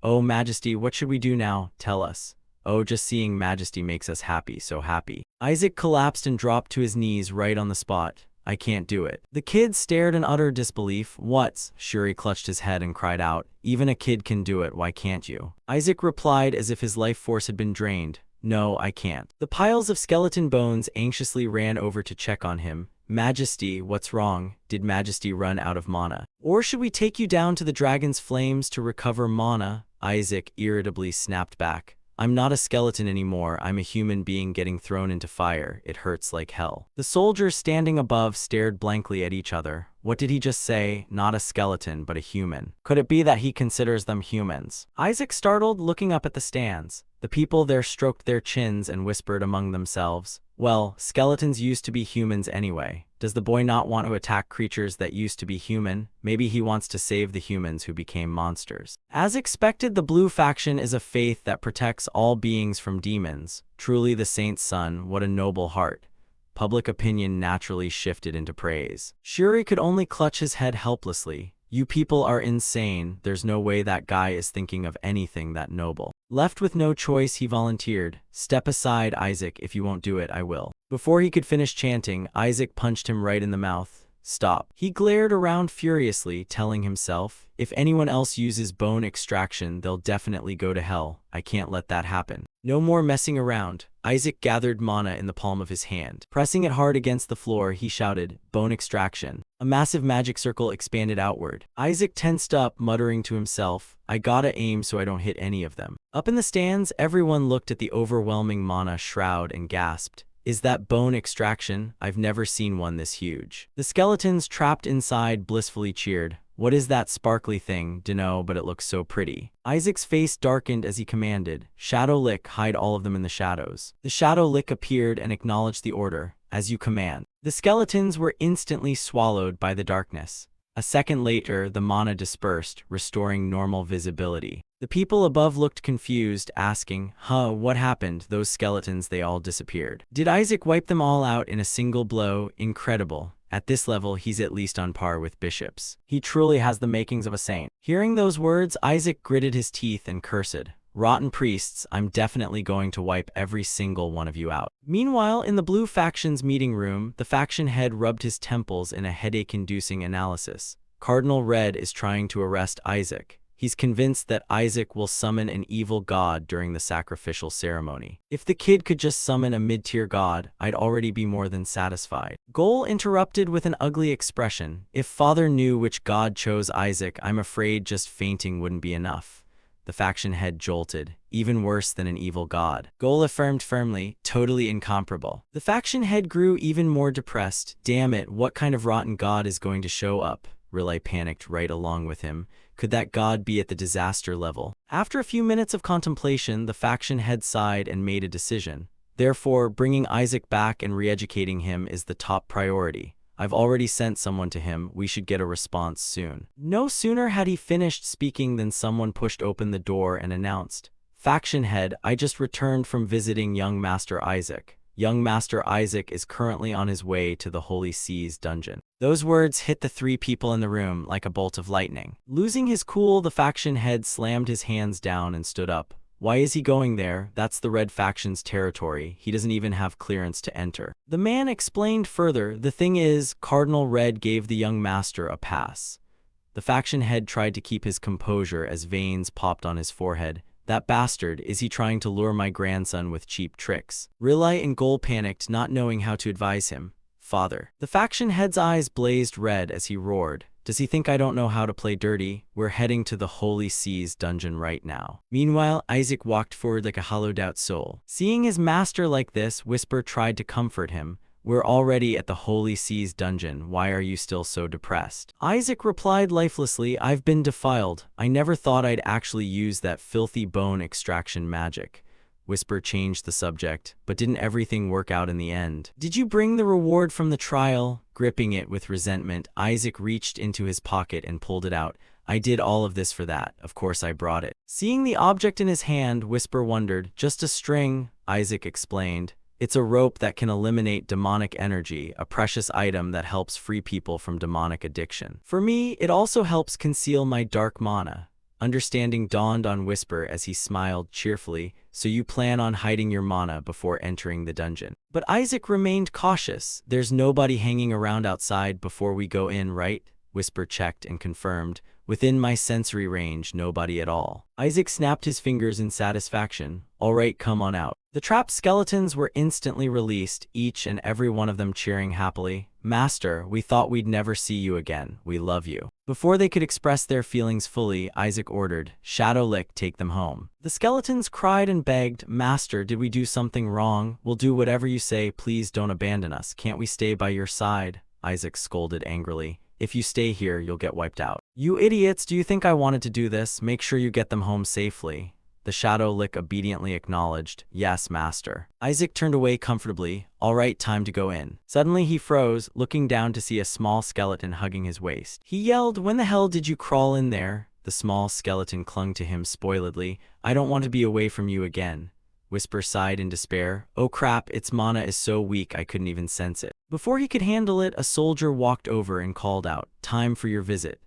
Oh, Majesty, what should we do now? Tell us. Oh, just seeing Majesty makes us happy, so happy. Isaac collapsed and dropped to his knees right on the spot. I can't do it. The kids stared in utter disbelief. What? Shuri clutched his head and cried out. Even a kid can do it, why can't you? Isaac replied as if his life force had been drained. No, I can't. The piles of skeleton bones anxiously ran over to check on him. Majesty, what's wrong? Did Majesty run out of mana? Or should we take you down to the dragon's flames to recover mana? Isaac irritably snapped back. I'm not a skeleton anymore, I'm a human being getting thrown into fire. It hurts like hell. The soldiers standing above stared blankly at each other. What did he just say? Not a skeleton, but a human. Could it be that he considers them humans? Isaac startled, looking up at the stands. The people there stroked their chins and whispered among themselves, well, skeletons used to be humans anyway. Does the boy not want to attack creatures that used to be human? Maybe he wants to save the humans who became monsters. As expected, the blue faction is a faith that protects all beings from demons. Truly the saint's son, what a noble heart. Public opinion naturally shifted into praise. Shuri could only clutch his head helplessly. You people are insane. There's no way that guy is thinking of anything that noble. Left with no choice, he volunteered. Step aside, Isaac. If you won't do it, I will. Before he could finish chanting, Isaac punched him right in the mouth. Stop. He glared around furiously, telling himself, if anyone else uses bone extraction, they'll definitely go to hell. I can't let that happen. No more messing around. Isaac gathered mana in the palm of his hand. Pressing it hard against the floor, he shouted, bone extraction. A massive magic circle expanded outward. Isaac tensed up, muttering to himself, I gotta aim so I don't hit any of them. Up in the stands, everyone looked at the overwhelming mana shroud and gasped. Is that bone extraction? I've never seen one this huge. The skeletons trapped inside blissfully cheered. What is that sparkly thing? Dunno, but it looks so pretty. Isaac's face darkened as he commanded, Shadow Lick, hide all of them in the shadows. The Shadow Lick appeared and acknowledged the order, as you command. The skeletons were instantly swallowed by the darkness. A second later, the mana dispersed, restoring normal visibility. The people above looked confused, asking, what happened? Those skeletons, they all disappeared. Did Isaac wipe them all out in a single blow? Incredible. At this level, he's at least on par with bishops. He truly has the makings of a saint. Hearing those words, Isaac gritted his teeth and cursed. Rotten priests, I'm definitely going to wipe every single one of you out. Meanwhile, in the blue faction's meeting room, the faction head rubbed his temples in a headache-inducing analysis. Cardinal Red is trying to arrest Isaac. He's convinced that Isaac will summon an evil god during the sacrificial ceremony. If the kid could just summon a mid-tier god, I'd already be more than satisfied. Goal interrupted with an ugly expression. If father knew which god chose Isaac, I'm afraid just fainting wouldn't be enough. The faction head jolted. Even worse than an evil god. Goal affirmed firmly, totally incomparable. The faction head grew even more depressed. Damn it, what kind of rotten god is going to show up? Relay panicked right along with him. Could that god be at the disaster level? After a few minutes of contemplation, the faction head sighed and made a decision. Therefore, bringing Isaac back and re-educating him is the top priority. I've already sent someone to him. We should get a response soon. No sooner had he finished speaking than someone pushed open the door and announced, Faction head, I just returned from visiting young Master Isaac. Young Master Isaac is currently on his way to the Holy Seas dungeon. Those words hit the three people in the room like a bolt of lightning. Losing his cool, the faction head slammed his hands down and stood up. Why is he going there? That's the Red faction's territory. He doesn't even have clearance to enter. The man explained further, the thing is, Cardinal Red gave the young master a pass. The faction head tried to keep his composure as veins popped on his forehead. That bastard, is he trying to lure my grandson with cheap tricks? Rilai and Goal panicked, not knowing how to advise him. Father. The faction head's eyes blazed red as he roared. Does he think I don't know how to play dirty? We're heading to the Holy Seas dungeon right now. Meanwhile, Isaac walked forward like a hollowed-out soul. Seeing his master like this, Whisper tried to comfort him. We're already at the Holy Seas dungeon. Why are you still so depressed? Isaac replied lifelessly, I've been defiled. I never thought I'd actually use that filthy bone extraction magic. Whisper changed the subject, but didn't everything work out in the end? Did you bring the reward from the trial? Gripping it with resentment, Isaac reached into his pocket and pulled it out. I did all of this for that. Of course I brought it. Seeing the object in his hand, Whisper wondered. Just a string, Isaac explained. It's a rope that can eliminate demonic energy, a precious item that helps free people from demonic addiction. For me, it also helps conceal my dark mana. Understanding dawned on Whisper as he smiled cheerfully. So you plan on hiding your mana before entering the dungeon. But Isaac remained cautious. There's nobody hanging around outside before we go in, right? Whisper checked and confirmed. Within my sensory range, nobody at all. Isaac snapped his fingers in satisfaction. All right, come on out. The trapped skeletons were instantly released, each and every one of them cheering happily. Master, we thought we'd never see you again. We love you. Before they could express their feelings fully, Isaac ordered, Shadowlick, take them home. The skeletons cried and begged, Master, did we do something wrong? We'll do whatever you say. Please don't abandon us. Can't we stay by your side? Isaac scolded angrily. If you stay here, you'll get wiped out. You idiots, do you think I wanted to do this? Make sure you get them home safely. The Shadowlick obediently acknowledged, Yes, master. Isaac turned away comfortably. All right, time to go in. Suddenly he froze, looking down to see a small skeleton hugging his waist. He yelled, When the hell did you crawl in there? The small skeleton clung to him spoiledly. I don't want to be away from you again. Whisper sighed in despair. Oh crap, its mana is so weak I couldn't even sense it. Before he could handle it, a soldier walked over and called out, Time for your visit.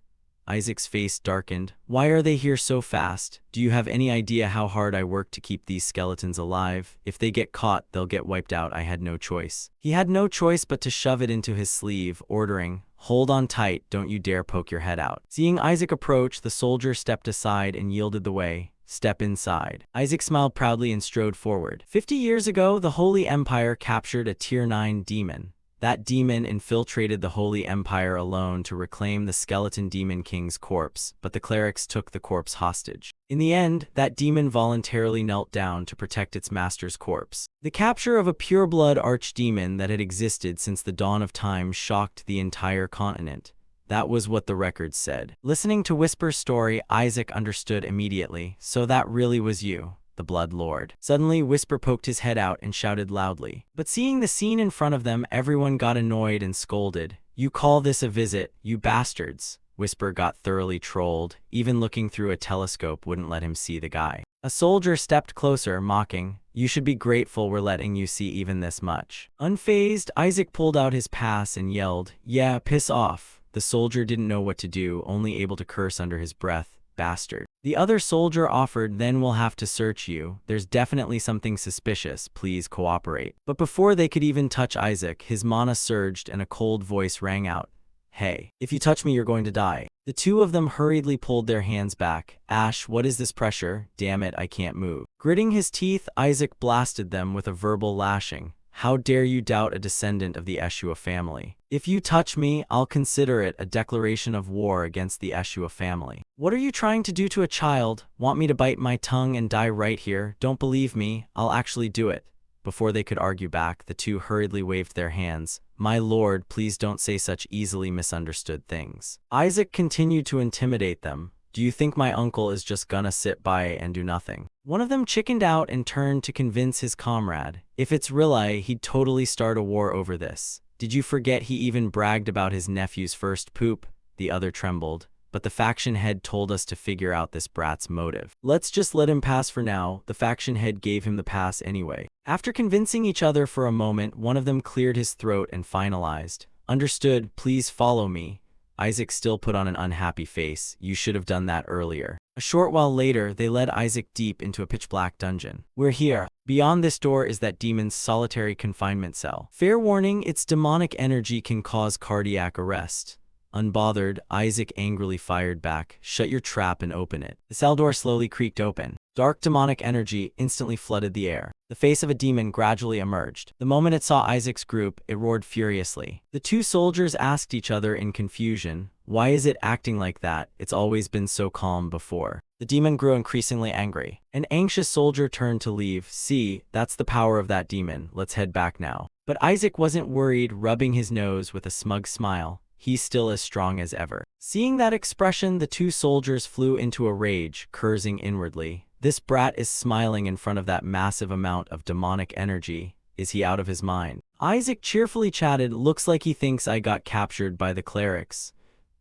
Isaac's face darkened. Why are they here so fast? Do you have any idea how hard I worked to keep these skeletons alive? If they get caught, they'll get wiped out. I had no choice. He had no choice but to shove it into his sleeve, ordering, Hold on tight, don't you dare poke your head out. Seeing Isaac approach, the soldier stepped aside and yielded the way. Step inside. Isaac smiled proudly and strode forward. 50 years ago, the Holy Empire captured a Tier 9 demon. That demon infiltrated the Holy Empire alone to reclaim the skeleton demon king's corpse, but the clerics took the corpse hostage. In the end, that demon voluntarily knelt down to protect its master's corpse. The capture of a pure-blood archdemon that had existed since the dawn of time shocked the entire continent. That was what the records said. Listening to Whisper's story, Isaac understood immediately. So that really was you, the Blood Lord. Suddenly, Whisper poked his head out and shouted loudly. But seeing the scene in front of them, everyone got annoyed and scolded. You call this a visit, you bastards. Whisper got thoroughly trolled. Even looking through a telescope wouldn't let him see the guy. A soldier stepped closer, mocking. You should be grateful we're letting you see even this much. Unfazed, Isaac pulled out his pass and yelled, Yeah, piss off. The soldier didn't know what to do, only able to curse under his breath. Bastard. The other soldier offered, Then we'll have to search you. There's definitely something suspicious. Please cooperate. But before they could even touch Isaac, his mana surged and a cold voice rang out. Hey, if you touch me, you're going to die. The two of them hurriedly pulled their hands back. Ash, what is this pressure? Damn it, I can't move. Gritting his teeth, Isaac blasted them with a verbal lashing. How dare you doubt a descendant of the Eshua family? If you touch me, I'll consider it a declaration of war against the Eshua family. What are you trying to do to a child? Want me to bite my tongue and die right here? Don't believe me, I'll actually do it. Before they could argue back, the two hurriedly waved their hands. My lord, please don't say such easily misunderstood things. Isaac continued to intimidate them. Do you think my uncle is just gonna sit by and do nothing? One of them chickened out and turned to convince his comrade. If it's Rilai, he'd totally start a war over this. Did you forget he even bragged about his nephew's first poop? The other trembled. But the faction head told us to figure out this brat's motive. Let's just let him pass for now. The faction head gave him the pass anyway. After convincing each other for a moment, one of them cleared his throat and finalized. Understood, please follow me. Isaac still put on an unhappy face. You should have done that earlier. A short while later, they led Isaac deep into a pitch-black dungeon. We're here. Beyond this door is that demon's solitary confinement cell. Fair warning, its demonic energy can cause cardiac arrest. Unbothered, Isaac angrily fired back. Shut your trap and open it. The cell door slowly creaked open. Dark demonic energy instantly flooded the air. The face of a demon gradually emerged. The moment it saw Isaac's group, it roared furiously. The two soldiers asked each other in confusion, why is it acting like that? It's always been so calm before. The demon grew increasingly angry. An anxious soldier turned to leave. See, that's the power of that demon. Let's head back now. But Isaac wasn't worried, rubbing his nose with a smug smile. He's still as strong as ever. Seeing that expression, the two soldiers flew into a rage, cursing inwardly. This brat is smiling in front of that massive amount of demonic energy. Is he out of his mind? Isaac cheerfully chatted, looks like he thinks I got captured by the clerics.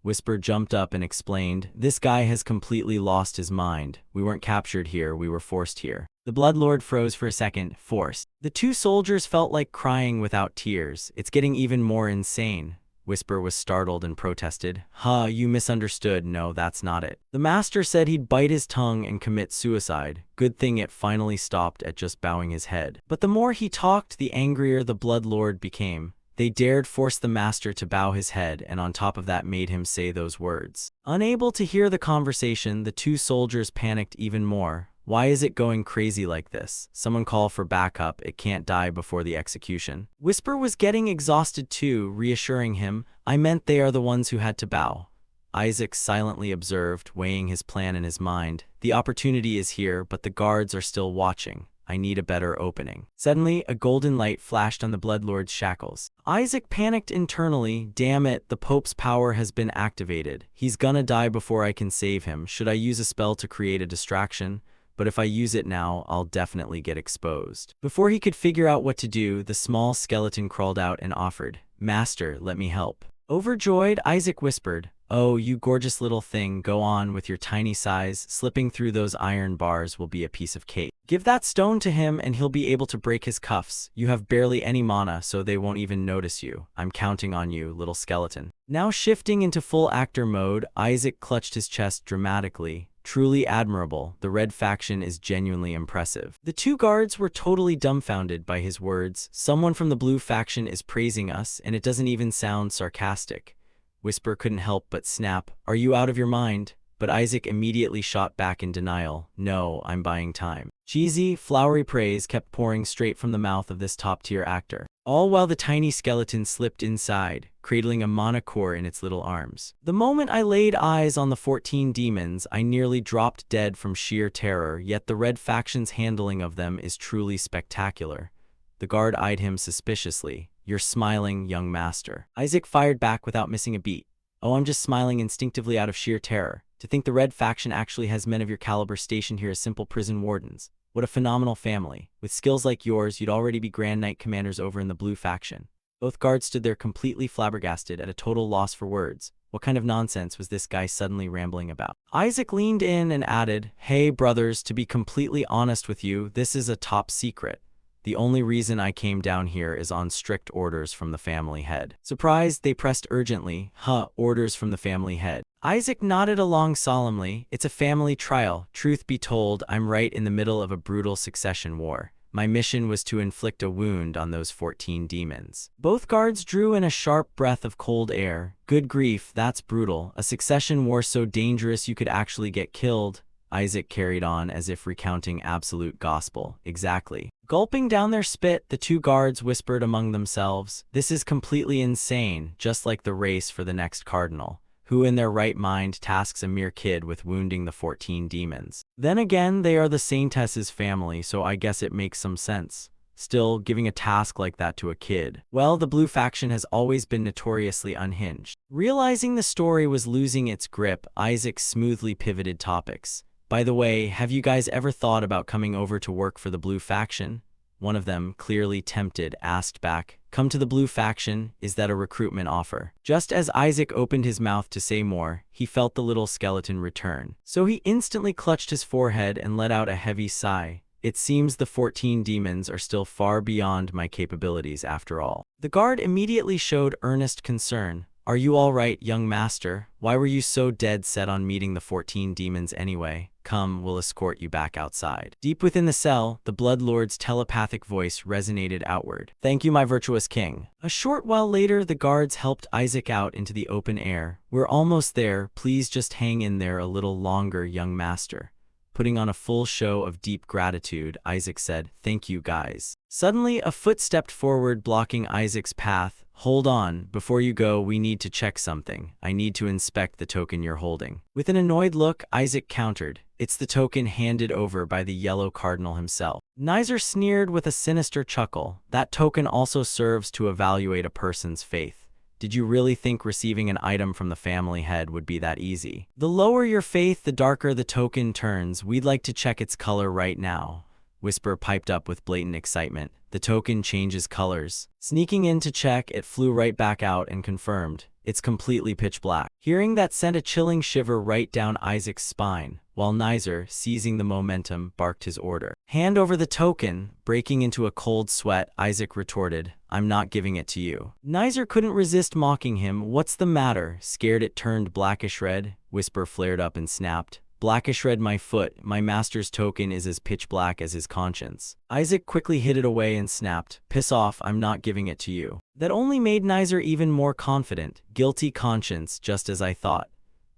Whisper jumped up and explained, this guy has completely lost his mind. We weren't captured here, we were forced here. The Blood Lord froze for a second. Forced. The two soldiers felt like crying without tears. It's getting even more insane. Whisper was startled and protested. Huh, you misunderstood. No, that's not it. The master said he'd bite his tongue and commit suicide. Good thing it finally stopped at just bowing his head. But the more he talked, the angrier the Blood Lord became. They dared force the master to bow his head, and on top of that made him say those words. Unable to hear the conversation, the two soldiers panicked even more. Why is it going crazy like this? Someone call for backup, it can't die before the execution. Whisper was getting exhausted too, reassuring him, I meant they are the ones who had to bow. Isaac silently observed, weighing his plan in his mind. The opportunity is here, but the guards are still watching. I need a better opening. Suddenly, a golden light flashed on the Bloodlord's shackles. Isaac panicked internally. Damn it, the Pope's power has been activated. He's gonna die before I can save him. Should I use a spell to create a distraction? But if I use it now, I'll definitely get exposed. Before he could figure out what to do, the small skeleton crawled out and offered, Master, let me help. Overjoyed, Isaac whispered, Oh, you gorgeous little thing, go on with your tiny size. Slipping through those iron bars will be a piece of cake. Give that stone to him and he'll be able to break his cuffs. You have barely any mana, so they won't even notice you. I'm counting on you, little skeleton. Now shifting into full actor mode, Isaac clutched his chest dramatically. Truly admirable, the red faction is genuinely impressive. The two guards were totally dumbfounded by his words. Someone from the blue faction is praising us, and it doesn't even sound sarcastic. Whisper couldn't help but snap, Are you out of your mind? But Isaac immediately shot back in denial. No, I'm buying time. Cheesy, flowery praise kept pouring straight from the mouth of this top-tier actor, all while the tiny skeleton slipped inside, cradling a mana core in its little arms. The moment I laid eyes on the 14 demons, I nearly dropped dead from sheer terror, yet the red faction's handling of them is truly spectacular. The guard eyed him suspiciously. You're smiling, young master. Isaac fired back without missing a beat. Oh, I'm just smiling instinctively out of sheer terror. To think the red faction actually has men of your caliber stationed here as simple prison wardens. What a phenomenal family. With skills like yours, you'd already be Grand Knight commanders over in the blue faction. Both guards stood there completely flabbergasted, at a total loss for words. What kind of nonsense was this guy suddenly rambling about? Isaac leaned in and added, Hey brothers, to be completely honest with you, this is a top secret. The only reason I came down here is on strict orders from the family head. Surprised, they pressed urgently, orders from the family head. Isaac nodded along solemnly. It's a family trial. Truth be told, I'm right in the middle of a brutal succession war. My mission was to inflict a wound on those 14 demons. Both guards drew in a sharp breath of cold air. Good grief, that's brutal. A succession war so dangerous you could actually get killed. Isaac carried on as if recounting absolute gospel. Exactly. Gulping down their spit, the two guards whispered among themselves, This is completely insane, just like the race for the next cardinal. Who in their right mind tasks a mere kid with wounding the 14 demons? Then again, they are the Saintess's family, so I guess it makes some sense. Still, giving a task like that to a kid. Well, the blue faction has always been notoriously unhinged. Realizing the story was losing its grip, Isaac smoothly pivoted topics. By the way, have you guys ever thought about coming over to work for the blue faction? One of them, clearly tempted, asked back, Come to the blue faction, is that a recruitment offer? Just as Isaac opened his mouth to say more, he felt the little skeleton return. So he instantly clutched his forehead and let out a heavy sigh. It seems the 14 demons are still far beyond my capabilities after all. The guard immediately showed earnest concern. Are you all right, young master? Why were you so dead set on meeting the 14 demons anyway? Come, we'll escort you back outside. Deep within the cell, the Bloodlord's telepathic voice resonated outward. Thank you, my virtuous king. A short while later, the guards helped Isaac out into the open air. We're almost there. Please just hang in there a little longer, young master. Putting on a full show of deep gratitude, Isaac said, Thank you, guys. Suddenly, a foot stepped forward, blocking Isaac's path. Hold on, before you go, we need to check something. I need to inspect the token you're holding. With an annoyed look, Isaac countered. It's the token handed over by the Yellow Cardinal himself. Nizer sneered with a sinister chuckle. That token also serves to evaluate a person's faith. Did you really think receiving an item from the family head would be that easy? The lower your faith, the darker the token turns. We'd like to check its color right now. Whisper piped up with blatant excitement. The token changes colors. Sneaking in to check, it flew right back out and confirmed. It's completely pitch black. Hearing that sent a chilling shiver right down Isaac's spine, while Nizer, seizing the momentum, barked his order. Hand over the token. Breaking into a cold sweat, Isaac retorted, I'm not giving it to you. Nizer couldn't resist mocking him. What's the matter? Scared it turned blackish red? Whisper flared up and snapped. blackish red my foot, my master's token is as pitch black as his conscience. Isaac quickly hid it away and snapped, piss off, I'm not giving it to you. That only made Nizer even more confident, guilty conscience, just as I thought.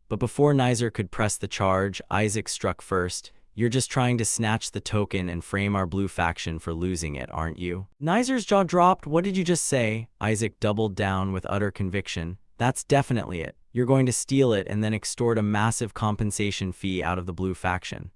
But before Nizer could press the charge, Isaac struck first. You're just trying to snatch the token and frame our blue faction for losing it, aren't you? Nizer's jaw dropped. What did you just say? Isaac doubled down with utter conviction. That's definitely it. You're going to steal it and then extort a massive compensation fee out of the blue faction.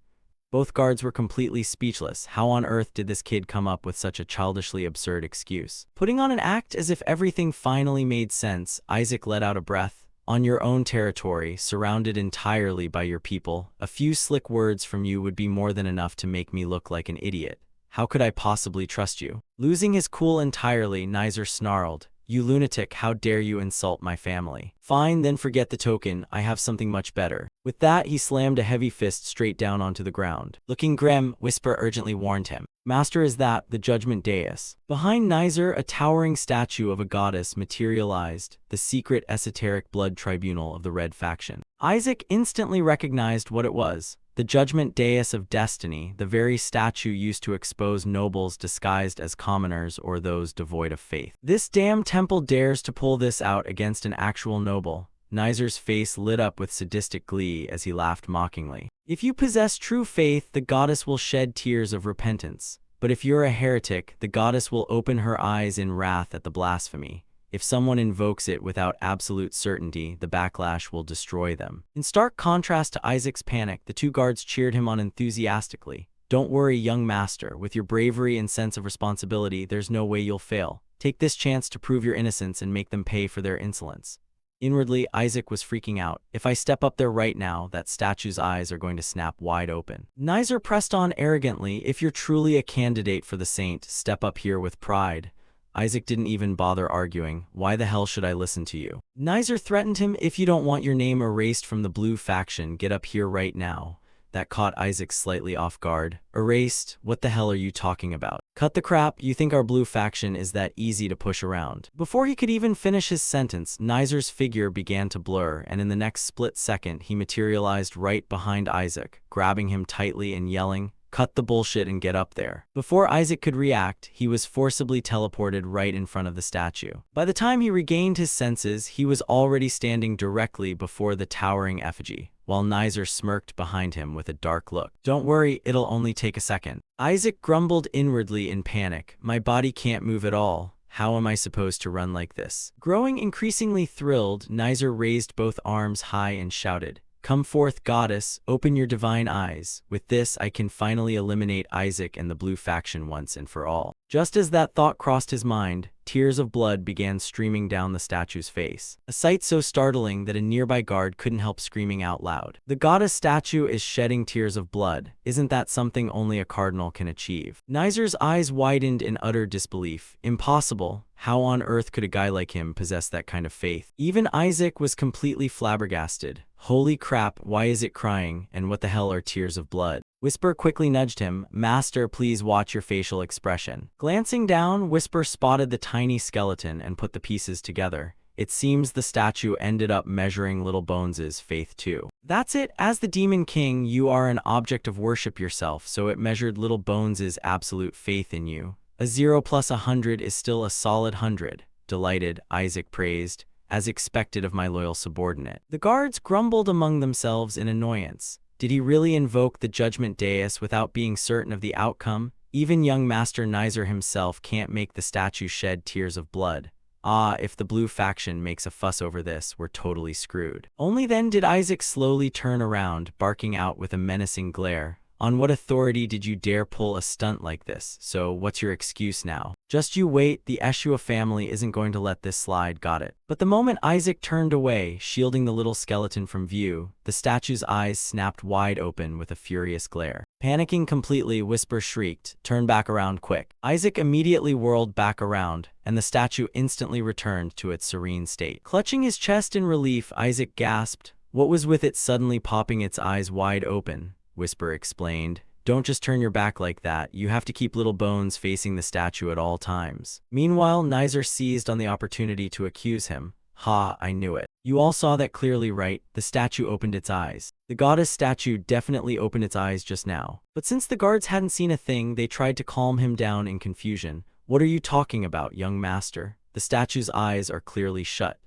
Both guards were completely speechless. How on earth did this kid come up with such a childishly absurd excuse? Putting on an act as if everything finally made sense, Isaac let out a breath. On your own territory, surrounded entirely by your people, a few slick words from you would be more than enough to make me look like an idiot. How could I possibly trust you? Losing his cool entirely, Nizer snarled. You lunatic, how dare you insult my family? Fine, then forget the token, I have something much better. With that, he slammed a heavy fist straight down onto the ground. Looking grim, Whisper urgently warned him. Master, is that the judgment dais? Behind Nizer, a towering statue of a goddess materialized, the secret esoteric blood tribunal of the Red faction. Isaac instantly recognized what it was. The judgment dais of destiny, the very statue used to expose nobles disguised as commoners or those devoid of faith. This damn temple dares to pull this out against an actual noble. Nizer's face lit up with sadistic glee as he laughed mockingly. If you possess true faith, the goddess will shed tears of repentance. But if you're a heretic, the goddess will open her eyes in wrath at the blasphemy. If someone invokes it without absolute certainty, the backlash will destroy them. In stark contrast to Isaac's panic, the two guards cheered him on enthusiastically. Don't worry, young master. With your bravery and sense of responsibility, there's no way you'll fail. Take this chance to prove your innocence and make them pay for their insolence. Inwardly, Isaac was freaking out. If I step up there right now, that statue's eyes are going to snap wide open. Nizer pressed on arrogantly. If you're truly a candidate for the saint, step up here with pride. Isaac didn't even bother arguing. Why the hell should I listen to you? Nizer threatened him. If you don't want your name erased from the blue faction, get up here right now. That caught Isaac slightly off guard. Erased? What the hell are you talking about? Cut the crap, you think our blue faction is that easy to push around? Before he could even finish his sentence, Nizer's figure began to blur, and in the next split second, he materialized right behind Isaac, grabbing him tightly and yelling, "Cut the bullshit and get up there." Before Isaac could react, he was forcibly teleported right in front of the statue. By the time he regained his senses, he was already standing directly before the towering effigy, while Nizer smirked behind him with a dark look. Don't worry, it'll only take a second. Isaac grumbled inwardly in panic. My body can't move at all. How am I supposed to run like this? Growing increasingly thrilled, Nizer raised both arms high and shouted, "Come forth, goddess, open your divine eyes. With this, I can finally eliminate Isaac and the blue faction once and for all." Just as that thought crossed his mind, tears of blood began streaming down the statue's face. A sight so startling that a nearby guard couldn't help screaming out loud. The goddess statue is shedding tears of blood. Isn't that something only a cardinal can achieve? Nizer's eyes widened in utter disbelief. Impossible. How on earth could a guy like him possess that kind of faith? Even Isaac was completely flabbergasted. Holy crap, why is it crying, and what the hell are tears of blood? Whisper quickly nudged him. Master, please watch your facial expression. Glancing down, Whisper spotted the tiny skeleton and put the pieces together. It seems the statue ended up measuring Little Bones' faith too. That's it. As the Demon King, you are an object of worship yourself, so it measured Little Bones' absolute faith in you. A 0 plus 100 is still a solid 100. Delighted, Isaac praised, as expected of my loyal subordinate. The guards grumbled among themselves in annoyance. Did he really invoke the judgment dais without being certain of the outcome? Even young Master Nizer himself can't make the statue shed tears of blood. Ah, if the blue faction makes a fuss over this, we're totally screwed. Only then did Isaac slowly turn around, barking out with a menacing glare. On what authority did you dare pull a stunt like this? So what's your excuse now? Just you wait, the Eshua family isn't going to let this slide, got it? But the moment Isaac turned away, shielding the little skeleton from view, the statue's eyes snapped wide open with a furious glare. Panicking completely, Whisper shrieked, "Turn back around quick." Isaac immediately whirled back around, and the statue instantly returned to its serene state. Clutching his chest in relief, Isaac gasped. What was with it suddenly popping its eyes wide open? Whisper explained. Don't just turn your back like that, you have to keep Little Bones facing the statue at all times. Meanwhile, Nizer seized on the opportunity to accuse him. Ha, I knew it. You all saw that clearly, right? The statue opened its eyes. The goddess statue definitely opened its eyes just now. But since the guards hadn't seen a thing, they tried to calm him down in confusion. What are you talking about, young master? The statue's eyes are clearly shut.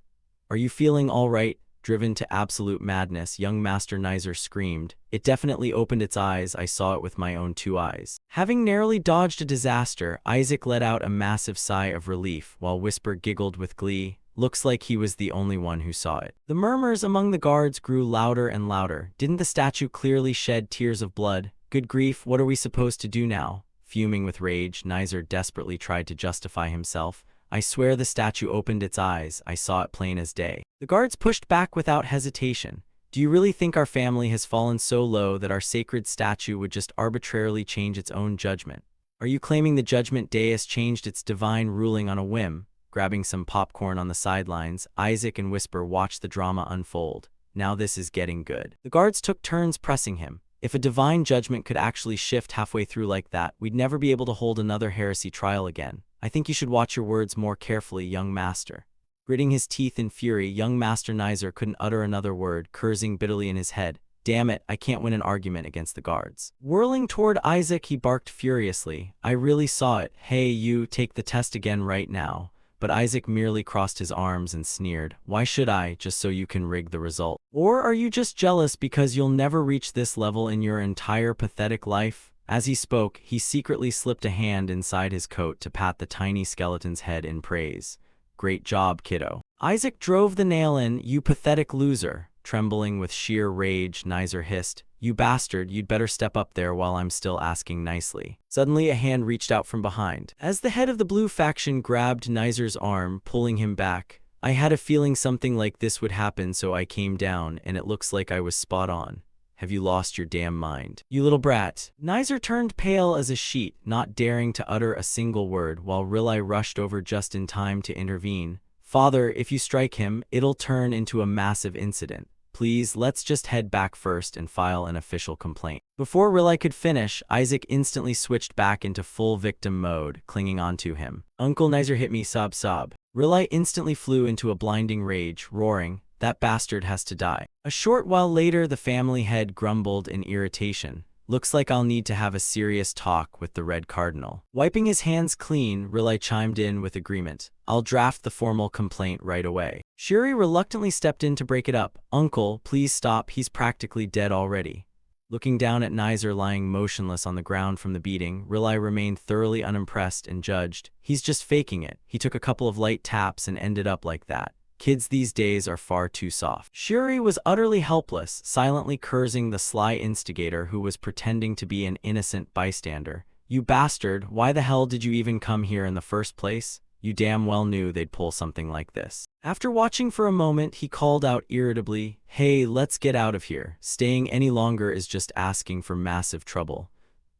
Are you feeling all right? Driven to absolute madness, young Master Nizer screamed. It definitely opened its eyes. I saw it with my own 2 eyes. Having narrowly dodged a disaster, Isaac let out a massive sigh of relief, while Whisper giggled with glee. Looks like he was the only one who saw it. The murmurs among the guards grew louder and louder. Didn't the statue clearly shed tears of blood? Good grief, what are we supposed to do now? Fuming with rage, Nizer desperately tried to justify himself. I swear the statue opened its eyes. I saw it plain as day. The guards pushed back without hesitation. Do you really think our family has fallen so low that our sacred statue would just arbitrarily change its own judgment? Are you claiming the judgment dais changed its divine ruling on a whim? Grabbing some popcorn on the sidelines, Isaac and Whisper watched the drama unfold. Now this is getting good. The guards took turns pressing him. If a divine judgment could actually shift halfway through like that, we'd never be able to hold another heresy trial again. I think you should watch your words more carefully, young master. Gritting his teeth in fury, young Master Nizer couldn't utter another word, cursing bitterly in his head. Damn it, I can't win an argument against the guards. Whirling toward Isaac, he barked furiously. I really saw it. Hey, you, take the test again right now. But Isaac merely crossed his arms and sneered. Why should I, just so you can rig the result? Or are you just jealous because you'll never reach this level in your entire pathetic life? As he spoke, he secretly slipped a hand inside his coat to pat the tiny skeleton's head in praise. Great job, kiddo. Isaac drove the nail in. You pathetic loser. Trembling with sheer rage, Nizer hissed. You bastard, you'd better step up there while I'm still asking nicely. Suddenly, a hand reached out from behind. As the head of the blue faction grabbed Nizer's arm, pulling him back, I had a feeling something like this would happen, so I came down, and it looks like I was spot on. Have you lost your damn mind? You little brat. Nizer turned pale as a sheet, not daring to utter a single word, while Riley rushed over just in time to intervene. Father, if you strike him, it'll turn into a massive incident. Please, let's just head back first and file an official complaint. Before Riley could finish, Isaac instantly switched back into full victim mode, clinging onto him. Uncle Nizer hit me, sob sob. Riley instantly flew into a blinding rage, roaring, that bastard has to die. A short while later, the family head grumbled in irritation. Looks like I'll need to have a serious talk with the Red Cardinal. Wiping his hands clean, Riley chimed in with agreement. I'll draft the formal complaint right away. Shuri reluctantly stepped in to break it up. Uncle, please stop, he's practically dead already. Looking down at Nizer lying motionless on the ground from the beating, Riley remained thoroughly unimpressed and judged. He's just faking it. He took a couple of light taps and ended up like that. Kids these days are far too soft. Shuri was utterly helpless, silently cursing the sly instigator who was pretending to be an innocent bystander. You bastard, why the hell did you even come here in the first place? You damn well knew they'd pull something like this. After watching for a moment, he called out irritably, Hey, let's get out of here. Staying any longer is just asking for massive trouble.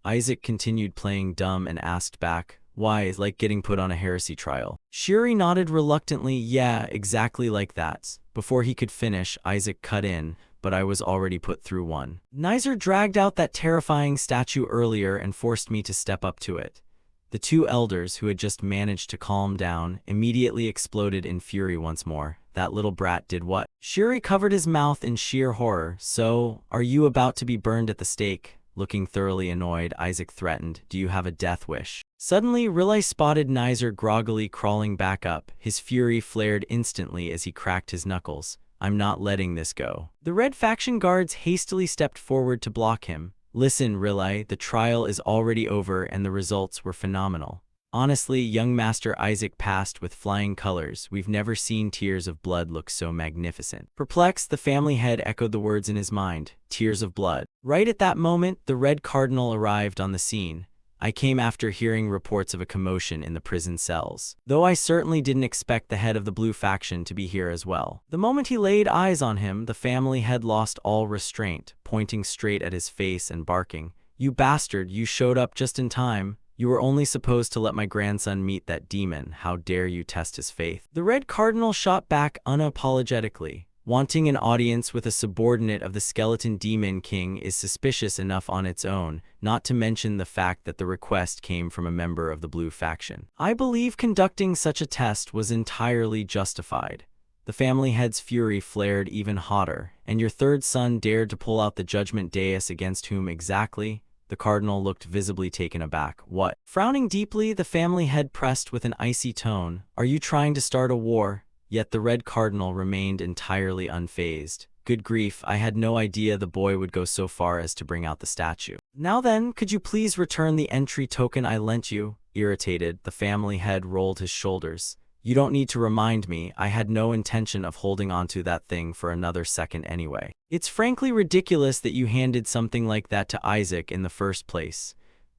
Isaac continued playing dumb and asked back, Why, like getting put on a heresy trial? Shuri nodded reluctantly, yeah, exactly like that. Before he could finish, Isaac cut in, but I was already put through one. Nizer dragged out that terrifying statue earlier and forced me to step up to it. The 2 elders, who had just managed to calm down, immediately exploded in fury once more. That little brat did what? Shuri covered his mouth in sheer horror. So, are you about to be burned at the stake? Looking thoroughly annoyed, Isaac threatened, Do you have a death wish? Suddenly, Riley spotted Nizer groggily crawling back up. His fury flared instantly as he cracked his knuckles. I'm not letting this go. The Red Faction guards hastily stepped forward to block him. Listen, Riley, the trial is already over and the results were phenomenal. Honestly, young Master Isaac passed with flying colors. We've never seen tears of blood look so magnificent. Perplexed, the family head echoed the words in his mind. Tears of blood. Right at that moment, the Red Cardinal arrived on the scene. I came after hearing reports of a commotion in the prison cells, though I certainly didn't expect the head of the Blue Faction to be here as well. The moment he laid eyes on him, the family had lost all restraint, pointing straight at his face and barking, You bastard, you showed up just in time. You were only supposed to let my grandson meet that demon. How dare you test his faith? The Red Cardinal shot back unapologetically. Wanting an audience with a subordinate of the Skeleton Demon King is suspicious enough on its own, not to mention the fact that the request came from a member of the Blue Faction. I believe conducting such a test was entirely justified. The family head's fury flared even hotter. And your third son dared to pull out the judgment dais against whom exactly? The cardinal looked visibly taken aback. What? Frowning deeply, the family head pressed with an icy tone. Are you trying to start a war? Yet the red cardinal remained entirely unfazed. Good grief, I had no idea the boy would go so far as to bring out the statue. Now then, could you please return the entry token I lent you? Irritated, the family head rolled his shoulders. You don't need to remind me, I had no intention of holding onto that thing for another second anyway. It's frankly ridiculous that you handed something like that to Isaac in the first place.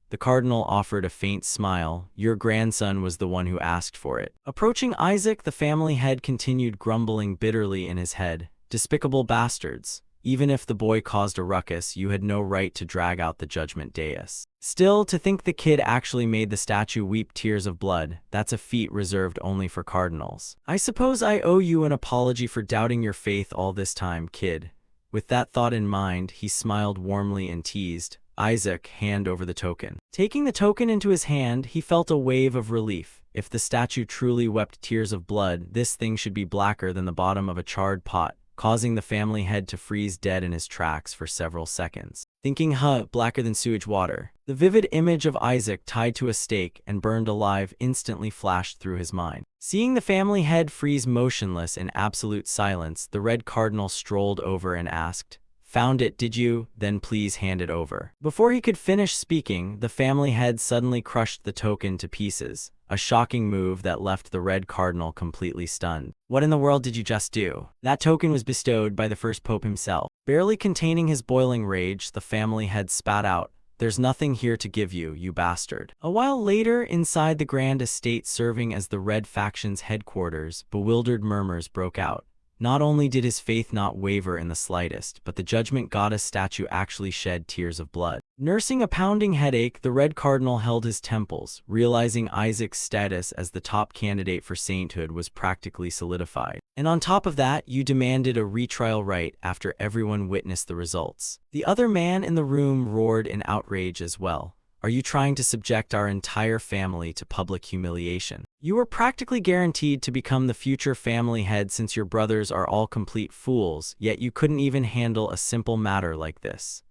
The cardinal offered a faint smile. Your grandson was the one who asked for it. Approaching Isaac, the family head continued grumbling bitterly in his head. Despicable bastards. Even if the boy caused a ruckus, you had no right to drag out the judgment dais. Still, to think the kid actually made the statue weep tears of blood, that's a feat reserved only for cardinals. I suppose I owe you an apology for doubting your faith all this time, kid. With that thought in mind, he smiled warmly and teased, Isaac, hand over the token. Taking the token into his hand, he felt a wave of relief. If the statue truly wept tears of blood, this thing should be blacker than the bottom of a charred pot, causing the family head to freeze dead in his tracks for several seconds. Thinking, blacker than sewage water. The vivid image of Isaac tied to a stake and burned alive instantly flashed through his mind. Seeing the family head freeze motionless in absolute silence, the red cardinal strolled over and asked, Found it, did you? Then please hand it over. Before he could finish speaking, the family head suddenly crushed the token to pieces, a shocking move that left the red cardinal completely stunned. What in the world did you just do? That token was bestowed by the first pope himself. Barely containing his boiling rage, the family head spat out, There's nothing here to give you, you bastard. A while later, inside the grand estate serving as the Red faction's headquarters, bewildered murmurs broke out. Not only did his faith not waver in the slightest, but the judgment goddess statue actually shed tears of blood. Nursing a pounding headache, the Red Cardinal held his temples, realizing Isaac's status as the top candidate for sainthood was practically solidified. And on top of that, you demanded a retrial right after everyone witnessed the results. The other man in the room roared in outrage as well. Are you trying to subject our entire family to public humiliation? You were practically guaranteed to become the future family head since your brothers are all complete fools, yet you couldn't even handle a simple matter like this.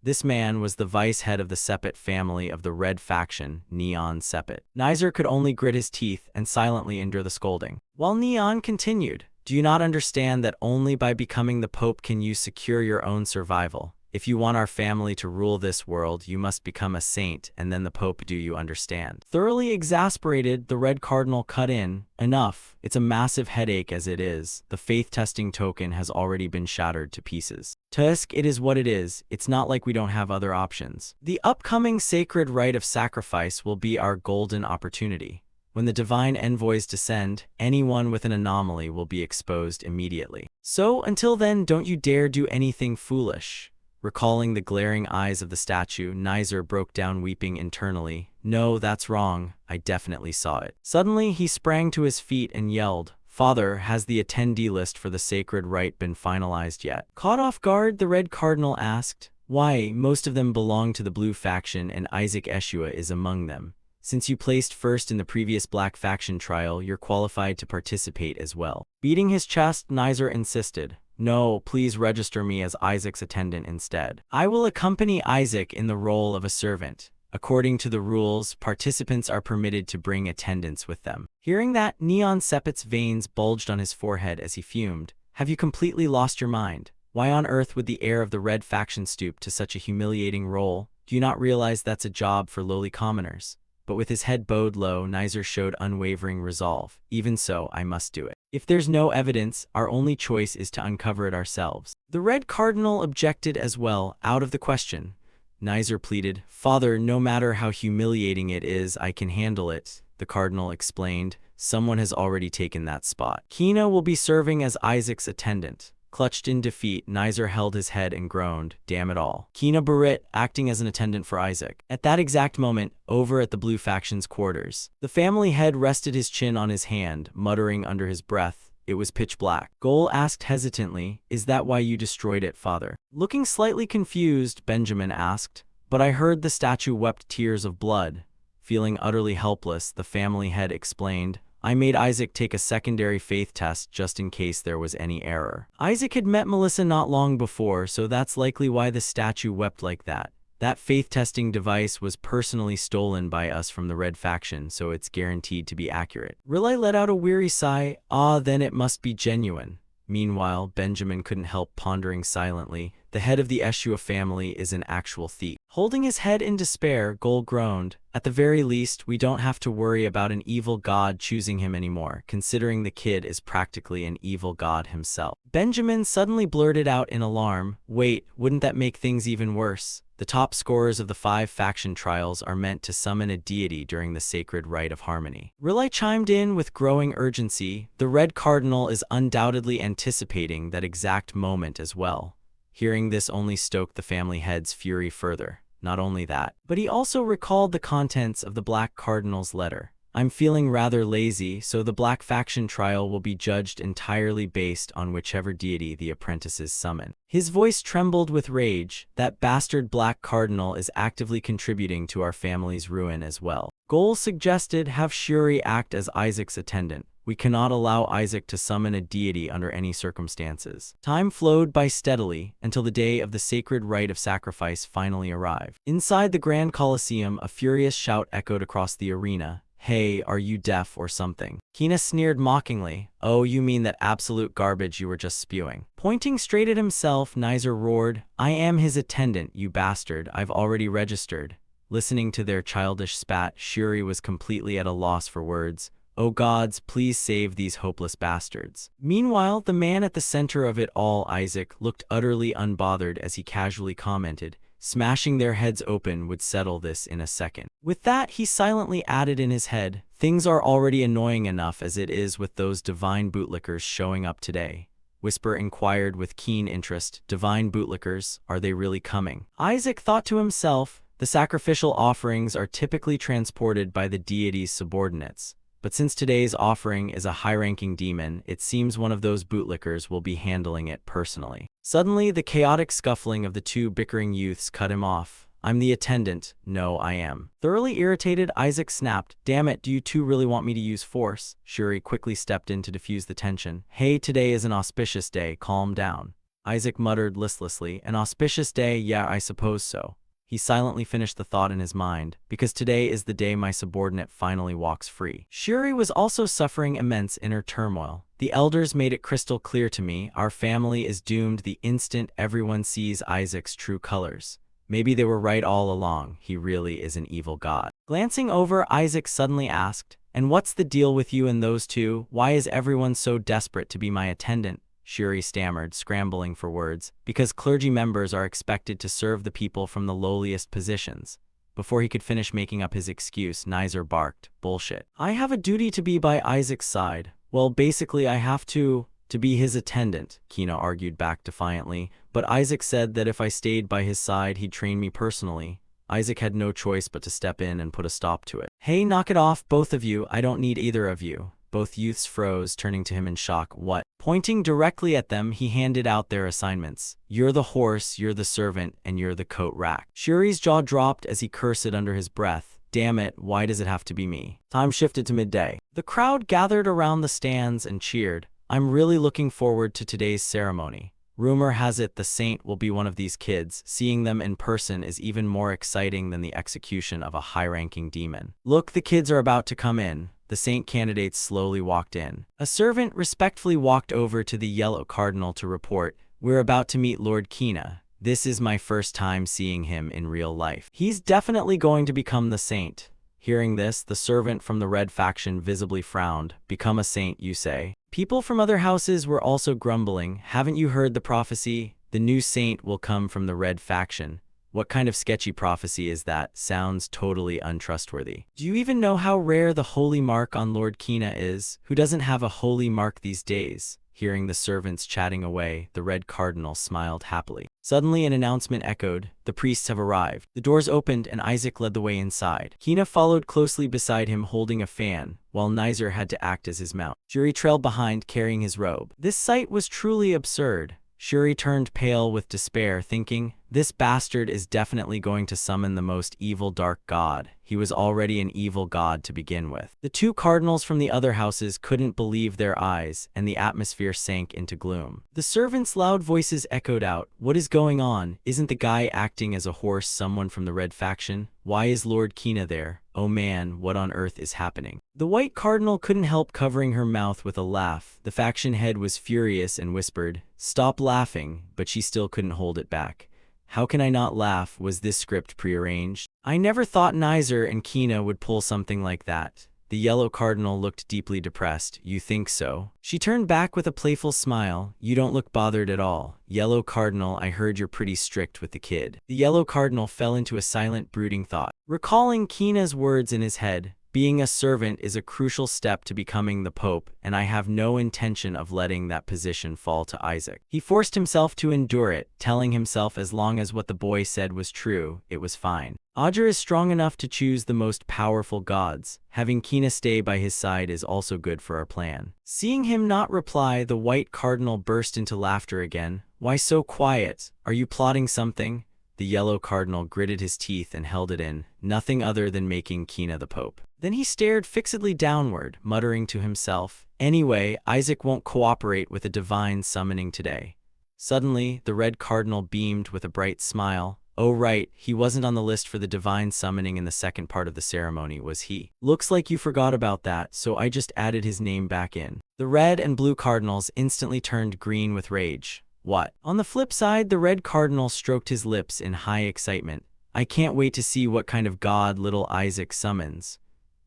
This man was the vice head of the Sepet family of the Red faction, Neon Sepet. Nizer could only grit his teeth and silently endure the scolding. While Neon continued, do you not understand that only by becoming the Pope can you secure your own survival? If you want our family to rule this world, you must become a saint, and then the Pope, do you understand? Thoroughly exasperated, the Red Cardinal cut in. Enough. It's a massive headache as it is. The faith-testing token has already been shattered to pieces. Tusk, it is what it is. It's not like we don't have other options. The upcoming sacred rite of sacrifice will be our golden opportunity. When the divine envoys descend, anyone with an anomaly will be exposed immediately. So, until then, don't you dare do anything foolish. Recalling the glaring eyes of the statue, Nizer broke down weeping internally. No, that's wrong. I definitely saw it. Suddenly, he sprang to his feet and yelled, Father, has the attendee list for the sacred rite been finalized yet? Caught off guard, the Red Cardinal asked, Why, most of them belong to the Blue faction and Isaac Eshua is among them. Since you placed first in the previous Black faction trial, you're qualified to participate as well. Beating his chest, Nizer insisted, No, please register me as Isaac's attendant instead. I will accompany Isaac in the role of a servant. According to the rules, participants are permitted to bring attendants with them. Hearing that, Neon Sepet's veins bulged on his forehead as he fumed. Have you completely lost your mind? Why on earth would the heir of the Red faction stoop to such a humiliating role? Do you not realize that's a job for lowly commoners? But with his head bowed low, Nizer showed unwavering resolve. Even so, I must do it. If there's no evidence, our only choice is to uncover it ourselves. The Red Cardinal objected as well, out of the question. Nizer pleaded, Father, no matter how humiliating it is, I can handle it. The Cardinal explained, Someone has already taken that spot. Kina will be serving as Isaac's attendant. Clutched in defeat, Nizer held his head and groaned, Damn it all. Kina Barit, acting as an attendant for Isaac. At that exact moment, over at the Blue faction's quarters, the family head rested his chin on his hand, muttering under his breath. It was pitch black. Goal asked hesitantly, Is that why you destroyed it, Father? Looking slightly confused, Benjamin asked, But I heard the statue wept tears of blood. Feeling utterly helpless, the family head explained, I made Isaac take a secondary faith test just in case there was any error. Isaac had met Melissa not long before, so that's likely why the statue wept like that. That faith testing device was personally stolen by us from the Red faction, so it's guaranteed to be accurate. Riley let out a weary sigh. Ah, then it must be genuine. Meanwhile, Benjamin couldn't help pondering silently. The head of the Eshua family is an actual thief. Holding his head in despair, Gol groaned. At the very least, we don't have to worry about an evil god choosing him anymore, considering the kid is practically an evil god himself. Benjamin suddenly blurted out in alarm, wait, wouldn't that make things even worse? The top scorers of the 5 faction trials are meant to summon a deity during the sacred rite of harmony. Riley chimed in with growing urgency. The Red Cardinal is undoubtedly anticipating that exact moment as well. Hearing this only stoked the family head's fury further. Not only that, but he also recalled the contents of the Black Cardinal's letter. I'm feeling rather lazy, so the Black Faction trial will be judged entirely based on whichever deity the apprentices summon. His voice trembled with rage. That bastard Black Cardinal is actively contributing to our family's ruin as well. Gol suggested have Shuri act as Isaac's attendant. We cannot allow Isaac to summon a deity under any circumstances. Time flowed by steadily until the day of the sacred rite of sacrifice finally arrived. Inside the Grand Colosseum, a furious shout echoed across the arena. Hey, are you deaf or something? Kina sneered mockingly. Oh, you mean that absolute garbage you were just spewing. Pointing straight at himself, Nizer roared, I am his attendant, you bastard. I've already registered. Listening to their childish spat, Shuri was completely at a loss for words. Oh gods, please save these hopeless bastards. Meanwhile, the man at the center of it all, Isaac, looked utterly unbothered as he casually commented, smashing their heads open would settle this in a second. With that, he silently added in his head, things are already annoying enough as it is with those divine bootlickers showing up today. Whisper inquired with keen interest, divine bootlickers, are they really coming? Isaac thought to himself, the sacrificial offerings are typically transported by the deity's subordinates. But since today's offering is a high-ranking demon, it seems one of those bootlickers will be handling it personally. Suddenly, the chaotic scuffling of the 2 bickering youths cut him off. I'm the attendant. No, I am. Thoroughly irritated, Isaac snapped. Damn it, do you 2 really want me to use force? Shuri quickly stepped in to diffuse the tension. Hey, today is an auspicious day. Calm down. Isaac muttered listlessly. An auspicious day? Yeah, I suppose so. He silently finished the thought in his mind, because today is the day my subordinate finally walks free. Shuri was also suffering immense inner turmoil. The elders made it crystal clear to me, our family is doomed the instant everyone sees Isaac's true colors. Maybe they were right all along, he really is an evil god. Glancing over, Isaac suddenly asked, and what's the deal with you and those 2? Why is everyone so desperate to be my attendant? Shuri stammered, scrambling for words, because clergy members are expected to serve the people from the lowliest positions. Before he could finish making up his excuse, Nizer barked, bullshit. I have a duty to be by Isaac's side. Well, basically I have to be his attendant, Kina argued back defiantly, but Isaac said that if I stayed by his side he'd train me personally. Isaac had no choice but to step in and put a stop to it. Hey, knock it off, both of you, I don't need either of you. Both youths froze, turning to him in shock. What? Pointing directly at them, he handed out their assignments. You're the horse, you're the servant, and you're the coat rack. Shuri's jaw dropped as he cursed under his breath. Damn it, why does it have to be me? Time shifted to midday. The crowd gathered around the stands and cheered. I'm really looking forward to today's ceremony. Rumor has it the saint will be one of these kids. Seeing them in person is even more exciting than the execution of a high-ranking demon. Look, the kids are about to come in. The saint candidates slowly walked in. A servant respectfully walked over to the Yellow Cardinal to report, we're about to meet Lord Kina. This is my first time seeing him in real life. He's definitely going to become the saint. Hearing this, the servant from the Red faction visibly frowned. Become a saint, you say? People from other houses were also grumbling. Haven't you heard the prophecy? The new saint will come from the Red faction. What kind of sketchy prophecy is that? Sounds totally untrustworthy. Do you even know how rare the holy mark on Lord Kina is? Who doesn't have a holy mark these days? Hearing the servants chatting away, the Red Cardinal smiled happily. Suddenly an announcement echoed, the priests have arrived. The doors opened and Isaac led the way inside. Kina followed closely beside him holding a fan, while Nizer had to act as his mount. Shuri trailed behind carrying his robe. This sight was truly absurd. Shuri turned pale with despair, thinking, This bastard is definitely going to summon the most evil dark god. He was already an evil god to begin with. The two cardinals from the other houses couldn't believe their eyes, and the atmosphere sank into gloom. The servants' loud voices echoed out, "What is going on? Isn't the guy acting as a horse someone from the red faction? Why is Lord Kina there? Oh man, what on earth is happening?" The white cardinal couldn't help covering her mouth with a laugh. The faction head was furious and whispered, "Stop laughing," but she still couldn't hold it back. "How can I not laugh? Was this script prearranged? I never thought Nizer and Kina would pull something like that." The yellow cardinal looked deeply depressed. "You think so?" She turned back with a playful smile. "You don't look bothered at all. Yellow cardinal, I heard you're pretty strict with the kid." The yellow cardinal fell into a silent, brooding thought. Recalling Kina's words in his head, "Being a servant is a crucial step to becoming the Pope, and I have no intention of letting that position fall to Isaac." He forced himself to endure it, telling himself as long as what the boy said was true, it was fine. Ajer is strong enough to choose the most powerful gods. Having Kina stay by his side is also good for our plan. Seeing him not reply, the white cardinal burst into laughter again. "Why so quiet? Are you plotting something?" The yellow cardinal gritted his teeth and held it in, nothing other than making Kina the Pope. Then he stared fixedly downward, muttering to himself, "Anyway, Isaac won't cooperate with a divine summoning today." Suddenly, the red cardinal beamed with a bright smile. "Oh right, he wasn't on the list for the divine summoning in the second part of the ceremony, was he? Looks like you forgot about that, so I just added his name back in." The red and blue cardinals instantly turned green with rage. "What?" On the flip side, the red cardinal stroked his lips in high excitement. "I can't wait to see what kind of god little Isaac summons."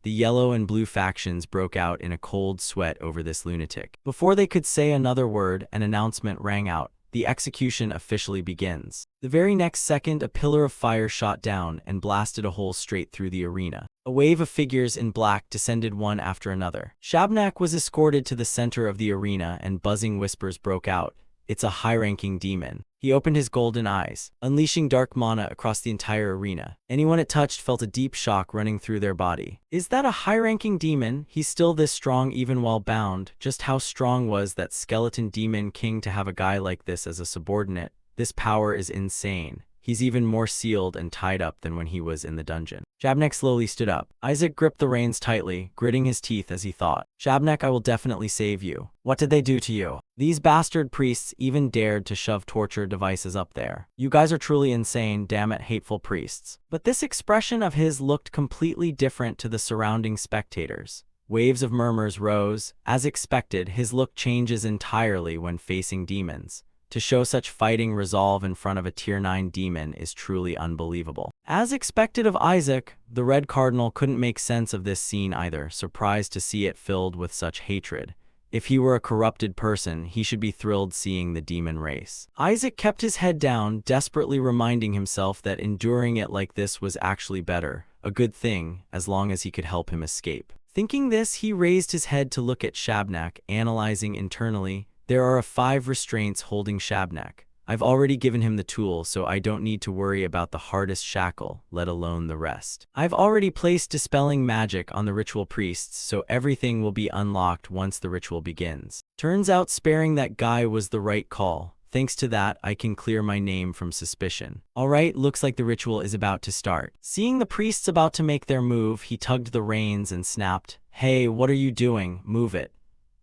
The yellow and blue factions broke out in a cold sweat over this lunatic. Before they could say another word, an announcement rang out. The execution officially begins. The very next second, a pillar of fire shot down and blasted a hole straight through the arena. A wave of figures in black descended one after another. Shabnak was escorted to the center of the arena, and buzzing whispers broke out. "It's a high-ranking demon." He opened his golden eyes, unleashing dark mana across the entire arena. Anyone it touched felt a deep shock running through their body. "Is that a high-ranking demon? He's still this strong even while bound." Just how strong was that skeleton demon king to have a guy like this as a subordinate? This power is insane. He's even more sealed and tied up than when he was in the dungeon. Shabnak slowly stood up. Isaac gripped the reins tightly, gritting his teeth as he thought. "Shabnak, I will definitely save you." "What did they do to you?" "These bastard priests even dared to shove torture devices up there. You guys are truly insane, damn it, hateful priests." But this expression of his looked completely different to the surrounding spectators. Waves of murmurs rose. As expected, his look changes entirely when facing demons. To show such fighting resolve in front of a Tier 9 demon is truly unbelievable. As expected of Isaac, the Red Cardinal couldn't make sense of this scene either, surprised to see it filled with such hatred. If he were a corrupted person, he should be thrilled seeing the demon race. Isaac kept his head down, desperately reminding himself that enduring it like this was actually better, a good thing, as long as he could help him escape. Thinking this, he raised his head to look at Shabnak, analyzing internally. There are 5 restraints holding Shabnak. I've already given him the tool, so I don't need to worry about the hardest shackle, let alone the rest. I've already placed dispelling magic on the ritual priests, so everything will be unlocked once the ritual begins. Turns out sparing that guy was the right call. Thanks to that, I can clear my name from suspicion. Alright, looks like the ritual is about to start. Seeing the priests about to make their move, he tugged the reins and snapped, "Hey, what are you doing? Move it."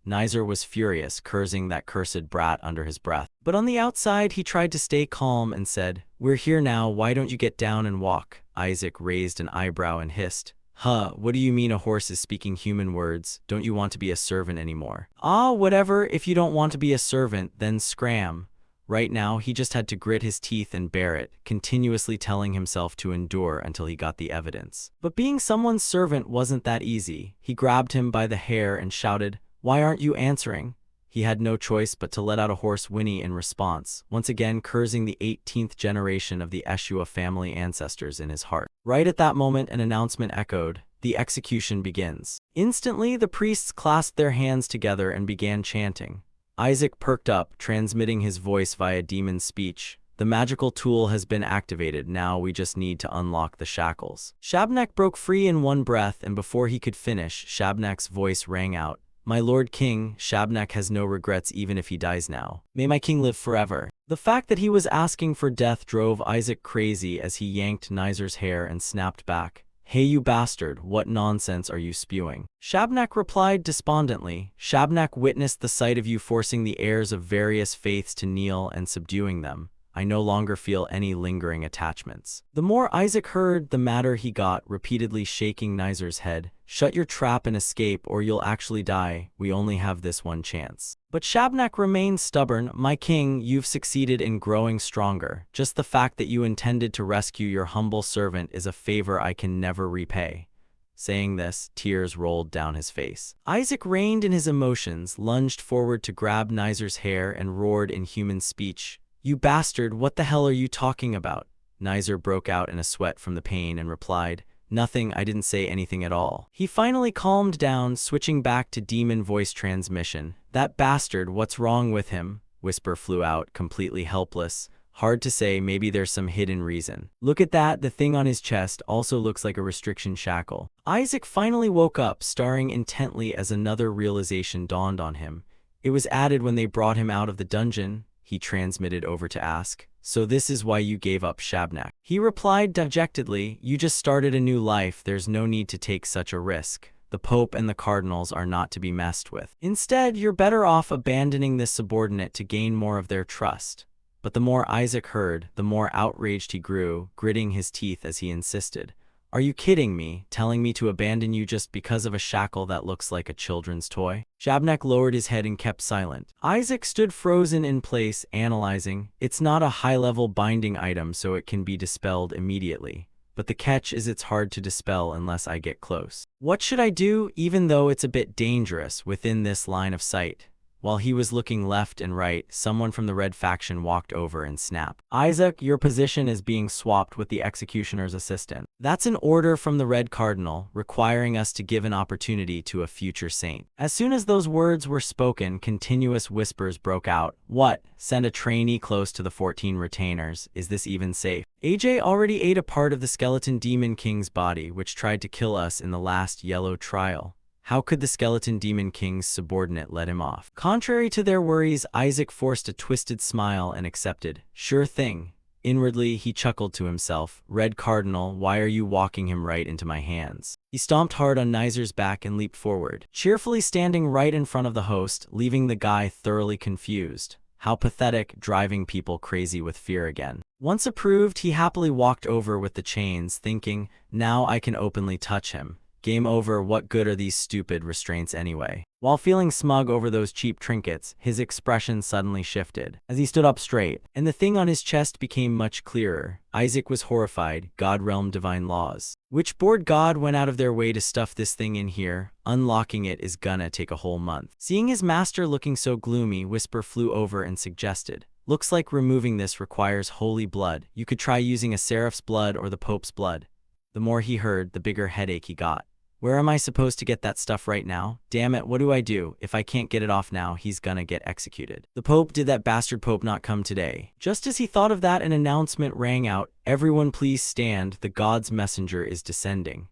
Nizer was furious, cursing that cursed brat under his breath. But on the outside, he tried to stay calm and said, "We're here now, why don't you get down and walk?" Isaac raised an eyebrow and hissed, "Huh, what do you mean a horse is speaking human words? Don't you want to be a servant anymore?" "Ah, whatever, if you don't want to be a servant, then scram." Right now, he just had to grit his teeth and bear it, continuously telling himself to endure until he got the evidence. But being someone's servant wasn't that easy. He grabbed him by the hair and shouted, "Why aren't you answering?" He had no choice but to let out a hoarse whinny in response, once again cursing the 18th generation of the Eshua family ancestors in his heart. Right at that moment, an announcement echoed, "The execution begins." Instantly, the priests clasped their hands together and began chanting. Isaac perked up, transmitting his voice via demon speech. "The magical tool has been activated, now we just need to unlock the shackles." Shabnak broke free in one breath, and before he could finish, Shabnak's voice rang out, "My Lord King, Shabnak has no regrets even if he dies now. May my king live forever." The fact that he was asking for death drove Isaac crazy as he yanked Nizer's hair and snapped back. "Hey you bastard, what nonsense are you spewing?" Shabnak replied despondently. Shabnak witnessed the sight of you forcing the heirs of various faiths to kneel and subduing them. I no longer feel any lingering attachments. The more Isaac heard, the madder he got, repeatedly shaking Nizer's head. "Shut your trap and escape, or you'll actually die. We only have this one chance." But Shabnak remained stubborn. "My king, you've succeeded in growing stronger. Just the fact that you intended to rescue your humble servant is a favor I can never repay." Saying this, tears rolled down his face. Isaac reined in his emotions, lunged forward to grab Nizer's hair, and roared in human speech. "You bastard, what the hell are you talking about?" Nizer broke out in a sweat from the pain and replied, "Nothing, I didn't say anything at all." He finally calmed down, switching back to demon voice transmission. "That bastard, what's wrong with him?" Whisper flew out, completely helpless. "Hard to say, maybe there's some hidden reason. Look at that, the thing on his chest also looks like a restriction shackle." Isaac finally woke up, staring intently as another realization dawned on him. It was added when they brought him out of the dungeon. He transmitted over to ask, "So this is why you gave up Shabnak?" He replied dejectedly, "You just started a new life, there's no need to take such a risk. The Pope and the Cardinals are not to be messed with. Instead, you're better off abandoning this subordinate to gain more of their trust." But the more Isaac heard, the more outraged he grew, gritting his teeth as he insisted, "Are you kidding me, telling me to abandon you just because of a shackle that looks like a children's toy?" Shabnak lowered his head and kept silent. Isaac stood frozen in place, analyzing. "It's not a high-level binding item, so it can be dispelled immediately. But the catch is it's hard to dispel unless I get close. What should I do, even though it's a bit dangerous within this line of sight?" While he was looking left and right, someone from the Red faction walked over and snapped, "Isaac, your position is being swapped with the executioner's assistant. That's an order from the Red Cardinal, requiring us to give an opportunity to a future saint." As soon as those words were spoken, continuous whispers broke out. "What? Send a trainee close to the 14 retainers? Is this even safe? AJ already ate a part of the skeleton demon king's body, which tried to kill us in the last yellow trial. How could the skeleton demon king's subordinate let him off?" Contrary to their worries, Isaac forced a twisted smile and accepted. "Sure thing." Inwardly, he chuckled to himself. "Red Cardinal, why are you walking him right into my hands?" He stomped hard on Nizer's back and leaped forward, cheerfully standing right in front of the host, leaving the guy thoroughly confused. How pathetic, driving people crazy with fear again. Once approved, he happily walked over with the chains, thinking, "Now I can openly touch him. Game over, what good are these stupid restraints anyway?" While feeling smug over those cheap trinkets, his expression suddenly shifted as he stood up straight, and the thing on his chest became much clearer. Isaac was horrified. God realm divine laws. Which board god went out of their way to stuff this thing in here? Unlocking it is gonna take a whole month. Seeing his master looking so gloomy, Whisper flew over and suggested, "Looks like removing this requires holy blood. You could try using a seraph's blood or the Pope's blood." The more he heard, the bigger headache he got. Where am I supposed to get that stuff right now? Damn it, what do I do? If I can't get it off now, he's gonna get executed. The Pope, did that bastard Pope not come today? Just as he thought of that, an announcement rang out. "Everyone please stand, the God's messenger is descending."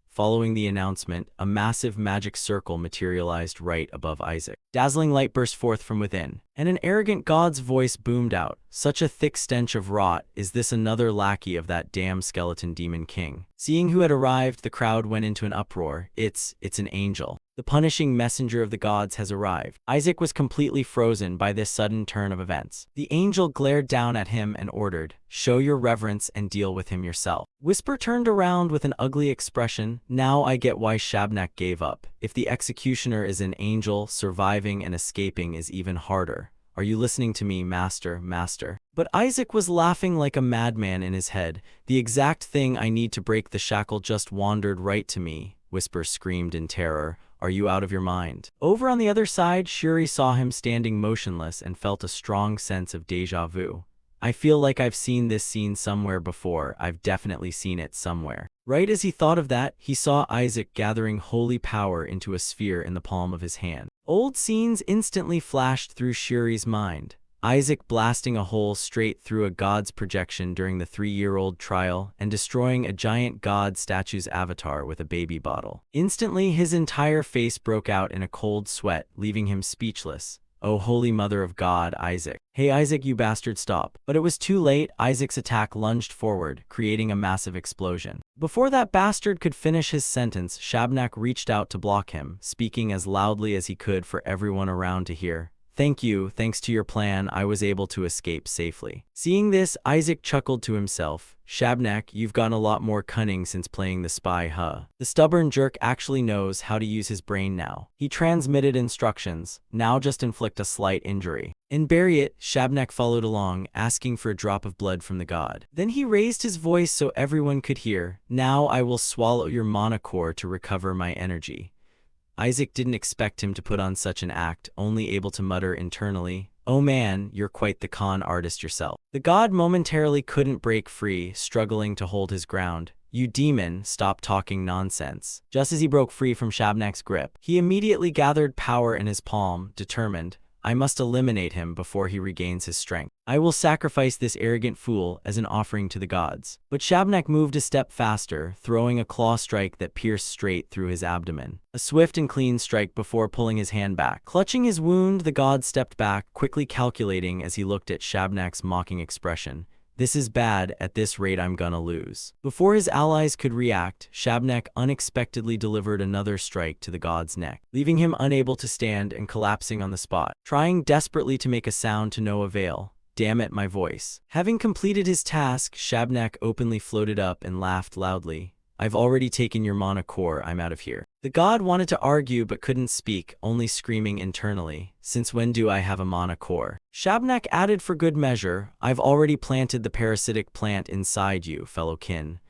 Following the announcement, a massive magic circle materialized right above Isaac. Dazzling light burst forth from within, and an arrogant god's voice boomed out. "Such a thick stench of rot. Is this another lackey of that damn skeleton demon king?" Seeing who had arrived, the crowd went into an uproar. It's an angel. The punishing messenger of the gods has arrived." Isaac was completely frozen by this sudden turn of events. The angel glared down at him and ordered, "Show your reverence and deal with him yourself." Whisper turned around with an ugly expression. "Now I get why Shabnak gave up. If the executioner is an angel, surviving and escaping is even harder. Are you listening to me, master? But Isaac was laughing like a madman in his head. "The exact thing I need to break the shackle just wandered right to me," Whisper screamed in terror. "Are you out of your mind?" Over on the other side, Shuri saw him standing motionless and felt a strong sense of déjà vu. "I feel like I've seen this scene somewhere before. I've definitely seen it somewhere." Right as he thought of that, he saw Isaac gathering holy power into a sphere in the palm of his hand. Old scenes instantly flashed through Shuri's mind. Isaac blasting a hole straight through a god's projection during the 3-year-old trial and destroying a giant god statue's avatar with a baby bottle. Instantly, his entire face broke out in a cold sweat, leaving him speechless. "Oh, holy mother of God, Isaac. Hey Isaac, you bastard, stop." But it was too late. Isaac's attack lunged forward, creating a massive explosion. Before that bastard could finish his sentence, Shabnak reached out to block him, speaking as loudly as he could for everyone around to hear. "Thank you, thanks to your plan, I was able to escape safely." Seeing this, Isaac chuckled to himself. "Shabnak, you've gotten a lot more cunning since playing the spy, huh?" The stubborn jerk actually knows how to use his brain now. He transmitted instructions, now just inflict a slight injury. And bury it, Shabnak followed along, asking for a drop of blood from the god. Then he raised his voice so everyone could hear. "Now I will swallow your mana core to recover my energy." Isaac didn't expect him to put on such an act, only able to mutter internally, "Oh man, you're quite the con artist yourself." The god momentarily couldn't break free, struggling to hold his ground. "You demon, stop talking nonsense." Just as he broke free from Shabnak's grip, he immediately gathered power in his palm, determined, "I must eliminate him before he regains his strength. I will sacrifice this arrogant fool as an offering to the gods." But Shabnak moved a step faster, throwing a claw strike that pierced straight through his abdomen. A swift and clean strike before pulling his hand back. Clutching his wound, the god stepped back, quickly calculating as he looked at Shabnak's mocking expression. "This is bad, at this rate I'm gonna lose." Before his allies could react, Shabnak unexpectedly delivered another strike to the god's neck, leaving him unable to stand and collapsing on the spot. Trying desperately to make a sound to no avail. "Damn it, my voice." Having completed his task, Shabnak openly floated up and laughed loudly. "I've already taken your mana core, I'm out of here." The god wanted to argue but couldn't speak, only screaming internally, "Since when do I have a mana core?" Shabnak added for good measure, "I've already planted the parasitic plant inside you, fellow kin."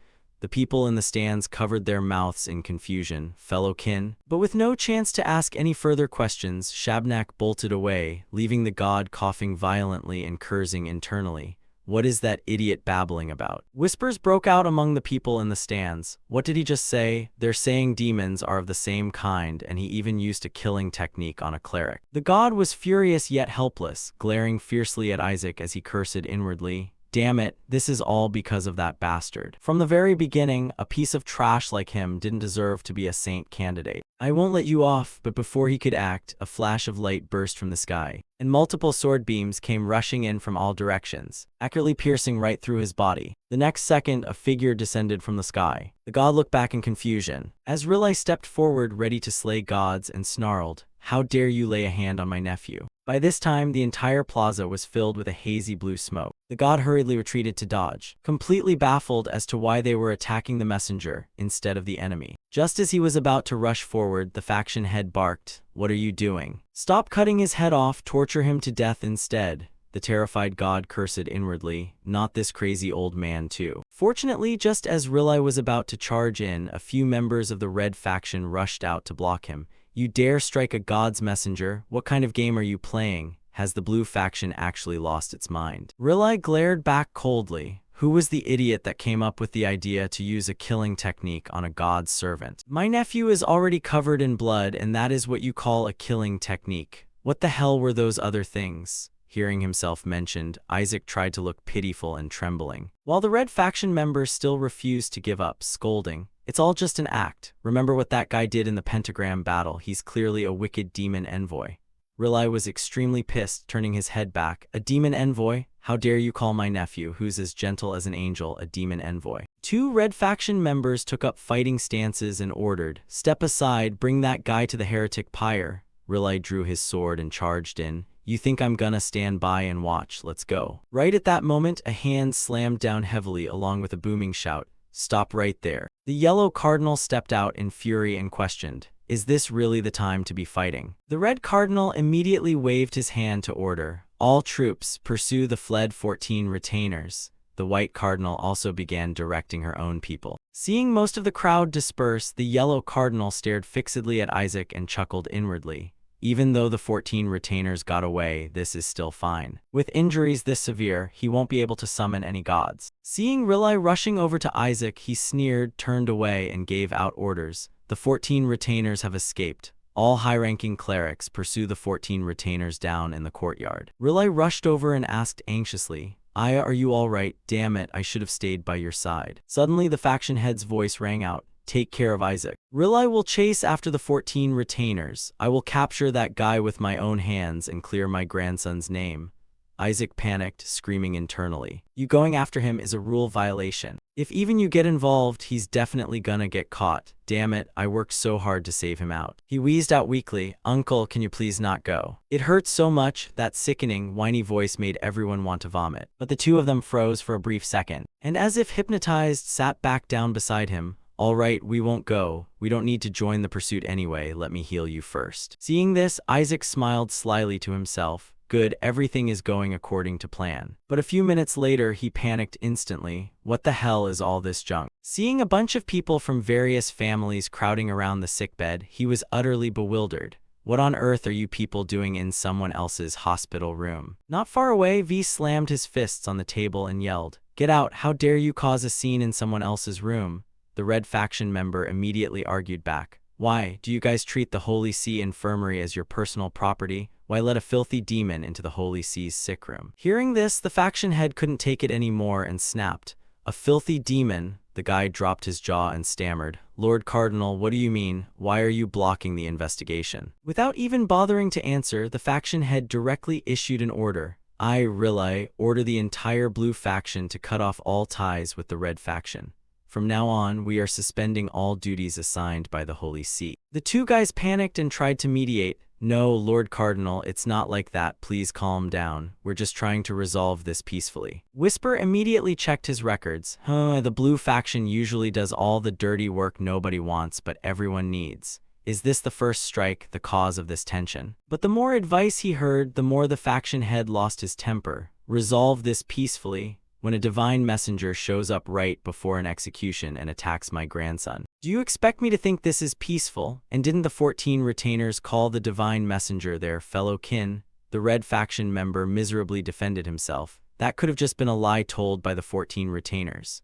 The people in the stands covered their mouths in confusion. "Fellow kin?" But with no chance to ask any further questions, Shabnak bolted away, leaving the god coughing violently and cursing internally. "What is that idiot babbling about?" Whispers broke out among the people in the stands. "What did he just say? They're saying demons are of the same kind, and he even used a killing technique on a cleric." The god was furious yet helpless, glaring fiercely at Isaac as he cursed inwardly. "Damn it, this is all because of that bastard. From the very beginning, a piece of trash like him didn't deserve to be a saint candidate. I won't let you off." But before he could act, a flash of light burst from the sky, and multiple sword beams came rushing in from all directions, accurately piercing right through his body. The next second, a figure descended from the sky. The god looked back in confusion, as Rilai stepped forward ready to slay gods and snarled, "How dare you lay a hand on my nephew?" By this time, the entire plaza was filled with a hazy blue smoke. The god hurriedly retreated to dodge, completely baffled as to why they were attacking the messenger instead of the enemy. Just as he was about to rush forward, the faction head barked, "What are you doing? Stop cutting his head off, torture him to death instead." The terrified god cursed inwardly, "Not this crazy old man too." Fortunately, just as Rilai was about to charge in, a few members of the red faction rushed out to block him. "You dare strike a god's messenger? What kind of game are you playing? Has the blue faction actually lost its mind?" Rilai glared back coldly. "Who was the idiot that came up with the idea to use a killing technique on a god's servant? My nephew is already covered in blood, and that is what you call a killing technique. What the hell were those other things?" Hearing himself mentioned, Isaac tried to look pitiful and trembling, while the red faction members still refused to give up, scolding, "It's all just an act. Remember what that guy did in the pentagram battle. He's clearly a wicked demon envoy." Rilai was extremely pissed, turning his head back. "A demon envoy? How dare you call my nephew, who's as gentle as an angel, a demon envoy?" Two red faction members took up fighting stances and ordered, "Step aside, bring that guy to the heretic pyre." Rilai drew his sword and charged in. "You think I'm gonna stand by and watch? Let's go." Right at that moment, a hand slammed down heavily along with a booming shout, "Stop right there." The yellow cardinal stepped out in fury and questioned, "Is this really the time to be fighting?" The red cardinal immediately waved his hand to order, "All troops, pursue the fled 14 retainers." The white cardinal also began directing her own people. Seeing most of the crowd disperse, the yellow cardinal stared fixedly at Isaac and chuckled inwardly. "Even though the 14 retainers got away, this is still fine. With injuries this severe, he won't be able to summon any gods." Seeing Rilai rushing over to Isaac, he sneered, turned away, and gave out orders. "The 14 retainers have escaped. All high-ranking clerics, pursue the 14 retainers down in the courtyard." Rilai rushed over and asked anxiously, "Aya, are you all right? Damn it, I should have stayed by your side." Suddenly, the faction head's voice rang out, Take care of Isaac. Rilai will chase after the 14 retainers. I will capture that guy with my own hands and clear my grandson's name. Isaac panicked, screaming internally. You going after him is a rule violation. If even you get involved, he's definitely gonna get caught. Damn it, I worked so hard to save him out. He wheezed out weakly, Uncle, can you please not go? It hurt so much, that sickening, whiny voice made everyone want to vomit. But the two of them froze for a brief second, and as if hypnotized, sat back down beside him. All right, we won't go. We don't need to join the pursuit anyway. Let me heal you first. Seeing this, Isaac smiled slyly to himself. Good, everything is going according to plan. But a few minutes later, he panicked instantly. What the hell is all this junk? Seeing a bunch of people from various families crowding around the sickbed, he was utterly bewildered. What on earth are you people doing in someone else's hospital room? Not far away, V slammed his fists on the table and yelled, Get out! How dare you cause a scene in someone else's room? The Red Faction member immediately argued back. Why, do you guys treat the Holy See Infirmary as your personal property? Why let a filthy demon into the Holy See's sick room? Hearing this, the faction head couldn't take it anymore and snapped. A filthy demon? The guy dropped his jaw and stammered. Lord Cardinal, what do you mean? Why are you blocking the investigation? Without even bothering to answer, the faction head directly issued an order. I, Rilai, order the entire Blue Faction to cut off all ties with the Red Faction. From now on, we are suspending all duties assigned by the Holy See. The two guys panicked and tried to mediate. No, Lord Cardinal, it's not like that. Please calm down. We're just trying to resolve this peacefully. Whisper immediately checked his records. The Blue Faction usually does all the dirty work nobody wants but everyone needs. Is this the first strike, the cause of this tension? But the more advice he heard, the more the faction head lost his temper. Resolve this peacefully. When a divine messenger shows up right before an execution and attacks my grandson. Do you expect me to think this is peaceful? And didn't the 14 retainers call the divine messenger their fellow kin? The Red Faction member miserably defended himself. That could have just been a lie told by the 14 retainers.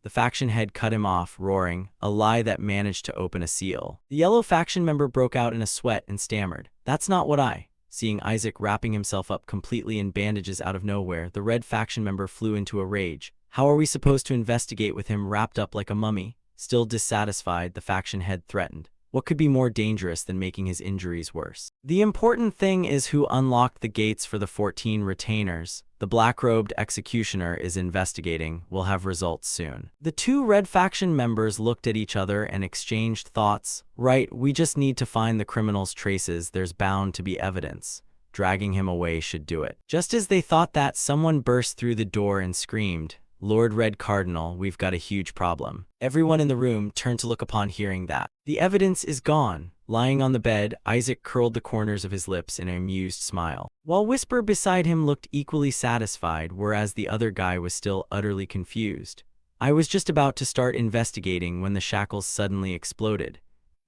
The faction head cut him off, roaring, a lie that managed to open a seal. The Yellow Faction member broke out in a sweat and stammered. That's not what I... Seeing Isaac wrapping himself up completely in bandages out of nowhere, the Red Faction member flew into a rage. How are we supposed to investigate with him wrapped up like a mummy? Still dissatisfied, the faction head threatened. What could be more dangerous than making his injuries worse? The important thing is who unlocked the gates for the 14 retainers. The black-robed executioner is investigating. We'll have results soon. The two Red Faction members looked at each other and exchanged thoughts. Right, we just need to find the criminal's traces. There's bound to be evidence. Dragging him away should do it. Just as they thought that, someone burst through the door and screamed, Lord Red Cardinal, we've got a huge problem. Everyone in the room turned to look upon hearing that. The evidence is gone. Lying on the bed, Isaac curled the corners of his lips in an amused smile, while Whisper beside him looked equally satisfied, whereas the other guy was still utterly confused. I was just about to start investigating when the shackles suddenly exploded.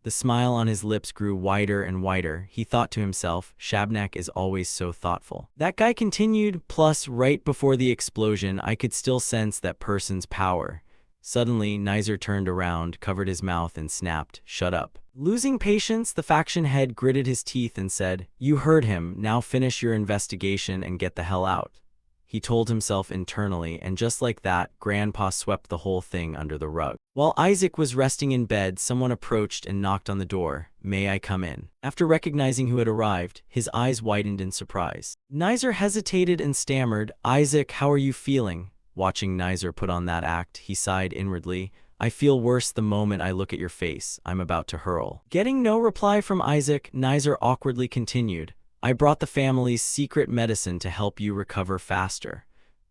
The smile on his lips grew wider and wider. He thought to himself, Shabnak is always so thoughtful. That guy continued, plus right before the explosion, I could still sense that person's power. Suddenly, Nizer turned around, covered his mouth and snapped, shut up. Losing patience, the faction head gritted his teeth and said, You heard him, now finish your investigation and get the hell out. He told himself internally, and just like that, Grandpa swept the whole thing under the rug. While Isaac was resting in bed, someone approached and knocked on the door. May I come in? After recognizing who had arrived, his eyes widened in surprise. Nizer hesitated and stammered, Isaac, how are you feeling? Watching Nizer put on that act, he sighed inwardly. I feel worse the moment I look at your face. I'm about to hurl. Getting no reply from Isaac, Nizer awkwardly continued. I brought the family's secret medicine to help you recover faster.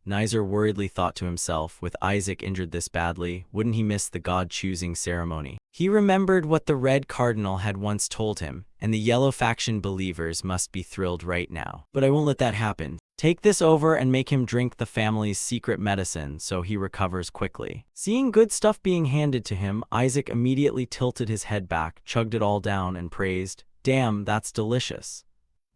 Nizer worriedly thought to himself, with Isaac injured this badly, wouldn't he miss the God-choosing ceremony? He remembered what the Red Cardinal had once told him, and the Yellow Faction believers must be thrilled right now. But I won't let that happen. Take this over and make him drink the family's secret medicine so he recovers quickly. Seeing good stuff being handed to him, Isaac immediately tilted his head back, chugged it all down, and praised, Damn, that's delicious.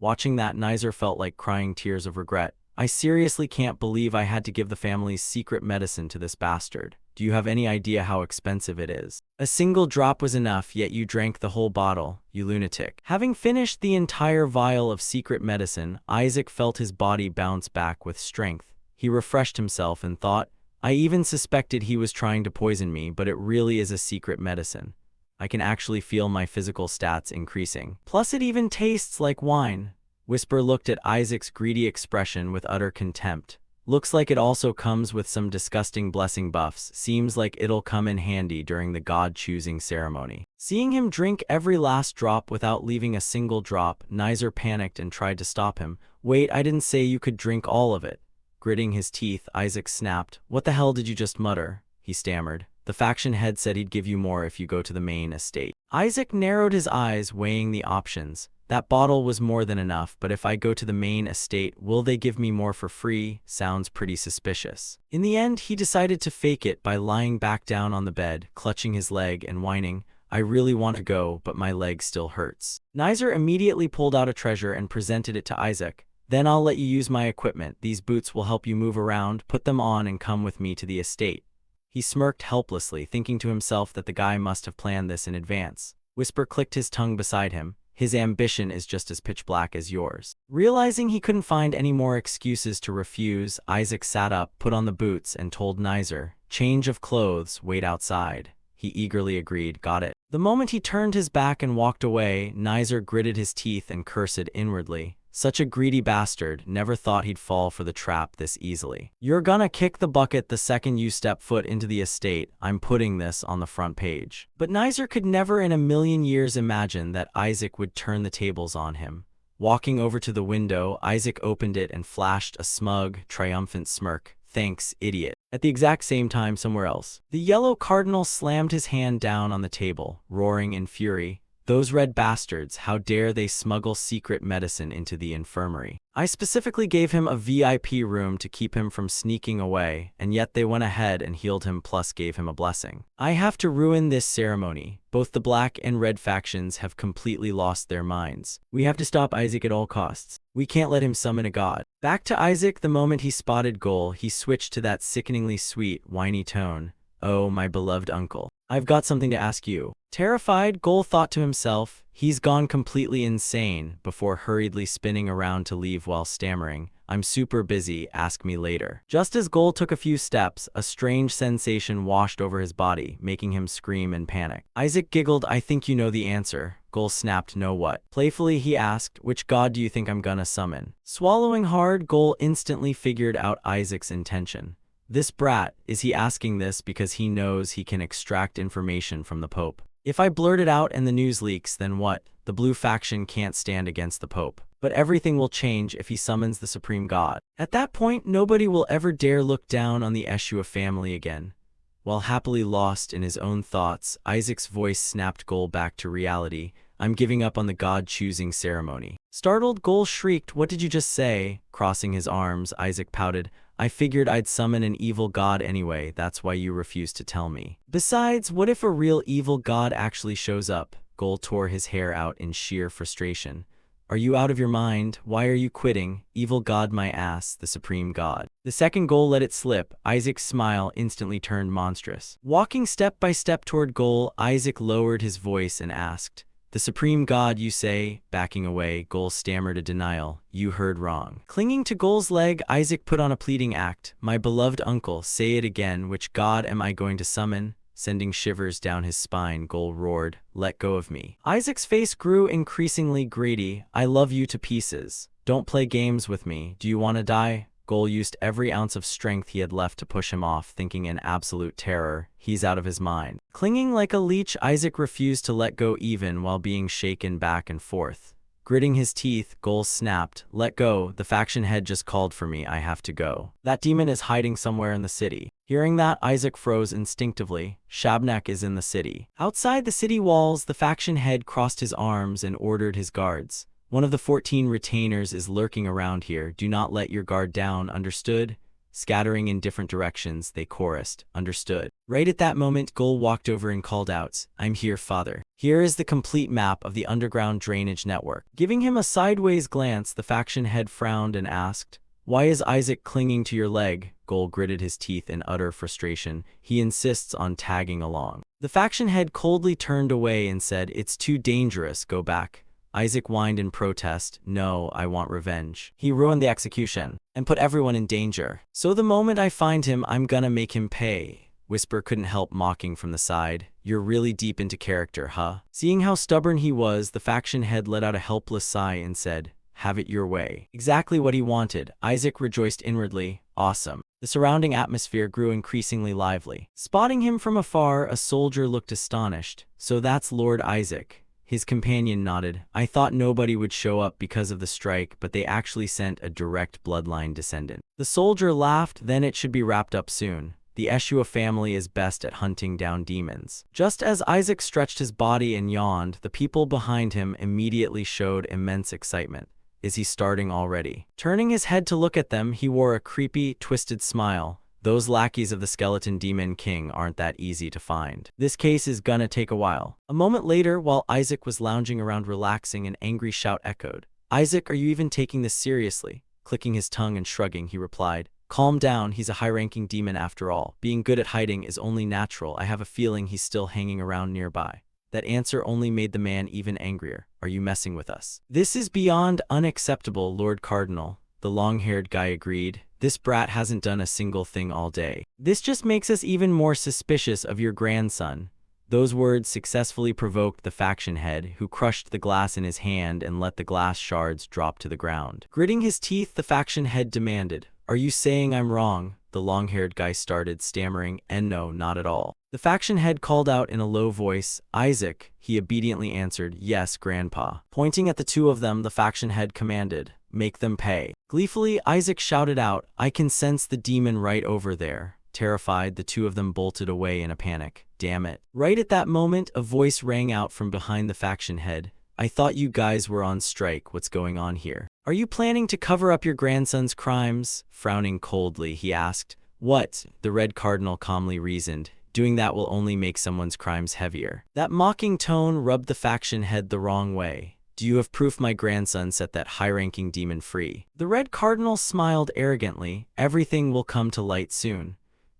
Watching that, Nizer felt like crying tears of regret. I seriously can't believe I had to give the family's secret medicine to this bastard. Do you have any idea how expensive it is? A single drop was enough, yet you drank the whole bottle, you lunatic. Having finished the entire vial of secret medicine, Isaac felt his body bounce back with strength. He refreshed himself and thought, I even suspected he was trying to poison me, but it really is a secret medicine. I can actually feel my physical stats increasing. Plus, it even tastes like wine. Whisper looked at Isaac's greedy expression with utter contempt. Looks like it also comes with some disgusting blessing buffs. Seems like it'll come in handy during the god-choosing ceremony. Seeing him drink every last drop without leaving a single drop, Nizer panicked and tried to stop him. Wait, I didn't say you could drink all of it. Gritting his teeth, Isaac snapped. What the hell did you just mutter? He stammered. The faction head said he'd give you more if you go to the main estate. Isaac narrowed his eyes, weighing the options. That bottle was more than enough, but if I go to the main estate, will they give me more for free? Sounds pretty suspicious. In the end, he decided to fake it by lying back down on the bed, clutching his leg and whining, I really want to go, but my leg still hurts. Nizer immediately pulled out a treasure and presented it to Isaac. Then I'll let you use my equipment. These boots will help you move around. Put them on and come with me to the estate. He smirked helplessly, thinking to himself that the guy must have planned this in advance. Whisper clicked his tongue beside him. His ambition is just as pitch black as yours. Realizing he couldn't find any more excuses to refuse, Isaac sat up, put on the boots, and told Nizer, change of clothes, wait outside. He eagerly agreed, got it. The moment he turned his back and walked away, Nizer gritted his teeth and cursed inwardly. Such a greedy bastard, never thought he'd fall for the trap this easily. You're gonna kick the bucket the second you step foot into the estate. I'm putting this on the front page. But Nizer could never in a million years imagine that Isaac would turn the tables on him. Walking over to the window, Isaac opened it and flashed a smug, triumphant smirk. Thanks, idiot. At the exact same time somewhere else, the yellow cardinal slammed his hand down on the table, roaring in fury. Those red bastards, how dare they smuggle secret medicine into the infirmary. I specifically gave him a VIP room to keep him from sneaking away, and yet they went ahead and healed him plus gave him a blessing. I have to ruin this ceremony. Both the black and red factions have completely lost their minds. We have to stop Isaac at all costs. We can't let him summon a god. Back to Isaac, the moment he spotted Gol, he switched to that sickeningly sweet, whiny tone. Oh, my beloved uncle. I've got something to ask you. Terrified, Gol thought to himself, he's gone completely insane, before hurriedly spinning around to leave while stammering, I'm super busy, ask me later. Just as Gol took a few steps, a strange sensation washed over his body, making him scream in panic. Isaac giggled, I think you know the answer. Gol snapped, know what? Playfully he asked, which god do you think I'm gonna summon? Swallowing hard, Gol instantly figured out Isaac's intention. This brat, is he asking this because he knows he can extract information from the Pope? If I blurt it out and the news leaks, then what? The blue faction can't stand against the Pope. But everything will change if he summons the Supreme God. At that point, nobody will ever dare look down on the Eshua family again. While happily lost in his own thoughts, Isaac's voice snapped Gol back to reality. I'm giving up on the god-choosing ceremony. Startled, Gol shrieked, what did you just say? Crossing his arms, Isaac pouted, I figured I'd summon an evil god anyway, that's why you refused to tell me. Besides, what if a real evil god actually shows up? Gol tore his hair out in sheer frustration. Are you out of your mind? Why are you quitting? Evil god my ass, the supreme god. The second Gol let it slip, Isaac's smile instantly turned monstrous. Walking step by step toward Gol, Isaac lowered his voice and asked, the supreme god, you say? Backing away, Gol stammered a denial. You heard wrong. Clinging to Gol's leg, Isaac put on a pleading act. My beloved uncle, say it again. Which god am I going to summon? Sending shivers down his spine, Gol roared, let go of me. Isaac's face grew increasingly greedy. I love you to pieces. Don't play games with me. Do you want to die? Gol used every ounce of strength he had left to push him off, thinking in absolute terror, he's out of his mind. Clinging like a leech, Isaac refused to let go even while being shaken back and forth. Gritting his teeth, Gol snapped, let go, the faction head just called for me, I have to go. That demon is hiding somewhere in the city. Hearing that, Isaac froze instinctively. Shabnak is in the city. Outside the city walls, the faction head crossed his arms and ordered his guards. One of the 14 retainers is lurking around here. Do not let your guard down, understood? Scattering in different directions, they chorused, understood. Right at that moment, Gol walked over and called out, I'm here, father. Here is the complete map of the underground drainage network. Giving him a sideways glance, the faction head frowned and asked, why is Isaac clinging to your leg? Gol gritted his teeth in utter frustration. He insists on tagging along. The faction head coldly turned away and said, it's too dangerous, go back. Isaac whined in protest. No, I want revenge. He ruined the execution and put everyone in danger. So the moment I find him, I'm gonna make him pay. Whisper couldn't help mocking from the side. You're really deep into character, huh? Seeing how stubborn he was, the faction head let out a helpless sigh and said, have it your way. Exactly what he wanted. Isaac rejoiced inwardly. Awesome. The surrounding atmosphere grew increasingly lively. Spotting him from afar, a soldier looked astonished. So that's Lord Isaac. His companion nodded. I thought nobody would show up because of the strike, but they actually sent a direct bloodline descendant. The soldier laughed. Then it should be wrapped up soon. The Eshua family is best at hunting down demons. Just as Isaac stretched his body and yawned, the people behind him immediately showed immense excitement. Is he starting already? Turning his head to look at them, he wore a creepy, twisted smile. Those lackeys of the skeleton demon king aren't that easy to find. This case is gonna take a while. A moment later, while Isaac was lounging around relaxing, an angry shout echoed. Isaac, are you even taking this seriously? Clicking his tongue and shrugging, he replied. Calm down, he's a high-ranking demon after all. Being good at hiding is only natural. I have a feeling he's still hanging around nearby. That answer only made the man even angrier. Are you messing with us? This is beyond unacceptable, Lord Cardinal. The long-haired guy agreed. This brat hasn't done a single thing all day. This just makes us even more suspicious of your grandson. Those words successfully provoked the faction head, who crushed the glass in his hand and let the glass shards drop to the ground. Gritting his teeth, the faction head demanded, are you saying I'm wrong? The long-haired guy started, stammering, and no, not at all. The faction head called out in a low voice, Isaac. He obediently answered, yes, Grandpa. Pointing at the two of them, the faction head commanded, make them pay. Gleefully, Isaac shouted out, I can sense the demon right over there. Terrified, the two of them bolted away in a panic. Damn it. Right at that moment, a voice rang out from behind the faction head. I thought you guys were on strike. What's going on here? Are you planning to cover up your grandson's crimes? Frowning coldly, he asked. What? The Red Cardinal calmly reasoned. Doing that will only make someone's crimes heavier. That mocking tone rubbed the faction head the wrong way. Do you have proof my grandson set that high-ranking demon free? The Red Cardinal smiled arrogantly. Everything will come to light soon.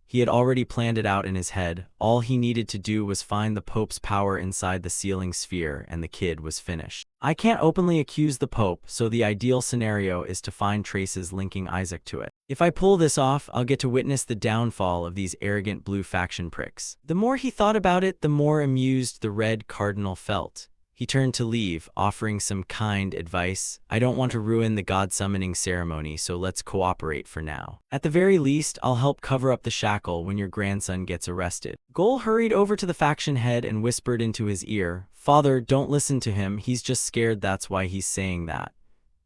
He had already planned it out in his head. All he needed to do was find the Pope's power inside the sealing sphere, and the kid was finished. I can't openly accuse the Pope, so the ideal scenario is to find traces linking Isaac to it. If I pull this off, I'll get to witness the downfall of these arrogant blue faction pricks. The more he thought about it, the more amused the Red Cardinal felt. He turned to leave, offering some kind advice. I don't want to ruin the god-summoning ceremony, so let's cooperate for now. At the very least, I'll help cover up the shackle when your grandson gets arrested. Gol hurried over to the faction head and whispered into his ear, Father, don't listen to him. He's just scared, that's why he's saying that.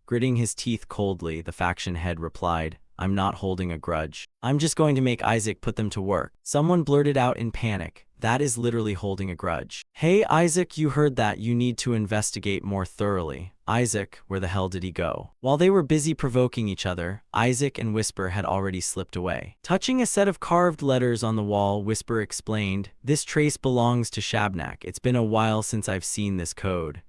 Gritting his teeth coldly, the faction head replied, I'm not holding a grudge. I'm just going to make Isaac put them to work. Someone blurted out in panic. That is literally holding a grudge. Hey, Isaac, you heard that. You need to investigate more thoroughly. Isaac, where the hell did he go? While they were busy provoking each other, Isaac and Whisper had already slipped away. Touching a set of carved letters on the wall, Whisper explained, this trace belongs to Shabnak. It's been a while since I've seen this code.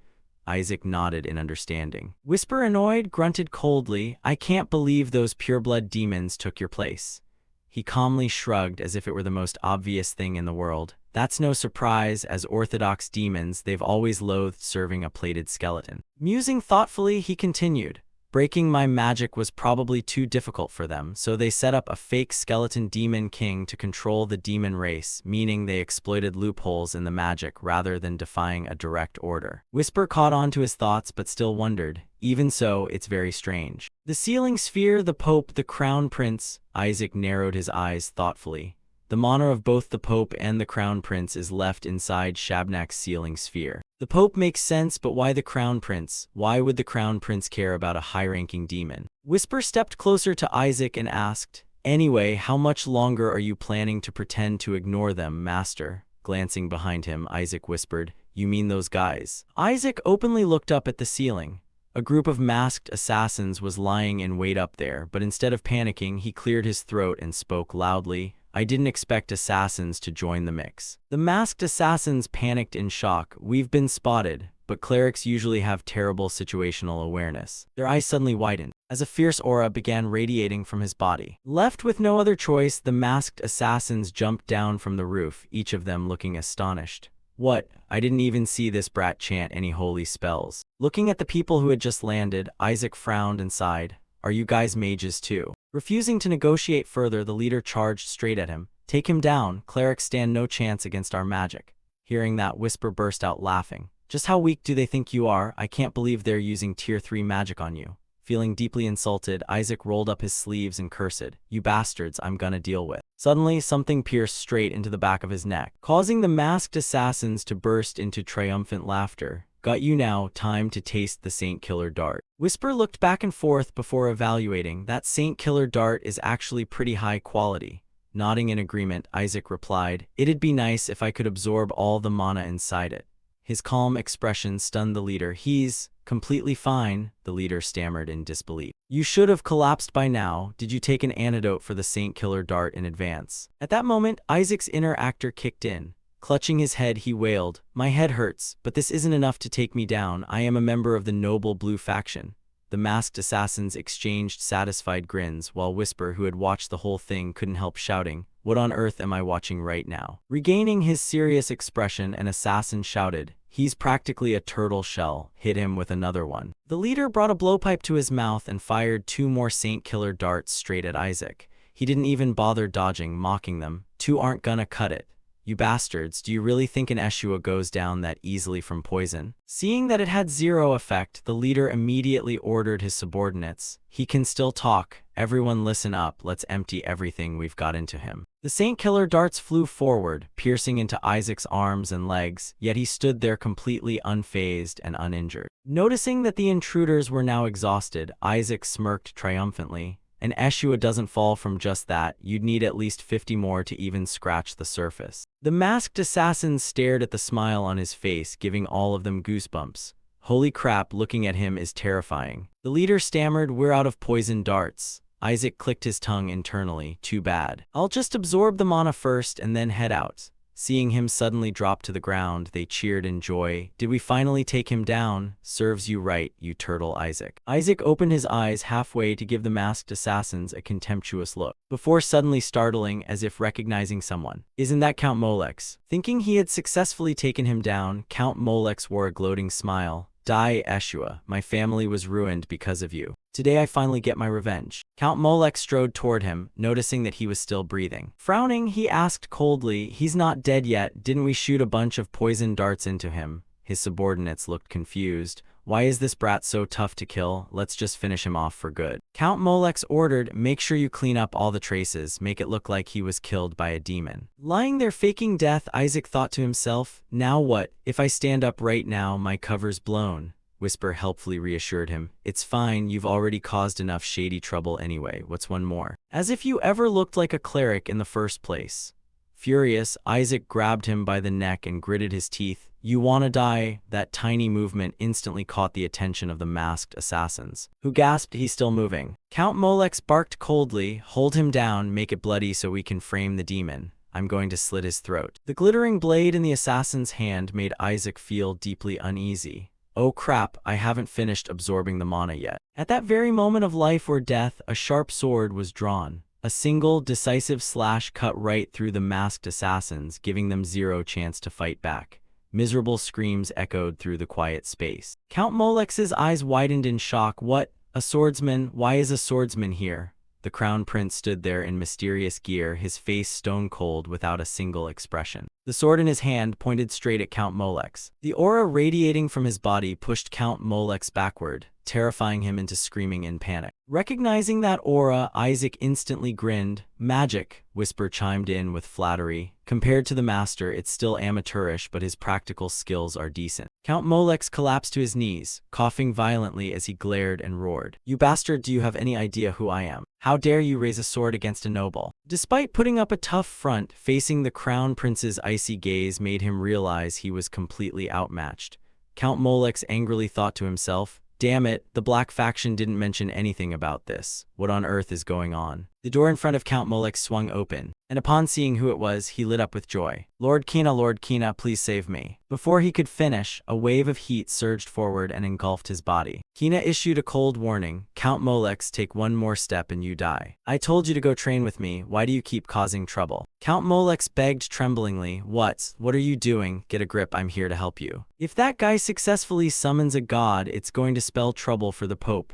Isaac nodded in understanding. Whisper, annoyed, grunted coldly, I can't believe those pureblood demons took your place. He calmly shrugged as if it were the most obvious thing in the world. That's no surprise, as Orthodox demons, they've always loathed serving a plated skeleton. Musing thoughtfully, he continued, breaking my magic was probably too difficult for them, so they set up a fake skeleton demon king to control the demon race, meaning they exploited loopholes in the magic rather than defying a direct order. Whisper caught on to his thoughts but still wondered. Even so, it's very strange. The sealing sphere, the Pope, the Crown Prince. Isaac narrowed his eyes thoughtfully. The honor of both the Pope and the Crown Prince is left inside Shabnak's sealing sphere. The Pope makes sense, but why the Crown Prince? Why would the Crown Prince care about a high-ranking demon? Whisper stepped closer to Isaac and asked, Anyway, how much longer are you planning to pretend to ignore them, Master? Glancing behind him, Isaac whispered, You mean those guys? Isaac openly looked up at the ceiling. A group of masked assassins was lying in wait up there, but instead of panicking, he cleared his throat and spoke loudly. I didn't expect assassins to join the mix. The masked assassins panicked in shock. We've been spotted, but clerics usually have terrible situational awareness. Their eyes suddenly widened, as a fierce aura began radiating from his body. Left with no other choice, the masked assassins jumped down from the roof, each of them looking astonished. What? I didn't even see this brat chant any holy spells. Looking at the people who had just landed, Isaac frowned and sighed. Are you guys mages too? Refusing to negotiate further, the leader charged straight at him. Take him down. Clerics stand no chance against our magic. Hearing that, Whisper burst out laughing. Just how weak do they think you are? I can't believe they're using tier 3 magic on you. Feeling deeply insulted, Isaac rolled up his sleeves and cursed. You bastards, I'm gonna deal with. Suddenly, something pierced straight into the back of his neck, causing the masked assassins to burst into triumphant laughter. Got you now, time to taste the Saint Killer Dart. Whisper looked back and forth before evaluating. That Saint Killer Dart is actually pretty high quality. Nodding in agreement, Isaac replied, It'd be nice if I could absorb all the mana inside it. His calm expression stunned the leader. He's completely fine, the leader stammered in disbelief. You should have collapsed by now. Did you take an antidote for the Saint Killer Dart in advance? At that moment, Isaac's inner actor kicked in. Clutching his head, he wailed, My head hurts, but this isn't enough to take me down. I am a member of the noble blue faction. The masked assassins exchanged satisfied grins, while Whisper, who had watched the whole thing, couldn't help shouting, What on earth am I watching right now? Regaining his serious expression, an assassin shouted, He's practically a turtle shell. Hit him with another one. The leader brought a blowpipe to his mouth and fired 2 more Saint Killer darts straight at Isaac. He didn't even bother dodging, mocking them. 2 aren't gonna cut it. You bastards, do you really think an Eshua goes down that easily from poison? Seeing that it had 0 effect, the leader immediately ordered his subordinates. He can still talk. Everyone listen up, let's empty everything we've got into him. The Saint Killer darts flew forward, piercing into Isaac's arms and legs, yet he stood there completely unfazed and uninjured. Noticing that the intruders were now exhausted, Isaac smirked triumphantly. An Eshua doesn't fall from just that. You'd need at least 50 more to even scratch the surface. The masked assassins stared at the smile on his face, giving all of them goosebumps. Holy crap, looking at him is terrifying. The leader stammered, We're out of poison darts. Isaac clicked his tongue internally. Too bad. I'll just absorb the mana first and then head out. Seeing him suddenly drop to the ground, they cheered in joy. Did we finally take him down? Serves you right, you turtle, Isaac. Isaac opened his eyes halfway to give the masked assassins a contemptuous look, before suddenly startling as if recognizing someone. Isn't that Count Molex? Thinking he had successfully taken him down, Count Molex wore a gloating smile. Die, Eshua. My family was ruined because of you. Today I finally get my revenge. Count Molex strode toward him, noticing that he was still breathing. Frowning, he asked coldly, He's not dead yet. Didn't we shoot a bunch of poison darts into him? His subordinates looked confused. Why is this brat so tough to kill? Let's just finish him off for good. Count Molex ordered, Make sure you clean up all the traces. Make it look like he was killed by a demon. Lying there faking death, Isaac thought to himself, Now what? If I stand up right now, my cover's blown. Whisper helpfully reassured him, It's fine, you've already caused enough shady trouble anyway, what's one more? As if you ever looked like a cleric in the first place. Furious, Isaac grabbed him by the neck and gritted his teeth. You wanna die? That tiny movement instantly caught the attention of the masked assassins, who gasped, He's still moving. Count Molex barked coldly, Hold him down, make it bloody so we can frame the demon. I'm going to slit his throat. The glittering blade in the assassin's hand made Isaac feel deeply uneasy. Oh crap, I haven't finished absorbing the mana yet. At that very moment of life or death, a sharp sword was drawn. A single, decisive slash cut right through the masked assassins, giving them 0 chance to fight back. Miserable screams echoed through the quiet space. Count Molex's eyes widened in shock. What? A swordsman? Why is a swordsman here? The crown prince stood there in mysterious gear, his face stone cold without a single expression. The sword in his hand pointed straight at Count Molex. The aura radiating from his body pushed Count Molex backward, terrifying him into screaming in panic. Recognizing that aura, Isaac instantly grinned. Magic, Whisper chimed in with flattery. Compared to the master, it's still amateurish, but his practical skills are decent. Count Molex collapsed to his knees, coughing violently as he glared and roared. You bastard, do you have any idea who I am? How dare you raise a sword against a noble? Despite putting up a tough front, facing the crown prince's icy gaze made him realize he was completely outmatched. Count Molex angrily thought to himself, Damn it, the black faction didn't mention anything about this. What on earth is going on? The door in front of Count Molech swung open, and upon seeing who it was, he lit up with joy. Lord Kina, please save me." Before he could finish, a wave of heat surged forward and engulfed his body. Kina issued a cold warning. "Count Molech, take one more step and you die. I told you to go train with me, why do you keep causing trouble?" Count Molech begged tremblingly. What are you doing? Get a grip, I'm here to help you. If that guy successfully summons a god, it's going to spell trouble for the Pope.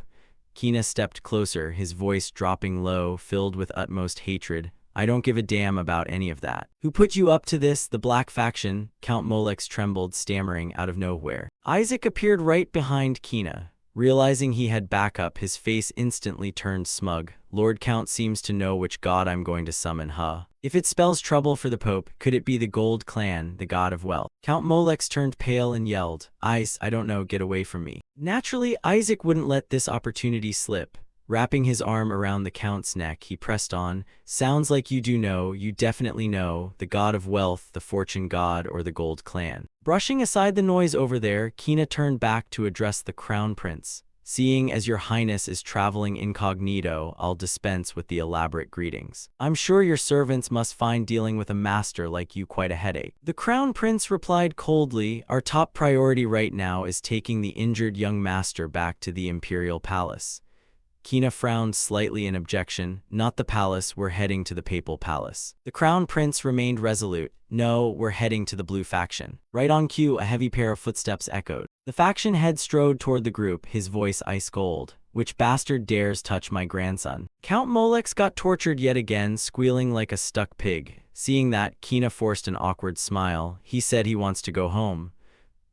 Kina stepped closer, his voice dropping low, filled with utmost hatred. "I don't give a damn about any of that. Who put you up to this? The Black Faction?" Count Molech trembled, stammering out of nowhere. Isaac appeared right behind Kina. Realizing he had backup, his face instantly turned smug. "Lord Count seems to know which god I'm going to summon, huh? If it spells trouble for the Pope, could it be the Gold Clan, the god of wealth?" Count Molech turned pale and yelled, I don't know, get away from me." Naturally, Isaac wouldn't let this opportunity slip. Wrapping his arm around the Count's neck, he pressed on. "Sounds like you do know, you definitely know, the god of wealth, the fortune god, or the Gold Clan." Brushing aside the noise over there, Kina turned back to address the Crown Prince. "Seeing as your highness is traveling incognito, I'll dispense with the elaborate greetings. I'm sure your servants must find dealing with a master like you quite a headache." The Crown Prince replied coldly, "Our top priority right now is taking the injured young master back to the Imperial Palace." Kina frowned slightly in objection. "Not the palace, we're heading to the Papal Palace." The Crown Prince remained resolute. "No, we're heading to the Blue Faction." Right on cue, a heavy pair of footsteps echoed. The faction head strode toward the group, his voice ice cold. "Which bastard dares touch my grandson?" Count Molech got tortured yet again, squealing like a stuck pig. Seeing that, Kina forced an awkward smile. "He said he wants to go home."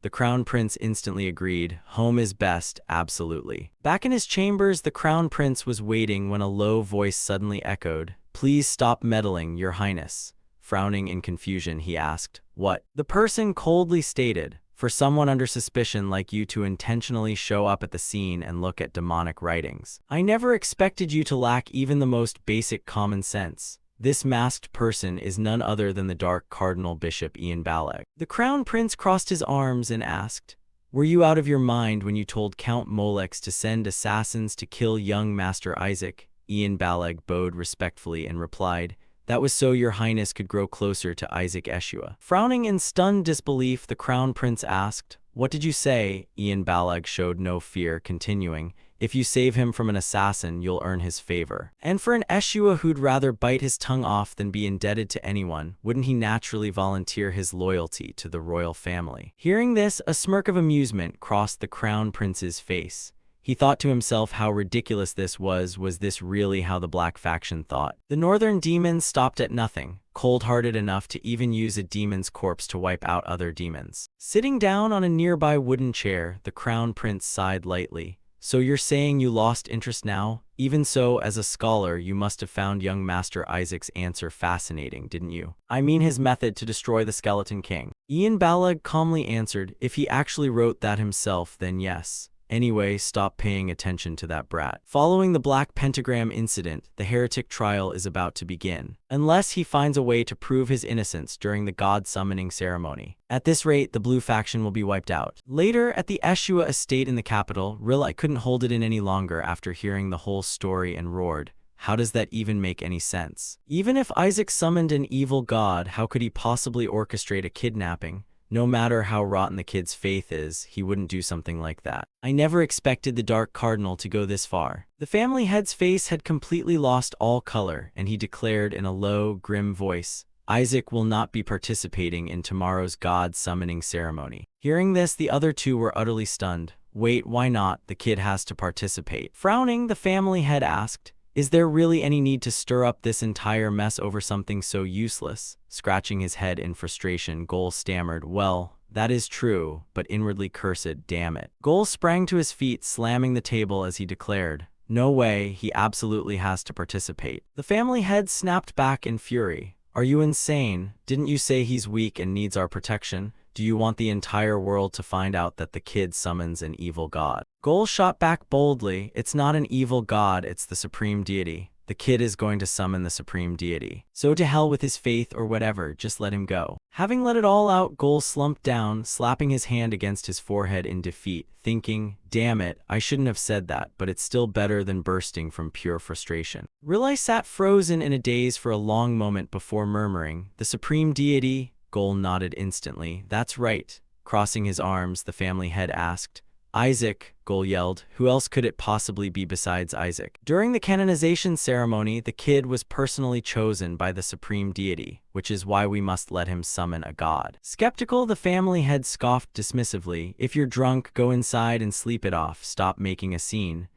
The Crown Prince instantly agreed. "Home is best, absolutely." Back in his chambers, the Crown Prince was waiting when a low voice suddenly echoed. "Please stop meddling, your highness." Frowning in confusion, he asked, "What?" The person coldly stated, "For someone under suspicion like you to intentionally show up at the scene and look at demonic writings. I never expected you to lack even the most basic common sense. This masked person is none other than the Dark Cardinal Bishop Ian Balag." The Crown Prince crossed his arms and asked, "Were you out of your mind when you told Count Molech to send assassins to kill young Master Isaac?" Ian Balag bowed respectfully and replied, "That was so your highness could grow closer to Isaac Eshua." Frowning in stunned disbelief, the Crown Prince asked, "What did you say?" Ian Balag showed no fear, continuing, "If you save him from an assassin, you'll earn his favor. And for an Eshua who'd rather bite his tongue off than be indebted to anyone, wouldn't he naturally volunteer his loyalty to the royal family?" Hearing this, a smirk of amusement crossed the Crown Prince's face. He thought to himself how ridiculous this was. Was this really how the Black Faction thought? The Northern demons stopped at nothing, cold-hearted enough to even use a demon's corpse to wipe out other demons. Sitting down on a nearby wooden chair, the Crown Prince sighed lightly. "So you're saying you lost interest now? Even so, as a scholar, you must have found young Master Isaac's answer fascinating, didn't you? I mean his method to destroy the Skeleton King." Ian Balag calmly answered, "If he actually wrote that himself, then yes. Anyway, stop paying attention to that brat." Following the Black Pentagram incident, the heretic trial is about to begin, unless he finds a way to prove his innocence during the god summoning ceremony. At this rate, the Blue Faction will be wiped out. Later, at the Eshua estate in the capital, Rilla couldn't hold it in any longer after hearing the whole story and roared, "How does that even make any sense? Even if Isaac summoned an evil god, how could he possibly orchestrate a kidnapping? No matter how rotten the kid's faith is, he wouldn't do something like that. I never expected the Dark Cardinal to go this far." The family head's face had completely lost all color, and he declared in a low, grim voice, "Isaac will not be participating in tomorrow's god summoning ceremony." Hearing this, the other two were utterly stunned. "Wait, why not? The kid has to participate." Frowning, the family head asked, "Is there really any need to stir up this entire mess over something so useless?" Scratching his head in frustration, Gol stammered, "Well, that is true, but inwardly cursed, damn it." Gol sprang to his feet, slamming the table as he declared, "No way, he absolutely has to participate." The family head snapped back in fury. "Are you insane? Didn't you say he's weak and needs our protection? Do you want the entire world to find out that the kid summons an evil god?" Gol shot back boldly, "It's not an evil god, it's the supreme deity. The kid is going to summon the supreme deity. So to hell with his faith or whatever, just let him go." Having let it all out, Gol slumped down, slapping his hand against his forehead in defeat, thinking, damn it, I shouldn't have said that, but it's still better than bursting from pure frustration. Riley sat frozen in a daze for a long moment before murmuring, the supreme deity? Gol nodded instantly. That's right. Crossing his arms, the family head asked. Isaac, Gol yelled. Who else could it possibly be besides Isaac? During the canonization ceremony, the kid was personally chosen by the supreme deity, which is why we must let him summon a god. Skeptical, the family head scoffed dismissively. If you're drunk, go inside and sleep it off. Stop making a scene.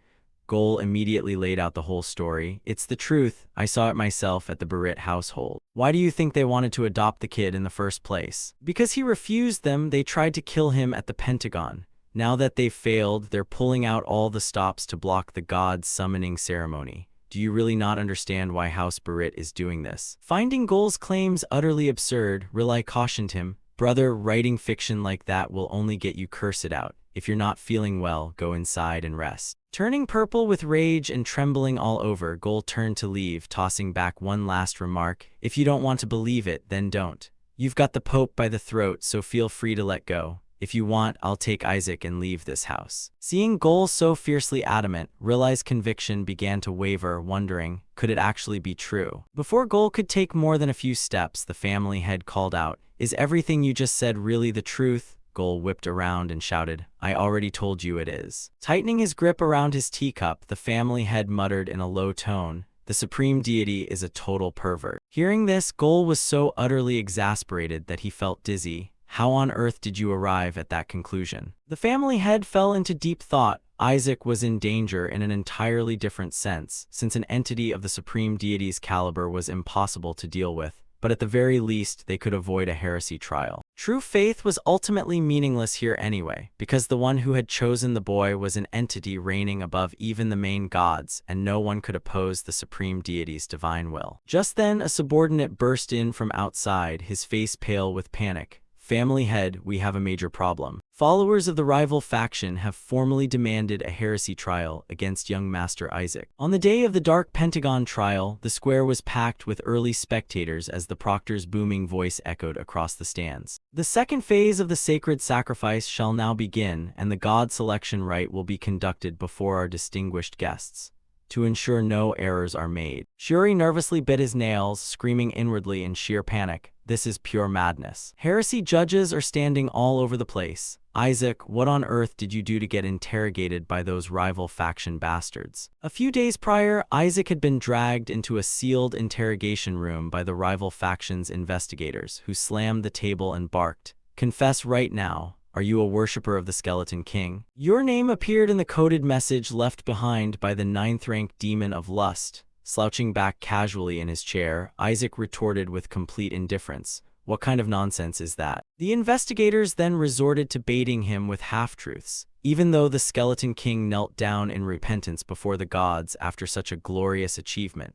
Gol immediately laid out the whole story. It's the truth. I saw it myself at the Barrett household. Why do you think they wanted to adopt the kid in the first place? Because he refused them, they tried to kill him at the Pentagon. Now that they've failed, they're pulling out all the stops to block the god's summoning ceremony. Do you really not understand why House Barrett is doing this? Finding Gol's claims utterly absurd, Riley cautioned him, brother, writing fiction like that will only get you cursed out. If you're not feeling well, go inside and rest. Turning purple with rage and trembling all over, Gol turned to leave, tossing back one last remark. If you don't want to believe it, then don't. You've got the Pope by the throat, so feel free to let go. If you want, I'll take Isaac and leave this house. Seeing Gol so fiercely adamant, Riley's conviction began to waver, wondering, could it actually be true? Before Gol could take more than a few steps, the family head called out, is everything you just said really the truth? Gol whipped around and shouted, I already told you it is. Tightening his grip around his teacup, the family head muttered in a low tone, the supreme deity is a total pervert. Hearing this, Gol was so utterly exasperated that he felt dizzy. How on earth did you arrive at that conclusion? The family head fell into deep thought. Isaac was in danger in an entirely different sense, since an entity of the supreme deity's caliber was impossible to deal with, but at the very least they could avoid a heresy trial. True faith was ultimately meaningless here anyway, because the one who had chosen the boy was an entity reigning above even the main gods, and no one could oppose the supreme deity's divine will. Just then, a subordinate burst in from outside, his face pale with panic. Family head, we have a major problem. Followers of the rival faction have formally demanded a heresy trial against young Master Isaac. On the day of the Dark Pentagon trial, the square was packed with early spectators as the proctor's booming voice echoed across the stands. The second phase of the sacred sacrifice shall now begin, and the god selection rite will be conducted before our distinguished guests, to ensure no errors are made. Shuri nervously bit his nails, screaming inwardly in sheer panic. This is pure madness. Heresy judges are standing all over the place. Isaac, what on earth did you do to get interrogated by those rival faction bastards? A few days prior, Isaac had been dragged into a sealed interrogation room by the rival faction's investigators, who slammed the table and barked, confess right now. Are you a worshipper of the Skeleton King? Your name appeared in the coded message left behind by the 9th-rank demon of lust. Slouching back casually in his chair, Isaac retorted with complete indifference. What kind of nonsense is that? The investigators then resorted to baiting him with half-truths, even though the Skeleton King knelt down in repentance before the gods after such a glorious achievement.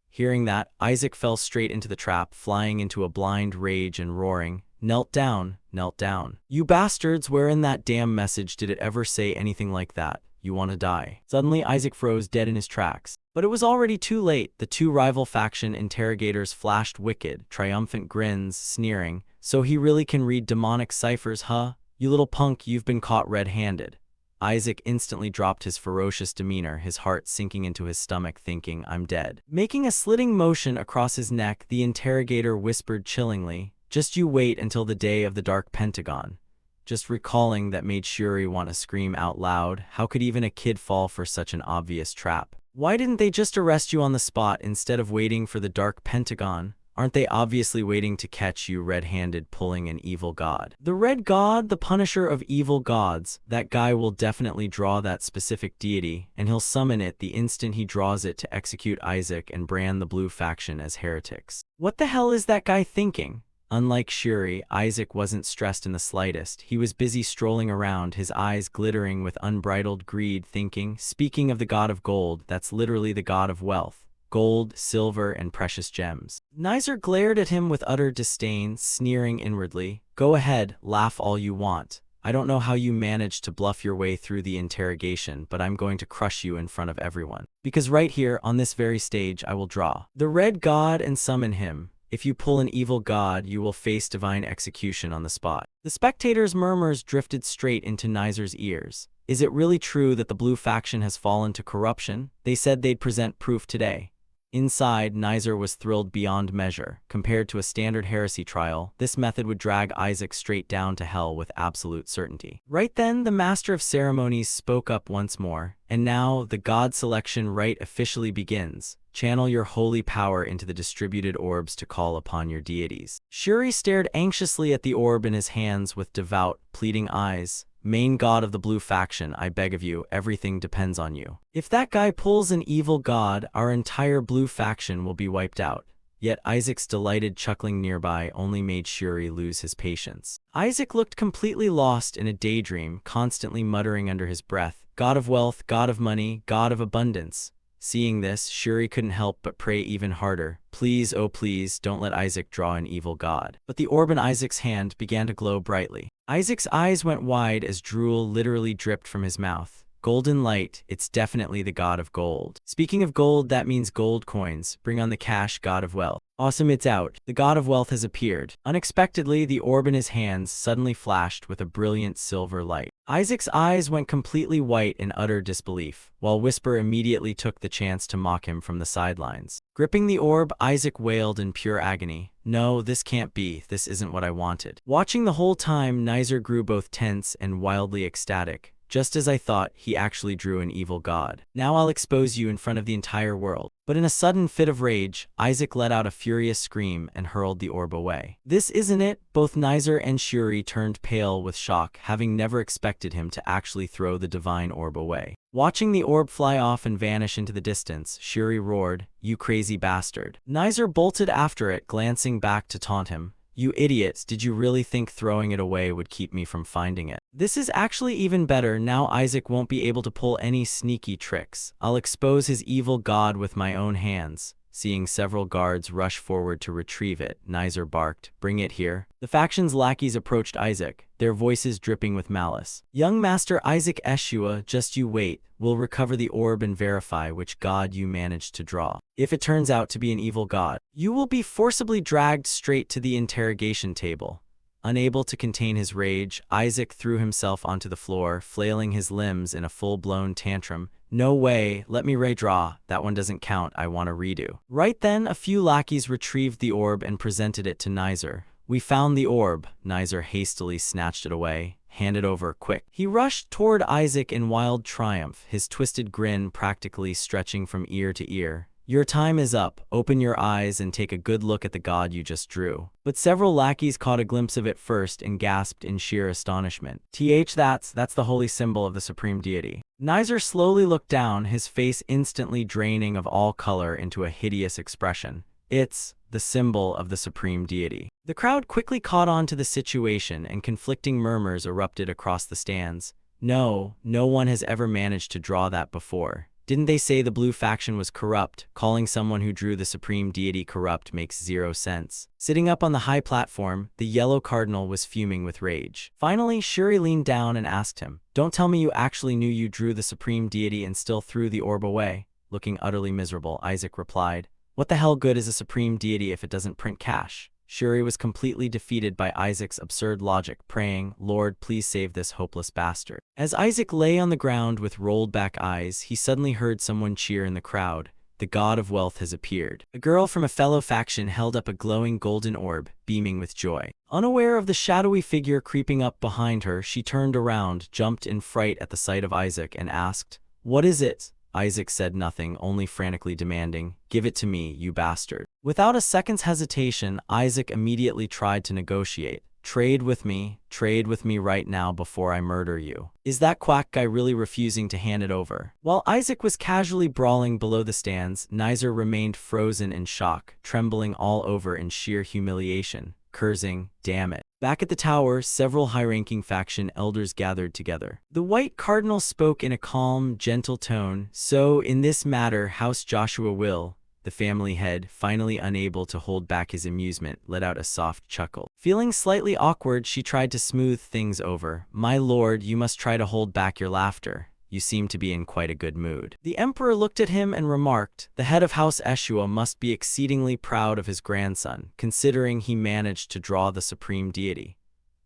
Hearing that, Isaac fell straight into the trap, flying into a blind rage and roaring, knelt down, knelt down. You bastards, where in that damn message did it ever say anything like that? You want to die. Suddenly, Isaac froze dead in his tracks. But it was already too late. The two rival faction interrogators flashed wicked, triumphant grins, sneering, so he really can read demonic ciphers, huh? You little punk, you've been caught red-handed. Isaac instantly dropped his ferocious demeanor, his heart sinking into his stomach, thinking, I'm dead. Making a slitting motion across his neck, the interrogator whispered chillingly, just you wait until the day of the Dark Pentagon. Just recalling that made Shuri want to scream out loud. How could even a kid fall for such an obvious trap? Why didn't they just arrest you on the spot instead of waiting for the Dark Pentagon? Aren't they obviously waiting to catch you red-handed pulling an evil god? The Red God, the punisher of evil gods, that guy will definitely draw that specific deity, and he'll summon it the instant he draws it to execute Isaac and brand the Blue faction as heretics. What the hell is that guy thinking? Unlike Shuri, Isaac wasn't stressed in the slightest. He was busy strolling around, his eyes glittering with unbridled greed, thinking, speaking of the god of gold, that's literally the god of wealth. Gold, silver, and precious gems. Nizer glared at him with utter disdain, sneering inwardly. Go ahead, laugh all you want. I don't know how you managed to bluff your way through the interrogation, but I'm going to crush you in front of everyone. Because right here, on this very stage, I will draw the Red God and summon him. If you pull an evil god, you will face divine execution on the spot. The spectators' murmurs drifted straight into Nizer's ears. Is it really true that the blue faction has fallen to corruption? They said they'd present proof today. Inside, Nizer was thrilled beyond measure. Compared to a standard heresy trial, this method would drag Isaac straight down to hell with absolute certainty. Right then, the Master of Ceremonies spoke up once more. And now, the God selection rite officially begins. Channel your holy power into the distributed orbs to call upon your deities. Shuri stared anxiously at the orb in his hands with devout, pleading eyes. Main god of the blue faction, I beg of you, everything depends on you. If that guy pulls an evil god, our entire blue faction will be wiped out. Yet Isaac's delighted chuckling nearby only made Shuri lose his patience. Isaac looked completely lost in a daydream, constantly muttering under his breath, God of wealth, God of money, God of abundance. Seeing this, Shuri couldn't help but pray even harder. Please, oh please, don't let Isaac draw an evil god. But the orb in Isaac's hand began to glow brightly. Isaac's eyes went wide as drool literally dripped from his mouth. Golden light, it's definitely the god of gold. Speaking of gold, that means gold coins. Bring on the cash, god of wealth. Awesome, it's out. The god of wealth has appeared. Unexpectedly, the orb in his hands suddenly flashed with a brilliant silver light. Isaac's eyes went completely white in utter disbelief, while Whisper immediately took the chance to mock him from the sidelines. Gripping the orb, Isaac wailed in pure agony. No, this can't be. This isn't what I wanted. Watching the whole time, Nizer grew both tense and wildly ecstatic. Just as I thought, he actually drew an evil god. Now I'll expose you in front of the entire world. But in a sudden fit of rage, Isaac let out a furious scream and hurled the orb away. This isn't it. Both Nizer and Shuri turned pale with shock, having never expected him to actually throw the divine orb away. Watching the orb fly off and vanish into the distance, Shuri roared, "You crazy bastard." Nizer bolted after it, glancing back to taunt him. You idiots, did you really think throwing it away would keep me from finding it? This is actually even better. Now Isaac won't be able to pull any sneaky tricks. I'll expose his evil god with my own hands. Seeing several guards rush forward to retrieve it, Nizer barked, "Bring it here." The faction's lackeys approached Isaac, their voices dripping with malice. "Young Master Isaac Eshua, just you wait. We'll recover the orb and verify which god you managed to draw. If it turns out to be an evil god, you will be forcibly dragged straight to the interrogation table." Unable to contain his rage, Isaac threw himself onto the floor, flailing his limbs in a full-blown tantrum. "No way, let me redraw. That one doesn't count, I want a redo." Right then, a few lackeys retrieved the orb and presented it to Nizer. "We found the orb." Nizer hastily snatched it away. "Hand it over, quick." He rushed toward Isaac in wild triumph, his twisted grin practically stretching from ear to ear. "Your time is up. Open your eyes and take a good look at the god you just drew." But several lackeys caught a glimpse of it first and gasped in sheer astonishment. That's the holy symbol of the supreme deity." Nizer slowly looked down, his face instantly draining of all color into a hideous expression. "It's the symbol of the supreme deity." The crowd quickly caught on to the situation and conflicting murmurs erupted across the stands. No one has ever managed to draw that before. Didn't they say the blue faction was corrupt? Calling someone who drew the supreme deity corrupt makes zero sense. Sitting up on the high platform, the yellow cardinal was fuming with rage. Finally, Shuri leaned down and asked him, "Don't tell me you actually knew you drew the supreme deity and still threw the orb away?" Looking utterly miserable, Isaac replied, "What the hell good is a supreme deity if it doesn't print cash?" Shuri was completely defeated by Isaac's absurd logic, praying, "Lord, please save this hopeless bastard." As Isaac lay on the ground with rolled-back eyes, he suddenly heard someone cheer in the crowd. The god of wealth has appeared. A girl from a fellow faction held up a glowing golden orb, beaming with joy. Unaware of the shadowy figure creeping up behind her, she turned around, jumped in fright at the sight of Isaac, and asked, "What is it?" Isaac said nothing, only frantically demanding, "Give it to me, you bastard." Without a second's hesitation, Isaac immediately tried to negotiate. Trade with me right now before I murder you." Is that quack guy really refusing to hand it over? While Isaac was casually brawling below the stands, Nizer remained frozen in shock, trembling all over in sheer humiliation, cursing, "Damn it." Back at the tower, several high-ranking faction elders gathered together. The White Cardinal spoke in a calm, gentle tone. "So, in this matter, House Joshua will..." The family head, finally unable to hold back his amusement, let out a soft chuckle. Feeling slightly awkward, she tried to smooth things over. "My lord, you must try to hold back your laughter. You seem to be in quite a good mood." The emperor looked at him and remarked, "The head of House Eshua must be exceedingly proud of his grandson, considering he managed to draw the supreme deity."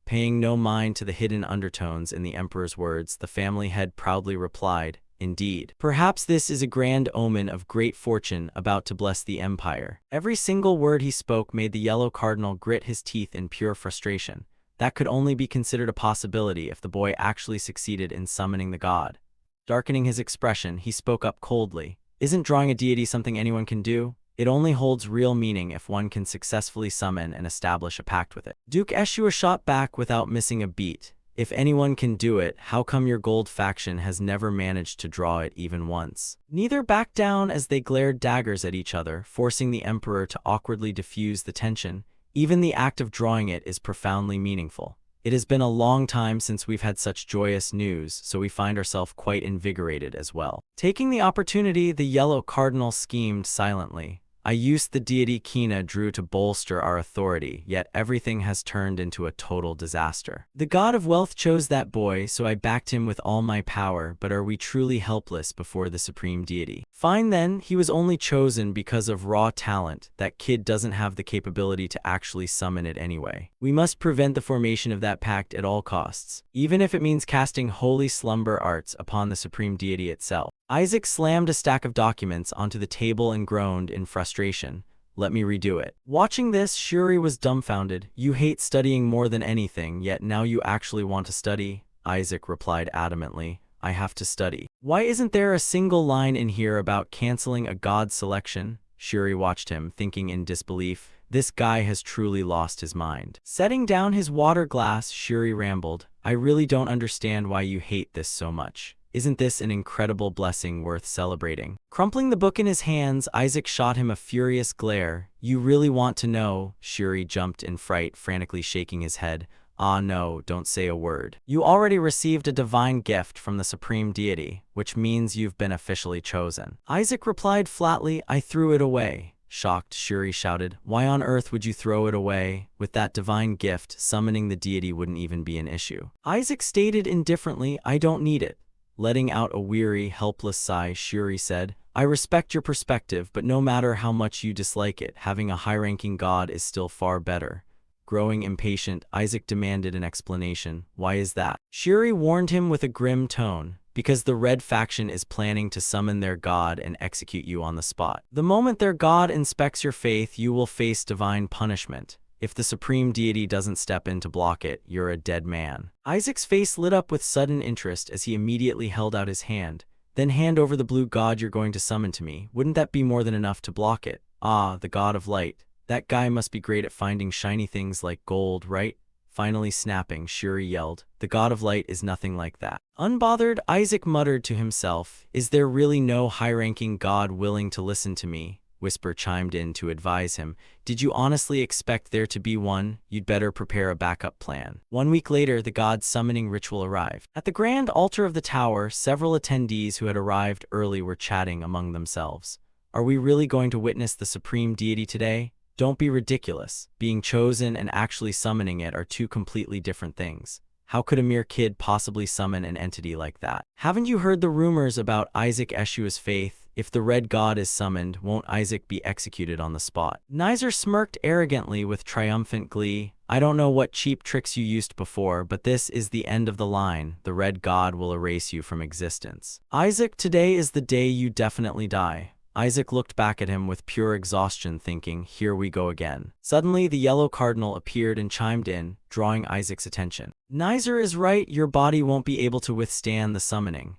Paying no mind to the hidden undertones in the emperor's words, the family head proudly replied, "Indeed. Perhaps this is a grand omen of great fortune about to bless the empire." Every single word he spoke made the yellow cardinal grit his teeth in pure frustration. That could only be considered a possibility if the boy actually succeeded in summoning the god. Darkening his expression, he spoke up coldly. "Isn't drawing a deity something anyone can do? It only holds real meaning if one can successfully summon and establish a pact with it." Duke Eshua shot back without missing a beat. "If anyone can do it, how come your gold faction has never managed to draw it even once?" Neither backed down as they glared daggers at each other, forcing the emperor to awkwardly diffuse the tension. Even the act of drawing it is profoundly meaningful. It has been a long time since we've had such joyous news, so we find ourselves quite invigorated as well. Taking the opportunity, the yellow cardinal schemed silently. "I used the deity Kina drew to bolster our authority, yet everything has turned into a total disaster. The god of wealth chose that boy, so I backed him with all my power, but are we truly helpless before the supreme deity? Fine then, he was only chosen because of raw talent. That kid doesn't have the capability to actually summon it anyway. We must prevent the formation of that pact at all costs, even if it means casting holy slumber arts upon the supreme deity itself." Isaac slammed a stack of documents onto the table and groaned in frustration. "Let me redo it." Watching this, Shuri was dumbfounded. "You hate studying more than anything, yet now you actually want to study?" Isaac replied adamantly, "I have to study." "Why isn't there a single line in here about canceling a god selection?" Shuri watched him, thinking in disbelief. This guy has truly lost his mind. Setting down his water glass, Shuri rambled, "I really don't understand why you hate this so much. Isn't this an incredible blessing worth celebrating?" Crumpling the book in his hands, Isaac shot him a furious glare. "You really want to know?" Shuri jumped in fright, frantically shaking his head. "Ah no, don't say a word. You already received a divine gift from the supreme deity, which means you've been officially chosen." Isaac replied flatly, "I threw it away." Shocked, Shuri shouted, "Why on earth would you throw it away? With that divine gift, summoning the deity wouldn't even be an issue." Isaac stated indifferently, "I don't need it." Letting out a weary, helpless sigh, Shuri said, "I respect your perspective, but no matter how much you dislike it, having a high-ranking god is still far better." Growing impatient, Isaac demanded an explanation. "Why is that?" Shuri warned him with a grim tone, "Because the Red faction is planning to summon their god and execute you on the spot. The moment their god inspects your faith, you will face divine punishment. If the supreme deity doesn't step in to block it, you're a dead man." Isaac's face lit up with sudden interest as he immediately held out his hand. "Then hand over the blue god you're going to summon to me. Wouldn't that be more than enough to block it?" "Ah, the god of light. That guy must be great at finding shiny things like gold, right?" Finally snapping, Shuri yelled, "The god of light is nothing like that." Unbothered, Isaac muttered to himself, "Is there really no high-ranking god willing to listen to me?" Whisper chimed in to advise him, "Did you honestly expect there to be one? You'd better prepare a backup plan." 1 week later, the god's summoning ritual arrived. At the grand altar of the tower, several attendees who had arrived early were chatting among themselves. "Are we really going to witness the supreme deity today? Don't be ridiculous. Being chosen and actually summoning it are two completely different things. How could a mere kid possibly summon an entity like that? Haven't you heard the rumors about Isaac Eshua's faith? If the red god is summoned, won't Isaac be executed on the spot?" Nizer smirked arrogantly with triumphant glee. "I don't know what cheap tricks you used before, but this is the end of the line. The red god will erase you from existence. Isaac, today is the day you definitely die." Isaac looked back at him with pure exhaustion, thinking, "Here we go again." Suddenly, the yellow cardinal appeared and chimed in, drawing Isaac's attention. "Nizer is right, your body won't be able to withstand the summoning."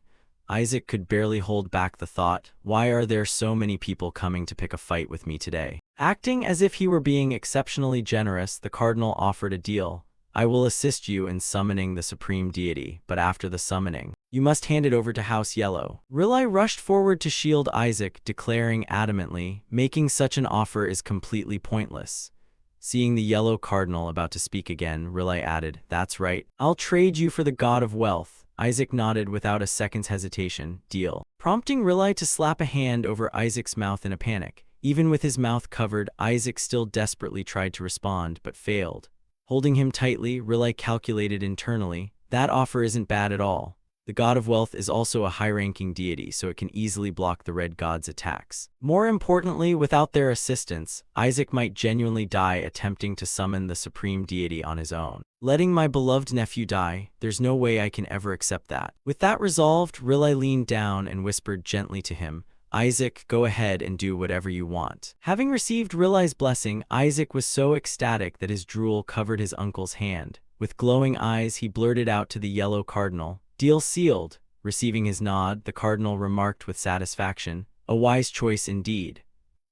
Isaac could barely hold back the thought, "Why are there so many people coming to pick a fight with me today?" Acting as if he were being exceptionally generous, the cardinal offered a deal. "I will assist you in summoning the supreme deity, but after the summoning, you must hand it over to House Yellow." Rilai rushed forward to shield Isaac, declaring adamantly, "Making such an offer is completely pointless." Seeing the yellow cardinal about to speak again, Rilai added, "That's right. I'll trade you for the god of wealth." Isaac nodded without a second's hesitation. "Deal." Prompting Rilai to slap a hand over Isaac's mouth in a panic. Even with his mouth covered, Isaac still desperately tried to respond, but failed. Holding him tightly, Rilai calculated internally, "That offer isn't bad at all. The god of wealth is also a high-ranking deity, so it can easily block the red god's attacks. More importantly, without their assistance, Isaac might genuinely die attempting to summon the supreme deity on his own. Letting my beloved nephew die, there's no way I can ever accept that. With that resolved, Riley leaned down and whispered gently to him, Isaac, go ahead and do whatever you want. Having received Riley's blessing, Isaac was so ecstatic that his drool covered his uncle's hand. With glowing eyes, he blurted out to the yellow cardinal, deal sealed. Receiving his nod, the cardinal remarked with satisfaction, a wise choice indeed.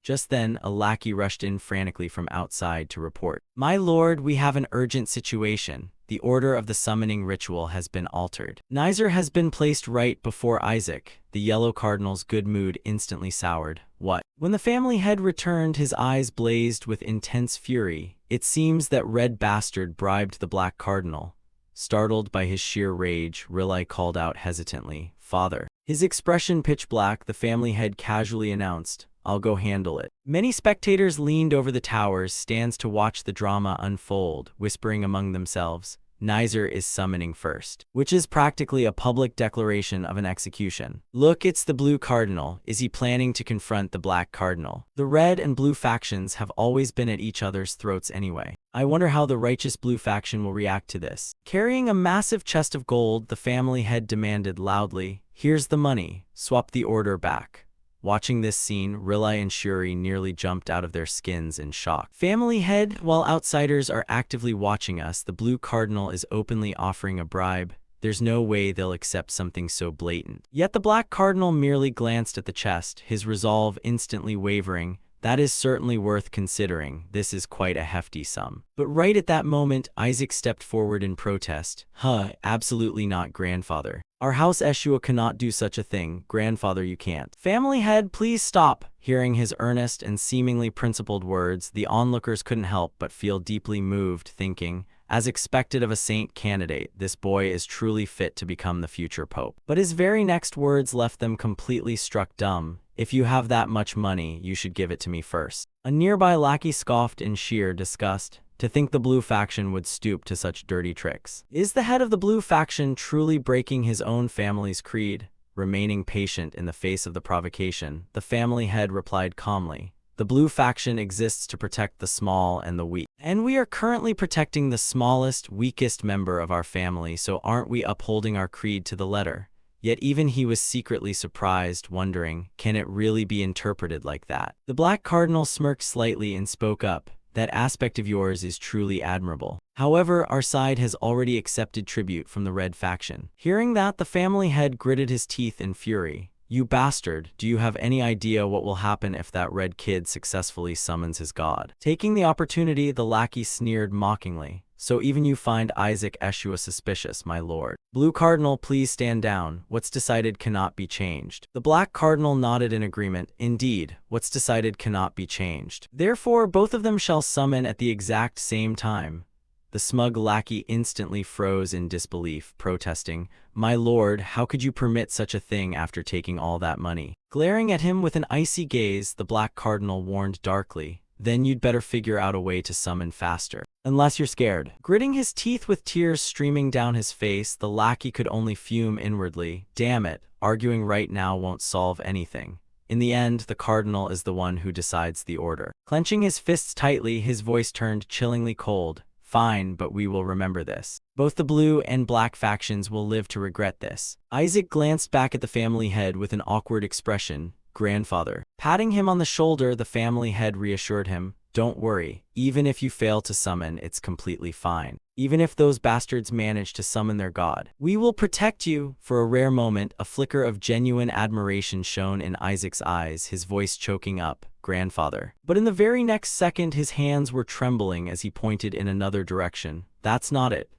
Just then, a lackey rushed in frantically from outside to report, my lord, we have an urgent situation. The order of the summoning ritual has been altered. Nizer has been placed right before Isaac. The yellow cardinal's good mood instantly soured. What? When the family head returned, his eyes blazed with intense fury. It seems that red bastard bribed the black cardinal. Startled by his sheer rage, Riley called out hesitantly, Father. His expression pitch black, the family head casually announced, I'll go handle it. Many spectators leaned over the tower's stands to watch the drama unfold, whispering among themselves, Nizer is summoning first, which is practically a public declaration of an execution. Look, it's the blue cardinal. Is he planning to confront the black cardinal? The red and blue factions have always been at each other's throats anyway. I wonder how the righteous blue faction will react to this. Carrying a massive chest of gold, the family head demanded loudly, here's the money, swap the order back. Watching this scene, Riley and Shuri nearly jumped out of their skins in shock. Family head, while outsiders are actively watching us, the blue cardinal is openly offering a bribe. There's no way they'll accept something so blatant. Yet the black cardinal merely glanced at the chest, his resolve instantly wavering. That is certainly worth considering. This is quite a hefty sum. But right at that moment, Isaac stepped forward in protest. Absolutely not, grandfather. Our house Eshua cannot do such a thing. Grandfather, you can't. Family head, please stop. Hearing his earnest and seemingly principled words, the onlookers couldn't help but feel deeply moved, thinking, as expected of a saint candidate, this boy is truly fit to become the future pope. But his very next words left them completely struck dumb. If you have that much money, you should give it to me first. A nearby lackey scoffed in sheer disgust. To think the blue faction would stoop to such dirty tricks. Is the head of the blue faction truly breaking his own family's creed? Remaining patient in the face of the provocation, the family head replied calmly, the blue faction exists to protect the small and the weak. And we are currently protecting the smallest, weakest member of our family, so aren't we upholding our creed to the letter? Yet even he was secretly surprised, wondering, can it really be interpreted like that? The black cardinal smirked slightly and spoke up. That aspect of yours is truly admirable. However, our side has already accepted tribute from the red faction. Hearing that, the family head gritted his teeth in fury. You bastard, do you have any idea what will happen if that red kid successfully summons his god? Taking the opportunity, the lackey sneered mockingly. So even you find Isaac Eshua suspicious, my lord. Blue cardinal, please stand down. What's decided cannot be changed. The black cardinal nodded in agreement. Indeed, what's decided cannot be changed. Therefore, both of them shall summon at the exact same time. The smug lackey instantly froze in disbelief, protesting, my lord, how could you permit such a thing after taking all that money? Glaring at him with an icy gaze, the black cardinal warned darkly, then you'd better figure out a way to summon faster. Unless you're scared. Gritting his teeth with tears streaming down his face, the lackey could only fume inwardly. Damn it, arguing right now won't solve anything. In the end, the cardinal is the one who decides the order. Clenching his fists tightly, his voice turned chillingly cold. Fine, but we will remember this. Both the blue and black factions will live to regret this. Isaac glanced back at the family head with an awkward expression. Grandfather. Patting him on the shoulder, the family head reassured him, don't worry, even if you fail to summon, it's completely fine. Even if those bastards manage to summon their god, we will protect you. For a rare moment, a flicker of genuine admiration shone in Isaac's eyes, his voice choking up, grandfather. But in the very next second, his hands were trembling as he pointed in another direction. That's not it.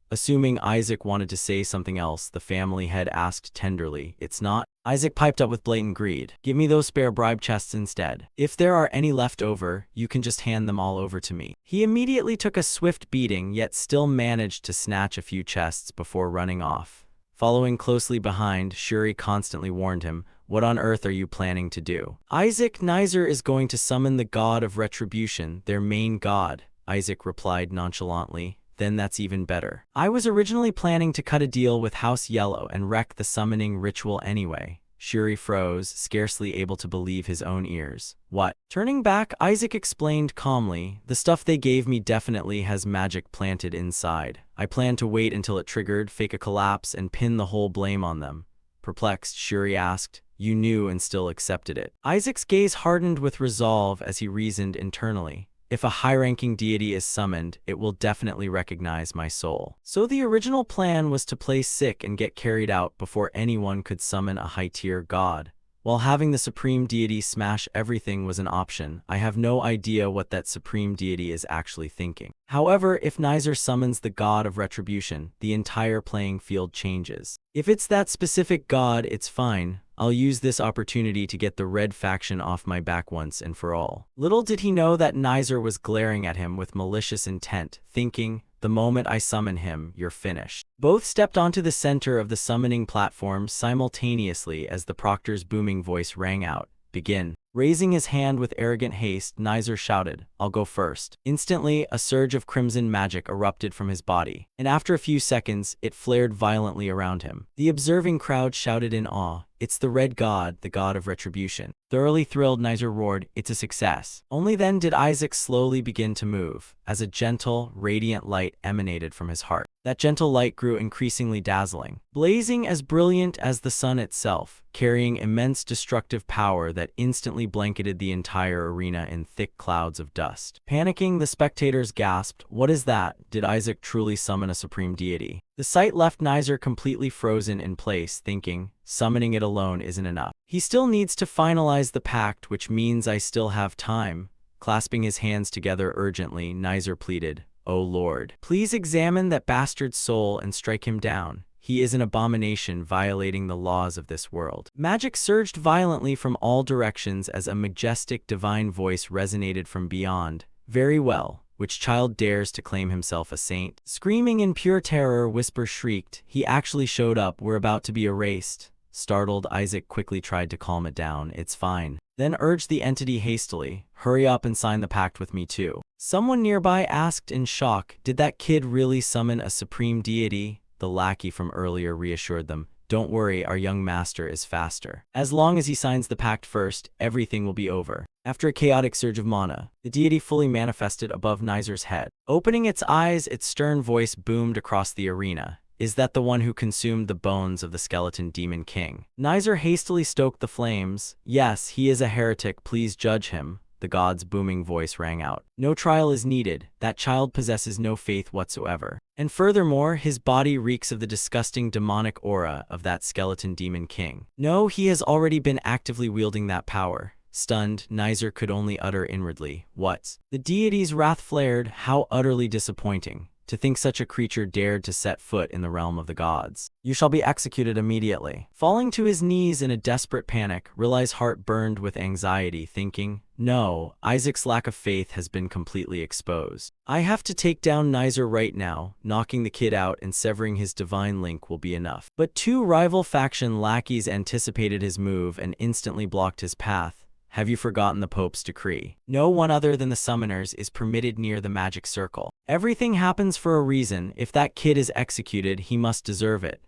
Assuming Isaac wanted to say something else, the family head asked tenderly, it's not? Isaac piped up with blatant greed. Give me those spare bribe chests instead. If there are any left over, you can just hand them all over to me. He immediately took a swift beating, yet still managed to snatch a few chests before running off. Following closely behind, Shuri constantly warned him, what on earth are you planning to do? Isaac, Nizer is going to summon the god of retribution, their main god, Isaac replied nonchalantly. Then that's even better. I was originally planning to cut a deal with House Yellow and wreck the summoning ritual anyway. Shuri froze, scarcely able to believe his own ears. What? Turning back, Isaac explained calmly, the stuff they gave me definitely has magic planted inside. I planned to wait until it triggered, fake a collapse, and pin the whole blame on them. Perplexed, Shuri asked, you knew and still accepted it. Isaac's gaze hardened with resolve as he reasoned internally. If a high-ranking deity is summoned, it will definitely recognize my soul. So the original plan was to play sick and get carried out before anyone could summon a high-tier god. While having the supreme deity smash everything was an option, I have no idea what that supreme deity is actually thinking. However, if Nizer summons the god of retribution, the entire playing field changes. If it's that specific god, it's fine. I'll use this opportunity to get the red faction off my back once and for all. Little did he know that Nizer was glaring at him with malicious intent, thinking, the moment I summon him, you're finished. Both stepped onto the center of the summoning platform simultaneously as the proctor's booming voice rang out, begin. Raising his hand with arrogant haste, Nizer shouted, I'll go first. Instantly, a surge of crimson magic erupted from his body, and after a few seconds, it flared violently around him. The observing crowd shouted in awe, it's the red god, the god of retribution. Thoroughly thrilled, Nizer roared, it's a success. Only then did Isaac slowly begin to move, as a gentle, radiant light emanated from his heart. That gentle light grew increasingly dazzling, blazing as brilliant as the sun itself, carrying immense destructive power that instantly blanketed the entire arena in thick clouds of dust. Panicking, the spectators gasped, what is that? Did Isaac truly summon a supreme deity? The sight left Nizer completely frozen in place, thinking, summoning it alone isn't enough. He still needs to finalize the pact, which means I still have time. Clasping his hands together urgently, Nizer pleaded, O Lord, please examine that bastard's soul and strike him down. He is an abomination violating the laws of this world. Magic surged violently from all directions as a majestic divine voice resonated from beyond. Very well. Which child dares to claim himself a saint? Screaming in pure terror, Whisper shrieked, he actually showed up, we're about to be erased. Startled, Isaac quickly tried to calm it down, it's fine. Then urged the entity hastily, hurry up and sign the pact with me too. Someone nearby asked in shock, did that kid really summon a supreme deity? The lackey from earlier reassured them, don't worry, our young master is faster. As long as he signs the pact first, everything will be over. After a chaotic surge of mana, the deity fully manifested above Nizer's head. Opening its eyes, its stern voice boomed across the arena. Is that the one who consumed the bones of the skeleton demon king? Nizer hastily stoked the flames. Yes, he is a heretic, please judge him. The god's booming voice rang out. No trial is needed, that child possesses no faith whatsoever. And furthermore, his body reeks of the disgusting demonic aura of that skeleton demon king. No, he has already been actively wielding that power. Stunned, Nizer could only utter inwardly, what? The deity's wrath flared, how utterly disappointing. To think such a creature dared to set foot in the realm of the gods. You shall be executed immediately. Falling to his knees in a desperate panic, Rilai's heart burned with anxiety, thinking, no, Isaac's lack of faith has been completely exposed. I have to take down Nizer right now. Knocking the kid out and severing his divine link will be enough. But two rival faction lackeys anticipated his move and instantly blocked his path. Have you forgotten the Pope's decree? No one other than the summoners is permitted near the magic circle. Everything happens for a reason. If that kid is executed, he must deserve it.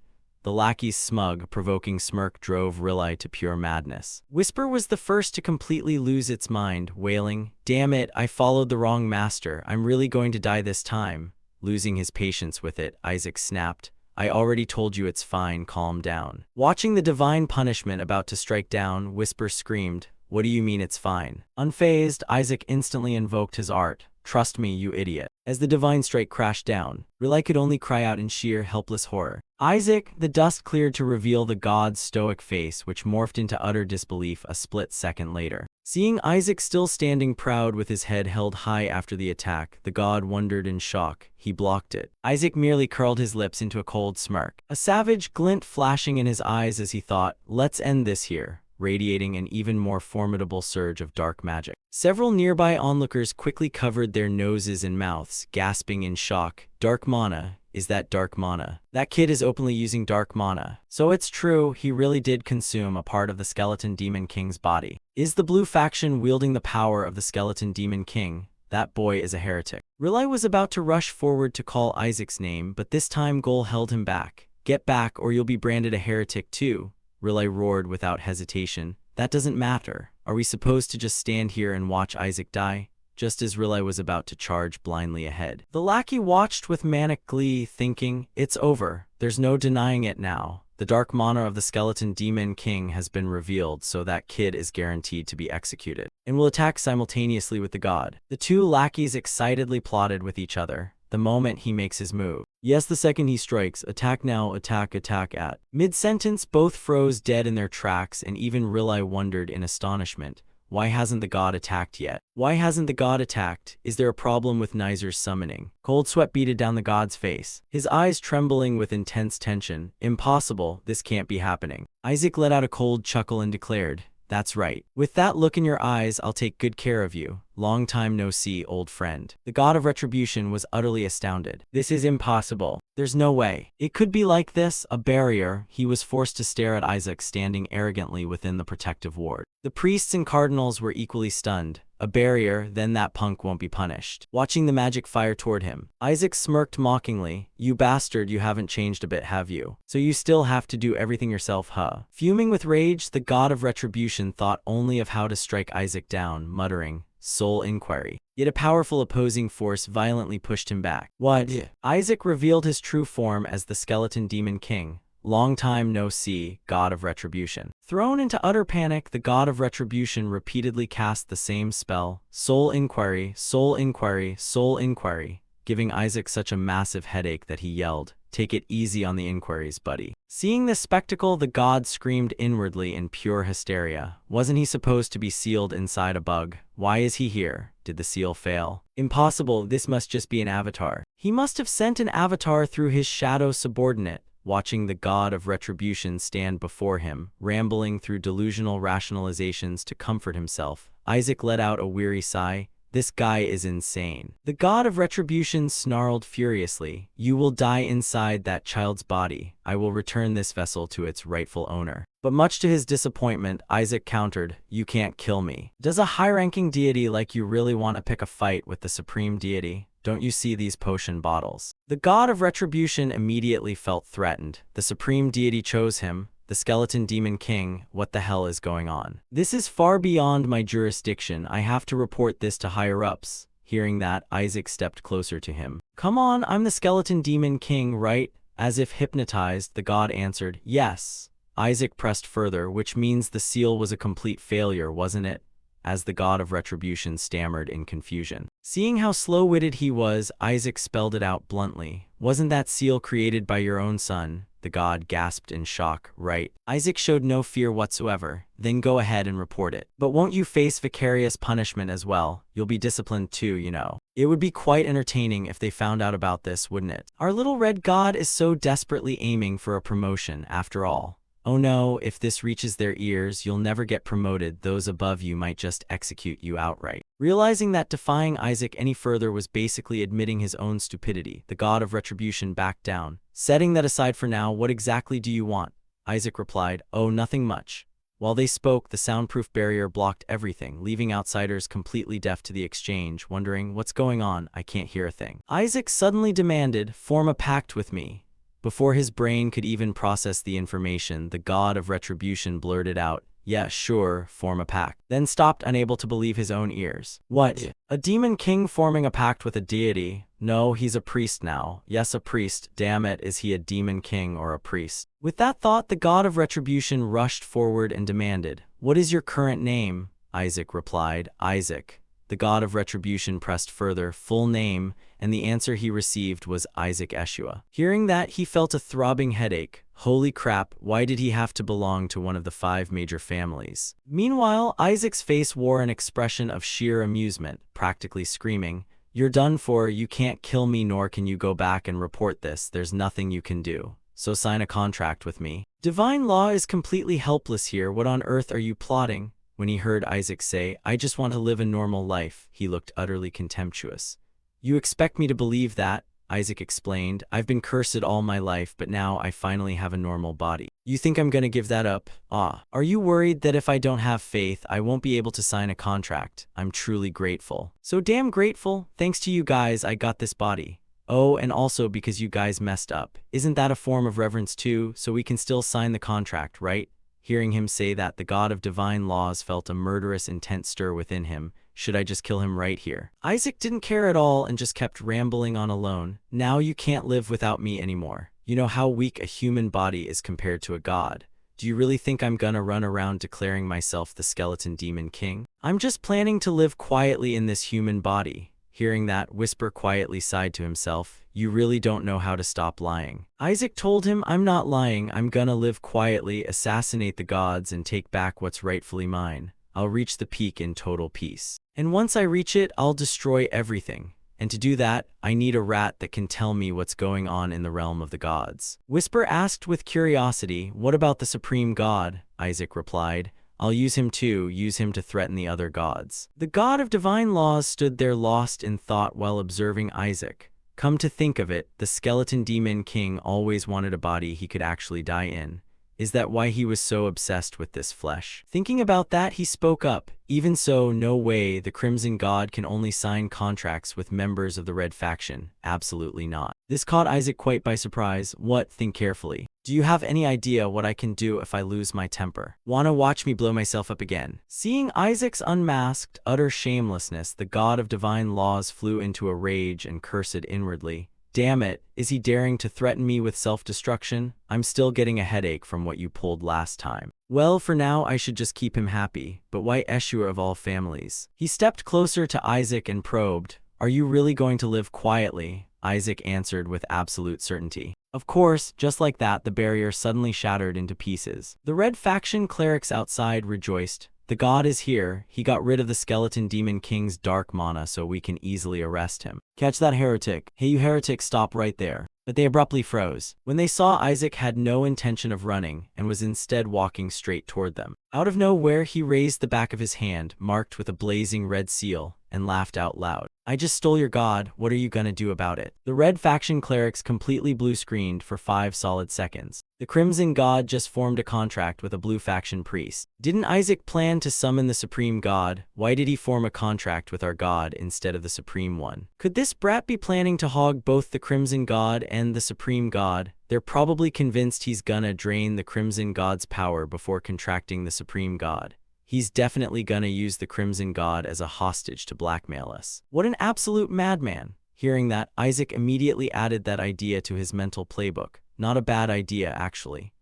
The lackey's smug, provoking smirk drove Rilai to pure madness. Whisper was the first to completely lose its mind, wailing, damn it, I followed the wrong master. I'm really going to die this time. Losing his patience with it, Isaac snapped, I already told you it's fine, calm down. Watching the divine punishment about to strike down, Whisper screamed, what do you mean it's fine? Unfazed, Isaac instantly invoked his art. Trust me, you idiot. As the divine strike crashed down, Rilai could only cry out in sheer, helpless horror. Isaac, the dust cleared to reveal the god's stoic face, which morphed into utter disbelief a split second later. Seeing Isaac still standing proud with his head held high after the attack, the god wondered in shock. He blocked it. Isaac merely curled his lips into a cold smirk, a savage glint flashing in his eyes as he thought, let's end this here, radiating an even more formidable surge of dark magic. Several nearby onlookers quickly covered their noses and mouths, gasping in shock. Dark mana? Is that dark mana? That kid is openly using dark mana. So it's true, he really did consume a part of the skeleton demon king's body. Is the blue faction wielding the power of the skeleton demon king? That boy is a heretic. Riley was about to rush forward to call Isaac's name, but this time Gol held him back. Get back or you'll be branded a heretic too, Riley roared without hesitation. That doesn't matter. Are we supposed to just stand here and watch Isaac die? Just as Riley was about to charge blindly ahead, the lackey watched with manic glee, thinking, it's over. There's no denying it now. The dark manhwa of the skeleton demon king has been revealed, so that kid is guaranteed to be executed, and will attack simultaneously with the god. The two lackeys excitedly plotted with each other. The moment he makes his move. Yes, the second he strikes, attack now, attack at. Mid-sentence, both froze dead in their tracks, and even Riley wondered in astonishment. Why hasn't the god attacked yet? Why hasn't the god attacked? Is there a problem with Nizer's summoning? Cold sweat beaded down the god's face, his eyes trembling with intense tension. Impossible, this can't be happening. Isaac let out a cold chuckle and declared, that's right. With that look in your eyes, I'll take good care of you. Long time no see, old friend. The god of retribution was utterly astounded. This is impossible. There's no way. It could be like this, a barrier. He was forced to stare at Isaac standing arrogantly within the protective ward. The priests and cardinals were equally stunned. A barrier, then that punk won't be punished. Watching the magic fire toward him, Isaac smirked mockingly. You bastard, you haven't changed a bit, have you? So you still have to do everything yourself, huh? Fuming with rage, the god of retribution thought only of how to strike Isaac down, muttering, soul inquiry. Yet a powerful opposing force violently pushed him back. What? Isaac revealed his true form as the skeleton demon king. Long time no see, god of retribution. Thrown into utter panic, the god of retribution repeatedly cast the same spell, soul inquiry, soul inquiry, soul inquiry, giving Isaac such a massive headache that he yelled, take it easy on the inquiries, buddy. Seeing this spectacle, the god screamed inwardly in pure hysteria. Wasn't he supposed to be sealed inside a bug? Why is he here? Did the seal fail? Impossible, this must just be an avatar. He must have sent an avatar through his shadow subordinate. Watching the god of retribution stand before him, rambling through delusional rationalizations to comfort himself, Isaac let out a weary sigh. This guy is insane. The god of retribution snarled furiously. You will die inside that child's body. I will return this vessel to its rightful owner. But much to his disappointment, Isaac countered, you can't kill me. Does a high-ranking deity like you really want to pick a fight with the supreme deity? Don't you see these potion bottles? The god of retribution immediately felt threatened. The supreme deity chose him. The skeleton demon king, what the hell is going on? This is far beyond my jurisdiction. I have to report this to higher-ups. Hearing that, Isaac stepped closer to him. Come on, I'm the skeleton demon king, right? As if hypnotized, the god answered, yes. Isaac pressed further, which means the seal was a complete failure, wasn't it? As the god of retribution stammered in confusion. Seeing how slow-witted he was, Isaac spelled it out bluntly. Wasn't that seal created by your own son? The god gasped in shock. Right. Isaac showed no fear whatsoever. Then go ahead and report it. But won't you face vicarious punishment as well? You'll be disciplined too, you know. It would be quite entertaining if they found out about this, wouldn't it? Our little red god is so desperately aiming for a promotion, after all. Oh no, if this reaches their ears, you'll never get promoted. Those above you might just execute you outright. Realizing that defying Isaac any further was basically admitting his own stupidity, the god of retribution backed down. Setting that aside for now, what exactly do you want? Isaac replied, oh, nothing much. While they spoke, the soundproof barrier blocked everything, leaving outsiders completely deaf to the exchange, wondering, what's going on? I can't hear a thing. Isaac suddenly demanded, form a pact with me. Before his brain could even process the information, the god of retribution blurted out, yeah, sure, form a pact. Then stopped, unable to believe his own ears. What? A demon king forming a pact with a deity? No, he's a priest now. Yes, a priest. Damn it, is he a demon king or a priest? With that thought, the god of retribution rushed forward and demanded, what is your current name? Isaac replied, Isaac. The god of retribution pressed further, full name, and the answer he received was Isaac Eshua. Hearing that, he felt a throbbing headache. Holy crap, why did he have to belong to one of the 5 major families? Meanwhile, Isaac's face wore an expression of sheer amusement, practically screaming, you're done for, you can't kill me nor can you go back and report this, there's nothing you can do. So sign a contract with me. Divine law is completely helpless here, what on earth are you plotting? When he heard Isaac say, I just want to live a normal life, he looked utterly contemptuous. You expect me to believe that? Isaac explained. I've been cursed all my life, but now I finally have a normal body. You think I'm gonna give that up? Ah. Are you worried that if I don't have faith, I won't be able to sign a contract? I'm truly grateful. So damn grateful. Thanks to you guys, I got this body. Oh, and also because you guys messed up. Isn't that a form of reverence too? So we can still sign the contract, right? Hearing him say that, the god of divine laws felt a murderous intent stir within him. Should I just kill him right here? Isaac didn't care at all and just kept rambling on alone. Now you can't live without me anymore. You know how weak a human body is compared to a god. Do you really think I'm gonna run around declaring myself the skeleton demon king? I'm just planning to live quietly in this human body. Hearing that, Whisper quietly sighed to himself. You really don't know how to stop lying. Isaac told him, I'm not lying. I'm gonna live quietly, assassinate the gods, and take back what's rightfully mine. I'll reach the peak in total peace. And once I reach it, I'll destroy everything. And to do that, I need a rat that can tell me what's going on in the realm of the gods. Whisper asked with curiosity, what about the supreme god? Isaac replied, I'll use him too, use him to threaten the other gods. The god of divine laws stood there lost in thought while observing Isaac. Come to think of it, the skeleton demon king always wanted a body he could actually die in. Is that why he was so obsessed with this flesh? Thinking about that, he spoke up. Even so, no way, the Crimson God can only sign contracts with members of the Red faction. Absolutely not. This caught Isaac quite by surprise. What? Think carefully. Do you have any idea what I can do if I lose my temper? Wanna watch me blow myself up again? Seeing Isaac's unmasked, utter shamelessness, the god of divine laws flew into a rage and cursed inwardly. Damn it, is he daring to threaten me with self-destruction? I'm still getting a headache from what you pulled last time. Well, for now I should just keep him happy, but why Yeshua of all families? He stepped closer to Isaac and probed, Are you really going to live quietly? Isaac answered with absolute certainty. Of course, just like that, the barrier suddenly shattered into pieces. The Red faction clerics outside rejoiced. The god is here. He got rid of the skeleton demon king's dark mana so we can easily arrest him. Catch that heretic. Hey, you heretic, stop right there. But they abruptly froze when they saw Isaac had no intention of running and was instead walking straight toward them. Out of nowhere, he raised the back of his hand, marked with a blazing red seal, and laughed out loud. I just stole your god, what are you gonna do about it? The Red faction clerics completely blue-screened for 5 solid seconds. The Crimson God just formed a contract with a Blue faction priest. Didn't Isaac plan to summon the Supreme God? Why did he form a contract with our god instead of the Supreme One? Could this brat be planning to hog both the Crimson God and the Supreme God? They're probably convinced he's gonna drain the Crimson God's power before contracting the Supreme God. He's definitely gonna use the Crimson God as a hostage to blackmail us. What an absolute madman. Hearing that, Isaac immediately added that idea to his mental playbook. Not a bad idea, actually.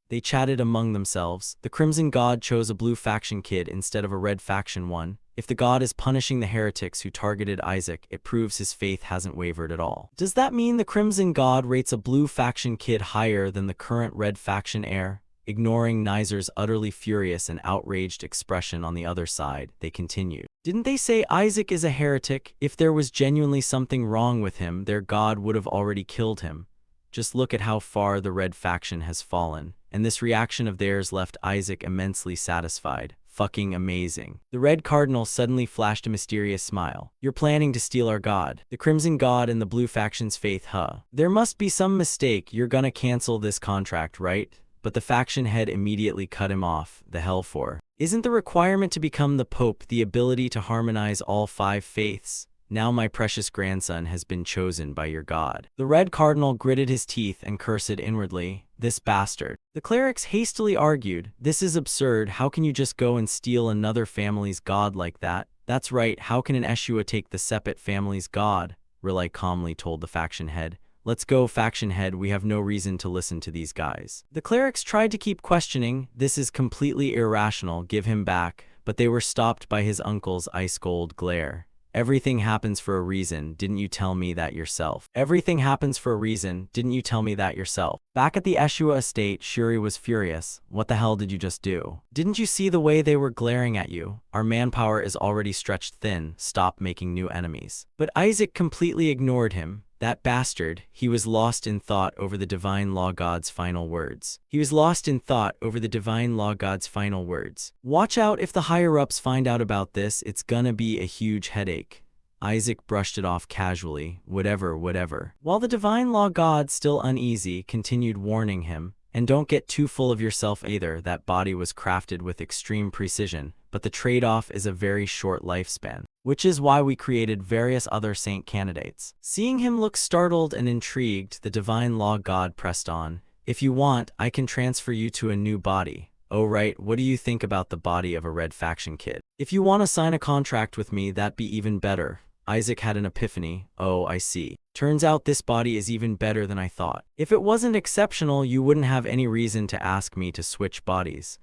They chatted among themselves. The Crimson God chose a Blue faction kid instead of a Red faction one. If the god is punishing the heretics who targeted Isaac, it proves his faith hasn't wavered at all. Does that mean the Crimson God rates a Blue faction kid higher than the current Red faction heir? Ignoring Nizer's utterly furious and outraged expression on the other side, they continued. Didn't they say Isaac is a heretic? If there was genuinely something wrong with him, their god would have already killed him. Just look at how far the Red faction has fallen, and this reaction of theirs left Isaac immensely satisfied. Fucking amazing. The Red Cardinal suddenly flashed a mysterious smile. You're planning to steal our god. The Crimson God and the Blue faction's faith, huh? There must be some mistake. You're gonna cancel this contract, right? But the faction head immediately cut him off. The hell for? Isn't the requirement to become the Pope the ability to harmonize all 5 faiths? Now my precious grandson has been chosen by your god. The Red Cardinal gritted his teeth and cursed inwardly. This bastard. The clerics hastily argued, this is absurd. How can you just go and steal another family's god like that? That's right, how can an Yeshua take the Sepet family's god? Riley calmly told the faction head. Let's go, faction head, we have no reason to listen to these guys. The clerics tried to keep questioning, this is completely irrational, give him back, but they were stopped by his uncle's ice-cold glare. Everything happens for a reason, didn't you tell me that yourself? Everything happens for a reason, didn't you tell me that yourself? Back at the Yeshua estate, Shuri was furious. What the hell did you just do? Didn't you see the way they were glaring at you? Our manpower is already stretched thin, stop making new enemies. But Isaac completely ignored him. That bastard, he was lost in thought over the divine law god's final words. He was lost in thought over the divine law god's final words. Watch out if the higher-ups find out about this, it's gonna be a huge headache. Isaac brushed it off casually, whatever, whatever. While the divine law god, still uneasy, continued warning him, and don't get too full of yourself either, that body was crafted with extreme precision, but the trade-off is a very short lifespan, which is why we created various other saint candidates. Seeing him look startled and intrigued, the divine law god pressed on, if you want, I can transfer you to a new body. Oh right, what do you think about the body of a red faction kid? If you want to sign a contract with me, that'd be even better. Isaac had an epiphany. Oh, I see. Turns out this body is even better than I thought. If it wasn't exceptional, you wouldn't have any reason to ask me to switch bodies.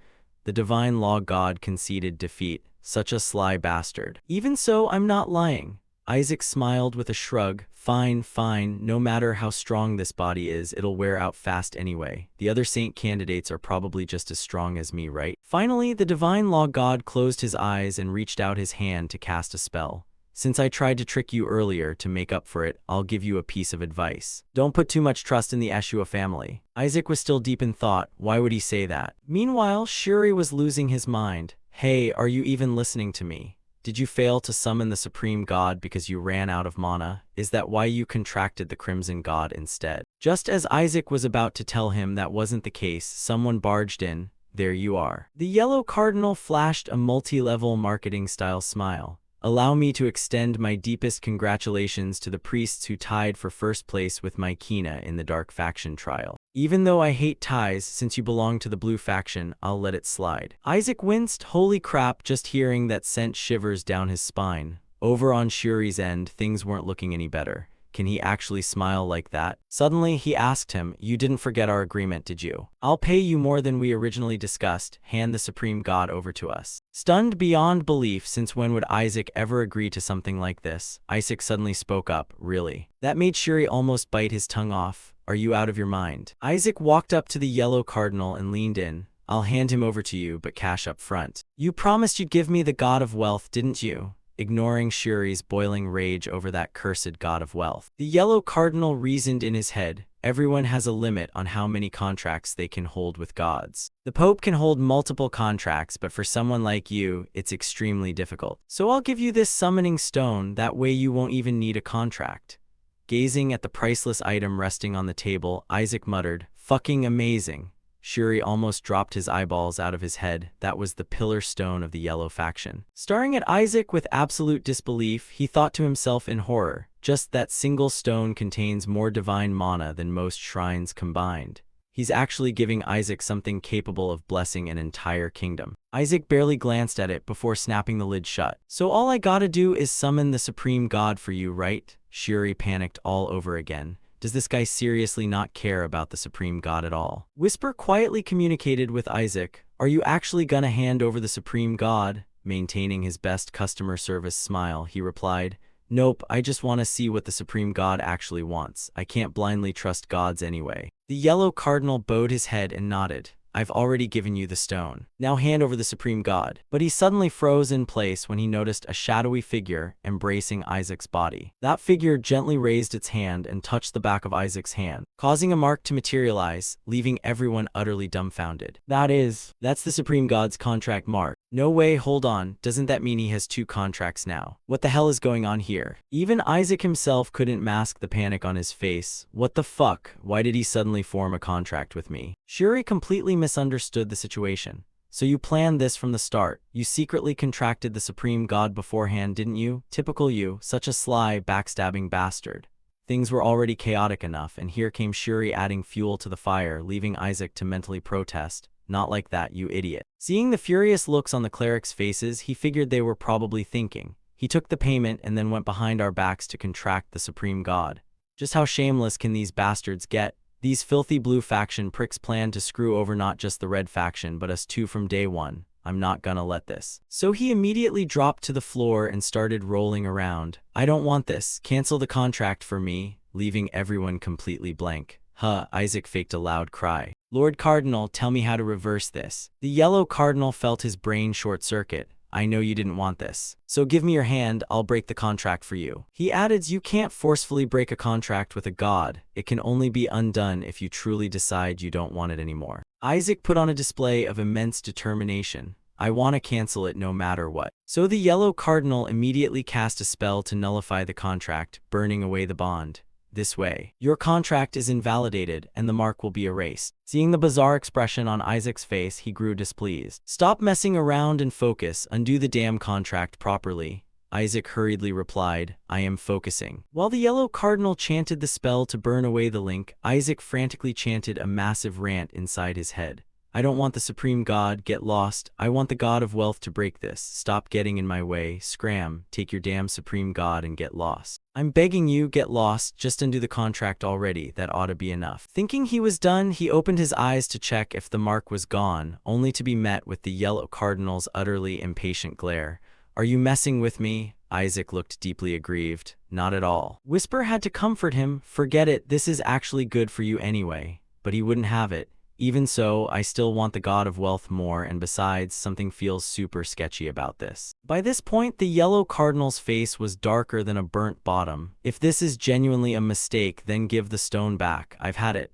The divine law god conceded defeat. Such a sly bastard. Even so, I'm not lying. Isaac smiled with a shrug. Fine, fine, no matter how strong this body is, it'll wear out fast anyway. The other saint candidates are probably just as strong as me, right? Finally, the divine law god closed his eyes and reached out his hand to cast a spell. Since I tried to trick you earlier, to make up for it, I'll give you a piece of advice. Don't put too much trust in the Eshua family. Isaac was still deep in thought. Why would he say that? Meanwhile, Shuri was losing his mind. Hey, are you even listening to me? Did you fail to summon the Supreme God because you ran out of mana? Is that why you contracted the Crimson God instead? Just as Isaac was about to tell him that wasn't the case, someone barged in. There you are. The yellow cardinal flashed a multi-level marketing-style smile. Allow me to extend my deepest congratulations to the priests who tied for first place with Mycena in the Dark Faction trial. Even though I hate ties, since you belong to the Blue Faction, I'll let it slide. Isaac winced. Holy crap, just hearing that sent shivers down his spine. Over on Shuri's end, things weren't looking any better. Can he actually smile like that? Suddenly, he asked him, you didn't forget our agreement, did you? I'll pay you more than we originally discussed. Hand the Supreme God over to us. Stunned beyond belief, since when would Isaac ever agree to something like this? Isaac suddenly spoke up, really? That made Shuri almost bite his tongue off. Are you out of your mind? Isaac walked up to the yellow cardinal and leaned in. I'll hand him over to you, but cash up front. You promised you'd give me the God of Wealth, didn't you? Ignoring Shuri's boiling rage over that cursed god of wealth. The yellow cardinal reasoned in his head, everyone has a limit on how many contracts they can hold with gods. The Pope can hold multiple contracts, but for someone like you, it's extremely difficult. So I'll give you this summoning stone, that way you won't even need a contract. Gazing at the priceless item resting on the table, Isaac muttered, fucking amazing. Shuri almost dropped his eyeballs out of his head. That was the pillar stone of the Yellow Faction. Staring at Isaac with absolute disbelief, he thought to himself in horror, just that single stone contains more divine mana than most shrines combined. He's actually giving Isaac something capable of blessing an entire kingdom. Isaac barely glanced at it before snapping the lid shut. So all I gotta do is summon the Supreme God for you, right? Shuri panicked all over again. Does this guy seriously not care about the Supreme God at all? Whisper quietly communicated with Isaac. Are you actually gonna hand over the Supreme God? Maintaining his best customer service smile, he replied, nope, I just want to see what the Supreme God actually wants. I can't blindly trust gods anyway. The yellow cardinal bowed his head and nodded. I've already given you the stone. Now hand over the Supreme God. But he suddenly froze in place when he noticed a shadowy figure embracing Isaac's body. That figure gently raised its hand and touched the back of Isaac's hand, causing a mark to materialize, leaving everyone utterly dumbfounded. That's the Supreme God's contract mark. No way, hold on, doesn't that mean he has 2 contracts now? What the hell is going on here? Even Isaac himself couldn't mask the panic on his face. What the fuck? Why did he suddenly form a contract with me? Shuri completely misunderstood the situation. So you planned this from the start. You secretly contracted the Supreme God beforehand, didn't you? Typical you, such a sly, backstabbing bastard. Things were already chaotic enough, and here came Shuri adding fuel to the fire, leaving Isaac to mentally protest. Not like that, you idiot. Seeing the furious looks on the clerics' faces, he figured they were probably thinking. He took the payment and then went behind our backs to contract the Supreme God. Just how shameless can these bastards get? These filthy Blue Faction pricks planned to screw over not just the Red Faction but us too from day one. I'm not gonna let this. So he immediately dropped to the floor and started rolling around. I don't want this. Cancel the contract for me, leaving everyone completely blank. Isaac faked a loud cry. Lord Cardinal, tell me how to reverse this. The yellow cardinal felt his brain short-circuit. I know you didn't want this. So give me your hand, I'll break the contract for you. He added, you can't forcefully break a contract with a god. It can only be undone if you truly decide you don't want it anymore. Isaac put on a display of immense determination. I want to cancel it no matter what. So the yellow cardinal immediately cast a spell to nullify the contract, burning away the bond. This way, your contract is invalidated and the mark will be erased. Seeing the bizarre expression on Isaac's face, he grew displeased. Stop messing around and focus. Undo the damn contract properly. Isaac hurriedly replied, I am focusing. While the yellow cardinal chanted the spell to burn away the link, Isaac frantically chanted a massive rant inside his head. I don't want the supreme god, get lost. I want the god of wealth to break this. Stop getting in my way. Scram, take your damn supreme god and get lost. I'm begging you, get lost. Just undo the contract already. That ought to be enough. Thinking he was done, he opened his eyes to check if the mark was gone, only to be met with the yellow cardinal's utterly impatient glare. Are you messing with me? Isaac looked deeply aggrieved. Not at all. Whisper had to comfort him. Forget it, this is actually good for you anyway. But he wouldn't have it. Even so, I still want the god of wealth more, and besides, something feels super sketchy about this. By this point, the yellow cardinal's face was darker than a burnt bottom. If this is genuinely a mistake, then give the stone back. I've had it.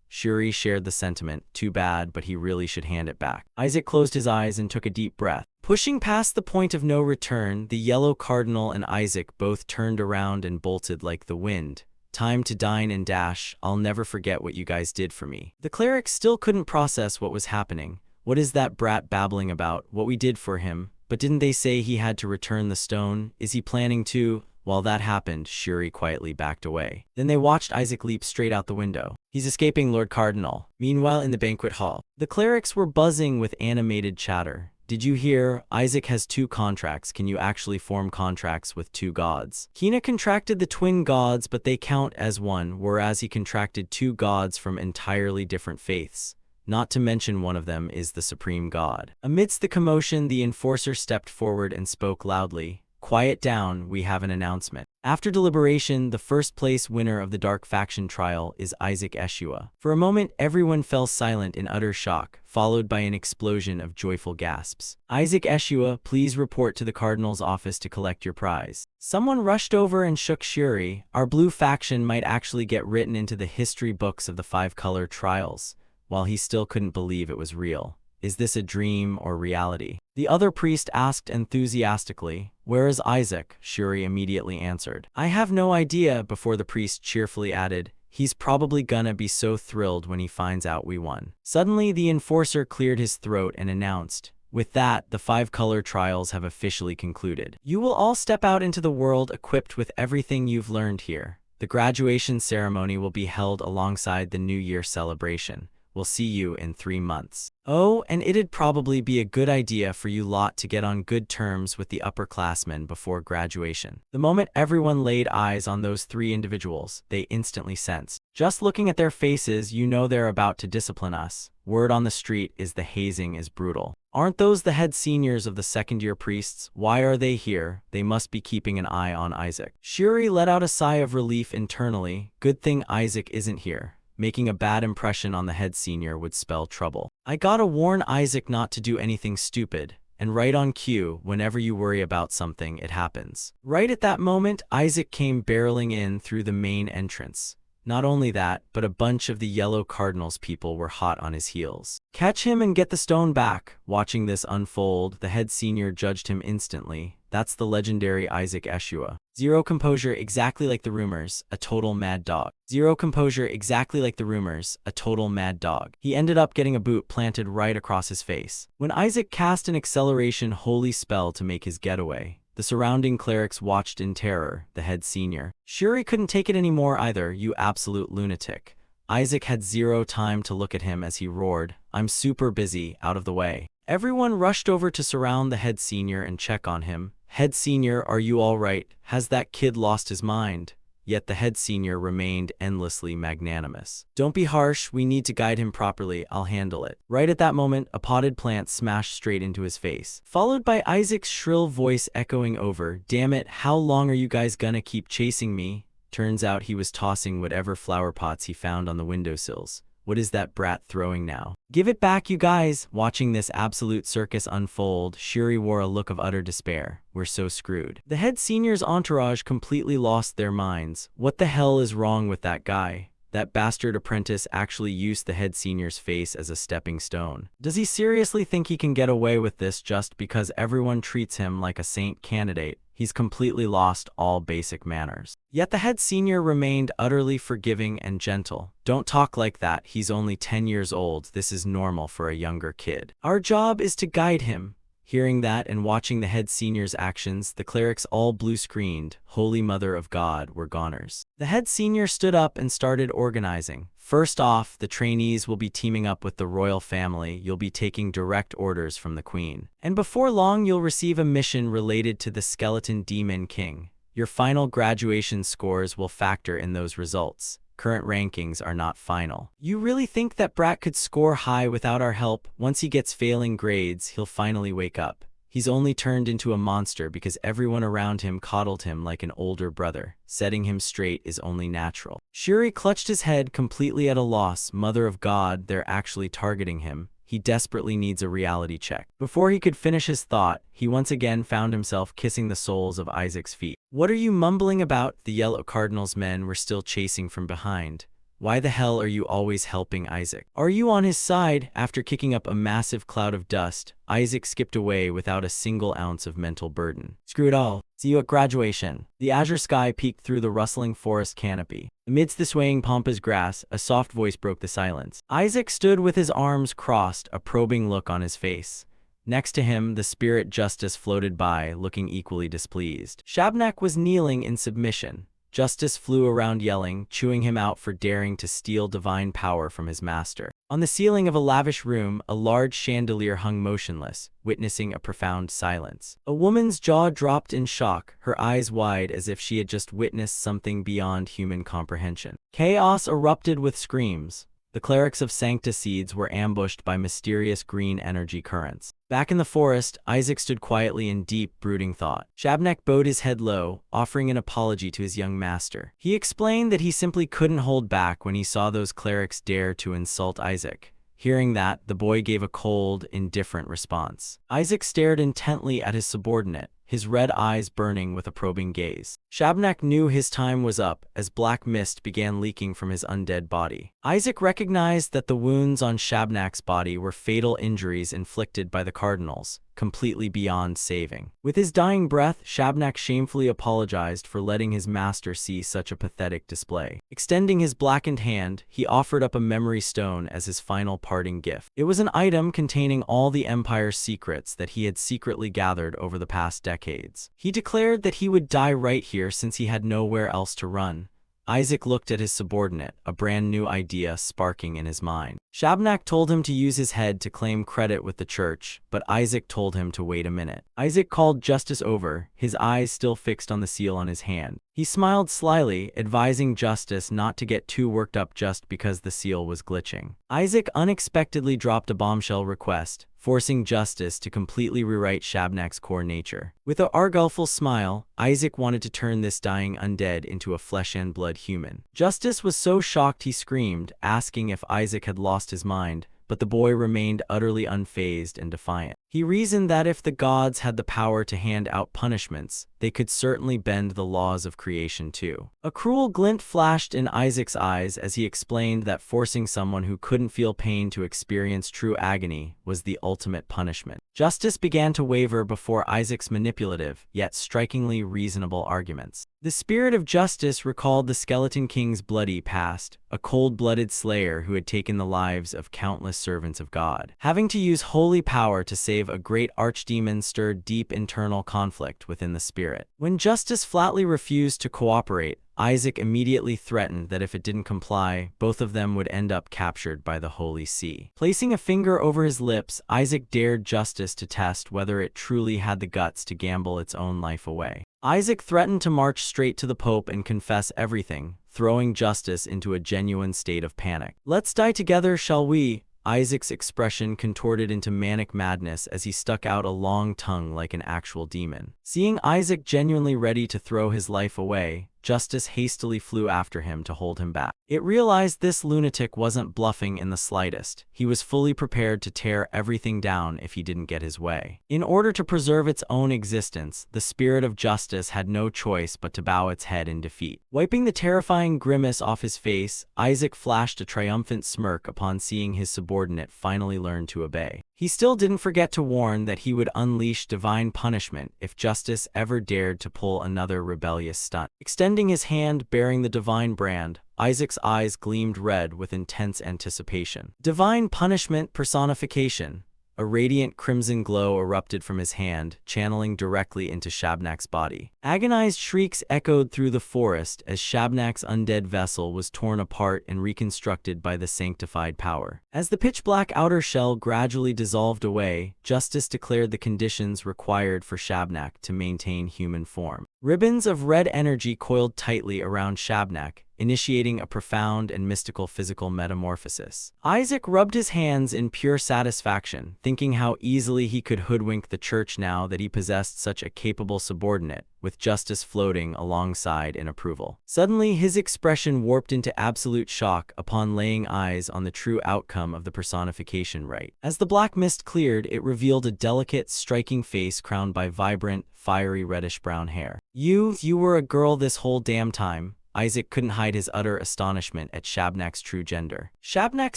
Shuri shared the sentiment. Too bad, but he really should hand it back. Isaac closed his eyes and took a deep breath. Pushing past the point of no return, the yellow cardinal and Isaac both turned around and bolted like the wind. Time to dine and dash. I'll never forget what you guys did for me. The cleric still couldn't process what was happening. What is that brat babbling about? What we did for him? But didn't they say he had to return the stone? Is he planning to? While that happened, Shuri quietly backed away. Then they watched Isaac leap straight out the window. He's escaping, Lord Cardinal. Meanwhile, in the banquet hall, the clerics were buzzing with animated chatter. Did you hear? Isaac has 2 contracts. Can you actually form contracts with 2 gods? Hina contracted the twin gods, but they count as one, whereas he contracted 2 gods from entirely different faiths. Not to mention one of them is the supreme god. Amidst the commotion, the enforcer stepped forward and spoke loudly. Quiet down, we have an announcement. After deliberation, the first-place winner of the Dark Faction trial is Isaac Eshua. For a moment, everyone fell silent in utter shock, followed by an explosion of joyful gasps. Isaac Eshua, please report to the Cardinal's office to collect your prize. Someone rushed over and shook Shuri. Our blue faction might actually get written into the history books of the 5-color trials, while he still couldn't believe it was real. Is this a dream or reality? The other priest asked enthusiastically. Where is Isaac? Shuri immediately answered. I have no idea, before the priest cheerfully added. He's probably gonna be so thrilled when he finds out we won. Suddenly, the enforcer cleared his throat and announced. With that, the 5-color trials have officially concluded. You will all step out into the world equipped with everything you've learned here. The graduation ceremony will be held alongside the New Year celebration. We'll see you in 3 months. Oh, and it'd probably be a good idea for you lot to get on good terms with the upperclassmen before graduation. The moment everyone laid eyes on those 3 individuals, they instantly sensed. Just looking at their faces, you know they're about to discipline us. Word on the street is the hazing is brutal. Aren't those the head seniors of the second-year priests? Why are they here? They must be keeping an eye on Isaac. Shuri let out a sigh of relief internally. Good thing Isaac isn't here. Making a bad impression on the head senior would spell trouble. I gotta warn Isaac not to do anything stupid, and right on cue, whenever you worry about something, it happens. Right at that moment, Isaac came barreling in through the main entrance. Not only that, but a bunch of the Yellow Cardinal's people were hot on his heels. Catch him and get the stone back. Watching this unfold, the head senior judged him instantly. That's the legendary Isaac Eshua. Zero composure, exactly like the rumors, a total mad dog. Zero composure, exactly like the rumors, a total mad dog. He ended up getting a boot planted right across his face. When Isaac cast an acceleration holy spell to make his getaway, the surrounding clerics watched in terror, the head senior. Shuri couldn't take it anymore either, you absolute lunatic. Isaac had zero time to look at him as he roared, I'm super busy, out of the way. Everyone rushed over to surround the head senior and check on him. Head senior, are you all right? Has that kid lost his mind? Yet the head senior remained endlessly magnanimous. Don't be harsh, we need to guide him properly, I'll handle it. Right at that moment, a potted plant smashed straight into his face, followed by Isaac's shrill voice echoing over, damn it, how long are you guys gonna keep chasing me? Turns out he was tossing whatever flower pots he found on the windowsills. What is that brat throwing now? Give it back, you guys! Watching this absolute circus unfold, Shuri wore a look of utter despair. We're so screwed. The head senior's entourage completely lost their minds. What the hell is wrong with that guy? That bastard apprentice actually used the head senior's face as a stepping stone. Does he seriously think he can get away with this just because everyone treats him like a saint candidate? He's completely lost all basic manners. Yet the head senior remained utterly forgiving and gentle. Don't talk like that, he's only 10 years old, this is normal for a younger kid. Our job is to guide him. Hearing that and watching the head senior's actions, the clerics all blue-screened. Holy Mother of God, we're goners. The head senior stood up and started organizing. First off, the trainees will be teaming up with the royal family. You'll be taking direct orders from the queen. And before long, you'll receive a mission related to the skeleton demon king. Your final graduation scores will factor in those results. Current rankings are not final. You really think that brat could score high without our help? Once he gets failing grades, he'll finally wake up. He's only turned into a monster because everyone around him coddled him like an older brother. Setting him straight is only natural. Shuri clutched his head, completely at a loss. Mother of God, they're actually targeting him. He desperately needs a reality check. Before he could finish his thought, he once again found himself kissing the soles of Isaac's feet. What are you mumbling about? The yellow cardinal's men were still chasing from behind. Why the hell are you always helping Isaac? Are you on his side? After kicking up a massive cloud of dust, Isaac skipped away without a single ounce of mental burden. Screw it all. See you at graduation. The azure sky peeked through the rustling forest canopy. Amidst the swaying pampas grass, a soft voice broke the silence. Isaac stood with his arms crossed, a probing look on his face. Next to him, the spirit Justice floated by, looking equally displeased. Shabnak was kneeling in submission. Justice flew around yelling, chewing him out for daring to steal divine power from his master. On the ceiling of a lavish room, a large chandelier hung motionless, witnessing a profound silence. A woman's jaw dropped in shock, her eyes wide as if she had just witnessed something beyond human comprehension. Chaos erupted with screams. The clerics of Sancticides were ambushed by mysterious green energy currents. Back in the forest, Isaac stood quietly in deep, brooding thought. Shabnak bowed his head low, offering an apology to his young master. He explained that he simply couldn't hold back when he saw those clerics dare to insult Isaac. Hearing that, the boy gave a cold, indifferent response. Isaac stared intently at his subordinate, his red eyes burning with a probing gaze. Shabnak knew his time was up as black mist began leaking from his undead body. Isaac recognized that the wounds on Shabnak's body were fatal injuries inflicted by the cardinals, completely beyond saving. With his dying breath, Shabnak shamefully apologized for letting his master see such a pathetic display. Extending his blackened hand, he offered up a memory stone as his final parting gift. It was an item containing all the Empire's secrets that he had secretly gathered over the past decades. He declared that he would die right here since he had nowhere else to run. Isaac looked at his subordinate, a brand new idea sparking in his mind. Shabnak told him to use his head to claim credit with the church, but Isaac told him to wait a minute. Isaac called Justice over, his eyes still fixed on the seal on his hand. He smiled slyly, advising Justice not to get too worked up just because the seal was glitching. Isaac unexpectedly dropped a bombshell request, forcing Justice to completely rewrite Shabnak's core nature. With an argyleful smile, Isaac wanted to turn this dying undead into a flesh-and-blood human. Justice was so shocked he screamed, asking if Isaac had lost his mind, but the boy remained utterly unfazed and defiant. He reasoned that if the gods had the power to hand out punishments, they could certainly bend the laws of creation too. A cruel glint flashed in Isaac's eyes as he explained that forcing someone who couldn't feel pain to experience true agony was the ultimate punishment. Justice began to waver before Isaac's manipulative, yet strikingly reasonable arguments. The spirit of Justice recalled the Skeleton King's bloody past, a cold-blooded slayer who had taken the lives of countless servants of God. Having to use holy power to save a great archdemon stirred deep internal conflict within the spirit. When Justice flatly refused to cooperate, Isaac immediately threatened that if it didn't comply, both of them would end up captured by the Holy See. Placing a finger over his lips, Isaac dared Justice to test whether it truly had the guts to gamble its own life away. Isaac threatened to march straight to the Pope and confess everything, throwing Justice into a genuine state of panic. "Let's die together, shall we?" Isaac's expression contorted into manic madness as he stuck out a long tongue like an actual demon. Seeing Isaac genuinely ready to throw his life away, Justice hastily flew after him to hold him back. It realized this lunatic wasn't bluffing in the slightest. He was fully prepared to tear everything down if he didn't get his way. In order to preserve its own existence, the spirit of justice had no choice but to bow its head in defeat. Wiping the terrifying grimace off his face, Isaac flashed a triumphant smirk upon seeing his subordinate finally learn to obey. He still didn't forget to warn that he would unleash divine punishment if Justice ever dared to pull another rebellious stunt. Extending his hand bearing the divine brand, Isaac's eyes gleamed red with intense anticipation. Divine punishment personification. A radiant crimson glow erupted from his hand, channeling directly into Shabnak's body. Agonized shrieks echoed through the forest as Shabnak's undead vessel was torn apart and reconstructed by the sanctified power. As the pitch-black outer shell gradually dissolved away, Justice declared the conditions required for Shabnak to maintain human form. Ribbons of red energy coiled tightly around Shabnak, initiating a profound and mystical physical metamorphosis. Isaac rubbed his hands in pure satisfaction, thinking how easily he could hoodwink the church now that he possessed such a capable subordinate, with Justice floating alongside in approval. Suddenly, his expression warped into absolute shock upon laying eyes on the true outcome of the personification rite. As the black mist cleared, it revealed a delicate, striking face crowned by vibrant, fiery reddish-brown hair. You were a girl this whole damn time." Isaac couldn't hide his utter astonishment at Shabnak's true gender. Shabnak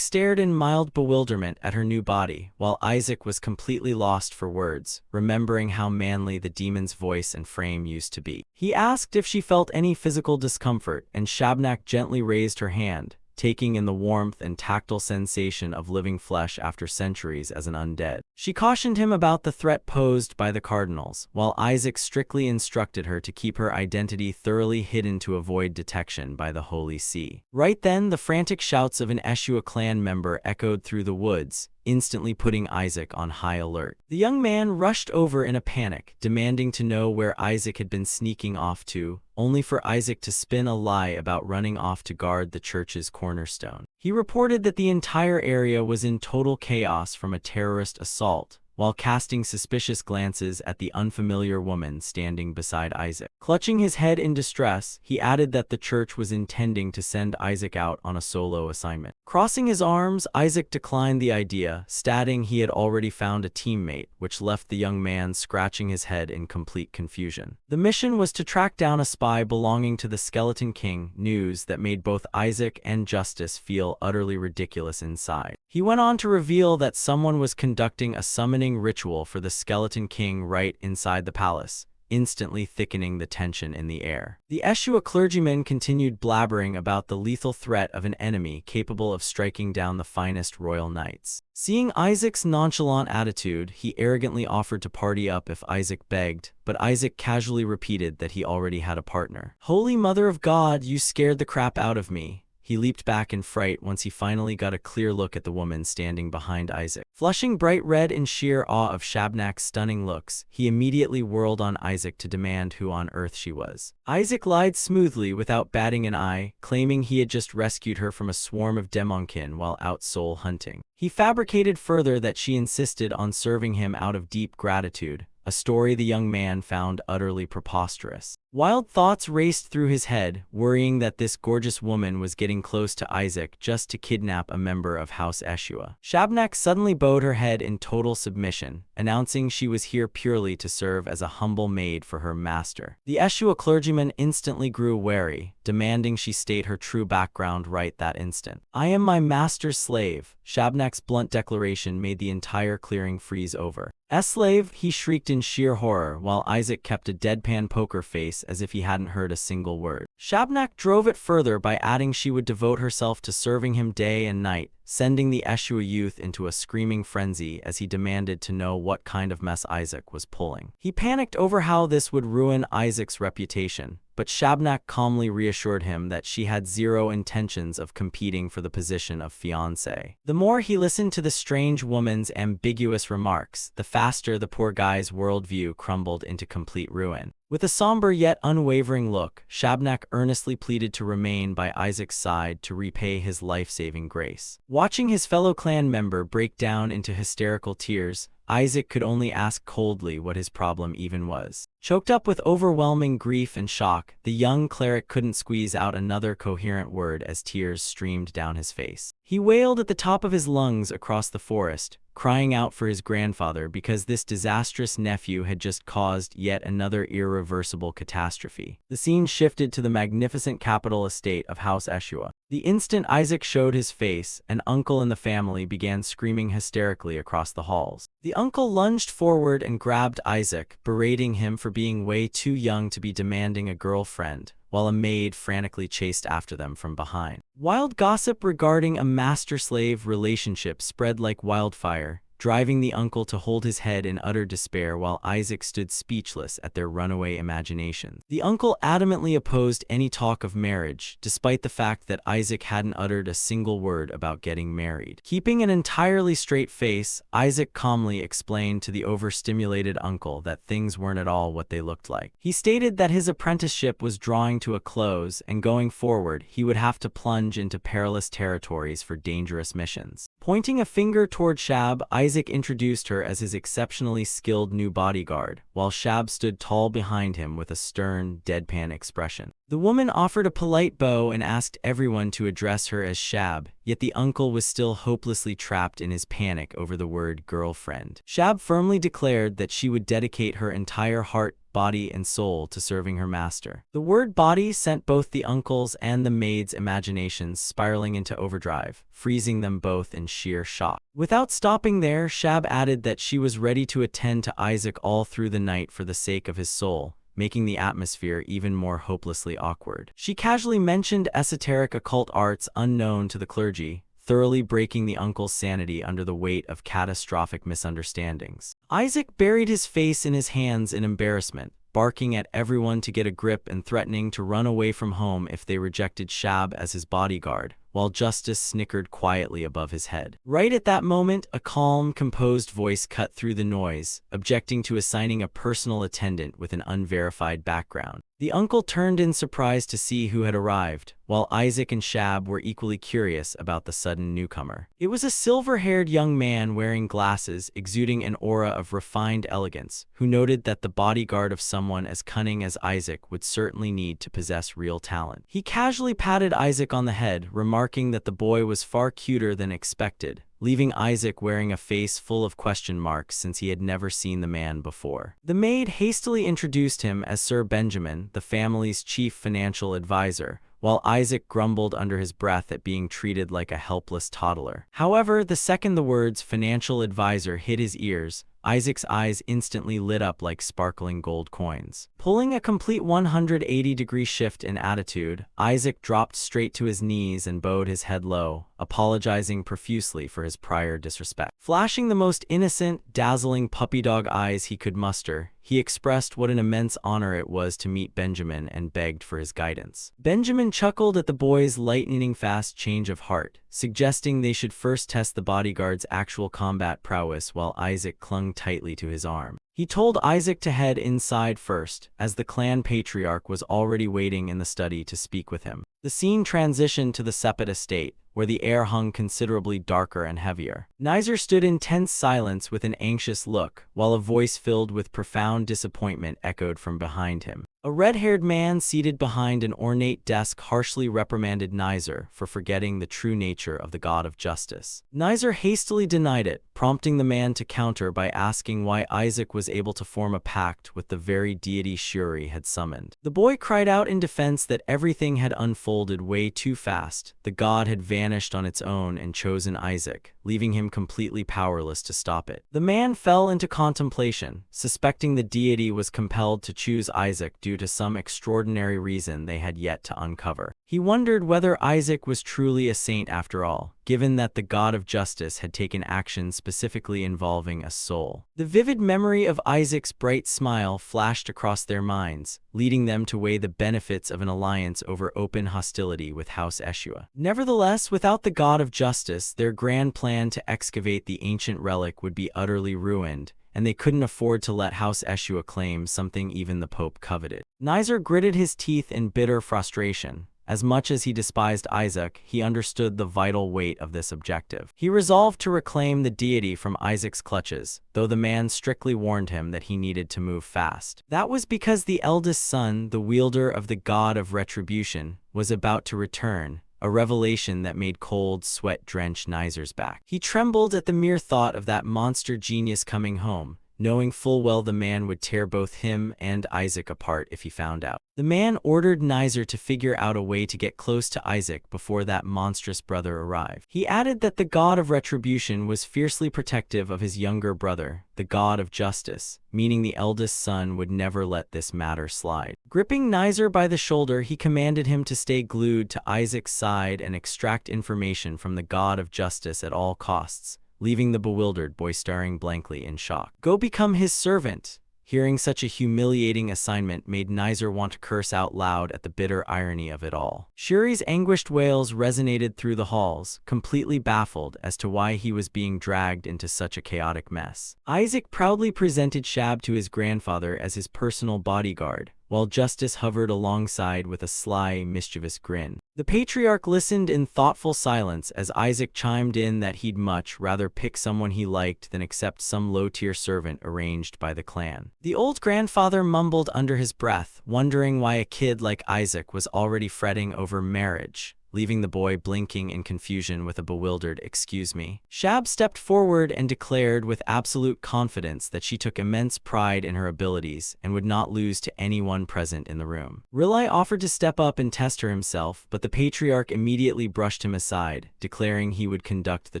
stared in mild bewilderment at her new body, while Isaac was completely lost for words, remembering how manly the demon's voice and frame used to be. He asked if she felt any physical discomfort, and Shabnak gently raised her hand, taking in the warmth and tactile sensation of living flesh after centuries as an undead. She cautioned him about the threat posed by the cardinals, while Isaac strictly instructed her to keep her identity thoroughly hidden to avoid detection by the Holy See. Right then, the frantic shouts of an Eshua clan member echoed through the woods, instantly putting Isaac on high alert. The young man rushed over in a panic, demanding to know where Isaac had been sneaking off to, only for Isaac to spin a lie about running off to guard the church's cornerstone. He reported that the entire area was in total chaos from a terrorist assault, while casting suspicious glances at the unfamiliar woman standing beside Isaac. Clutching his head in distress, he added that the church was intending to send Isaac out on a solo assignment. Crossing his arms, Isaac declined the idea, stating he had already found a teammate, which left the young man scratching his head in complete confusion. The mission was to track down a spy belonging to the Skeleton King, news that made both Isaac and Justice feel utterly ridiculous inside. He went on to reveal that someone was conducting a summoning ritual for the Skeleton King right inside the palace, instantly thickening the tension in the air. The Eshua clergyman continued blabbering about the lethal threat of an enemy capable of striking down the finest royal knights. Seeing Isaac's nonchalant attitude, he arrogantly offered to party up if Isaac begged, but Isaac casually repeated that he already had a partner. "Holy Mother of God, you scared the crap out of me." He leaped back in fright once he finally got a clear look at the woman standing behind Isaac. Flushing bright red in sheer awe of Shabnak's stunning looks, he immediately whirled on Isaac to demand who on earth she was. Isaac lied smoothly without batting an eye, claiming he had just rescued her from a swarm of demonkin while out soul hunting. He fabricated further that she insisted on serving him out of deep gratitude, a story the young man found utterly preposterous. Wild thoughts raced through his head, worrying that this gorgeous woman was getting close to Isaac just to kidnap a member of House Eshua. Shabnak suddenly bowed her head in total submission, announcing she was here purely to serve as a humble maid for her master. The Eshua clergyman instantly grew wary, demanding she state her true background right that instant. "I am my master's slave." Shabnak's blunt declaration made the entire clearing freeze over. "Slave," he shrieked in sheer horror, while Isaac kept a deadpan poker face as if he hadn't heard a single word. Shabnak drove it further by adding she would devote herself to serving him day and night, sending the Eshua youth into a screaming frenzy as he demanded to know what kind of mess Isaac was pulling. He panicked over how this would ruin Isaac's reputation, but Shabnak calmly reassured him that she had zero intentions of competing for the position of fiancé. The more he listened to the strange woman's ambiguous remarks, the faster the poor guy's worldview crumbled into complete ruin. With a somber yet unwavering look, Shabnak earnestly pleaded to remain by Isaac's side to repay his life-saving grace. Watching his fellow clan member break down into hysterical tears, Isaac could only ask coldly what his problem even was. Choked up with overwhelming grief and shock, the young cleric couldn't squeeze out another coherent word as tears streamed down his face. He wailed at the top of his lungs across the forest, crying out for his grandfather because this disastrous nephew had just caused yet another irreversible catastrophe. The scene shifted to the magnificent capital estate of House Eshua. The instant Isaac showed his face, an uncle in the family began screaming hysterically across the halls. The uncle lunged forward and grabbed Isaac, berating him for being way too young to be demanding a girlfriend, while a maid frantically chased after them from behind. Wild gossip regarding a master-slave relationship spread like wildfire, driving the uncle to hold his head in utter despair while Isaac stood speechless at their runaway imaginations. The uncle adamantly opposed any talk of marriage, despite the fact that Isaac hadn't uttered a single word about getting married. Keeping an entirely straight face, Isaac calmly explained to the overstimulated uncle that things weren't at all what they looked like. He stated that his apprenticeship was drawing to a close, and going forward, he would have to plunge into perilous territories for dangerous missions. Pointing a finger toward Shab, Isaac introduced her as his exceptionally skilled new bodyguard, while Shab stood tall behind him with a stern, deadpan expression. The woman offered a polite bow and asked everyone to address her as Shab, yet the uncle was still hopelessly trapped in his panic over the word girlfriend. Shab firmly declared that she would dedicate her entire heart, body, and soul to serving her master. The word body sent both the uncle's and the maid's imaginations spiraling into overdrive, freezing them both in sheer shock. Without stopping there, Shab added that she was ready to attend to Isaac all through the night for the sake of his soul, making the atmosphere even more hopelessly awkward. She casually mentioned esoteric occult arts unknown to the clergy, thoroughly breaking the uncle's sanity under the weight of catastrophic misunderstandings. Isaac buried his face in his hands in embarrassment, barking at everyone to get a grip and threatening to run away from home if they rejected Shab as his bodyguard, while Justice snickered quietly above his head. Right at that moment, a calm, composed voice cut through the noise, objecting to assigning a personal attendant with an unverified background. The uncle turned in surprise to see who had arrived, while Isaac and Shab were equally curious about the sudden newcomer. It was a silver-haired young man wearing glasses, exuding an aura of refined elegance, who noted that the bodyguard of someone as cunning as Isaac would certainly need to possess real talent. He casually patted Isaac on the head, remarking that the boy was far cuter than expected, leaving Isaac wearing a face full of question marks since he had never seen the man before. The maid hastily introduced him as Sir Benjamin, the family's chief financial advisor, while Isaac grumbled under his breath at being treated like a helpless toddler. However, the second the words financial advisor hit his ears, Isaac's eyes instantly lit up like sparkling gold coins. Pulling a complete 180-degree shift in attitude, Isaac dropped straight to his knees and bowed his head low, apologizing profusely for his prior disrespect. Flashing the most innocent, dazzling puppy dog eyes he could muster, he expressed what an immense honor it was to meet Benjamin and begged for his guidance. Benjamin chuckled at the boy's lightning-fast change of heart, suggesting they should first test the bodyguard's actual combat prowess while Isaac clung tightly to his arm. He told Isaac to head inside first, as the clan patriarch was already waiting in the study to speak with him. The scene transitioned to the Sepet estate, where the air hung considerably darker and heavier. Nizer stood in tense silence with an anxious look, while a voice filled with profound disappointment echoed from behind him. A red-haired man seated behind an ornate desk harshly reprimanded Nizer for forgetting the true nature of the God of Justice. Nizer hastily denied it, prompting the man to counter by asking why Isaac was able to form a pact with the very deity Shuri had summoned. The boy cried out in defense that everything had unfolded way too fast. The god had vanished on its own and chosen Isaac, leaving him completely powerless to stop it. The man fell into contemplation, suspecting the deity was compelled to choose Isaac due to some extraordinary reason they had yet to uncover. He wondered whether Isaac was truly a saint after all, given that the God of Justice had taken action specifically involving a soul. The vivid memory of Isaac's bright smile flashed across their minds, leading them to weigh the benefits of an alliance over open hostility with House Eshua. Nevertheless, without the God of Justice, their grand plan to excavate the ancient relic would be utterly ruined, and they couldn't afford to let House Eshua claim something even the Pope coveted. Nizer gritted his teeth in bitter frustration, As much as he despised Isaac, he understood the vital weight of this objective. He resolved to reclaim the deity from Isaac's clutches, though the man strictly warned him that he needed to move fast. That was because the eldest son, the wielder of the god of retribution, was about to return, a revelation that made cold sweat drench Nizar's back. He trembled at the mere thought of that monster genius coming home, knowing full well the man would tear both him and Isaac apart if he found out. The man ordered Nizar to figure out a way to get close to Isaac before that monstrous brother arrived. He added that the god of retribution was fiercely protective of his younger brother, the god of justice, meaning the eldest son would never let this matter slide. Gripping Nizar by the shoulder, he commanded him to stay glued to Isaac's side and extract information from the god of justice at all costs, leaving the bewildered boy staring blankly in shock. Go become his servant. Hearing such a humiliating assignment made Nizar want to curse out loud at the bitter irony of it all. Shuri's anguished wails resonated through the halls, completely baffled as to why he was being dragged into such a chaotic mess. Isaac proudly presented Shab to his grandfather as his personal bodyguard, while Justice hovered alongside with a sly, mischievous grin. The patriarch listened in thoughtful silence as Isaac chimed in that he'd much rather pick someone he liked than accept some low-tier servant arranged by the clan. The old grandfather mumbled under his breath, wondering why a kid like Isaac was already fretting over marriage, leaving the boy blinking in confusion with a bewildered "excuse me." Shab stepped forward and declared with absolute confidence that she took immense pride in her abilities and would not lose to anyone present in the room. Rilai offered to step up and test her himself, but the patriarch immediately brushed him aside, declaring he would conduct the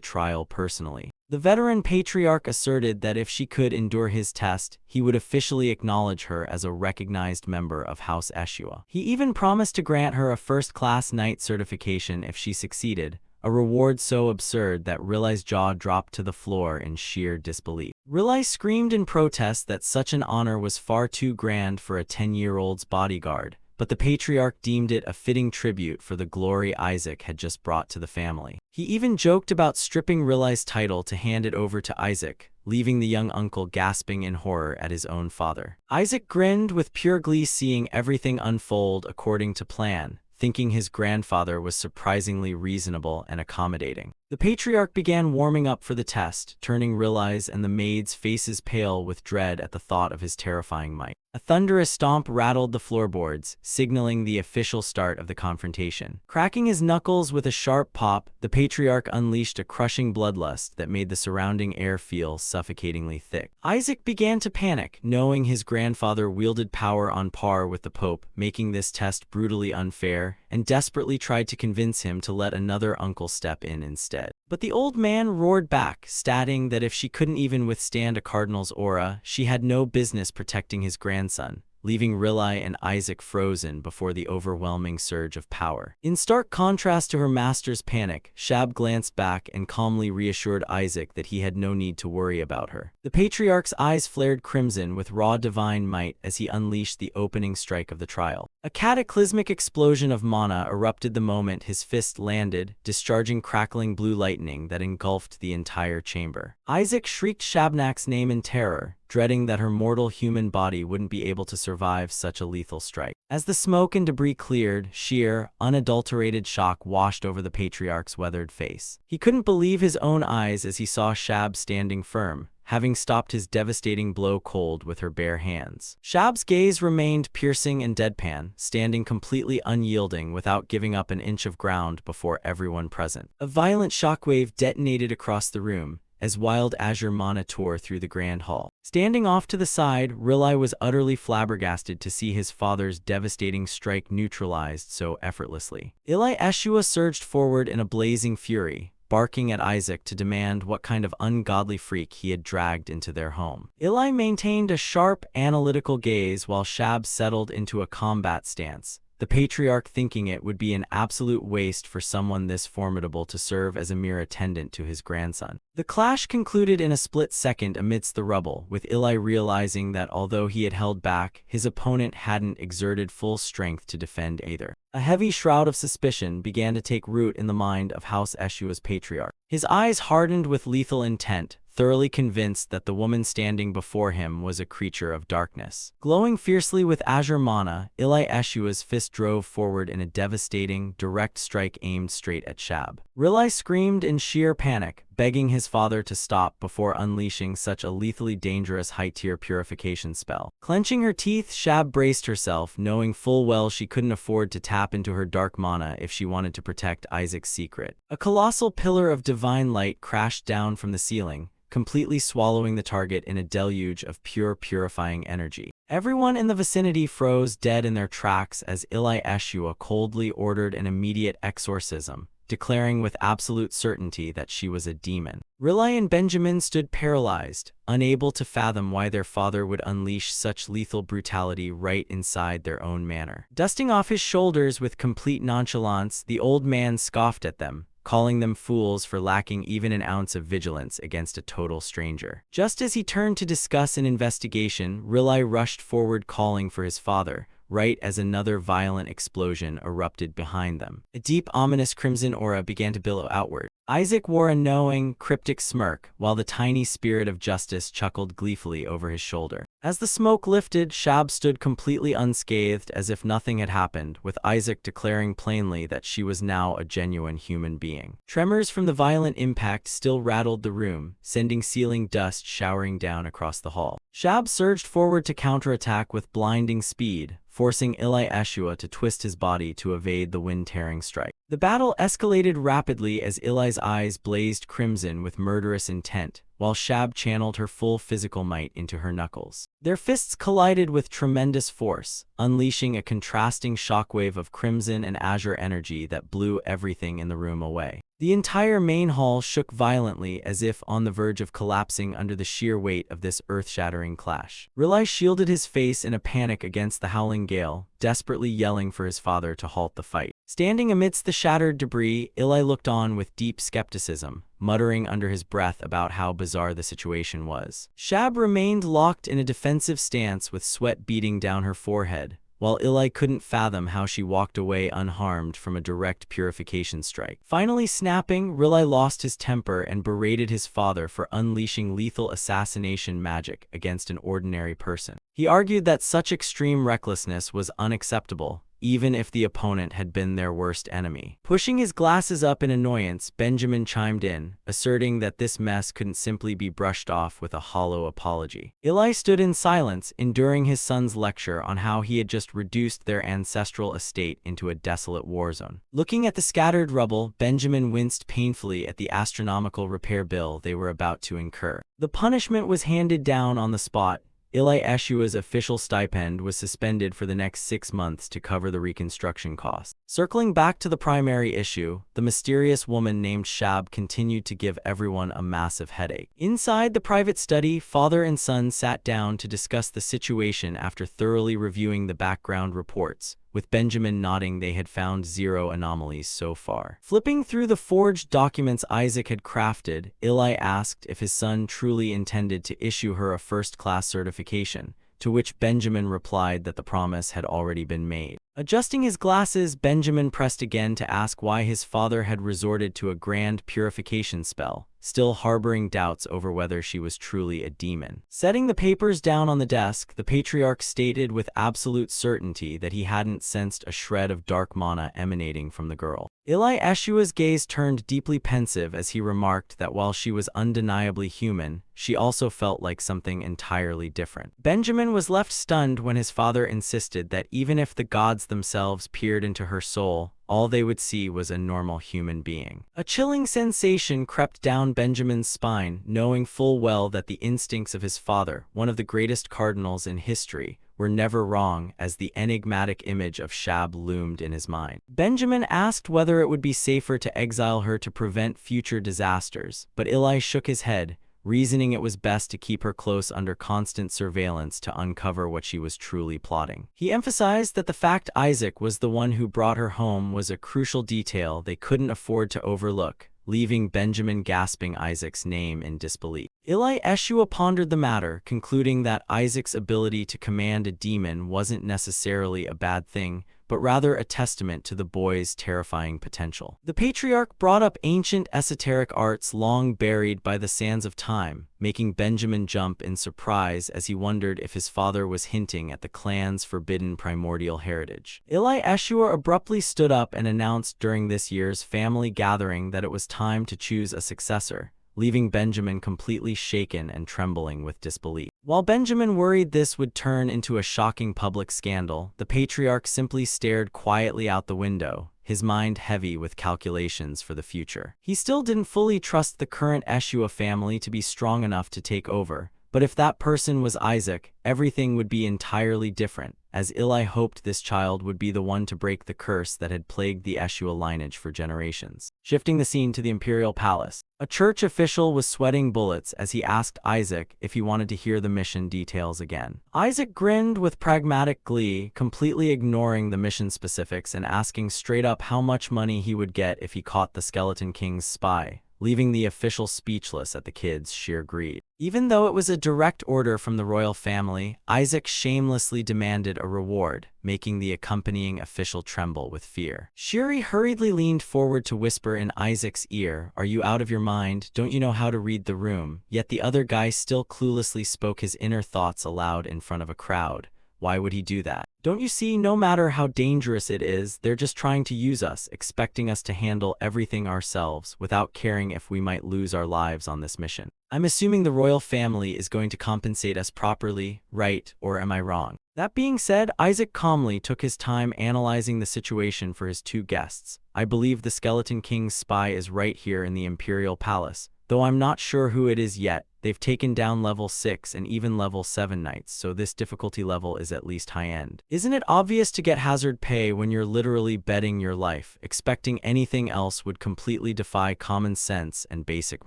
trial personally. The veteran patriarch asserted that if she could endure his test, he would officially acknowledge her as a recognized member of House Eshua. He even promised to grant her a first-class knight certification if she succeeded, a reward so absurd that Rilai's jaw dropped to the floor in sheer disbelief. Rilai screamed in protest that such an honor was far too grand for a 10-year-old's bodyguard, but the patriarch deemed it a fitting tribute for the glory Isaac had just brought to the family. He even joked about stripping Rilai's title to hand it over to Isaac, leaving the young uncle gasping in horror at his own father. Isaac grinned with pure glee, seeing everything unfold according to plan, thinking his grandfather was surprisingly reasonable and accommodating. The patriarch began warming up for the test, turning Rilai's and the maids' faces pale with dread at the thought of his terrifying might. A thunderous stomp rattled the floorboards, signaling the official start of the confrontation. Cracking his knuckles with a sharp pop, the patriarch unleashed a crushing bloodlust that made the surrounding air feel suffocatingly thick. Isaac began to panic, knowing his grandfather wielded power on par with the Pope, making this test brutally unfair, and desperately tried to convince him to let another uncle step in instead. But the old man roared back, stating that if she couldn't even withstand a cardinal's aura, she had no business protecting his grandson, leaving Rilai and Isaac frozen before the overwhelming surge of power. In stark contrast to her master's panic, Shab glanced back and calmly reassured Isaac that he had no need to worry about her. The patriarch's eyes flared crimson with raw divine might as he unleashed the opening strike of the trial. A cataclysmic explosion of mana erupted the moment his fist landed, discharging crackling blue lightning that engulfed the entire chamber. Isaac shrieked Shabnak's name in terror, dreading that her mortal human body wouldn't be able to survive such a lethal strike. As the smoke and debris cleared, sheer, unadulterated shock washed over the patriarch's weathered face. He couldn't believe his own eyes as he saw Shab standing firm, having stopped his devastating blow cold with her bare hands. Shab's gaze remained piercing and deadpan, standing completely unyielding without giving up an inch of ground before everyone present. A violent shockwave detonated across the room, as wild azure mana tore through the grand hall. Standing off to the side, Rilai was utterly flabbergasted to see his father's devastating strike neutralized so effortlessly. Rilai Eshua surged forward in a blazing fury, barking at Isaac to demand what kind of ungodly freak he had dragged into their home. Rilai maintained a sharp, analytical gaze while Shab settled into a combat stance, the patriarch thinking it would be an absolute waste for someone this formidable to serve as a mere attendant to his grandson. The clash concluded in a split second amidst the rubble, with Rilai realizing that although he had held back, his opponent hadn't exerted full strength to defend either. A heavy shroud of suspicion began to take root in the mind of House Eshua's patriarch. His eyes hardened with lethal intent, thoroughly convinced that the woman standing before him was a creature of darkness. Glowing fiercely with azure mana, Eli Eshua's fist drove forward in a devastating, direct strike aimed straight at Shab. Rilai screamed in sheer panic, begging his father to stop before unleashing such a lethally dangerous high-tier purification spell. Clenching her teeth, Shab braced herself, knowing full well she couldn't afford to tap into her dark mana if she wanted to protect Isaac's secret. A colossal pillar of divine light crashed down from the ceiling, completely swallowing the target in a deluge of pure purifying energy. Everyone in the vicinity froze dead in their tracks as Eli Eshua coldly ordered an immediate exorcism, declaring with absolute certainty that she was a demon. Rilai and Benjamin stood paralyzed, unable to fathom why their father would unleash such lethal brutality right inside their own manor. Dusting off his shoulders with complete nonchalance, the old man scoffed at them, calling them fools for lacking even an ounce of vigilance against a total stranger. Just as he turned to discuss an investigation, Rilai rushed forward calling for his father, right as another violent explosion erupted behind them. A deep, ominous crimson aura began to billow outward. Isaac wore a knowing, cryptic smirk, while the tiny spirit of justice chuckled gleefully over his shoulder. As the smoke lifted, Shab stood completely unscathed as if nothing had happened, with Isaac declaring plainly that she was now a genuine human being. Tremors from the violent impact still rattled the room, sending ceiling dust showering down across the hall. Shab surged forward to counterattack with blinding speed, forcing Eli Eshua to twist his body to evade the wind-tearing strike. The battle escalated rapidly as Eli's eyes blazed crimson with murderous intent, while Shab channeled her full physical might into her knuckles. Their fists collided with tremendous force, unleashing a contrasting shockwave of crimson and azure energy that blew everything in the room away. The entire main hall shook violently as if on the verge of collapsing under the sheer weight of this earth-shattering clash. Rilai shielded his face in a panic against the howling gale, desperately yelling for his father to halt the fight. Standing amidst the shattered debris, Eli looked on with deep skepticism, muttering under his breath about how bizarre the situation was. Shab remained locked in a defensive stance with sweat beading down her forehead, while Eli couldn't fathom how she walked away unharmed from a direct purification strike. Finally snapping, Rilai lost his temper and berated his father for unleashing lethal assassination magic against an ordinary person. He argued that such extreme recklessness was unacceptable, even if the opponent had been their worst enemy. Pushing his glasses up in annoyance, Benjamin chimed in, asserting that this mess couldn't simply be brushed off with a hollow apology. Eli stood in silence, enduring his son's lecture on how he had just reduced their ancestral estate into a desolate war zone. Looking at the scattered rubble, Benjamin winced painfully at the astronomical repair bill they were about to incur. The punishment was handed down on the spot. Eli Eshua's official stipend was suspended for the next 6 months to cover the reconstruction costs. Circling back to the primary issue, the mysterious woman named Shab continued to give everyone a massive headache. Inside the private study, father and son sat down to discuss the situation after thoroughly reviewing the background reports, with Benjamin nodding they had found 0 anomalies so far. Flipping through the forged documents Isaac had crafted, Eli asked if his son truly intended to issue her a first-class certification, to which Benjamin replied that the promise had already been made. Adjusting his glasses, Benjamin pressed again to ask why his father had resorted to a grand purification spell, still harboring doubts over whether she was truly a demon. Setting the papers down on the desk, the patriarch stated with absolute certainty that he hadn't sensed a shred of dark mana emanating from the girl. Eli Eshua's gaze turned deeply pensive as he remarked that while she was undeniably human, she also felt like something entirely different. Benjamin was left stunned when his father insisted that even if the gods themselves peered into her soul, all they would see was a normal human being. A chilling sensation crept down Benjamin's spine, knowing full well that the instincts of his father, one of the greatest cardinals in history, were never wrong as the enigmatic image of Shab loomed in his mind. Benjamin asked whether it would be safer to exile her to prevent future disasters, but Eli shook his head, reasoning it was best to keep her close under constant surveillance to uncover what she was truly plotting. He emphasized that the fact Isaac was the one who brought her home was a crucial detail they couldn't afford to overlook, leaving Benjamin gasping Isaac's name in disbelief. Eli Eshua pondered the matter, concluding that Isaac's ability to command a demon wasn't necessarily a bad thing, but rather a testament to the boy's terrifying potential. The patriarch brought up ancient esoteric arts long buried by the sands of time, making Benjamin jump in surprise as he wondered if his father was hinting at the clan's forbidden primordial heritage. Eli Eshua abruptly stood up and announced during this year's family gathering that it was time to choose a successor, leaving Benjamin completely shaken and trembling with disbelief. While Benjamin worried this would turn into a shocking public scandal, the patriarch simply stared quietly out the window, his mind heavy with calculations for the future. He still didn't fully trust the current Eshua family to be strong enough to take over, but if that person was Isaac, everything would be entirely different, as Eli hoped this child would be the one to break the curse that had plagued the Eshua lineage for generations. Shifting the scene to the imperial palace, a church official was sweating bullets as he asked Isaac if he wanted to hear the mission details again. Isaac grinned with pragmatic glee, completely ignoring the mission specifics and asking straight up how much money he would get if he caught the Skeleton King's spy, leaving the official speechless at the kid's sheer greed. Even though it was a direct order from the royal family, Isaac shamelessly demanded a reward, making the accompanying official tremble with fear. Shiri hurriedly leaned forward to whisper in Isaac's ear, "Are you out of your mind? Don't you know how to read the room?" Yet the other guy still cluelessly spoke his inner thoughts aloud in front of a crowd. Why would he do that? Don't you see, no matter how dangerous it is, they're just trying to use us, expecting us to handle everything ourselves, without caring if we might lose our lives on this mission. I'm assuming the royal family is going to compensate us properly, right, or am I wrong? That being said, Isaac calmly took his time analyzing the situation for his two guests. I believe the Skeleton King's spy is right here in the Imperial Palace, though I'm not sure who it is yet. They've taken down level 6 and even level 7 knights, so this difficulty level is at least high-end. Isn't it obvious to get hazard pay when you're literally betting your life? Expecting anything else would completely defy common sense and basic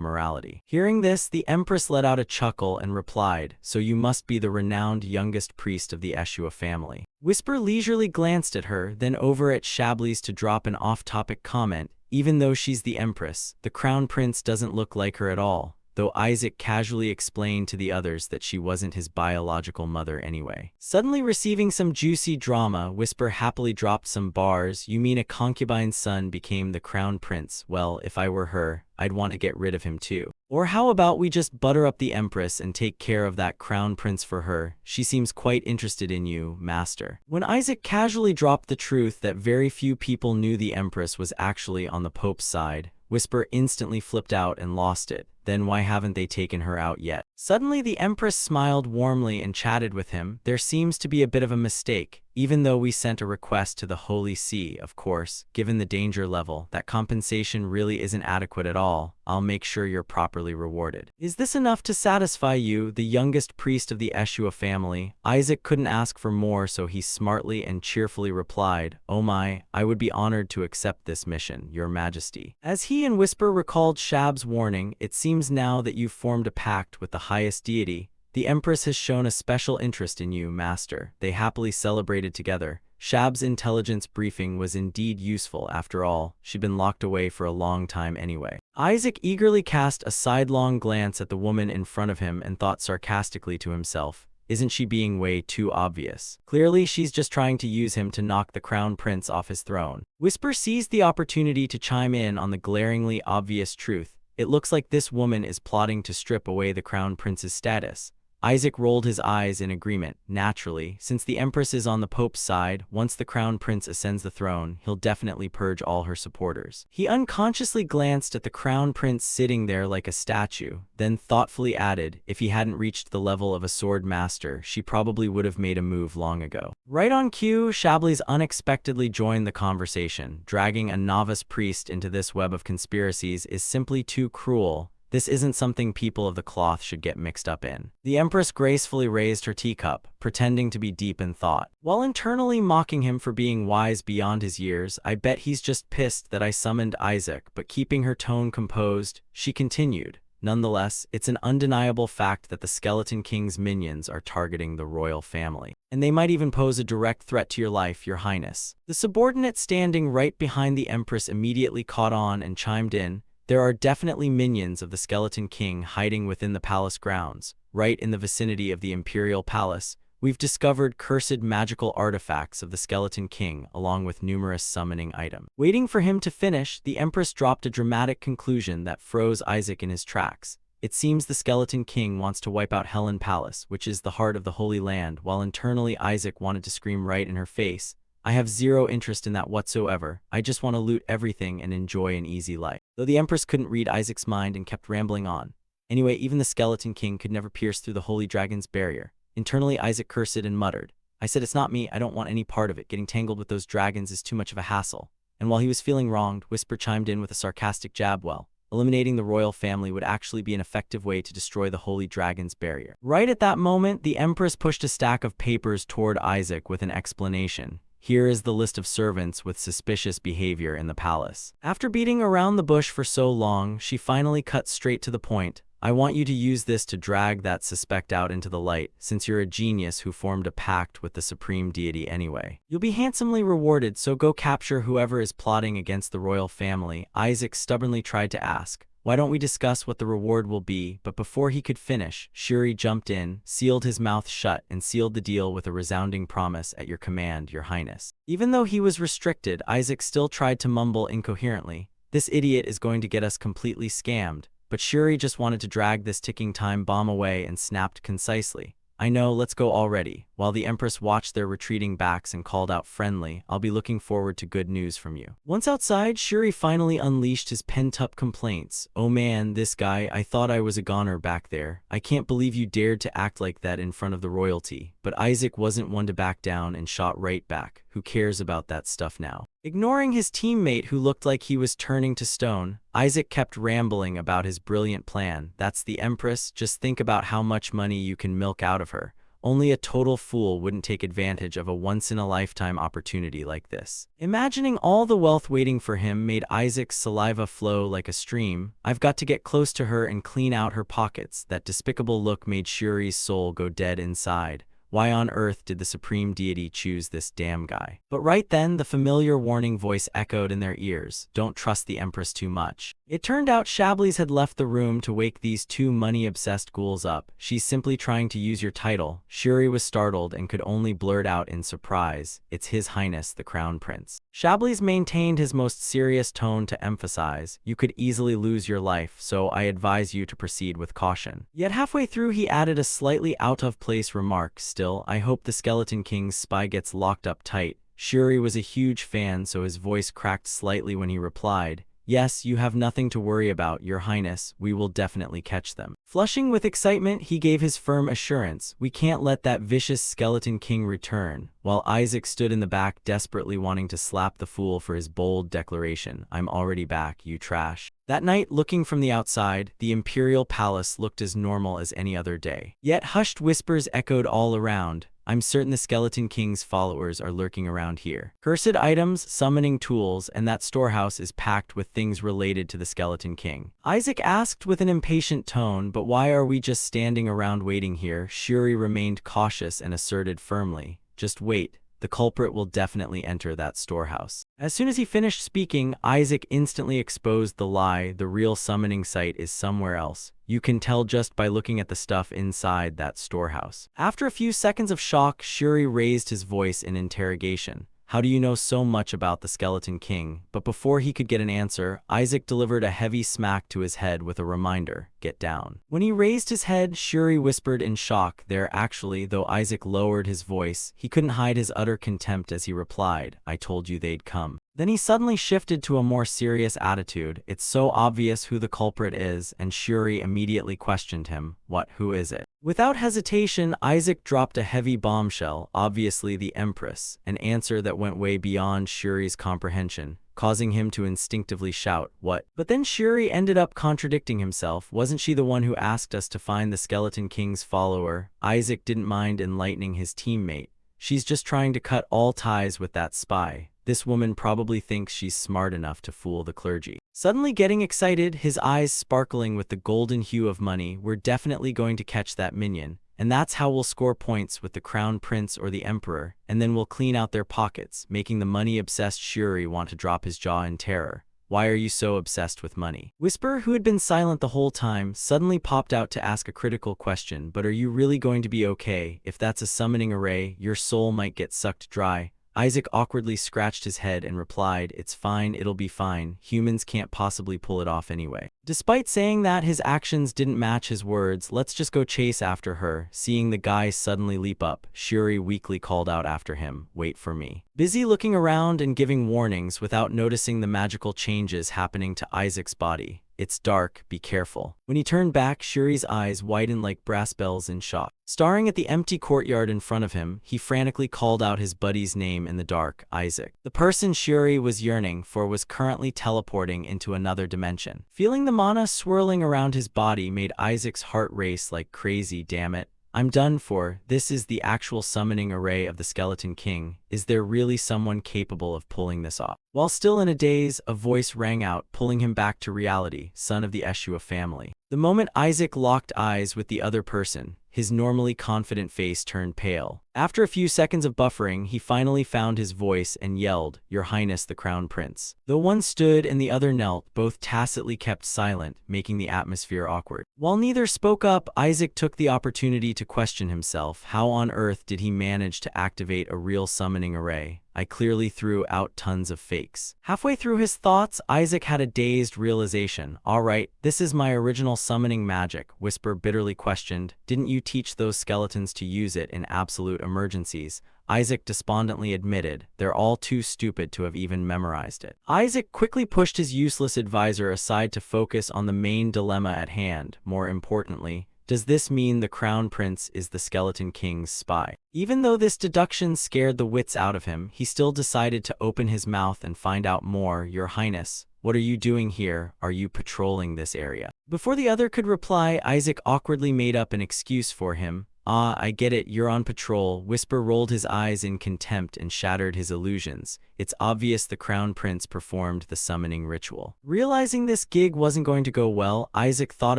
morality. Hearing this, the Empress let out a chuckle and replied, "So you must be the renowned youngest priest of the Eshua family." Whisper leisurely glanced at her, then over at Shabli's to drop an off-topic comment. Even though she's the Empress, the Crown Prince doesn't look like her at all, though Isaac casually explained to the others that she wasn't his biological mother anyway. Suddenly receiving some juicy drama, Whisper happily dropped some bars. "You mean a concubine's son became the Crown Prince? Well, if I were her, I'd want to get rid of him too. Or how about we just butter up the Empress and take care of that Crown Prince for her? She seems quite interested in you, Master." When Isaac casually dropped the truth that very few people knew the Empress was actually on the Pope's side, Whisper instantly flipped out and lost it. Then why haven't they taken her out yet? Suddenly the Empress smiled warmly and chatted with him. "There seems to be a bit of a mistake. Even though we sent a request to the Holy See, of course, given the danger level, that compensation really isn't adequate at all. I'll make sure you're properly rewarded." "Is this enough to satisfy you, the youngest priest of the Eshua family?" Isaac couldn't ask for more, so he smartly and cheerfully replied, "Oh my, I would be honored to accept this mission, Your Majesty." As he and Whisper recalled Shab's warning, "It seems now that you've formed a pact with the highest deity. The Empress has shown a special interest in you, Master." They happily celebrated together. Shab's intelligence briefing was indeed useful. After all, she'd been locked away for a long time anyway. Isaac eagerly cast a sidelong glance at the woman in front of him and thought sarcastically to himself, "Isn't she being way too obvious? Clearly she's just trying to use him to knock the Crown Prince off his throne." Whisper seized the opportunity to chime in on the glaringly obvious truth. "It looks like this woman is plotting to strip away the Crown Prince's status." Isaac rolled his eyes in agreement. Naturally, since the Empress is on the Pope's side, once the Crown Prince ascends the throne, he'll definitely purge all her supporters. He unconsciously glanced at the Crown Prince sitting there like a statue, then thoughtfully added, "If he hadn't reached the level of a sword master, she probably would have made a move long ago." Right on cue, Shabli's unexpectedly joined the conversation. Dragging a novice priest into this web of conspiracies is simply too cruel. This isn't something people of the cloth should get mixed up in. The Empress gracefully raised her teacup, pretending to be deep in thought, while internally mocking him for being wise beyond his years. "I bet he's just pissed that I summoned Isaac," but keeping her tone composed, she continued, "Nonetheless, it's an undeniable fact that the Skeleton King's minions are targeting the royal family. And they might even pose a direct threat to your life, Your Highness." The subordinate standing right behind the Empress immediately caught on and chimed in, "There are definitely minions of the Skeleton King hiding within the palace grounds, right in the vicinity of the Imperial Palace. We've discovered cursed magical artifacts of the Skeleton King, along with numerous summoning items. Waiting for him to finish, the Empress dropped a dramatic conclusion that froze Isaac in his tracks. It seems the Skeleton King wants to wipe out Helen Palace, which is the heart of the Holy Land, while internally Isaac wanted to scream right in her face, "I have zero interest in that whatsoever. I just want to loot everything and enjoy an easy life." Though the Empress couldn't read Isaac's mind and kept rambling on. Anyway, even the Skeleton King could never pierce through the Holy Dragon's barrier. Internally, Isaac cursed and muttered, "I said it's not me, I don't want any part of it. Getting tangled with those dragons is too much of a hassle." And while he was feeling wronged, Whisper chimed in with a sarcastic jab. Well, eliminating the royal family would actually be an effective way to destroy the Holy Dragon's barrier. Right at that moment, the Empress pushed a stack of papers toward Isaac with an explanation. Here is the list of servants with suspicious behavior in the palace. After beating around the bush for so long, she finally cut straight to the point. "I want you to use this to drag that suspect out into the light, since you're a genius who formed a pact with the supreme deity anyway. You'll be handsomely rewarded, so go capture whoever is plotting against the royal family." Isaac stubbornly tried to ask, "Why don't we discuss what the reward will be?" But before he could finish, Shuri jumped in, sealed his mouth shut, and sealed the deal with a resounding promise, "At your command, Your Highness." Even though he was restricted, Isaac still tried to mumble incoherently, "This idiot is going to get us completely scammed." But Shuri just wanted to drag this ticking time bomb away and snapped concisely, "I know, let's go already." While the Empress watched their retreating backs and called out, "Friendly, I'll be looking forward to good news from you." Once outside, Shuri finally unleashed his pent-up complaints. "Oh man, this guy, I thought I was a goner back there. I can't believe you dared to act like that in front of the royalty." But Isaac wasn't one to back down and shot right back. "Who cares about that stuff now?" Ignoring his teammate who looked like he was turning to stone, Isaac kept rambling about his brilliant plan. "That's the Empress. Just think about how much money you can milk out of her. Only a total fool wouldn't take advantage of a once-in-a-lifetime opportunity like this." Imagining all the wealth waiting for him made Isaac's saliva flow like a stream. "I've got to get close to her and clean out her pockets." That despicable look made Shuri's soul go dead inside. Why on earth did the supreme deity choose this damn guy? But right then, the familiar warning voice echoed in their ears. "Don't trust the Empress too much." It turned out Shablies had left the room to wake these two money-obsessed ghouls up. "She's simply trying to use your title." Shuri was startled and could only blurt out in surprise, "It's His Highness the Crown Prince." Shablies maintained his most serious tone to emphasize, "You could easily lose your life, so I advise you to proceed with caution." Yet halfway through he added a slightly out-of-place remark, "Still, I hope the Skeleton King's spy gets locked up tight." Shuri was a huge fan, so his voice cracked slightly when he replied, "Yes, you have nothing to worry about, Your Highness. We will definitely catch them." Flushing with excitement, he gave his firm assurance, "We can't let that vicious Skeleton King return," while Isaac stood in the back desperately wanting to slap the fool for his bold declaration, "I'm already back, you trash." That night, looking from the outside, the Imperial Palace looked as normal as any other day. Yet hushed whispers echoed all around. "I'm certain the Skeleton King's followers are lurking around here. Cursed items, summoning tools, and that storehouse is packed with things related to the Skeleton King." Isaac asked with an impatient tone, "But why are we just standing around waiting here?" Shuri remained cautious and asserted firmly, "Just wait. The culprit will definitely enter that storehouse." As soon as he finished speaking, Isaac instantly exposed the lie. The real summoning site is somewhere else. You can tell just by looking at the stuff inside that storehouse. After a few seconds of shock, Shuri raised his voice in interrogation. "How do you know so much about the Skeleton King?" But before he could get an answer, Isaac delivered a heavy smack to his head with a reminder, "Get down." When he raised his head, Shuri whispered in shock, "There actually," though Isaac lowered his voice, he couldn't hide his utter contempt as he replied, "I told you they'd come." Then he suddenly shifted to a more serious attitude. "It's so obvious who the culprit is," and Shuri immediately questioned him, "What, who is it?" Without hesitation, Isaac dropped a heavy bombshell, "Obviously the Empress," an answer that went way beyond Shuri's comprehension, causing him to instinctively shout, "What?" But then Shuri ended up contradicting himself. "Wasn't she the one who asked us to find the Skeleton King's follower?" Isaac didn't mind enlightening his teammate. "She's just trying to cut all ties with that spy. This woman probably thinks she's smart enough to fool the clergy." Suddenly getting excited, his eyes sparkling with the golden hue of money, "We're definitely going to catch that minion, and that's how we'll score points with the Crown Prince or the Emperor, and then we'll clean out their pockets," making the money-obsessed Shuri want to drop his jaw in terror. Why are you so obsessed with money? Whisper, who had been silent the whole time, suddenly popped out to ask a critical question. But are you really going to be okay? If that's a summoning array, your soul might get sucked dry. Isaac awkwardly scratched his head and replied, "It's fine, it'll be fine. Humans can't possibly pull it off anyway." Despite saying that, his actions didn't match his words. "Let's just go chase after her." Seeing the guy suddenly leap up, Shuri weakly called out after him, "Wait for me." Busy looking around and giving warnings without noticing the magical changes happening to Isaac's body. "It's dark, be careful." When he turned back, Shuri's eyes widened like brass bells in shock. Staring at the empty courtyard in front of him, he frantically called out his buddy's name in the dark, Isaac. The person Shuri was yearning for was currently teleporting into another dimension. Feeling the mana swirling around his body made Isaac's heart race like crazy. "Damn it. I'm done for. This is the actual summoning array of the Skeleton King. Is there really someone capable of pulling this off?" While still in a daze, a voice rang out, pulling him back to reality, son of the Eshua family. The moment Isaac locked eyes with the other person, his normally confident face turned pale. After a few seconds of buffering, he finally found his voice and yelled, "Your Highness the Crown Prince." Though one stood and the other knelt, both tacitly kept silent, making the atmosphere awkward. While neither spoke up, Isaac took the opportunity to question himself. How on earth did he manage to activate a real summoning array? I clearly threw out tons of fakes. Halfway through his thoughts, Isaac had a dazed realization. "All right, this is my original summoning magic," Whisper bitterly questioned. "Didn't you teach those skeletons to use it in absolute emergencies?" Isaac despondently admitted, "They're all too stupid to have even memorized it." Isaac quickly pushed his useless advisor aside to focus on the main dilemma at hand. More importantly, does this mean the Crown Prince is the Skeleton King's spy? Even though this deduction scared the wits out of him, he still decided to open his mouth and find out more. "Your Highness, what are you doing here? Are you patrolling this area?" Before the other could reply, Isaac awkwardly made up an excuse for him. "Ah, I get it, you're on patrol." Whisper rolled his eyes in contempt and shattered his illusions. "It's obvious the Crown Prince performed the summoning ritual." Realizing this gig wasn't going to go well, Isaac thought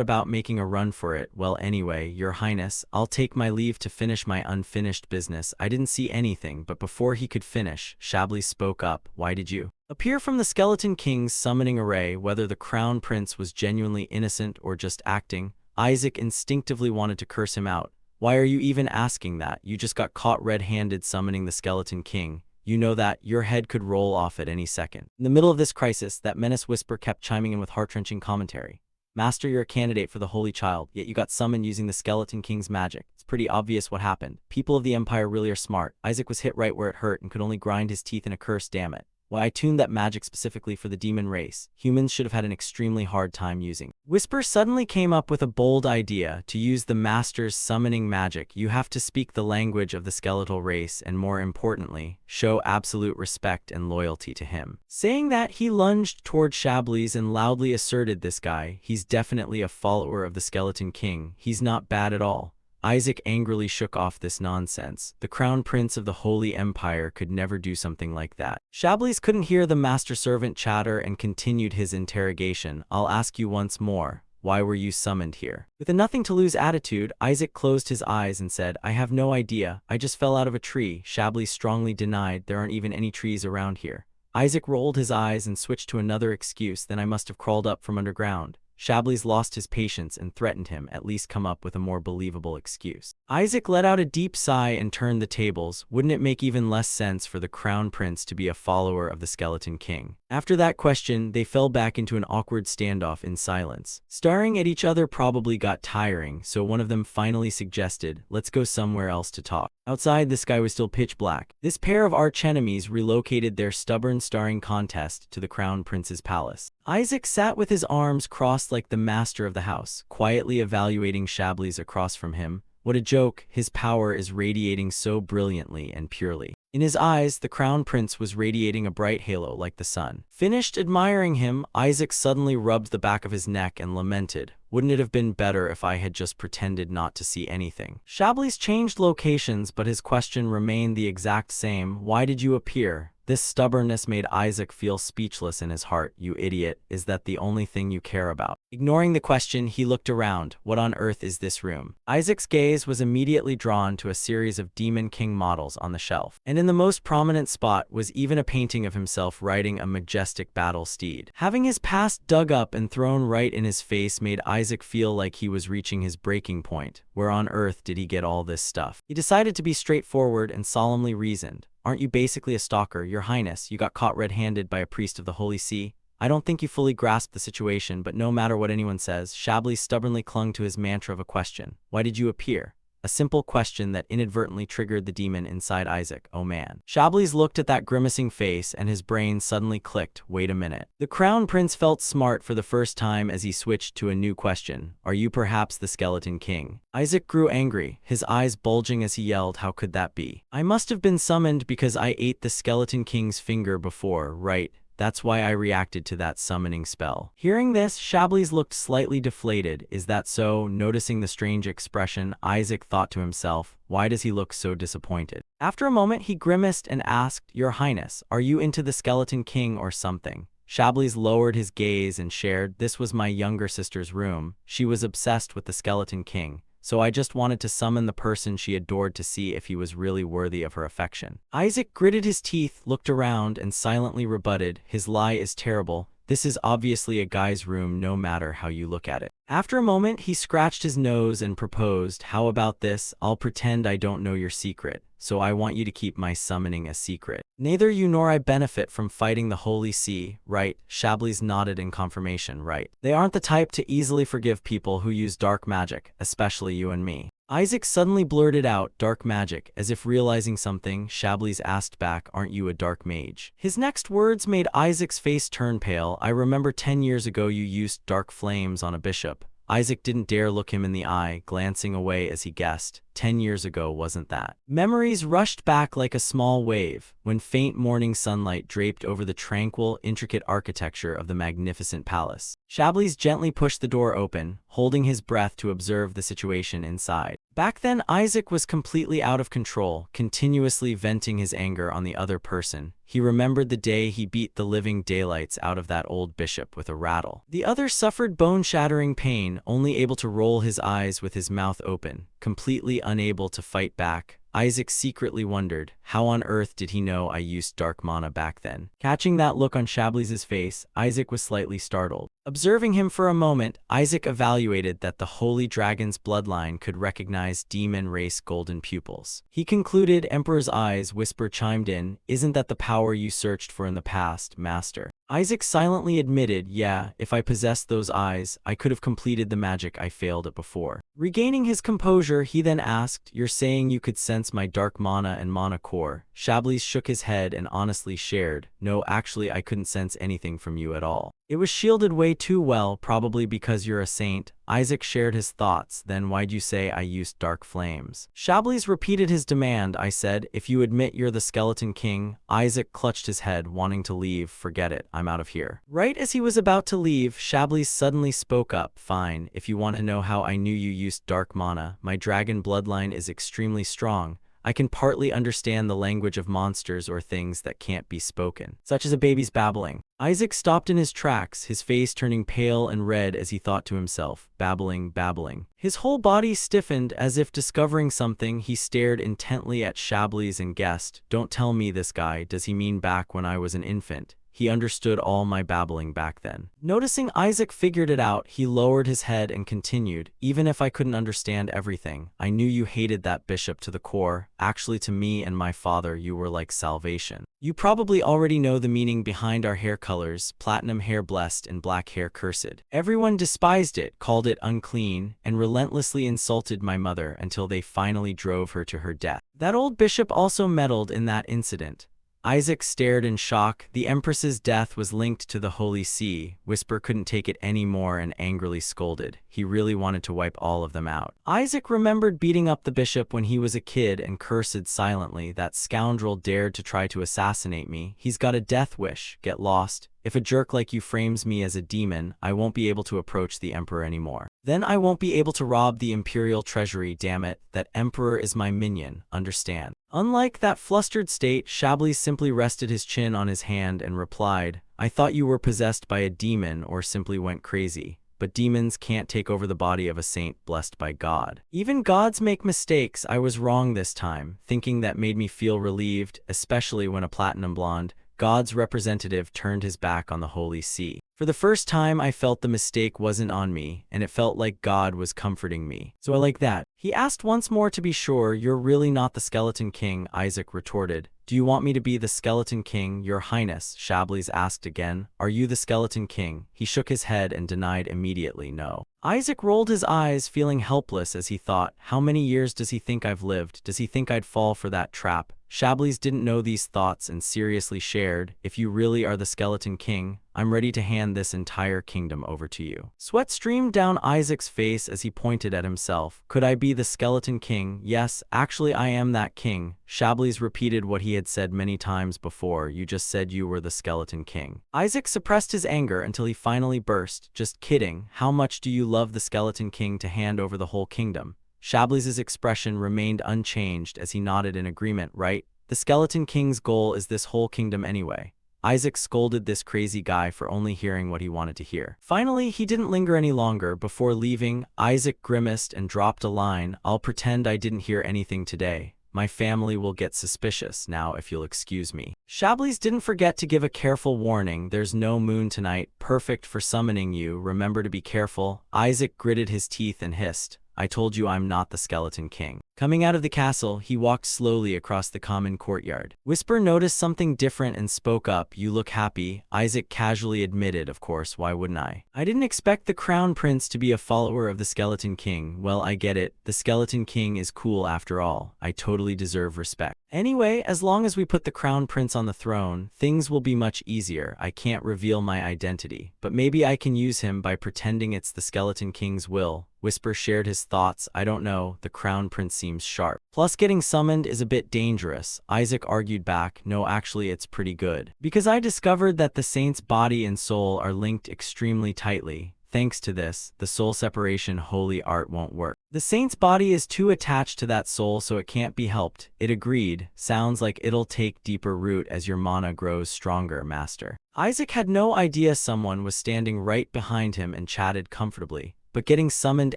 about making a run for it. "Well, anyway, Your Highness, I'll take my leave to finish my unfinished business. I didn't see anything." But before he could finish, Shabli spoke up. "Why did you appear from the Skeleton King's summoning array?" Whether the Crown Prince was genuinely innocent or just acting, Isaac instinctively wanted to curse him out. "Why are you even asking that? You just got caught red-handed summoning the Skeleton King. You know that your head could roll off at any second." In the middle of this crisis, that menace Whisper kept chiming in with heart-wrenching commentary. "Master, you're a candidate for the Holy Child, yet you got summoned using the Skeleton King's magic. It's pretty obvious what happened. People of the Empire really are smart." Isaac was hit right where it hurt and could only grind his teeth in a curse. "Damn it. Why, I tuned that magic specifically for the demon race. Humans should have had an extremely hard time using." Whisper suddenly came up with a bold idea. "To use the Master's summoning magic, you have to speak the language of the skeletal race and, more importantly, show absolute respect and loyalty to him." Saying that, he lunged toward Shabli's and loudly asserted, "This guy, he's definitely a follower of the Skeleton King. He's not bad at all." Isaac angrily shook off this nonsense. The Crown Prince of the Holy Empire could never do something like that. Shablis couldn't hear the master-servant chatter and continued his interrogation. "I'll ask you once more. Why were you summoned here?" With a nothing-to-lose attitude, Isaac closed his eyes and said, "I have no idea. I just fell out of a tree." Shablis strongly denied. "There aren't even any trees around here." Isaac rolled his eyes and switched to another excuse. "Then I must have crawled up from underground." Shablis lost his patience and threatened him, "At least come up with a more believable excuse." Isaac let out a deep sigh and turned the tables. Wouldn't it make even less sense for the Crown Prince to be a follower of the Skeleton King? After that question, they fell back into an awkward standoff in silence. Staring at each other probably got tiring, so one of them finally suggested, "Let's go somewhere else to talk." Outside, the sky was still pitch black. This pair of archenemies relocated their stubborn starring contest to the Crown Prince's palace. Isaac sat with his arms crossed like the master of the house, quietly evaluating Shablis across from him. What a joke, his power is radiating so brilliantly and purely. In his eyes, the Crown Prince was radiating a bright halo like the sun. Finished admiring him, Isaac suddenly rubbed the back of his neck and lamented, "Wouldn't it have been better if I had just pretended not to see anything?" Shablis changed locations, but his question remained the exact same. "Why did you appear?" This stubbornness made Isaac feel speechless in his heart. You idiot, is that the only thing you care about? Ignoring the question, he looked around. What on earth is this room? Isaac's gaze was immediately drawn to a series of Demon King models on the shelf. And in the most prominent spot was even a painting of himself riding a majestic battle steed. Having his past dug up and thrown right in his face made Isaac feel like he was reaching his breaking point. Where on earth did he get all this stuff? He decided to be straightforward and solemnly reasoned. Aren't you basically a stalker, Your Highness? You got caught red-handed by a priest of the Holy See. I don't think you fully grasped the situation, but no matter what anyone says, Chablis stubbornly clung to his mantra of a question. Why did you appear? A simple question that inadvertently triggered the demon inside Isaac. Oh man. Chablis looked at that grimacing face and his brain suddenly clicked. Wait a minute. The Crown Prince felt smart for the first time as he switched to a new question. Are you perhaps the Skeleton King? Isaac grew angry, his eyes bulging as he yelled, how could that be? I must have been summoned because I ate the Skeleton King's finger before, right? That's why I reacted to that summoning spell. Hearing this, Chablis looked slightly deflated. Is that so? Noticing the strange expression, Isaac thought to himself, why does he look so disappointed? After a moment, he grimaced and asked, Your Highness, are you into the Skeleton King or something? Chablis lowered his gaze and shared, this was my younger sister's room. She was obsessed with the Skeleton King. So I just wanted to summon the person she adored to see if he was really worthy of her affection. Isaac gritted his teeth, looked around, and silently rebutted, his lie is terrible. This is obviously a guy's room no matter how you look at it. After a moment, he scratched his nose and proposed, how about this? I'll pretend I don't know your secret, so I want you to keep my summoning a secret. Neither you nor I benefit from fighting the Holy See, right? Chablis nodded in confirmation, right. They aren't the type to easily forgive people who use dark magic, especially you and me. Isaac suddenly blurted out, dark magic, as if realizing something. Chablis asked back, aren't you a dark mage? His next words made Isaac's face turn pale. I remember 10 years ago you used dark flames on a bishop. Isaac didn't dare look him in the eye, glancing away as he guessed. 10 years ago, wasn't that? Memories rushed back like a small wave, when faint morning sunlight draped over the tranquil, intricate architecture of the magnificent palace. Chablis gently pushed the door open, holding his breath to observe the situation inside. Back then, Isaac was completely out of control, continuously venting his anger on the other person. He remembered the day he beat the living daylights out of that old bishop with a rattle. The other suffered bone-shattering pain, only able to roll his eyes with his mouth open, completely unable to fight back. Isaac secretly wondered, how on earth did he know I used dark mana back then? Catching that look on Chablis's face, Isaac was slightly startled. Observing him for a moment, Isaac evaluated that the Holy Dragon's bloodline could recognize demon race golden pupils. He concluded, Emperor's eyes whisper chimed in, isn't that the power you searched for in the past, Master? Isaac silently admitted, yeah, if I possessed those eyes, I could have completed the magic I failed at before. Regaining his composure, he then asked, you're saying you could sense my dark mana and mana core? Chablis shook his head and honestly shared, no, actually I couldn't sense anything from you at all. It was shielded way too well, probably because you're a saint. Isaac shared his thoughts, then why'd you say I used dark flames? Chablis repeated his demand, I said, if you admit you're the Skeleton King. Isaac clutched his head, wanting to leave, forget it, I'm out of here. Right as he was about to leave, Chablis suddenly spoke up, fine, if you want to know how I knew you used dark mana, my dragon bloodline is extremely strong. I can partly understand the language of monsters or things that can't be spoken, such as a baby's babbling. Isaac stopped in his tracks, his face turning pale and red as he thought to himself, babbling, babbling. His whole body stiffened as if discovering something. He stared intently at Chablis and guessed, don't tell me this guy, does he mean back when I was an infant? He understood all my babbling back then. Noticing Isaac figured it out, he lowered his head and continued, even if I couldn't understand everything, I knew you hated that bishop to the core. Actually, to me and my father, you were like salvation. You probably already know the meaning behind our hair colors, platinum hair blessed and black hair cursed. Everyone despised it, called it unclean, and relentlessly insulted my mother until they finally drove her to her death. That old bishop also meddled in that incident. Isaac stared in shock. The Empress's death was linked to the Holy See. Whisper couldn't take it anymore and angrily scolded. He really wanted to wipe all of them out. Isaac remembered beating up the bishop when he was a kid and cursed silently. That scoundrel dared to try to assassinate me. He's got a death wish. Get lost. If a jerk like you frames me as a demon, I won't be able to approach the Emperor anymore. Then I won't be able to rob the Imperial Treasury, damn it. That Emperor is my minion, understand? Unlike that flustered state, Chablis simply rested his chin on his hand and replied, "I thought you were possessed by a demon or simply went crazy. But demons can't take over the body of a saint blessed by God. Even gods make mistakes. I was wrong this time," thinking that made me feel relieved, especially when a platinum blonde, God's representative, turned his back on the holy see. For the first time, I felt the mistake wasn't on me, and it felt like God was comforting me. "So I like that?" he asked once more to be sure. "You're really not the Skeleton King," Isaac retorted. "Do you want me to be the Skeleton King, Your Highness?" Chablis asked again. "Are you the Skeleton King?" He shook his head and denied immediately, "No." Isaac rolled his eyes, feeling helpless as he thought, how many years does he think I've lived? Does he think I'd fall for that trap? Chablis didn't know these thoughts and seriously shared, "If you really are the Skeleton King, I'm ready to hand this entire kingdom over to you." Sweat streamed down Isaac's face as he pointed at himself. "Could I be the Skeleton King?" "Yes, actually I am that king." Chablis repeated what he had said many times before. "You just said you were the Skeleton King." Isaac suppressed his anger until he finally burst. "Just kidding. How much do you love the Skeleton King to hand over the whole kingdom?" Chablis's expression remained unchanged as he nodded in agreement. "Right? The Skeleton King's goal is this whole kingdom anyway." Isaac scolded this crazy guy for only hearing what he wanted to hear. Finally, he didn't linger any longer. Before leaving, Isaac grimaced and dropped a line, "I'll pretend I didn't hear anything today. My family will get suspicious now if you'll excuse me." Chablis didn't forget to give a careful warning. "There's no moon tonight, perfect for summoning you. Remember to be careful." Isaac gritted his teeth and hissed, "I told you I'm not the Skeleton King." Coming out of the castle, he walked slowly across the common courtyard. Whisper noticed something different and spoke up. "You look happy." Isaac casually admitted, "Of course, why wouldn't I? I didn't expect the Crown Prince to be a follower of the Skeleton King." "Well, I get it. The Skeleton King is cool after all. I totally deserve respect. Anyway, as long as we put the Crown Prince on the throne, things will be much easier. I can't reveal my identity, but maybe I can use him by pretending it's the Skeleton King's will." Whisper shared his thoughts. "I don't know. The Crown Prince seems sharp. Plus getting summoned is a bit dangerous." Isaac argued back, "No, actually it's pretty good. Because I discovered that the saint's body and soul are linked extremely tightly. Thanks to this, the soul separation holy art won't work. The saint's body is too attached to that soul, so it can't be helped." It agreed. "Sounds like it'll take deeper root as your mana grows stronger, master." Isaac had no idea someone was standing right behind him and chatted comfortably. "But getting summoned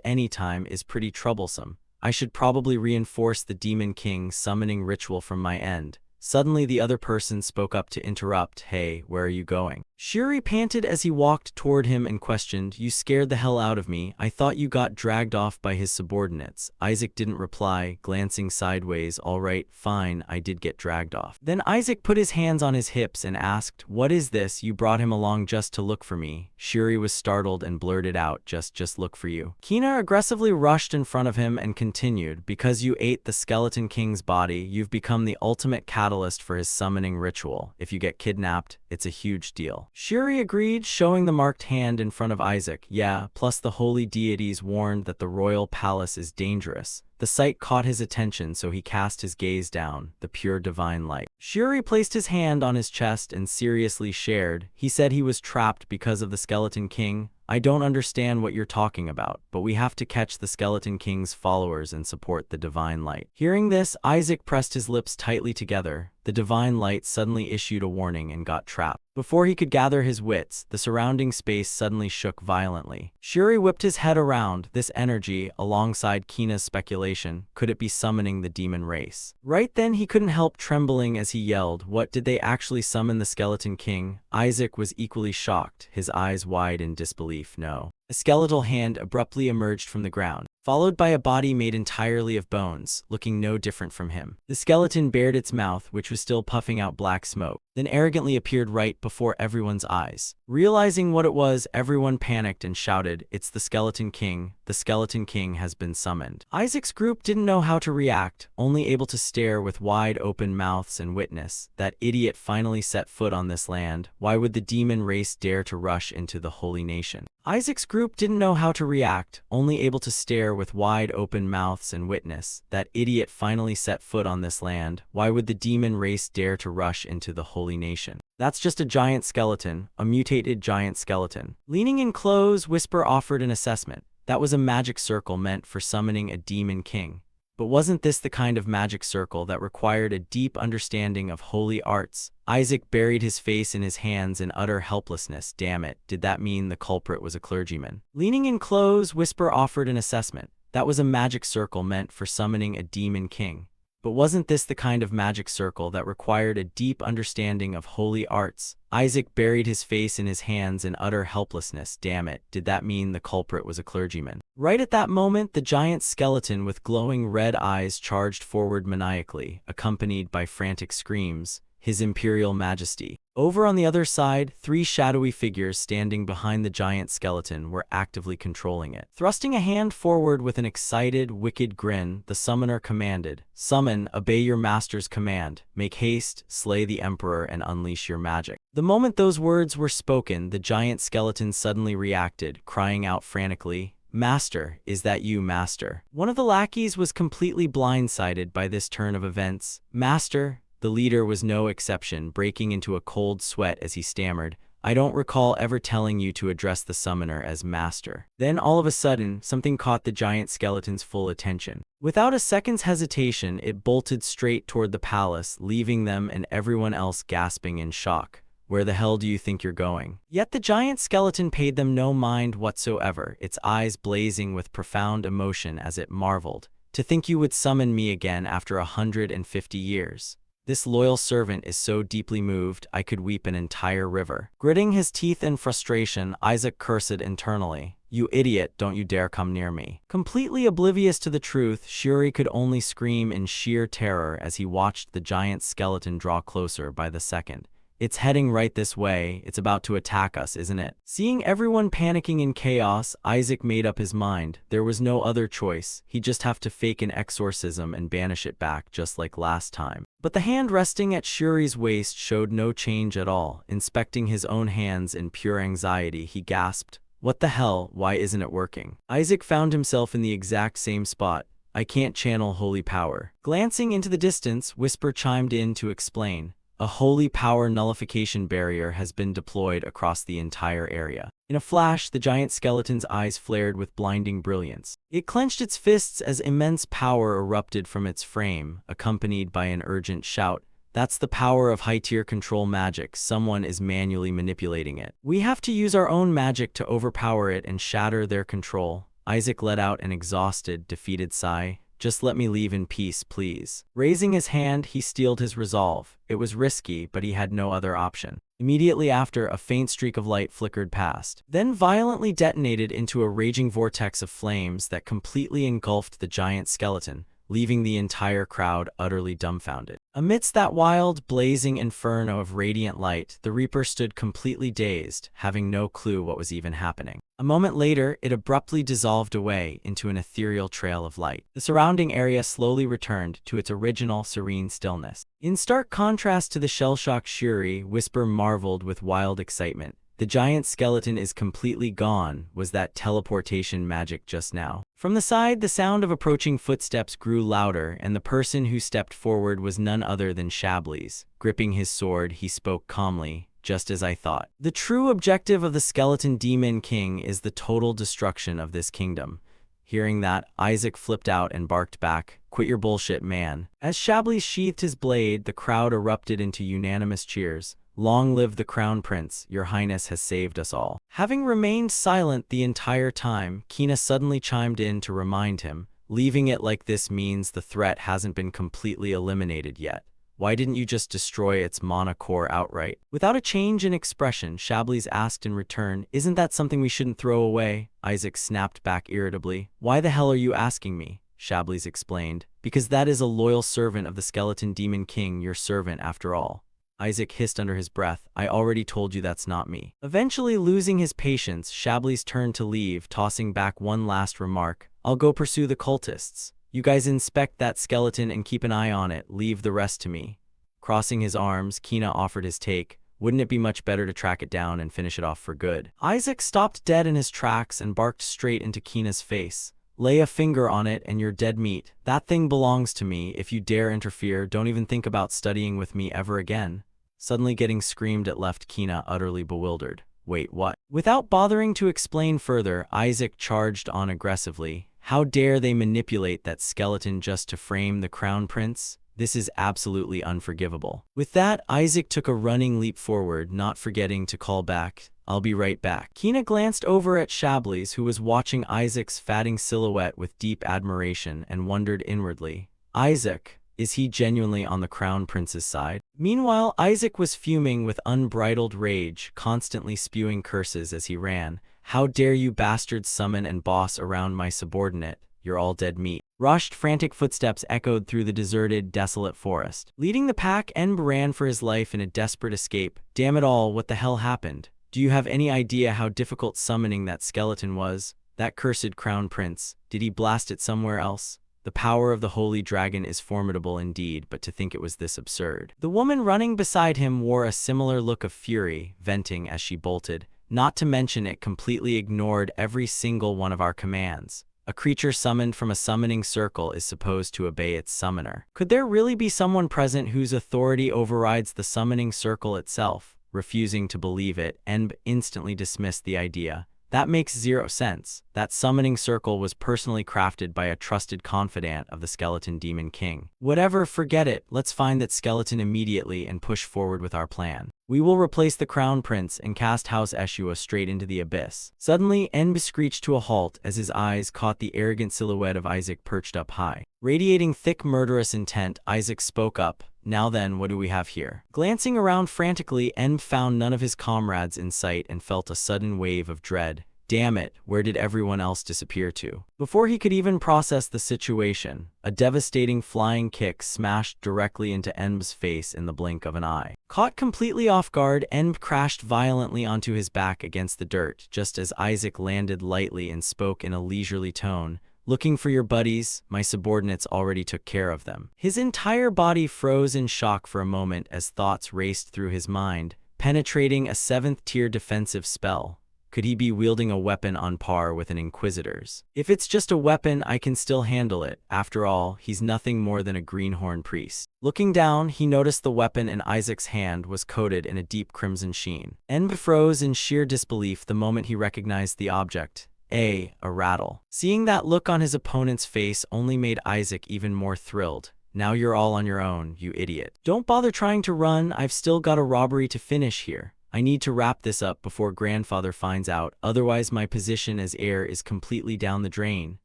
anytime is pretty troublesome. I should probably reinforce the Demon King summoning ritual from my end." Suddenly the other person spoke up to interrupt. "Hey, where are you going?" Shuri panted as he walked toward him and questioned, "You scared the hell out of me. I thought you got dragged off by his subordinates." Isaac didn't reply, glancing sideways. "All right, fine, I did get dragged off." Then Isaac put his hands on his hips and asked, "What is this? You brought him along just to look for me?" Shuri was startled and blurted out, Just look for you." Kina aggressively rushed in front of him and continued, "Because you ate the Skeleton King's body, you've become the ultimate catalyst for his summoning ritual. If you get kidnapped, it's a huge deal." Shuri agreed, showing the marked hand in front of Isaac. "Yeah, plus the holy deities warned that the royal palace is dangerous." The sight caught his attention, so he cast his gaze down, the pure divine light. Shuri placed his hand on his chest and seriously shared, "He said he was trapped because of the Skeleton King. I don't understand what you're talking about, but we have to catch the Skeleton King's followers and support the divine light." Hearing this, Isaac pressed his lips tightly together. The divine light suddenly issued a warning and got trapped. Before he could gather his wits, the surrounding space suddenly shook violently. Shuri whipped his head around. This energy, alongside Kina's speculation, could it be summoning the demon race? Right then he couldn't help trembling as he yelled, "What, did they actually summon the Skeleton King?" Isaac was equally shocked, his eyes wide in disbelief. "No." A skeletal hand abruptly emerged from the ground, followed by a body made entirely of bones, looking no different from him. The skeleton bared its mouth, which was still puffing out black smoke, then arrogantly appeared right before everyone's eyes. Realizing what it was, everyone panicked and shouted, "It's the Skeleton King! The Skeleton King has been summoned!" Isaac's group didn't know how to react, only able to stare with wide open mouths and witness. That idiot finally set foot on this land. Why would the demon race dare to rush into the holy nation? Isaac's group didn't know how to react, only able to stare with wide open mouths and witness. That idiot finally set foot on this land. Why would the demon race dare to rush into the holy nation? That's just a giant skeleton, a mutated giant skeleton. Leaning in close, Whisper offered an assessment. That was a magic circle meant for summoning a demon king. But wasn't this the kind of magic circle that required a deep understanding of holy arts? Isaac buried his face in his hands in utter helplessness. Damn it, did that mean the culprit was a clergyman? Leaning in close, Whisper offered an assessment. That was a magic circle meant for summoning a demon king. But wasn't this the kind of magic circle that required a deep understanding of holy arts? Isaac buried his face in his hands in utter helplessness. Damn it, did that mean the culprit was a clergyman? Right at that moment, the giant skeleton with glowing red eyes charged forward maniacally, accompanied by frantic screams. His Imperial Majesty. Over on the other side, 3 shadowy figures standing behind the giant skeleton were actively controlling it. Thrusting a hand forward with an excited, wicked grin, the summoner commanded, "Summon, obey your master's command. Make haste, slay the Emperor, and unleash your magic." The moment those words were spoken, the giant skeleton suddenly reacted, crying out frantically, "Master, is that you, Master?" One of the lackeys was completely blindsided by this turn of events. "Master?" The leader was no exception, breaking into a cold sweat as he stammered, "I don't recall ever telling you to address the summoner as master." Then all of a sudden, something caught the giant skeleton's full attention. Without a second's hesitation, it bolted straight toward the palace, leaving them and everyone else gasping in shock. "Where the hell do you think you're going?" Yet the giant skeleton paid them no mind whatsoever, its eyes blazing with profound emotion as it marveled, "To think you would summon me again after 150 years. This loyal servant is so deeply moved, I could weep an entire river." Gritting his teeth in frustration, Isaac cursed internally, "You idiot, don't you dare come near me." Completely oblivious to the truth, Shuri could only scream in sheer terror as he watched the giant skeleton draw closer by the second. "It's heading right this way. It's about to attack us, isn't it?" Seeing everyone panicking in chaos, Isaac made up his mind. There was no other choice. He'd just have to fake an exorcism and banish it back, just like last time. But the hand resting at Shuri's waist showed no change at all. Inspecting his own hands in pure anxiety, he gasped, "What the hell? Why isn't it working?" Isaac found himself in the exact same spot. "I can't channel holy power." Glancing into the distance, Whisper chimed in to explain, "A holy power nullification barrier has been deployed across the entire area." In a flash, the giant skeleton's eyes flared with blinding brilliance. It clenched its fists as immense power erupted from its frame, accompanied by an urgent shout, "That's the power of high-tier control magic. Someone is manually manipulating it. We have to use our own magic to overpower it and shatter their control." Isaac let out an exhausted, defeated sigh. "Just let me leave in peace, please." Raising his hand, he steeled his resolve. It was risky, but he had no other option. Immediately after, a faint streak of light flickered past, then violently detonated into a raging vortex of flames that completely engulfed the giant skeleton, leaving the entire crowd utterly dumbfounded. Amidst that wild, blazing inferno of radiant light, the Reaper stood completely dazed, having no clue what was even happening. A moment later, it abruptly dissolved away into an ethereal trail of light. The surrounding area slowly returned to its original serene stillness. In stark contrast to the shell-shocked Shuri, Whisper marveled with wild excitement. "The giant skeleton is completely gone. Was that teleportation magic just now?" From the side, the sound of approaching footsteps grew louder, and the person who stepped forward was none other than Shablies. Gripping his sword, he spoke calmly, "Just as I thought. The true objective of the Skeleton Demon King is the total destruction of this kingdom." Hearing that, Isaac flipped out and barked back, "Quit your bullshit, man." As Shablies sheathed his blade, the crowd erupted into unanimous cheers. "Long live the Crown Prince, your highness has saved us all." Having remained silent the entire time, Kina suddenly chimed in to remind him, "Leaving it like this means the threat hasn't been completely eliminated yet. Why didn't you just destroy its mana core outright?" Without a change in expression, Shablies asked in return, "Isn't that something we shouldn't throw away?" Isaac snapped back irritably. "Why the hell are you asking me?" Shablies explained. "Because that is a loyal servant of the Skeleton Demon King, your servant after all." Isaac hissed under his breath, "I already told you that's not me." Eventually losing his patience, Shablies turned to leave, tossing back one last remark, "I'll go pursue the cultists. You guys inspect that skeleton and keep an eye on it, leave the rest to me." Crossing his arms, Kina offered his take, "Wouldn't it be much better to track it down and finish it off for good?" Isaac stopped dead in his tracks and barked straight into Kina's face. "Lay a finger on it and you're dead meat. That thing belongs to me. If you dare interfere, don't even think about studying with me ever again." Suddenly getting screamed at left Kina utterly bewildered. "Wait, what?" Without bothering to explain further, Isaac charged on aggressively, How dare they manipulate that skeleton just to frame the crown prince? This is absolutely unforgivable. With that, Isaac took a running leap forward, not forgetting to call back, "I'll be right back." Kina glanced over at Chablis, who was watching Isaac's fatting silhouette with deep admiration, and wondered inwardly, Isaac, is he genuinely on the crown prince's side? Meanwhile, Isaac was fuming with unbridled rage, constantly spewing curses as he ran. "How dare you bastards summon and boss around my subordinate? You're all dead meat." Rushed, frantic footsteps echoed through the deserted, desolate forest. Leading the pack, Enb ran for his life in a desperate escape. Damn it all, what the hell happened? Do you have any idea how difficult summoning that skeleton was? That cursed crown prince, did he blast it somewhere else? The power of the holy dragon is formidable indeed, but to think it was this absurd. The woman running beside him wore a similar look of fury, venting as she bolted. Not to mention it completely ignored every single one of our commands. A creature summoned from a summoning circle is supposed to obey its summoner. Could there really be someone present whose authority overrides the summoning circle itself? Refusing to believe it, Enb instantly dismissed the idea. That makes zero sense. That summoning circle was personally crafted by a trusted confidant of the Skeleton Demon King. Whatever, forget it. Let's find that skeleton immediately and push forward with our plan. We will replace the Crown Prince and cast House Eshua straight into the abyss. Suddenly, Enb screeched to a halt as his eyes caught the arrogant silhouette of Isaac perched up high. Radiating thick murderous intent, Isaac spoke up. "Now then, what do we have here?" Glancing around frantically, Enb found none of his comrades in sight and felt a sudden wave of dread. Damn it, where did everyone else disappear to? Before he could even process the situation, a devastating flying kick smashed directly into Enb's face in the blink of an eye. Caught completely off guard, Enb crashed violently onto his back against the dirt, just as Isaac landed lightly and spoke in a leisurely tone. "Looking for your buddies? My subordinates already took care of them." His entire body froze in shock for a moment as thoughts raced through his mind, penetrating a 7th-tier defensive spell. Could he be wielding a weapon on par with an Inquisitor's? If it's just a weapon, I can still handle it. After all, he's nothing more than a greenhorn priest. Looking down, he noticed the weapon in Isaac's hand was coated in a deep crimson sheen. Enb froze in sheer disbelief the moment he recognized the object. A rattle. Seeing that look on his opponent's face only made Isaac even more thrilled. "Now you're all on your own, you idiot. Don't bother trying to run, I've still got a robbery to finish here. I need to wrap this up before grandfather finds out, otherwise my position as heir is completely down the drain."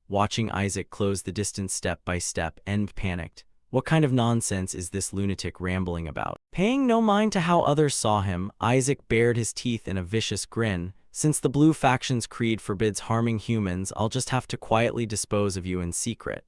Watching Isaac close the distance step by step, Enb panicked. What kind of nonsense is this lunatic rambling about? Paying no mind to how others saw him, Isaac bared his teeth in a vicious grin. "Since the Blue Faction's creed forbids harming humans, I'll just have to quietly dispose of you in secret."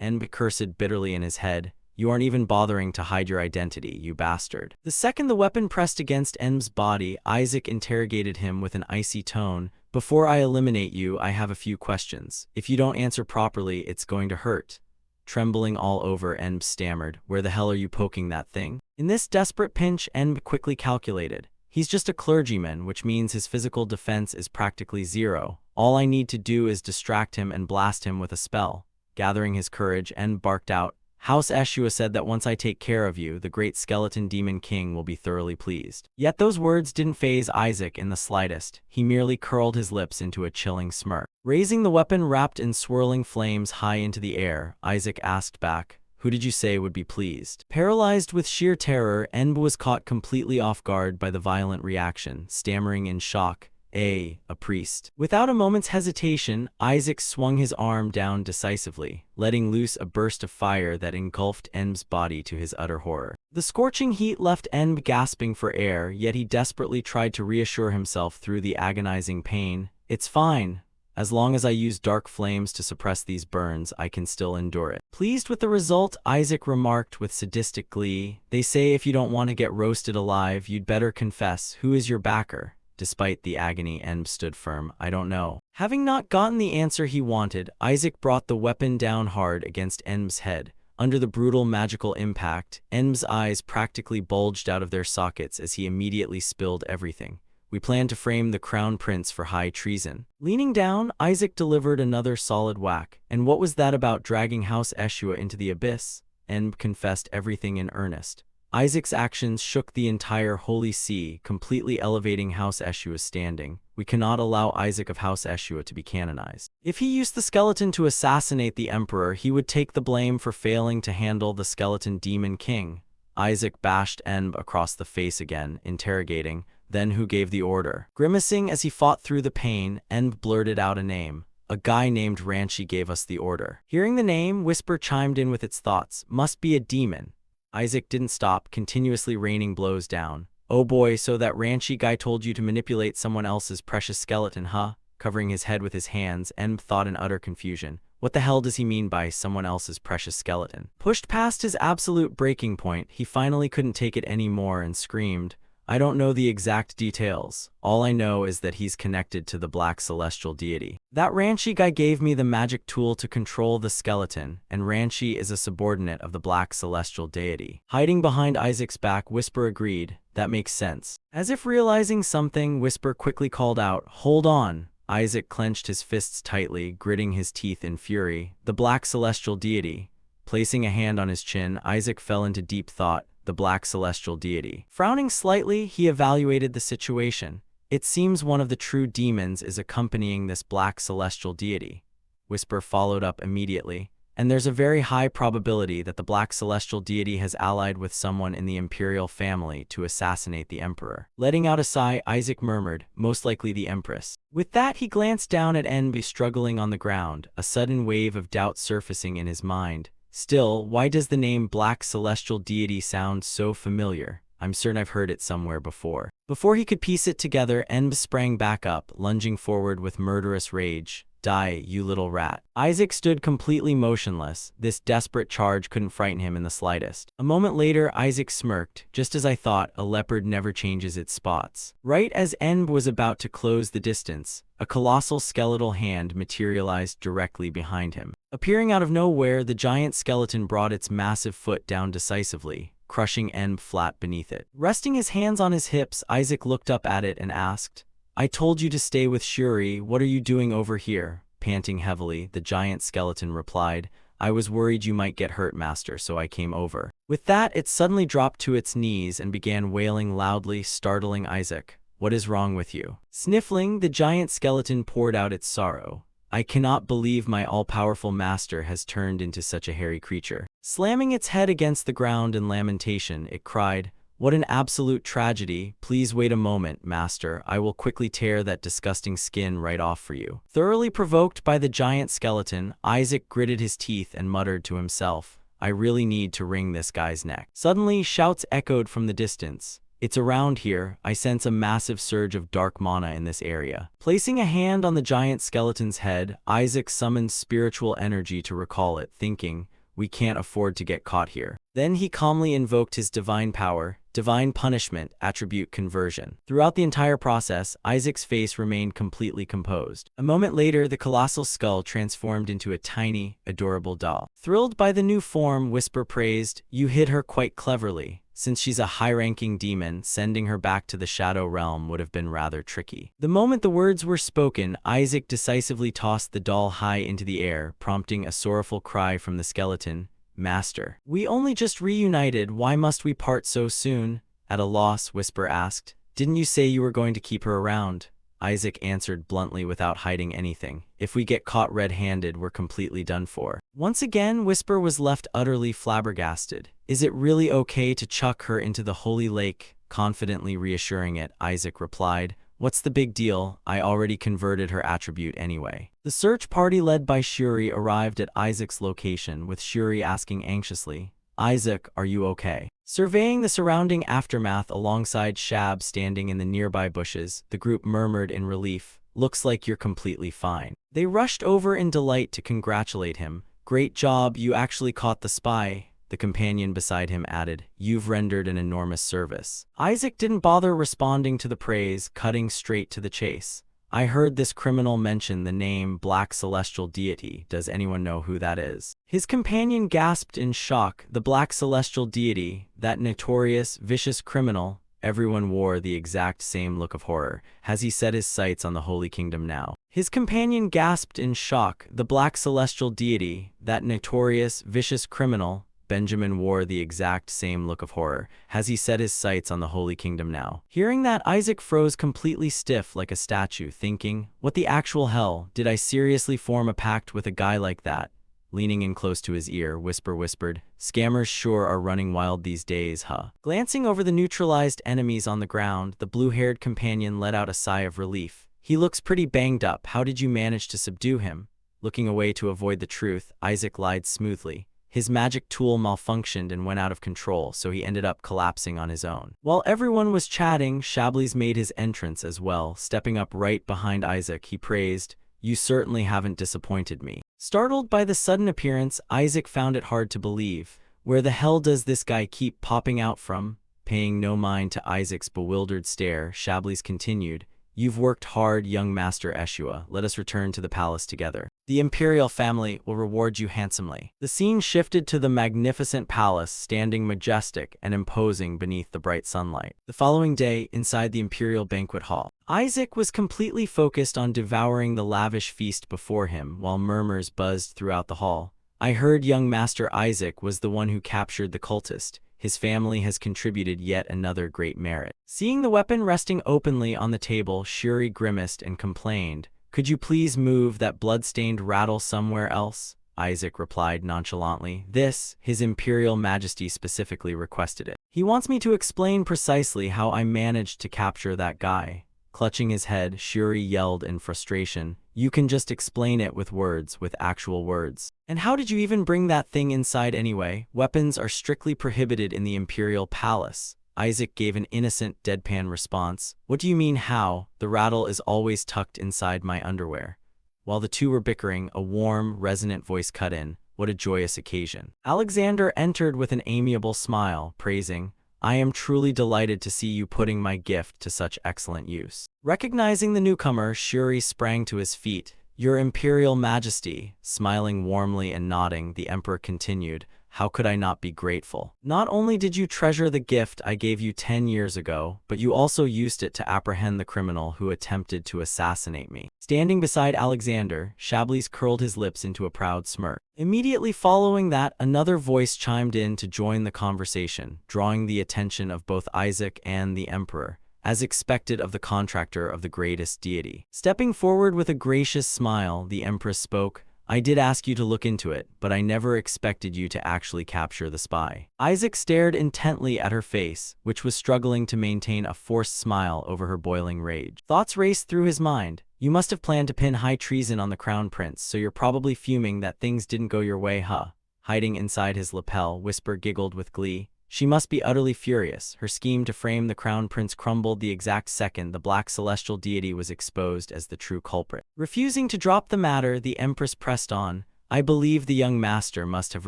Enb cursed bitterly in his head. "You aren't even bothering to hide your identity, you bastard." The second the weapon pressed against Enb's body, Isaac interrogated him with an icy tone. "Before I eliminate you, I have a few questions. If you don't answer properly, it's going to hurt." Trembling all over, Enb stammered, "Where the hell are you poking that thing?" In this desperate pinch, Enb quickly calculated. He's just a clergyman, which means his physical defense is practically zero. All I need to do is distract him and blast him with a spell. Gathering his courage, Enb barked out, "House Eshua said that once I take care of you, the great skeleton demon king will be thoroughly pleased." Yet those words didn't faze Isaac in the slightest. He merely curled his lips into a chilling smirk. Raising the weapon wrapped in swirling flames high into the air, Isaac asked back, "Who did you say would be pleased?" Paralyzed with sheer terror, Enb was caught completely off guard by the violent reaction, stammering in shock, A priest." Without a moment's hesitation, Isaac swung his arm down decisively, letting loose a burst of fire that engulfed Enb's body to his utter horror. The scorching heat left Enb gasping for air, yet he desperately tried to reassure himself through the agonizing pain. "It's fine. As long as I use dark flames to suppress these burns, I can still endure it." Pleased with the result, Isaac remarked with sadistic glee, "They say if you don't want to get roasted alive, you'd better confess. Who is your backer?" Despite the agony, Enb stood firm. "I don't know." Having not gotten the answer he wanted, Isaac brought the weapon down hard against Enb's head. Under the brutal magical impact, Enb's eyes practically bulged out of their sockets as he immediately spilled everything. "We plan to frame the Crown Prince for high treason." Leaning down, Isaac delivered another solid whack. "And what was that about dragging House Eshua into the abyss?" Enb confessed everything in earnest. Isaac's actions shook the entire Holy See, completely elevating House Eshua's standing. We cannot allow Isaac of House Eshua to be canonized. If he used the skeleton to assassinate the emperor, he would take the blame for failing to handle the skeleton demon king. Isaac bashed Enb across the face again, interrogating, "Then who gave the order?" Grimacing as he fought through the pain, Enb blurted out a name. "A guy named Ranchi gave us the order." Hearing the name, Whisper chimed in with its thoughts. "Must be a demon." Isaac didn't stop, continuously raining blows down. "Oh boy, so that Ranchi guy told you to manipulate someone else's precious skeleton, huh?" Covering his head with his hands, Enb thought in utter confusion. What the hell does he mean by someone else's precious skeleton? Pushed past his absolute breaking point, he finally couldn't take it anymore and screamed, "I don't know the exact details. All I know is that he's connected to the Black Celestial Deity. That Ranchi guy gave me the magic tool to control the skeleton, and Ranchi is a subordinate of the Black Celestial Deity." Hiding behind Isaac's back, Whisper agreed, "That makes sense." As if realizing something, Whisper quickly called out, "Hold on." Isaac clenched his fists tightly, gritting his teeth in fury. The Black Celestial Deity. Placing a hand on his chin, Isaac fell into deep thought. The Black Celestial Deity. Frowning slightly, he evaluated the situation. It seems one of the true demons is accompanying this Black Celestial Deity. Whisper followed up immediately. And there's a very high probability that the Black Celestial Deity has allied with someone in the imperial family to assassinate the emperor. Letting out a sigh, Isaac murmured, "Most likely the empress." With that, he glanced down at Enby struggling on the ground, a sudden wave of doubt surfacing in his mind. Still, why does the name Black Celestial Deity sound so familiar? I'm certain I've heard it somewhere before. Before he could piece it together, Enb sprang back up, lunging forward with murderous rage. "Die, you little rat." Isaac stood completely motionless. This desperate charge couldn't frighten him in the slightest. A moment later, Isaac smirked. "Just as I thought, a leopard never changes its spots." Right as Enb was about to close the distance, a colossal skeletal hand materialized directly behind him. Appearing out of nowhere, the giant skeleton brought its massive foot down decisively, crushing Enb flat beneath it. Resting his hands on his hips, Isaac looked up at it and asked, "I told you to stay with Shuri. What are you doing over here?" Panting heavily, the giant skeleton replied, "I was worried you might get hurt, master, so I came over." With that, it suddenly dropped to its knees and began wailing loudly, startling Isaac. "What is wrong with you?" Sniffling, the giant skeleton poured out its sorrow. "I cannot believe my all-powerful master has turned into such a hairy creature." Slamming its head against the ground in lamentation, it cried, "What an absolute tragedy. Please wait a moment, master. I will quickly tear that disgusting skin right off for you." Thoroughly provoked by the giant skeleton, Isaac gritted his teeth and muttered to himself, "I really need to wring this guy's neck." Suddenly, shouts echoed from the distance. "It's around here. I sense a massive surge of dark mana in this area." Placing a hand on the giant skeleton's head, Isaac summoned spiritual energy to recall it, thinking, "We can't afford to get caught here." Then he calmly invoked his divine power, divine punishment, attribute conversion. Throughout the entire process, Isaac's face remained completely composed. A moment later, the colossal skull transformed into a tiny, adorable doll. Thrilled by the new form, Whisper praised, "You hid her quite cleverly. Since she's a high-ranking demon, sending her back to the Shadow Realm would have been rather tricky." The moment the words were spoken, Isaac decisively tossed the doll high into the air, prompting a sorrowful cry from the skeleton. "Master, we only just reunited. Why must we part so soon?" At a loss, Whisper asked, "Didn't you say you were going to keep her around?" Isaac answered bluntly without hiding anything. "If we get caught red-handed, we're completely done for." Once again, Whisper was left utterly flabbergasted. "Is it really okay to chuck her into the holy lake?" Confidently reassuring it, Isaac replied, "What's the big deal? I already converted her attribute anyway." The search party led by Shuri arrived at Isaac's location, with Shuri asking anxiously, "Isaac, are you okay?" Surveying the surrounding aftermath alongside Shab standing in the nearby bushes, the group murmured in relief, "Looks like you're completely fine." They rushed over in delight to congratulate him. "Great job, you actually caught the spy." The companion beside him added, "You've rendered an enormous service." Isaac didn't bother responding to the praise, cutting straight to the chase. "I heard this criminal mention the name Black Celestial Deity. Does anyone know who that is?" His companion gasped in shock. The Black Celestial Deity, that notorious, vicious criminal. Everyone wore the exact same look of horror. Has he set his sights on the Holy Kingdom now? His companion gasped in shock. The Black Celestial Deity, that notorious, vicious criminal. Benjamin wore the exact same look of horror. Has he set his sights on the Holy Kingdom now? Hearing that, Isaac froze completely stiff like a statue, thinking, what the actual hell? Did I seriously form a pact with a guy like that? Leaning in close to his ear, Whisper whispered, "Scammers sure are running wild these days, huh?" Glancing over the neutralized enemies on the ground, the blue-haired companion let out a sigh of relief. "He looks pretty banged up. How did you manage to subdue him?" Looking away to avoid the truth, Isaac lied smoothly. His magic tool malfunctioned and went out of control, so he ended up collapsing on his own. While everyone was chatting, Chablis made his entrance as well. Stepping up right behind Isaac, he praised, "You certainly haven't disappointed me." Startled by the sudden appearance, Isaac found it hard to believe. Where the hell does this guy keep popping out from? Paying no mind to Isaac's bewildered stare, Chablis continued, "You've worked hard, young Master Eshua. Let us return to the palace together. The imperial family will reward you handsomely." The scene shifted to the magnificent palace, standing majestic and imposing beneath the bright sunlight. The following day, inside the imperial banquet hall, Isaac was completely focused on devouring the lavish feast before him, while murmurs buzzed throughout the hall. "I heard young Master Isaac was the one who captured the cultist. His family has contributed yet another great merit." Seeing the weapon resting openly on the table, Shuri grimaced and complained, "Could you please move that blood-stained rattle somewhere else?" Isaac replied nonchalantly, "This, His Imperial Majesty specifically requested it. He wants me to explain precisely how I managed to capture that guy." Clutching his head, Shuri yelled in frustration, "You can just explain it with words, with actual words. And how did you even bring that thing inside anyway? Weapons are strictly prohibited in the Imperial Palace." Isaac gave an innocent, deadpan response. "What do you mean how? The rattle is always tucked inside my underwear." While the two were bickering, a warm, resonant voice cut in. What a joyous occasion. Alexander entered with an amiable smile, praising, "I am truly delighted to see you putting my gift to such excellent use." Recognizing the newcomer, Shuri sprang to his feet. "Your Imperial Majesty." Smiling warmly and nodding, the Emperor continued, "How could I not be grateful? Not only did you treasure the gift I gave you 10 years ago, but you also used it to apprehend the criminal who attempted to assassinate me." Standing beside Alexander, Chablis curled his lips into a proud smirk. Immediately following that, another voice chimed in to join the conversation, drawing the attention of both Isaac and the Emperor, as expected of the contractor of the greatest deity. Stepping forward with a gracious smile, the Empress spoke, "I did ask you to look into it, but I never expected you to actually capture the spy." Isaac stared intently at her face, which was struggling to maintain a forced smile over her boiling rage. Thoughts raced through his mind. "You must have planned to pin high treason on the crown prince, so you're probably fuming that things didn't go your way, huh?" Hiding inside his lapel, Whisper giggled with glee. She must be utterly furious. Her scheme to frame the crown prince crumbled the exact second the black celestial deity was exposed as the true culprit. Refusing to drop the matter, the Empress pressed on, "I believe the young master must have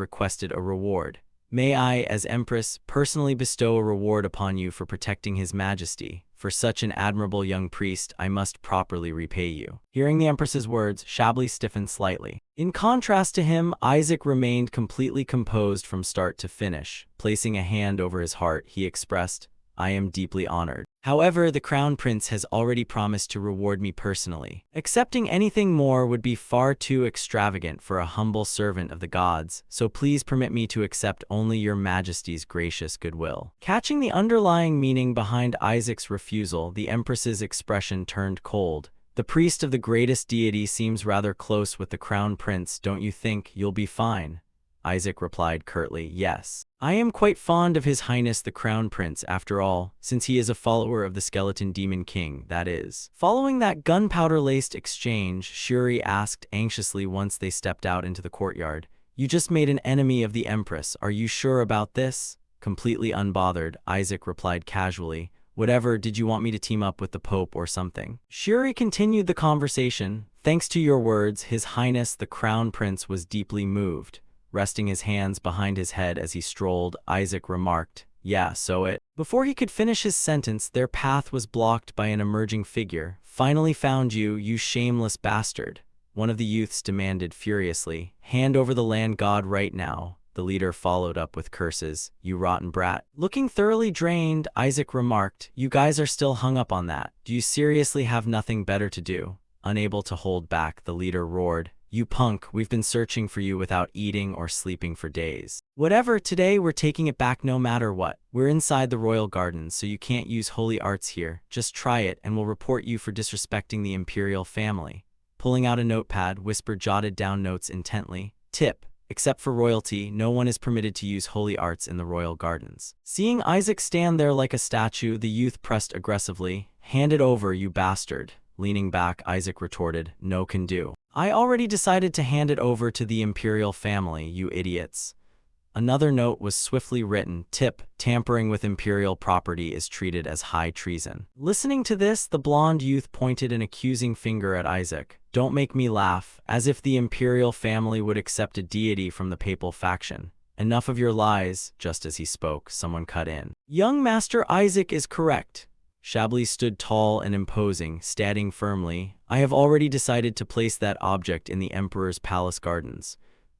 requested a reward. May I, as Empress, personally bestow a reward upon you for protecting His Majesty? For such an admirable young priest, I must properly repay you." Hearing the Empress's words, Chablis stiffened slightly. In contrast to him, Isaac remained completely composed from start to finish. Placing a hand over his heart, he expressed, "I am deeply honored. However, the Crown Prince has already promised to reward me personally. Accepting anything more would be far too extravagant for a humble servant of the gods, so please permit me to accept only your Majesty's gracious goodwill." Catching the underlying meaning behind Isaac's refusal, the Empress's expression turned cold. "The priest of the greatest deity seems rather close with the Crown Prince, don't you think? You'll be fine." Isaac replied curtly, "Yes. I am quite fond of His Highness the Crown Prince, after all, since he is a follower of the Skeleton Demon King, that is." Following that gunpowder-laced exchange, Shuri asked anxiously once they stepped out into the courtyard, "You just made an enemy of the Empress. Are you sure about this?" Completely unbothered, Isaac replied casually, "Whatever, did you want me to team up with the Pope or something?" Shuri continued the conversation. "Thanks to your words, His Highness the Crown Prince was deeply moved." Resting his hands behind his head as he strolled, Isaac remarked, "Yeah, so it." Before he could finish his sentence, their path was blocked by an emerging figure. "Finally found you, you shameless bastard," one of the youths demanded furiously. "Hand over the land god right now." The leader followed up with curses, "You rotten brat." Looking thoroughly drained, Isaac remarked, "You guys are still hung up on that. Do you seriously have nothing better to do?" Unable to hold back, the leader roared, "You punk, we've been searching for you without eating or sleeping for days. Whatever, today we're taking it back no matter what. We're inside the royal gardens, so you can't use holy arts here. Just try it and we'll report you for disrespecting the imperial family." Pulling out a notepad, Whisper jotted down notes intently. Tip: except for royalty, no one is permitted to use holy arts in the royal gardens. Seeing Isaac stand there like a statue, the youth pressed aggressively. "Hand it over, you bastard." Leaning back, Isaac retorted, "No can do. I already decided to hand it over to the imperial family, you idiots." Another note was swiftly written. Tip: tampering with imperial property is treated as high treason. Listening to this, the blonde youth pointed an accusing finger at Isaac. "Don't make me laugh, as if the imperial family would accept a deity from the papal faction. Enough of your lies." Just as he spoke, someone cut in. "Young Master Isaac is correct." Chablis stood tall and imposing, standing firmly. "I have already decided to place that object in the Emperor's palace gardens."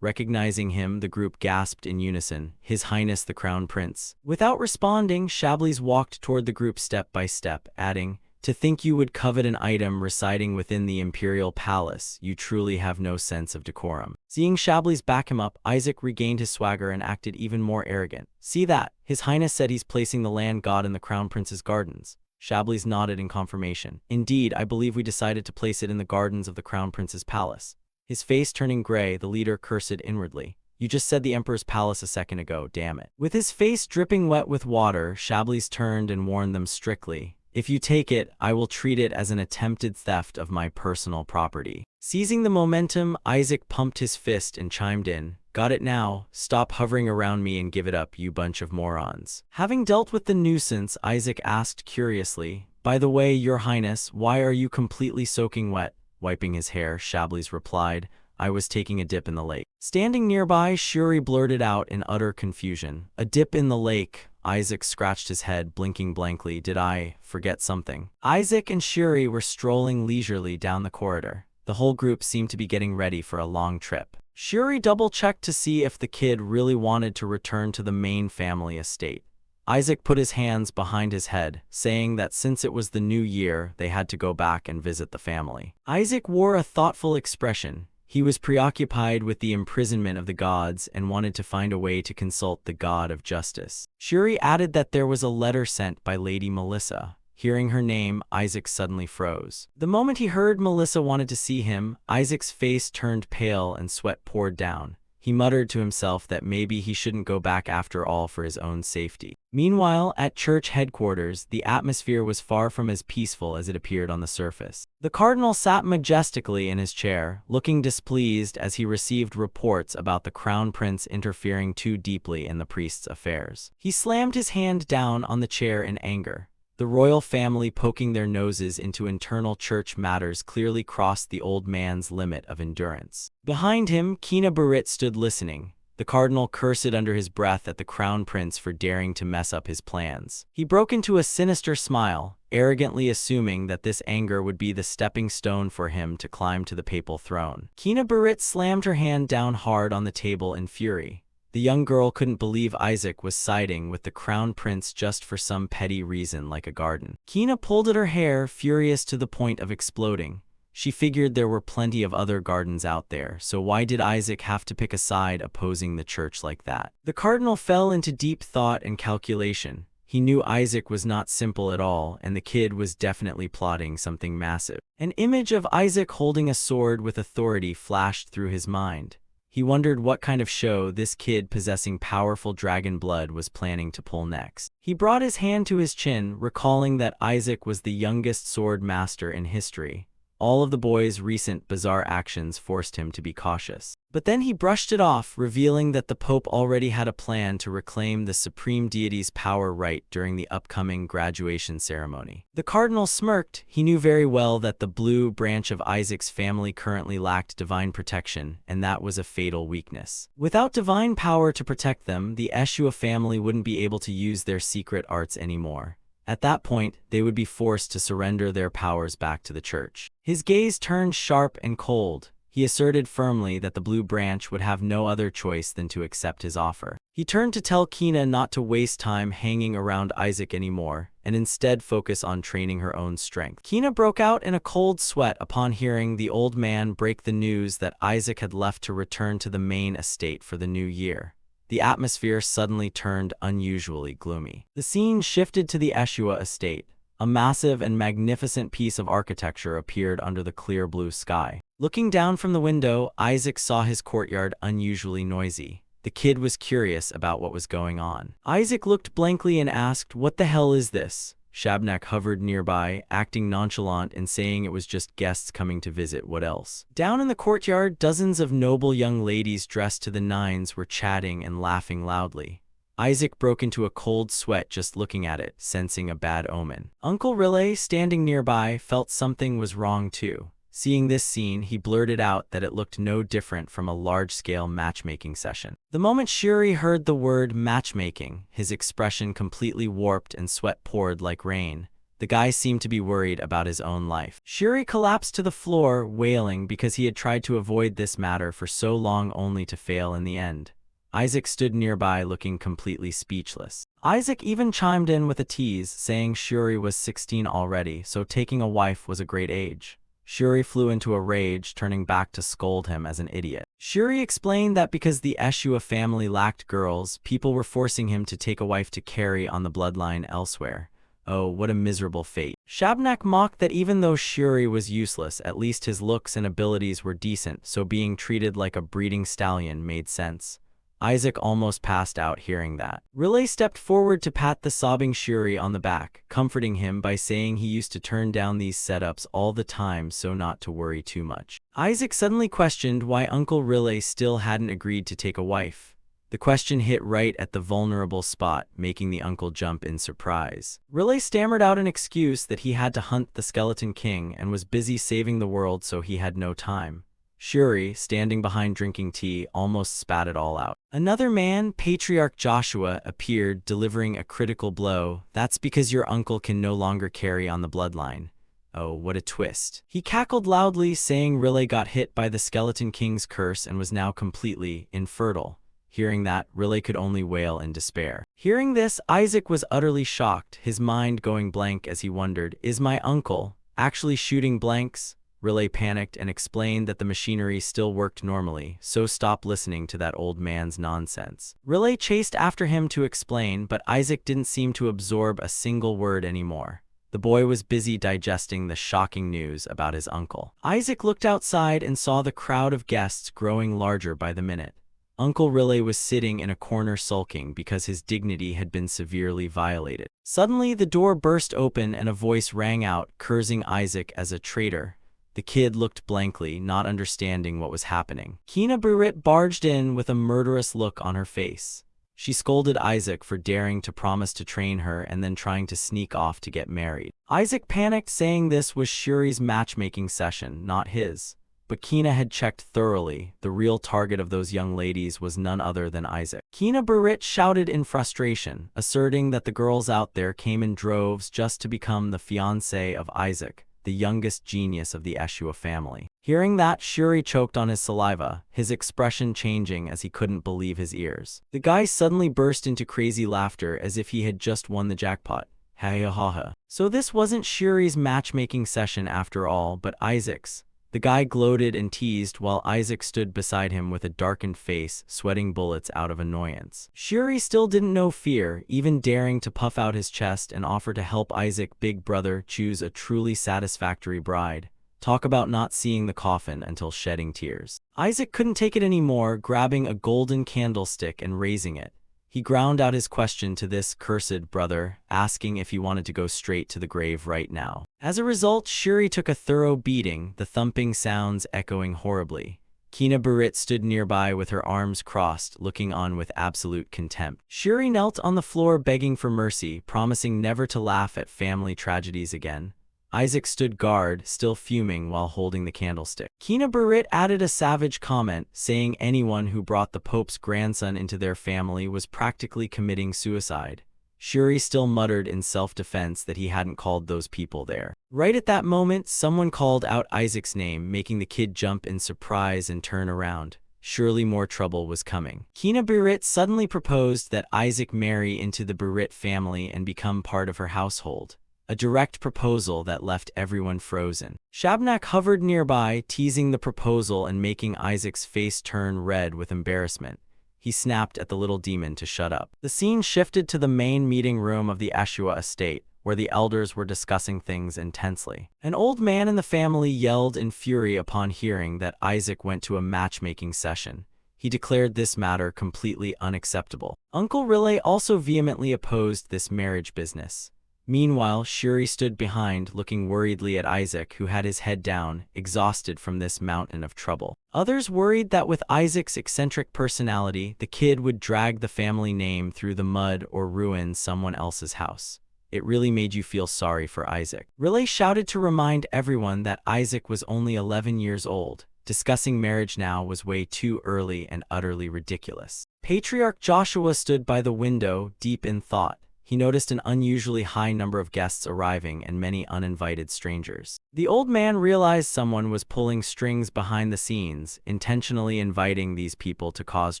Recognizing him, the group gasped in unison, "His Highness the Crown Prince." Without responding, Chablis walked toward the group step by step, adding, "To think you would covet an item residing within the imperial palace. You truly have no sense of decorum." Seeing Chablis back him up, Isaac regained his swagger and acted even more arrogant. "See that? His Highness said he's placing the land god in the Crown Prince's gardens." Chablis nodded in confirmation. "Indeed, I believe we decided to place it in the gardens of the Crown Prince's palace." His face turning gray, the leader cursed inwardly. "You just said the Emperor's palace a second ago, damn it." With his face dripping wet with water, Chablis turned and warned them strictly. "If you take it, I will treat it as an attempted theft of my personal property." Seizing the momentum, Isaac pumped his fist and chimed in. "Got it now. Stop hovering around me and give it up, you bunch of morons." Having dealt with the nuisance, Isaac asked curiously, "By the way, Your Highness, why are you completely soaking wet?" Wiping his hair, Chablis replied, "I was taking a dip in the lake." Standing nearby, Shuri blurted out in utter confusion, "A dip in the lake?" Isaac scratched his head, blinking blankly. "Did I forget something?" Isaac and Shuri were strolling leisurely down the corridor. The whole group seemed to be getting ready for a long trip. Shuri double-checked to see if the kid really wanted to return to the main family estate. Isaac put his hands behind his head, saying that since it was the new year, they had to go back and visit the family. Isaac wore a thoughtful expression. He was preoccupied with the imprisonment of the gods and wanted to find a way to consult the god of justice. Shuri added that there was a letter sent by Lady Melissa. Hearing her name, Isaac suddenly froze. The moment he heard Melissa wanted to see him, Isaac's face turned pale and sweat poured down. He muttered to himself that maybe he shouldn't go back after all for his own safety. Meanwhile, at church headquarters, the atmosphere was far from as peaceful as it appeared on the surface. The cardinal sat majestically in his chair, looking displeased as he received reports about the crown prince interfering too deeply in the priest's affairs. He slammed his hand down on the chair in anger. The royal family poking their noses into internal church matters clearly crossed the old man's limit of endurance. Behind him, Kina Barit stood listening. The cardinal cursed under his breath at the crown prince for daring to mess up his plans. He broke into a sinister smile, arrogantly assuming that this anger would be the stepping stone for him to climb to the papal throne. Kina Barit slammed her hand down hard on the table in fury. The young girl couldn't believe Isaac was siding with the crown prince just for some petty reason like a garden. Kina pulled at her hair, furious to the point of exploding. She figured there were plenty of other gardens out there, so why did Isaac have to pick a side opposing the church like that? The cardinal fell into deep thought and calculation. He knew Isaac was not simple at all, and the kid was definitely plotting something massive. An image of Isaac holding a sword with authority flashed through his mind. He wondered what kind of show this kid possessing powerful dragon blood was planning to pull next. He brought his hand to his chin, recalling that Isaac was the youngest sword master in history. All of the boy's recent bizarre actions forced him to be cautious. But then he brushed it off, revealing that the Pope already had a plan to reclaim the supreme deity's power right during the upcoming graduation ceremony. The cardinal smirked. He knew very well that the blue branch of Isaac's family currently lacked divine protection, and that was a fatal weakness. Without divine power to protect them, the Eshua family wouldn't be able to use their secret arts anymore. At that point, they would be forced to surrender their powers back to the church. His gaze turned sharp and cold. He asserted firmly that the Blue Branch would have no other choice than to accept his offer. He turned to tell Kina not to waste time hanging around Isaac anymore, and instead focus on training her own strength. Kina broke out in a cold sweat upon hearing the old man break the news that Isaac had left to return to the main estate for the new year. The atmosphere suddenly turned unusually gloomy. The scene shifted to the Eshua estate. A massive and magnificent piece of architecture appeared under the clear blue sky. Looking down from the window, Isaac saw his courtyard unusually noisy. The kid was curious about what was going on. Isaac looked blankly and asked, "What the hell is this?" Shabnak hovered nearby, acting nonchalant and saying it was just guests coming to visit. What else? Down in the courtyard, dozens of noble young ladies dressed to the nines were chatting and laughing loudly. Isaac broke into a cold sweat just looking at it, sensing a bad omen. Uncle Riley, standing nearby, felt something was wrong too. Seeing this scene, he blurted out that it looked no different from a large-scale matchmaking session. The moment Shuri heard the word matchmaking, his expression completely warped and sweat poured like rain. The guy seemed to be worried about his own life. Shuri collapsed to the floor, wailing because he had tried to avoid this matter for so long only to fail in the end. Isaac stood nearby looking completely speechless. Isaac even chimed in with a tease, saying Shuri was 16 already, so taking a wife was a great age. Shuri flew into a rage, turning back to scold him as an idiot. Shuri explained that because the Eshua family lacked girls, people were forcing him to take a wife to carry on the bloodline elsewhere. Oh, what a miserable fate. Shabnak mocked that even though Shuri was useless, at least his looks and abilities were decent, so being treated like a breeding stallion made sense. Isaac almost passed out hearing that. Riley stepped forward to pat the sobbing Shuri on the back, comforting him by saying he used to turn down these setups all the time so not to worry too much. Isaac suddenly questioned why Uncle Riley still hadn't agreed to take a wife. The question hit right at the vulnerable spot, making the uncle jump in surprise. Riley stammered out an excuse that he had to hunt the Skeleton King and was busy saving the world so he had no time. Shuri, standing behind drinking tea, almost spat it all out. Another man, Patriarch Joshua, appeared, delivering a critical blow. "That's because your uncle can no longer carry on the bloodline." Oh, what a twist. He cackled loudly, saying Riley got hit by the Skeleton King's curse and was now completely infertile. Hearing that, Riley could only wail in despair. Hearing this, Isaac was utterly shocked, his mind going blank as he wondered, "Is my uncle actually shooting blanks?" Riley panicked and explained that the machinery still worked normally, so stop listening to that old man's nonsense. Riley chased after him to explain, but Isaac didn't seem to absorb a single word anymore. The boy was busy digesting the shocking news about his uncle. Isaac looked outside and saw the crowd of guests growing larger by the minute. Uncle Riley was sitting in a corner sulking because his dignity had been severely violated. Suddenly, the door burst open and a voice rang out, cursing Isaac as a traitor. The kid looked blankly, not understanding what was happening. Kina Burit barged in with a murderous look on her face. She scolded Isaac for daring to promise to train her and then trying to sneak off to get married. Isaac panicked, saying this was Shuri's matchmaking session, not his. But Kina had checked thoroughly. The real target of those young ladies was none other than Isaac. Kina Burit shouted in frustration, asserting that the girls out there came in droves just to become the fiancé of Isaac, the youngest genius of the Eshua family. Hearing that, Shuri choked on his saliva, his expression changing as he couldn't believe his ears. The guy suddenly burst into crazy laughter as if he had just won the jackpot. Ha ha ha ha. So this wasn't Shuri's matchmaking session after all, but Isaac's. The guy gloated and teased while Isaac stood beside him with a darkened face, sweating bullets out of annoyance. Shuri still didn't know fear, even daring to puff out his chest and offer to help Isaac, big brother, choose a truly satisfactory bride. Talk about not seeing the coffin until shedding tears. Isaac couldn't take it anymore, grabbing a golden candlestick and raising it. He ground out his question to this cursed brother, asking if he wanted to go straight to the grave right now. As a result, Shuri took a thorough beating, the thumping sounds echoing horribly. Kina Burit stood nearby with her arms crossed, looking on with absolute contempt. Shuri knelt on the floor begging for mercy, promising never to laugh at family tragedies again. Isaac stood guard, still fuming while holding the candlestick. Kina Burit added a savage comment, saying anyone who brought the Pope's grandson into their family was practically committing suicide. Shuri still muttered in self-defense that he hadn't called those people there. Right at that moment, someone called out Isaac's name, making the kid jump in surprise and turn around. Surely more trouble was coming. Kina Birit suddenly proposed that Isaac marry into the Birit family and become part of her household. A direct proposal that left everyone frozen. Shabnak hovered nearby, teasing the proposal and making Isaac's face turn red with embarrassment. He snapped at the little demon to shut up. The scene shifted to the main meeting room of the Ashua estate, where the elders were discussing things intensely. An old man in the family yelled in fury upon hearing that Isaac went to a matchmaking session. He declared this matter completely unacceptable. Uncle Riley also vehemently opposed this marriage business. Meanwhile, Shuri stood behind, looking worriedly at Isaac, who had his head down, exhausted from this mountain of trouble. Others worried that with Isaac's eccentric personality, the kid would drag the family name through the mud or ruin someone else's house. It really made you feel sorry for Isaac. Riley shouted to remind everyone that Isaac was only 11 years old. Discussing marriage now was way too early and utterly ridiculous. Patriarch Joshua stood by the window, deep in thought. He noticed an unusually high number of guests arriving and many uninvited strangers. The old man realized someone was pulling strings behind the scenes, intentionally inviting these people to cause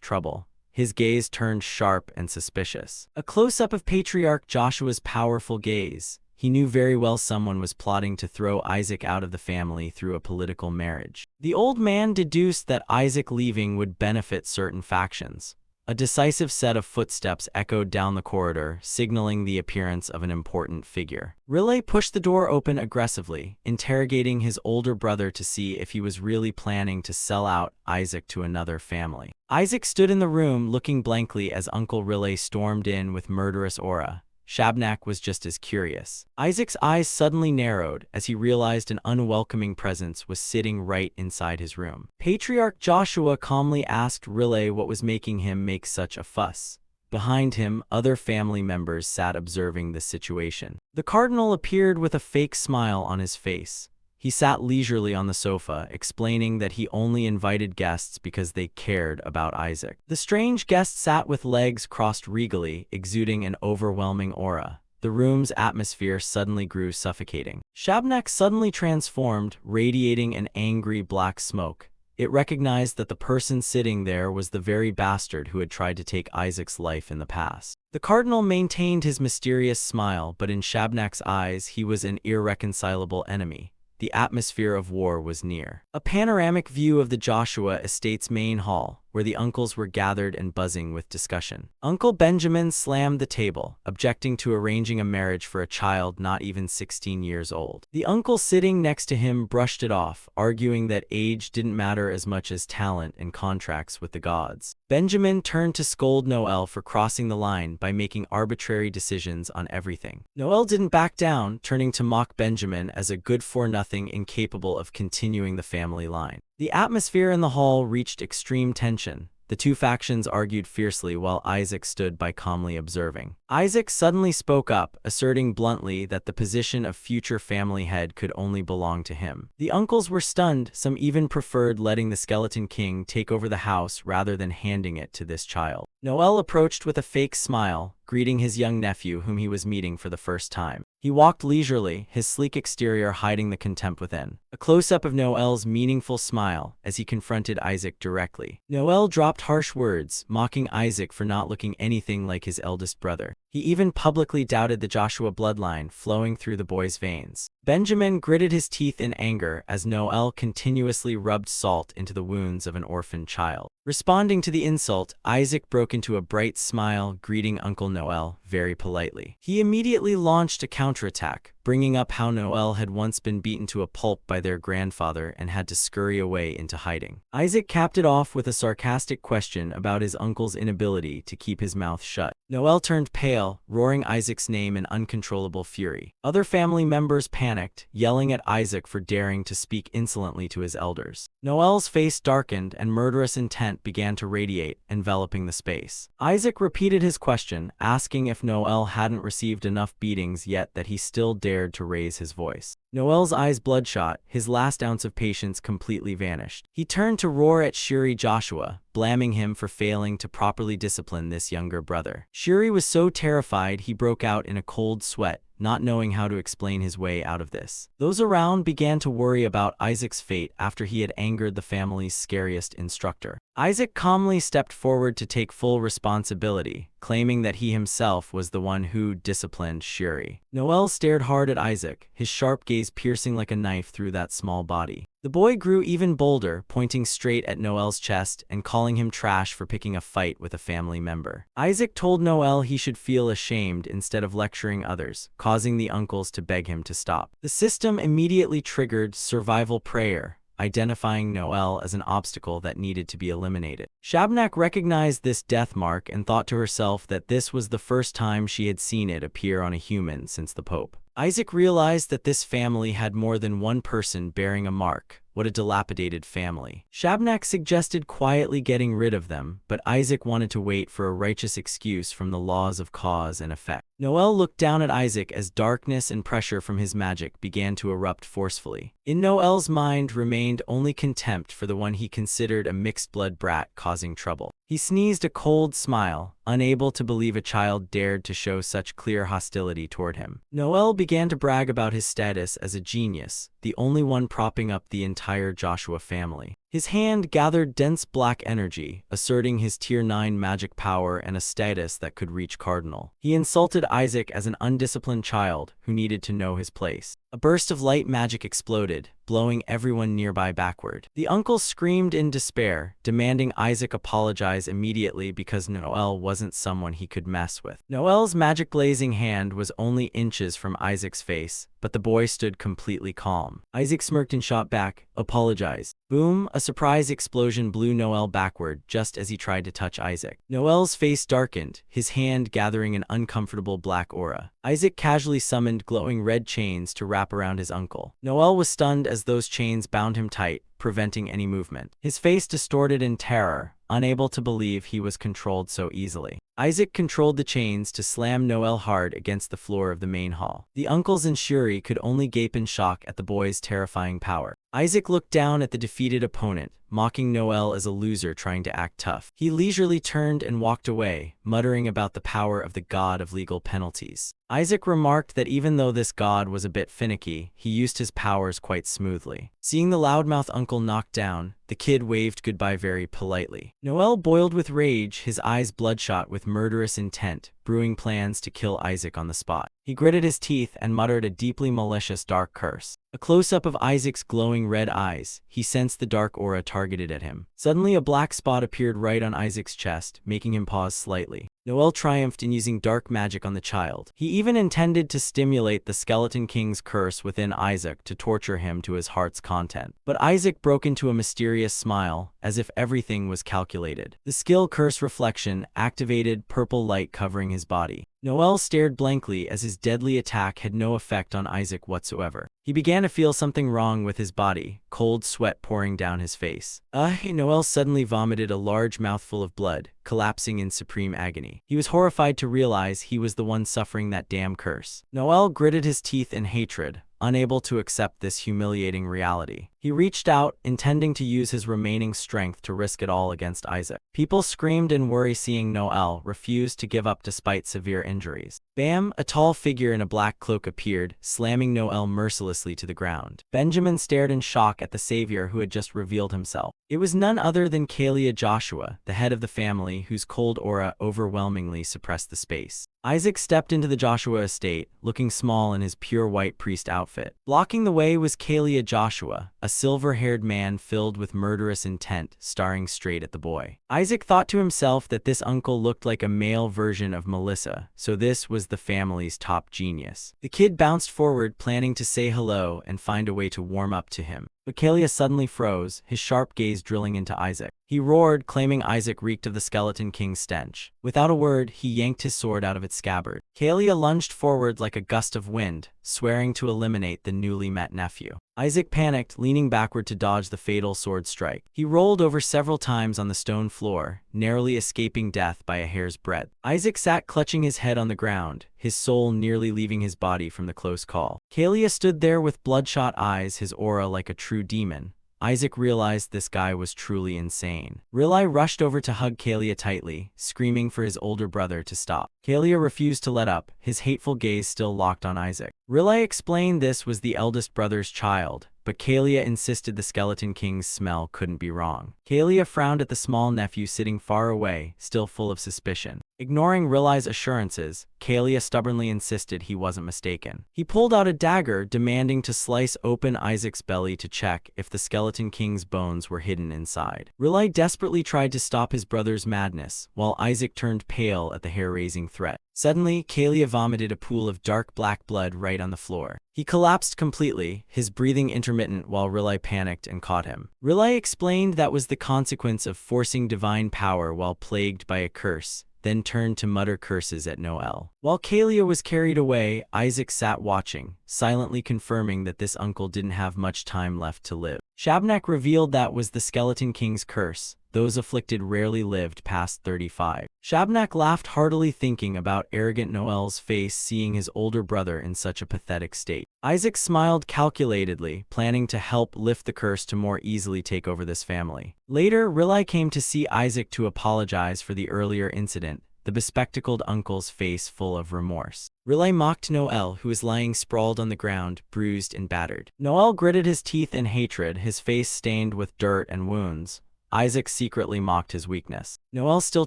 trouble. His gaze turned sharp and suspicious. A close-up of Patriarch Joshua's powerful gaze. He knew very well someone was plotting to throw Isaac out of the family through a political marriage. The old man deduced that Isaac leaving would benefit certain factions. A decisive set of footsteps echoed down the corridor, signaling the appearance of an important figure. Riley pushed the door open aggressively, interrogating his older brother to see if he was really planning to sell out Isaac to another family. Isaac stood in the room, looking blankly as Uncle Riley stormed in with murderous aura. Shabnak was just as curious. Isaac's eyes suddenly narrowed as he realized an unwelcoming presence was sitting right inside his room. Patriarch Joshua calmly asked Riley what was making him make such a fuss. Behind him, other family members sat observing the situation. The cardinal appeared with a fake smile on his face. He sat leisurely on the sofa, explaining that he only invited guests because they cared about Isaac. The strange guest sat with legs crossed regally, exuding an overwhelming aura. The room's atmosphere suddenly grew suffocating. Shabnak suddenly transformed, radiating an angry black smoke. It recognized that the person sitting there was the very bastard who had tried to take Isaac's life in the past. The cardinal maintained his mysterious smile, but in Shabnak's eyes he was an irreconcilable enemy. The atmosphere of war was near. A panoramic view of the Joshua estate's main hall, where the uncles were gathered and buzzing with discussion. Uncle Benjamin slammed the table, objecting to arranging a marriage for a child not even 16 years old. The uncle sitting next to him brushed it off, arguing that age didn't matter as much as talent and contracts with the gods. Benjamin turned to scold Noel for crossing the line by making arbitrary decisions on everything. Noel didn't back down, turning to mock Benjamin as a good-for-nothing incapable of continuing the family line. The atmosphere in the hall reached extreme tension. The two factions argued fiercely while Isaac stood by calmly observing. Isaac suddenly spoke up, asserting bluntly that the position of future family head could only belong to him. The uncles were stunned, some even preferred letting the Skeleton King take over the house rather than handing it to this child. Noel approached with a fake smile, greeting his young nephew whom he was meeting for the first time. He walked leisurely, his sleek exterior hiding the contempt within. A close-up of Noel's meaningful smile as he confronted Isaac directly. Noel dropped harsh words, mocking Isaac for not looking anything like his eldest brother. He even publicly doubted the Joshua bloodline flowing through the boy's veins. Benjamin gritted his teeth in anger as Noel continuously rubbed salt into the wounds of an orphaned child. Responding to the insult, Isaac broke into a bright smile, greeting Uncle Noel very politely. He immediately launched a counterattack, bringing up how Noel had once been beaten to a pulp by their grandfather and had to scurry away into hiding. Isaac capped it off with a sarcastic question about his uncle's inability to keep his mouth shut. Noel turned pale, roaring Isaac's name in uncontrollable fury. Other family members panicked, yelling at Isaac for daring to speak insolently to his elders. Noel's face darkened and murderous intent began to radiate, enveloping the space. Isaac repeated his question, asking if Noel hadn't received enough beatings yet that he still dared to raise his voice. Noel's eyes bloodshot, his last ounce of patience completely vanished. He turned to roar at Shuri Joshua, blaming him for failing to properly discipline this younger brother. Shuri was so terrified he broke out in a cold sweat, not knowing how to explain his way out of this. Those around began to worry about Isaac's fate after he had angered the family's scariest instructor. Isaac calmly stepped forward to take full responsibility, claiming that he himself was the one who disciplined Shuri. Noel stared hard at Isaac, his sharp gaze piercing like a knife through that small body. The boy grew even bolder, pointing straight at Noel's chest and calling him trash for picking a fight with a family member. Isaac told Noel he should feel ashamed instead of lecturing others, causing the uncles to beg him to stop. The system immediately triggered survival prayer, identifying Noel as an obstacle that needed to be eliminated. Shabnak recognized this death mark and thought to herself that this was the first time she had seen it appear on a human since the Pope. Isaac realized that this family had more than one person bearing a mark. What a dilapidated family. Shabnak suggested quietly getting rid of them, but Isaac wanted to wait for a righteous excuse from the laws of cause and effect. Noel looked down at Isaac as darkness and pressure from his magic began to erupt forcefully. In Noel's mind remained only contempt for the one he considered a mixed-blood brat causing trouble. He sneezed a cold smile, unable to believe a child dared to show such clear hostility toward him. Noel began to brag about his status as a genius, the only one propping up the entire Joshua family. His hand gathered dense black energy, asserting his Tier 9 magic power and a status that could reach Cardinal. He insulted Isaac as an undisciplined child who needed to know his place. A burst of light magic exploded, blowing everyone nearby backward. The uncles screamed in despair, demanding Isaac apologize immediately because Noel wasn't someone he could mess with. Noel's magic blazing hand was only inches from Isaac's face, but the boy stood completely calm. Isaac smirked and shot back, "Apologize." Boom, a surprise explosion blew Noel backward just as he tried to touch Isaac. Noel's face darkened, his hand gathering an uncomfortable black aura. Isaac casually summoned glowing red chains to wrap around his uncle. Noel was stunned as those chains bound him tight, preventing any movement. His face distorted in terror, unable to believe he was controlled so easily. Isaac controlled the chains to slam Noel hard against the floor of the main hall. The uncles and Shuri could only gape in shock at the boy's terrifying power. Isaac looked down at the defeated opponent, mocking Noel as a loser trying to act tough. He leisurely turned and walked away, muttering about the power of the god of legal penalties. Isaac remarked that even though this god was a bit finicky, he used his powers quite smoothly. Seeing the loudmouth uncle knocked down, the kid waved goodbye very politely. Noel boiled with rage, his eyes bloodshot with murderous intent, brewing plans to kill Isaac on the spot. He gritted his teeth and muttered a deeply malicious dark curse. A close-up of Isaac's glowing red eyes, he sensed the dark aura targeted at him. Suddenly a black spot appeared right on Isaac's chest, making him pause slightly. Noel triumphed in using dark magic on the child. He even intended to stimulate the Skeleton King's curse within Isaac to torture him to his heart's content. But Isaac broke into a mysterious smile, as if everything was calculated. The skill curse reflection activated, purple light covering his body. Noel stared blankly as his deadly attack had no effect on Isaac whatsoever. He began to feel something wrong with his body, cold sweat pouring down his face. Noel suddenly vomited a large mouthful of blood, collapsing in supreme agony. He was horrified to realize he was the one suffering that damn curse. Noel gritted his teeth in hatred, unable to accept this humiliating reality. He reached out, intending to use his remaining strength to risk it all against Isaac. People screamed in worry seeing Noel refuse to give up despite severe injuries. Bam! A tall figure in a black cloak appeared, slamming Noel mercilessly to the ground. Benjamin stared in shock at the savior who had just revealed himself. It was none other than Kalia Joshua, the head of the family, whose cold aura overwhelmingly suppressed the space. Isaac stepped into the Joshua estate, looking small in his pure white priest outfit. Blocking the way was Kalia Joshua, a silver-haired man filled with murderous intent, staring straight at the boy. Isaac thought to himself that this uncle looked like a male version of Melissa, so this was the family's top genius. The kid bounced forward, planning to say hello and find a way to warm up to him. But Kalia suddenly froze, his sharp gaze drilling into Isaac. He roared, claiming Isaac reeked of the Skeleton King's stench. Without a word, he yanked his sword out of its scabbard. Kalia lunged forward like a gust of wind, swearing to eliminate the newly met nephew. Isaac panicked, leaning backward to dodge the fatal sword strike. He rolled over several times on the stone floor, narrowly escaping death by a hair's breadth. Isaac sat clutching his head on the ground, his soul nearly leaving his body from the close call. Kalia stood there with bloodshot eyes, his aura like a true demon. Isaac realized this guy was truly insane. Riley rushed over to hug Kalia tightly, screaming for his older brother to stop. Kalia refused to let up, his hateful gaze still locked on Isaac. Riley explained this was the eldest brother's child, but Kalia insisted the Skeleton King's smell couldn't be wrong. Kalia frowned at the small nephew sitting far away, still full of suspicion. Ignoring Riley's assurances, Kalia stubbornly insisted he wasn't mistaken. He pulled out a dagger, demanding to slice open Isaac's belly to check if the Skeleton King's bones were hidden inside. Riley desperately tried to stop his brother's madness, while Isaac turned pale at the hair-raising threat. Suddenly, Kalia vomited a pool of dark black blood right on the floor. He collapsed completely, his breathing intermittent while Riley panicked and caught him. Riley explained that was the consequence of forcing divine power while plagued by a curse, then turned to mutter curses at Noel. While Kalia was carried away, Isaac sat watching, silently confirming that this uncle didn't have much time left to live. Shabnak revealed that was the Skeleton King's curse. Those afflicted rarely lived past 35. Shabnak laughed heartily, thinking about arrogant Noel's face seeing his older brother in such a pathetic state. Isaac smiled calculatedly, planning to help lift the curse to more easily take over this family. Later, Riley came to see Isaac to apologize for the earlier incident, the bespectacled uncle's face full of remorse. Riley mocked Noel, who was lying sprawled on the ground, bruised and battered. Noel gritted his teeth in hatred, his face stained with dirt and wounds. Isaac secretly mocked his weakness. Noel still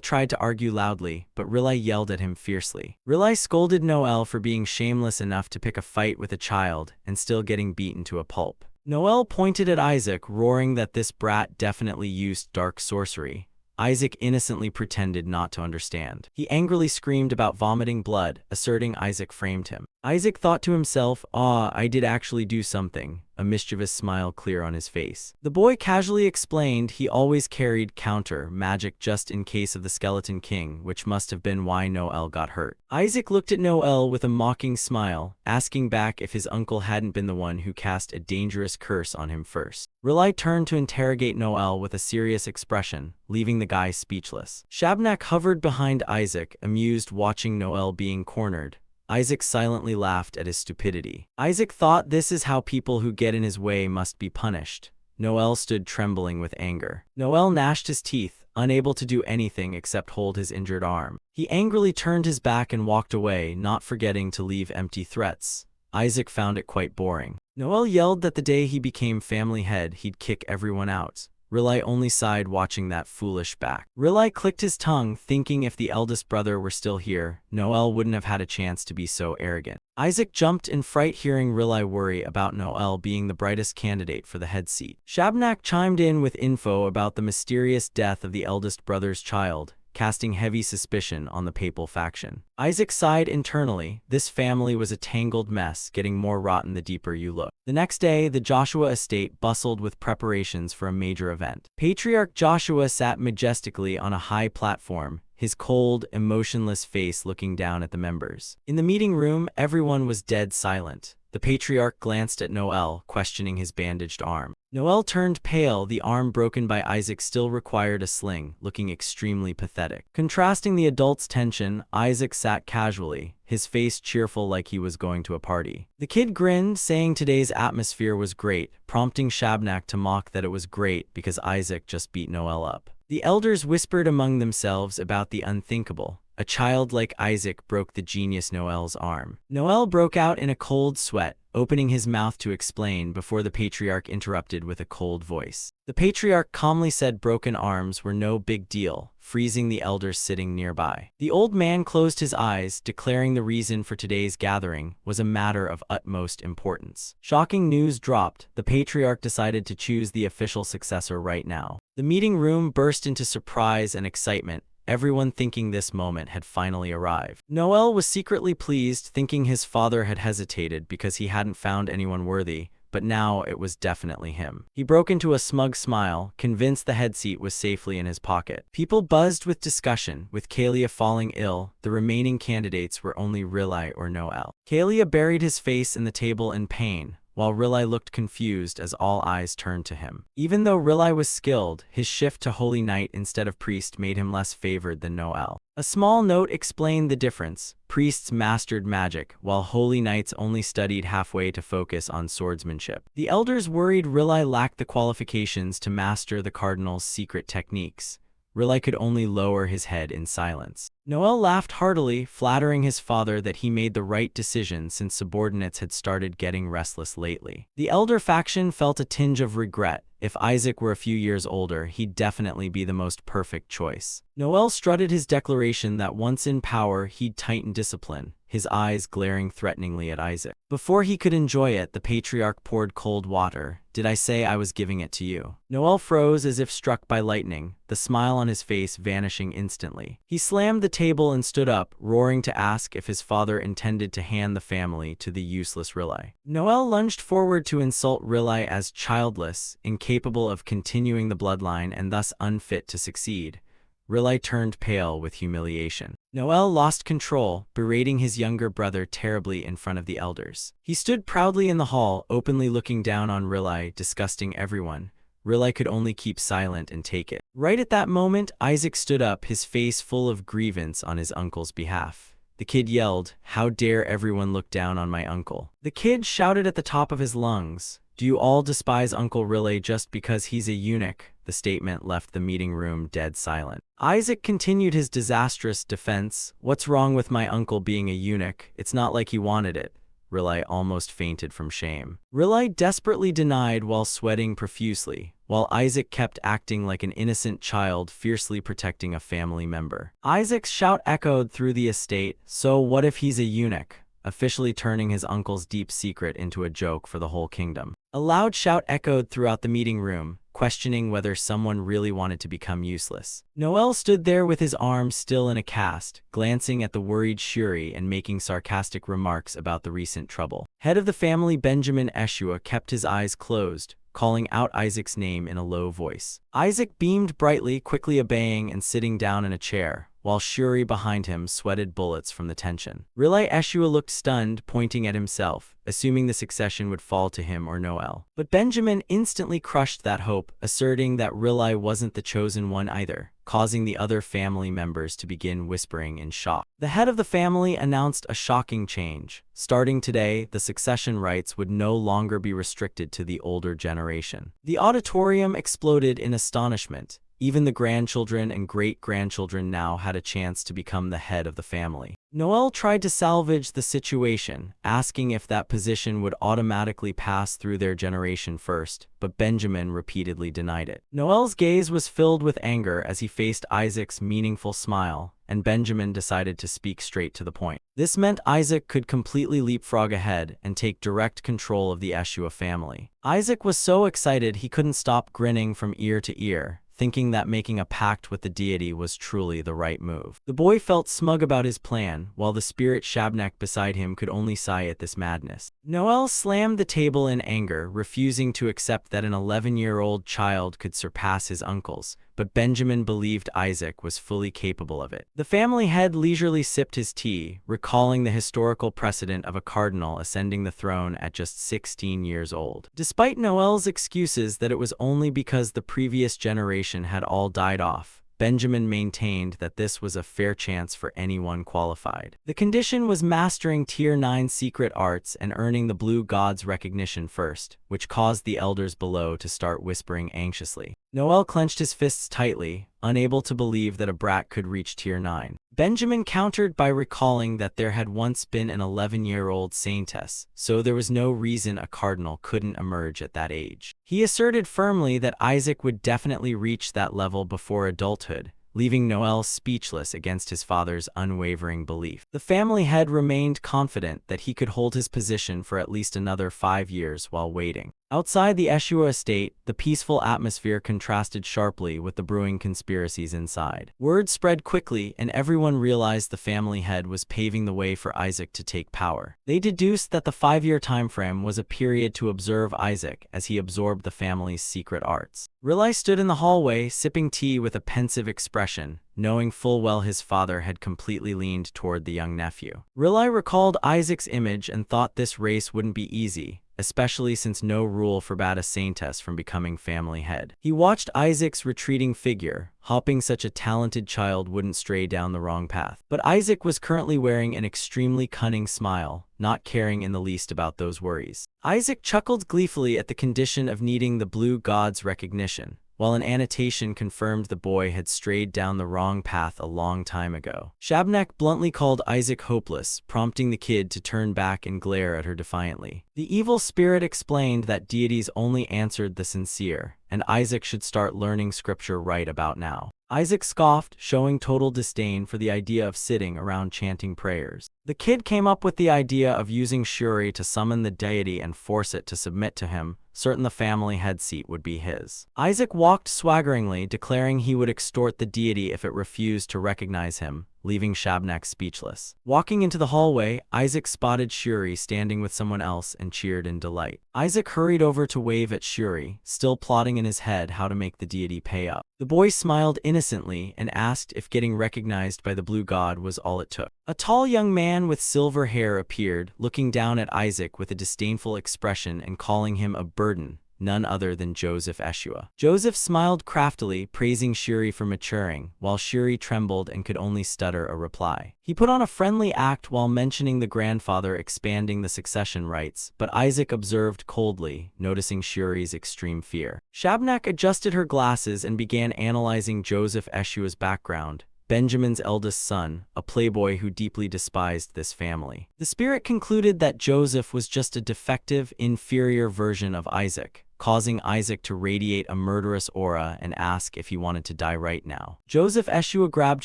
tried to argue loudly, but Riley yelled at him fiercely. Riley scolded Noel for being shameless enough to pick a fight with a child and still getting beaten to a pulp. Noel pointed at Isaac, roaring that this brat definitely used dark sorcery. Isaac innocently pretended not to understand. He angrily screamed about vomiting blood, asserting Isaac framed him. Isaac thought to himself, "Ah, I did actually do something," a mischievous smile clear on his face. The boy casually explained he always carried counter magic just in case of the Skeleton King, which must have been why Noel got hurt. Isaac looked at Noel with a mocking smile, asking back if his uncle hadn't been the one who cast a dangerous curse on him first. Riley turned to interrogate Noel with a serious expression, leaving the guy speechless. Shabnak hovered behind Isaac, amused watching Noel being cornered. Isaac silently laughed at his stupidity. Isaac thought this is how people who get in his way must be punished. Noel stood trembling with anger. Noel gnashed his teeth, unable to do anything except hold his injured arm. He angrily turned his back and walked away, not forgetting to leave empty threats. Isaac found it quite boring. Noel yelled that the day he became family head, he'd kick everyone out. Riley only sighed watching that foolish back. Riley clicked his tongue, thinking if the eldest brother were still here, Noel wouldn't have had a chance to be so arrogant. Isaac jumped in fright hearing Riley worry about Noel being the brightest candidate for the head seat. Shabnak chimed in with info about the mysterious death of the eldest brother's child, casting heavy suspicion on the papal faction. Isaac sighed internally. This family was a tangled mess, getting more rotten the deeper you look. The next day, the Joshua estate bustled with preparations for a major event. Patriarch Joshua sat majestically on a high platform, his cold, emotionless face looking down at the members. In the meeting room, everyone was dead silent. The patriarch glanced at Noel, questioning his bandaged arm. Noel turned pale, the arm broken by Isaac still required a sling, looking extremely pathetic. Contrasting the adult's tension, Isaac sat casually, his face cheerful like he was going to a party. The kid grinned, saying today's atmosphere was great, prompting Shabnak to mock that it was great because Isaac just beat Noel up. The elders whispered among themselves about the unthinkable. A child like Isaac broke the genius Noel's arm. Noel broke out in a cold sweat, opening his mouth to explain before the patriarch interrupted with a cold voice. The patriarch calmly said broken arms were no big deal, freezing the elders sitting nearby. The old man closed his eyes, declaring the reason for today's gathering was a matter of utmost importance. Shocking news dropped. The patriarch decided to choose the official successor right now. The meeting room burst into surprise and excitement, everyone thinking this moment had finally arrived. Noel was secretly pleased, thinking his father had hesitated because he hadn't found anyone worthy, but now it was definitely him. He broke into a smug smile, convinced the head seat was safely in his pocket. People buzzed with discussion. With Kalia falling ill, the remaining candidates were only Riley or Noel. Kalia buried his face in the table in pain, while Rilai looked confused as all eyes turned to him. Even though Rilai was skilled, his shift to Holy Knight instead of Priest made him less favored than Noel. A small note explained the difference. Priests mastered magic, while Holy Knights only studied halfway to focus on swordsmanship. The elders worried Rilai lacked the qualifications to master the Cardinal's secret techniques. Rilai could only lower his head in silence. Noel laughed heartily, flattering his father that he made the right decision since subordinates had started getting restless lately. The elder faction felt a tinge of regret. If Isaac were a few years older, he'd definitely be the most perfect choice. Noel strutted his declaration that once in power, he'd tighten discipline, his eyes glaring threateningly at Isaac. Before he could enjoy it, the patriarch poured cold water. "Did I say I was giving it to you?" Noel froze as if struck by lightning, the smile on his face vanishing instantly. He slammed the table and stood up, roaring to ask if his father intended to hand the family to the useless Rilai. Noel lunged forward to insult Rilai as childless, incapable of continuing the bloodline and thus unfit to succeed. Rilai turned pale with humiliation. Noel lost control, berating his younger brother terribly in front of the elders. He stood proudly in the hall, openly looking down on Rilai, disgusting everyone. Rilai could only keep silent and take it. Right at that moment, Isaac stood up, his face full of grievance on his uncle's behalf. The kid yelled, "How dare everyone look down on my uncle?" The kid shouted at the top of his lungs, "Do you all despise Uncle Rilai just because he's a eunuch?" The statement left the meeting room dead silent. Isaac continued his disastrous defense. "What's wrong with my uncle being a eunuch? It's not like he wanted it." Rilai almost fainted from shame. Rilai desperately denied while sweating profusely, while Isaac kept acting like an innocent child fiercely protecting a family member. Isaac's shout echoed through the estate, "So what if he's a eunuch?" officially turning his uncle's deep secret into a joke for the whole kingdom. A loud shout echoed throughout the meeting room, questioning whether someone really wanted to become useless. Noel stood there with his arms still in a cast, glancing at the worried Shuri and making sarcastic remarks about the recent trouble. Head of the family Benjamin Eshua kept his eyes closed, calling out Isaac's name in a low voice. Isaac beamed brightly, quickly obeying and sitting down in a chair, while Shuri behind him sweated bullets from the tension. Rilai Eshua looked stunned, pointing at himself, assuming the succession would fall to him or Noel. But Benjamin instantly crushed that hope, asserting that Rilai wasn't the chosen one either, causing the other family members to begin whispering in shock. The head of the family announced a shocking change. Starting today, the succession rights would no longer be restricted to the older generation. The auditorium exploded in astonishment. Even the grandchildren and great-grandchildren now had a chance to become the head of the family. Noel tried to salvage the situation, asking if that position would automatically pass through their generation first, but Benjamin repeatedly denied it. Noel's gaze was filled with anger as he faced Isaac's meaningful smile, and Benjamin decided to speak straight to the point. This meant Isaac could completely leapfrog ahead and take direct control of the Eshua family. Isaac was so excited he couldn't stop grinning from ear to ear, thinking that making a pact with the deity was truly the right move. The boy felt smug about his plan, while the spirit Shabnak beside him could only sigh at this madness. Noel slammed the table in anger, refusing to accept that an 11-year-old child could surpass his uncles, but Benjamin believed Isaac was fully capable of it. The family head leisurely sipped his tea, recalling the historical precedent of a cardinal ascending the throne at just 16 years old. Despite Noel's excuses that it was only because the previous generation had all died off, Benjamin maintained that this was a fair chance for anyone qualified. The condition was mastering Tier 9 secret arts and earning the Blue God's recognition first, which caused the elders below to start whispering anxiously. Noel clenched his fists tightly, unable to believe that a brat could reach Tier 9. Benjamin countered by recalling that there had once been an 11-year-old saintess, so there was no reason a cardinal couldn't emerge at that age. He asserted firmly that Isaac would definitely reach that level before adulthood, leaving Noel speechless against his father's unwavering belief. The family head remained confident that he could hold his position for at least another 5 years while waiting. Outside the Eshua estate, the peaceful atmosphere contrasted sharply with the brewing conspiracies inside. Word spread quickly, and everyone realized the family head was paving the way for Isaac to take power. They deduced that the 5-year timeframe was a period to observe Isaac as he absorbed the family's secret arts. Rilai stood in the hallway, sipping tea with a pensive expression, knowing full well his father had completely leaned toward the young nephew. Rilai recalled Isaac's image and thought this race wouldn't be easy, especially since no rule forbade a saintess from becoming family head. He watched Isaac's retreating figure, hoping such a talented child wouldn't stray down the wrong path. But Isaac was currently wearing an extremely cunning smile, not caring in the least about those worries. Isaac chuckled gleefully at the condition of needing the blue god's recognition, while an annotation confirmed the boy had strayed down the wrong path a long time ago. Shabnak bluntly called Isaac hopeless, prompting the kid to turn back and glare at her defiantly. The evil spirit explained that deities only answered the sincere, and Isaac should start learning scripture right about now. Isaac scoffed, showing total disdain for the idea of sitting around chanting prayers. The kid came up with the idea of using Shuri to summon the deity and force it to submit to him, certain the family head seat would be his. Isaac walked swaggeringly, declaring he would extort the deity if it refused to recognize him, leaving Shabnak speechless. Walking into the hallway, Isaac spotted Shuri standing with someone else and cheered in delight. Isaac hurried over to wave at Shuri, still plotting in his head how to make the deity pay up. The boy smiled innocently and asked if getting recognized by the blue god was all it took. A tall young man with silver hair appeared, looking down at Isaac with a disdainful expression and calling him a burden, none other than Joseph Eshua. Joseph smiled craftily, praising Shuri for maturing, while Shuri trembled and could only stutter a reply. He put on a friendly act while mentioning the grandfather expanding the succession rights, but Isaac observed coldly, noticing Shuri's extreme fear. Shabnak adjusted her glasses and began analyzing Joseph Eshua's background. Benjamin's eldest son, a playboy who deeply despised this family. The spirit concluded that Joseph was just a defective, inferior version of Isaac, causing Isaac to radiate a murderous aura and ask if he wanted to die right now. Joseph Eshua grabbed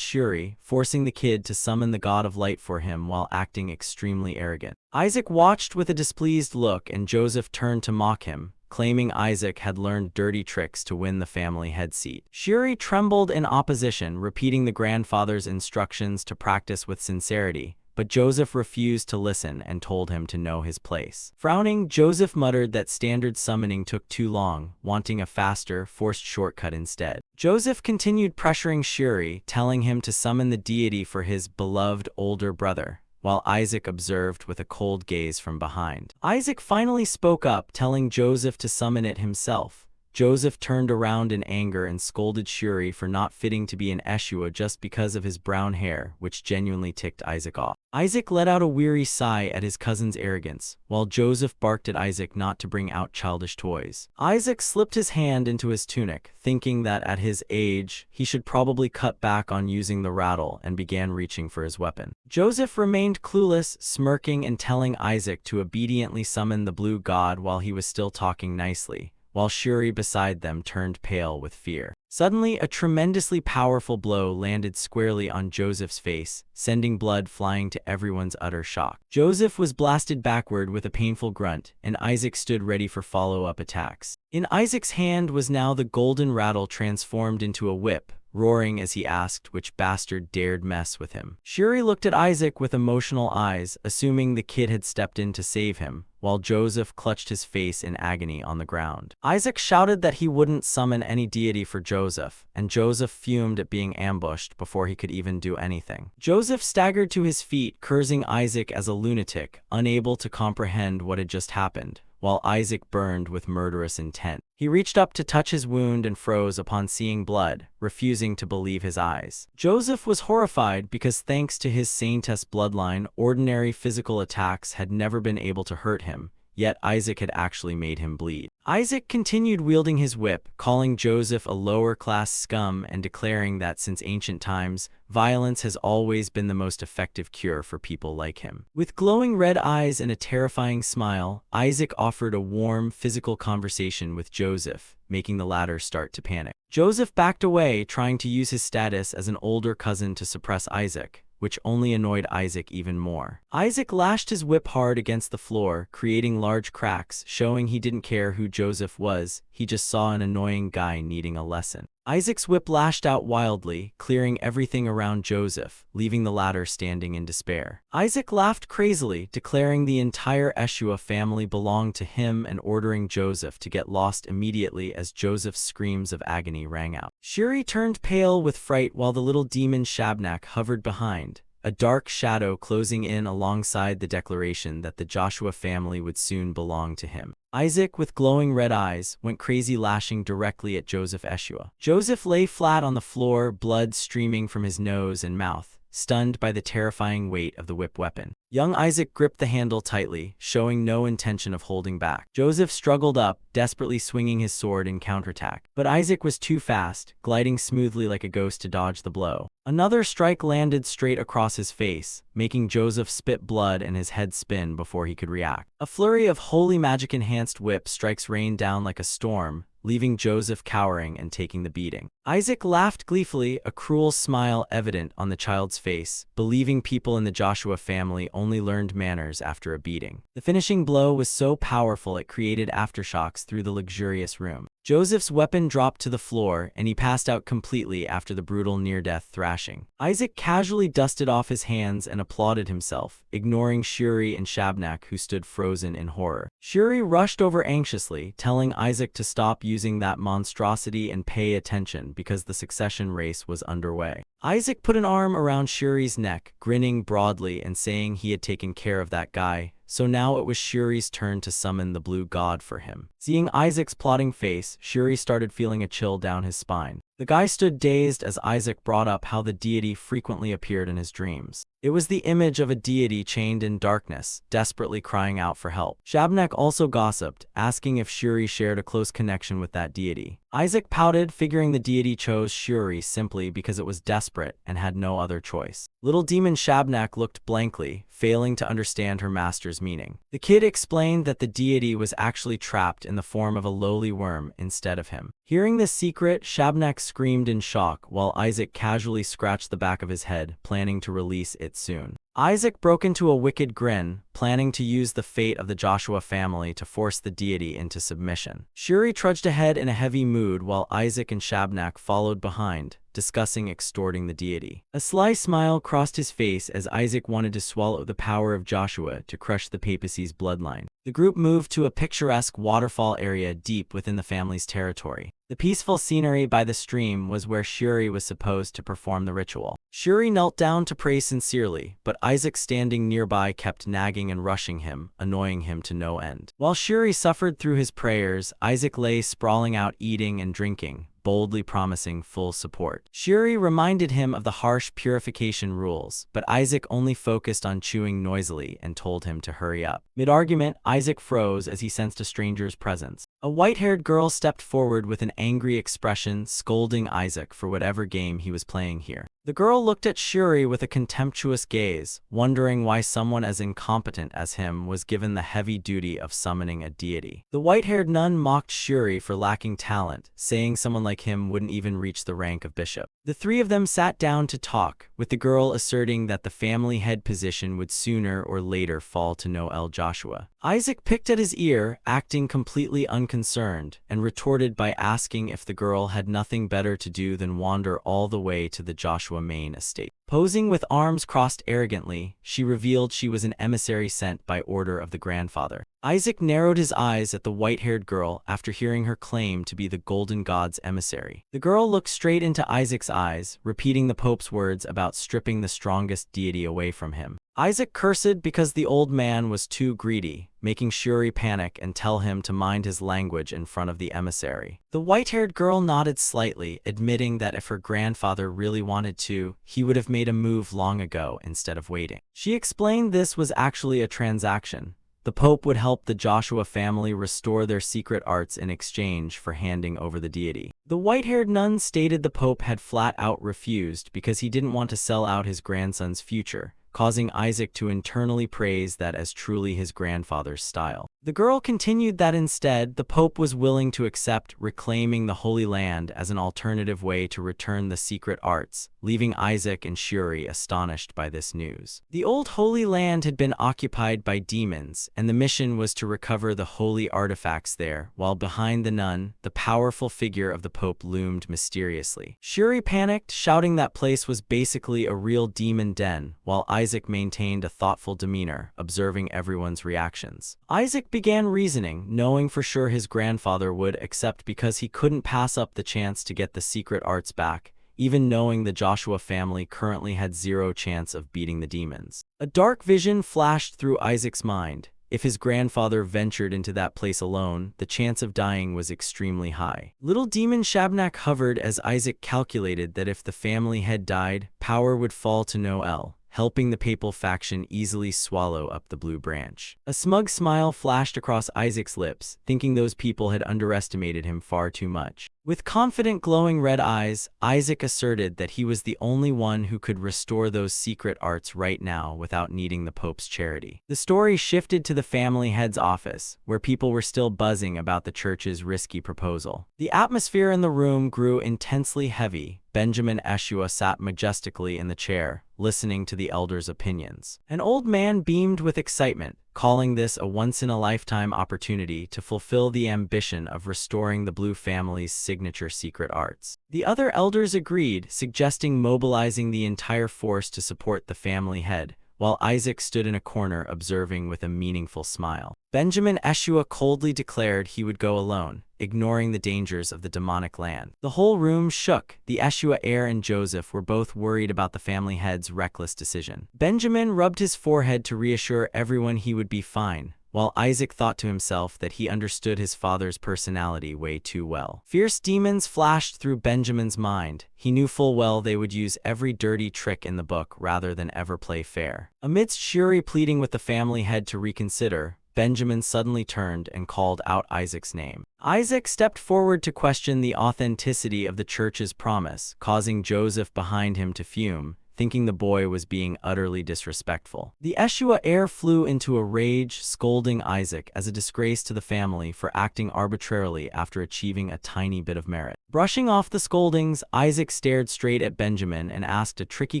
Shuri, forcing the kid to summon the god of light for him while acting extremely arrogant. Isaac watched with a displeased look and Joseph turned to mock him, claiming Isaac had learned dirty tricks to win the family head seat. Shuri trembled in opposition, repeating the grandfather's instructions to practice with sincerity, but Joseph refused to listen and told him to know his place. Frowning, Joseph muttered that standard summoning took too long, wanting a faster, forced shortcut instead. Joseph continued pressuring Shuri, telling him to summon the deity for his beloved older brother, while Isaac observed with a cold gaze from behind. Isaac finally spoke up, telling Joseph to summon it himself. Joseph turned around in anger and scolded Shuri for not fitting to be an Eshua just because of his brown hair, which genuinely ticked Isaac off. Isaac let out a weary sigh at his cousin's arrogance, while Joseph barked at Isaac not to bring out childish toys. Isaac slipped his hand into his tunic, thinking that at his age, he should probably cut back on using the rattle, and began reaching for his weapon. Joseph remained clueless, smirking and telling Isaac to obediently summon the blue god while he was still talking nicely, while Shuri beside them turned pale with fear. Suddenly, a tremendously powerful blow landed squarely on Joseph's face, sending blood flying to everyone's utter shock. Joseph was blasted backward with a painful grunt, and Isaac stood ready for follow-up attacks. In Isaac's hand was now the golden rattle transformed into a whip, roaring as he asked which bastard dared mess with him. Shuri looked at Isaac with emotional eyes, assuming the kid had stepped in to save him, while Joseph clutched his face in agony on the ground. Isaac shouted that he wouldn't summon any deity for Joseph, and Joseph fumed at being ambushed before he could even do anything. Joseph staggered to his feet, cursing Isaac as a lunatic, unable to comprehend what had just happened, while Isaac burned with murderous intent. He reached up to touch his wound and froze upon seeing blood, refusing to believe his eyes. Joseph was horrified because thanks to his saintess bloodline, ordinary physical attacks had never been able to hurt him, yet Isaac had actually made him bleed. Isaac continued wielding his whip, calling Joseph a lower-class scum and declaring that since ancient times, violence has always been the most effective cure for people like him. With glowing red eyes and a terrifying smile, Isaac offered a warm, physical conversation with Joseph, making the latter start to panic. Joseph backed away, trying to use his status as an older cousin to suppress Isaac, which only annoyed Isaac even more. Isaac lashed his whip hard against the floor, creating large cracks, showing he didn't care who Joseph was, he just saw an annoying guy needing a lesson. Isaac's whip lashed out wildly, clearing everything around Joseph, leaving the latter standing in despair. Isaac laughed crazily, declaring the entire Eshua family belonged to him and ordering Joseph to get lost immediately as Joseph's screams of agony rang out. Shuri turned pale with fright while the little demon Shabnak hovered behind, a dark shadow closing in alongside the declaration that the Joshua family would soon belong to him. Isaac, with glowing red eyes, went crazy, lashing directly at Joseph Eshua. Joseph lay flat on the floor, blood streaming from his nose and mouth, stunned by the terrifying weight of the whip weapon. Young Isaac gripped the handle tightly, showing no intention of holding back. Joseph struggled up, desperately swinging his sword in counterattack. But Isaac was too fast, gliding smoothly like a ghost to dodge the blow. Another strike landed straight across his face, making Joseph spit blood and his head spin before he could react. A flurry of holy magic-enhanced whip strikes rained down like a storm, leaving Joseph cowering and taking the beating. Isaac laughed gleefully, a cruel smile evident on the child's face, believing people in the Joshua family only learned manners after a beating. The finishing blow was so powerful it created aftershocks through the luxurious room. Joseph's weapon dropped to the floor, and he passed out completely after the brutal near-death thrashing. Isaac casually dusted off his hands and applauded himself, ignoring Shuri and Shabnak, who stood frozen in horror. Shuri rushed over anxiously, telling Isaac to stop using that monstrosity and pay attention because the succession race was underway. Isaac put an arm around Shuri's neck, grinning broadly and saying he had taken care of that guy, so now it was Shuri's turn to summon the blue god for him. Seeing Isaac's plotting face, Shuri started feeling a chill down his spine. The guy stood dazed as Isaac brought up how the deity frequently appeared in his dreams. It was the image of a deity chained in darkness, desperately crying out for help. Shabnak also gossiped, asking if Shuri shared a close connection with that deity. Isaac pouted, figuring the deity chose Shuri simply because it was desperate and had no other choice. Little demon Shabnak looked blankly, failing to understand her master's meaning. The kid explained that the deity was actually trapped in the form of a lowly worm instead of him. Hearing this secret, Shabnak screamed in shock while Isaac casually scratched the back of his head, planning to release it soon. Isaac broke into a wicked grin, planning to use the fate of the Joshua family to force the deity into submission. Shuri trudged ahead in a heavy mood while Isaac and Shabnak followed behind, discussing extorting the deity. A sly smile crossed his face as Isaac wanted to swallow the power of Joshua to crush the papacy's bloodline. The group moved to a picturesque waterfall area deep within the family's territory. The peaceful scenery by the stream was where Shuri was supposed to perform the ritual. Shuri knelt down to pray sincerely, but Isaac standing nearby kept nagging and rushing him, annoying him to no end. While Shuri suffered through his prayers, Isaac lay sprawling out eating and drinking, boldly promising full support. Shuri reminded him of the harsh purification rules, but Isaac only focused on chewing noisily and told him to hurry up. Mid-argument, Isaac froze as he sensed a stranger's presence. A white-haired girl stepped forward with an angry expression, scolding Isaac for whatever game he was playing here. The girl looked at Shuri with a contemptuous gaze, wondering why someone as incompetent as him was given the heavy duty of summoning a deity. The white-haired nun mocked Shuri for lacking talent, saying someone like him wouldn't even reach the rank of bishop. The three of them sat down to talk, with the girl asserting that the family head position would sooner or later fall to Noel Joshua. Isaac picked at his ear, acting completely unconcerned, and retorted by asking if the girl had nothing better to do than wander all the way to the Joshua main estate. Posing with arms crossed arrogantly, she revealed she was an emissary sent by order of the grandfather. Isaac narrowed his eyes at the white-haired girl after hearing her claim to be the Golden God's emissary. The girl looked straight into Isaac's eyes, repeating the Pope's words about stripping the strongest deity away from him. Isaac cursed because the old man was too greedy, making Shuri panic and tell him to mind his language in front of the emissary. The white-haired girl nodded slightly, admitting that if her grandfather really wanted to, he would have made a move long ago instead of waiting. She explained this was actually a transaction. The Pope would help the Joshua family restore their secret arts in exchange for handing over the deity. The white-haired nun stated the Pope had flat-out refused because he didn't want to sell out his grandson's future, causing Isaac to internally praise that as truly his grandfather's style. The girl continued that instead, the Pope was willing to accept reclaiming the Holy Land as an alternative way to return the secret arts, leaving Isaac and Shuri astonished by this news. The old Holy Land had been occupied by demons, and the mission was to recover the holy artifacts there, while behind the nun, the powerful figure of the Pope loomed mysteriously. Shuri panicked, shouting that place was basically a real demon den, while Isaac maintained a thoughtful demeanor, observing everyone's reactions. Isaac began reasoning, knowing for sure his grandfather would accept because he couldn't pass up the chance to get the secret arts back, even knowing the Joshua family currently had zero chance of beating the demons. A dark vision flashed through Isaac's mind. If his grandfather ventured into that place alone, the chance of dying was extremely high. Little demon Shabnak hovered as Isaac calculated that if the family had died, power would fall to Noel, helping the papal faction easily swallow up the blue branch. A smug smile flashed across Isaac's lips, thinking those people had underestimated him far too much. With confident glowing red eyes, Isaac asserted that he was the only one who could restore those secret arts right now without needing the Pope's charity. The story shifted to the family head's office, where people were still buzzing about the church's risky proposal. The atmosphere in the room grew intensely heavy. Benjamin Eshua sat majestically in the chair, listening to the elders' opinions. An old man beamed with excitement, calling this a once-in-a-lifetime opportunity to fulfill the ambition of restoring the Blue family's signature secret arts. The other elders agreed, suggesting mobilizing the entire force to support the family head, while Isaac stood in a corner observing with a meaningful smile. Benjamin Eshua coldly declared he would go alone, ignoring the dangers of the demonic land. The whole room shook. The Eshua heir and Joseph were both worried about the family head's reckless decision. Benjamin rubbed his forehead to reassure everyone he would be fine, while Isaac thought to himself that he understood his father's personality way too well. Fierce demons flashed through Benjamin's mind. He knew full well they would use every dirty trick in the book rather than ever play fair. Amidst Shuri pleading with the family head to reconsider, Benjamin suddenly turned and called out Isaac's name. Isaac stepped forward to question the authenticity of the church's promise, causing Joseph behind him to fume, thinking the boy was being utterly disrespectful. The Eshua heir flew into a rage, scolding Isaac as a disgrace to the family for acting arbitrarily after achieving a tiny bit of merit. Brushing off the scoldings, Isaac stared straight at Benjamin and asked a tricky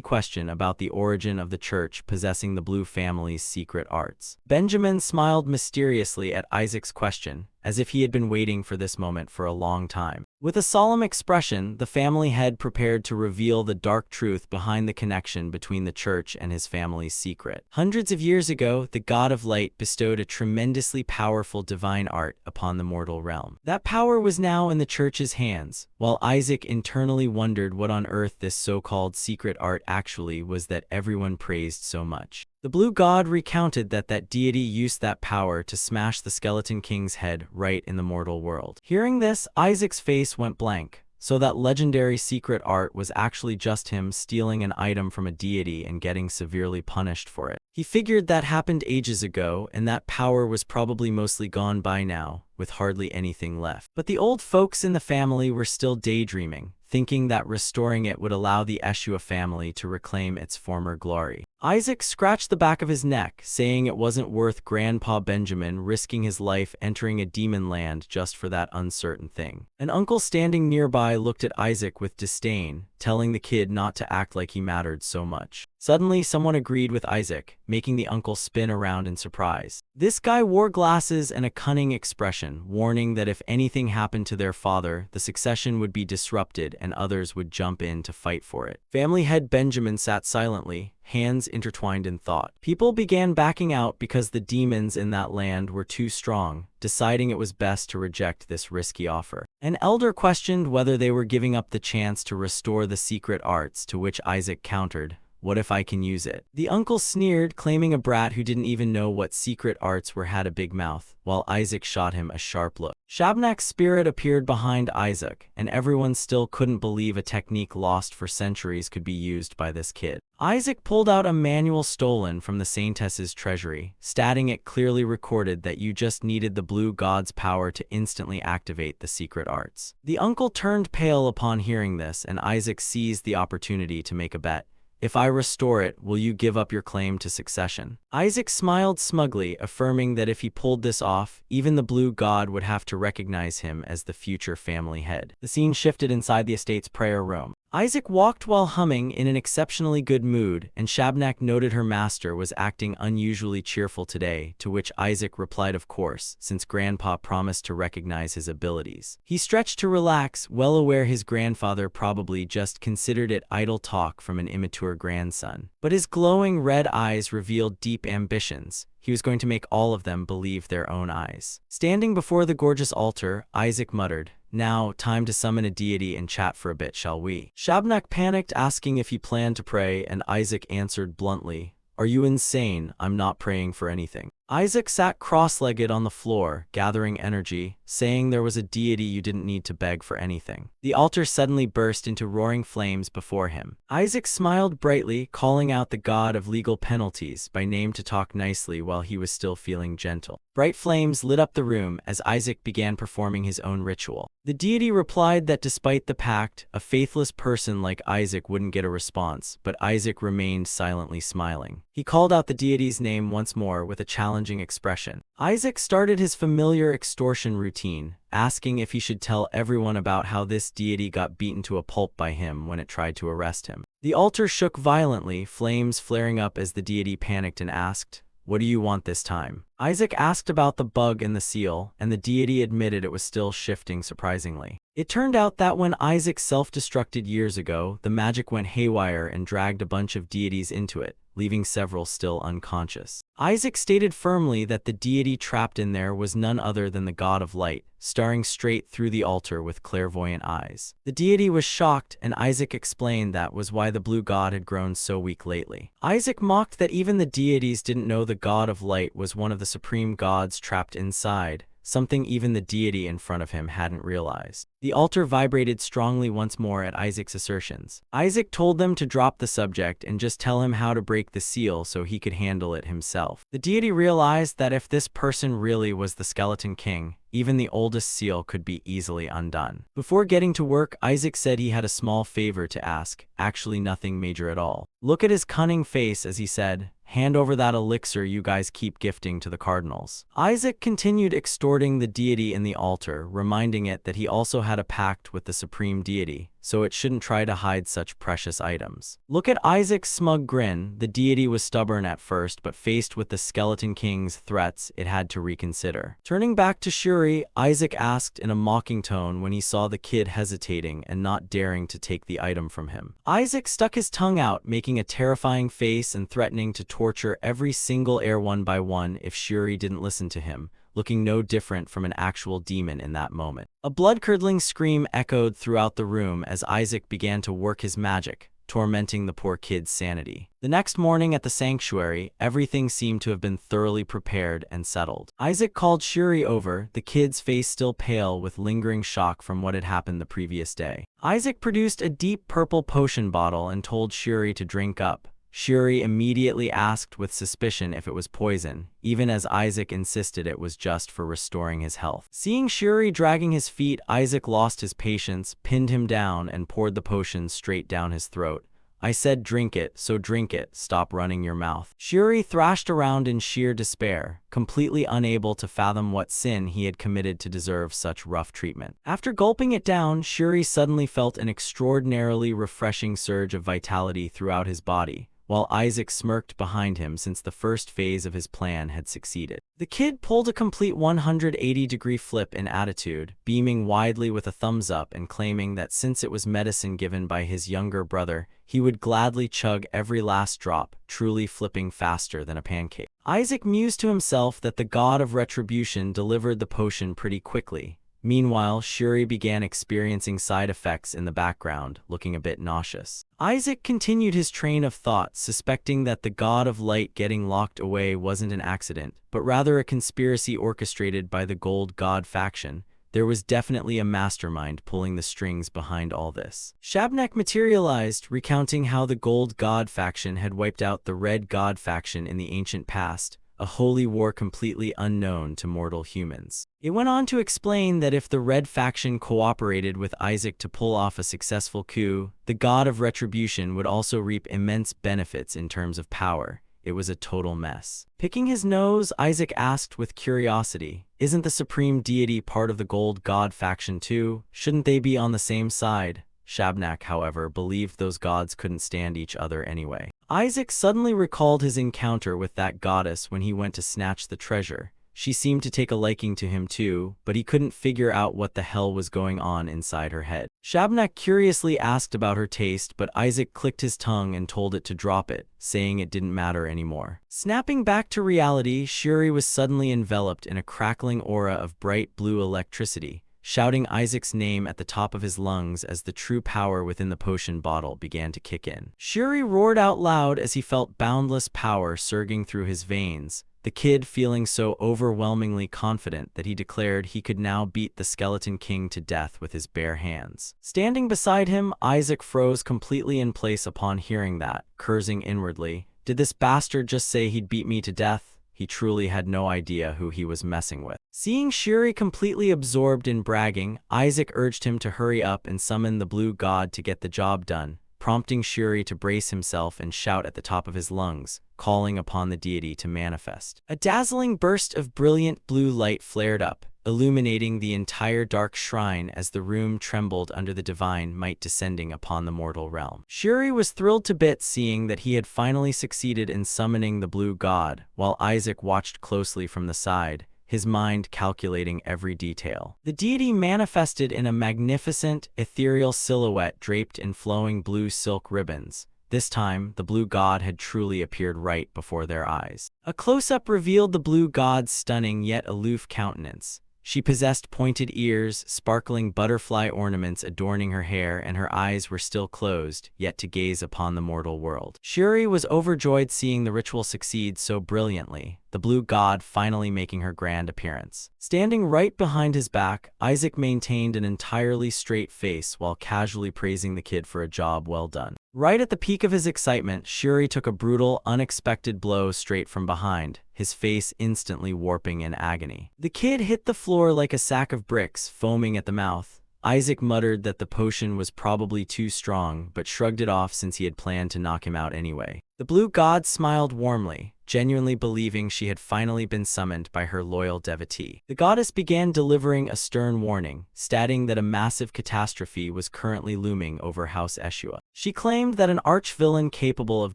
question about the origin of the church possessing the Blue family's secret arts. Benjamin smiled mysteriously at Isaac's question, as if he had been waiting for this moment for a long time. With a solemn expression, the family head prepared to reveal the dark truth behind the connection between the church and his family's secret. Hundreds of years ago, the god of light bestowed a tremendously powerful divine art upon the mortal realm. That power was now in the church's hands, while Isaac internally wondered what on earth this so-called secret art actually was that everyone praised so much. The blue god recounted that deity used that power to smash the Skeleton King's head right in the mortal world. Hearing this, Isaac's face went blank. So that legendary secret art was actually just him stealing an item from a deity and getting severely punished for it. He figured that happened ages ago, and that power was probably mostly gone by now, with hardly anything left. But the old folks in the family were still daydreaming, thinking that restoring it would allow the Eshua family to reclaim its former glory. Isaac scratched the back of his neck, saying it wasn't worth Grandpa Benjamin risking his life entering a demon land just for that uncertain thing. An uncle standing nearby looked at Isaac with disdain, telling the kid not to act like he mattered so much. Suddenly, someone agreed with Isaac, making the uncle spin around in surprise. This guy wore glasses and a cunning expression, warning that if anything happened to their father, the succession would be disrupted and others would jump in to fight for it. Family head Benjamin sat silently, hands intertwined in thought. People began backing out because the demons in that land were too strong, deciding it was best to reject this risky offer. An elder questioned whether they were giving up the chance to restore the secret arts, to which Isaac countered, "What if I can use it?" The uncle sneered, claiming a brat who didn't even know what secret arts were had a big mouth, while Isaac shot him a sharp look. Shabnak's spirit appeared behind Isaac, and everyone still couldn't believe a technique lost for centuries could be used by this kid. Isaac pulled out a manual stolen from the Saintess's treasury, stating it clearly recorded that you just needed the blue god's power to instantly activate the secret arts. The uncle turned pale upon hearing this, and Isaac seized the opportunity to make a bet. "If I restore it, will you give up your claim to succession?" Isaac smiled smugly, affirming that if he pulled this off, even the blue god would have to recognize him as the future family head. The scene shifted inside the estate's prayer room. Isaac walked while humming in an exceptionally good mood, and Shabnak noted her master was acting unusually cheerful today, to which Isaac replied of course, since Grandpa promised to recognize his abilities. He stretched to relax, well aware his grandfather probably just considered it idle talk from an immature grandson. But his glowing red eyes revealed deep ambitions. He was going to make all of them believe their own eyes. Standing before the gorgeous altar, Isaac muttered, Now, time to summon a deity and chat for a bit, shall we? Shabnak panicked, asking if he planned to pray, and Isaac answered bluntly, "Are you insane? I'm not praying for anything." Isaac sat cross-legged on the floor, gathering energy, saying there was a deity you didn't need to beg for anything. The altar suddenly burst into roaring flames before him. Isaac smiled brightly, calling out the god of legal penalties by name to talk nicely while he was still feeling gentle. Bright flames lit up the room as Isaac began performing his own ritual. The deity replied that despite the pact, a faithless person like Isaac wouldn't get a response, but Isaac remained silently smiling. He called out the deity's name once more with a challenging expression. Isaac started his familiar extortion routine, asking if he should tell everyone about how this deity got beaten to a pulp by him when it tried to arrest him. The altar shook violently, flames flaring up as the deity panicked and asked, "What do you want this time?" Isaac asked about the bug in the seal, and the deity admitted it was still shifting surprisingly. It turned out that when Isaac self-destructed years ago, the magic went haywire and dragged a bunch of deities into it, leaving several still unconscious. Isaac stated firmly that the deity trapped in there was none other than the god of light, staring straight through the altar with clairvoyant eyes. The deity was shocked, and Isaac explained that was why the blue god had grown so weak lately. Isaac mocked that even the deities didn't know the god of light was one of the supreme gods trapped inside, something even the deity in front of him hadn't realized. The altar vibrated strongly once more at Isaac's assertions. Isaac told them to drop the subject and just tell him how to break the seal so he could handle it himself. The deity realized that if this person really was the Skeleton King, even the oldest seal could be easily undone. Before getting to work, Isaac said he had a small favor to ask, actually nothing major at all. Look at his cunning face as he said, "Hand over that elixir you guys keep gifting to the cardinals." Isaac continued extorting the deity in the altar, reminding it that he also had a pact with the supreme deity, so it shouldn't try to hide such precious items. Look at Isaac's smug grin. The deity was stubborn at first, but faced with the Skeleton King's threats, it had to reconsider. Turning back to Shuri, Isaac asked in a mocking tone when he saw the kid hesitating and not daring to take the item from him. Isaac stuck his tongue out, making a terrifying face and threatening to torture every single heir one by one if Shuri didn't listen to him, looking no different from an actual demon in that moment. A blood-curdling scream echoed throughout the room as Isaac began to work his magic, tormenting the poor kid's sanity. The next morning at the sanctuary, everything seemed to have been thoroughly prepared and settled. Isaac called Shuri over, the kid's face still pale with lingering shock from what had happened the previous day. Isaac produced a deep purple potion bottle and told Shuri to drink up. Shuri immediately asked with suspicion if it was poison, even as Isaac insisted it was just for restoring his health. Seeing Shuri dragging his feet, Isaac lost his patience, pinned him down, and poured the potion straight down his throat. "I said drink it, so drink it, stop running your mouth." Shuri thrashed around in sheer despair, completely unable to fathom what sin he had committed to deserve such rough treatment. After gulping it down, Shuri suddenly felt an extraordinarily refreshing surge of vitality throughout his body, while Isaac smirked behind him since the first phase of his plan had succeeded. The kid pulled a complete 180-degree flip in attitude, beaming widely with a thumbs up and claiming that since it was medicine given by his younger brother, he would gladly chug every last drop, truly flipping faster than a pancake. Isaac mused to himself that the god of retribution delivered the potion pretty quickly. Meanwhile, Shuri began experiencing side effects in the background, looking a bit nauseous. Isaac continued his train of thought, suspecting that the god of light getting locked away wasn't an accident, but rather a conspiracy orchestrated by the Gold God faction. There was definitely a mastermind pulling the strings behind all this. Shabnak materialized, recounting how the Gold God faction had wiped out the Red God faction in the ancient past, a holy war completely unknown to mortal humans. It went on to explain that if the Red faction cooperated with Isaac to pull off a successful coup, the god of retribution would also reap immense benefits in terms of power. It was a total mess. Picking his nose, Isaac asked with curiosity, "Isn't the supreme deity part of the Gold God faction too? Shouldn't they be on the same side?" Shabnak, however, believed those gods couldn't stand each other anyway. Isaac suddenly recalled his encounter with that goddess when he went to snatch the treasure. She seemed to take a liking to him too, but he couldn't figure out what the hell was going on inside her head. Shabnak curiously asked about her taste, but Isaac clicked his tongue and told it to drop it, saying it didn't matter anymore. Snapping back to reality, Shuri was suddenly enveloped in a crackling aura of bright blue electricity. shouting Isaac's name at the top of his lungs as the true power within the potion bottle began to kick in. Shuri roared out loud as he felt boundless power surging through his veins, the kid feeling so overwhelmingly confident that he declared he could now beat the Skeleton King to death with his bare hands. Standing beside him, Isaac froze completely in place upon hearing that, cursing inwardly. Did this bastard just say he'd beat me to death? He truly had no idea who he was messing with. Seeing Shuri completely absorbed in bragging, Isaac urged him to hurry up and summon the blue god to get the job done, prompting Shuri to brace himself and shout at the top of his lungs, calling upon the deity to manifest. A dazzling burst of brilliant blue light flared up, illuminating the entire dark shrine as the room trembled under the divine might descending upon the mortal realm. Shuri was thrilled to bits seeing that he had finally succeeded in summoning the blue god, while Isaac watched closely from the side, his mind calculating every detail. The deity manifested in a magnificent, ethereal silhouette draped in flowing blue silk ribbons. This time, the blue god had truly appeared right before their eyes. A close-up revealed the blue god's stunning yet aloof countenance. She possessed pointed ears, sparkling butterfly ornaments adorning her hair, and her eyes were still closed, yet to gaze upon the mortal world. Shuri was overjoyed seeing the ritual succeed so brilliantly, the blue god finally making her grand appearance. Standing right behind his back, Isaac maintained an entirely straight face while casually praising the kid for a job well done. Right at the peak of his excitement, Shuri took a brutal, unexpected blow straight from behind, his face instantly warping in agony. The kid hit the floor like a sack of bricks, foaming at the mouth. Isaac muttered that the potion was probably too strong, but shrugged it off since he had planned to knock him out anyway. The blue god smiled warmly, genuinely believing she had finally been summoned by her loyal devotee. The goddess began delivering a stern warning, stating that a massive catastrophe was currently looming over House Eshua. She claimed that an arch-villain capable of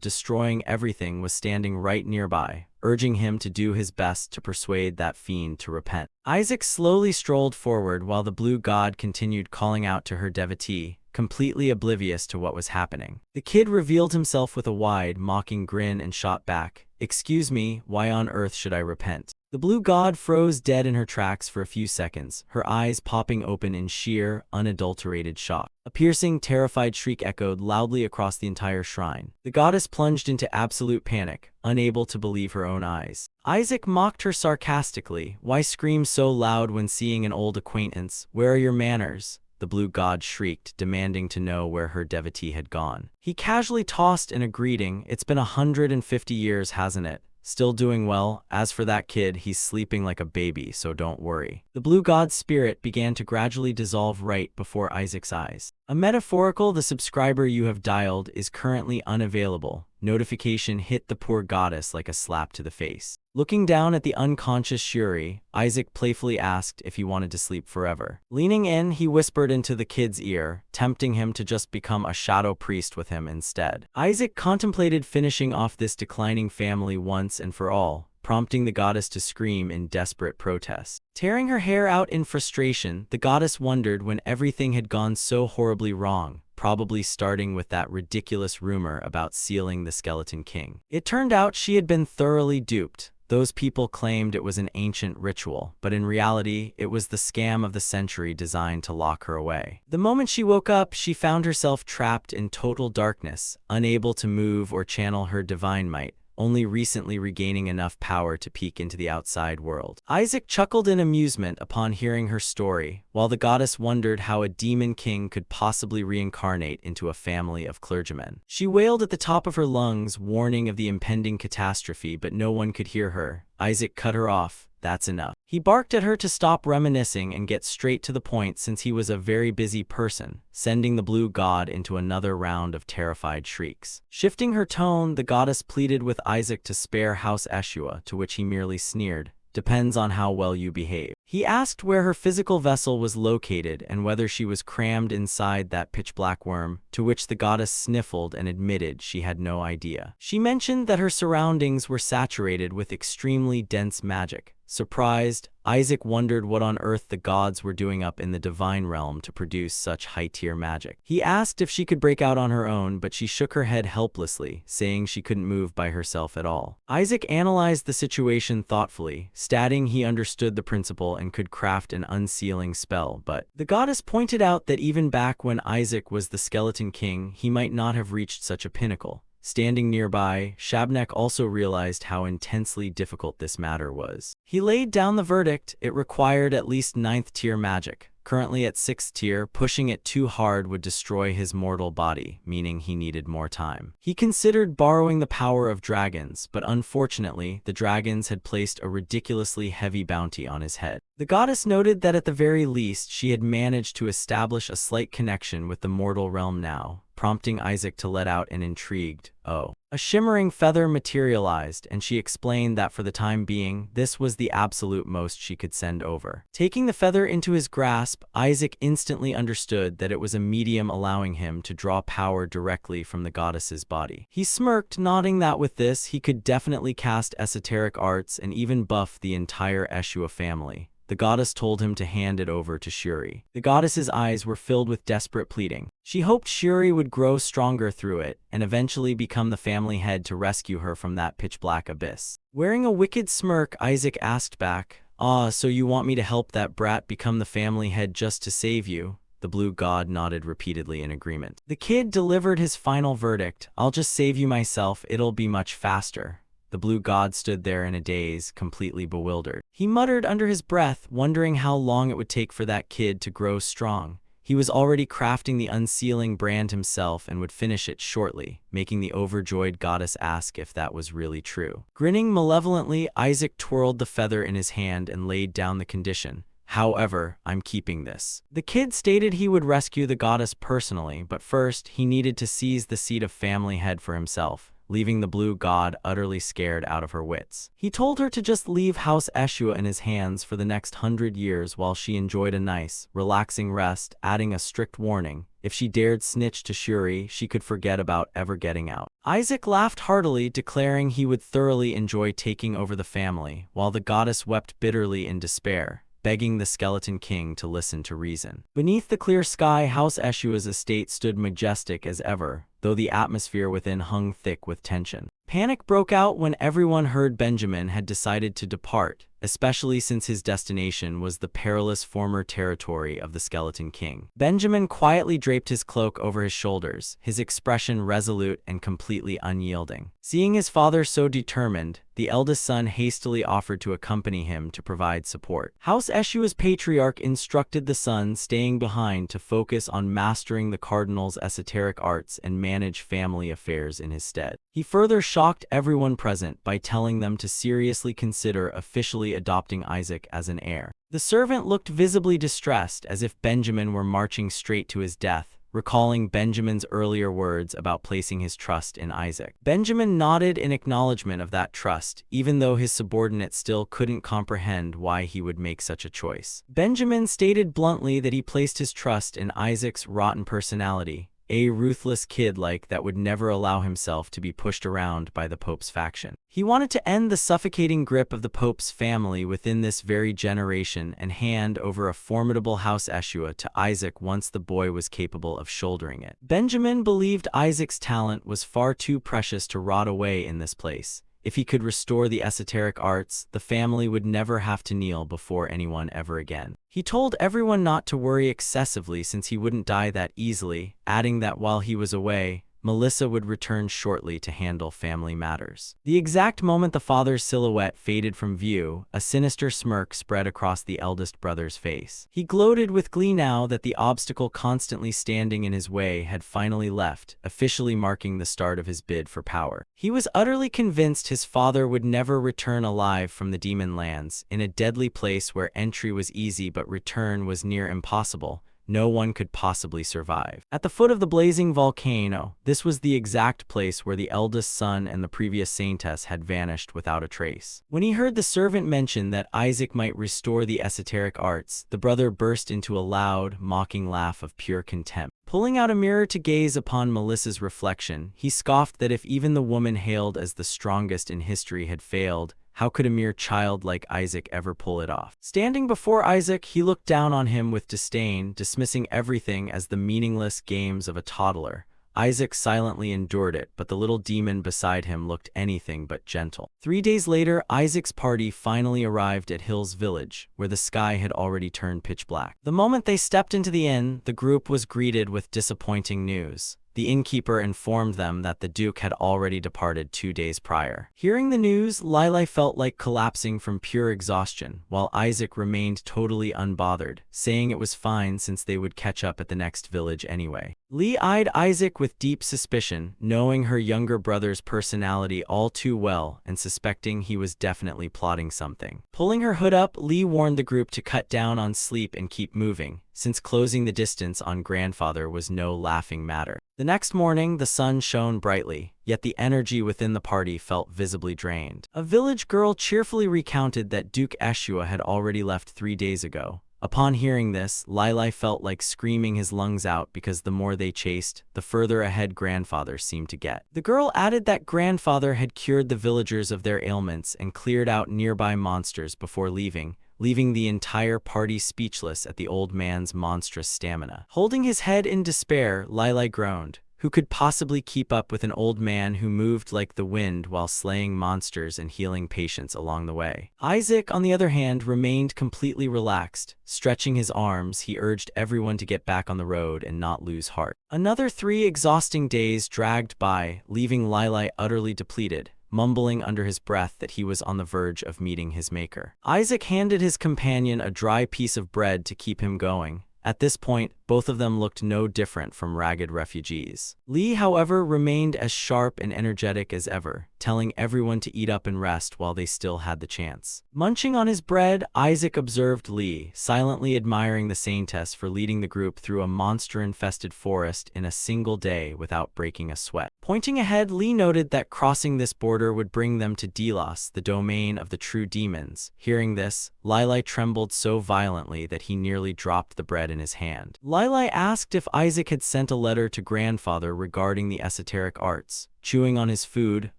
destroying everything was standing right nearby, urging him to do his best to persuade that fiend to repent. Isaac slowly strolled forward while the blue god continued calling out to her devotee, completely oblivious to what was happening. The kid revealed himself with a wide, mocking grin and shot back, "Excuse me, why on earth should I repent?" The blue god froze dead in her tracks for a few seconds, her eyes popping open in sheer, unadulterated shock. A piercing, terrified shriek echoed loudly across the entire shrine. The goddess plunged into absolute panic, unable to believe her own eyes. Isaac mocked her sarcastically. "Why scream so loud when seeing an old acquaintance? Where are your manners?" The blue god shrieked, demanding to know where her devotee had gone. He casually tossed in a greeting, "It's been 150 years, hasn't it? Still doing well. As for that kid, he's sleeping like a baby, so don't worry." The blue god's spirit began to gradually dissolve right before Isaac's eyes. A metaphorical, "The subscriber you have dialed is currently unavailable." Notification hit the poor goddess like a slap to the face. Looking down at the unconscious Shuri, Isaac playfully asked if he wanted to sleep forever. Leaning in, he whispered into the kid's ear, tempting him to just become a shadow priest with him instead. Isaac contemplated finishing off this declining family once and for all, prompting the goddess to scream in desperate protest. Tearing her hair out in frustration, the goddess wondered when everything had gone so horribly wrong, probably starting with that ridiculous rumor about sealing the Skeleton King. It turned out she had been thoroughly duped. Those people claimed it was an ancient ritual, but in reality, it was the scam of the century designed to lock her away. The moment she woke up, she found herself trapped in total darkness, unable to move or channel her divine might, only recently regaining enough power to peek into the outside world. Isaac chuckled in amusement upon hearing her story, while the goddess wondered how a demon king could possibly reincarnate into a family of clergymen. She wailed at the top of her lungs, warning of the impending catastrophe, but no one could hear her. Isaac cut her off. "That's enough." He barked at her to stop reminiscing and get straight to the point since he was a very busy person, sending the blue god into another round of terrified shrieks. Shifting her tone, the goddess pleaded with Isaac to spare House Eshua, to which he merely sneered, "Depends on how well you behave." He asked where her physical vessel was located and whether she was crammed inside that pitch-black worm, to which the goddess sniffled and admitted she had no idea. She mentioned that her surroundings were saturated with extremely dense magic, Surprised, Isaac wondered what on earth the gods were doing up in the divine realm to produce such high-tier magic. He asked if she could break out on her own, but she shook her head helplessly, saying she couldn't move by herself at all. Isaac analyzed the situation thoughtfully, stating he understood the principle and could craft an unsealing spell, but the goddess pointed out that even back when Isaac was the Skeleton King, he might not have reached such a pinnacle. Standing nearby, Shabnek also realized how intensely difficult this matter was. He laid down the verdict: it required at least 9th tier magic. Currently at 6th tier, pushing it too hard would destroy his mortal body, meaning he needed more time. He considered borrowing the power of dragons, but unfortunately, the dragons had placed a ridiculously heavy bounty on his head. The goddess noted that at the very least, she had managed to establish a slight connection with the mortal realm now, prompting Isaac to let out an intrigued, "Oh." A shimmering feather materialized, and she explained that for the time being, this was the absolute most she could send over. Taking the feather into his grasp, Isaac instantly understood that it was a medium allowing him to draw power directly from the goddess's body. He smirked, nodding that with this, he could definitely cast esoteric arts and even buff the entire Eshua family. The goddess told him to hand it over to Shuri. The goddess's eyes were filled with desperate pleading. She hoped Shuri would grow stronger through it, and eventually become the family head to rescue her from that pitch-black abyss. Wearing a wicked smirk, Isaac asked back, "Ah, so you want me to help that brat become the family head just to save you?" The blue god nodded repeatedly in agreement. The kid delivered his final verdict: "I'll just save you myself, it'll be much faster." The blue god stood there in a daze, completely bewildered. He muttered under his breath, wondering how long it would take for that kid to grow strong. He was already crafting the unsealing brand himself and would finish it shortly, making the overjoyed goddess ask if that was really true. Grinning malevolently, Isaac twirled the feather in his hand and laid down the condition: "However, I'm keeping this." The kid stated he would rescue the goddess personally, but first, he needed to seize the seat of family head for himself, leaving the blue god utterly scared out of her wits. He told her to just leave House Eshua in his hands for the next 100 years while she enjoyed a nice, relaxing rest, adding a strict warning: if she dared snitch to Shuri, she could forget about ever getting out. Isaac laughed heartily, declaring he would thoroughly enjoy taking over the family, while the goddess wept bitterly in despair, begging the Skeleton King to listen to reason. Beneath the clear sky, House Eshua's estate stood majestic as ever, though the atmosphere within hung thick with tension. Panic broke out when everyone heard Benjamin had decided to depart, especially since his destination was the perilous former territory of the Skeleton King. Benjamin quietly draped his cloak over his shoulders, his expression resolute and completely unyielding. Seeing his father so determined, the eldest son hastily offered to accompany him to provide support. House Eshua's patriarch instructed the son staying behind to focus on mastering the cardinal's esoteric arts and manage family affairs in his stead. He further shocked everyone present by telling them to seriously consider officially adopting Isaac as an heir. The servant looked visibly distressed, as if Benjamin were marching straight to his death, recalling Benjamin's earlier words about placing his trust in Isaac. Benjamin nodded in acknowledgement of that trust, even though his subordinate still couldn't comprehend why he would make such a choice. Benjamin stated bluntly that he placed his trust in Isaac's rotten personality, a ruthless kid that would never allow himself to be pushed around by the Pope's faction. He wanted to end the suffocating grip of the Pope's family within this very generation and hand over a formidable House Eshua to Isaac once the boy was capable of shouldering it. Benjamin believed Isaac's talent was far too precious to rot away in this place. If he could restore the esoteric arts, the family would never have to kneel before anyone ever again. He told everyone not to worry excessively since he wouldn't die that easily, adding that while he was away, Melissa would return shortly to handle family matters. The exact moment the father's silhouette faded from view, a sinister smirk spread across the eldest brother's face. He gloated with glee now that the obstacle constantly standing in his way had finally left, officially marking the start of his bid for power. He was utterly convinced his father would never return alive from the demon lands, in a deadly place where entry was easy but return was near impossible. No one could possibly survive. At the foot of the blazing volcano, this was the exact place where the eldest son and the previous saintess had vanished without a trace. When he heard the servant mention that Isaac might restore the esoteric arts, the brother burst into a loud, mocking laugh of pure contempt. Pulling out a mirror to gaze upon Melissa's reflection, he scoffed that if even the woman hailed as the strongest in history had failed, How could a mere child like Isaac ever pull it off? Standing before Isaac, he looked down on him with disdain, dismissing everything as the meaningless games of a toddler. Isaac silently endured it, but the little demon beside him looked anything but gentle. 3 days later, Isaac's party finally arrived at Hill's village, where the sky had already turned pitch black. The moment they stepped into the inn, the group was greeted with disappointing news. The innkeeper informed them that the Duke had already departed 2 days prior. Hearing the news, Lilai felt like collapsing from pure exhaustion, while Isaac remained totally unbothered, saying it was fine since they would catch up at the next village anyway. Lee eyed Isaac with deep suspicion, knowing her younger brother's personality all too well and suspecting he was definitely plotting something. Pulling her hood up, Lee warned the group to cut down on sleep and keep moving, since closing the distance on grandfather was no laughing matter. The next morning, the sun shone brightly, yet the energy within the party felt visibly drained. A village girl cheerfully recounted that Duke Eshua had already left 3 days ago. Upon hearing this, Lilai felt like screaming his lungs out because the more they chased, the further ahead grandfather seemed to get. The girl added that grandfather had cured the villagers of their ailments and cleared out nearby monsters before leaving the entire party speechless at the old man's monstrous stamina. Holding his head in despair, Lilai groaned. Who could possibly keep up with an old man who moved like the wind while slaying monsters and healing patients along the way? Isaac, on the other hand, remained completely relaxed. Stretching his arms, he urged everyone to get back on the road and not lose heart. Another 3 exhausting days dragged by, leaving Lilai utterly depleted, mumbling under his breath that he was on the verge of meeting his maker. Isaac handed his companion a dry piece of bread to keep him going. At this point, both of them looked no different from ragged refugees. Lee, however, remained as sharp and energetic as ever, telling everyone to eat up and rest while they still had the chance. Munching on his bread, Isaac observed Lee, silently admiring the saintess for leading the group through a monster-infested forest in a single day without breaking a sweat. Pointing ahead, Lee noted that crossing this border would bring them to Delos, the domain of the true demons. Hearing this, Lilai trembled so violently that he nearly dropped the bread in his hand. Lilai asked if Isaac had sent a letter to grandfather regarding the esoteric arts. Chewing on his food,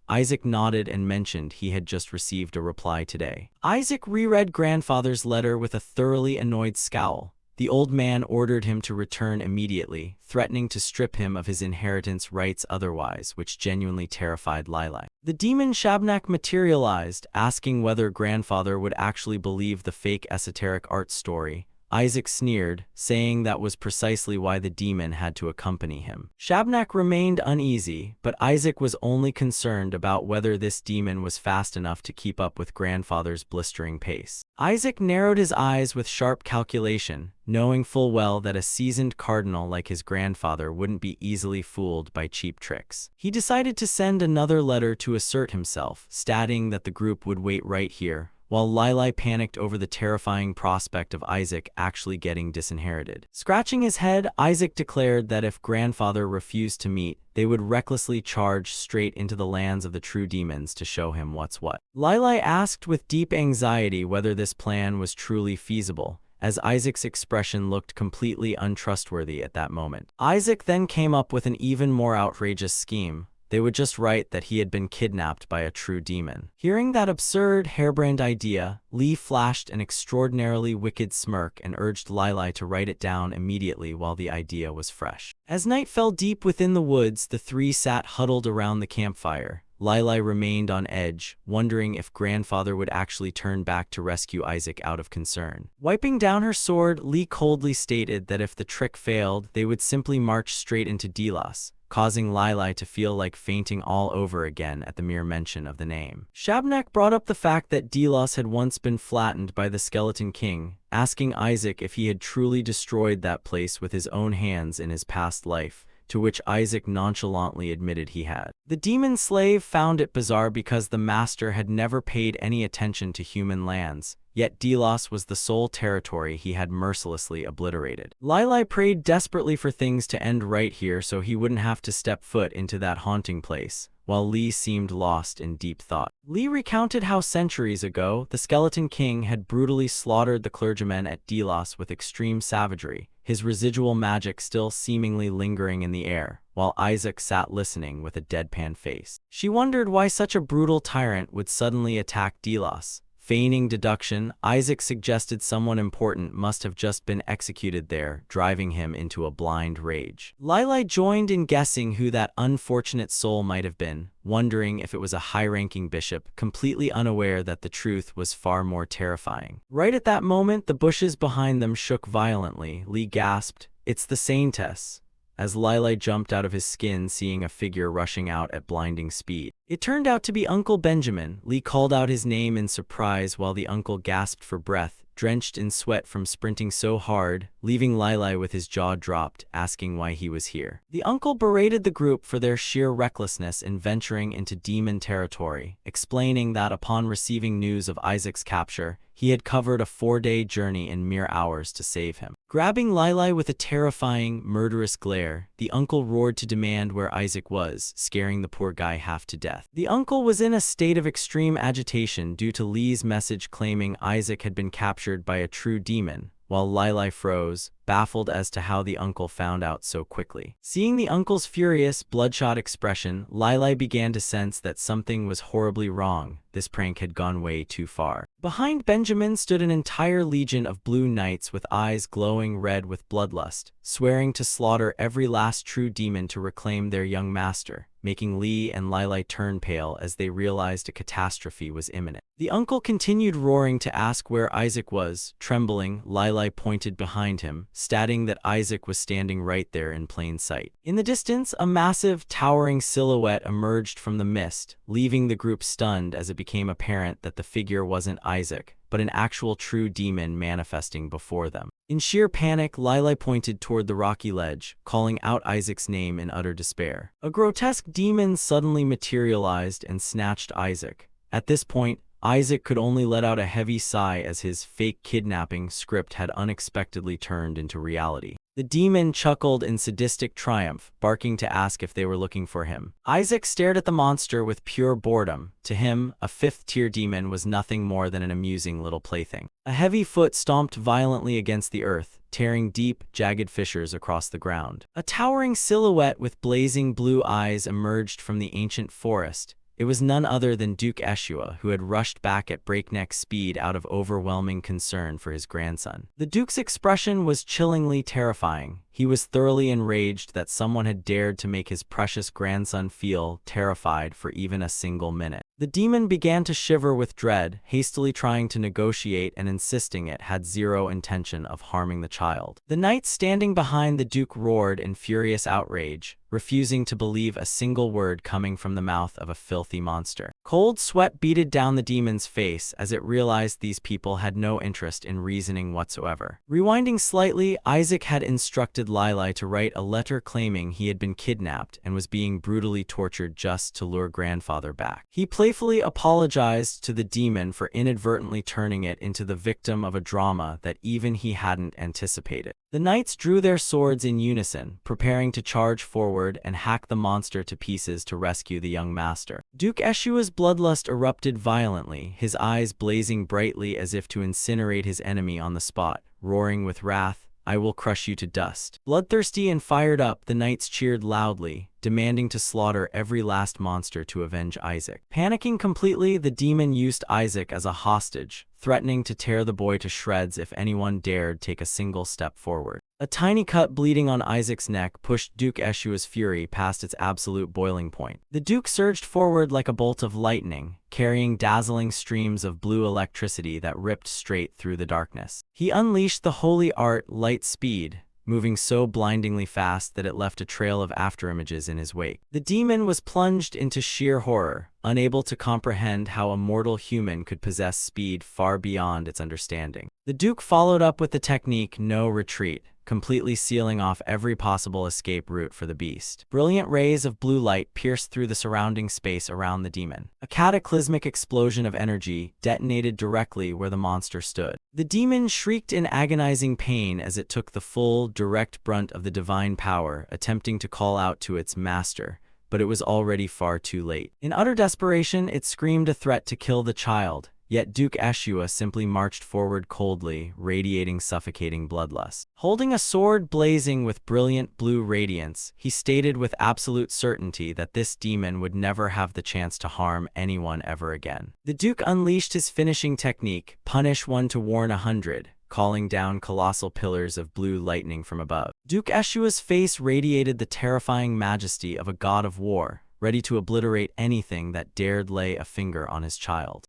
Isaac nodded and mentioned he had just received a reply today. Isaac reread grandfather's letter with a thoroughly annoyed scowl. The old man ordered him to return immediately, threatening to strip him of his inheritance rights otherwise, which genuinely terrified Lilai. The demon Shabnak materialized, asking whether grandfather would actually believe the fake esoteric art story. Isaac sneered, saying that was precisely why the demon had to accompany him. Shabnak remained uneasy, but Isaac was only concerned about whether this demon was fast enough to keep up with grandfather's blistering pace. Isaac narrowed his eyes with sharp calculation, knowing full well that a seasoned cardinal like his grandfather wouldn't be easily fooled by cheap tricks. He decided to send another letter to assert himself, stating that the group would wait right here, while Lilai panicked over the terrifying prospect of Isaac actually getting disinherited. Scratching his head, Isaac declared that if grandfather refused to meet, they would recklessly charge straight into the lands of the true demons to show him what's what. Lilai asked with deep anxiety whether this plan was truly feasible, as Isaac's expression looked completely untrustworthy at that moment. Isaac then came up with an even more outrageous scheme. They would just write that he had been kidnapped by a true demon. Hearing that absurd, harebrained idea, Lee flashed an extraordinarily wicked smirk and urged Lilai to write it down immediately while the idea was fresh. As night fell deep within the woods, the 3 sat huddled around the campfire. Lilai remained on edge, wondering if grandfather would actually turn back to rescue Isaac out of concern. Wiping down her sword, Lee coldly stated that if the trick failed, they would simply march straight into Delos, causing Lilai to feel like fainting all over again at the mere mention of the name. Shabnak brought up the fact that Delos had once been flattened by the Skeleton King, asking Isaac if he had truly destroyed that place with his own hands in his past life, to which Isaac nonchalantly admitted he had. The demon slave found it bizarre because the master had never paid any attention to human lands, yet Delos was the sole territory he had mercilessly obliterated. Lilai prayed desperately for things to end right here so he wouldn't have to step foot into that haunting place, while Li seemed lost in deep thought. Li recounted how centuries ago, the Skeleton King had brutally slaughtered the clergymen at Delos with extreme savagery, his residual magic still seemingly lingering in the air, while Isaac sat listening with a deadpan face. She wondered why such a brutal tyrant would suddenly attack Delos. Feigning deduction, Isaac suggested someone important must have just been executed there, driving him into a blind rage. Lili joined in guessing who that unfortunate soul might have been, wondering if it was a high-ranking bishop, completely unaware that the truth was far more terrifying. Right at that moment, the bushes behind them shook violently. Li gasped, "It's the Saintess," as Lili jumped out of his skin, seeing a figure rushing out at blinding speed. It turned out to be Uncle Benjamin. Li called out his name in surprise while the uncle gasped for breath, drenched in sweat from sprinting so hard, leaving Lili with his jaw dropped, asking why he was here. The uncle berated the group for their sheer recklessness in venturing into demon territory, explaining that upon receiving news of Isaac's capture, he had covered a 4-day journey in mere hours to save him. Grabbing Lili with a terrifying, murderous glare, the uncle roared to demand where Isaac was, scaring the poor guy half to death. The uncle was in a state of extreme agitation due to Li's message claiming Isaac had been captured by a true demon, while Lili froze, baffled as to how the uncle found out so quickly. Seeing the uncle's furious, bloodshot expression, Lili began to sense that something was horribly wrong. This prank had gone way too far. Behind Benjamin stood an entire legion of blue knights with eyes glowing red with bloodlust, swearing to slaughter every last true demon to reclaim their young master, making Li and Lili turn pale as they realized a catastrophe was imminent. The uncle continued roaring to ask where Isaac was. Trembling, Lili pointed behind him, stating that Isaac was standing right there in plain sight. In the distance, a massive, towering silhouette emerged from the mist, leaving the group stunned as it became apparent that the figure wasn't Isaac, but an actual true demon manifesting before them. In sheer panic, Lili pointed toward the rocky ledge, calling out Isaac's name in utter despair. A grotesque demon suddenly materialized and snatched Isaac. At this point, Isaac could only let out a heavy sigh as his fake kidnapping script had unexpectedly turned into reality. The demon chuckled in sadistic triumph, barking to ask if they were looking for him. Isaac stared at the monster with pure boredom. To him, a 5th-tier demon was nothing more than an amusing little plaything. A heavy foot stomped violently against the earth, tearing deep, jagged fissures across the ground. A towering silhouette with blazing blue eyes emerged from the ancient forest. It was none other than Duke Eshua, who had rushed back at breakneck speed out of overwhelming concern for his grandson. The Duke's expression was chillingly terrifying. He was thoroughly enraged that someone had dared to make his precious grandson feel terrified for even a single minute. The demon began to shiver with dread, hastily trying to negotiate and insisting it had zero intention of harming the child. The knight standing behind the Duke roared in furious outrage, refusing to believe a single word coming from the mouth of a filthy monster. Cold sweat beaded down the demon's face as it realized these people had no interest in reasoning whatsoever. Rewinding slightly, Isaac had instructed Lili to write a letter claiming he had been kidnapped and was being brutally tortured just to lure grandfather back. He playfully apologized to the demon for inadvertently turning it into the victim of a drama that even he hadn't anticipated. The knights drew their swords in unison, preparing to charge forward and hack the monster to pieces to rescue the young master. Duke Eshua's bloodlust erupted violently, his eyes blazing brightly as if to incinerate his enemy on the spot. Roaring with wrath, "I will crush you to dust." Bloodthirsty and fired up, the knights cheered loudly, demanding to slaughter every last monster to avenge Isaac. Panicking completely, the demon used Isaac as a hostage, threatening to tear the boy to shreds if anyone dared take a single step forward. A tiny cut bleeding on Isaac's neck pushed Duke Eshua's fury past its absolute boiling point. The Duke surged forward like a bolt of lightning, carrying dazzling streams of blue electricity that ripped straight through the darkness. He unleashed the holy art, light speed, moving so blindingly fast that it left a trail of afterimages in his wake. The demon was plunged into sheer horror, unable to comprehend how a mortal human could possess speed far beyond its understanding. The Duke followed up with the technique no retreat, completely sealing off every possible escape route for the beast. Brilliant rays of blue light pierced through the surrounding space around the demon. A cataclysmic explosion of energy detonated directly where the monster stood. The demon shrieked in agonizing pain as it took the full, direct brunt of the divine power, attempting to call out to its master, but it was already far too late. In utter desperation, it screamed a threat to kill the child. Yet Duke Eshua simply marched forward coldly, radiating suffocating bloodlust. Holding a sword blazing with brilliant blue radiance, he stated with absolute certainty that this demon would never have the chance to harm anyone ever again. The Duke unleashed his finishing technique, Punish One to Warn 100, calling down colossal pillars of blue lightning from above. Duke Eshua's face radiated the terrifying majesty of a god of war, ready to obliterate anything that dared lay a finger on his child.